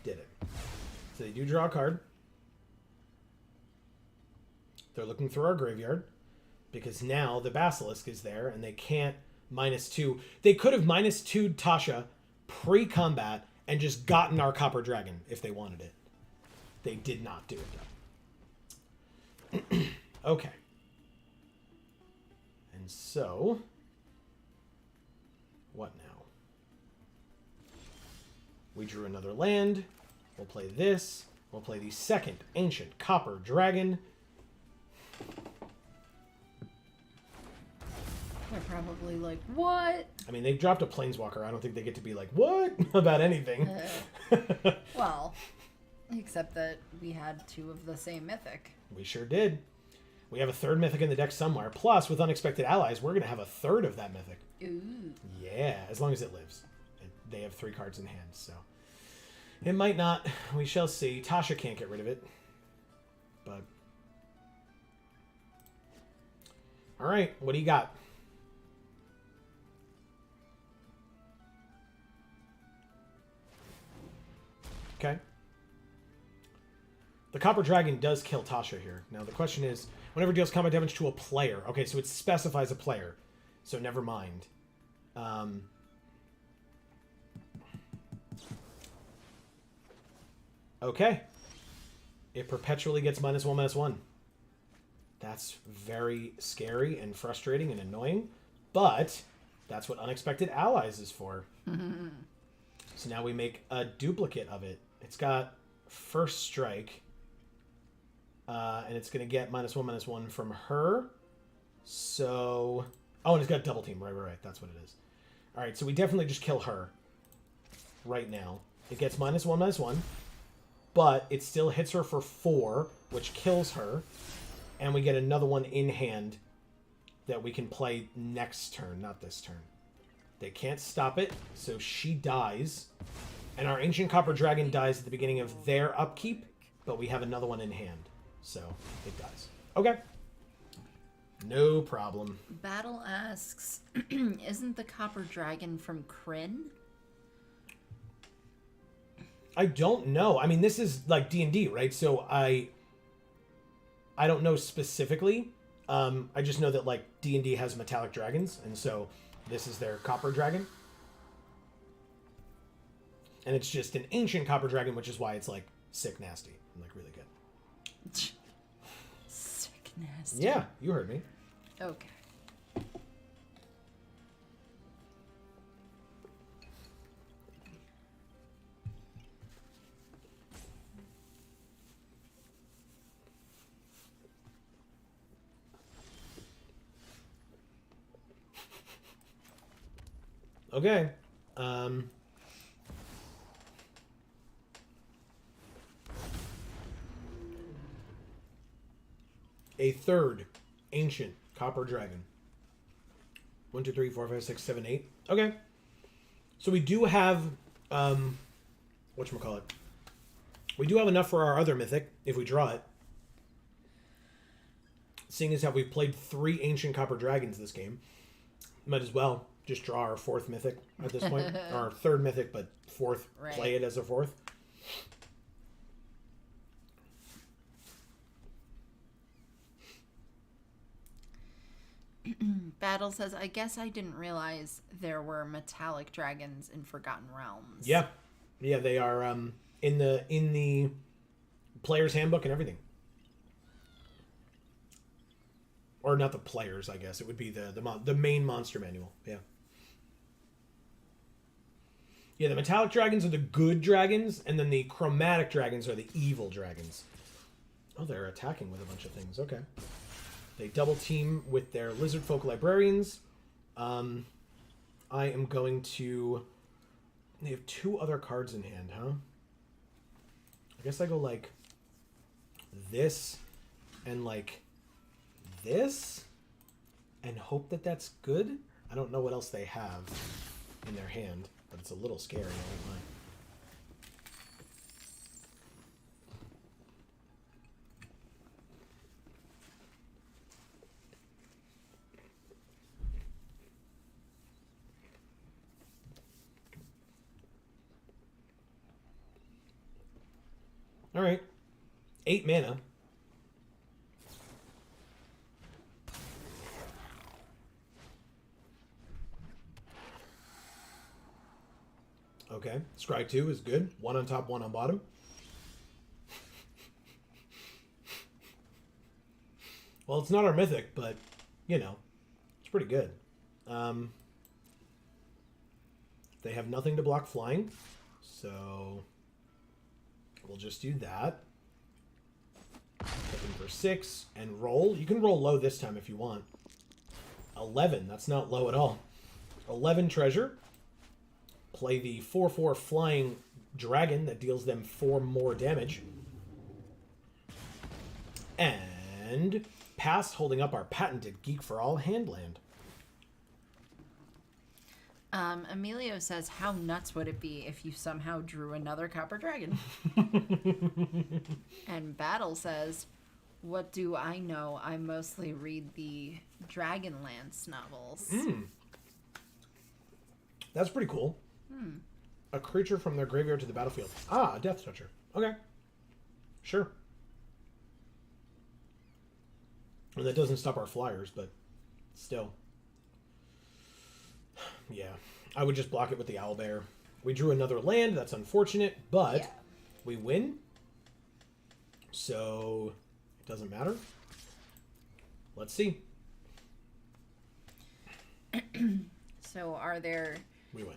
Did it. So they do draw a card. They're looking through our graveyard because now the Basilisk is there and they can't -2. They could have -2'd Tasha pre-combat and just gotten our Copper Dragon if they wanted it. They did not do it though. Okay. And so, what now? We drew another land. We'll play this. We'll play the second Ancient Copper Dragon. They're probably like, what? I mean, they dropped a Planeswalker. I don't think they get to be like, what? About anything. Well, except that we had 2 of the same mythic. We sure did. We have a 3rd mythic in the deck somewhere. Plus, with Unexpected Allies, we're going to have a 3rd of that mythic. Ooh. Yeah, as long as it lives. They have 3 cards in hand, so. It might not. We shall see. Tasha can't get rid of it. But. Alright, what do you got? Okay. The Copper Dragon does kill Tasha here. Now, the question is, whenever it deals combat damage to a player. Okay, so it specifies a player. So never mind. Okay. It perpetually gets -1/-1. That's very scary and frustrating and annoying. But That's what Unexpected Allies is for. So now we make a duplicate of it. It's got First Strike. And it's going to get -1/-1 from her. So... Oh, and it's got Double Team. Right. That's what it is. Alright, so we definitely just kill her. Right now. It gets -1/-1. But it still hits her for 4, which kills her. And we get another one in hand that we can play next turn, not this turn. They can't stop it, so she dies. And our Ancient Copper Dragon dies at the beginning of their upkeep, but we have another one in hand. So, it dies. Okay. No problem. Battle asks, isn't the Copper Dragon from Kryn? I don't know. I mean, this is like D&D, right? So I don't know specifically. I just know that like D&D has metallic dragons, and so this is their copper dragon. And it's just an ancient copper dragon, which is why it's like sick nasty and like really good. Sick nasty. Yeah, you heard me. Okay. Okay. A third ancient copper dragon. 1, 2, 3, 4, 5, 6, 7, 8. Okay. So we do have whatchamacallit. We do have enough for our other mythic if we draw it. Seeing as how we've played 3 ancient copper dragons this game, might as well just draw our 4th mythic at this point. Our 3rd mythic, but 4th, Right. play it as a 4th. Battle says, I guess I didn't realize there were metallic dragons in Forgotten Realms. Yeah. Yeah, they are in the player's handbook and everything. Or not the players, I guess. It would be the main monster manual. Yeah. Yeah, the metallic dragons are the good dragons, and then the chromatic dragons are the evil dragons. Oh, they're attacking with a bunch of things. Okay. They double team with their lizard folk librarians. I am going to... They have 2 other cards in hand, huh? I guess I go like this and like this and hope that that's good. I don't know what else they have in their hand, but it's a little scary, I won't lie. All right. 8 mana. Okay. Scry 2 is good. 1 on top, 1 on bottom. Well, it's not our mythic, but, you know, it's pretty good. They have nothing to block flying, so... We'll just do that. Looking for 6 and roll. You can roll low this time if you want. 11. That's not low at all. 11 treasure. Play the 4/4 flying dragon that deals them 4 more damage. And pass, holding up our patented Geek for All handland. Emilio says, how nuts would it be if you somehow drew another copper dragon? And Battle says, what do I know? I mostly read the Dragonlance novels. That's pretty cool. A creature from their graveyard to the battlefield. Ah, a Death Toucher. Okay. Sure. And that doesn't stop our flyers, but still. Yeah. I would just block it with the Owlbear. We drew another land. That's unfortunate, but we win. So it doesn't matter. Let's see. So are there We win.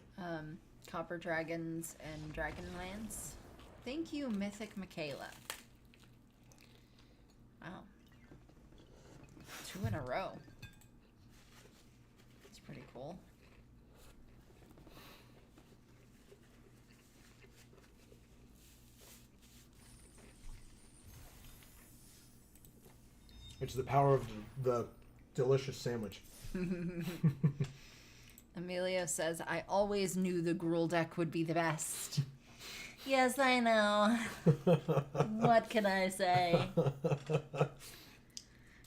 copper dragons and dragonlance? Thank you, Mythic Michaela. Wow. 2 in a row. That's pretty cool. It's the power of the delicious sandwich. Emilio says, I always knew the Gruul deck would be the best. Yes, I know. What can I say?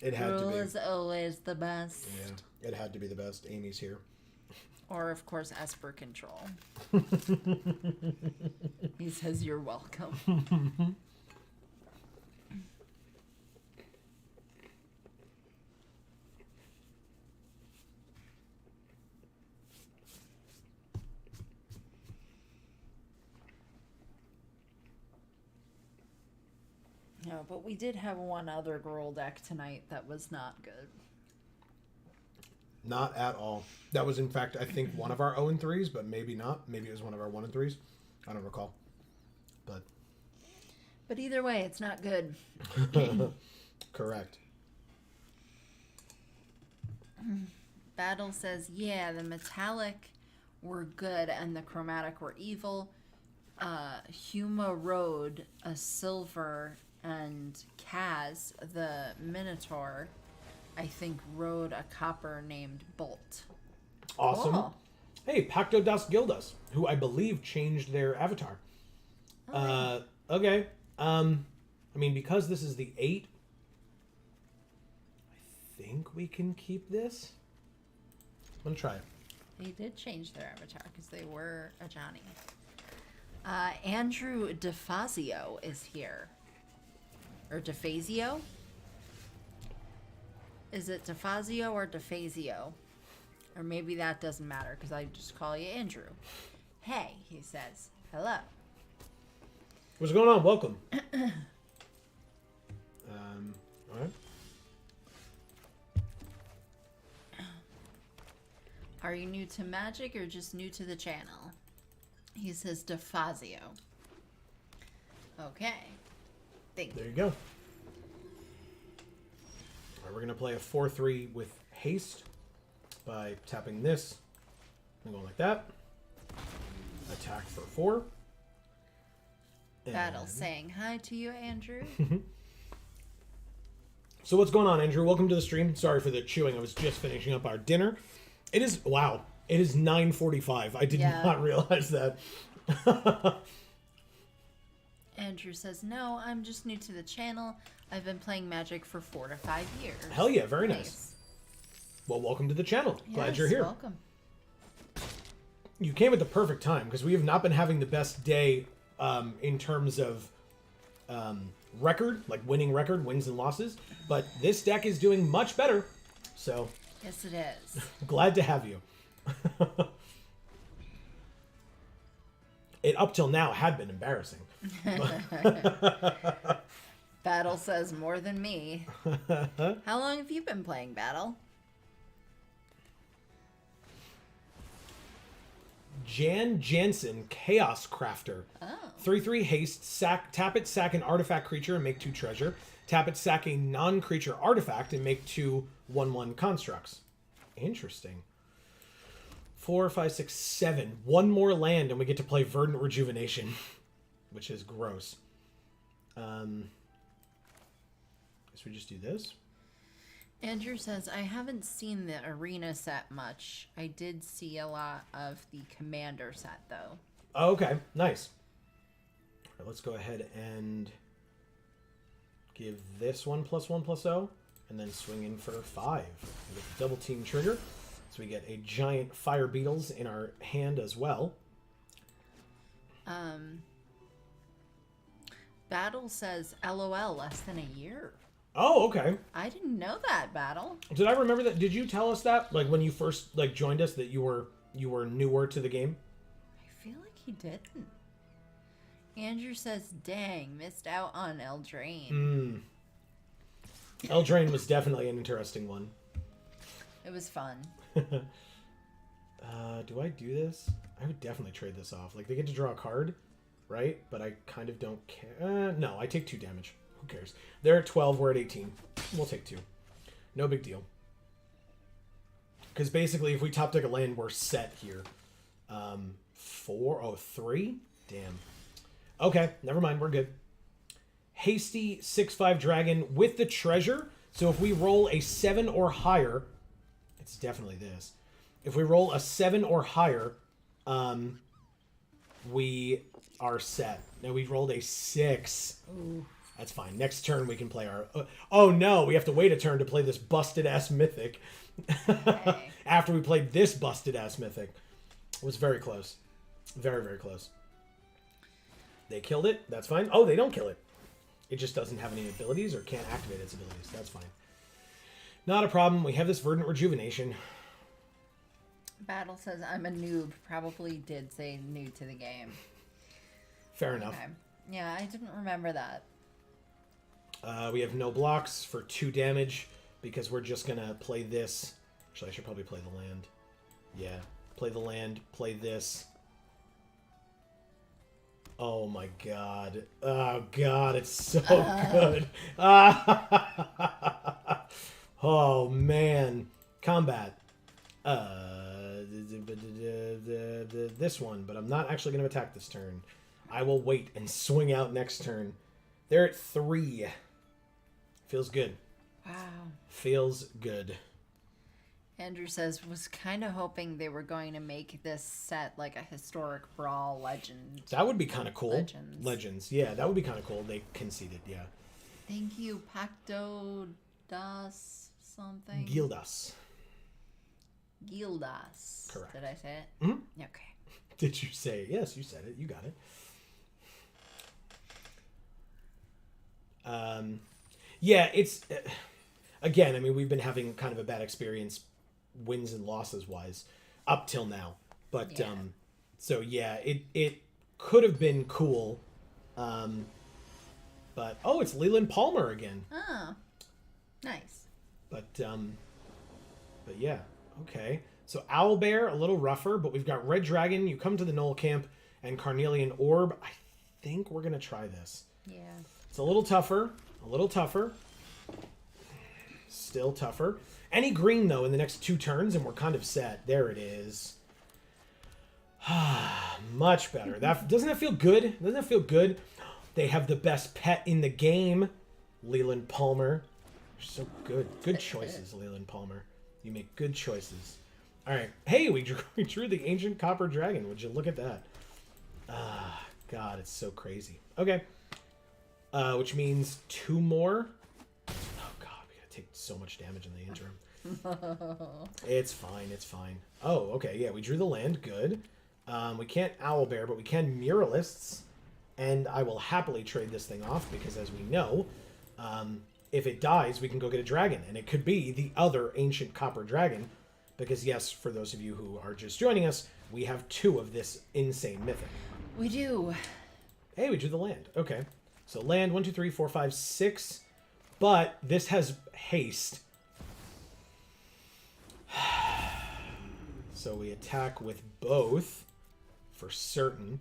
It had Gruul to be. is always the best. Yeah, it had to be the best. Amy's here. Or, of course, Esper Control. He says, you're welcome. No, but we did have one other Gruul deck tonight that was not good. Not at all. That was, in fact, I think one of our 0-3s, but maybe not. Maybe it was one of our 1-3s. I don't recall. But either way, it's not good. Correct. Battle says, yeah, the metallic were good and the chromatic were evil. Huma rode a silver, and Kaz, the Minotaur, I think rode a copper named Bolt. Awesome. Cool. Hey, Pacto das Gildas, who I believe changed their avatar. Okay. I mean, because this is the 8, I think we can keep this. I'm gonna try it. They did change their avatar because they were a Johnny. Andrew DeFazio is here. Or DeFazio? Is it DeFazio or DeFazio? Or maybe that doesn't matter because I just call you Andrew. Hey, he says. Hello. What's going on? Welcome. All right. Are you new to Magic or just new to the channel? He says DeFazio. Okay. Thank you. There you go. All right, we're going to play a 4-3 with haste by tapping this and going like that. Attack for 4. Battle And- saying hi to you, Andrew. So what's going on, Andrew? Welcome to the stream. Sorry for the chewing. I was just finishing up our dinner. It is, wow, it is 9:45. I did not realize that. Andrew says, no, I'm just new to the channel. I've been playing Magic for 4 to 5 years. Hell yeah, very nice. Well, welcome to the channel. Glad you're here. Welcome. You came at the perfect time because we have not been having the best day in terms of record, like winning record, wins and losses. But this deck is doing much better. So Yes, it is. glad to have you. It up till now had been embarrassing. Battle says more than me. How long have you been playing Battle? Jan Jansen, Chaos Crafter. Oh. 3/3 haste, tap it, sack an artifact creature and make 2 treasure. Tap it, sack a non-creature artifact and make 2 1/1 constructs. Interesting. 4, 5, 6, 7. 1 more land and we get to play Verdant Rejuvenation, which is gross. Guess we just do this. Andrew says, I haven't seen the arena set much. I did see a lot of the commander set, though. Oh, okay, nice. All right, let's go ahead and give this 1+1/+0, and then swing in for 5. We get the double team trigger, so we get a giant fire beetles in our hand as well. Battle says, LOL, less than a year. Oh, okay. I didn't know that, Battle. Did I remember that? Did you tell us that, like when you first joined us, that you were newer to the game? I feel like he didn't. Andrew says, dang, missed out on Eldraine. Eldraine was definitely an interesting one. It was fun. Do I do this? I would definitely trade this off. Like, they get to draw a card, right? But I kind of don't care. No, I take 2 damage. Who cares? They're at 12, we're at 18. We'll take 2. No big deal. Because basically, if we top deck a land, we're set here. 4? Oh, 3? Damn. Okay, never mind, we're good. Hasty 6/5 dragon with the treasure. So if we roll a 7 or higher, it's definitely this. If we roll a 7 or higher, we are set. Now we rolled a 6. Ooh. That's fine. Next turn we can play our... oh no, we have to wait a turn to play this busted-ass mythic. Okay. After we played this busted-ass mythic. It was very close. Very, very close. They killed it. That's fine. Oh, they don't kill it. It just doesn't have any abilities or can't activate its abilities. That's fine. Not a problem. We have this Verdant Rejuvenation. Battle says, I'm a noob. Probably did say new to the game. Fair enough. Okay. Yeah, I didn't remember that. We have no blocks for 2 damage because we're just going to play this. Actually, I should probably play the land. Yeah. Play the land. Play this. Oh my god. Oh god, it's so good. Oh man. Combat. This one, but I'm not actually going to attack this turn. I will wait and swing out next turn. They're at 3. Feels good. Wow. Feels good. Andrew says, was kind of hoping they were going to make this set like a historic brawl legend. That would be kind of cool. Legends. Yeah, that would be kind of cool. They conceded, yeah. Thank you, Pacto das something. Gildas. Gildas. Correct. Did I say it? Mm-hmm. Okay. Did you say it? Yes, you said it. You got it. Yeah, it's... again, I mean, we've been having kind of a bad experience wins and losses wise up till now. But, Yeah. so yeah, it could have been cool. But, oh, it's Leland Palmer again. Oh, nice. But yeah, okay. So Owlbear, a little rougher, but we've got Red Dragon, you come to the Knoll Camp, and Carnelian Orb. I think we're going to try this. Yeah. It's a little tougher. Still tougher. Any green, though, in the next 2 turns, and we're kind of set. There it is. Much better. Doesn't that feel good? Doesn't that feel good? They have the best pet in the game, Leland Palmer. You're so good. Good choices, Leland Palmer. You make good choices. All right. Hey, we drew the Ancient Copper Dragon. Would you look at that? God, it's so crazy. Okay. Which means 2 more. Oh, God, we gotta take so much damage in the interim. It's fine. It's fine. Oh, okay. Yeah, we drew the land. Good. We can't Owlbear, but we can Muralists. And I will happily trade this thing off because, as we know, if it dies, we can go get a dragon. And it could be the other Ancient Copper Dragon. Because, yes, for those of you who are just joining us, we have 2 of this insane mythic. We do. Hey, we drew the land. Okay. So land, 1, 2, 3, 4, 5, 6. But this has haste. So we attack with both for certain.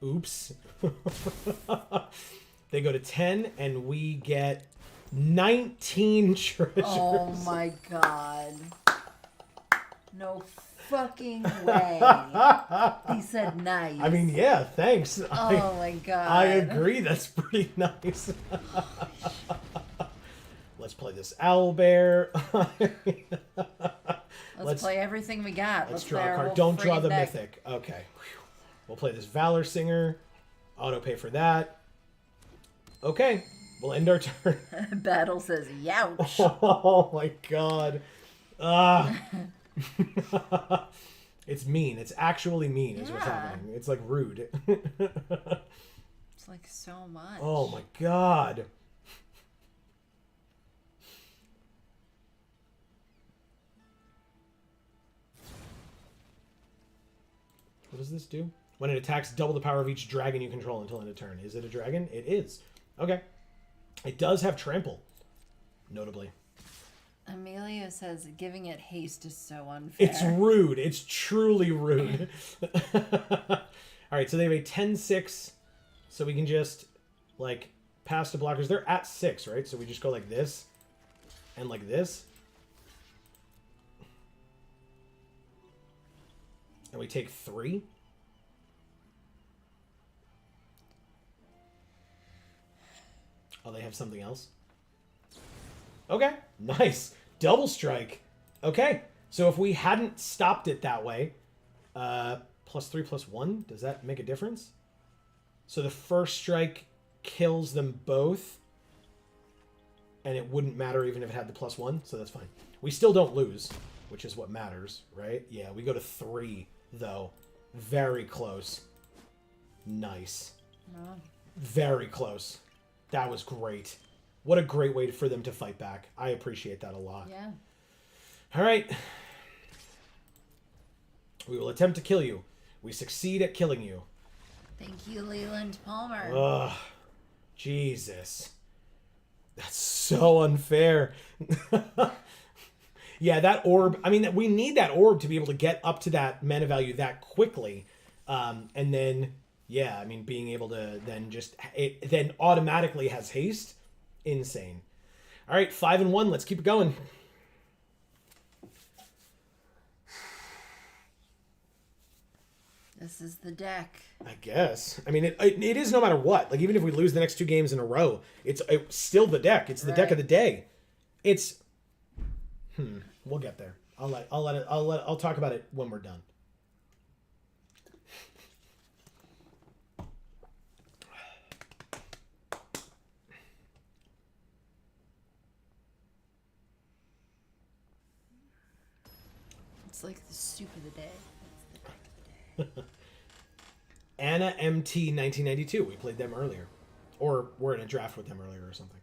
Oops. They go to 10, and we get 19 treasures. Oh my god. No fucking way. He said nice. I mean, yeah, thanks. Oh my god. I agree. That's pretty nice. Let's play this Owlbear. Let's play everything we got. Let's play draw a our card. whole Don't draw friggin' the deck. mythic. Okay. Whew. We'll play this Valor Singer. Auto pay for that. Okay. We'll end our turn. Battle says, youch. Oh my god. It's mean. It's actually mean is what's Yeah. happening. It's like rude. It's like so much. Oh my god. What does this do? When it attacks, double the power of each dragon you control until end of turn. Is it a dragon? It is. Okay. It does have trample, notably. Amelia says giving it haste is so unfair. It's rude. It's truly rude. All right, so they have a 10-6, so we can just, like, pass the blockers. They're at 6, right? So we just go like this and like this. And we take 3. Oh, they have something else? Okay, nice. Double strike. Okay, so if we hadn't stopped it that way, +3/+1, does that make a difference? So the first strike kills them both, and it wouldn't matter even if it had the +1, so that's fine. We still don't lose, which is what matters, right? Yeah, we go to 3, though. Very close. Nice. No. Very close. That was great. What a great way for them to fight back. I appreciate that a lot. Yeah. All right. We will attempt to kill you. We succeed at killing you. Thank you, Leland Palmer. Ugh. Jesus. That's so unfair. Yeah, that orb. I mean, we need that orb to be able to get up to that mana value that quickly. And then, yeah, I mean, being able to then just... It then automatically has haste. Insane. All right, 5-1. Let's keep it going. This is the deck. I guess. I mean, it is no matter what. Like, even if we lose the next 2 games in a row, it's still the deck. It's the deck of the day. It's... We'll get there. I'll talk about it when we're done. It's like the soup of the day. It's the deck of the day. Anna MT 1992. We played them earlier. Or we're in a draft with them earlier or something.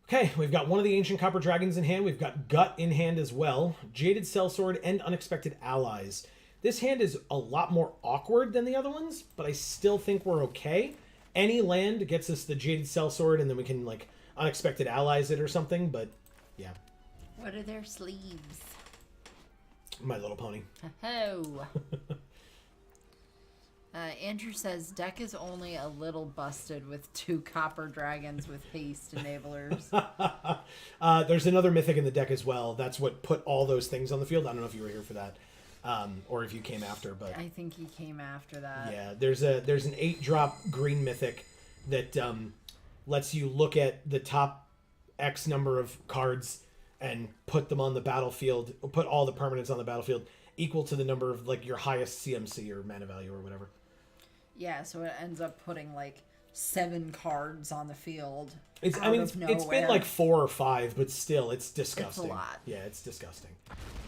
Okay, we've got one of the Ancient Copper Dragons in hand. We've got Gut in hand as well. Jaded Sellsword and Unexpected Allies. This hand is a lot more awkward than the other ones, but I still think we're okay. Any land gets us the Jaded Sellsword, and then we can, like, Unexpected Allies it or something, but yeah. What are their sleeves? My Little Pony. Oh. Andrew says deck is only a little busted with 2 copper dragons with haste enablers. There's another mythic in the deck as well. That's what put all those things on the field. I don't know if you were here for that, or if you came after, but I think he came after that. yeah, there's an 8-drop green mythic that lets you look at the top X number of cards and put them on the battlefield. Put all the permanents on the battlefield equal to the number of, like, your highest CMC or mana value or whatever. Yeah, so it ends up putting like 7 cards on the field. It's been like 4 or 5, but still, it's disgusting. It's a lot. Yeah, it's disgusting.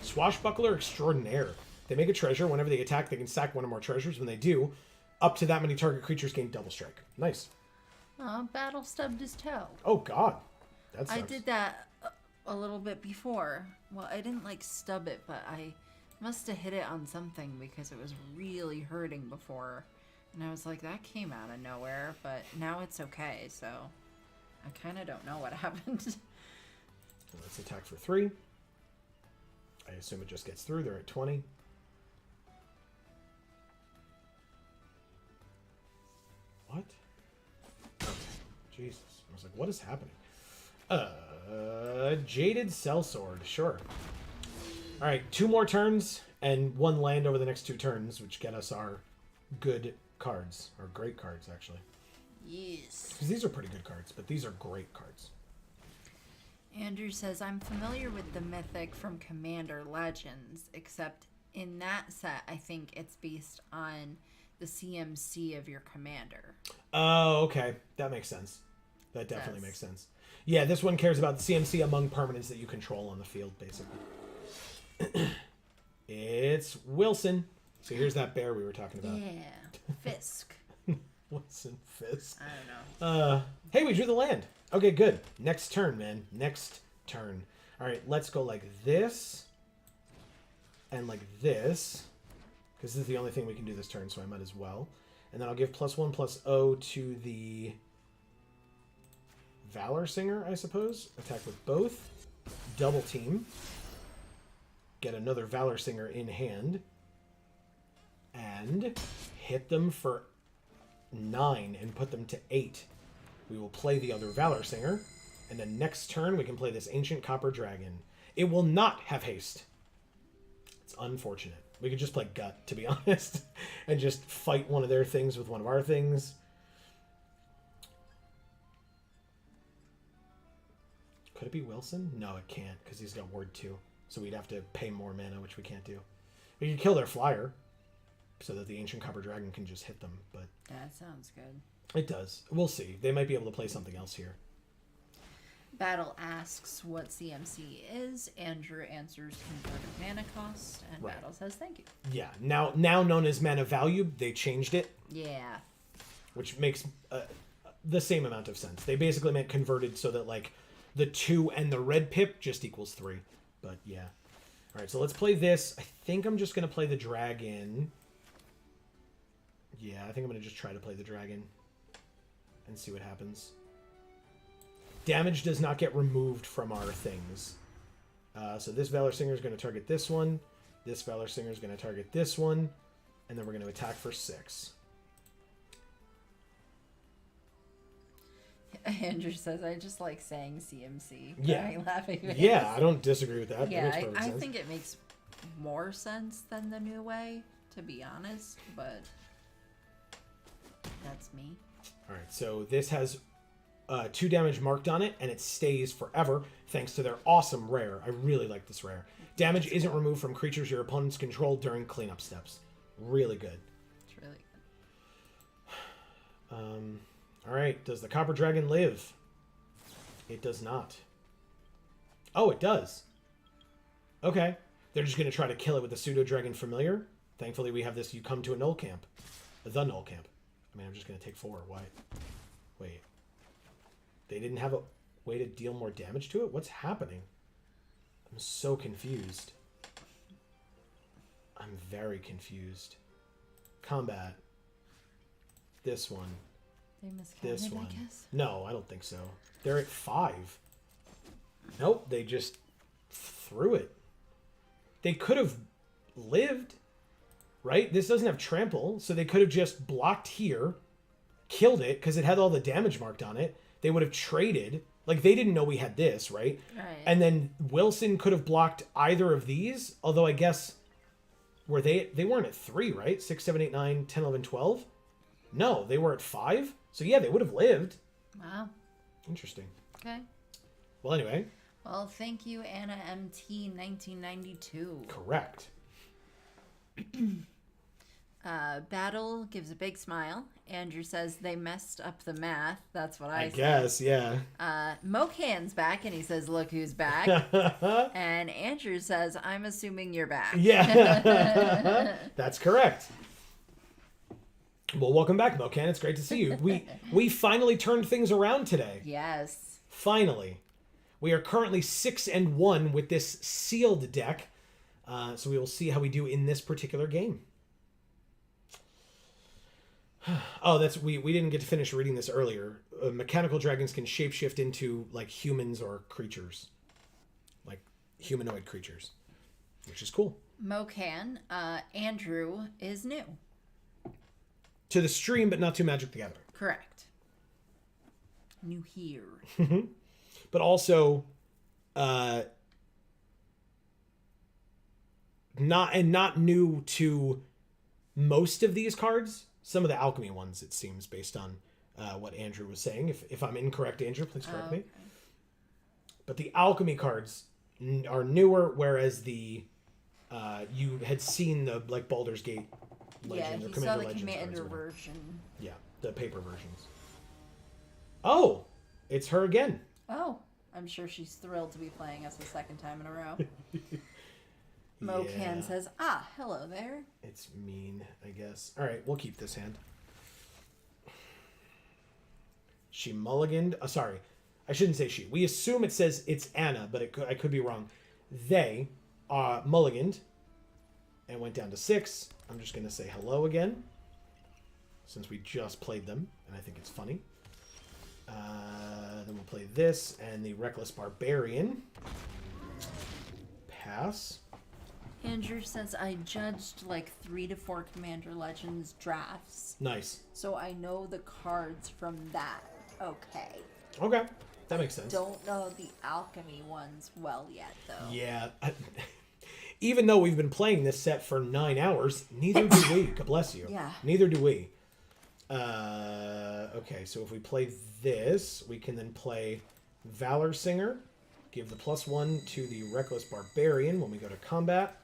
Swashbuckler Extraordinaire. They make a treasure. Whenever they attack, they can sack 1 or more treasures. When they do, up to that many target creatures gain double strike. Nice. Battle stubbed his toe. Oh God, that sucks. I did that a little bit before. Well, I didn't like stub it, but I must have hit it on something because it was really hurting before. And I was like, that came out of nowhere, but now it's okay, so I kind of don't know what happened. So let's attack for 3. I assume it just gets through. They're at 20. What? Okay. Jesus. I was like, what is happening? Jaded Sellsword. Sure. All right, 2 more turns and 1 land over the next 2 turns, which get us our good cards, or great cards, actually. Yes. Because these are pretty good cards, but these are great cards. Andrew says, I'm familiar with the mythic from Commander Legends, except in that set, I think it's based on the CMC of your commander. Oh, okay. That makes sense. That definitely makes sense. Yeah, this one cares about the CMC among permanents that you control on the field, basically. It's Wilson. So here's that bear we were talking about. Yeah. Fisk. Wilson Fisk. I don't know. Hey, we drew the land. Okay, good. Next turn, man. Next turn. All right, let's go like this. And like this. Because this is the only thing we can do this turn, so I might as well. And then I'll give +1/+0 to the Valor Singer, I suppose. Attack with both. double team. Get another Valor Singer in hand. And hit them for 9 and put them to 8. We will play the other Valor Singer. And then next turn, we can play this Ancient Copper Dragon. It will not have haste. It's unfortunate. We could just play Gut, to be honest. And just fight one of their things with one of our things. Could it be Wilson? No, it can't, because he's got Ward 2. So we'd have to pay more mana, which we can't do. We could kill their flyer, so that the Ancient Copper Dragon can just hit them, but... That sounds good. It does. We'll see. They might be able to play something else here. Battle asks what CMC is. Andrew answers converted mana cost, and Right. Battle says thank you. Yeah, now known as mana value, they changed it, Yeah. which makes the same amount of sense. They basically meant converted so that, like, the 2 and the red pip just equals 3. But, yeah. Alright, so let's play this. I think I'm just going to play the dragon. Yeah, I think I'm going to just try to play the dragon and see what happens. Damage does not get removed from our things. So this Valor Singer is going to target this one. This Valor Singer is going to target this one. And then we're going to attack for 6. Andrew says, I just like saying CMC. Yeah. Crying, laughing face. Yeah, I don't disagree with that. That Yeah, makes perfect I sense. think it makes more sense than the new way, to be honest, but that's me. Alright, so this has 2 damage marked on it, and it stays forever, thanks to their awesome rare. I really like this rare. Damage isn't removed from creatures your opponents control during cleanup steps. Really good. It's really good. Alright, does the Copper Dragon live? It does not. Oh, it does. Okay. They're just going to try to kill it with the Pseudo Dragon Familiar. Thankfully, we have this, you come to a Null Camp. The Null Camp. I mean, I'm just going to take 4. Why? Wait. They didn't have a way to deal more damage to it? What's happening? I'm so confused. I'm very confused. Combat. This one. They miscounted, This one. I guess. No, I don't think so. They're at 5. Nope, they just threw it. They could have lived, right? This doesn't have trample, so they could have just blocked here, killed it, because it had all the damage marked on it. They would have traded. Like, they didn't know we had this, right? Right. And then Wilson could have blocked either of these, although I guess... Were they weren't at 3, right? 6, 7, 8, 9, 10, 11, 12? No, they were at 5. So yeah, they would have lived. Wow. Interesting. Okay. Well, anyway, Well, thank you, Anna MT 1992. correct. Battle gives a big smile. Andrew says they messed up the math. That's what I I said. guess, yeah. Mocan's back, and he says, look who's back. And Andrew says, I'm assuming you're back. Yeah. That's correct. Well, welcome back, Mocan. It's great to see you. We finally turned things around today. Yes. Finally. We are currently 6-1 with this sealed deck. So we will see how we do in this particular game. Oh, we didn't get to finish reading this earlier. Mechanical dragons can shapeshift into like humans or creatures. Like humanoid creatures. Which is cool. Mocan, Andrew is new. To the stream, but not to Magic the Gathering. Correct. New here. But also not new to most of these cards. Some of the Alchemy ones, it seems, based on what Andrew was saying. If I'm incorrect, Andrew, please correct me. But the Alchemy cards are newer, whereas the you had seen the like Baldur's Gate Legends Yeah, or he Commander saw the Legends Commander cards. version. Yeah, the paper versions. Oh, it's her again. Oh, I'm sure she's thrilled to be playing us the second time in a row. Mocan Yeah. says, hello there. It's mean, I guess. All right, we'll keep this hand. She mulliganed. Sorry, I shouldn't say she. We assume it says it's Anna, but I could be wrong. They mulliganed and went down to 6. I'm just going to say hello again, since we just played them, and I think it's funny. Then we'll play this and the Reckless Barbarian. pass. Andrew says I judged like 3 to 4 Commander Legends drafts, Nice. so I know the cards from that. Okay. Okay, that makes sense. Don't know the Alchemy ones well yet, though. Yeah. Even though we've been playing this set for 9 hours, neither do we. God bless you. Yeah. Neither do we. Okay, so if we play this, we can then play Valor Singer, give the +1 to the Reckless Barbarian when we go to combat,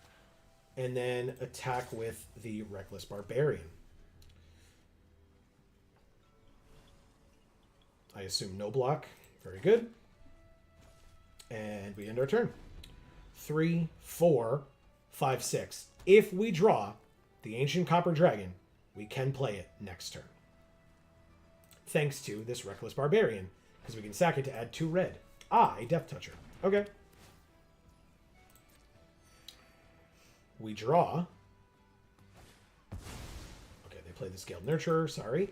and then attack with the Reckless Barbarian. I assume no block. Very good. And we end our turn. 3, 4, 5, 6. If we draw the Ancient Copper Dragon, we can play it next turn. Thanks to this Reckless Barbarian, because we can sack it to add 2 red. Ah, a Death Toucher. Okay. We draw. Okay, they play the Scaled Nurturer, sorry.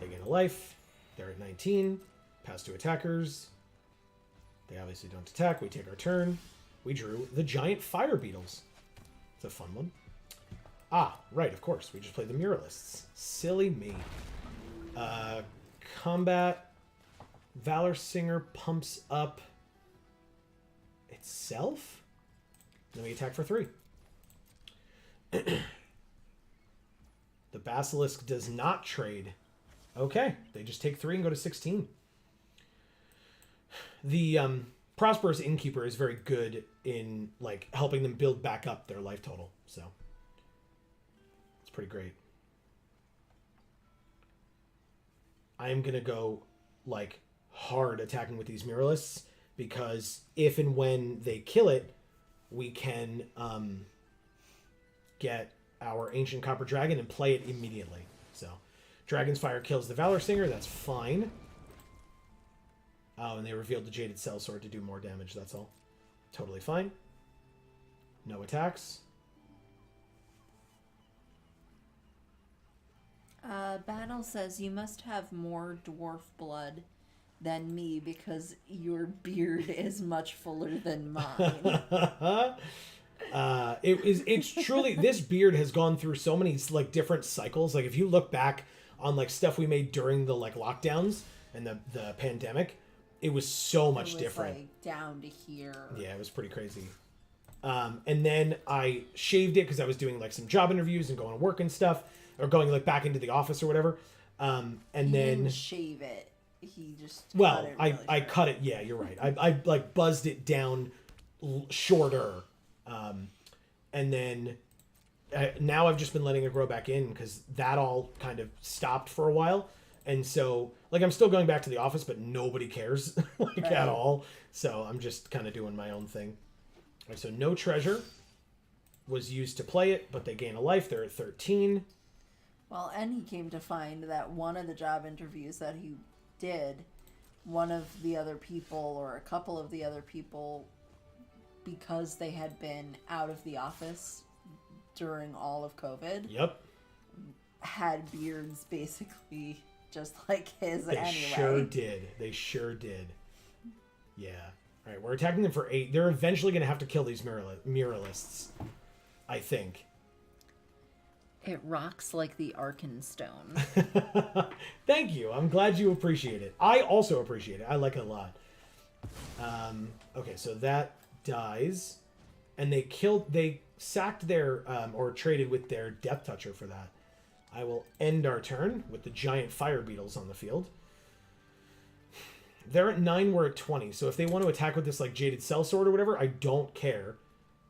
They gain a life. They're at 19. Pass to attackers. They obviously don't attack. We take our turn. We drew the Giant Fire Beetles. It's a fun one. Ah, right, of course. We just played the Muralists. Silly me. Combat. Valor Singer pumps up itself. Then we attack for 3. The Basilisk does not trade. Okay, they just take 3 and go to 16. The Prosperous Innkeeper is very good in like helping them build back up their life total, so it's pretty great. I am gonna go like hard attacking with these Muralists because if and when they kill it, we can get our Ancient Copper Dragon and play it immediately. So Dragon's Fire kills the Valor Singer. That's fine. Oh, and they revealed the Jaded Sellsword to do more damage. That's all. Totally fine. No attacks. Battle says you must have more dwarf blood than me because your beard is much fuller than mine. It's truly, this beard has gone through so many like different cycles. Like if you look back on like stuff we made during the like lockdowns and the pandemic, it was so much different. Like down to here. Yeah, it was pretty crazy. And then I shaved it because I was doing like some job interviews and going to work and stuff, or going like back into the office or whatever. And He then didn't shave it. He just well, cut it I really short. cut it. Yeah, you're right. I like buzzed it down shorter, and then now I've just been letting it grow back in because that all kind of stopped for a while, and so like I'm still going back to the office, but nobody cares like Right. at all. So I'm just kind of doing my own thing. All right, so no treasure was used to play it, but they gain a life. They're at 13. Well, and he came to find that one of the job interviews that he did, one of the other people or a couple of the other people, because they had been out of the office during all of COVID, Yep. had beards basically just like his They anyway. sure did. They sure did. Yeah. All right, we're attacking them for 8. They're eventually going to have to kill these Muralists, I think. It rocks like the Arkenstone. Thank you. I'm glad you appreciate it. I also appreciate it. I like it a lot. Okay, so that dies. And they sacked their, or traded with their Death Toucher for that. I will end our turn with the Giant Fire Beetles on the field. They're at 9, we're at 20. So if they want to attack with this like Jaded Sellsword or whatever, I don't care.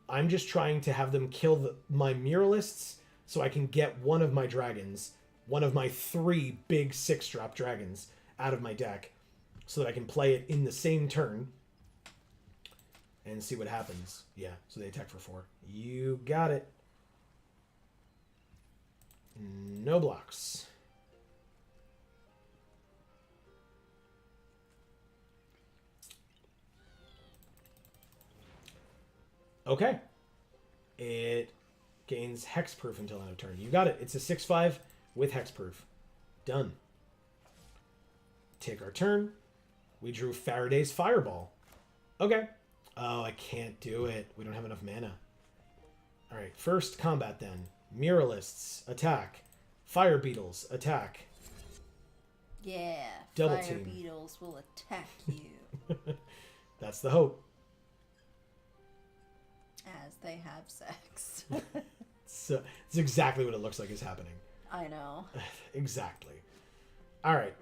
I'm just trying to have them kill my Muralists so I can get one of my dragons, one of my 3 big 6-drop dragons out of my deck so that I can play it in the same turn and see what happens. Yeah, so they attack for 4. You got it. No blocks. Okay. It gains hexproof until end of turn. You got it. It's a 6/5 with hexproof. Done. Take our turn. We drew Faraday's Fireball. Okay. Oh, I can't do it. We don't have enough mana. All right, first combat then. Muralists, attack. Fire beetles, attack. Yeah, Double fire team. beetles will attack you That's the hope. as they have sex. So it's exactly what it looks like is happening. I know. Exactly. All right.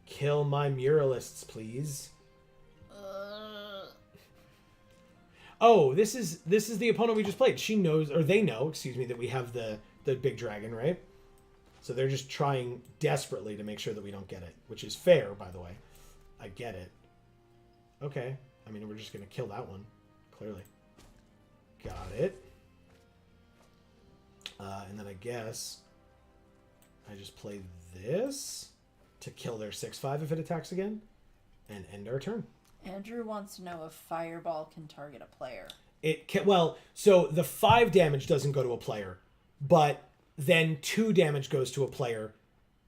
Kill my muralists, please. Oh, this is the opponent we just played. She knows, or they know, excuse me, that we have the big dragon, right? So they're just trying desperately to make sure that we don't get it, which is fair, by the way. I get it. Okay. I mean, we're just going to kill that one, clearly. Got it. And then I guess I just play this to kill their 6/5 if it attacks again and end our turn. Andrew wants to know if Fireball can target a player. It can, well, so the 5 damage doesn't go to a player, but then 2 damage goes to a player,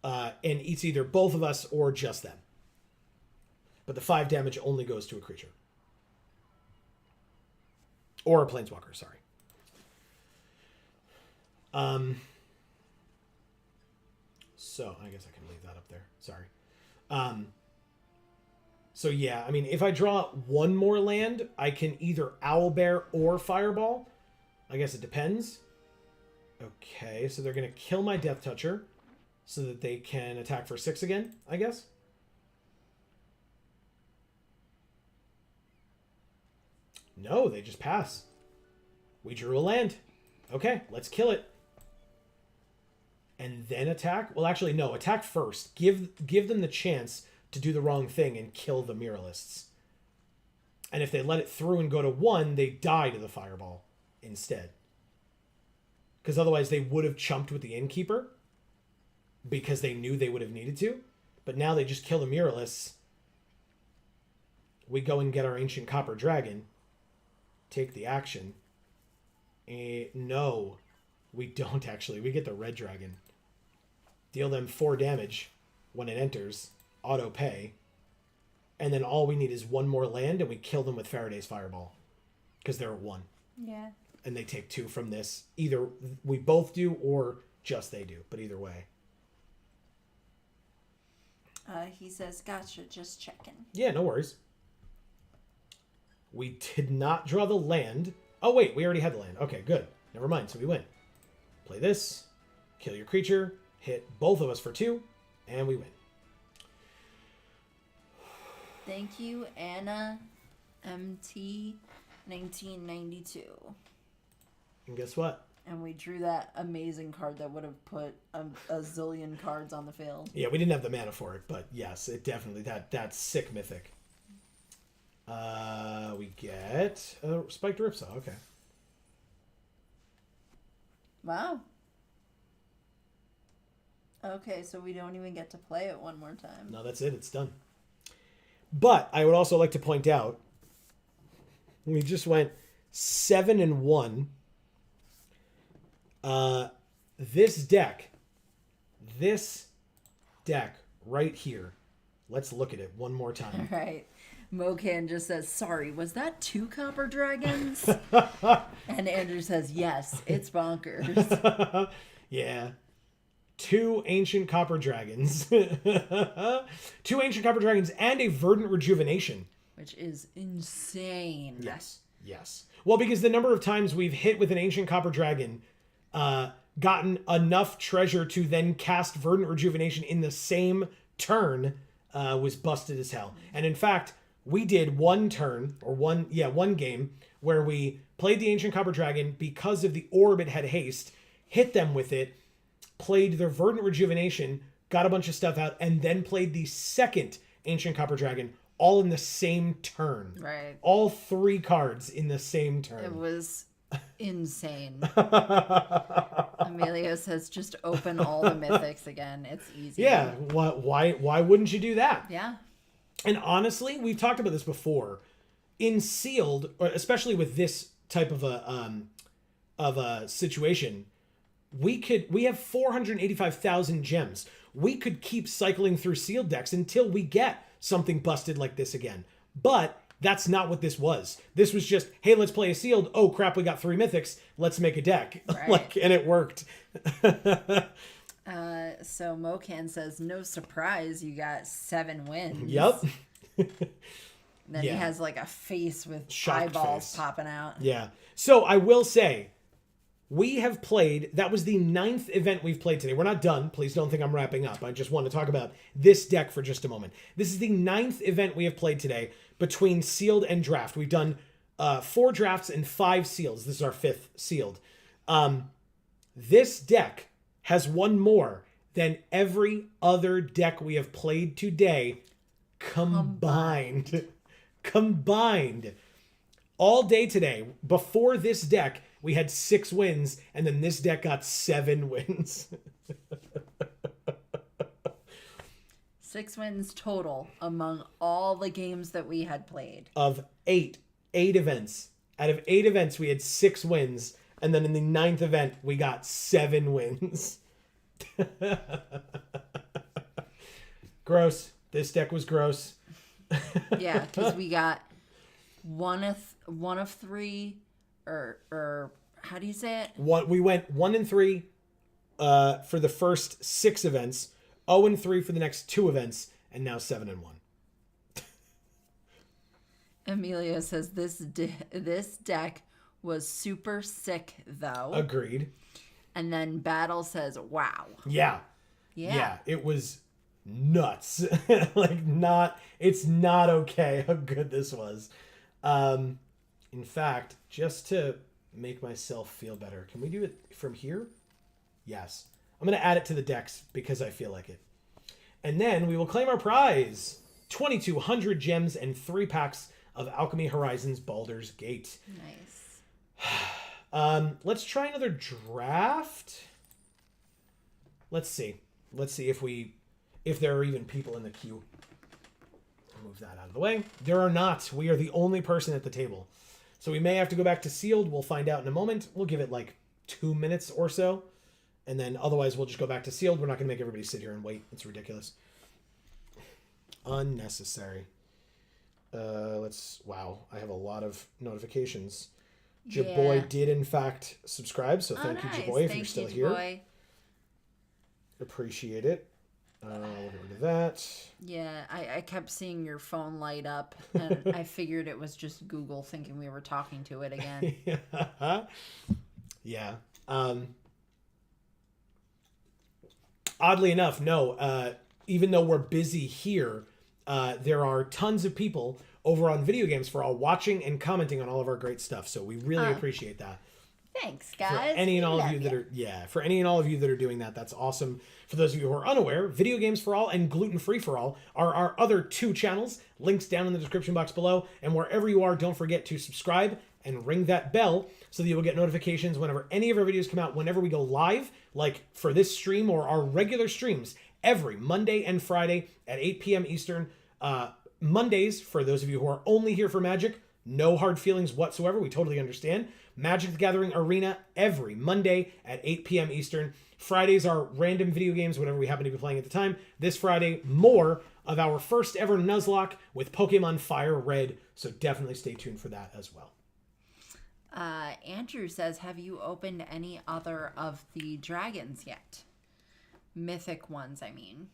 and it's either both of us or just them. But the 5 damage only goes to a creature. Or a planeswalker, sorry. So I guess I can leave that up there. Sorry. So yeah, I mean, if I draw one more land, I can either Owlbear or Fireball. I guess it depends. Okay, so they're going to kill my Death Toucher so that they can attack for 6 again, I guess. No, they just pass. We drew a land. Okay, let's kill it. And then attack? Well, actually, no. Attack first. Give them the chance to do the wrong thing and kill the Muralists. And if they let it through and go to 1, they die to the Fireball instead. Because otherwise they would have chumped with the Innkeeper because they knew they would have needed to. But now they just kill the Muralists. We go and get our Ancient Copper Dragon. Take the action. No, we don't actually. We get the Red Dragon. Deal them 4 damage when it enters. Auto pay. And then all we need is 1 more land and we kill them with Faraday's Fireball. Because they're at 1. Yeah. And they take 2 from this. Either we both do or just they do. But either way. He says, gotcha, just checking. Yeah, no worries. We did not draw the land. Oh, wait, we already had the land. Okay, good. Never mind, so we win. Play this. Kill your creature. Hit both of us for 2. And we win. Thank you, Anna MT 1992. And guess what? And we drew that amazing card that would have put a zillion cards on the field. Yeah, we didn't have the mana for it, but yes, it definitely, that's sick mythic. We get Spiked Ripsaw, okay. Wow. Okay, so we don't even get to play it one more time. No, that's it, it's done. But I would also like to point out, we just went 7-1. This deck right here. Let's look at it one more time. All right. Mocan just says, sorry, was that 2 Copper Dragons? And Andrew says, yes, it's bonkers. Yeah. 2 Ancient Copper Dragons. 2 Ancient Copper Dragons and a Verdant Rejuvenation. Which is insane. Yes. Yes. Well, because the number of times we've hit with an Ancient Copper Dragon, gotten enough treasure to then cast Verdant Rejuvenation in the same turn, was busted as hell. And in fact, we did one game where we played the Ancient Copper Dragon because of the orb it had haste, hit them with it, played their Verdant Rejuvenation, got a bunch of stuff out, and then played the second Ancient Copper Dragon all in the same turn. Right. All 3 cards in the same turn. It was insane. Amelia says, just open all the mythics again. It's easy. Yeah. Why wouldn't you do that? Yeah. And honestly, we've talked about this before. In sealed, or especially with this type of a situation, we have 485,000 gems. We could keep cycling through sealed decks until we get something busted like this again. But That's not what this was. This was just, hey, let's play a sealed. Oh crap, we got 3 mythics. Let's make a deck. Right. And it worked. So Mocan says, no surprise, you got 7 wins. Yep. Then he has like a face with Shocked eyeballs face. popping out. Yeah. So I will say, we have played, that was the 9th event we've played today. We're not done. Please don't think I'm wrapping up. I just want to talk about this deck for just a moment. This is the 9th event we have played today between sealed and draft. We've done 4 drafts and 5 seals. This is our 5th sealed. This deck has won more than every other deck we have played today combined. Combined. All day today, before this deck, we had 6 wins, and then this deck got 7 wins. 6 wins total among all the games that we had played. Of 8 events. Out of 8 events, we had 6 wins, and then in the 9th event, we got 7 wins. Gross. This deck was gross. Yeah, because we got one of 3, or how do you say it? We went 1-3 for the first 6 events, 0-3 for the next 2 events, and now 7-1. Emilio says this deck was super sick though. Agreed. And then Battle says, "Wow." Yeah, it was nuts. It's not okay how good this was. In fact, just to make myself feel better, can we do it from here? Yes. I'm going to add it to the decks because I feel like it. And then we will claim our prize. 2,200 gems and 3 packs of Alchemy Horizons Baldur's Gate. Nice. Let's try another draft. Let's see if there are even people in the queue. I'll move that out of the way. There are not. We are the only person at the table. So we may have to go back to sealed. We'll find out in a moment. We'll give it like 2 minutes or so. And then otherwise we'll just go back to sealed. We're not going to make everybody sit here and wait. It's ridiculous. Unnecessary. Wow, I have a lot of notifications. Jaboy did in fact subscribe, so thank you, Jaboy, if you're still here. Jaboy. Appreciate it. We'll get rid of that. Yeah, I kept seeing your phone light up, and I figured it was just Google thinking we were talking to it again. Yeah. Oddly enough, no. Even though we're busy here, there are tons of people over on Video Games for All watching and commenting on all of our great stuff. So we really appreciate that. Thanks, guys. For any and all of you that are for any and all of you that are doing that, that's awesome. For those of you who are unaware, Video Games for All and Gluten Free for All are our other 2 channels. Links down in the description box below. And wherever you are, don't forget to subscribe and ring that bell so that you will get notifications whenever any of our videos come out, whenever we go live, like for this stream or our regular streams every Monday and Friday at 8 p.m. Eastern. Mondays, for those of you who are only here for Magic, no hard feelings whatsoever. We totally understand. Magic the Gathering Arena every Monday at 8 p.m. Eastern. Fridays are random video games, whatever we happen to be playing at the time. This Friday, more of our first ever Nuzlocke with Pokemon Fire Red. So definitely stay tuned for that as well. Andrew says, have you opened any other of the dragons yet? Mythic ones, I mean.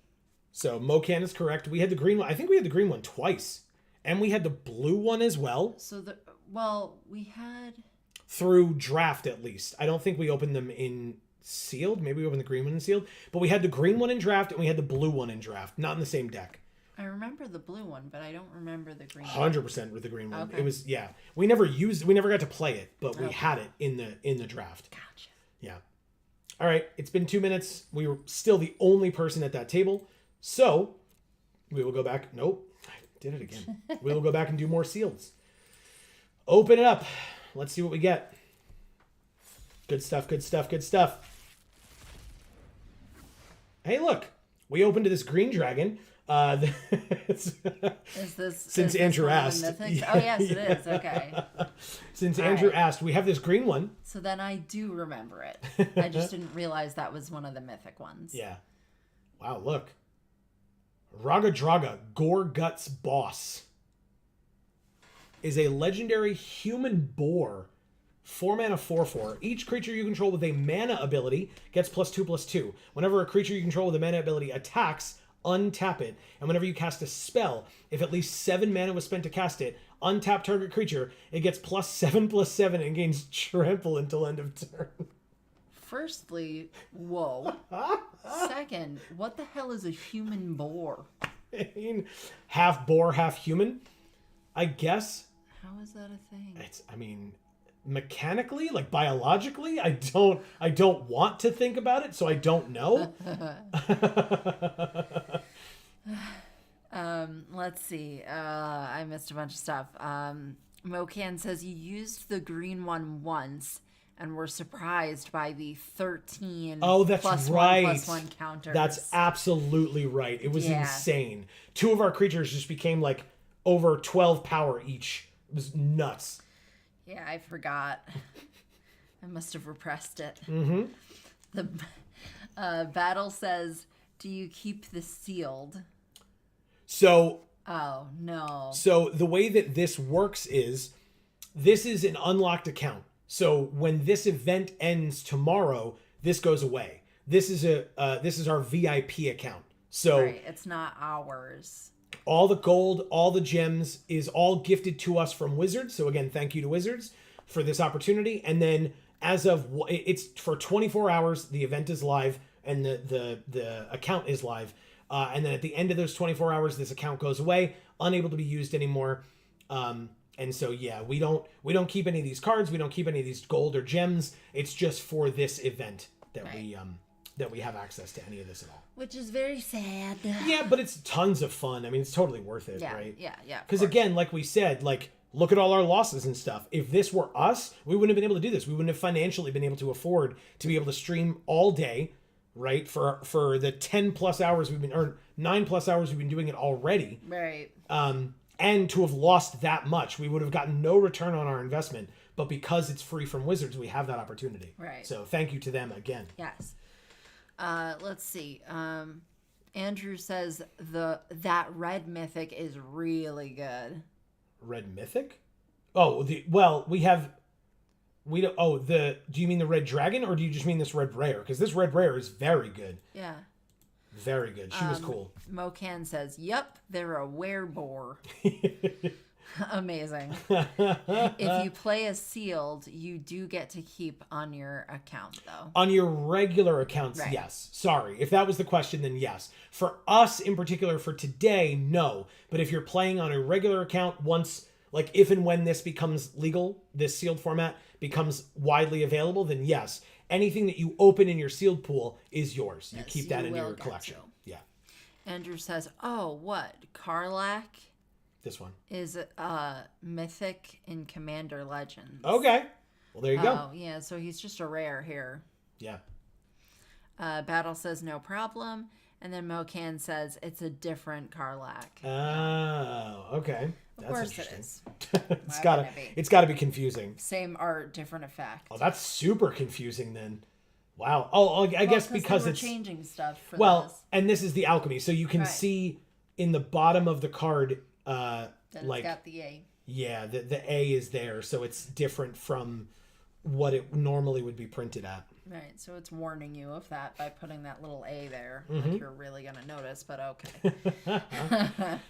So Mocan is correct. We had the green one. I think we had the green one twice. And we had the blue one as well. So we had... Through draft, at least. I don't think we opened them in sealed. Maybe we opened the green one in sealed. But we had the green one in draft, and we had the blue one in draft. Not in the same deck. I remember the blue one, but I don't remember the green one. 100% with the green one. Okay. It was, yeah. We never got to play it, but we had it in the draft. Gotcha. Yeah. All right. It's been 2 minutes. We were still the only person at that table. So we will go back. Nope. I did it again. We will go back and do more seals. Open it up. Let's see what we get. Good stuff, good stuff, good stuff. Hey, look. We opened this green dragon. Is this since Andrew asked? Oh, yes, it is. Okay. Since Andrew asked, we have this green one. So then I do remember it. I just didn't realize that was one of the mythic ones. Yeah. Wow, look. Raga Draga, Gore Guts Boss. is a legendary human boar. 4 mana 4/4. Each creature you control with a mana ability gets +2/+2. Whenever a creature you control with a mana ability attacks, untap it. And whenever you cast a spell, if at least 7 mana was spent to cast it, untap target creature, it gets +7/+7 and gains trample until end of turn. Firstly, whoa. Second, what the hell is a human boar? I mean, half boar, half human. I guess How is that a thing? mechanically, like biologically, I don't want to think about it, so I don't know. Let's see. I missed a bunch of stuff. Mocan says you used the green one once and were surprised by the 13 Oh, that's right. +1 counters. That's absolutely right. It was Yeah. insane. 2 of our creatures just became like over 12 power each. It was nuts. Yeah, I forgot. I must have repressed it. Mm-hmm. The battle says, do you keep the sealed? So Oh, no. So the way that this works is, this is an unlocked account. So when this event ends tomorrow, this goes away. This is our VIP account. So Right, it's not ours. all the gold, all the gems is all gifted to us from Wizards. So again, thank you to Wizards for this opportunity. And then as of it's for 24 hours, the event is live and the account is live. And then at the end of those 24 hours, this account goes away, unable to be used anymore. And so, yeah, we don't keep any of these cards. We don't keep any of these gold or gems. It's just for this event that we have access to any of this at all. Which is very sad. Yeah, but it's tons of fun. I mean, it's totally worth it, Yeah, right? yeah. Because again, like we said, like, look at all our losses and stuff. If this were us, we wouldn't have been able to do this. We wouldn't have financially been able to afford to be able to stream all day, right? For the 10+ hours we've been, or 9+ hours we've been doing it already. Right. And to have lost that much, we would have gotten no return on our investment. But because it's free from Wizards, we have that opportunity. Right. So thank you to them again. Yes. Let's see. Andrew says that red mythic is really good. Red Mythic? Oh, do you mean the Red Dragon, or do you just mean this Red Rare? Because this Red Rare is very good. Yeah. Very good. She was cool. Mocan says, yep, they're a werebore. Amazing. If you play a sealed, you do get to keep on your account, though. On your regular accounts, Right. yes. Sorry. If that was the question, then yes. For us in particular, for today, no. But if you're playing on a regular account, once, like if and when this becomes legal, this sealed format becomes widely available, then yes. Anything that you open in your sealed pool is yours. You Yes, keep that you in will your get collection. to. Yeah. Andrew says, oh, what? Karlach This one. is mythic in Commander Legends. Okay. Well, there you go. Oh, yeah, so he's just a rare here. Yeah. Battle says, no problem. And then Mocan says, it's a different Karlach. Oh, okay. Of That's course interesting. it is. It's wouldn't gotta be confusing. Same art, different effect. Oh, that's super confusing then. Wow. Oh, I guess because they were it's changing stuff for well, this. and this is the alchemy, so you can Right. see in the bottom of the card, Then like it's got the A. yeah, the A is there, so it's different from what it normally would be printed at. Right, so it's warning you of that by putting that little A there. Mm-hmm. Like you're really going to notice, but okay.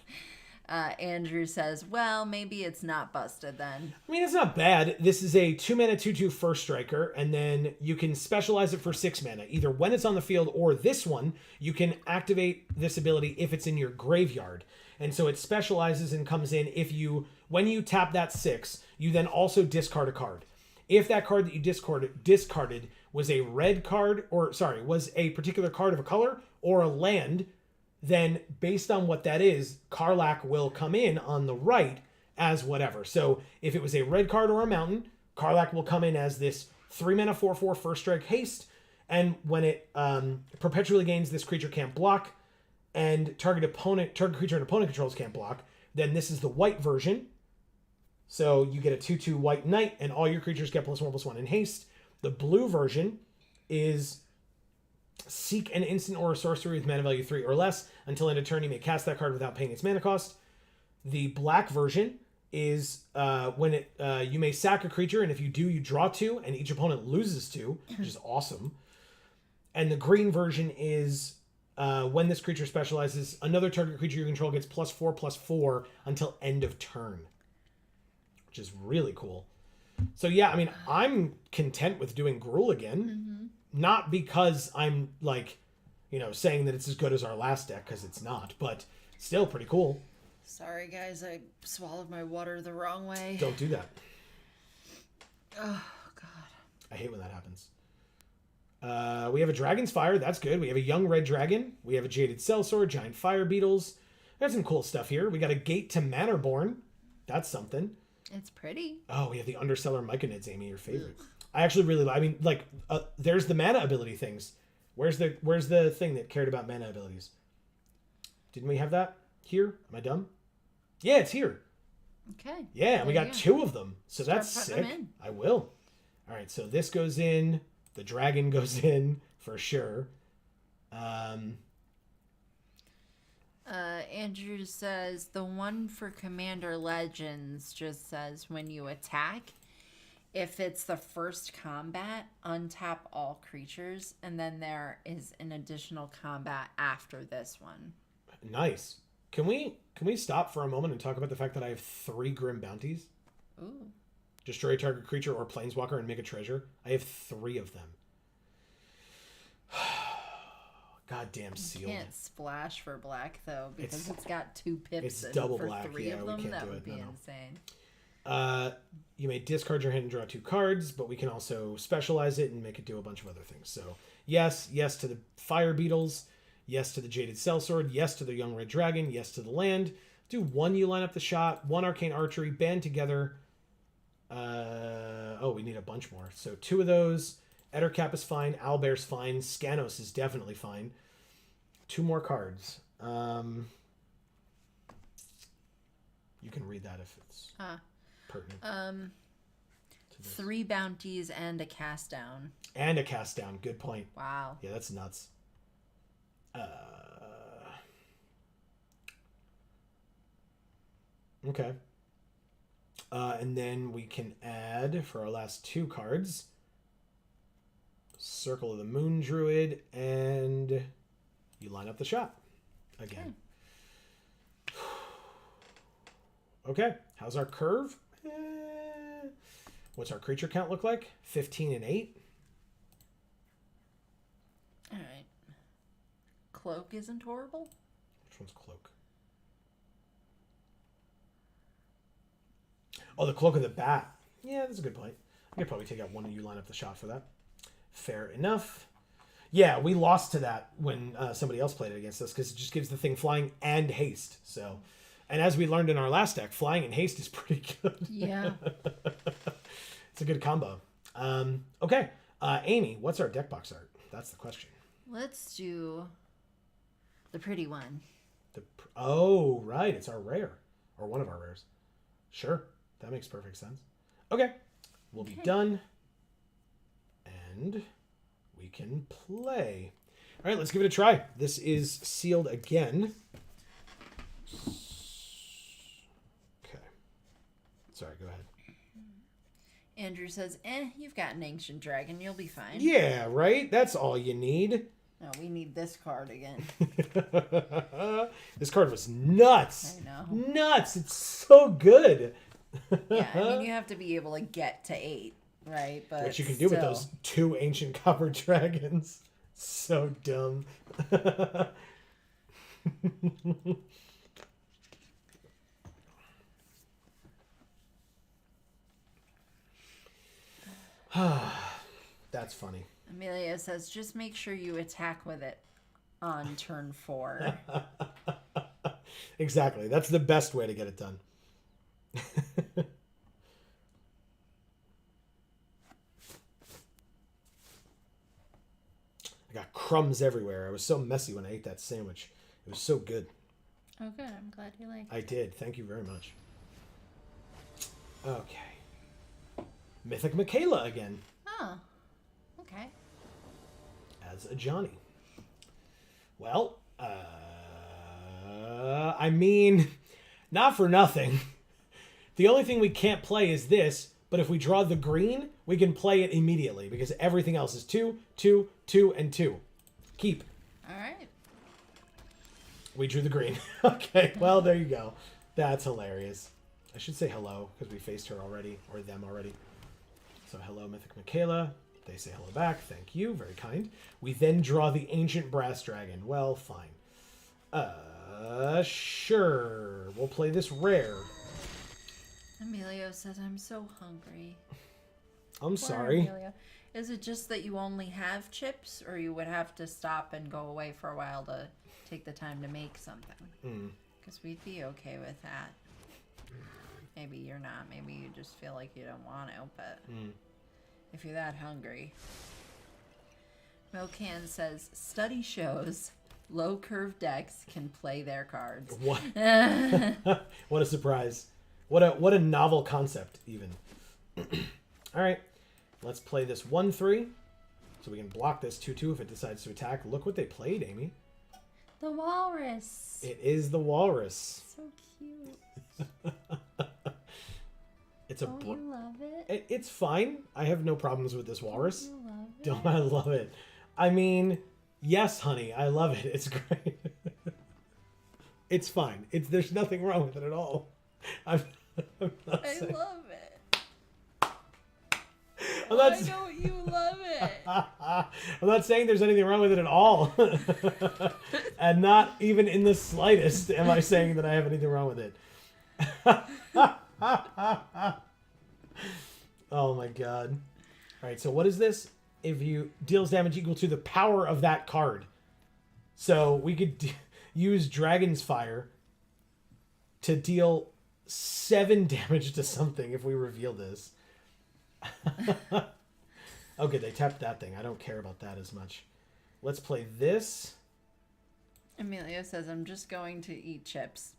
Andrew says, well, maybe it's not busted then. I mean, it's not bad. This is a 2-mana 2/2 first striker, and then you can specialize it for 6 mana. Either when it's on the field or this one, you can activate this ability if it's in your graveyard. And so it specializes and comes in when you tap that 6, you then also discard a card. If that card that you discarded was a red card, was a particular card of a color or a land, then based on what that is, Karlach will come in on the right as whatever. So if it was a red card or a mountain, Karlach will come in as this 3-mana 4/4 first strike haste, and when it perpetually gains, this creature can't block, and target creature and opponent controls can't block, then this is the white version. So you get a 2/2 white knight, and all your creatures get +1/+1 in haste. The blue version is seek an instant or a sorcery with mana value 3 or less. Until end of turn, you may cast that card without paying its mana cost. The black version is when you may sack a creature, and if you do, you draw 2, and each opponent loses 2, which is awesome. And the green version is when this creature specializes, another target creature you control gets +4/+4 until end of turn, which is really cool. So yeah, I mean, I'm content with doing Gruul again, not because I'm like, saying that it's as good as our last deck, because it's not, but still pretty cool. Sorry, guys, I swallowed my water the wrong way. Don't do that. Oh, God. I hate when that happens. We have a Dragon's Fire. That's good. We have a Young Red Dragon. We have a Jaded Sellsword, Giant Fire Beetles. There's some cool stuff here. We got a Gate to Mannerborn. That's something. It's pretty. Oh, we have the Underseller Myconids, Amy, your favorite. I actually really like. I mean, like, there's the mana ability things. Where's the thing that cared about mana abilities? Didn't we have that here? Am I dumb? Yeah, it's here. Okay. Yeah, and we There got you go. 2 of them. So Start that's putting sick. them in. I will. All right, so this goes in. The dragon goes in for sure. Andrew says the one for Commander Legends just says when you attack, if it's the first combat, untap all creatures, and then there is an additional combat after this one. Nice. Can we stop for a moment and talk about the fact that I have 3 Grim Bounties? Ooh. Destroy target creature or planeswalker and make a treasure. I have 3 of them. Goddamn sealed. You can't splash for black though because it's got 2 pips. It's and double for black. 3 Yeah, of we them, can't that do would it. be No. insane. You may discard your hand and draw 2 cards, but we can also specialize it and make it do a bunch of other things. So yes to the Fire Beetles, yes to the Jaded Sellsword, yes to the Young Red Dragon, yes to the land. Do 1 you line up the shot, 1 Arcane Archery, band together. We need a bunch more. So 2 of those. Ettercap is fine. Owlbear's fine. Scanos is definitely fine. 2 more cards. You can read that if it's pertinent. to this. 3 bounties and a cast down. And a cast down. Good point. Wow. Yeah, that's nuts. Okay. And then we can add, for our last 2 cards, Circle of the Moon Druid, and you line up the shot again. Okay, how's our curve? What's our creature count look like? 15 and 8. All right. Cloak isn't horrible. Which one's Cloak? Oh, the Cloak of the Bat. Yeah, that's a good point. I could probably take out one and you line up the shot for that. Fair enough. Yeah, we lost to that when somebody else played it against us because it just gives the thing flying and haste. So, and as we learned in our last deck, flying and haste is pretty good. Yeah. It's a good combo. Okay, Amy, what's our deck box art? That's the question. Let's do the pretty one. Oh, right, it's our rare, or one of our rares. Sure, that makes perfect sense. Okay, we'll be done, and we can play. All right, let's give it a try. This is sealed again. Okay. Sorry, go ahead. Andrew says, you've got an ancient dragon. You'll be fine. Yeah, right? That's all you need. No, we need this card again. This card was nuts. I know. Nuts. It's so good. Yeah, I mean, you have to be able to get to 8, right? But What you can do with those 2 ancient copper dragons. So dumb. That's funny. Amelia says, just make sure you attack with it on turn 4. Exactly. That's the best way to get it done. I got crumbs everywhere. I was so messy when I ate that sandwich. It was so good. Oh, good. I'm glad you like it. I did. Thank you very much. Okay. Mythic Michaela again. Oh, okay. As a Johnny. Well, I mean, not for nothing. The only thing we can't play is this, but if we draw the green, we can play it immediately because everything else is 2, 2, 2, and 2. Keep. All right. We drew the green. Okay, well, there you go. That's hilarious. I should say hello because we faced her already, or them already. So hello, Mythic Michaela. They say hello back. Thank you. Very kind. We then draw the Ancient Brass Dragon. Well, fine. Sure. We'll play this rare. Emilio says, I'm so hungry. I'm Poor sorry. Amelia. Is it just that you only have chips, or you would have to stop and go away for a while to take the time to make something? Because we'd be okay with that. Maybe you're not. Maybe you just feel like you don't want to, but if you're that hungry. Mocan says, study shows low curve decks can play their cards. What? What a surprise. What a novel concept, even. All right. Let's play this 1-3. So we can block this 2-2 if it decides to attack. Look what they played, Amy. The walrus. It is the walrus. So cute. It's a. Don't you love it? It's fine. I have no problems with this walrus. You love it? Don't I love it? I mean, yes, honey, I love it. It's great. It's fine. There's nothing wrong with it at all. I'm not I saying, love it. I'm not, Why don't you love it? I'm not saying there's anything wrong with it at all. And not even in the slightest am I saying that I have anything wrong with it. Oh my god. Alright, so what is this? If you deals damage equal to the power of that card. So we could use Dragon's Fire to deal 7 damage to something if we reveal this. Okay, they tapped that thing. I don't care about that as much. Let's play this. Emilio says, I'm just going to eat chips.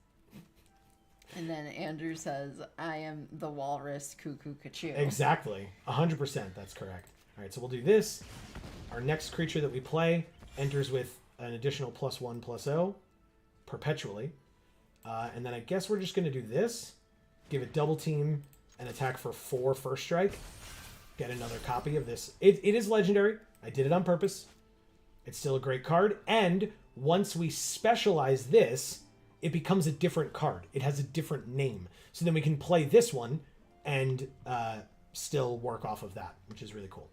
And then Andrew says, I am the walrus cuckoo cachoo. Exactly. 100%. That's correct. All right, so we'll do this. Our next creature that we play enters with an additional +1/+0 perpetually. And then I guess we're just going to do this. Give it double team and attack for 4 first strike. Get another copy of this. It is legendary. I did it on purpose. It's still a great card. And once we specialize this, it becomes a different card. It has a different name. So then we can play this one and still work off of that, which is really cool.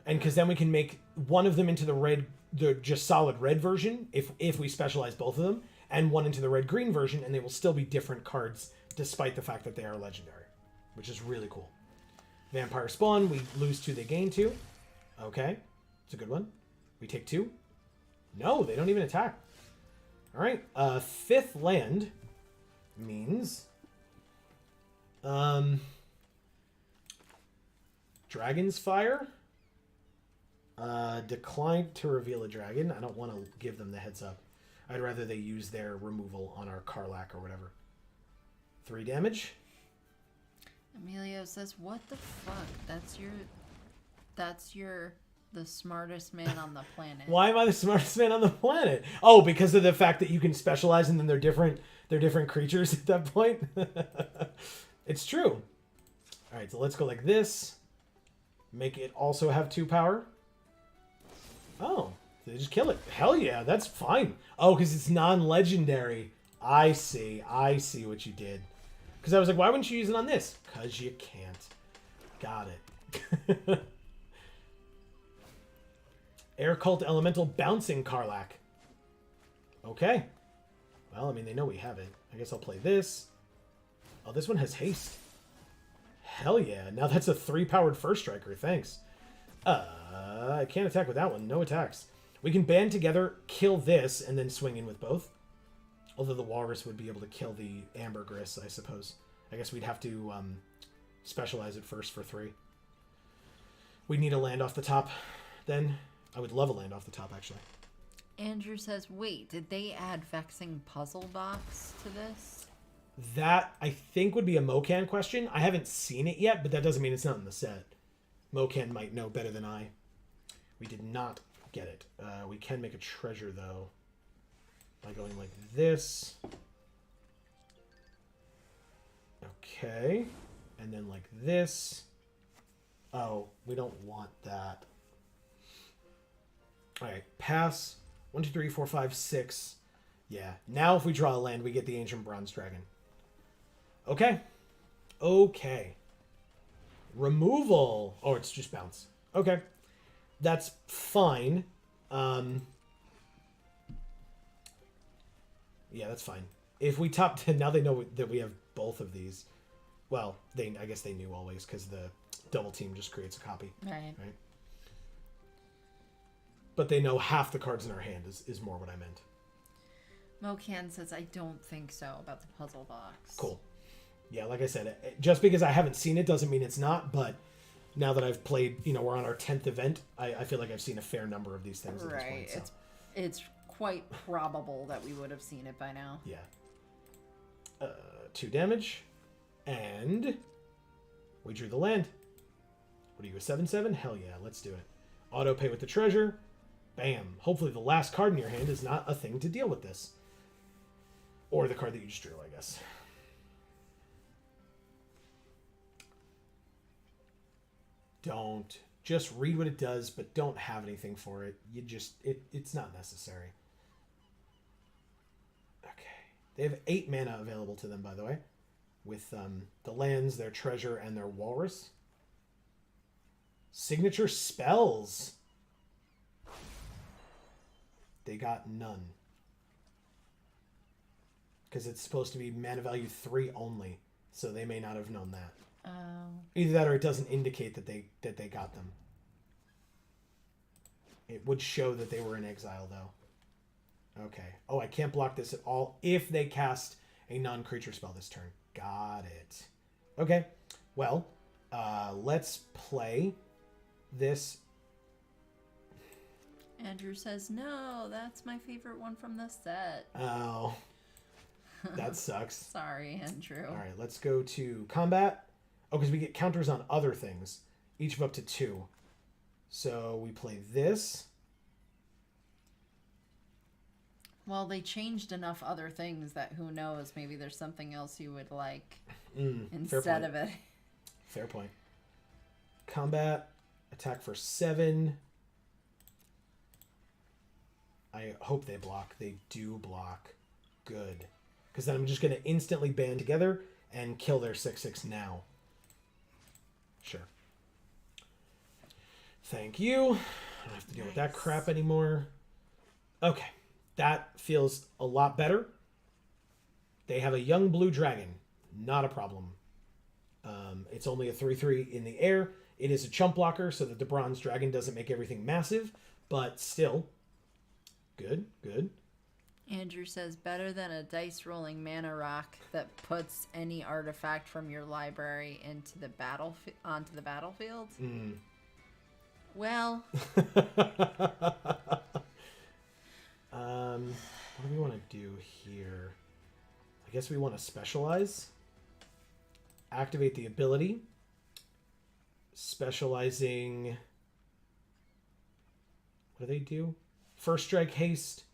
And because then we can make one of them into the just solid red version, if we specialize both of them, and one into the red-green version, and they will still be different cards despite the fact that they are legendary, which is really cool. Vampire Spawn, we lose 2, they gain 2. Okay, it's a good one. We take 2. No, they don't even attack. All right, 5th land means Dragon's Fire. Decline to reveal a dragon. I don't want to give them the heads up. I'd rather they use their removal on our Karlak or whatever. 3 damage. Emilio says, what the fuck? That's the smartest man on the planet. Why am I the smartest man on the planet? Oh, because of the fact that you can specialize and then they're different creatures at that point. It's true. All right, so let's go like this. Make it also have 2 power. Oh, they just kill it. Hell yeah, that's fine. Oh, because it's non-legendary. I see what you did. Because I was like, why wouldn't you use it on this? Because you can't. Got it. Air Cult Elemental Bouncing Karlak. Okay. Well, I mean, they know we have it. I guess I'll play this. Oh, this one has haste. Hell yeah. Now that's a 3-powered first striker. Thanks. I can't attack with that one. No attacks. We can band together, kill this, and then swing in with both. Although the Walrus would be able to kill the Ambergris, I suppose. I guess we'd have to specialize it first for 3. We'd need a land off the top then. I would love a land off the top, actually. Andrew says, wait, did they add Vexing Puzzle Box to this? That, I think, would be a Mocan question. I haven't seen it yet, but that doesn't mean it's not in the set. Mocan might know better than I. We did not get it. We can make a treasure, though, by going like this. Okay. And then like this. Oh, we don't want that. All right, pass. 1, 2, 3, 4, 5, 6. Yeah. Now if we draw a land, we get the Ancient Bronze Dragon. Okay. Okay. Removal. Oh, it's just bounce. Okay. That's fine. Yeah, that's fine. If we top 10, now they know that we have both of these. Well, I guess they knew always because the double team just creates a copy. Right. But they know half the cards in our hand is more what I meant. Mocan says, I don't think so about the puzzle box. Cool. Yeah, like I said, just because I haven't seen it doesn't mean it's not, but now that I've played, we're on our 10th event, I feel like I've seen a fair number of these things at this point. So. It's quite probable that we would have seen it by now. Yeah. 2 damage. And we drew the land. What are you, a 7/7? Hell yeah, let's do it. Auto pay with the treasure. Bam. Hopefully the last card in your hand is not a thing to deal with this. Or the card that you just drew, I guess. Don't. Just read what it does, but don't have anything for it. It's not necessary. Okay. They have 8 mana available to them, by the way. With the lands, their treasure, and their walrus. Signature spells. They got none. Because it's supposed to be mana value 3 only. So they may not have known that. Either that or it doesn't indicate that they got them. It would show that they were in exile, though. Okay. Oh, I can't block this at all if they cast a non-creature spell this turn. Got it. Okay. Well, let's play this. Andrew says, no, that's my favorite one from the set. Oh. That sucks. Sorry, Andrew. All right, let's go to combat. Oh, because we get counters on other things. Each of up to 2. So we play this. Well, they changed enough other things that who knows, maybe there's something else you would like instead of it. Fair point. Combat, attack for 7. I hope they block. They do block. Good. Because then I'm just going to instantly band together and kill their 6/6 now. Sure. Thank you. I don't have to deal with that crap anymore. Okay. That feels a lot better. They have a young blue dragon. Not a problem. It's only a 3/3 in the air. It is a chump blocker so that the bronze dragon doesn't make everything massive, but still. Good, good. Andrew says, better than a dice rolling mana rock that puts any artifact from your library into the onto the battlefield. Well. What do we want to do here? I guess we want to specialize. Activate the ability. Specializing. What do they do? First strike haste.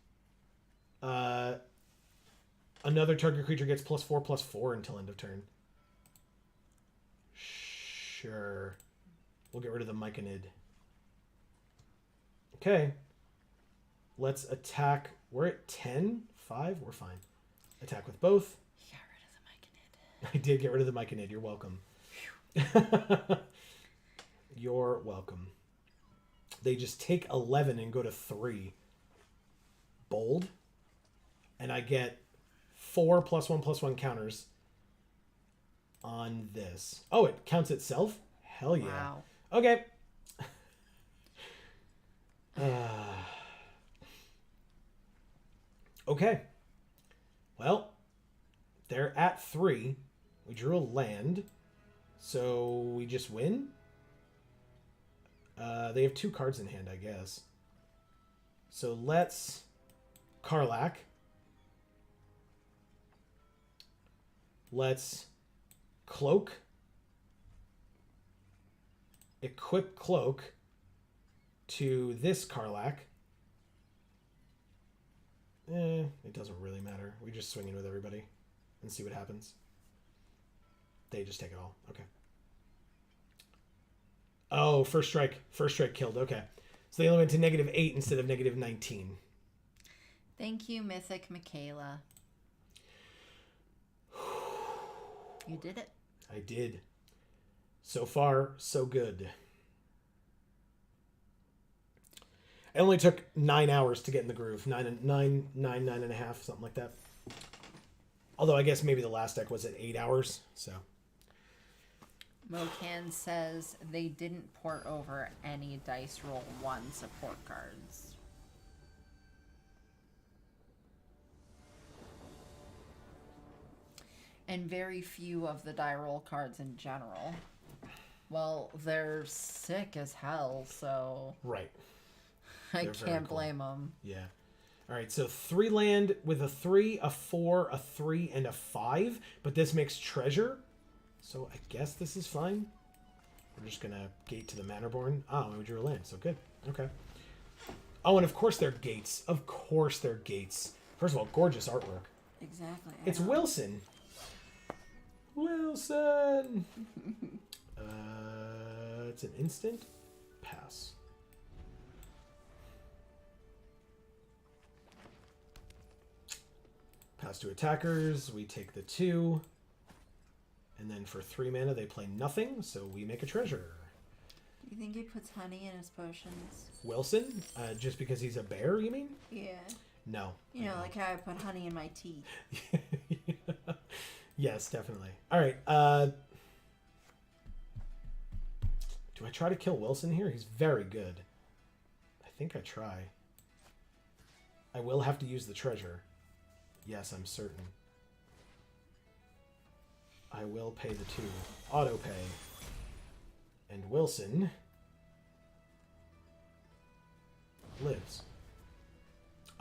Another target creature gets +4/+4 until end of turn. Sure. We'll get rid of the Myconid. Okay. Let's attack. We're at 10. 5. We're fine. Attack with both. You got rid of the Myconid. I did get rid of the Myconid. You're welcome. You're welcome. They just take 11 and go to 3. Bold. And I get 4 +1/+1 counters on this. Oh, it counts itself? Hell yeah. Wow. Okay. Okay. Well, they're at 3. We drew a land. So we just win? They have 2 cards in hand, I guess. So let's Karlach. Let's Cloak. Equip Cloak to this Karlach. It doesn't really matter. We just swing in with everybody and see what happens. They just take it all. Okay. Oh, first strike. First strike killed. Okay. So they only went to -8 instead of -19. Thank you, Mythic Michaela. You did it. I did. So far, so good. It only took 9 hours to get in the groove. Nine and a half, something like that. Although I guess maybe the last deck was at 8 hours, so. Mocan says they didn't port over any Dice Roll 1 support cards. And very few of the die roll cards in general. Well, they're sick as hell, so Right. I They're very can't cool. blame them. Yeah. All right, so 3 land with a 3, a 4, a 3, and a 5, but this makes treasure. So I guess this is fine. We're just going to gate to the Manorborn. Oh, we drew a land, so good. Okay. Oh, and of course they're gates. Of course they're gates. First of all, gorgeous artwork. Exactly. It's Wilson. Wilson! It's an instant. Pass. Pass to attackers. We take the 2. And then for 3 mana, they play nothing, so we make a treasure. You think he puts honey in his potions? Wilson? Just because he's a bear, you mean? Yeah. No. You know, like how I put honey in my tea. Yes, definitely. All right. Do I try to kill Wilson here? He's very good. I think I try. I will have to use the treasure. Yes, I'm certain. I will pay the 2. Auto pay. And Wilson lives.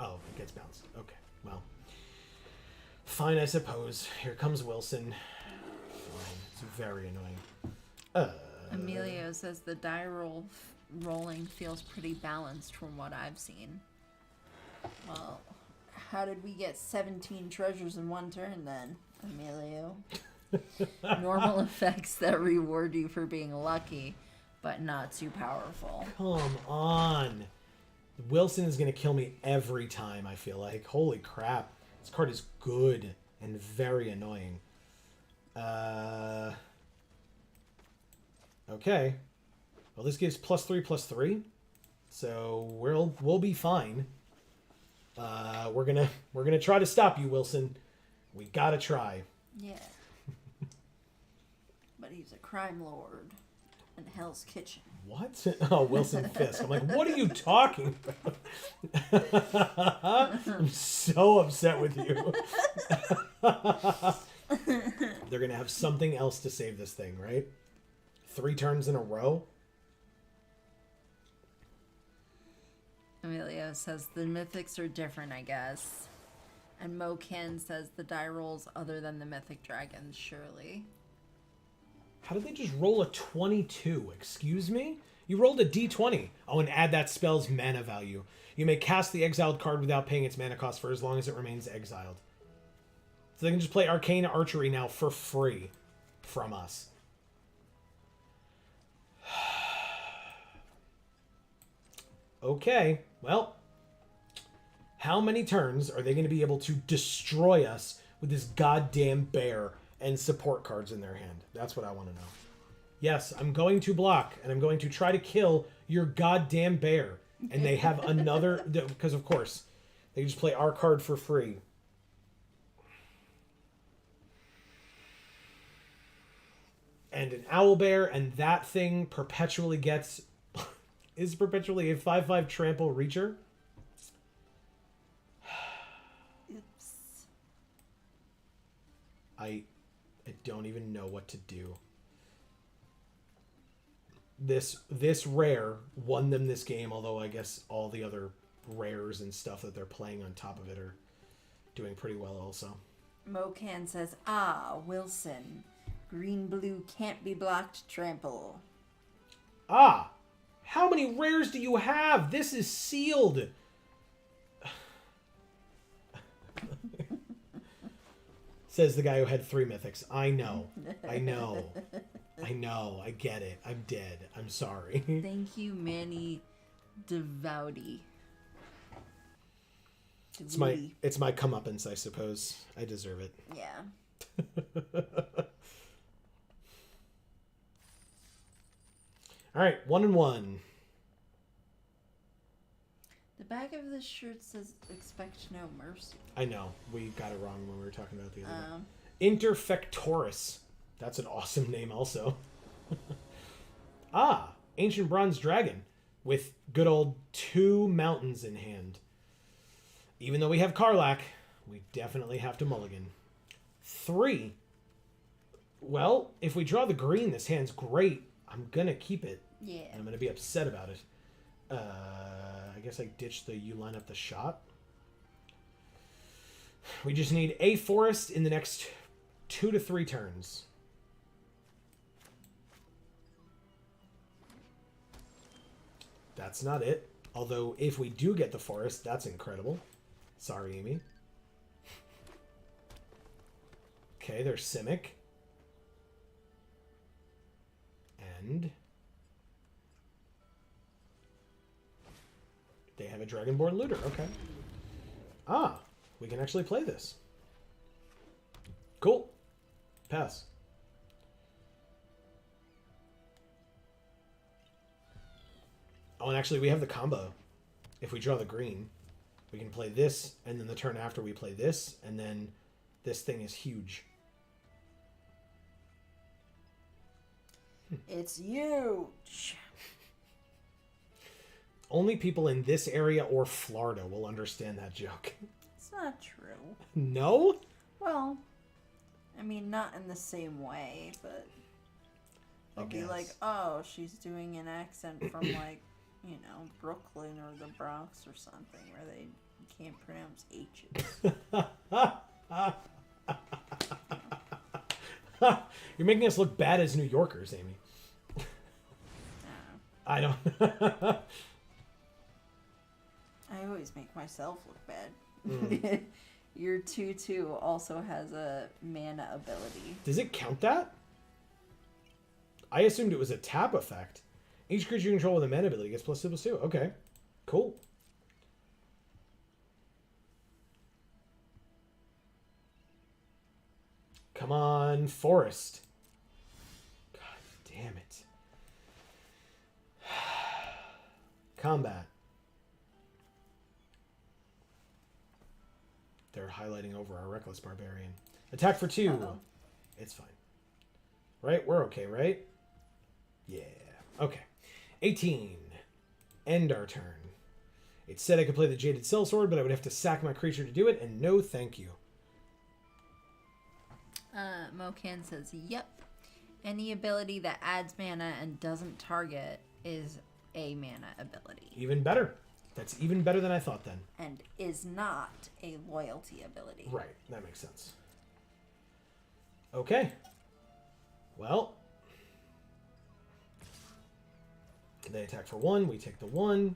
Oh, it gets bounced. Okay, well. Fine, I suppose. Here comes Wilson. Fine. It's very annoying. Emilio says the rolling feels pretty balanced from what I've seen. Well, how did we get 17 treasures in one turn then, Emilio? Normal effects that reward you for being lucky, but not too powerful. Come on. Wilson is going to kill me every time, I feel like. Holy crap. This card is good and very annoying. Okay. Well, this gives +3/+3. So we'll be fine. We're gonna try to stop you, Wilson. We gotta try. Yeah. But he's a crime lord in Hell's Kitchen. What? Oh, Wilson Fisk. I'm like, what are you talking about? I'm so upset with you. They're going to have something else to save this thing, right? 3 turns in a row? Emilio says the mythics are different, I guess. And Mocan says the die rolls other than the mythic dragons, surely. How did they just roll a 22? Excuse me? You rolled a d20. Oh, and add that spell's mana value. You may cast the exiled card without paying its mana cost for as long as it remains exiled. So they can just play Arcane Archery now for free from us. Okay, well, how many turns are they going to be able to destroy us with this goddamn bear and support cards in their hand? That's what I want to know. Yes, I'm going to block, and I'm going to try to kill your goddamn bear. And they have another, because of course, they just play our card for free. And an owl bear, and that thing perpetually gets, is perpetually a 5/5 trample reacher. Oops. I don't even know what to do. This rare won them this game, although I guess all the other rares and stuff that they're playing on top of it are doing pretty well also. Mocan says, Wilson. Green-blue can't be blocked trample. Ah! How many rares do you have? This is sealed! Says the guy who had 3 mythics. I know. I know. I know. I get it. I'm dead. I'm sorry. Thank you, Manny Devouty. It's my comeuppance, I suppose. I deserve it. Yeah. All right, 1 and 1. The back of the shirt says "Expect no mercy." I know. We got it wrong when we were talking about the other one. Interfectoris. That's an awesome name also. Ancient Bronze Dragon with good old 2 mountains in hand. Even though we have Karlach, we definitely have to mulligan. 3. Well, if we draw the green, this hand's great. I'm going to keep it. Yeah. And I'm going to be upset about it. I guess I ditched the you line up the shot. We just need a forest in the next 2 to 3 turns. That's not it. Although, if we do get the forest, that's incredible. Sorry, Amy. Okay, there's Simic. And they have a Dragonborn Looter. Okay. We can actually play this. Cool. Pass. Oh, and actually we have the combo. If we draw the green, we can play this, and then the turn after we play this, and then this thing is huge. It's huge. Only people in this area or Florida will understand that joke. It's not true. No? Well, I mean, not in the same way, but they'll be like, oh, she's doing an accent from, like, you know, Brooklyn or the Bronx or something where they can't pronounce H's. You're making us look bad as New Yorkers, Amy. I don't... I always make myself look bad. Your 2/2 also has a mana ability. Does it count that? I assumed it was a tap effect. Each creature you control with a mana ability gets +2/+2. Okay. Cool. Come on, Forest. God damn it. Combat. They're highlighting over our Reckless Barbarian. Attack for 2. Uh-oh. It's fine. Right? We're okay, right? Yeah. Okay. 18. End our turn. It said I could play the Jaded Sellsword, but I would have to sack my creature to do it, and no thank you. Mocan says, yep. Any ability that adds mana and doesn't target is a mana ability. Even better. That's even better than I thought then. And is not a loyalty ability. Right. That makes sense. Okay. Well. They attack for 1. We take the 1.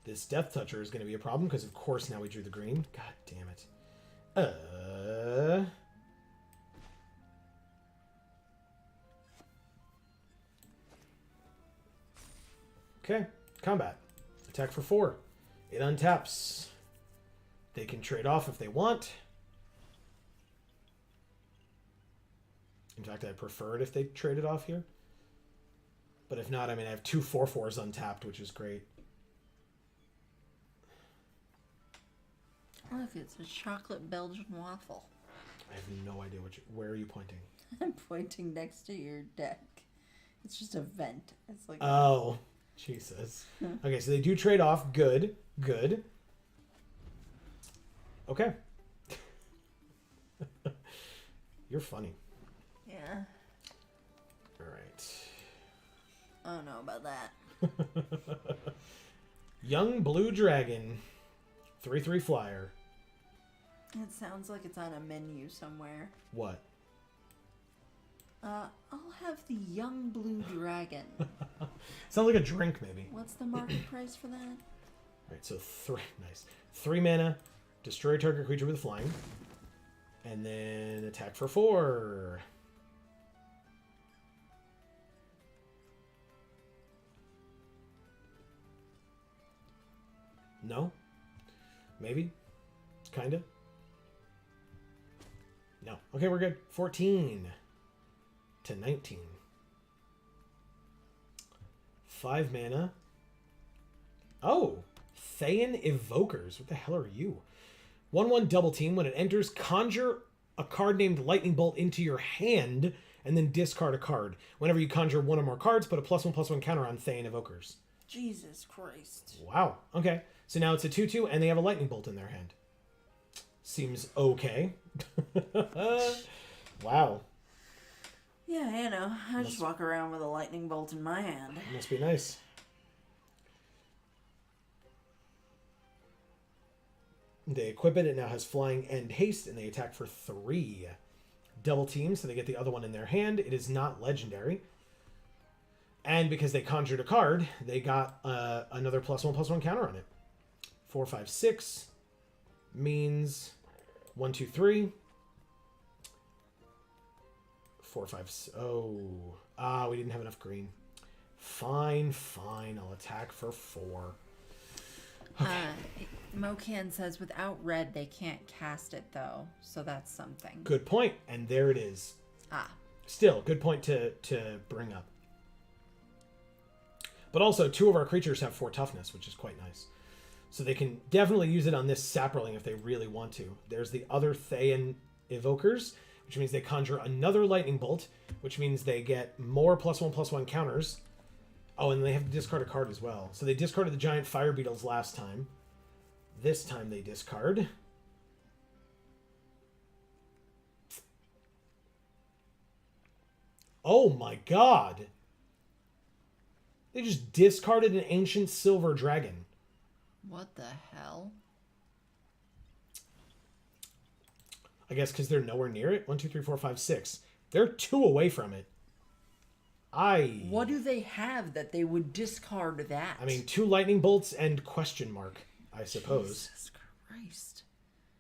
This Death Toucher is going to be a problem because, of course, now we drew the green. God damn it. Okay. Combat. Attack for 4. It untaps. They can trade off if they want. In fact, I prefer it if they traded off here. But if not, I mean, I have 2 4/4s untapped, which is great. Look, it's a chocolate Belgian waffle. I have no idea where are you pointing? I'm pointing next to your deck. It's just a vent. It's like Oh, Jesus. Okay, so they do trade off. Good. Good. Okay. You're funny. Yeah. All right. I don't know about that. Young Blue Dragon. 3/3 flyer. It sounds like it's on a menu somewhere. What? I'll have the Young Blue Dragon. Sounds like a drink, maybe. What's the market price for that? All right, so 3. Nice. 3 mana. Destroy target creature with flying. And then attack for 4. No? Maybe? Kinda? No. Okay, we're good. 14 to 19. 5 mana. Oh! Thayan Evokers. What the hell are you? 1/1 double team. When it enters, conjure a card named Lightning Bolt into your hand and then discard a card. Whenever you conjure one or more cards, put a +1/+1 counter on Thayan Evokers. Jesus Christ. Wow. Okay. So now it's a 2/2 and they have a Lightning Bolt in their hand. Seems okay. Wow. Yeah, you know, I just walk around with a lightning bolt in my hand. Must be nice. They equip it. It now has flying and haste, and they attack for 3. Double team, so they get the other one in their hand. It is not legendary. And because they conjured a card, they got another +1/+1 counter on it. 4, 5, 6 means 1, 2, 3. 4, 5. We didn't have enough green. Fine. I'll attack for 4. Mocan says without red they can't cast it though, so that's something. Good point, and there it is. Still, good point to bring up. But also, 2 of our creatures have 4 toughness, which is quite nice. So they can definitely use it on this Saproling if they really want to. There's the other Thayan Evokers, which means they conjure another Lightning Bolt, which means they get more +1/+1 counters. Oh, and they have to discard a card as well. So they discarded the giant fire beetles last time. This time they discard. Oh my god! They just discarded an ancient silver dragon. What the hell? I guess because they're nowhere near it. 1, 2, 3, 4, 5, 6. They're 2 away from it. What do they have that they would discard that? I mean, 2 lightning bolts and question mark, I suppose. Jesus Christ.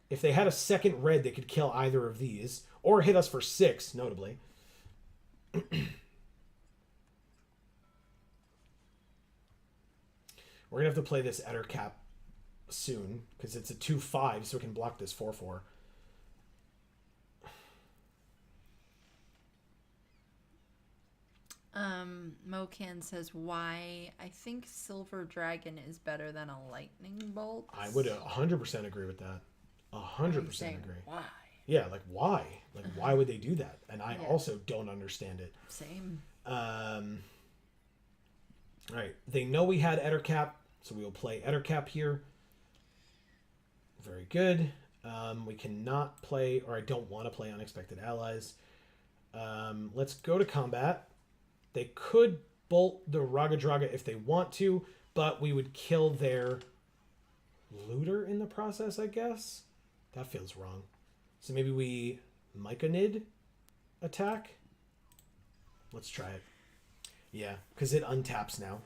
If they had a second red, they could kill either of these. Or hit us for 6, notably. We're going to have to play this Ettercap soon, because it's a 2/5, so we can block this 4/4. Mocan says why I think Silver Dragon is better than a Lightning Bolt. I would 100% agree with that. 100% agree. Why? Yeah, like why? Like why would they do that? And I also don't understand it. Same. All right, they know we had Ettercap, so we will play Ettercap here. Very good. We cannot play, or I don't want to play Unexpected Allies. Let's go to combat. They could bolt the Raga Draga if they want to, but we would kill their looter in the process, I guess. That feels wrong. So maybe we Myconid attack. Let's try it. Yeah, because it untaps now.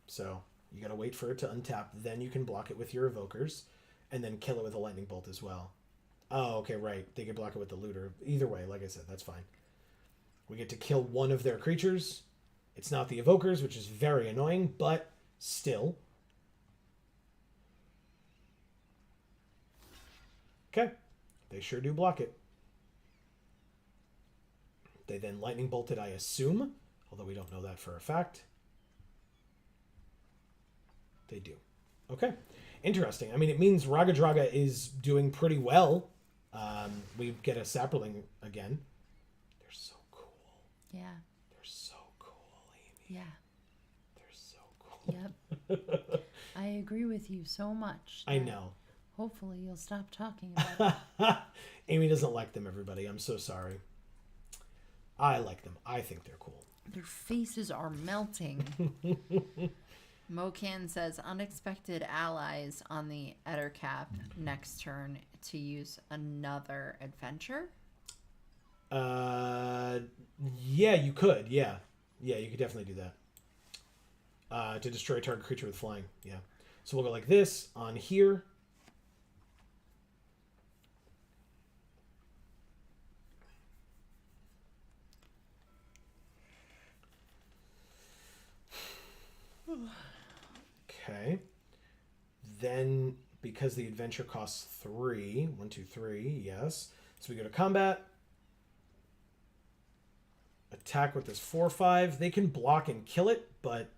So you gotta wait for it to untap, then you can block it with your evokers, and then kill it with a lightning bolt as well. Oh, okay, right. They can block it with the looter. Either way, like I said, that's fine. We get to kill one of their creatures. It's not the evokers, which is very annoying, but still. Okay. They sure do block it. They then lightning bolted, I assume, although we don't know that for a fact. They do. Okay. Interesting. I mean, it means Raga Draga is doing pretty well. We get a Saproling again. They're so cool. Yeah. They're so cool, Amy. Yeah. They're so cool. Yep. I agree with you so much. I know. Hopefully you'll stop talking about it. Amy doesn't like them, everybody. I'm so sorry. I like them. I think they're cool. Their faces are melting. Mocan says unexpected allies on the Ettercap next turn to use another adventure. Yeah, you could. Yeah, you could definitely do that. To destroy a target creature with flying. Yeah. So we'll go like this on here. Okay. Then, because the adventure costs 3, 1, 2, 3, yes. So we go to combat. Attack with this 4/5. They can block and kill it, but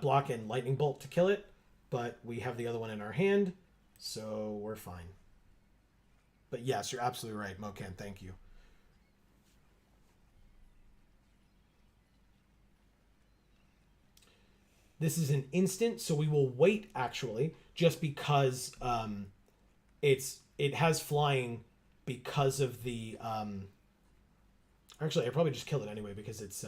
block and lightning bolt to kill it, but we have the other one in our hand, so we're fine. But yes, you're absolutely right, Mokan. Thank you. This is an instant, so we will wait actually, just because it has flying because of the actually I probably just killed it anyway because it's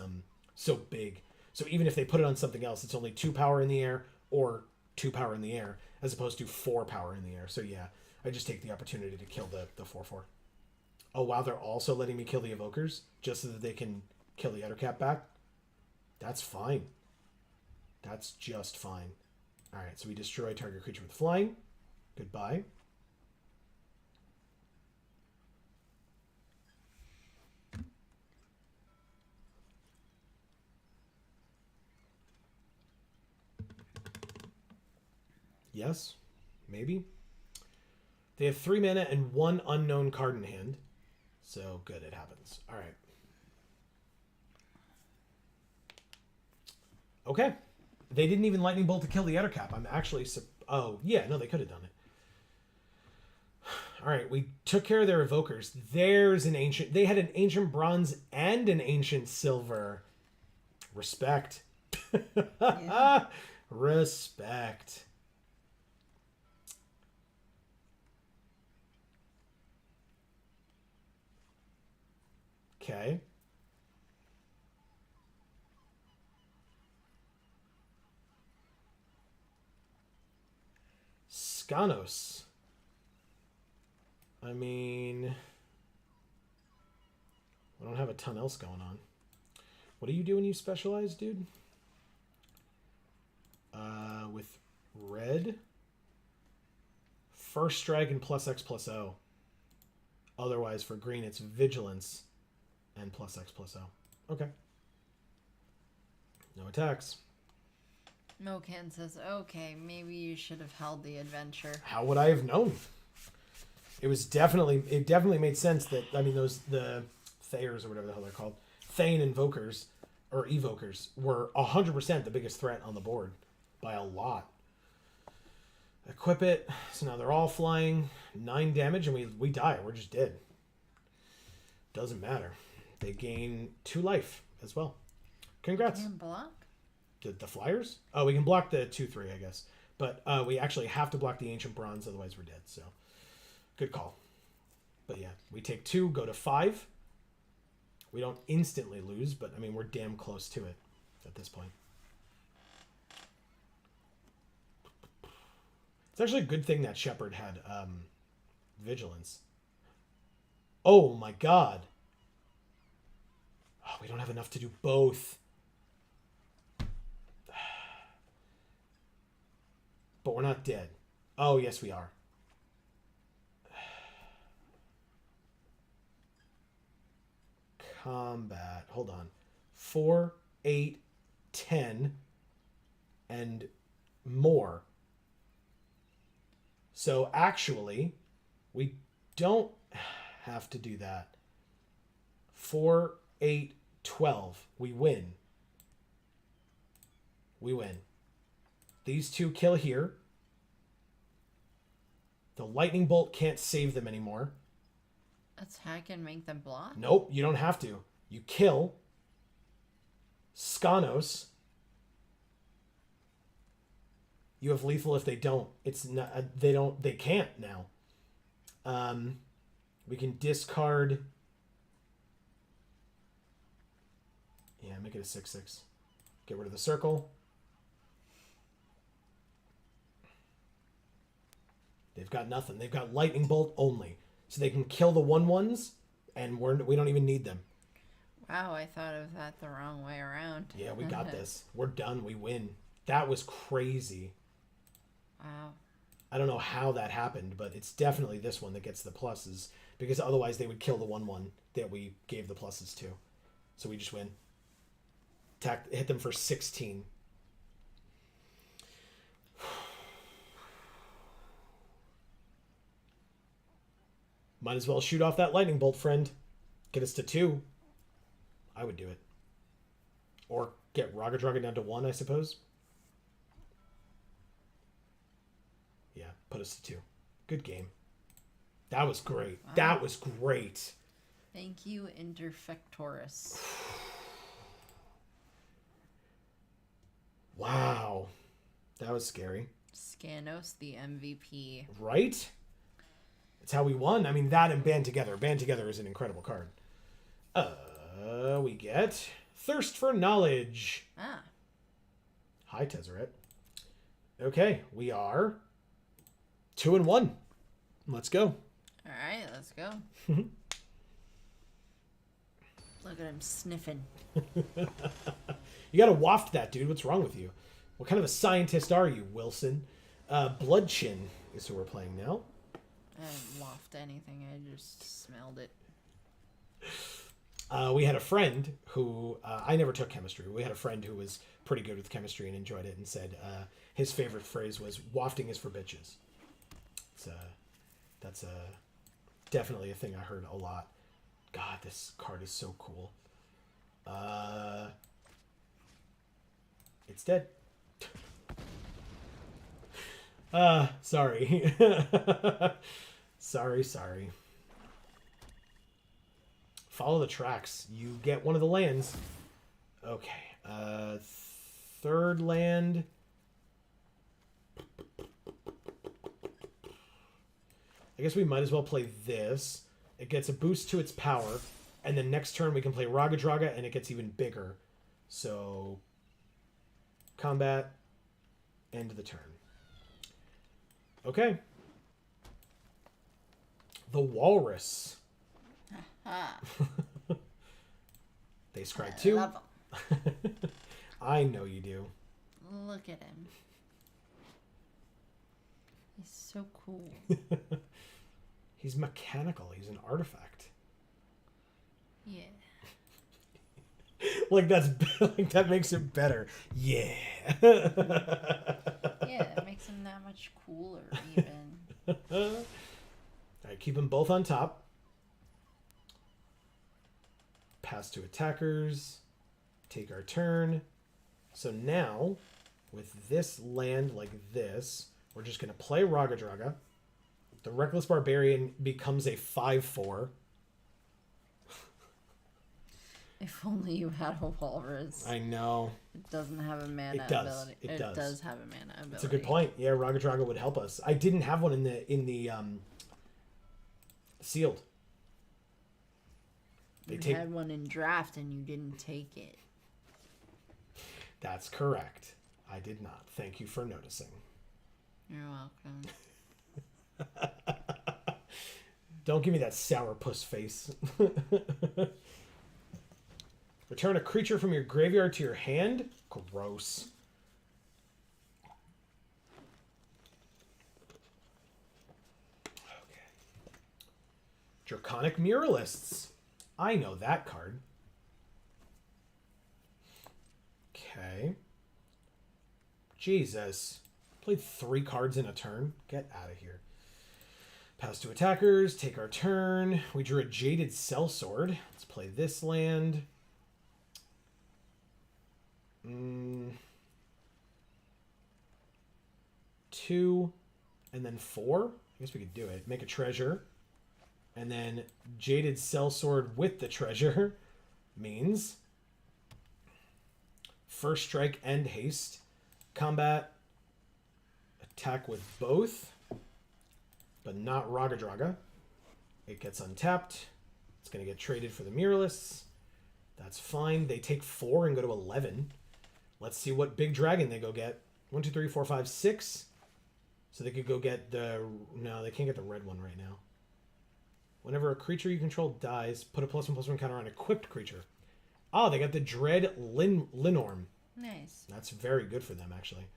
so big. So even if they put it on something else, it's only 2 power in the air or 2 power in the air as opposed to 4 power in the air. So yeah, I just take the opportunity to kill the 4/4. Oh wow, they're also letting me kill the evokers just so that they can kill the Ettercap back. That's fine. That's just fine. All right, so we destroy target creature with flying. Goodbye. Yes, maybe. They have 3 mana and 1 unknown card in hand. So good, it happens. All right. Okay. They didn't even lightning bolt to kill the Ettercap. I'm actually... oh, yeah, no, they could have done it. All right, we took care of their evokers. There's an ancient... They had an ancient bronze and an ancient silver. Respect. Yeah. Respect. Okay. Skanos. I mean, I don't have a ton else going on. What do you do when you specialize, dude? With red, first dragon plus X plus O. Otherwise, for green, it's vigilance and plus X plus O. Okay. No attacks. Mokan says, okay, maybe you should have held the adventure. How would I have known? It definitely made sense that, I mean, the Thayers or whatever the hell they're called, Thane invokers, or evokers, were 100% the biggest threat on the board by a lot. Equip it, so now they're all flying, 9 damage, and we die. We're just dead. Doesn't matter. They gain 2 life as well. Congrats. And block? The flyers? Oh, we can block the 2/3, I guess. But we actually have to block the ancient bronze, otherwise we're dead. So, good call. But yeah, we take 2, go to 5. We don't instantly lose, but I mean, we're damn close to it at this point. It's actually a good thing that Shepherd had vigilance. Oh my god. Oh, we don't have enough to do both. But we're not dead. Oh, yes, we are. Combat. Hold on. 4, 8, 10, and more. So actually, we don't have to do that. 4, 8, 12. We win. We win. These 2 kill here. The lightning bolt can't save them anymore. Attack and make them block? Nope, you don't have to. You kill Skanos. You have lethal if they don't. It's not. They can't now. We can discard. Yeah, make it a 6/6. Get rid of the circle. They've got nothing. They've got lightning bolt only, so they can kill the 1/1s, and we don't even need them. Wow, I thought of that the wrong way around. Yeah, we got this. We're done. We win. That was crazy. Wow. I don't know how that happened, but it's definitely this one that gets the pluses, because otherwise they would kill the 1/1 that we gave the pluses to. So we just win. Hit them for 16. Might as well shoot off that lightning bolt, friend. Get us to 2. I would do it. Or get Raga Draga down to 1, I suppose. Yeah, put us to 2. Good game. That was great. Wow. That was great. Thank you, Interfectorus. Wow. That was scary. Scanos, the MVP. Right? It's how we won. I mean, that and Band Together. Band Together is an incredible card. We get Thirst for Knowledge. Ah. Hi, Tezzeret. Okay, we are 2-1. Let's go. All right, let's go. Look at him sniffing. You gotta waft that, dude. What's wrong with you? What kind of a scientist are you, Wilson? Bloodchin is who we're playing now. I didn't waft anything. I just smelled it. We had a friend who I never took chemistry. We had a friend who was pretty good with chemistry and enjoyed it, and said his favorite phrase was "wafting is for bitches." So that's definitely a thing I heard a lot. God, this card is so cool. It's dead. Sorry. Sorry. Follow the tracks. You get one of the lands. Okay. Third land. I guess we might as well play this. It gets a boost to its power. And then next turn we can play Raga Draga and it gets even bigger. So, combat, end of the turn. Okay. The Walrus. Ah, They scry I 2. love him. I know you do. Look at him. He's so cool. He's mechanical. He's an artifact. Yeah. Like that makes it better. Yeah. Yeah, it makes him that much cooler, even. All right, keep them both on top. Pass to attackers. Take our turn. So now, with this land like this, we're just going to play Raga Draga. The Reckless Barbarian becomes a 5/4. If only you had a walrus. I know. It doesn't have a mana It does. ability. It does. have a mana ability. That's a good point. Yeah, Raga Draga would help us. I didn't have one in the sealed. You had one in draft and you didn't take it. That's correct. I did not. Thank you for noticing. You're welcome. Don't give me that sourpuss face. Return a creature from your graveyard to your hand? Gross. Okay. Draconic Muralists. I know that card. Okay. Jesus. Played 3 cards in a turn. Get out of here. Pass to attackers. Take our turn. We drew a Jaded Sellsword. Let's play this land. 2 and then 4. I guess we could do it. Make a treasure. And then Jaded Sellsword with the treasure means first strike and haste. Combat. Attack with both. But not Raga Draga. It gets untapped. It's going to get traded for the Muralists. That's fine. They take 4 and go to 11. Let's see what big dragon they go get. 1, 2, 3, 4, 5, 6. So they could go get the... No, they can't get the red one right now. Whenever a creature you control dies, put a +1/+1 counter on equipped creature. Oh, they got the Dread Linorm. Nice. That's very good for them, actually.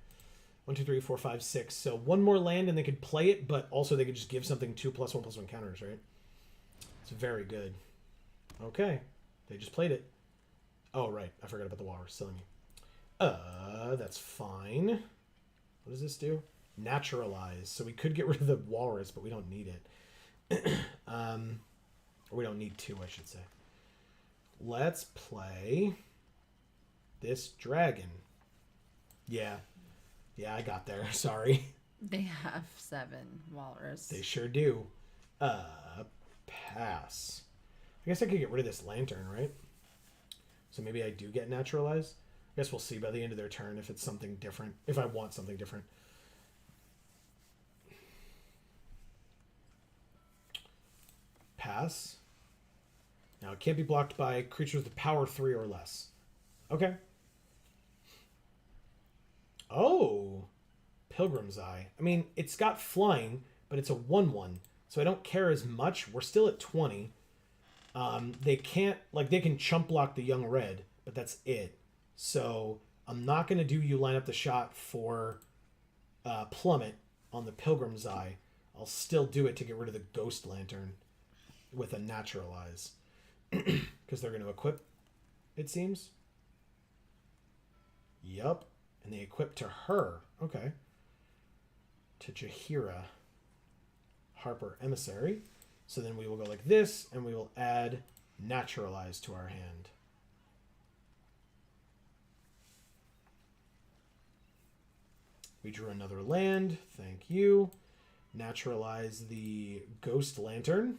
1, 2, 3, 4, 5, 6. So one more land and they could play it, but also they could just give something 2 +1/+1 counters, right? It's very good. Okay. They just played it. Oh, right. I forgot about the walrus. Silly me. That's fine. What does this do? Naturalize. So we could get rid of the walrus, but we don't need it. Or we don't need 2, I should say. Let's play this dragon. Yeah. Yeah, I got there. Sorry. They have 7 walrus. They sure do. Pass. I guess I could get rid of this lantern, right? So maybe I do get naturalized. I guess we'll see by the end of their turn if it's something different. If I want something different. Pass. Now it can't be blocked by creatures with power 3 or less. Okay. Oh. Pilgrim's Eye. I mean, it's got flying, but it's a 1/1. So I don't care as much. We're still at 20. They can't, like, they can chump block the young red, but that's it. So I'm not going to do you line up the shot for Plummet on the Pilgrim's Eye. I'll still do it to get rid of the Ghost Lantern with a Naturalize. Because they're going to equip, it seems. Yup. And they equip to her. Okay. To Jaheira. Harper Emissary. So then we will go like this, and we will add Naturalize to our hand. We drew another land. Thank you. Naturalize the Ghost Lantern.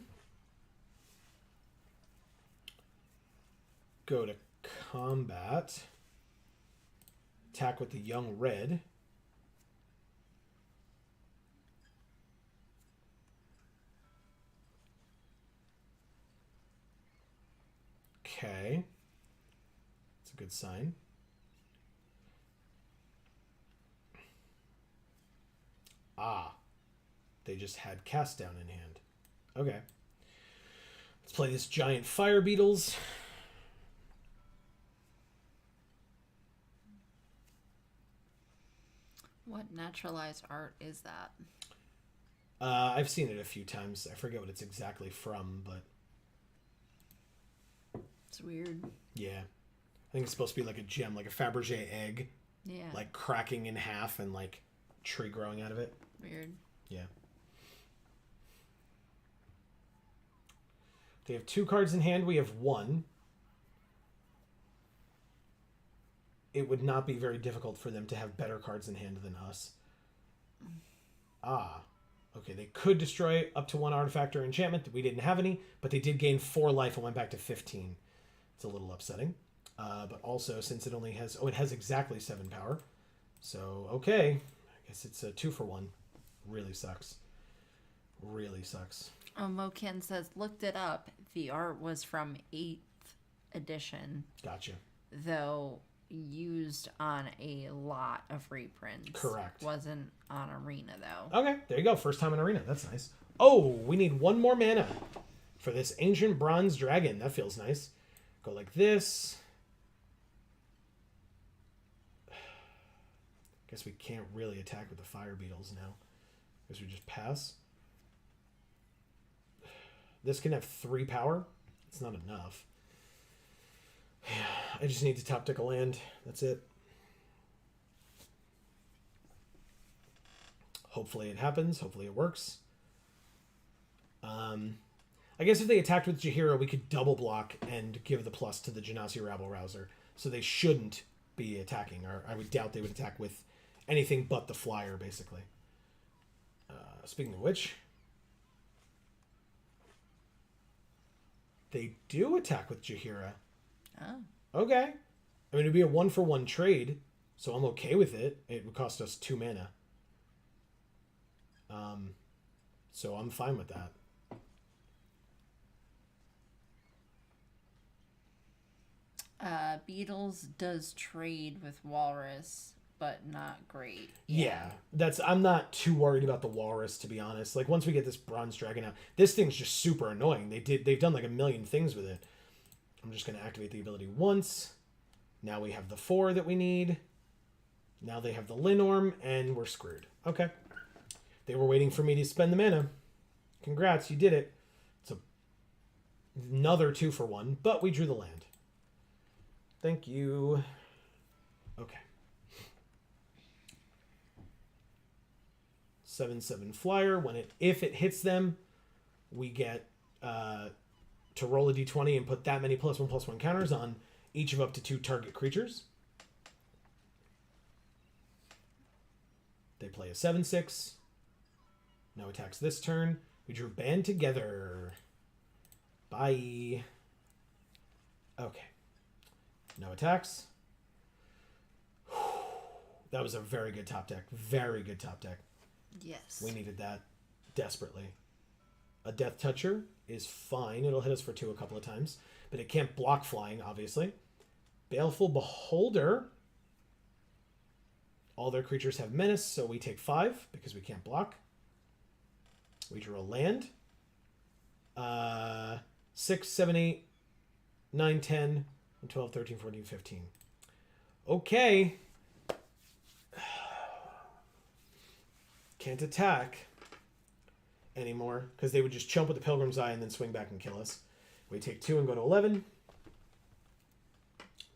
Go to combat. Attack with the young red. Okay. That's a good sign. Ah. They just had Cast Down in hand. Okay. Let's play this giant fire beetles. What naturalized art is that? I've seen it a few times. I forget what it's exactly from, but It's weird. yeah. I think it's supposed to be like a gem, like a Fabergé egg, Yeah. like cracking in half and like tree growing out of it. Weird. Yeah. They have 2 cards in hand. We have 1. It would not be very difficult for them to have better cards in hand than us. Ah. Okay, they could destroy up to 1 artifact or enchantment. We didn't have any, but they did gain 4 life and went back to 15. It's a little upsetting. But also, since it only has... Oh, it has exactly 7 power. So, okay. I guess it's a 2-for-1. Really sucks. Really sucks. Oh, Moken says, looked it up. The art was from 8th edition, Gotcha. though used on a lot of reprints. Correct. Wasn't on Arena, though. Okay, there you go. First time in Arena. That's nice. Oh, we need 1 more mana for this Ancient Bronze Dragon. That feels nice. Go like this. Guess we can't really attack with the Fire Beetles now. Guess we just pass. This can have 3 power. It's not enough. I just need to top deck a land. That's it. Hopefully it happens. Hopefully it works. I guess if they attacked with Jaheira, we could double block and give the plus to the Genasi Rabble Rouser. So they shouldn't be attacking. Or I would doubt they would attack with anything but the flyer, basically. Speaking of which, they do attack with Jaheira. Oh. Okay. I mean, it'd be a 1-for-1 trade, so I'm okay with it. It would cost us 2 mana. So I'm fine with that. Beetles does trade with Walrus, but not great. Yeah, I'm not too worried about the Walrus, to be honest. Like, once we get this Bronze Dragon out, this thing's just super annoying. They've done like a million things with it. I'm just going to activate the ability once. Now we have the 4 that we need. Now they have the Linorm, and we're screwed. Okay. They were waiting for me to spend the mana. Congrats, you did it. It's another 2-for-1, but we drew the land. Thank you. Okay. 7/7 flyer. If it hits them, we get to roll a d20 and put that many +1/+1 counters on each of up to 2 target creatures. They play a 7/6. No attacks this turn. We drew Band Together. Bye. Okay. No attacks. That was a very good top deck. Very good top deck. Yes. We needed that desperately. A Death Toucher is fine. It'll hit us for 2 a couple of times. But it can't block flying, obviously. Baleful Beholder. All their creatures have menace, so we take 5 because we can't block. We drew a land. 6, 7, 8, 9, 10, and 12, 13, 14, 15. Okay. Can't attack anymore because they would just chump with the Pilgrim's Eye and then swing back and kill us. We take 2 and go to 11.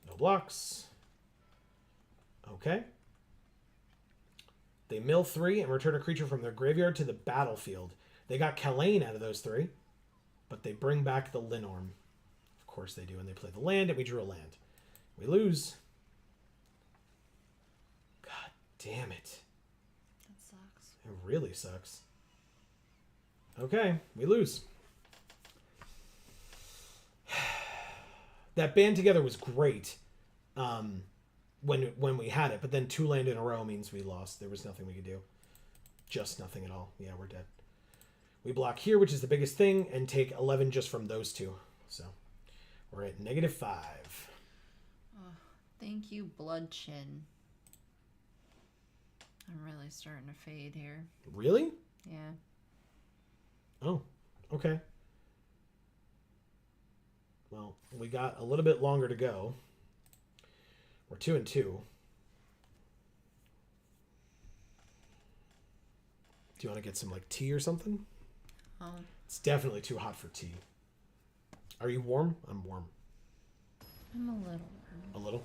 No blocks. Okay. They mill 3 and return a creature from their graveyard to the battlefield. They got Kalain out of those 3, but they bring back the Linorm. Of course they do, and they play the land, and we drew a land. We lose. God damn it. That sucks. It really sucks. Okay, we lose. That Band Together was great when we had it, but then 2 land in a row means we lost. There was nothing we could do. Just nothing at all. Yeah, we're dead. We block here, which is the biggest thing, and take 11 just from those 2. So we're at -5. Oh, thank you, Bloodchin. I'm really starting to fade here. Really? Yeah. Oh, okay. Well, we got a little bit longer to go. We're 2 and 2. Do you want to get some like tea or something? It's definitely too hot for tea. Are you warm? I'm warm. I'm a little warm. A little.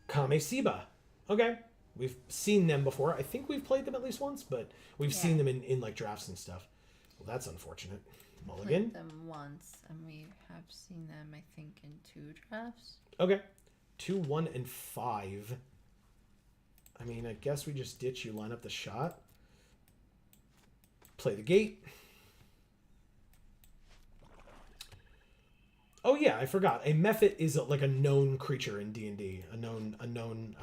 Kamesiba. Okay. We've seen them before. I think we've played them at least once, but we've seen them in like drafts and stuff. Well, that's unfortunate. Mulligan. Played them once, and we have seen them, I think, in 2 drafts. Okay. 2, 1, and 5. I mean, I guess we just ditch you, line up the shot. Play the gate. Oh yeah, I forgot. A Mephit is like a known creature in D&D. A known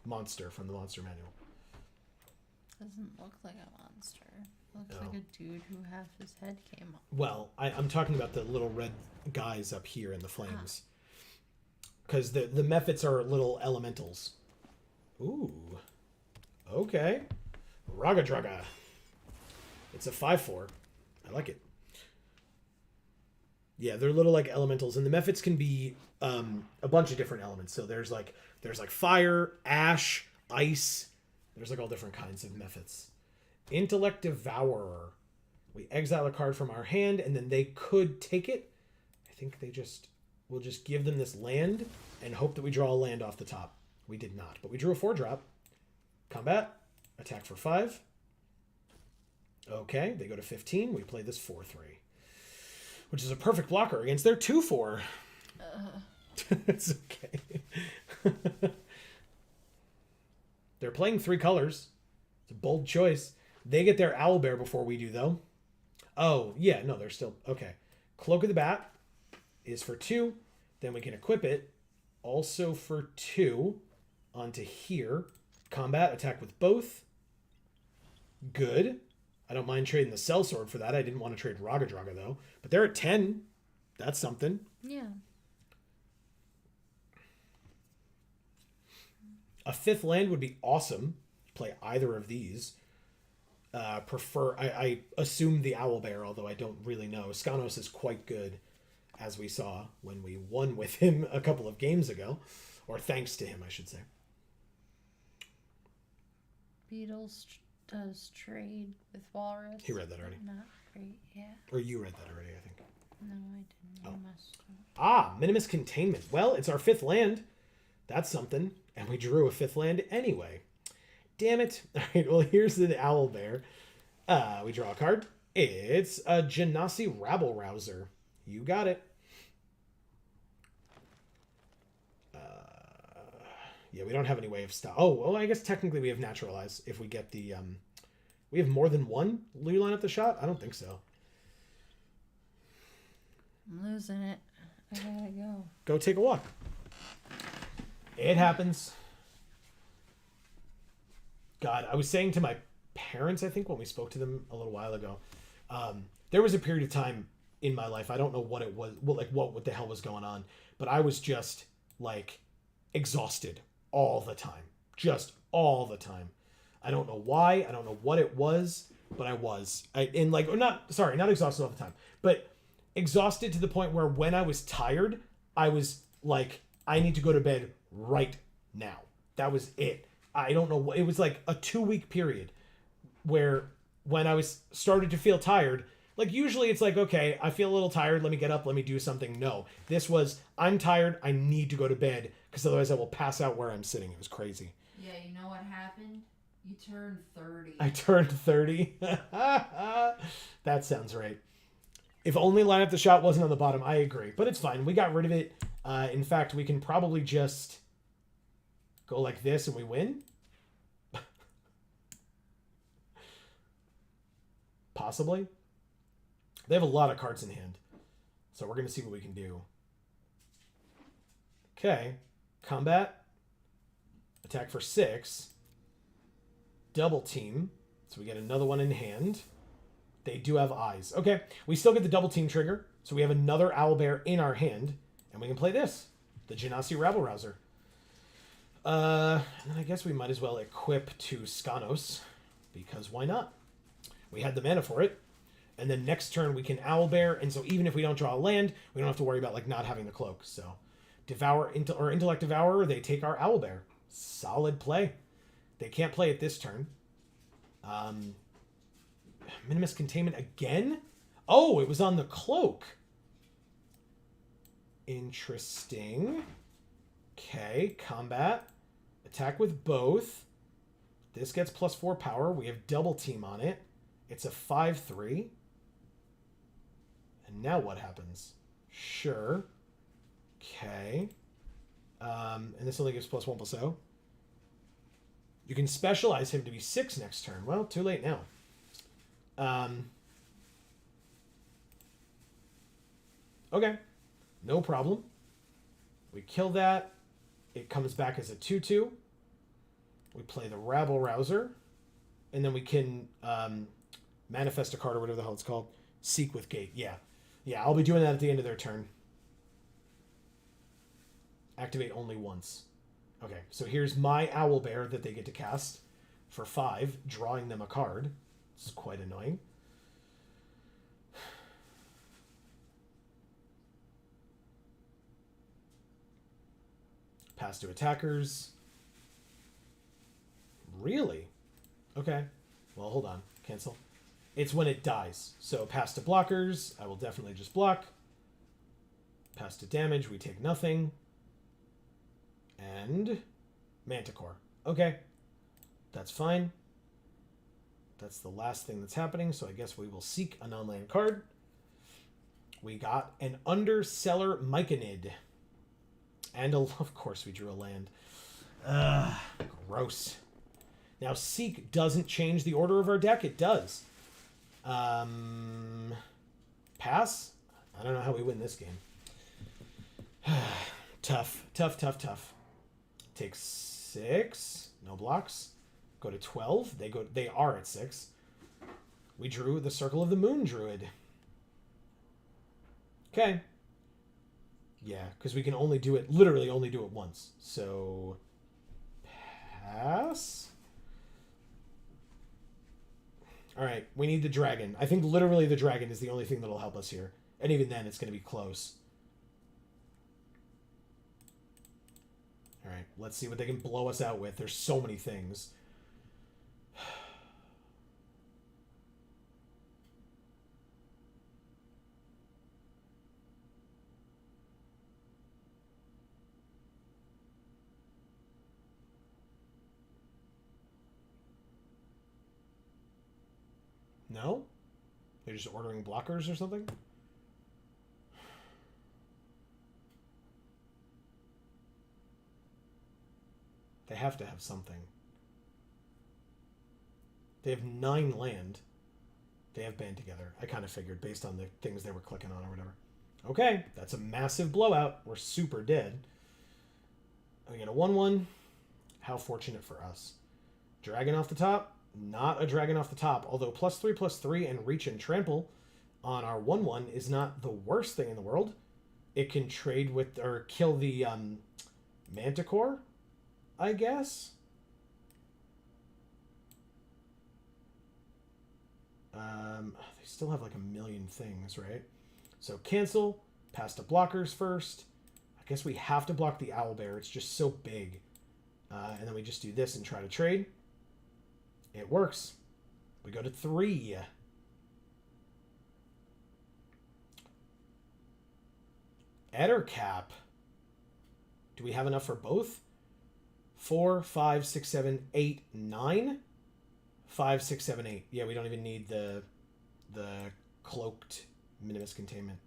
monster from the monster manual. Doesn't look like a monster. Looks like a dude who half his head came off. Well, I'm talking about the little red guys up here in the flames. Because the Mephits are little elementals. Ooh. Okay. Raga Draga. It's a 5/4. I like it. Yeah, they're little like elementals, and the Mephits can be a bunch of different elements. So there's like fire, ash, ice. There's like all different kinds of Mephits. Intellect Devourer. We exile a card from our hand, and then they could take it. I think we'll just give them this land and hope that we draw a land off the top. We did not, but we drew a 4-drop. Combat. Attack for 5. Okay, they go to 15. We play this 4/3. Which is a perfect blocker against their 2/4. It's okay. They're playing 3 colors. It's a bold choice. They get their Owlbear before we do, though. Oh, yeah, no, they're still... Okay. Cloak of the Bat is for 2. Then we can equip it. Also for 2 onto here. Combat, attack with both. Good. I don't mind trading the Sellsword for that. I didn't want to trade Raga Draga, though. But they're at 10. That's something. Yeah. A 5th land would be awesome. Play either of these. I assume the Owlbear, although I don't really know. Skanos is quite good, as we saw when we won with him a couple of games ago. Or thanks to him, I should say. Beatles does trade with Walrus. He read that already. Not great, yeah. Or you read that already, I think. No, I didn't. Oh. You must have. Ah, Minimus Containment. Well, it's our 5th land. That's something. And we drew a 5th land anyway. Damn it. All right, well, here's the Owlbear. We draw a card. It's a Genasi Rabble Rouser. You got it. Yeah, we don't have any way of stop. Oh, well, I guess technically we have Naturalize if we get the... we have more than one Ley Line up the shot? I don't think so. I'm losing it. I gotta go. Go take a walk. It happens. God, I was saying to my parents, I think, when we spoke to them a little while ago, there was a period of time in my life, I don't know what it was, what the hell was going on, but I was just, like, exhausted all the time. Just all the time. I don't know why. I don't know what it was, but I was. Not exhausted all the time, but exhausted to the point where when I was tired, I was like, I need to go to bed right now. That was it. I don't know. It was like a 2-week period where when I was started to feel tired, like usually it's like, okay, I feel a little tired. Let me get up. Let me do something. No, this was, I'm tired. I need to go to bed because otherwise I will pass out where I'm sitting. It was crazy. Yeah, you know what happened? You turned 30. I turned 30. That sounds right. If only Line Up the Shot wasn't on the bottom, I agree. But it's fine. We got rid of it. In fact, we can probably just go like this and we win. Possibly. They have a lot of cards in hand. So we're going to see what we can do. Okay. Combat. Attack for 6. Double team. So we get another one in hand. They do have eyes. Okay. We still get the double team trigger. So we have another owlbear in our hand. And we can play this. The Genasi Rabble Rouser. And then I guess we might as well equip to Skanos. Because why not? We had the mana for it. And then next turn we can owlbear. And so even if we don't draw a land, we don't have to worry about like not having the cloak. So Intellect Devourer, they take our owlbear. Solid play. They can't play it this turn. Minimus Containment again? Oh, it was on the cloak. Interesting. Okay, combat. Attack with both. This gets +4 power. We have double team on it. It's a 5/3. And now what happens? Sure. Okay. And this only gives +1/+0. You can specialize him to be 6 next turn. Well, too late now. Okay. No problem. We kill that. It comes back as a 2/2. We play the Rabble Rouser. And then we can manifest a card or whatever the hell it's called. Seek with Gate. Yeah. Yeah, I'll be doing that at the end of their turn. Activate only once. Okay, so here's my owlbear that they get to cast for 5, drawing them a card. This is quite annoying. Pass to attackers. Really? Okay. Well, hold on. Cancel. It's when it dies. So pass to blockers. I will definitely just block. Pass to damage. We take nothing. And Manticore. Okay. That's fine. That's the last thing that's happening. So I guess we will seek a non-land card. We got an Underseller Myconid. And of course we drew a land. Gross. Now Seek doesn't change the order of our deck. It does. Pass? I don't know how we win this game. Tough. Take 6. No blocks. Go to 12. They are at 6. We drew the Circle of the Moon Druid. Okay. Yeah, because we can literally only do it once. So pass. All right, we need the dragon. I think literally the dragon is the only thing that'll help us here. And even then, it's going to be close. All right, let's see what they can blow us out with. There's so many things. No? They're just ordering blockers or something? They have to have something. They have 9 land. They have band together. I kind of figured based on the things they were clicking on or whatever. Okay, that's a massive blowout. We're super dead. We get a 1/1. How fortunate for us. Dragon off the top. Not a dragon off the top. Although +3/+3 and reach and trample on our 1/1 is not the worst thing in the world. It can trade with or kill the Manticore, I guess. They still have like a million things, right? So cancel, pass to blockers first. I guess we have to block the owlbear. It's just so big. And then we just do this and try to trade. It works. We go to 3. Ettercap. Do we have enough for both? 4, 5, 6, 7, 8, 9. 5, 6, 7, 8. Yeah, we don't even need the cloaked minimus containment.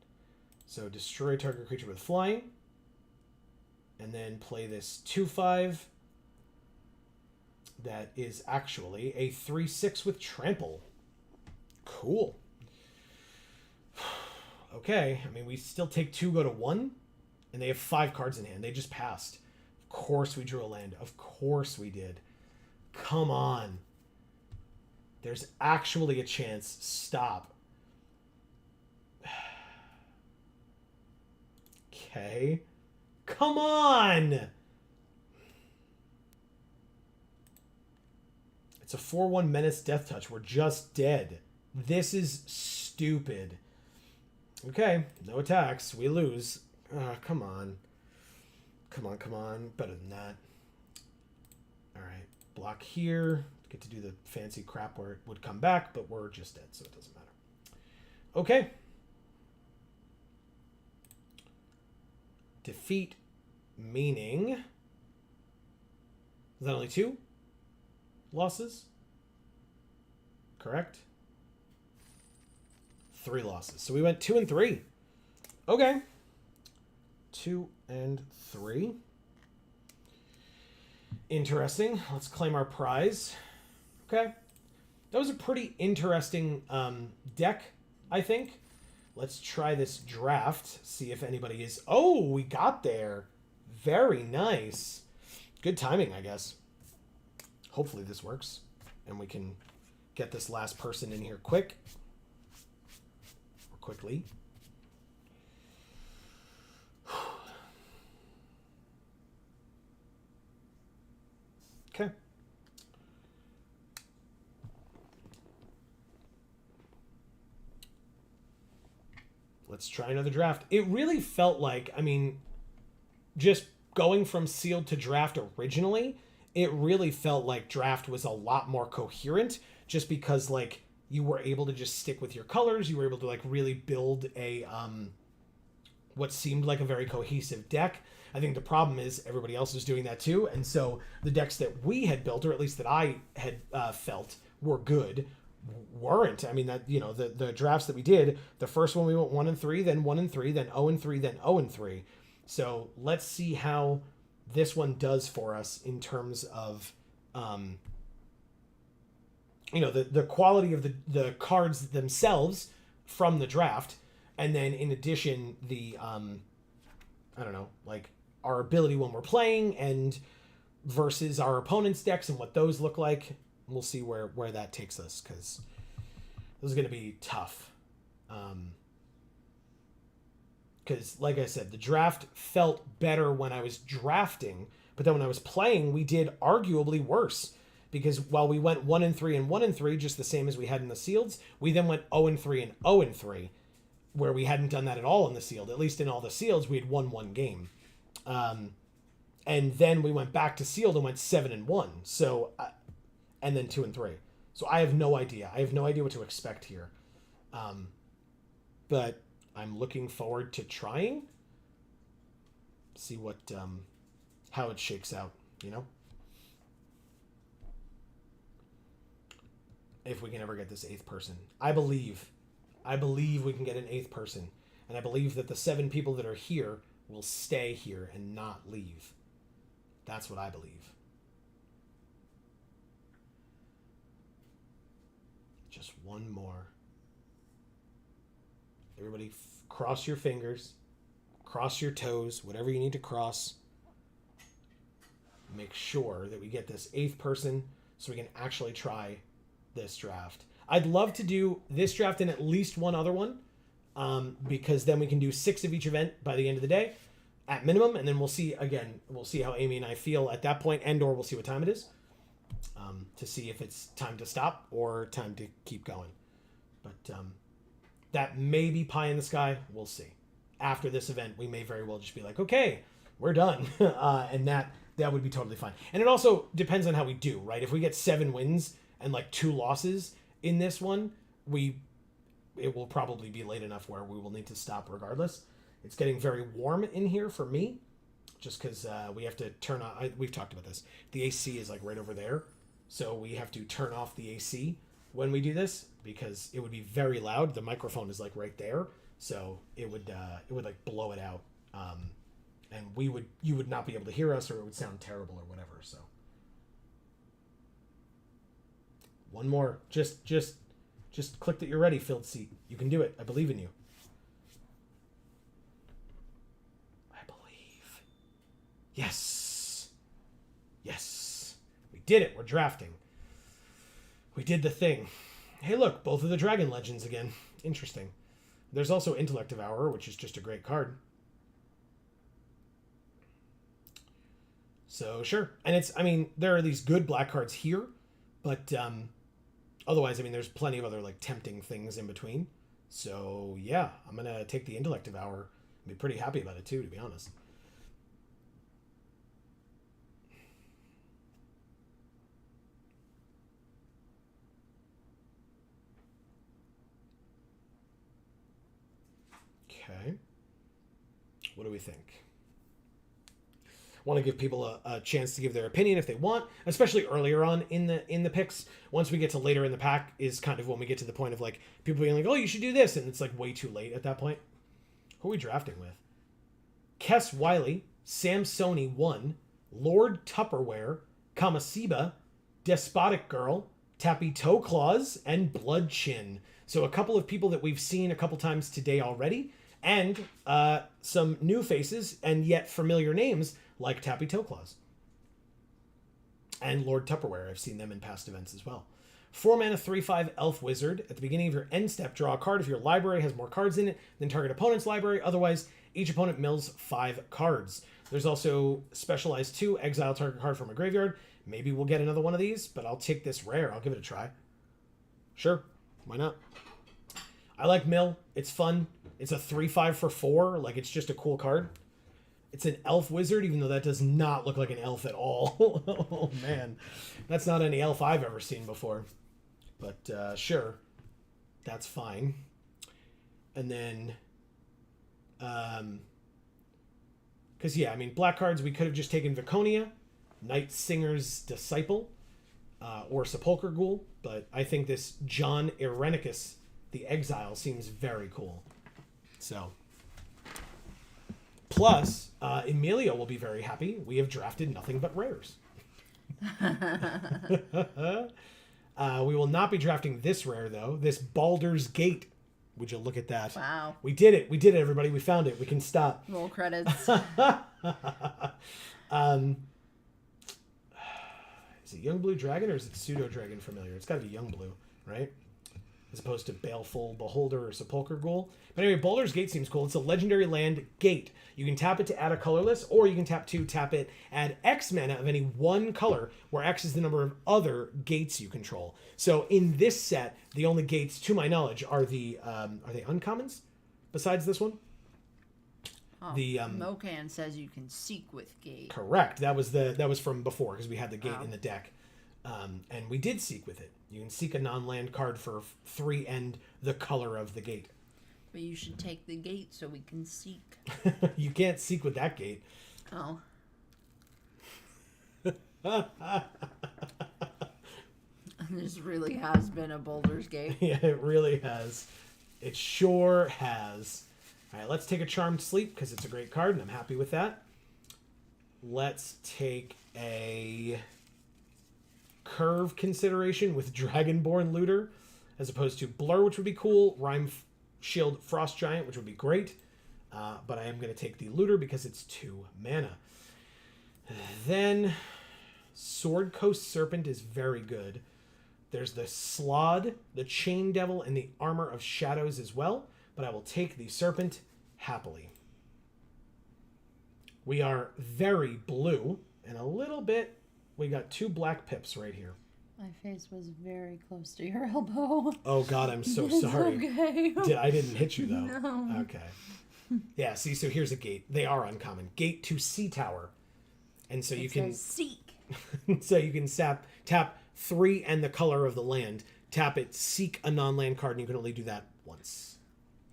So destroy target creature with flying. And then play this 2/5. That is actually a 3/6 with trample. Cool. Okay, I mean, we still take 2, go to 1. And they have 5 cards in hand. They just passed. Of course we drew a land. Of course we did. Come on. There's actually a chance. Stop. Okay. Come on! It's a 4/1 Menace Death Touch. We're just dead. This is stupid. Okay, no attacks. We lose. Come on. Come on, come on. Better than that. Alright, block here. Get to do the fancy crap where it would come back, but we're just dead, so it doesn't matter. Okay. Defeat, meaning... Is that only 2 losses? Correct? 3 losses. So we went 2 and 3. Okay. 2 and 3. Interesting. Let's claim our prize. Okay. That was a pretty interesting deck, I think. Let's try this draft. See if anybody is... Oh, we got there. Very nice. Good timing, I guess. Hopefully this works. And we can get this last person in here quick. Or quickly. Okay. Let's try another draft. It really felt like, I mean, just going from sealed to draft originally, it really felt like draft was a lot more coherent just because, like, you were able to just stick with your colors. You were able to, like, really build a, what seemed like a very cohesive deck. I think the problem is everybody else is doing that too. And so the decks that we had built, or at least that I had felt were good, weren't. I mean, that, you know, the drafts that we did, the first one we went 1 and 3, then 1 and 3, then 0 and 3, then 0 and 3. So let's see how this one does for us in terms of, you know, the quality of the cards themselves from the draft. And then in addition, the, I don't know, like our ability when we're playing and versus our opponent's decks and what those look like. We'll see where that takes us, because this is going to be tough. Because, like I said, the draft felt better when I was drafting, but then when I was playing, we did arguably worse. Because while we went 1 and 3 and 1 and 3, just the same as we had in the sealeds, we then went 0 and 3 and 0 and 3, where we hadn't done that at all in the sealed. At least in all the sealeds, we had won 1 game. And then we went back to sealed and went 7 and 1. So... and then 2 and 3. So I have no idea. I have no idea what to expect here. But I'm looking forward to trying. See what, how it shakes out, you know? If we can ever get this 8th person. I believe I believe we can get an 8th person. And I believe that the 7 people that are here will stay here and not leave. That's what I believe. Just one more. Everybody cross your fingers. Cross your toes. Whatever you need to cross. Make sure that we get this 8th person so we can actually try this draft. I'd love to do this draft and at least one other one. Because then we can do 6 of each event by the end of the day at minimum, and then we'll see how Amy and I feel at that point, and or we'll see what time it is to see if it's time to stop or time to keep going. But that may be pie in the sky. We'll see. After this event, we may very well just be like, okay, we're done. And that would be totally fine. And it also depends on how we do, right? If we get 7 wins and like 2 losses in this one, it will probably be late enough where we will need to stop regardless. It's getting very warm in here for me, just because we have to turn on... we've talked about this. The AC is like right over there, so we have to turn off the AC when we do this, because it would be very loud. The microphone is like right there, so it would like blow it out, and you would not be able to hear us, or it would sound terrible or whatever. So one more, just click that you're ready, filled seat. You can do it. I believe in you. I believe. Yes. Yes. We did it. We're drafting. We did the thing. Hey, look, both of the Dragon Legends again. Interesting. There's also Intellect Devourer, which is just a great card. So, sure. And there are these good black cards here, but, otherwise, there's plenty of other, like, tempting things in between. So, yeah, I'm going to take the Intellect Devourer. I'd be pretty happy about it, too, to be honest. Okay. What do we think? Want to give people a chance to give their opinion if they want, especially earlier on in the picks. Once we get to later in the pack is kind of when we get to the point of like people being like, oh, you should do this, and it's like way too late at that point. Who are we drafting with? Kess Wiley, Samsoni 1, Lord Tupperware, Kamasiba, Despotic Girl, Tappy Toe Claws, and Blood Chin. So a couple of people that we've seen a couple times today already, and some new faces and yet familiar names like Tappy Toe Claws. And Lord Tupperware, I've seen them in past events as well. 4 mana, 3/5 Elf Wizard. At the beginning of your end step, draw a card if your library has more cards in it than target opponent's library. Otherwise, each opponent mills 5 cards. There's also Specialized 2, exile target card from a graveyard. Maybe we'll get another one of these, but I'll take this rare. I'll give it a try. Sure, why not? I like mill. It's fun. It's a 3/5 for 4. Like, it's just a cool card. It's an elf wizard, even though that does not look like an elf at all. Oh, man. That's not any elf I've ever seen before. But, sure. That's fine. And then... because, yeah, black cards, we could have just taken Viconia, Night Singer's Disciple, or Sepulchre Ghoul. But I think this John Irenicus, the Exile, seems very cool. So... Plus, Emilio will be very happy. We have drafted nothing but rares. We will not be drafting this rare, though. This Baldur's Gate. Would you look at that? Wow. We did it. We did it, everybody. We found it. We can stop. Roll credits. Is it Young Blue Dragon or is it Pseudo Dragon familiar? It's got to be Young Blue, right? As opposed to Baleful Beholder or Sepulchre Ghoul. But anyway, Baldur's Gate seems cool. It's a legendary land gate. You can tap it to add a colorless, or you can tap it, add X mana of any one color, where X is the number of other gates you control. So in this set, the only gates, to my knowledge, are the are they uncommons? Besides this one, Mocan says you can seek with gate. Correct. That was from before because we had the gate in the deck, and we did seek with it. You can seek a non-land card for 3 and the color of the gate. But you should take the gate so we can seek. You can't seek with that gate. Oh. This really has been a Baldur's Gate. Yeah, it really has. It sure has. All right, let's take a Charmed Sleep because it's a great card and I'm happy with that. Let's take a Curve Consideration with Dragonborn Looter as opposed to Blur, which would be cool. Shield Frost Giant, which would be great. But I am going to take the Looter because it's 2 mana. Then Sword Coast Serpent is very good. There's the Slod, the Chain Devil, and the Armor of Shadows as well. But I will take the Serpent happily. We are very blue and a little bit. We got 2 black pips right here. My face was very close to your elbow. Oh God, I'm so It's sorry. okay. I didn't hit you though. No. Okay. Yeah. See, so here's a gate. They are uncommon. Gate to Sea Tower, and so you can Seek. so you can tap 3 and the color of the land. Tap it, seek a non-land card, and you can only do that once.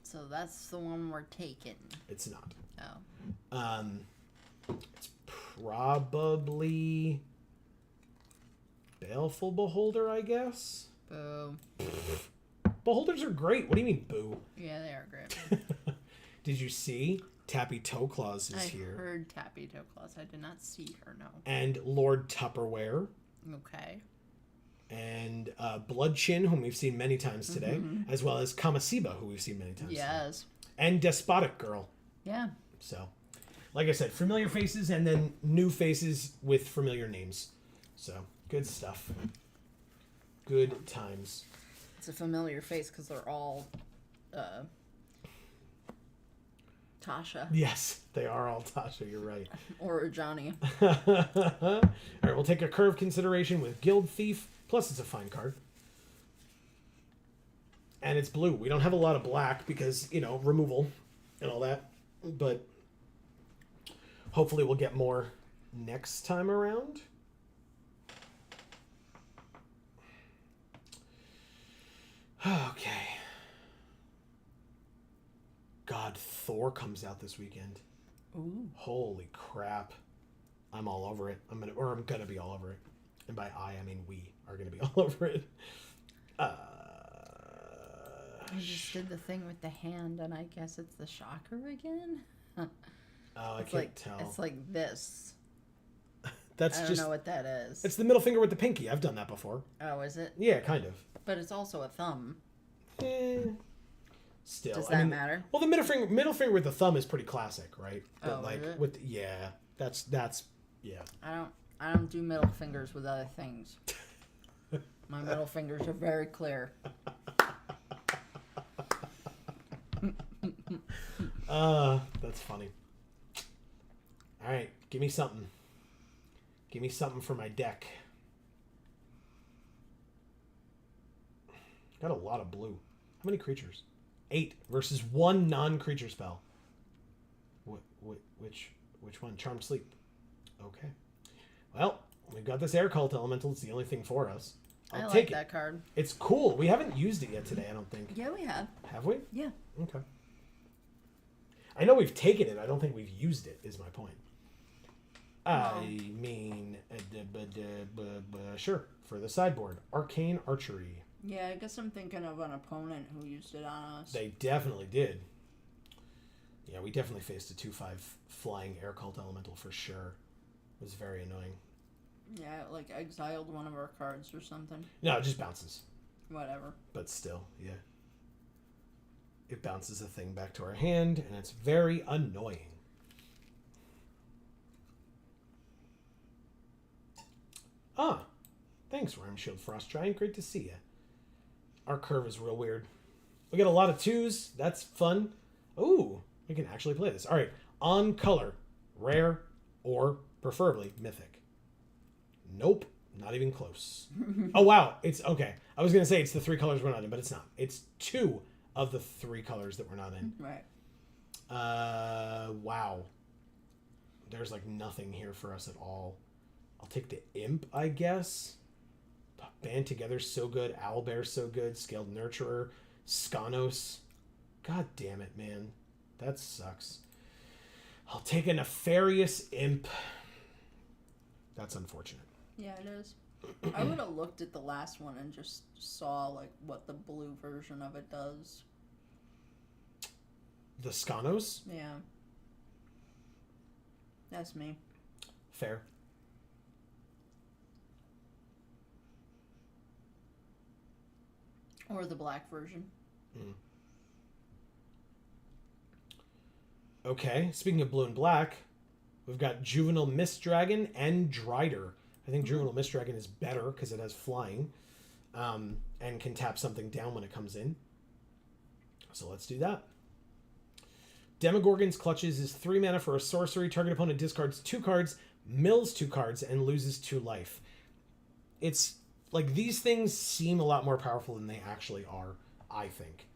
So that's the one we're taking. It's not. Oh. It's probably Baleful Beholder, I guess. Boo. Beholders are great. What do you mean, boo? Yeah, they are great. Did you see Tappy Toe Claws is I here? heard Tappy Toe Claws. I did not see her, no. And Lord Tupperware. Okay. And Bloodchin, whom we've seen many times today. As well as Kamasiba, who we've seen many times today. Yes. And Despotic Girl. Yeah. So, like I said, familiar faces and then new faces with familiar names. So, good stuff. Good times. It's a familiar face because they're all Tasha Yes, they are all Tasha, you're right. or Johnny. All right, we'll take a Curve Consideration with Guild Thief. Plus, it's a fine card. And it's blue. We don't have a lot of black because, removal and all that. But hopefully we'll get more next time around. Okay. God, Thor comes out this weekend. Ooh. Holy crap. I'm all over it. I'm gonna be all over it. And by I mean we are gonna be all over it. I just did the thing with the hand, and I guess it's the shocker again. Oh, I It's can't like tell. it's like this. That's I don't just know what that is. it's the middle finger with the pinky. I've done that before. Oh, is it? Yeah, kind of. But it's also a thumb. Still. Does that matter? Well, the middle finger with the thumb is pretty classic, right? But Oh, is it? with that's yeah. I don't do middle fingers with other things. My middle fingers are very clear. That's funny. All right, give me something. Give me something for my deck. Got a lot of blue. How many creatures? 8 versus 1 non-creature spell. Which one? Charmed Sleep. Okay. Well, we've got this Air Cult Elemental. It's the only thing for us. I I'll like take that it. card. It's cool. We haven't used it yet today, I don't think. Yeah, we have. Have we? Yeah. Okay. I know we've taken it. I don't think we've used it, is my point. I mean, sure. For the sideboard. Arcane Archery. Yeah, I guess I'm thinking of an opponent who used it on us. They definitely did. Yeah, we definitely faced a 2/5 flying Air Cult Elemental for sure. It was very annoying. Yeah, like exiled one of our cards or something. No, it just bounces. Whatever. But still, yeah. It bounces a thing back to our hand, and it's very annoying. Ah, thanks, Worm Shield Frost Giant. Great to see you. Our curve is real weird. We got a lot of 2s. That's fun. Ooh, we can actually play this. All right, on color, rare or preferably mythic. Nope, not even close. Oh wow, it's okay. I was gonna say it's the 3 colors we're not in, but it's not. It's 2 of the 3 colors that we're not in. Right. Wow. There's like nothing here for us at all. I'll take the Imp, I guess. Band Together, so good. Owlbear, so good. Scaled Nurturer. Skanos. God damn it, man. That sucks. I'll take a Nefarious Imp. That's unfortunate. Yeah, it is. I would have looked at the last one and just saw like what the blue version of it does. The Skanos? Yeah. That's me. Fair. Or the black version. Okay, speaking of blue and black, we've got Juvenile Mist Dragon and Drider. I think Juvenile Mist Dragon is better because it has flying and can tap something down when it comes in. So let's do that. Demogorgon's Clutches is 3 mana for a sorcery. Target opponent discards 2 cards, mills 2 cards, and loses 2 life. It's like these things seem a lot more powerful than they actually are, I think.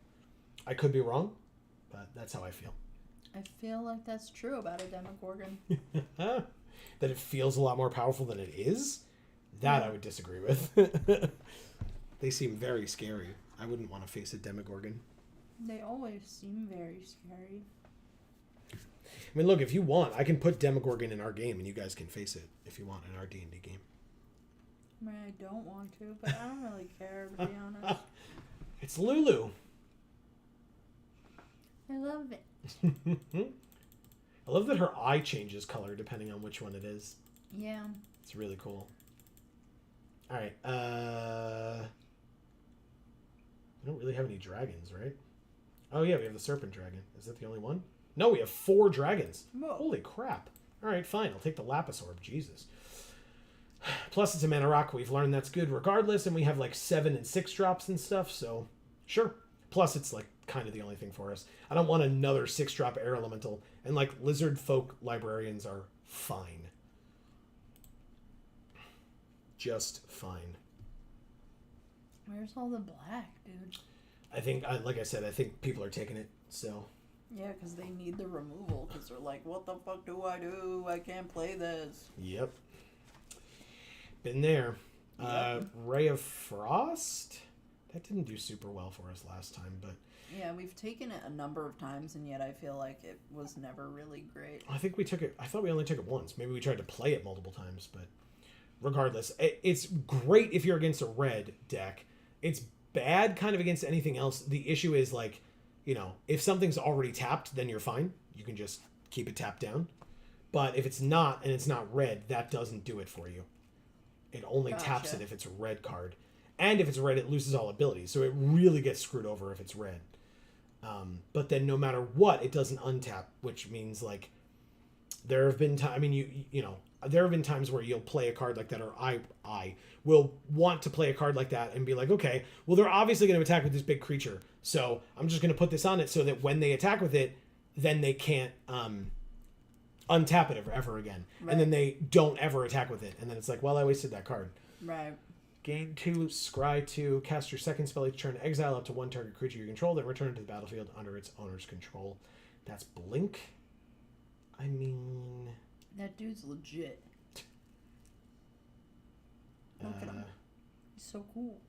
I could be wrong, but that's how I feel. I feel like that's true about a Demogorgon. That it feels a lot more powerful than it is? That I would disagree with. They seem very scary. I wouldn't want to face a Demogorgon. They always seem very scary. I mean, look, if you want, I can put Demogorgon in our game and you guys can face it if you want in our D&D game. I mean, I don't want to, but I don't really care, to be honest. It's Lulu. I love it. I love that her eye changes color depending on which one it is. Yeah. It's really cool. All right. We don't really have any dragons, right? Oh, yeah, we have the Serpent Dragon. Is that the only one? No, we have 4 dragons. Whoa. Holy crap. All right, fine. I'll take the Lapis Orb. Jesus. Plus, it's a mana rock. We've learned that's good regardless, and we have like 7 and 6 drops and stuff, so sure. Plus, it's like kind of the only thing for us. I don't want another 6-drop air elemental, and like lizard folk librarians are fine. Just fine. Where's all the black, dude? I think, like I said, I think people are taking it, so. Yeah, because they need the removal, because they're like, what the fuck do? I can't play this. Yep. Been there. Yep. Ray of Frost? That didn't do super well for us last time, but... Yeah, we've taken it a number of times, and yet I feel like it was never really great. I think we took it... I thought we only took it once. Maybe we tried to play it multiple times, but... Regardless, it's great if you're against a red deck. It's bad kind of against anything else. The issue is, like, you know, if something's already tapped, then you're fine. You can just keep it tapped down. But if it's not, and it's not red, that doesn't do it for you. It only taps it if it's a red card. And if it's red, it loses all abilities. So it really gets screwed over if it's red. But then no matter what, it doesn't untap, which means, like, there have been times... I mean, you know... There have been times where you'll play a card like that, or I will want to play a card like that and be like, okay, well, they're obviously going to attack with this big creature, so I'm just going to put this on it so that when they attack with it, then they can't untap it ever again. Right. And then they don't ever attack with it. And then it's like, well, I wasted that card. Right. Gain 2, scry 2, cast your second spell each turn, exile up to 1 target creature you control, then return it to the battlefield under its owner's control. That's Blink. I mean... That dude's legit. Look at him. He's so cool.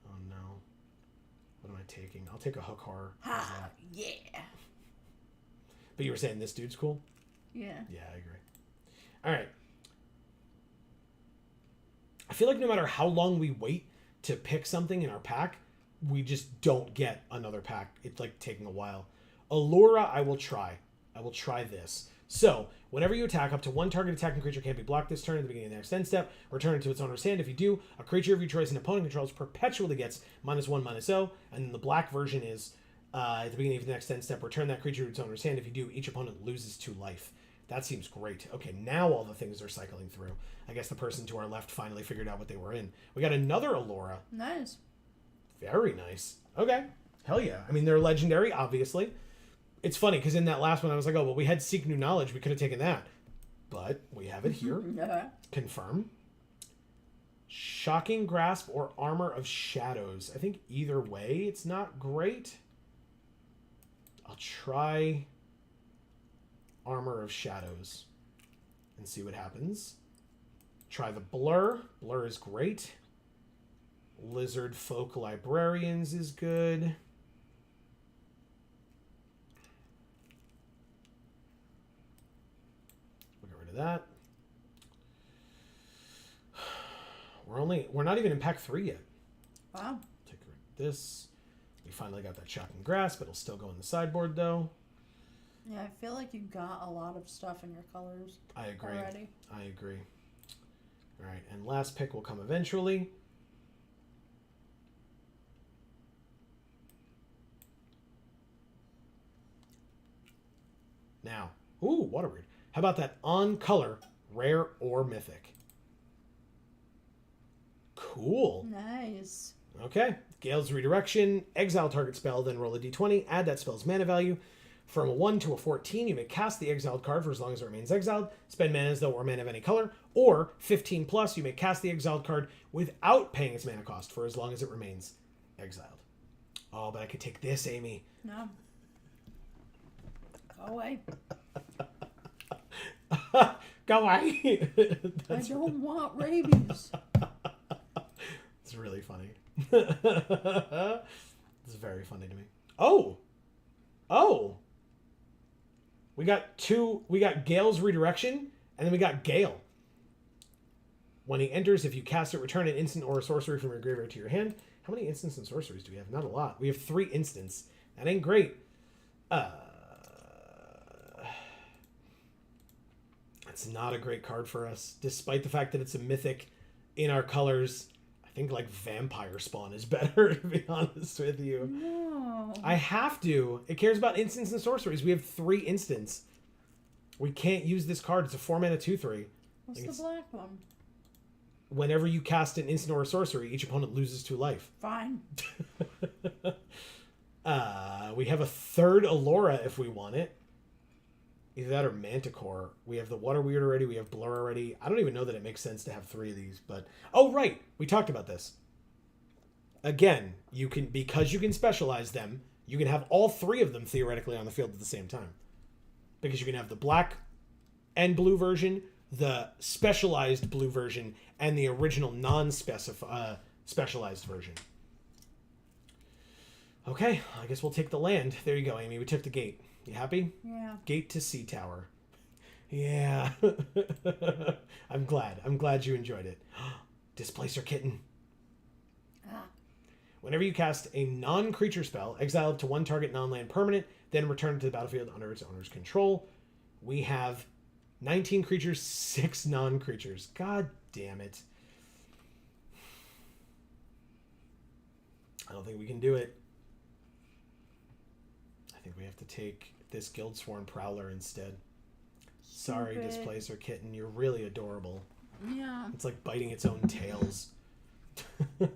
Oh no. What am I taking? I'll take a hook horror. Ha! Yeah! But you were saying this dude's cool? Yeah. Yeah, I agree. Alright. I feel like no matter how long we wait to pick something in our pack, we just don't get another pack. It's like taking a while. Allura, I will try. I will try this. So, whenever you attack, up to 1 target attacking creature can't be blocked this turn at the beginning of the next end step. Return it to its owner's hand. If you do, a creature of your choice an opponent controls perpetually gets -1/-0. And then the black version is, at the beginning of the next end step, return that creature to its owner's hand. If you do, each opponent loses 2 life. That seems great. Okay, now all the things are cycling through. I guess the person to our left finally figured out what they were in. We got another Allura. Nice. Very nice. Okay. Hell yeah. I mean, they're legendary, obviously. It's funny, because in that last one, I was like, oh, well, we had Seek New Knowledge. We could have taken that. But we have it here. Confirm. Shocking Grasp or Armor of Shadows. I think either way, it's not great. I'll try Armor of Shadows and see what happens. Try the Blur. Blur is great. Lizard Folk Librarians is good. That we're not even in pack 3 yet. Wow. Take this. We finally got that shocking grasp. It'll still go in the sideboard though. Yeah, I feel like you got a lot of stuff in your colors I agree. already. I agree. All right, and last pick will come eventually. Now, ooh, water weird. How about that on color, rare or mythic? Cool. Nice. Okay. Gale's Redirection. Exile target spell, then roll a d20. Add that spell's mana value. From a 1 to a 14, you may cast the exiled card for as long as it remains exiled. Spend mana as though it were mana of any color. Or, 15 plus, you may cast the exiled card without paying its mana cost for as long as it remains exiled. Oh, but I could take this, Amy. No. Go away. Go away. I don't want rabies. It's really funny. It's very funny to me. Oh! We got Gale's Redirection, and then we got Gale. When he enters, if you cast it, return an instant or a sorcery from your graveyard to your hand. How many instants and sorceries do we have? Not a lot. We have 3 instants. That ain't great. It's not a great card for us, despite the fact that it's a mythic in our colors. I think like Vampire Spawn is better, to be honest with you. No. I have to. It cares about instants and sorceries. We have 3 instants. We can't use this card. It's a 4-mana 2/3. What's Like the black one? Whenever you cast an instant or a sorcery, each opponent loses 2 life. Fine. We have a 3rd Allura if we want it. Either that or Manticore. We have the Water Weird already. We have Blur already. I don't even know that it makes sense to have 3 of these, but... Oh, right! We talked about this. Again, because you can specialize them, you can have all 3 of them theoretically on the field at the same time. Because you can have the black and blue version, the specialized blue version, and the original non-specialized version. Okay, I guess we'll take the land. There you go, Amy. We took the gate. You happy? Yeah. Gate to Sea Tower. Yeah. I'm glad you enjoyed it. Displacer Kitten. Ah. Whenever you cast a non-creature spell, exile up to 1 target non-land permanent, then return it to the battlefield under its owner's control. We have 19 creatures, 6 non-creatures. God damn it. I don't think we can do it. I think we have to take this Guildsworn Prowler instead. Sorry, Stupid. Displacer Kitten. You're really adorable. Yeah. It's like biting its own tails. No.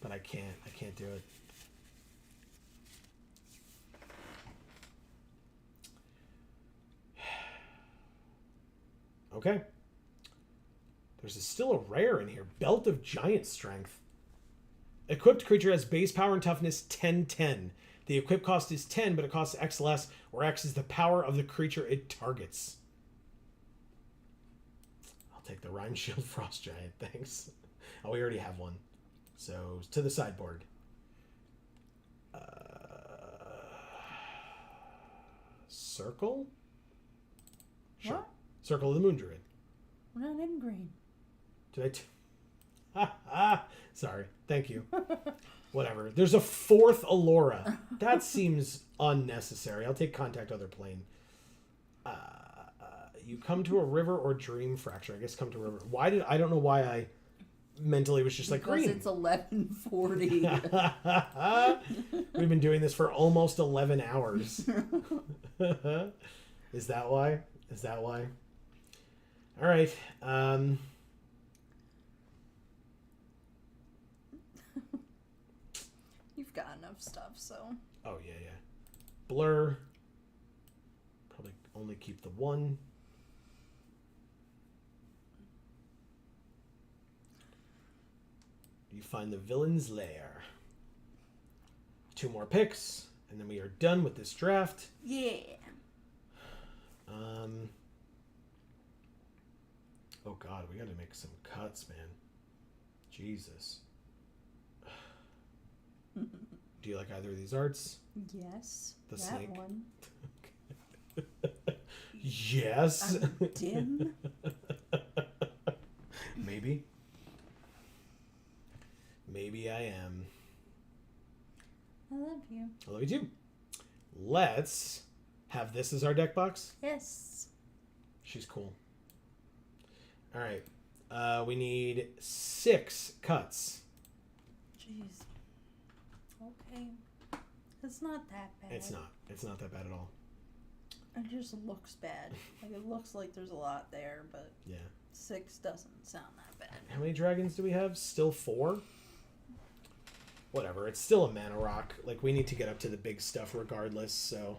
But I can't do it. Okay. There's still a rare in here. Belt of Giant Strength. Equipped creature has base power and toughness 10/10. The equip cost is 10, but it costs X less, where X is the power of the creature it targets. I'll take the Rhyme Shield Frost Giant, thanks. Oh, we already have one. So, to the sideboard. Circle? Sure. What? Circle of the Moon Druid. We're not in green. Did I... Sorry. Thank you. Whatever. There's a 4th Allura. That seems unnecessary. I'll take Contact Other Plane. You come to a river or Dream Fracture. I guess come to a river. I don't know why I mentally was just like Because green. it's 11:40. We've been doing this for almost 11 hours. Is that why? All right. You've got enough stuff, so. Oh, yeah. Blur. Probably only keep the 1. You find the Villain's Lair. 2 more picks, and then we are done with this draft. Yeah. Oh, God, we got to make some cuts, man. Jesus. Do you like either of these arts? Yes. The that snake. one. Yes. Dim. Maybe I am. I love you. I love you too. Let's have this as our deck box. Yes. She's cool. All right. We need 6 cuts. Jeez. Okay. It's not that bad. It's not. It's not that bad at all. It just looks bad. Like, it looks like there's a lot there, but Yeah. 6 doesn't sound that bad. How many dragons do we have? Still 4? Whatever. It's still a mana rock. Like, we need to get up to the big stuff regardless, so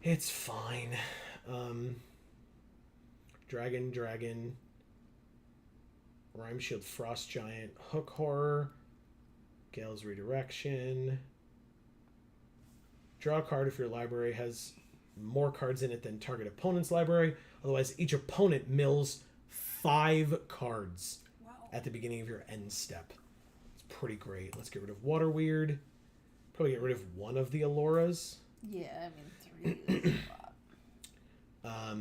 it's fine. Dragon, Rhyme Shield, Frost Giant, Hook Horror, Gale's Redirection. Draw a card if your library has more cards in it than target opponent's library. Otherwise, each opponent mills 5 cards Wow. at the beginning of your end step. It's pretty great. Let's get rid of Water Weird. Probably get rid of one of the Alloras. Yeah, I mean, 3 is a lot.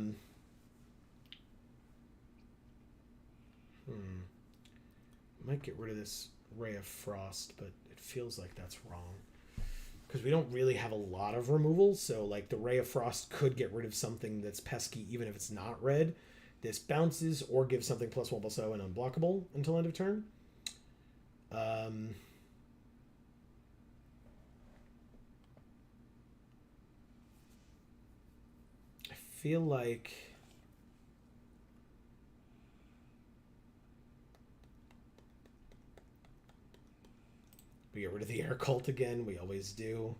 Might get rid of this Ray of Frost, but it feels like that's wrong. Because we don't really have a lot of removal, so like the Ray of Frost could get rid of something that's pesky even if it's not red. This bounces or gives something +1/+0 and unblockable until end of turn. I feel like we get rid of the Air Cult again. We always do.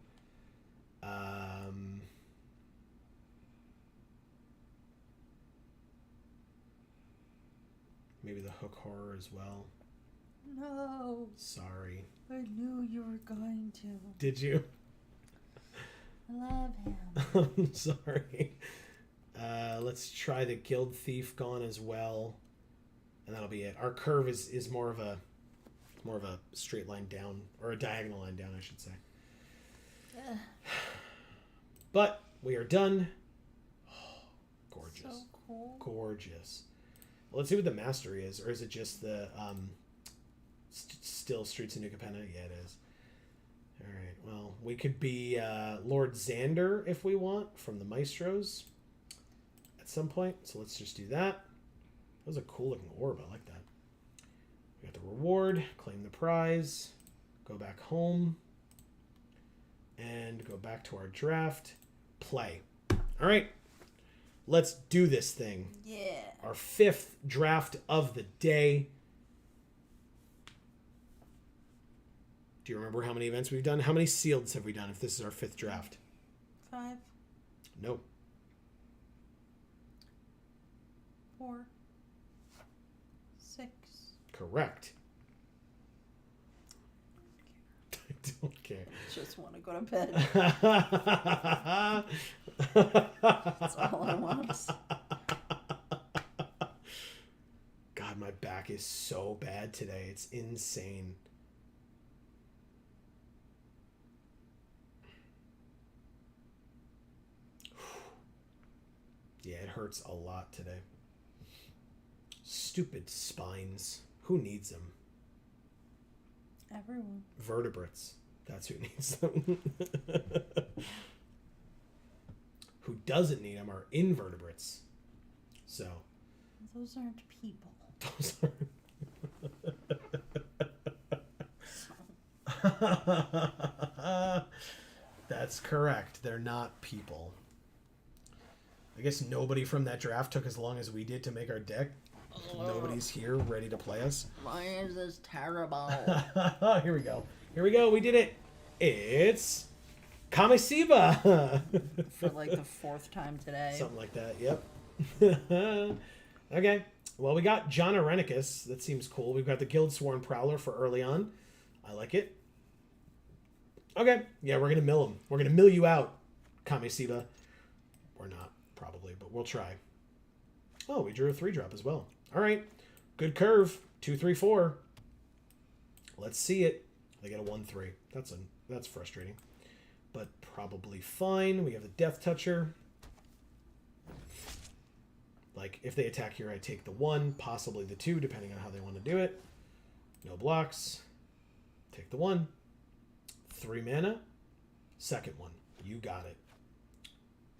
Maybe the Hook Horror as well. No, Sorry. I knew you were going to. Did you? I love him. I'm sorry. Let's try the Guild Thief gone as well, and that'll be it. Our curve is more of a straight line down, or a diagonal line down, I should say. But we are done. Oh, gorgeous. So cool. Gorgeous. Let's see what the mastery is, or is it just the still Streets of New Capenna? Yeah, it is. All right. Well, we could be Lord Xander if we want from the Maestros at some point. So let's just do that. That was a cool looking orb. I like that. We got the reward. Claim the prize. Go back home. And go back to our draft. Play. All right. Let's do this thing. Yeah. Our 5th draft of the day. Do you remember how many events we've done? How many sealeds have we done if this is our 5th draft? 5, No. 4, 6. Correct. I don't care. Just want to go to bed. That's all I want. God, my back is so bad today. It's insane. Yeah, it hurts a lot today. Stupid spines. Who needs them? Everyone. Vertebrates. That's who needs them. Who doesn't need them are invertebrates. So. Those aren't people. Those are... That's correct. They're not people. I guess nobody from that draft took as long as we did to make our deck. Nobody's here ready to play us. Why is this terrible? Here we go. Here we go. We did it. It's Kamesiba. For like the 4th time today. Something like that. Yep. Okay. Well, we got John Arenicus. That seems cool. We've got the Guildsworn Prowler for early on. I like it. Okay. Yeah, we're going to mill him. We're going to mill you out, Kamesiba. Or not, probably, but we'll try. Oh, we drew a 3-drop as well. All right. Good curve. 2, 3, 4. Let's see it. They get a 1-3. That's frustrating. But probably fine. We have the Death Toucher. Like, if they attack here, I take the 1, possibly the 2, depending on how they want to do it. No blocks. Take the 1. 3 mana. Second one. You got it.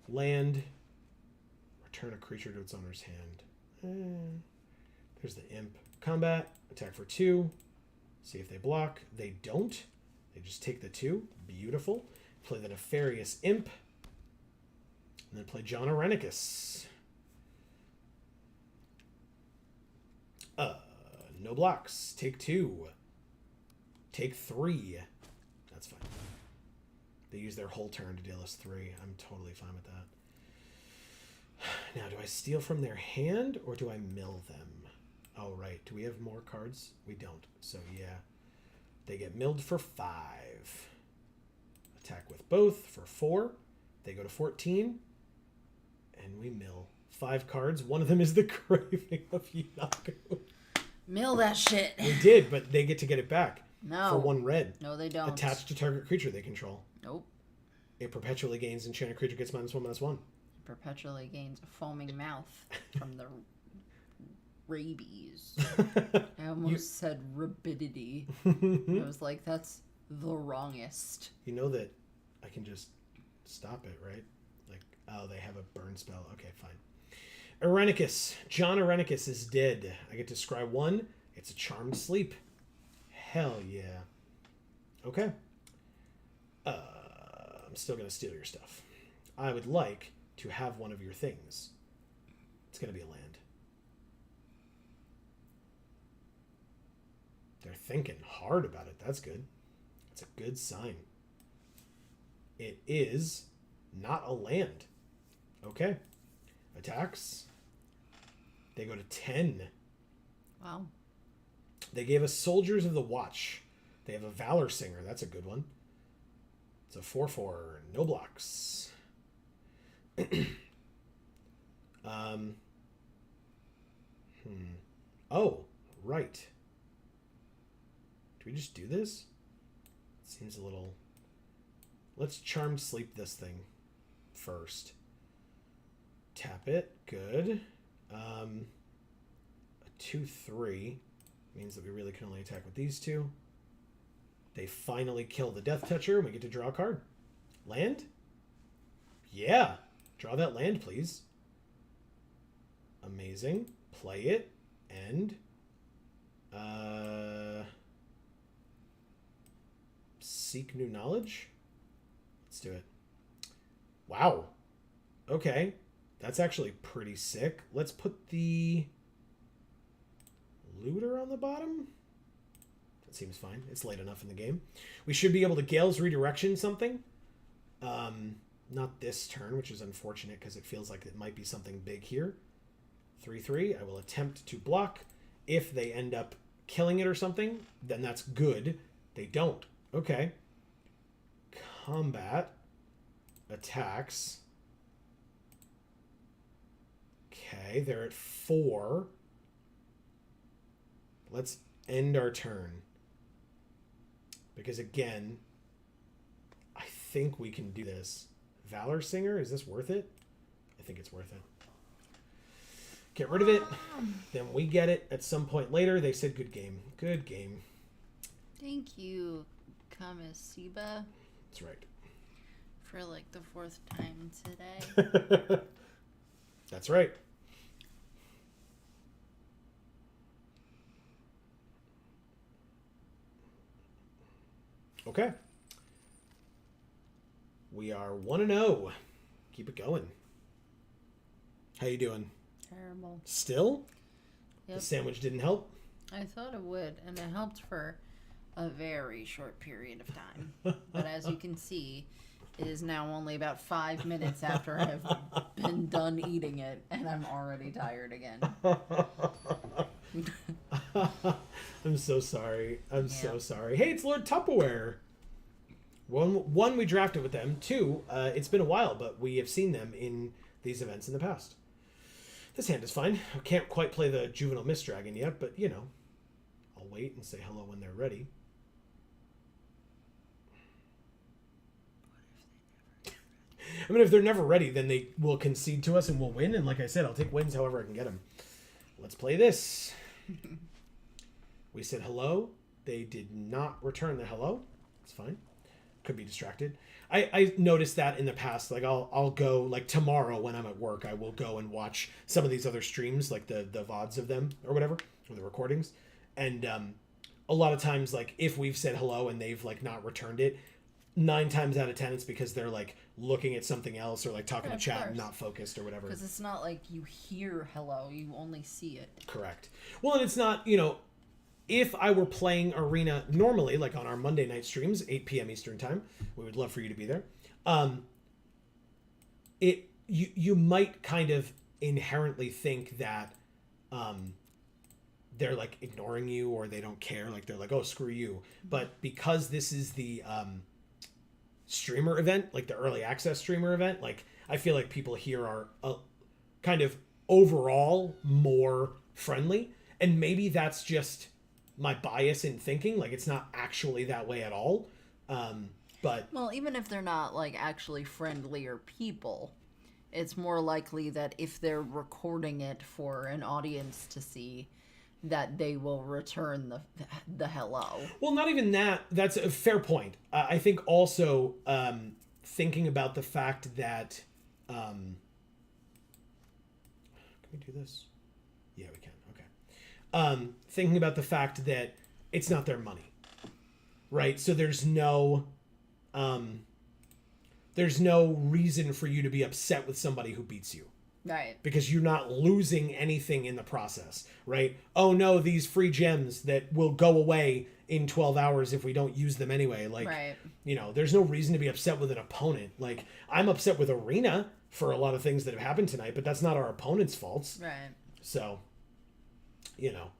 Land. Return a creature to its owner's hand. There's the imp. Combat. Attack for 2. See if they block. They don't. They just take the 2. Beautiful. Play the Nefarious Imp. And then play John Arenicus. No blocks. Take 2. Take 3. That's fine. They use their whole turn to deal us 3. I'm totally fine with that. Now, do I steal from their hand or do I mill them? Oh, right. Do we have more cards? We don't. So, yeah. They get milled for 5. Attack with both for 4. They go to 14. And we mill 5 cards. One of them is the Craving of Yaku. Mill that shit. We did, but they get to get it back. No. For 1 red. No, they don't. Attached to target creature they control. Nope. It perpetually gains enchanted creature gets -1/-1. Perpetually gains a foaming mouth from the rabies. I almost said rabidity. I was like, that's the wrongest. You know that I can just stop it, right? Like, oh, they have a burn spell. Okay, fine. Arenicus. John Arenicus is dead. I get to scry 1. It's a Charmed Sleep. Hell yeah. Okay. I'm still going to steal your stuff. I would like to have one of your things. It's going to be a land. They're thinking hard about it. That's good. It's a good sign. It is not a land. Okay. Attacks. They go to 10. Wow. They gave us Soldiers of the Watch. They have a Valor Singer. That's a good one. It's a 4/4. No blocks. Oh, right. Do we just do this? It seems a little... Let's Charmed Sleep this thing first. Tap it. Good. A 2/3 means that we really can only attack with these 2. They finally kill the Death Toucher, and we get to draw a card. Land? Yeah. Draw that land, please. Amazing. Play it. And... Seek New Knowledge? Let's do it. Wow. Okay. That's actually pretty sick. Let's put the Looter on the bottom. That seems fine. It's late enough in the game. We should be able to Gale's Redirection something. Not this turn, which is unfortunate because it feels like it might be something big here. 3/3. I will attempt to block. If they end up killing it or something, then that's good. They don't. Okay. Combat. Attacks. Okay, they're at 4. Let's end our turn. Because again, I think we can do this. Valor Singer, is this worth it? I think it's worth it. Get rid of it. Then we get it at some point later. They said good game. Good game. Thank you, Kamasiba, That's right. for like the 4th time today. That's right. Okay. We are 1-0. Keep it going. How you doing? Terrible. Still? Yep. The sandwich didn't help? I thought it would, and it helped for A very short period of time. But as you can see, it is now only about 5 minutes after I've been done eating it, and I'm already tired again. I'm so sorry. I'm so sorry. Hey, it's Lord Tupperware. One, we drafted with them. 2, it's been a while, but we have seen them in these events in the past. This hand is fine. I can't quite play the Juvenile Mist Dragon yet, but, you know, I'll wait and say hello when they're ready. I mean, if they're never ready, then they will concede to us and we'll win. And like I said, I'll take wins however I can get them. Let's play this. We said hello. They did not return the hello. It's fine. could be distracted. I noticed that in the past. Like I'll go like tomorrow when I'm at work, I will go and watch some of these other streams, like the VODs of them or whatever, or the recordings. And a lot of times, like if we've said hello and they've like not returned it, 9 times out of 10 it's because they're like looking at something else or like talking Yeah, to chat of and course. not focused or whatever. Because it's not like you hear hello, you only see it. Correct. Well, and it's not, you know, if I were playing Arena normally, like on our Monday night streams, 8 p.m. Eastern time, we would love for you to be there. You might kind of inherently think that they're like ignoring you or they don't care, like they're like, oh, screw you. But because this is the streamer event, like the early access streamer event, like I feel like people here are kind of overall more friendly, and maybe that's just my bias in thinking, like it's not actually that way at all. But Well, even if they're not like actually friendlier people, it's more likely that if they're recording it for an audience to see, that they will return the hello. well, not even that. That's a fair point. I think also thinking about the fact that can we do this? Yeah, we can. Okay. Thinking about the fact that it's not their money, right? So there's no reason for you to be upset with somebody who beats you. Right. Because you're not losing anything in the process, right? Oh no, these free gems that will go away in 12 hours if we don't use them anyway. Like, Right. you know, there's no reason to be upset with an opponent. Like, I'm upset with Arena for a lot of things that have happened tonight, but that's not our opponent's faults. Right. So, you know,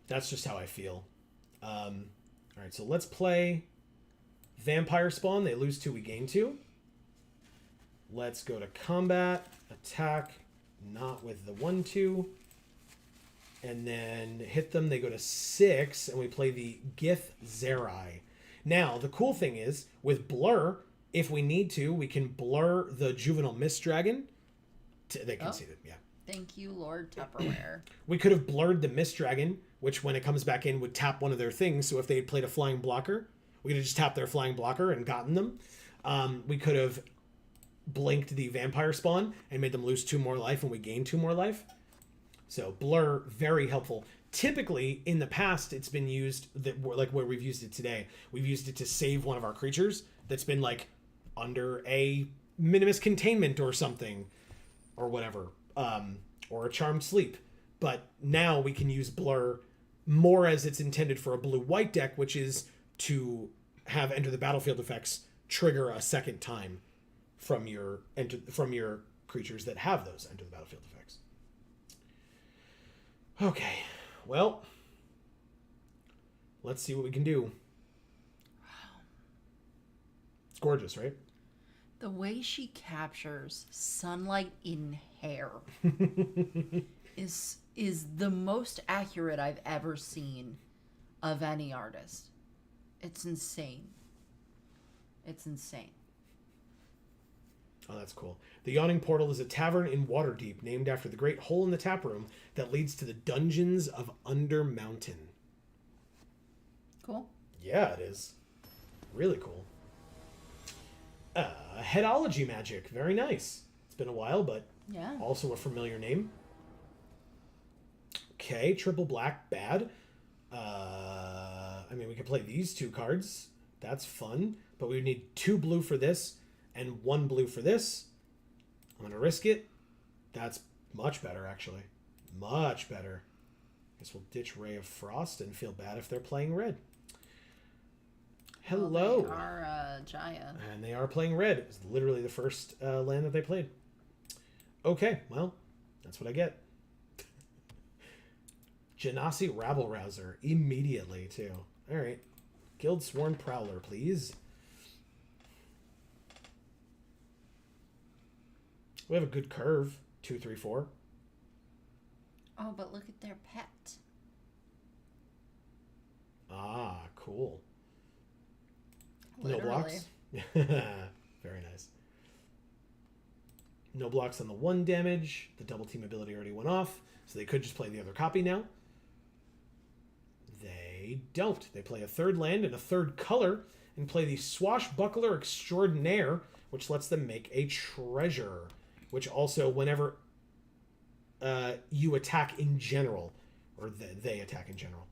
that's just how I feel. All right, so let's play Vampire Spawn. They lose 2, we gain 2. Let's go to combat, attack, not with the 1-2. And then hit them, they go to 6, and we play the Gith Zerai. Now, the cool thing is, with Blur, if we need to, we can blur the Juvenile Mist Dragon. They can see it, yeah. Thank you, Lord Tupperware. We could have blurred the Mist Dragon, which when it comes back in would tap one of their things. So if they had played a flying blocker, we could have just tapped their flying blocker and gotten them. We could have blinked the Vampire Spawn and made them lose 2 more life, and we gain 2 more life. So blur, very helpful. Typically, in the past, it's been used, that like where we've used it today, we've used it to save one of our creatures that's been like under a minimus containment or something, or whatever, or a charmed sleep. But now we can use blur more as it's intended for a blue-white deck, which is to have enter the battlefield effects trigger a second time from your creatures that have those enter the battlefield effects. Okay, well, let's see what we can do. It's gorgeous, right? The way she captures sunlight in hair is the most accurate I've ever seen of any artist. It's insane. It's insane. Oh, that's cool. The Yawning Portal is a tavern in Waterdeep named after the great hole in the tap room that leads to the dungeons of Under Mountain. Cool. Yeah, it is. Really cool. Headology magic. Very nice. It's been a while, but Yeah. also a familiar name. Okay, triple black, bad. I mean, we could play these 2 cards. That's fun. But we would need 2 blue for this and 1 blue for this. I'm going to risk it. That's much better, actually. Much better. Guess we'll ditch Ray of Frost and feel bad if they're playing red. Hello. Well, they are Jaya. And they are playing red. It was literally the first land that they played. Okay, well, that's what I get. Genasi Rabble Rouser. Immediately, too. All right. Guild Sworn Prowler, please. We have a good curve. 2, 3, 4. Oh, but look at their pet. Ah, cool. Literally. No blocks. Very nice. No blocks on the 1 damage. The double team ability already went off, so they could just play the other copy now. They don't. They play a 3rd land and a 3rd color, and play the Swashbuckler Extraordinaire, which lets them make a treasure. Which also, whenever you attack in general, or they attack in general,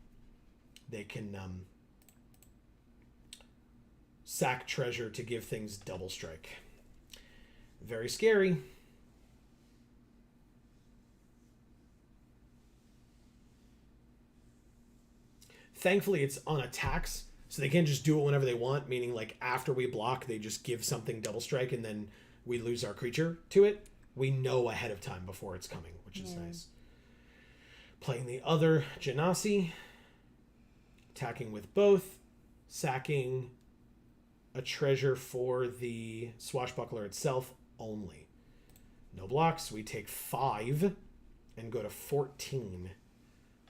they can sack treasure to give things double strike. Very scary. Thankfully, it's on attacks, so they can't just do it whenever they want, meaning like after we block, they just give something double strike and then we lose our creature to it. We know ahead of time before it's coming, which is nice. Playing the other Genasi, attacking with both, sacking a treasure for the Swashbuckler itself only. No blocks. We take 5 and go to 14.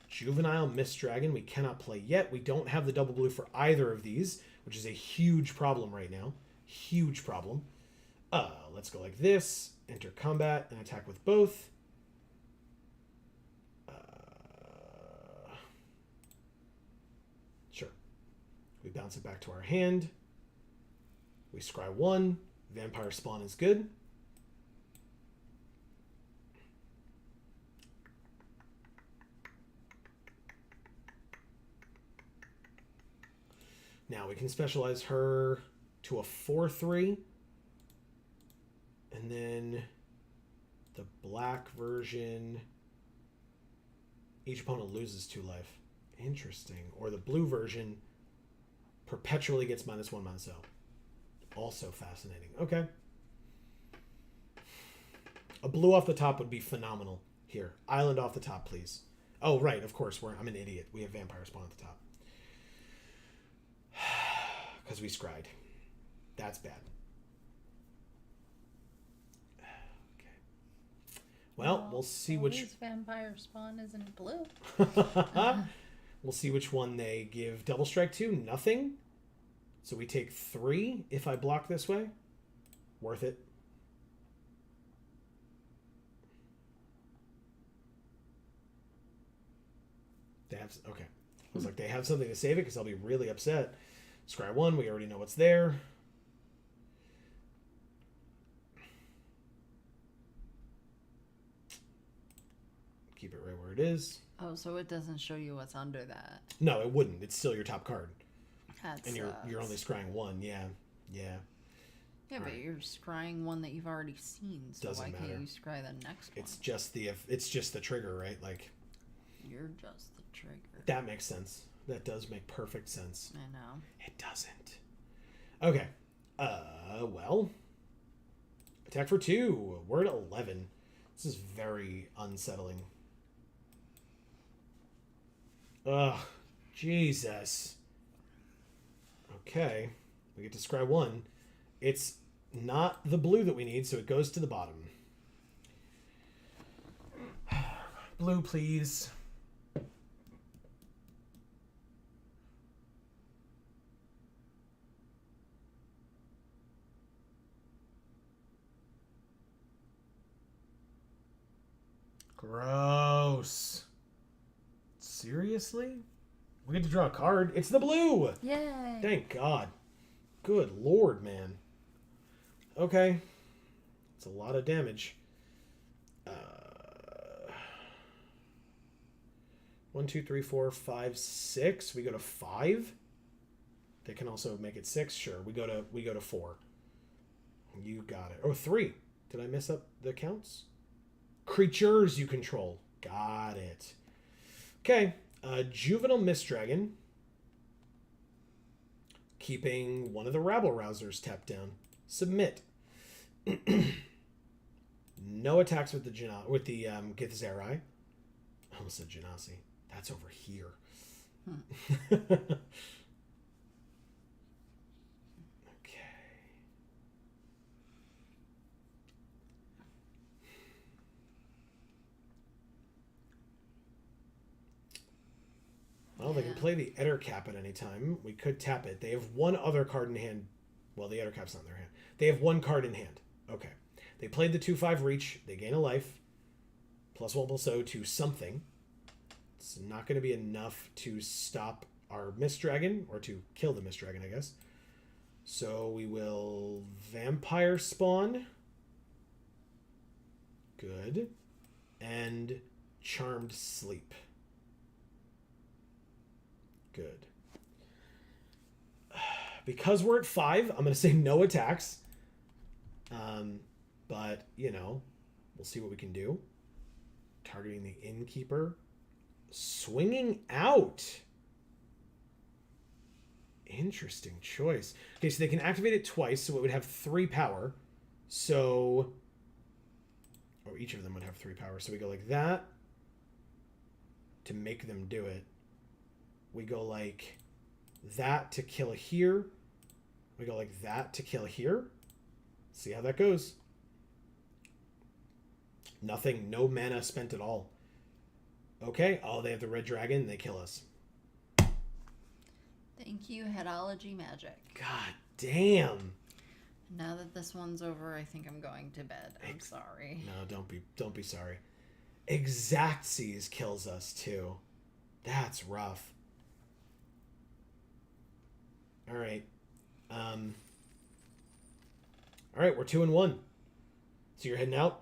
Juvenile Mist Dragon we cannot play yet. We don't have the double blue for either of these, which is a huge problem right now. Huge problem. Let's go like this. Enter combat and attack with both. Sure. We bounce it back to our hand. We scry 1. Vampire Spawn is good. Now we can specialize her to a 4/3. And then the black version, each opponent loses 2 life. Interesting. Or the blue version perpetually gets -1/-0. Also fascinating. Okay. A blue off the top would be phenomenal here. Island off the top, please. Oh, right. Of course. I'm an idiot. We have Vampire Spawn at the top. Because we scried. That's bad. Okay. Well, we'll see which... Vampire Spawn isn't blue. We'll see which one they give double strike to. Nothing. So we take 3 if I block this way. Worth it. They have... Okay. I was like, they have something to save it because I'll be really upset. Scry 1, we already know what's there. Keep it right where it is. Oh, so it doesn't show you what's under that. No, it wouldn't. It's still your top card. That's And you're only scrying 1, yeah. Yeah. Yeah, but you're scrying one that you've already seen, so Doesn't why matter. can't you scry the next one? It's just the trigger, right? Like, You're just the trigger. that makes sense. That does make perfect sense. I know. It doesn't. Okay. Well. Attack for 2. We're at 11. This is very unsettling. Ugh. Jesus. Okay. We get to scry 1. It's not the blue that we need, so it goes to the bottom. Blue, please. Gross. Seriously? We get to draw a card. It's the blue! Yay! Thank God. Good Lord, man. Okay. It's a lot of damage. 1, 2, 3, 4, 5, 6. We go to 5. They can also make it 6. Sure. We go to 4. You got it. Oh, 3. Did I mess up the counts? Creatures you control. Got it. Okay. Juvenile Mist Dragon. Keeping one of the Rabble Rousers tapped down. Submit. No attacks with the Githzerai. I almost said Genasi. That's over here. Okay. Well, they can play the Ettercap at any time. We could tap it. They have one other card in hand. Well, the Ettercap's not in their hand. They have one card in hand. Okay. They played the 2/5 Reach. They gain a life. +1/+0 to something. It's not going to be enough to stop our Mist Dragon, or to kill the Mist Dragon, I guess. So we will vampire spawn. Good. And charmed sleep. Good. Because we're at 5, I'm going to say no attacks. But, you know, we'll see what we can do. Targeting the innkeeper. Swinging out. Interesting choice. Okay, so they can activate it twice, so it would have 3 power. So, or each of them would have 3 power. So we go like that to make them do it. We go like that to kill here. We go like that to kill here. See how that goes. Nothing, no mana spent at all. Okay, oh, they have the red dragon, they kill us. Thank you, Headology Magic. God damn. Now that this one's over, I think I'm going to bed. I'm sorry. No, don't be sorry. Exactsies kills us too. That's rough. All right. All right, we're 2-1. So you're heading out?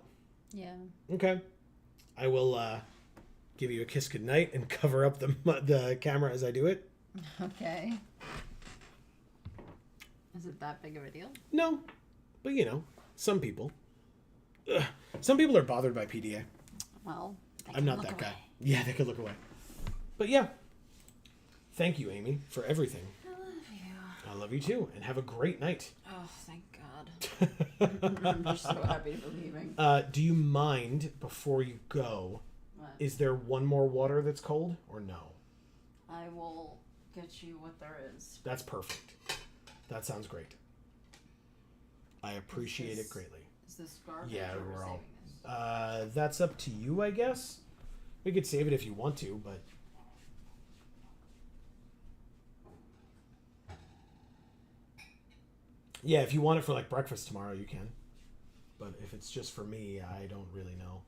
Yeah. Okay. I will give you a kiss goodnight and cover up the camera as I do it. Okay. Is it that big of a deal? No, but you know, some people. Some people are bothered by PDA. Well, I'm not that guy. Yeah, they could look away. But yeah. Thank you, Amy, for everything. I love you. I love you too, and have a great night. Oh, thank God. I'm just so happy for leaving. Do you mind, before you go, What? is there one more water that's cold, or no? I will get you what there is. That's perfect. That sounds great. I appreciate it greatly. Is this garbage? Yeah, or we're all... saving this? That's up to you, I guess. We could save it if you want to, but... Yeah, if you want it for, like, breakfast tomorrow, you can. But if it's just for me, I don't really know.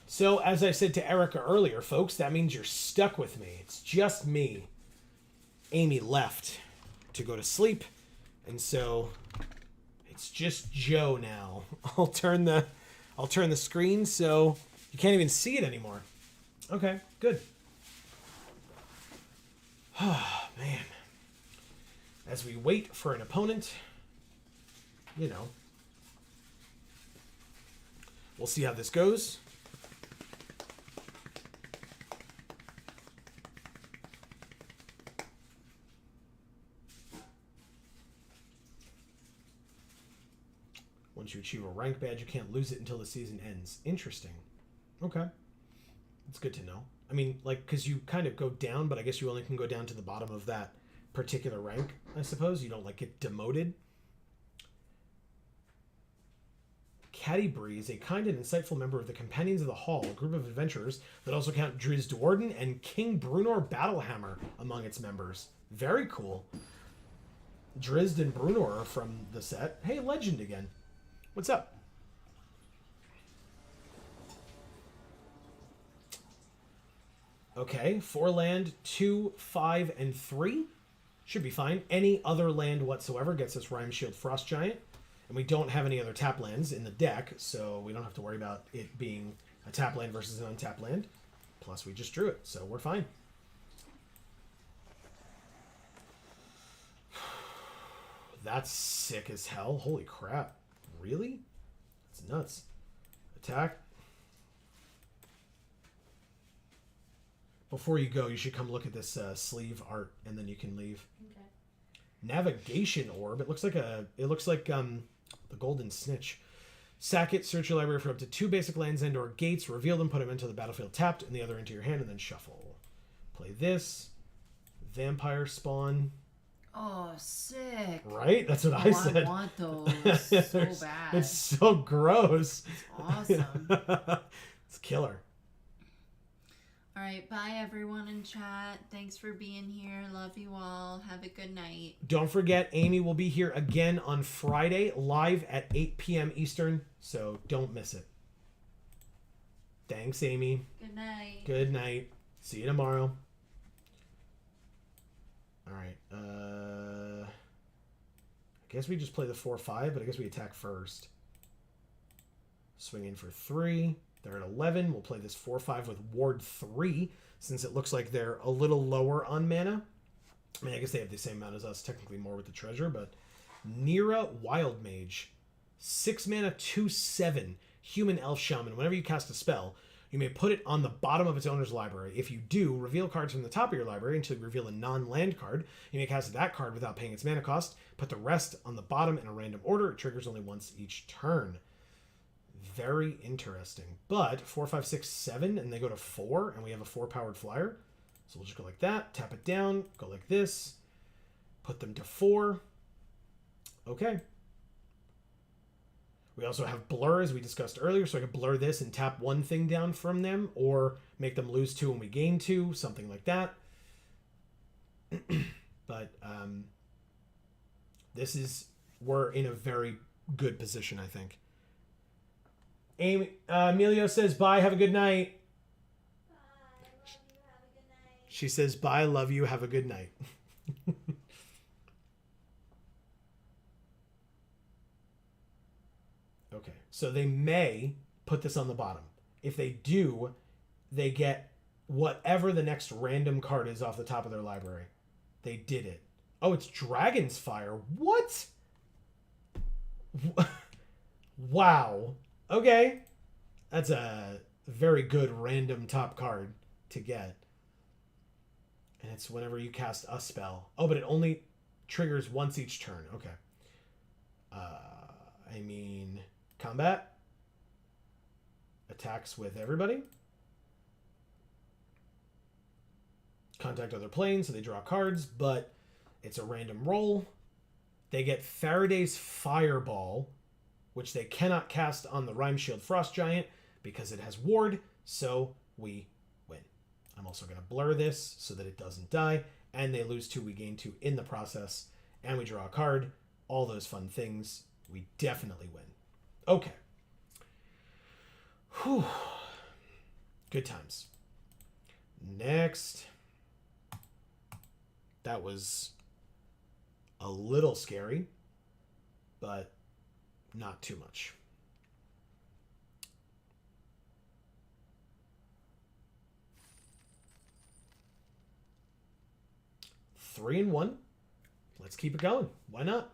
So, as I said to Erica earlier, folks, that means you're stuck with me. It's just me. Amy left to go to sleep, and so it's just Joe now. I'll turn the screen so you can't even see it anymore. Okay, good. Oh, man. As we wait for an opponent, you know, we'll see how this goes. Once you achieve a rank badge, you can't lose it until the season ends. Interesting. Okay. That's good to know. I mean, like, because you kind of go down, but I guess you only can go down to the bottom of that particular rank, I suppose. You don't, like, get demoted. Caddy Breeze, a kind and insightful member of the Companions of the Hall, a group of adventurers that also count Drizzt Warden and King Brunor Battlehammer among its members. Very cool. Drizzt and Brunor are from the set. Hey, Legend again. What's up? Okay, 4 land, 2, 5, and 3. Should be fine. Any other land whatsoever gets us Rime Shield Frost Giant. And we don't have any other tap lands in the deck, so we don't have to worry about it being a tap land versus an untapped land. Plus, we just drew it, so we're fine. That's sick as hell. Holy crap. Really? That's nuts. Attack. Before you go, you should come look at this sleeve art, and then you can leave. Okay. Navigation Orb. It looks like the Golden Snitch. Sack it, search your library for up to 2 basic lands and or gates, reveal them, put them into the battlefield tapped, and the other into your hand, and then shuffle. Play this. Vampire Spawn. Oh, sick. Right? That's what I said. I want those so bad. It's so gross. It's awesome. It's killer. All right, bye everyone in chat. Thanks for being here. Love you all. Have a good night. Don't forget, Amy will be here again on Friday, live at 8 p.m. Eastern, so don't miss it. Thanks, Amy. Good night. Good night. See you tomorrow. All right. I guess we just play the 4-5, but I guess we attack first. Swing in for 3. They're at 11. We'll play this 4-5 with Ward 3, since it looks like they're a little lower on mana. I mean, I guess they have the same amount as us, technically more with the treasure, but Nira Wild Mage. 6 mana, 2/7. Human Elf Shaman. Whenever you cast a spell, you may put it on the bottom of its owner's library. If you do, reveal cards from the top of your library until you reveal a non-land card. You may cast that card without paying its mana cost. Put the rest on the bottom in a random order. It triggers only once each turn. Very interesting. But 4, 5, 6, 7, and they go to 4, and we have a 4-powered flyer. So we'll just go like that, tap it down, go like this, put them to 4. Okay. We also have blur, as we discussed earlier, so I could blur this and tap one thing down from them, or make them lose 2 and we gain 2, something like that. But we're in a very good position, I think. Amy, Emilio says, bye, have a good night. Bye, love you, have a good night. She says, bye, love you, have a good night. Okay, so they may put this on the bottom. If they do, they get whatever the next random card is off the top of their library. They did it. Oh, it's Dragon's Fire. What? Wow. Okay. That's a very good random top card to get. And it's whenever you cast a spell. Oh, but it only triggers once each turn. Okay. I mean, combat. Attacks with everybody. Contact other planes, so they draw cards, but it's a random roll. They get Faraday's Fireball, which they cannot cast on the Rhyme Shield Frost Giant because it has ward, so we win. I'm also going to blur this so that it doesn't die, and they lose 2, we gain 2 in the process, and we draw a card. All those fun things. We definitely win. Okay. Whew. Good times. Next. That was a little scary, but not too much. Three and 1. Let's keep it going. Why not?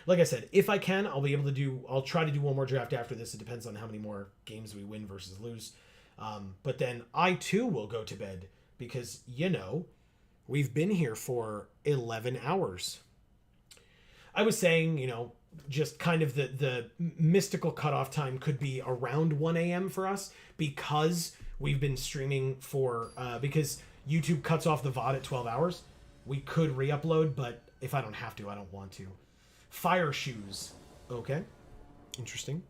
Like I said, if I can, I'll try to do one more draft after this. It depends on how many more games we win versus lose. But then I too will go to bed because, we've been here for 11 hours. I was saying, just kind of the mystical cutoff time could be around 1 a.m. for us because we've been streaming because YouTube cuts off the VOD at 12 hours. We could re-upload, but if I don't have to, I don't want to. Fire Shoes. Okay. Interesting.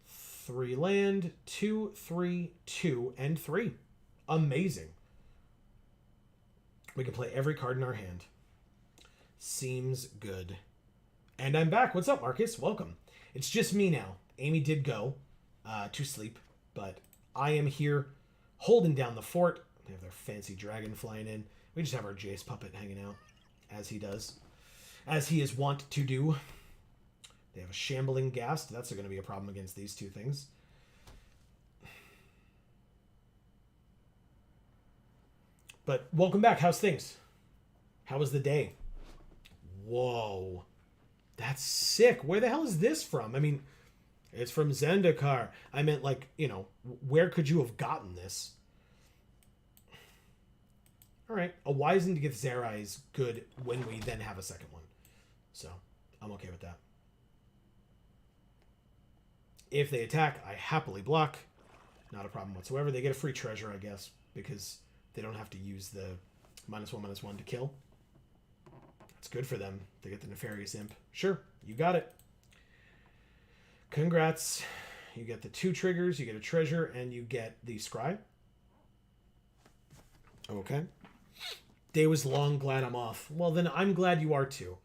3 land, 2, 3, 2, and 3. Amazing. We can play every card in our hand. Seems good. And I'm back. What's up, Marcus? Welcome. It's just me now. Amy did go to sleep, but I am here holding down the fort. They have their fancy dragon flying in. We just have our Jace puppet hanging out, as he does. As he is wont to do. They have a shambling ghast. That's going to be a problem against these two things. But welcome back. How's things? How was the day? Whoa. That's sick. Where the hell is this from? I mean, it's from Zendikar. I meant where could you have gotten this? All right. A Wizened to get Zerai is good when we then have a second one. So I'm okay with that. If they attack, I happily block. Not a problem whatsoever. They get a free treasure, I guess, because they don't have to use the -1/-1 to kill. That's good for them. They get the Nefarious Imp. Sure, you got it. Congrats. You get the 2 triggers, you get a treasure, and you get the Scry. Okay. Day was long, glad I'm off. Well, then I'm glad you are too.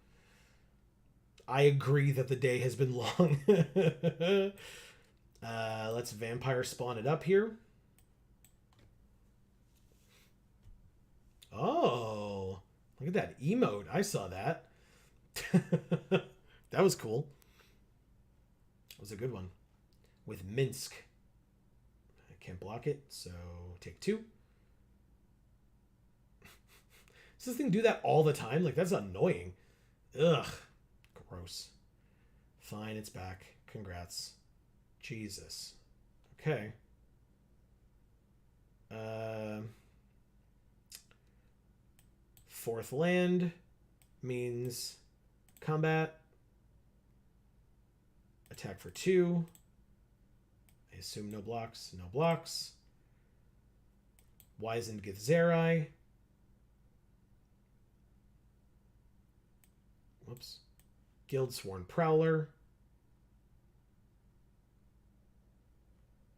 I agree that the day has been long. Let's vampire spawn it up here. Oh, look at that emote. I saw that. That was cool. That was a good one. With Minsk. I can't block it, so take 2. Does this thing do that all the time? Like, that's annoying. Ugh. Gross. Fine, it's back. Congrats. Jesus. Okay. Fourth land means combat. Attack for 2. I assume no blocks. No blocks. Wizened Githzerai. Whoops. Guildsworn Prowler.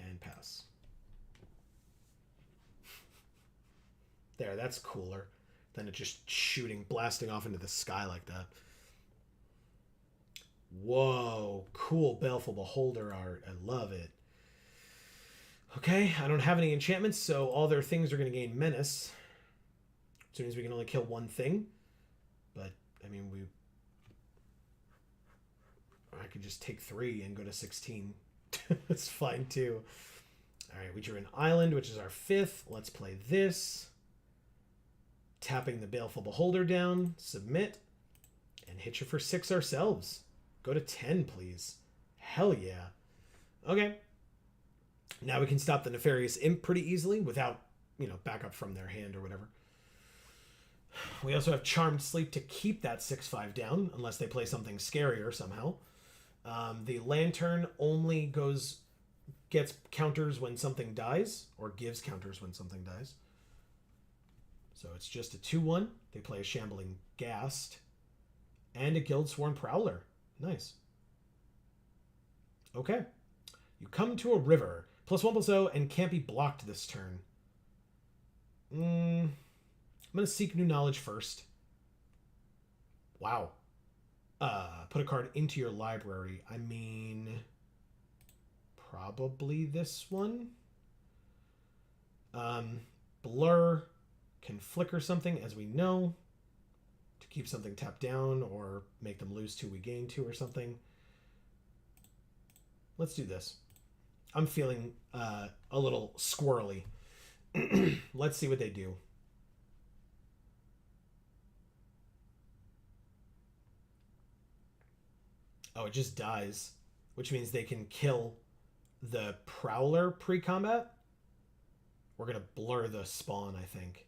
And pass. There, that's cooler than it just shooting, blasting off into the sky like that. Whoa, cool Baleful Beholder art. I love it. Okay, I don't have any enchantments, so all their things are going to gain menace. Which means we can only kill one thing. But, I mean, I could just take 3 and go to 16. That's fine, too. Alright, we drew an island, which is our 5th. Let's play this. Tapping the Baleful Beholder down. Submit. And hit you for 6 ourselves. Go to 10, please. Hell yeah. Okay. Now we can stop the Nefarious Imp pretty easily without, backup from their hand or whatever. We also have Charmed Sleep to keep that 6/5 down, unless they play something scarier somehow. The Lantern only gets counters when something dies, or gives counters when something dies. So it's just a 2/1. They play a Shambling Ghast and a Guildsworn Prowler. Nice. Okay. You come to a river. +1/+0 and can't be blocked this turn. I'm going to seek new knowledge first. Wow. Put a card into your library. I mean, probably this one. Blur can flicker something, as we know, to keep something tapped down or make them lose 2, we gain 2 or something. Let's do this. I'm feeling a little squirrely. Let's see what they do. Oh, it just dies, which means they can kill the Prowler pre-combat. We're going to blur the spawn, I think.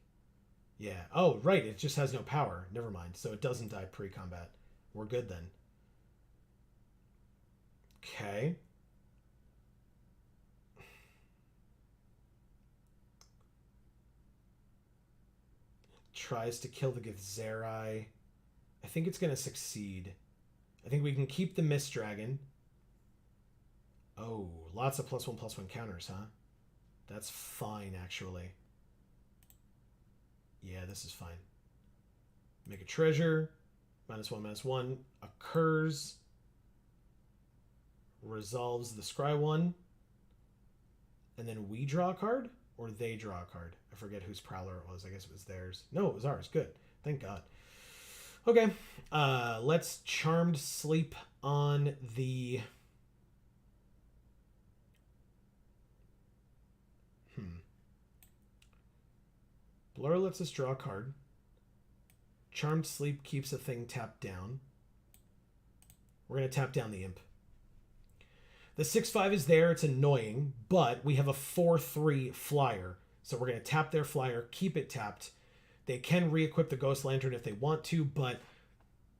Yeah. Oh, right. It just has no power. Never mind. So it doesn't die pre-combat. We're good then. Okay. Tries to kill the Githzerai. I think it's going to succeed. I think we can keep the Mist Dragon. Oh, lots of +1/+1 counters, huh? That's fine, actually. Yeah, this is fine. Make a treasure. -1/-1 occurs. Resolves the scry 1. And then we draw a card? Or they draw a card? I forget whose Prowler it was. I guess it was theirs. No, it was ours. Good. Thank God. Okay. Let's Charmed Sleep on the... Blur lets us draw a card. Charmed Sleep keeps a thing tapped down. We're going to tap down the Imp. The 6/5 is there. It's annoying, but we have a 4/3 flyer. So we're going to tap their flyer, keep it tapped. They can re-equip the Ghost Lantern if they want to, but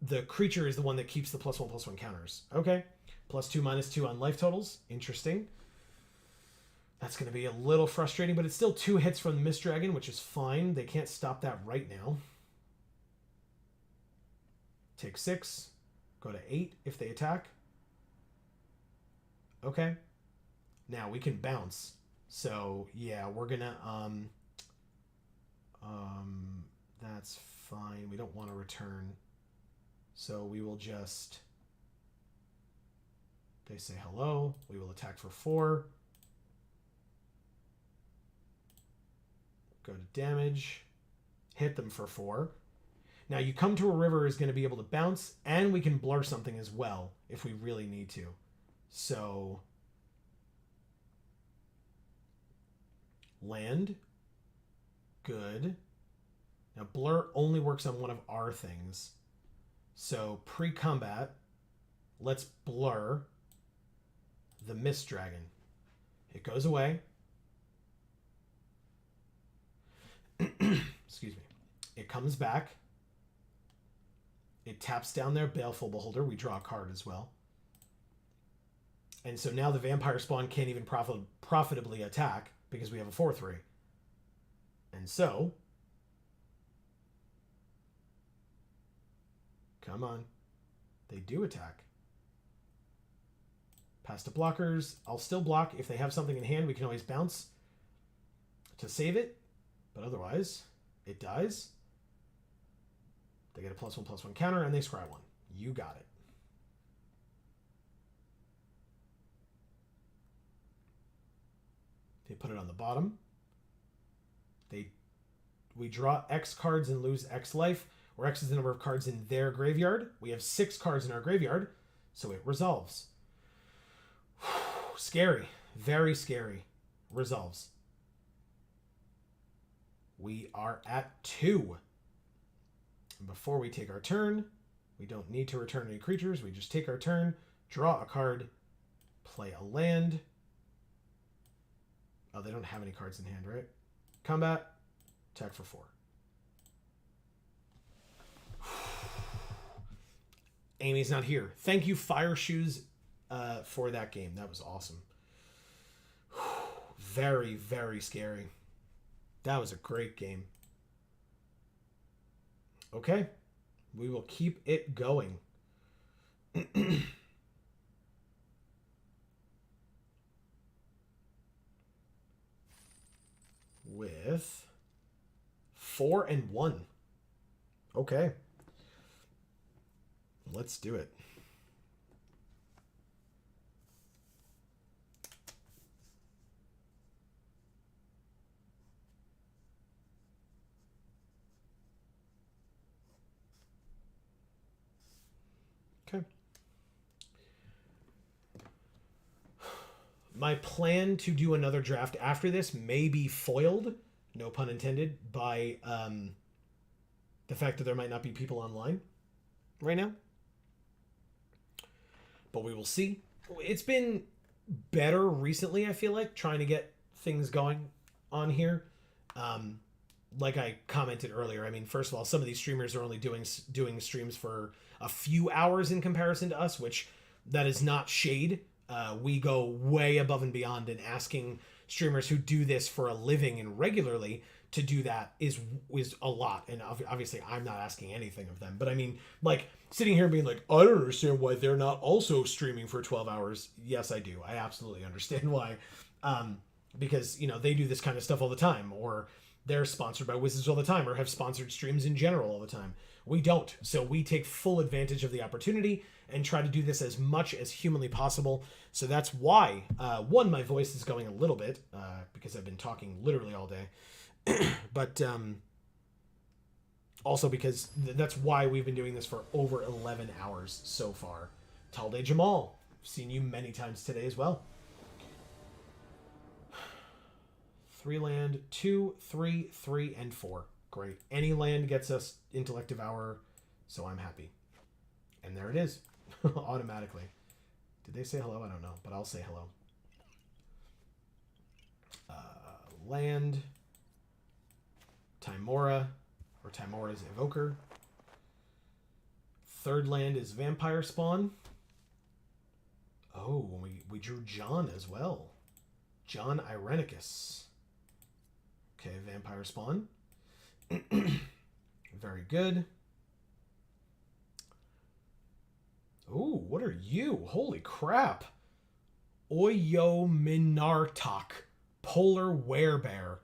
the creature is the one that keeps the +1/+1 counters. Okay. +2/-2 on life totals. Interesting. That's going to be a little frustrating, but it's still 2 hits from the Mist Dragon, which is fine. They can't stop that right now. Take 6. Go to 8 if they attack. Okay. Now we can bounce. So, yeah, we're going to... that's fine. We don't want to return. So we will just They say hello. We will attack for 4. Go to damage. Hit them for 4. Now, you come to a river is going to be able to bounce, and we can blur something as well if we really need to. So, land. Good. Now, blur only works on one of our things. So, pre-combat, let's blur the Mist Dragon. It goes away. Excuse me. It comes back. It taps down their Baleful Beholder. We draw a card as well. And so now the vampire spawn can't even profitably attack because we have a 4/3. And so, come on. They do attack. Pass to blockers. I'll still block. If they have something in hand, we can always bounce to save it. But otherwise, it dies. They get a +1/+1 counter, and they scry 1. You got it. They put it on the bottom. We draw X cards and lose X life, where X is the number of cards in their graveyard. We have 6 cards in our graveyard, so it resolves. Scary. Very scary. Resolves. We are at 2. And before we take our turn, we don't need to return any creatures. We just take our turn, draw a card, play a land. Oh, they don't have any cards in hand, right? Combat, attack for 4. Amy's not here. Thank you, Fire Shoes, for that game. That was awesome. Very, very scary. That was a great game. Okay. We will keep it going. With 4 and 1. Okay. Let's do it. Okay. My plan to do another draft after this may be foiled, no pun intended, by the fact that there might not be people online right now. But we will see. It's been better recently, I feel like, trying to get things going on here. Like I commented earlier, I mean, first of all, some of these streamers are only doing streams for a few hours in comparison to us, which that is not shade. We go way above and beyond, and asking streamers who do this for a living and regularly to do that is a lot. And obviously I'm not asking anything of them, but I mean, like, sitting here being like, I don't understand why they're not also streaming for 12 hours. Yes, I do. I absolutely understand why. Because, you know, they do this kind of stuff all the time, or they're sponsored by Wizards all the time, or have sponsored streams in general all the time. We don't. So we take full advantage of the opportunity and try to do this as much as humanly possible. So that's why, one, my voice is going a little bit, because I've been talking literally all day. But also because that's why we've been doing this for over 11 hours so far. Talde Jamal, seen you many times today as well. 3 land, 2, 3, 3, and 4. Great. Any land gets us Intellect Devour, so I'm happy. And there it is. Automatically. Did they say hello? I don't know, but I'll say hello. Land. Tymora, or Tymora's Evoker. 3rd land is Vampire Spawn. Oh, we drew John as well. John Irenicus. Okay, Vampire Spawn. Very good. Ooh, what are you? Holy crap. Oyo Minartok. Polar Werebear.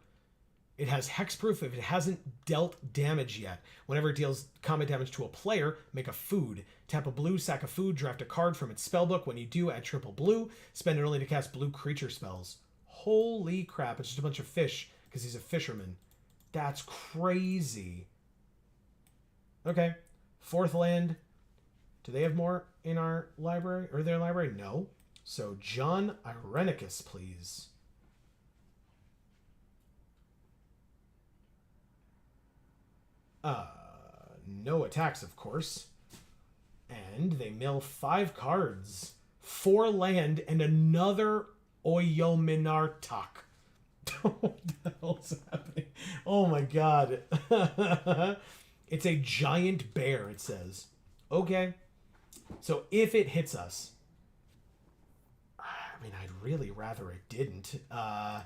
It has hexproof if it hasn't dealt damage yet. Whenever it deals combat damage to a player, make a food. Tap a blue, sack a food, draft a card from its spellbook. When you do, add triple blue. Spend it only to cast blue creature spells. Holy crap, it's just a bunch of fish because he's a fisherman. That's crazy. Okay, 4th land. Do they have more in our library? Or their library? No. So John Irenicus, please. No attacks, of course. And they mill 5 cards. 4 land and another Oyominartok. What the hell's happening? Oh my god. It's a giant bear, it says. Okay. So if it hits us... I mean, I'd really rather it didn't. I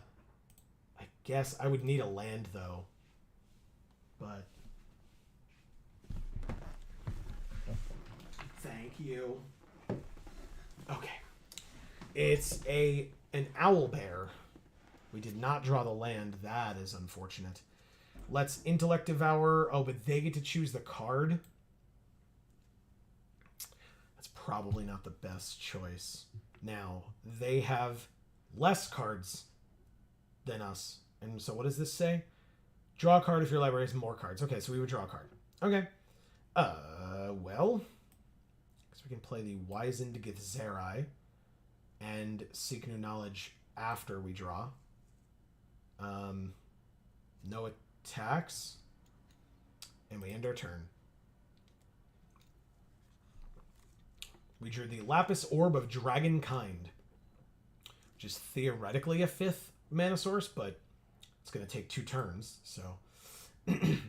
guess I would need a land, though. But... Thank you. Okay. It's an owl bear. We did not draw the land. That is unfortunate. Let's Intellect Devour. Oh, but they get to choose the card. That's probably not the best choice. Now, they have less cards than us. And so what does this say? Draw a card if your library has more cards. Okay, so we would draw a card. Okay. Well... we can play the Wizened Githzerai and Seek New Knowledge after we draw. No attacks. And we end our turn. We drew the Lapis Orb of Dragonkind, which is theoretically a 5th mana source, but it's going to take 2 turns, so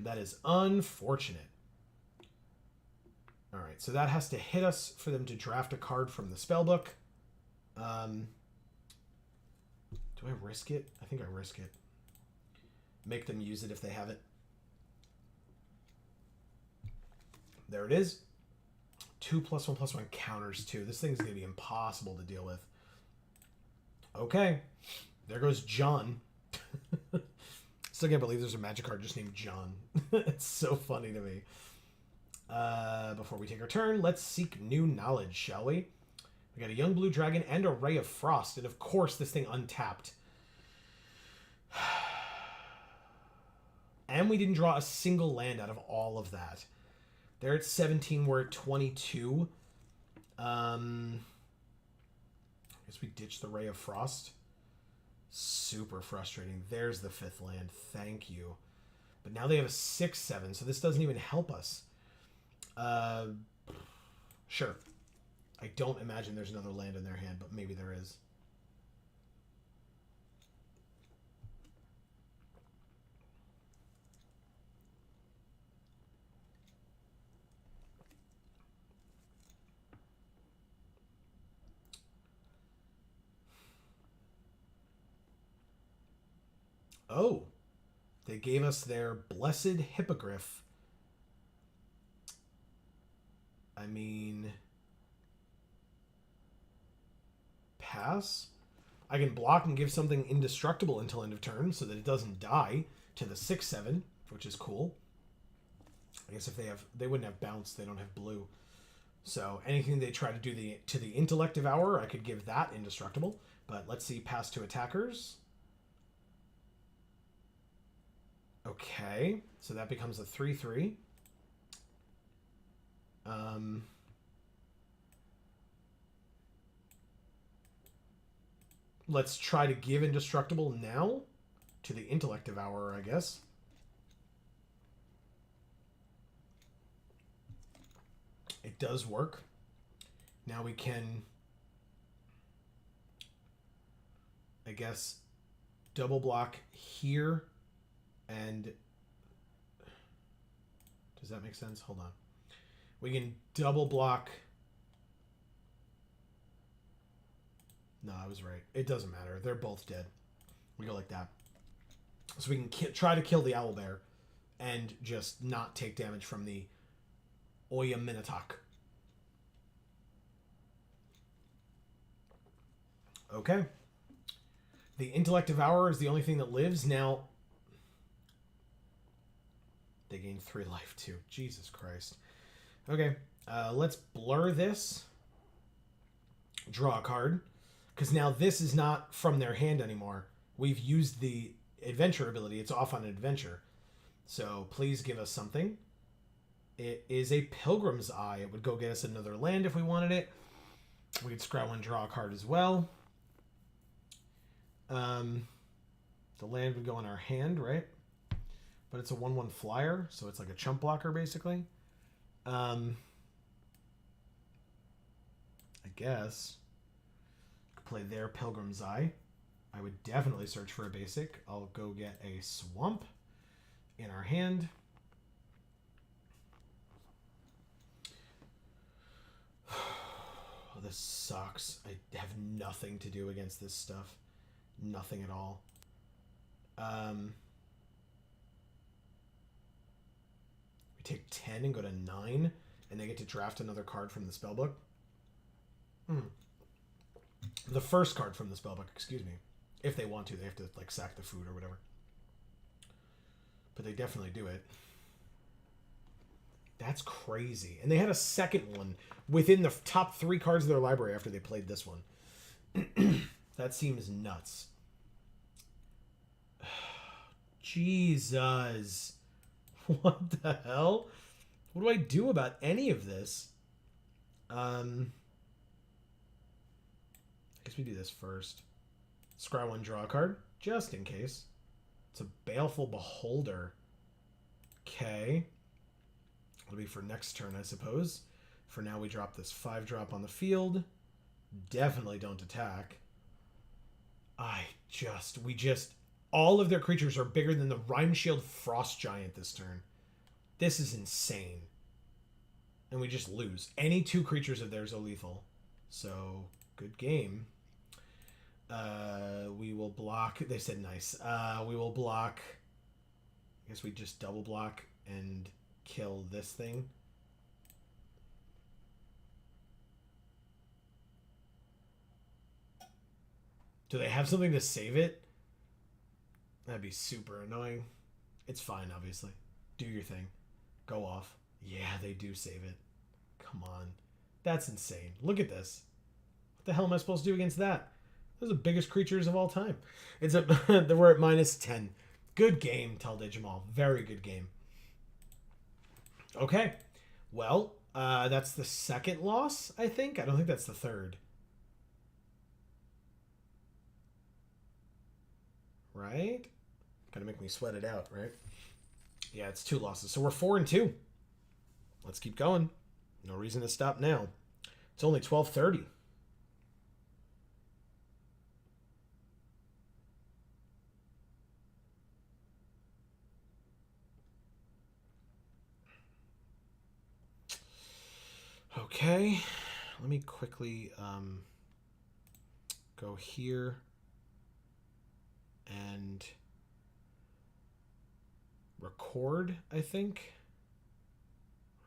that is unfortunate. All right, so that has to hit us for them to draft a card from the spellbook. Do I risk it? I think I risk it. Make them use it if they have it. There it is. 2+1/+1 counters 2. This thing's going to be impossible to deal with. Okay. There goes John. Still can't believe there's a magic card just named John. It's so funny to me. Before we take our turn, let's seek new knowledge, shall we? We got a young blue dragon and a ray of frost, and of course this thing untapped. And we didn't draw a single land out of all of that. They're at 17, we're at 22. I guess we ditched the ray of frost. Super frustrating. There's the 5th land. Thank you. But now they have a 6/7, so this doesn't even help us. Sure. I don't imagine there's another land in their hand, but maybe there is. Oh, they gave us their Blessed Hippogriff. I mean, pass. I can block and give something indestructible until end of turn so that it doesn't die to the 6/7, which is cool. I guess if they wouldn't have bounce, they don't have blue. So anything they try to do to the Intellect Devour, I could give that indestructible. But let's see, pass to attackers. Okay, so that becomes a 3/3. Let's try to give indestructible now to the Intellect Devourer, I guess. It does work. Now we can, I guess, double block here. And does that make sense? Hold on. We can double block. No, I was right. It doesn't matter. They're both dead. We go like that. So we can try to kill the owlbear and just not take damage from the Oya Minotaur. Okay. The Intellect Devourer is the only thing that lives. Now, They gain 3 life too. Jesus Christ. Okay, let's blur this. Draw a card. Because now this is not from their hand anymore. We've used the adventure ability. It's off on an adventure. So please give us something. It is a Pilgrim's Eye. It would go get us another land if we wanted it. We could scry one, draw a card as well. The land would go in our hand, right? But it's a 1/1 flyer, so it's like a chump blocker, basically. I guess. Could play their Pilgrim's Eye. I would definitely search for a basic. I'll go get a Swamp in our hand. Oh, this sucks. I have nothing to do against this stuff. Nothing at all. We take 10 and go to 9, and they get to draft another card from the spellbook. The first card from the spellbook, excuse me. If they want to, they have to like sack the food or whatever. But they definitely do it. That's crazy. And they had a second one within the top 3 cards of their library after they played this one. That seems nuts. Jesus. What the hell? What do I do about any of this? I guess we do this first. Scry one, draw a card, just in case. It's a Baleful Beholder. Okay. It'll be for next turn, I suppose. For now, we drop this 5-drop on the field. Definitely don't attack. All of their creatures are bigger than the Rhyme Shield Frost Giant this turn. This is insane. And we just lose. Any 2 creatures of theirs are lethal. So, good game. We will block. They said nice. We will block. I guess we just double block and kill this thing. Do they have something to save it? That'd be super annoying. It's fine, obviously. Do your thing. Go off. Yeah, they do save it. Come on. That's insane. Look at this. What the hell am I supposed to do against that? Those are the biggest creatures of all time. We're at -10. Good game, Talde Jamal. Very good game. Okay. Well, that's the second loss, I think. I don't think that's the third. Right? Gotta make me sweat it out, right? Yeah, it's 2 losses. So we're 4-2. Let's keep going. No reason to stop now. It's only 12:30. Okay, let me quickly go here and record, I think.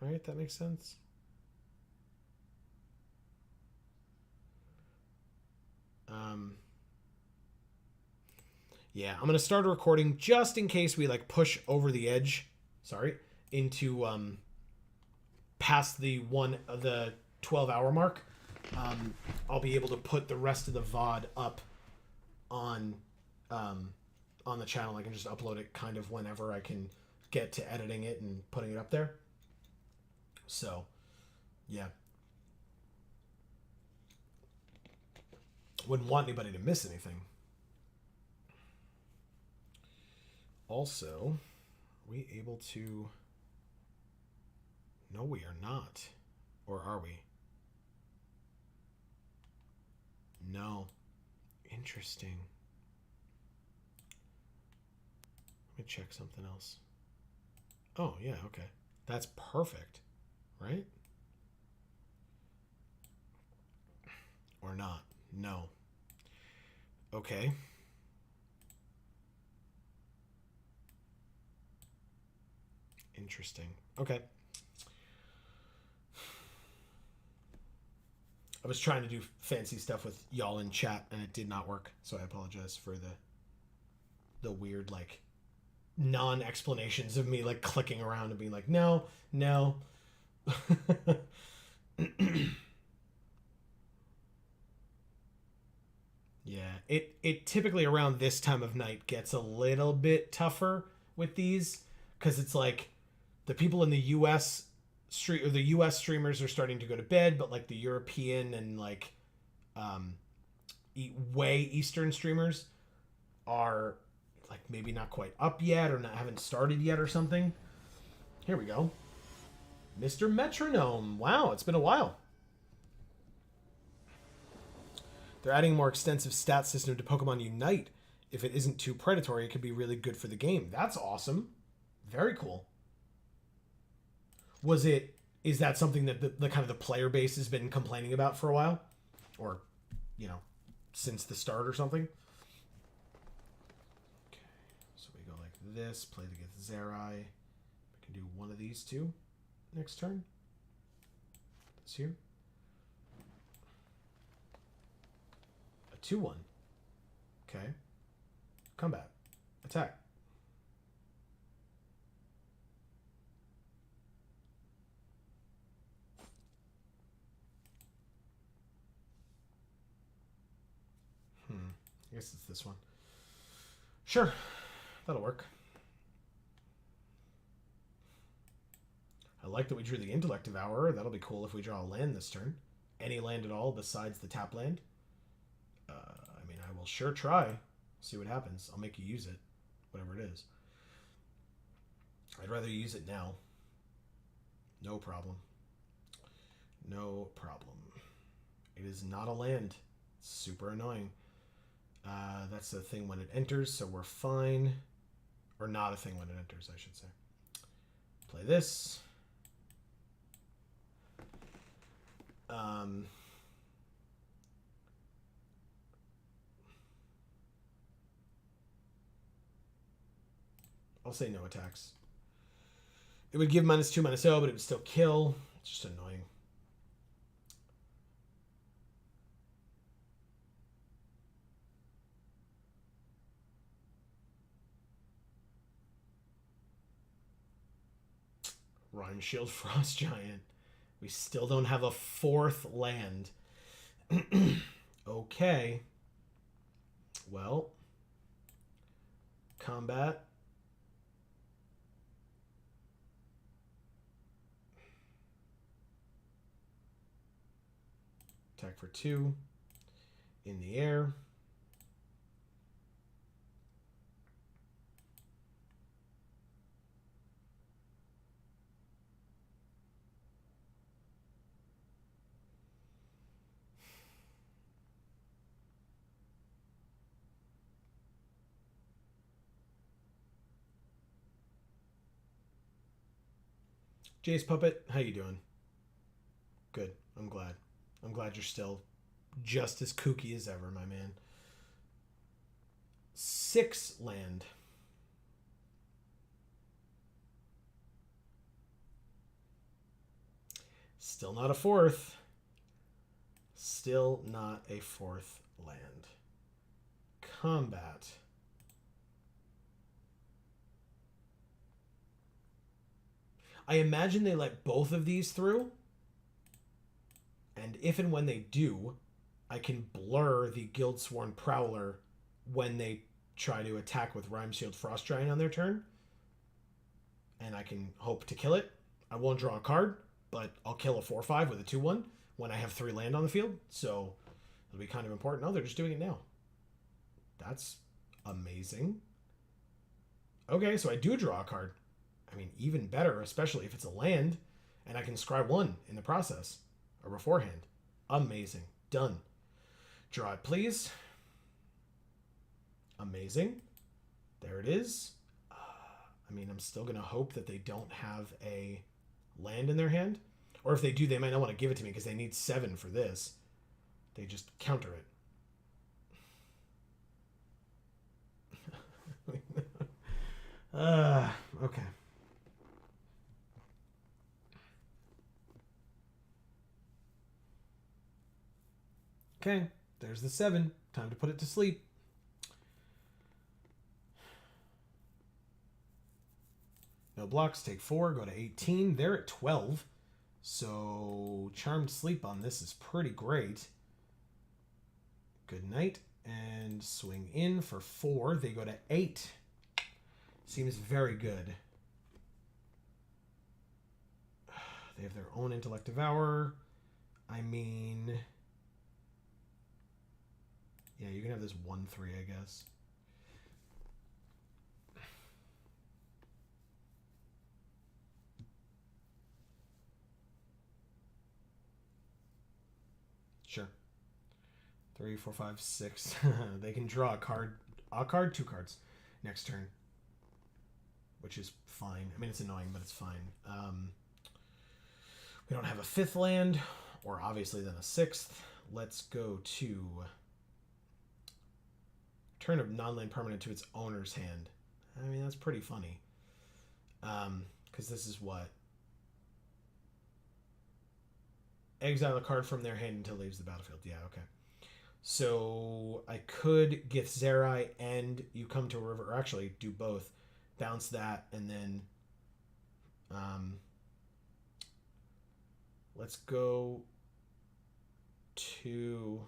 Right, that makes sense. Yeah, I'm going to start a recording just in case we like push over the edge, into past the 12-hour mark. I'll be able to put the rest of the VOD up on the channel. I can just upload it kind of whenever I can get to editing it and putting it up there. So, yeah. Wouldn't want anybody to miss anything. Also, are we able to... No, we are not. Or are we? No. Interesting. Let me check something else. Oh, yeah, okay. That's perfect, right? Or not? No. Okay. Interesting. Okay. I was trying to do fancy stuff with y'all in chat and it did not work, so I apologize for the weird like non-explanations of me like clicking around and being like, no, no. Yeah, it typically around this time of night gets a little bit tougher with these because it's like the people in the U.S. street or the U.S. streamers are starting to go to bed, but like the European and like um, way Eastern streamers are like maybe not quite up yet or not haven't started yet or something. Here we go, Mr. Metronome. Wow, it's been a while. They're adding a more extensive stat system to Pokemon Unite. If it isn't too predatory, it could be really good for the game. That's awesome. Very cool. Is that something that the kind of the player base has been complaining about for a while? Or, you know, since the start or something? Okay, so we go like this, play to get Zerai. We can do one of these two next turn. This here. 2-1. Okay. Combat. Attack. I guess it's this one. Sure. That'll work. I like that we drew the Intellect Devourer. That'll be cool if we draw a land this turn. Any land at all besides the tap land. I mean, I will sure try. See what happens. I'll make you use it. Whatever it is. I'd rather use it now. No problem. No problem. It is not a land. It's super annoying. That's the thing when it enters, so we're fine. Or not a thing when it enters, I should say. Play this. I'll say no attacks. It would give -2, -0, but it would still kill. It's just annoying. Rhyme Shield Frost Giant. We still don't have a 4th land. Okay. Well. Combat. Attack for 2. In the air. Jace Puppet, how you doing? Good. I'm glad. I'm glad you're still just as kooky as ever, my man. 6 land. Still not a 4th. Still not a 4th land. Combat. I imagine they let both of these through. And if and when they do, I can blur the Guildsworn Prowler when they try to attack with Rhyme Shield Frost Giant on their turn. And I can hope to kill it. I won't draw a card, but I'll kill a 4/5 with a 2/1 when I have 3 land on the field. So it'll be kind of important. Oh, they're just doing it now. That's amazing. Okay, so I do draw a card. I mean, even better, especially if it's a land, and I can scry 1 in the process, or beforehand. Amazing. Done. Draw it, please. Amazing. There it is. I mean, I'm still going to hope that they don't have a land in their hand. Or if they do, they might not want to give it to me because they need 7 for this. They just counter it. Okay. Okay, there's the 7. Time to put it to sleep. No blocks, take 4, go to 18. They're at 12. So Charmed Sleep on this is pretty great. Good night. And swing in for 4. They go to 8. Seems very good. They have their own Intellect Devour. I mean... yeah, you can have this 1-3, I guess. Sure. 3, 4, 5, 6. They can draw a card, 2 cards next turn, which is fine. I mean, it's annoying, but it's fine. We don't have a 5th land, or obviously then a 6th. Let's go to turn a non-land permanent to its owner's hand. I mean, that's pretty funny. Because this is what? Exile a card from their hand until it leaves the battlefield. Yeah, okay. So I could Githzerai and you come to a river, or actually do both. Bounce that, and then let's go to...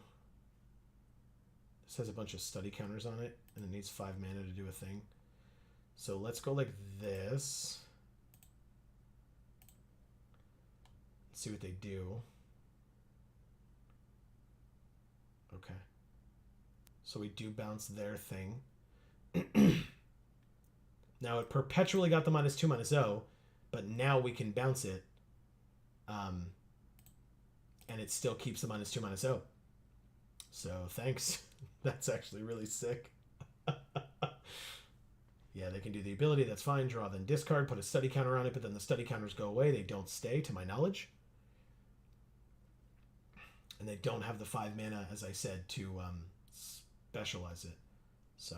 this has a bunch of study counters on it, and it needs 5 mana to do a thing. So let's go like this. Let's see what they do. Okay. So we do bounce their thing. Now it perpetually got the -2/-0, but now we can bounce it. And it still keeps the -2/-0. So thanks. That's actually really sick. Yeah, they can do the ability. That's fine. Draw, then discard. Put a study counter on it, but then the study counters go away. They don't stay, to my knowledge. And they don't have the 5 mana, as I said, to specialize it. So.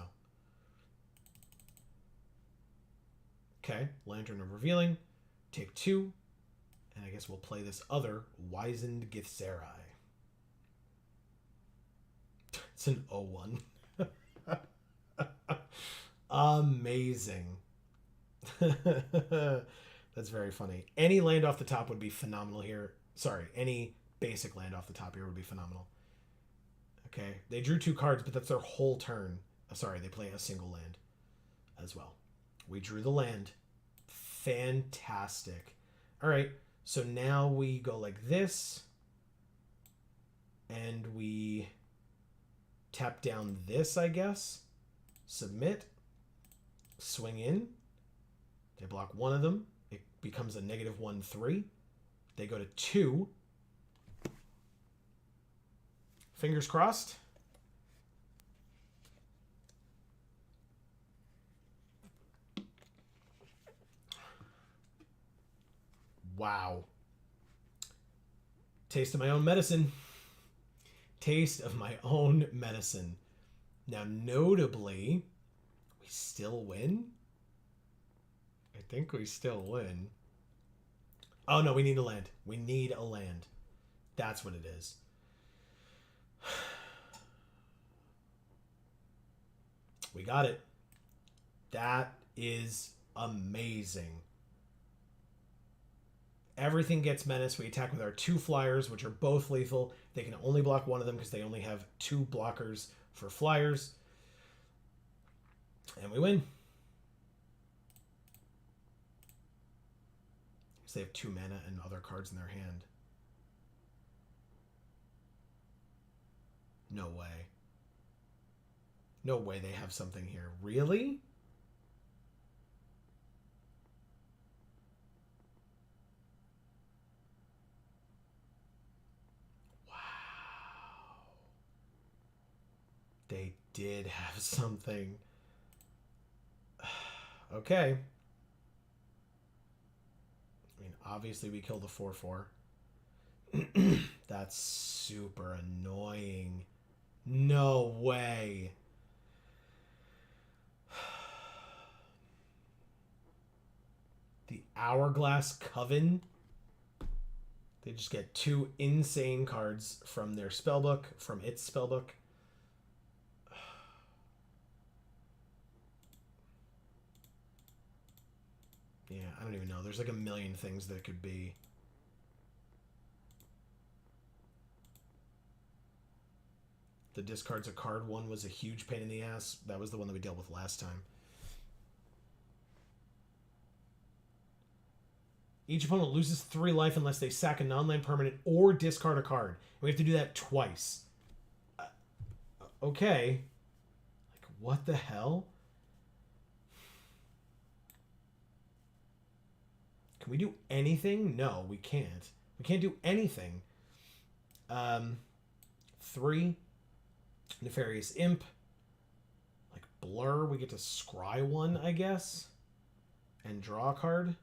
Okay. Lantern of Revealing. Take 2. And I guess we'll play this other Wizened Githzerai. It's an 0-1. Amazing. That's very funny. Any land off the top would be phenomenal here. Sorry, any basic land off the top here would be phenomenal. Okay, they drew 2 cards, but that's their whole turn. Sorry, they play a single land as well. We drew the land. Fantastic. All right, so now we go like this. And we tap down this, I guess. Submit. Swing in. They block one of them. It becomes a -1/3. They go to 2. Fingers crossed. Wow. Taste of my own medicine. Taste of my own medicine. Now, notably, we still win? I think we still win. Oh, no, we need a land. We need a land. That's what it is. We got it. That is amazing. Everything gets menace. We attack with our 2 flyers, which are both lethal. They can only block one of them because they only have 2 blockers for flyers. And we win. Because they have 2 mana and other cards in their hand. No way. No way they have something here. Really? They did have something. Okay. I mean, obviously we killed the 4/4. That's super annoying. No way. The Hourglass Coven. They just get 2 insane cards from their spellbook, from its spellbook. Yeah, don't even know. There's like a million things that it could be. The discards a card one was a huge pain in the ass. That was the one that we dealt with last time. Each opponent loses 3 life unless they sack a non-land permanent or discard a card. We have to do that twice. Okay. Like, what the hell? Can we do anything? No, we can't. We can't do anything. 3. Nefarious Imp. Like, Blur, we get to scry one, I guess. And draw a card.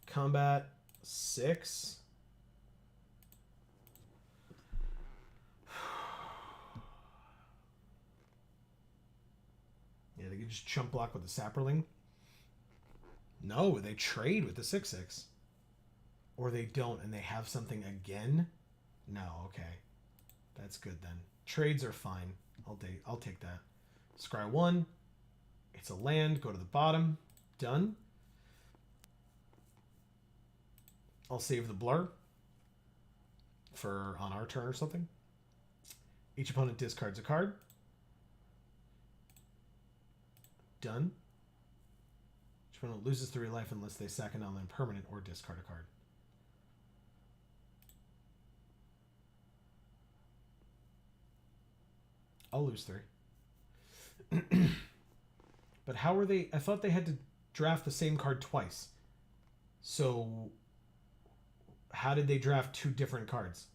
Combat 6. Yeah, they could just chump block with the Sapperling. No, they trade with the 6/6. Or they don't and they have something again? No, okay. That's good then. Trades are fine. I'll take that. Scry 1. It's a land. Go to the bottom. Done. I'll save the Blur for on our turn or something. Each opponent discards a card. Done. Each opponent loses 3 life unless they sack a non-land permanent or discard a card. I'll lose 3. But how are they... I thought they had to draft the same card twice. So... how did they draft 2 different cards?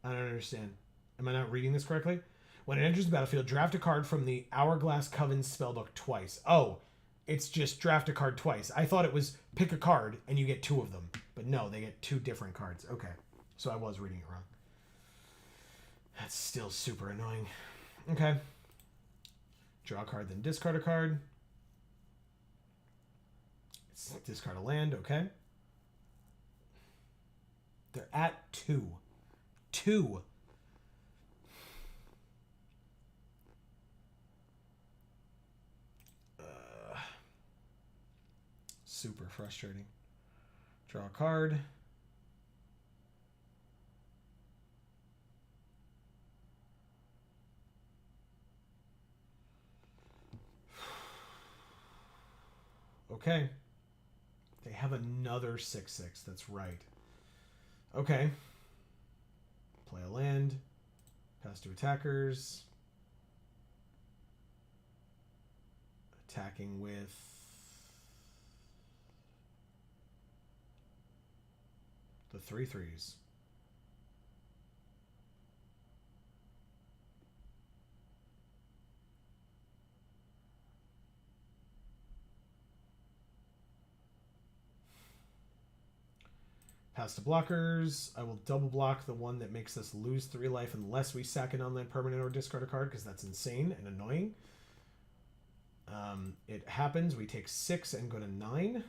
I don't understand. Am I not reading this correctly? When it enters the battlefield, draft a card from the Hourglass Coven's spellbook twice. Oh, it's just draft a card twice. I thought it was pick a card and you get 2 of them. But no, they get 2 different cards. Okay. So I was reading it wrong. That's still super annoying. Okay. Draw a card, then discard a card. Discard a land, okay. They're at 2. 2. Super frustrating. Draw a card. Okay. They have another 6/6. That's right. Okay. Play a land. Pass to attackers. Attacking with... the 3/3s. Pass to blockers. I will double block the one that makes us lose 3 life unless we sack an on-land permanent or discard a card, because that's insane and annoying. It happens. We take 6 and go to 9.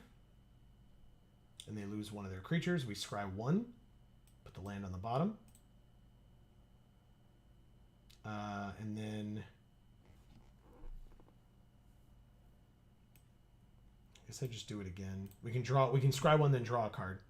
And they lose one of their creatures. We scry 1. Put the land on the bottom. And then... I guess I just do it again. We can scry 1, then draw a card.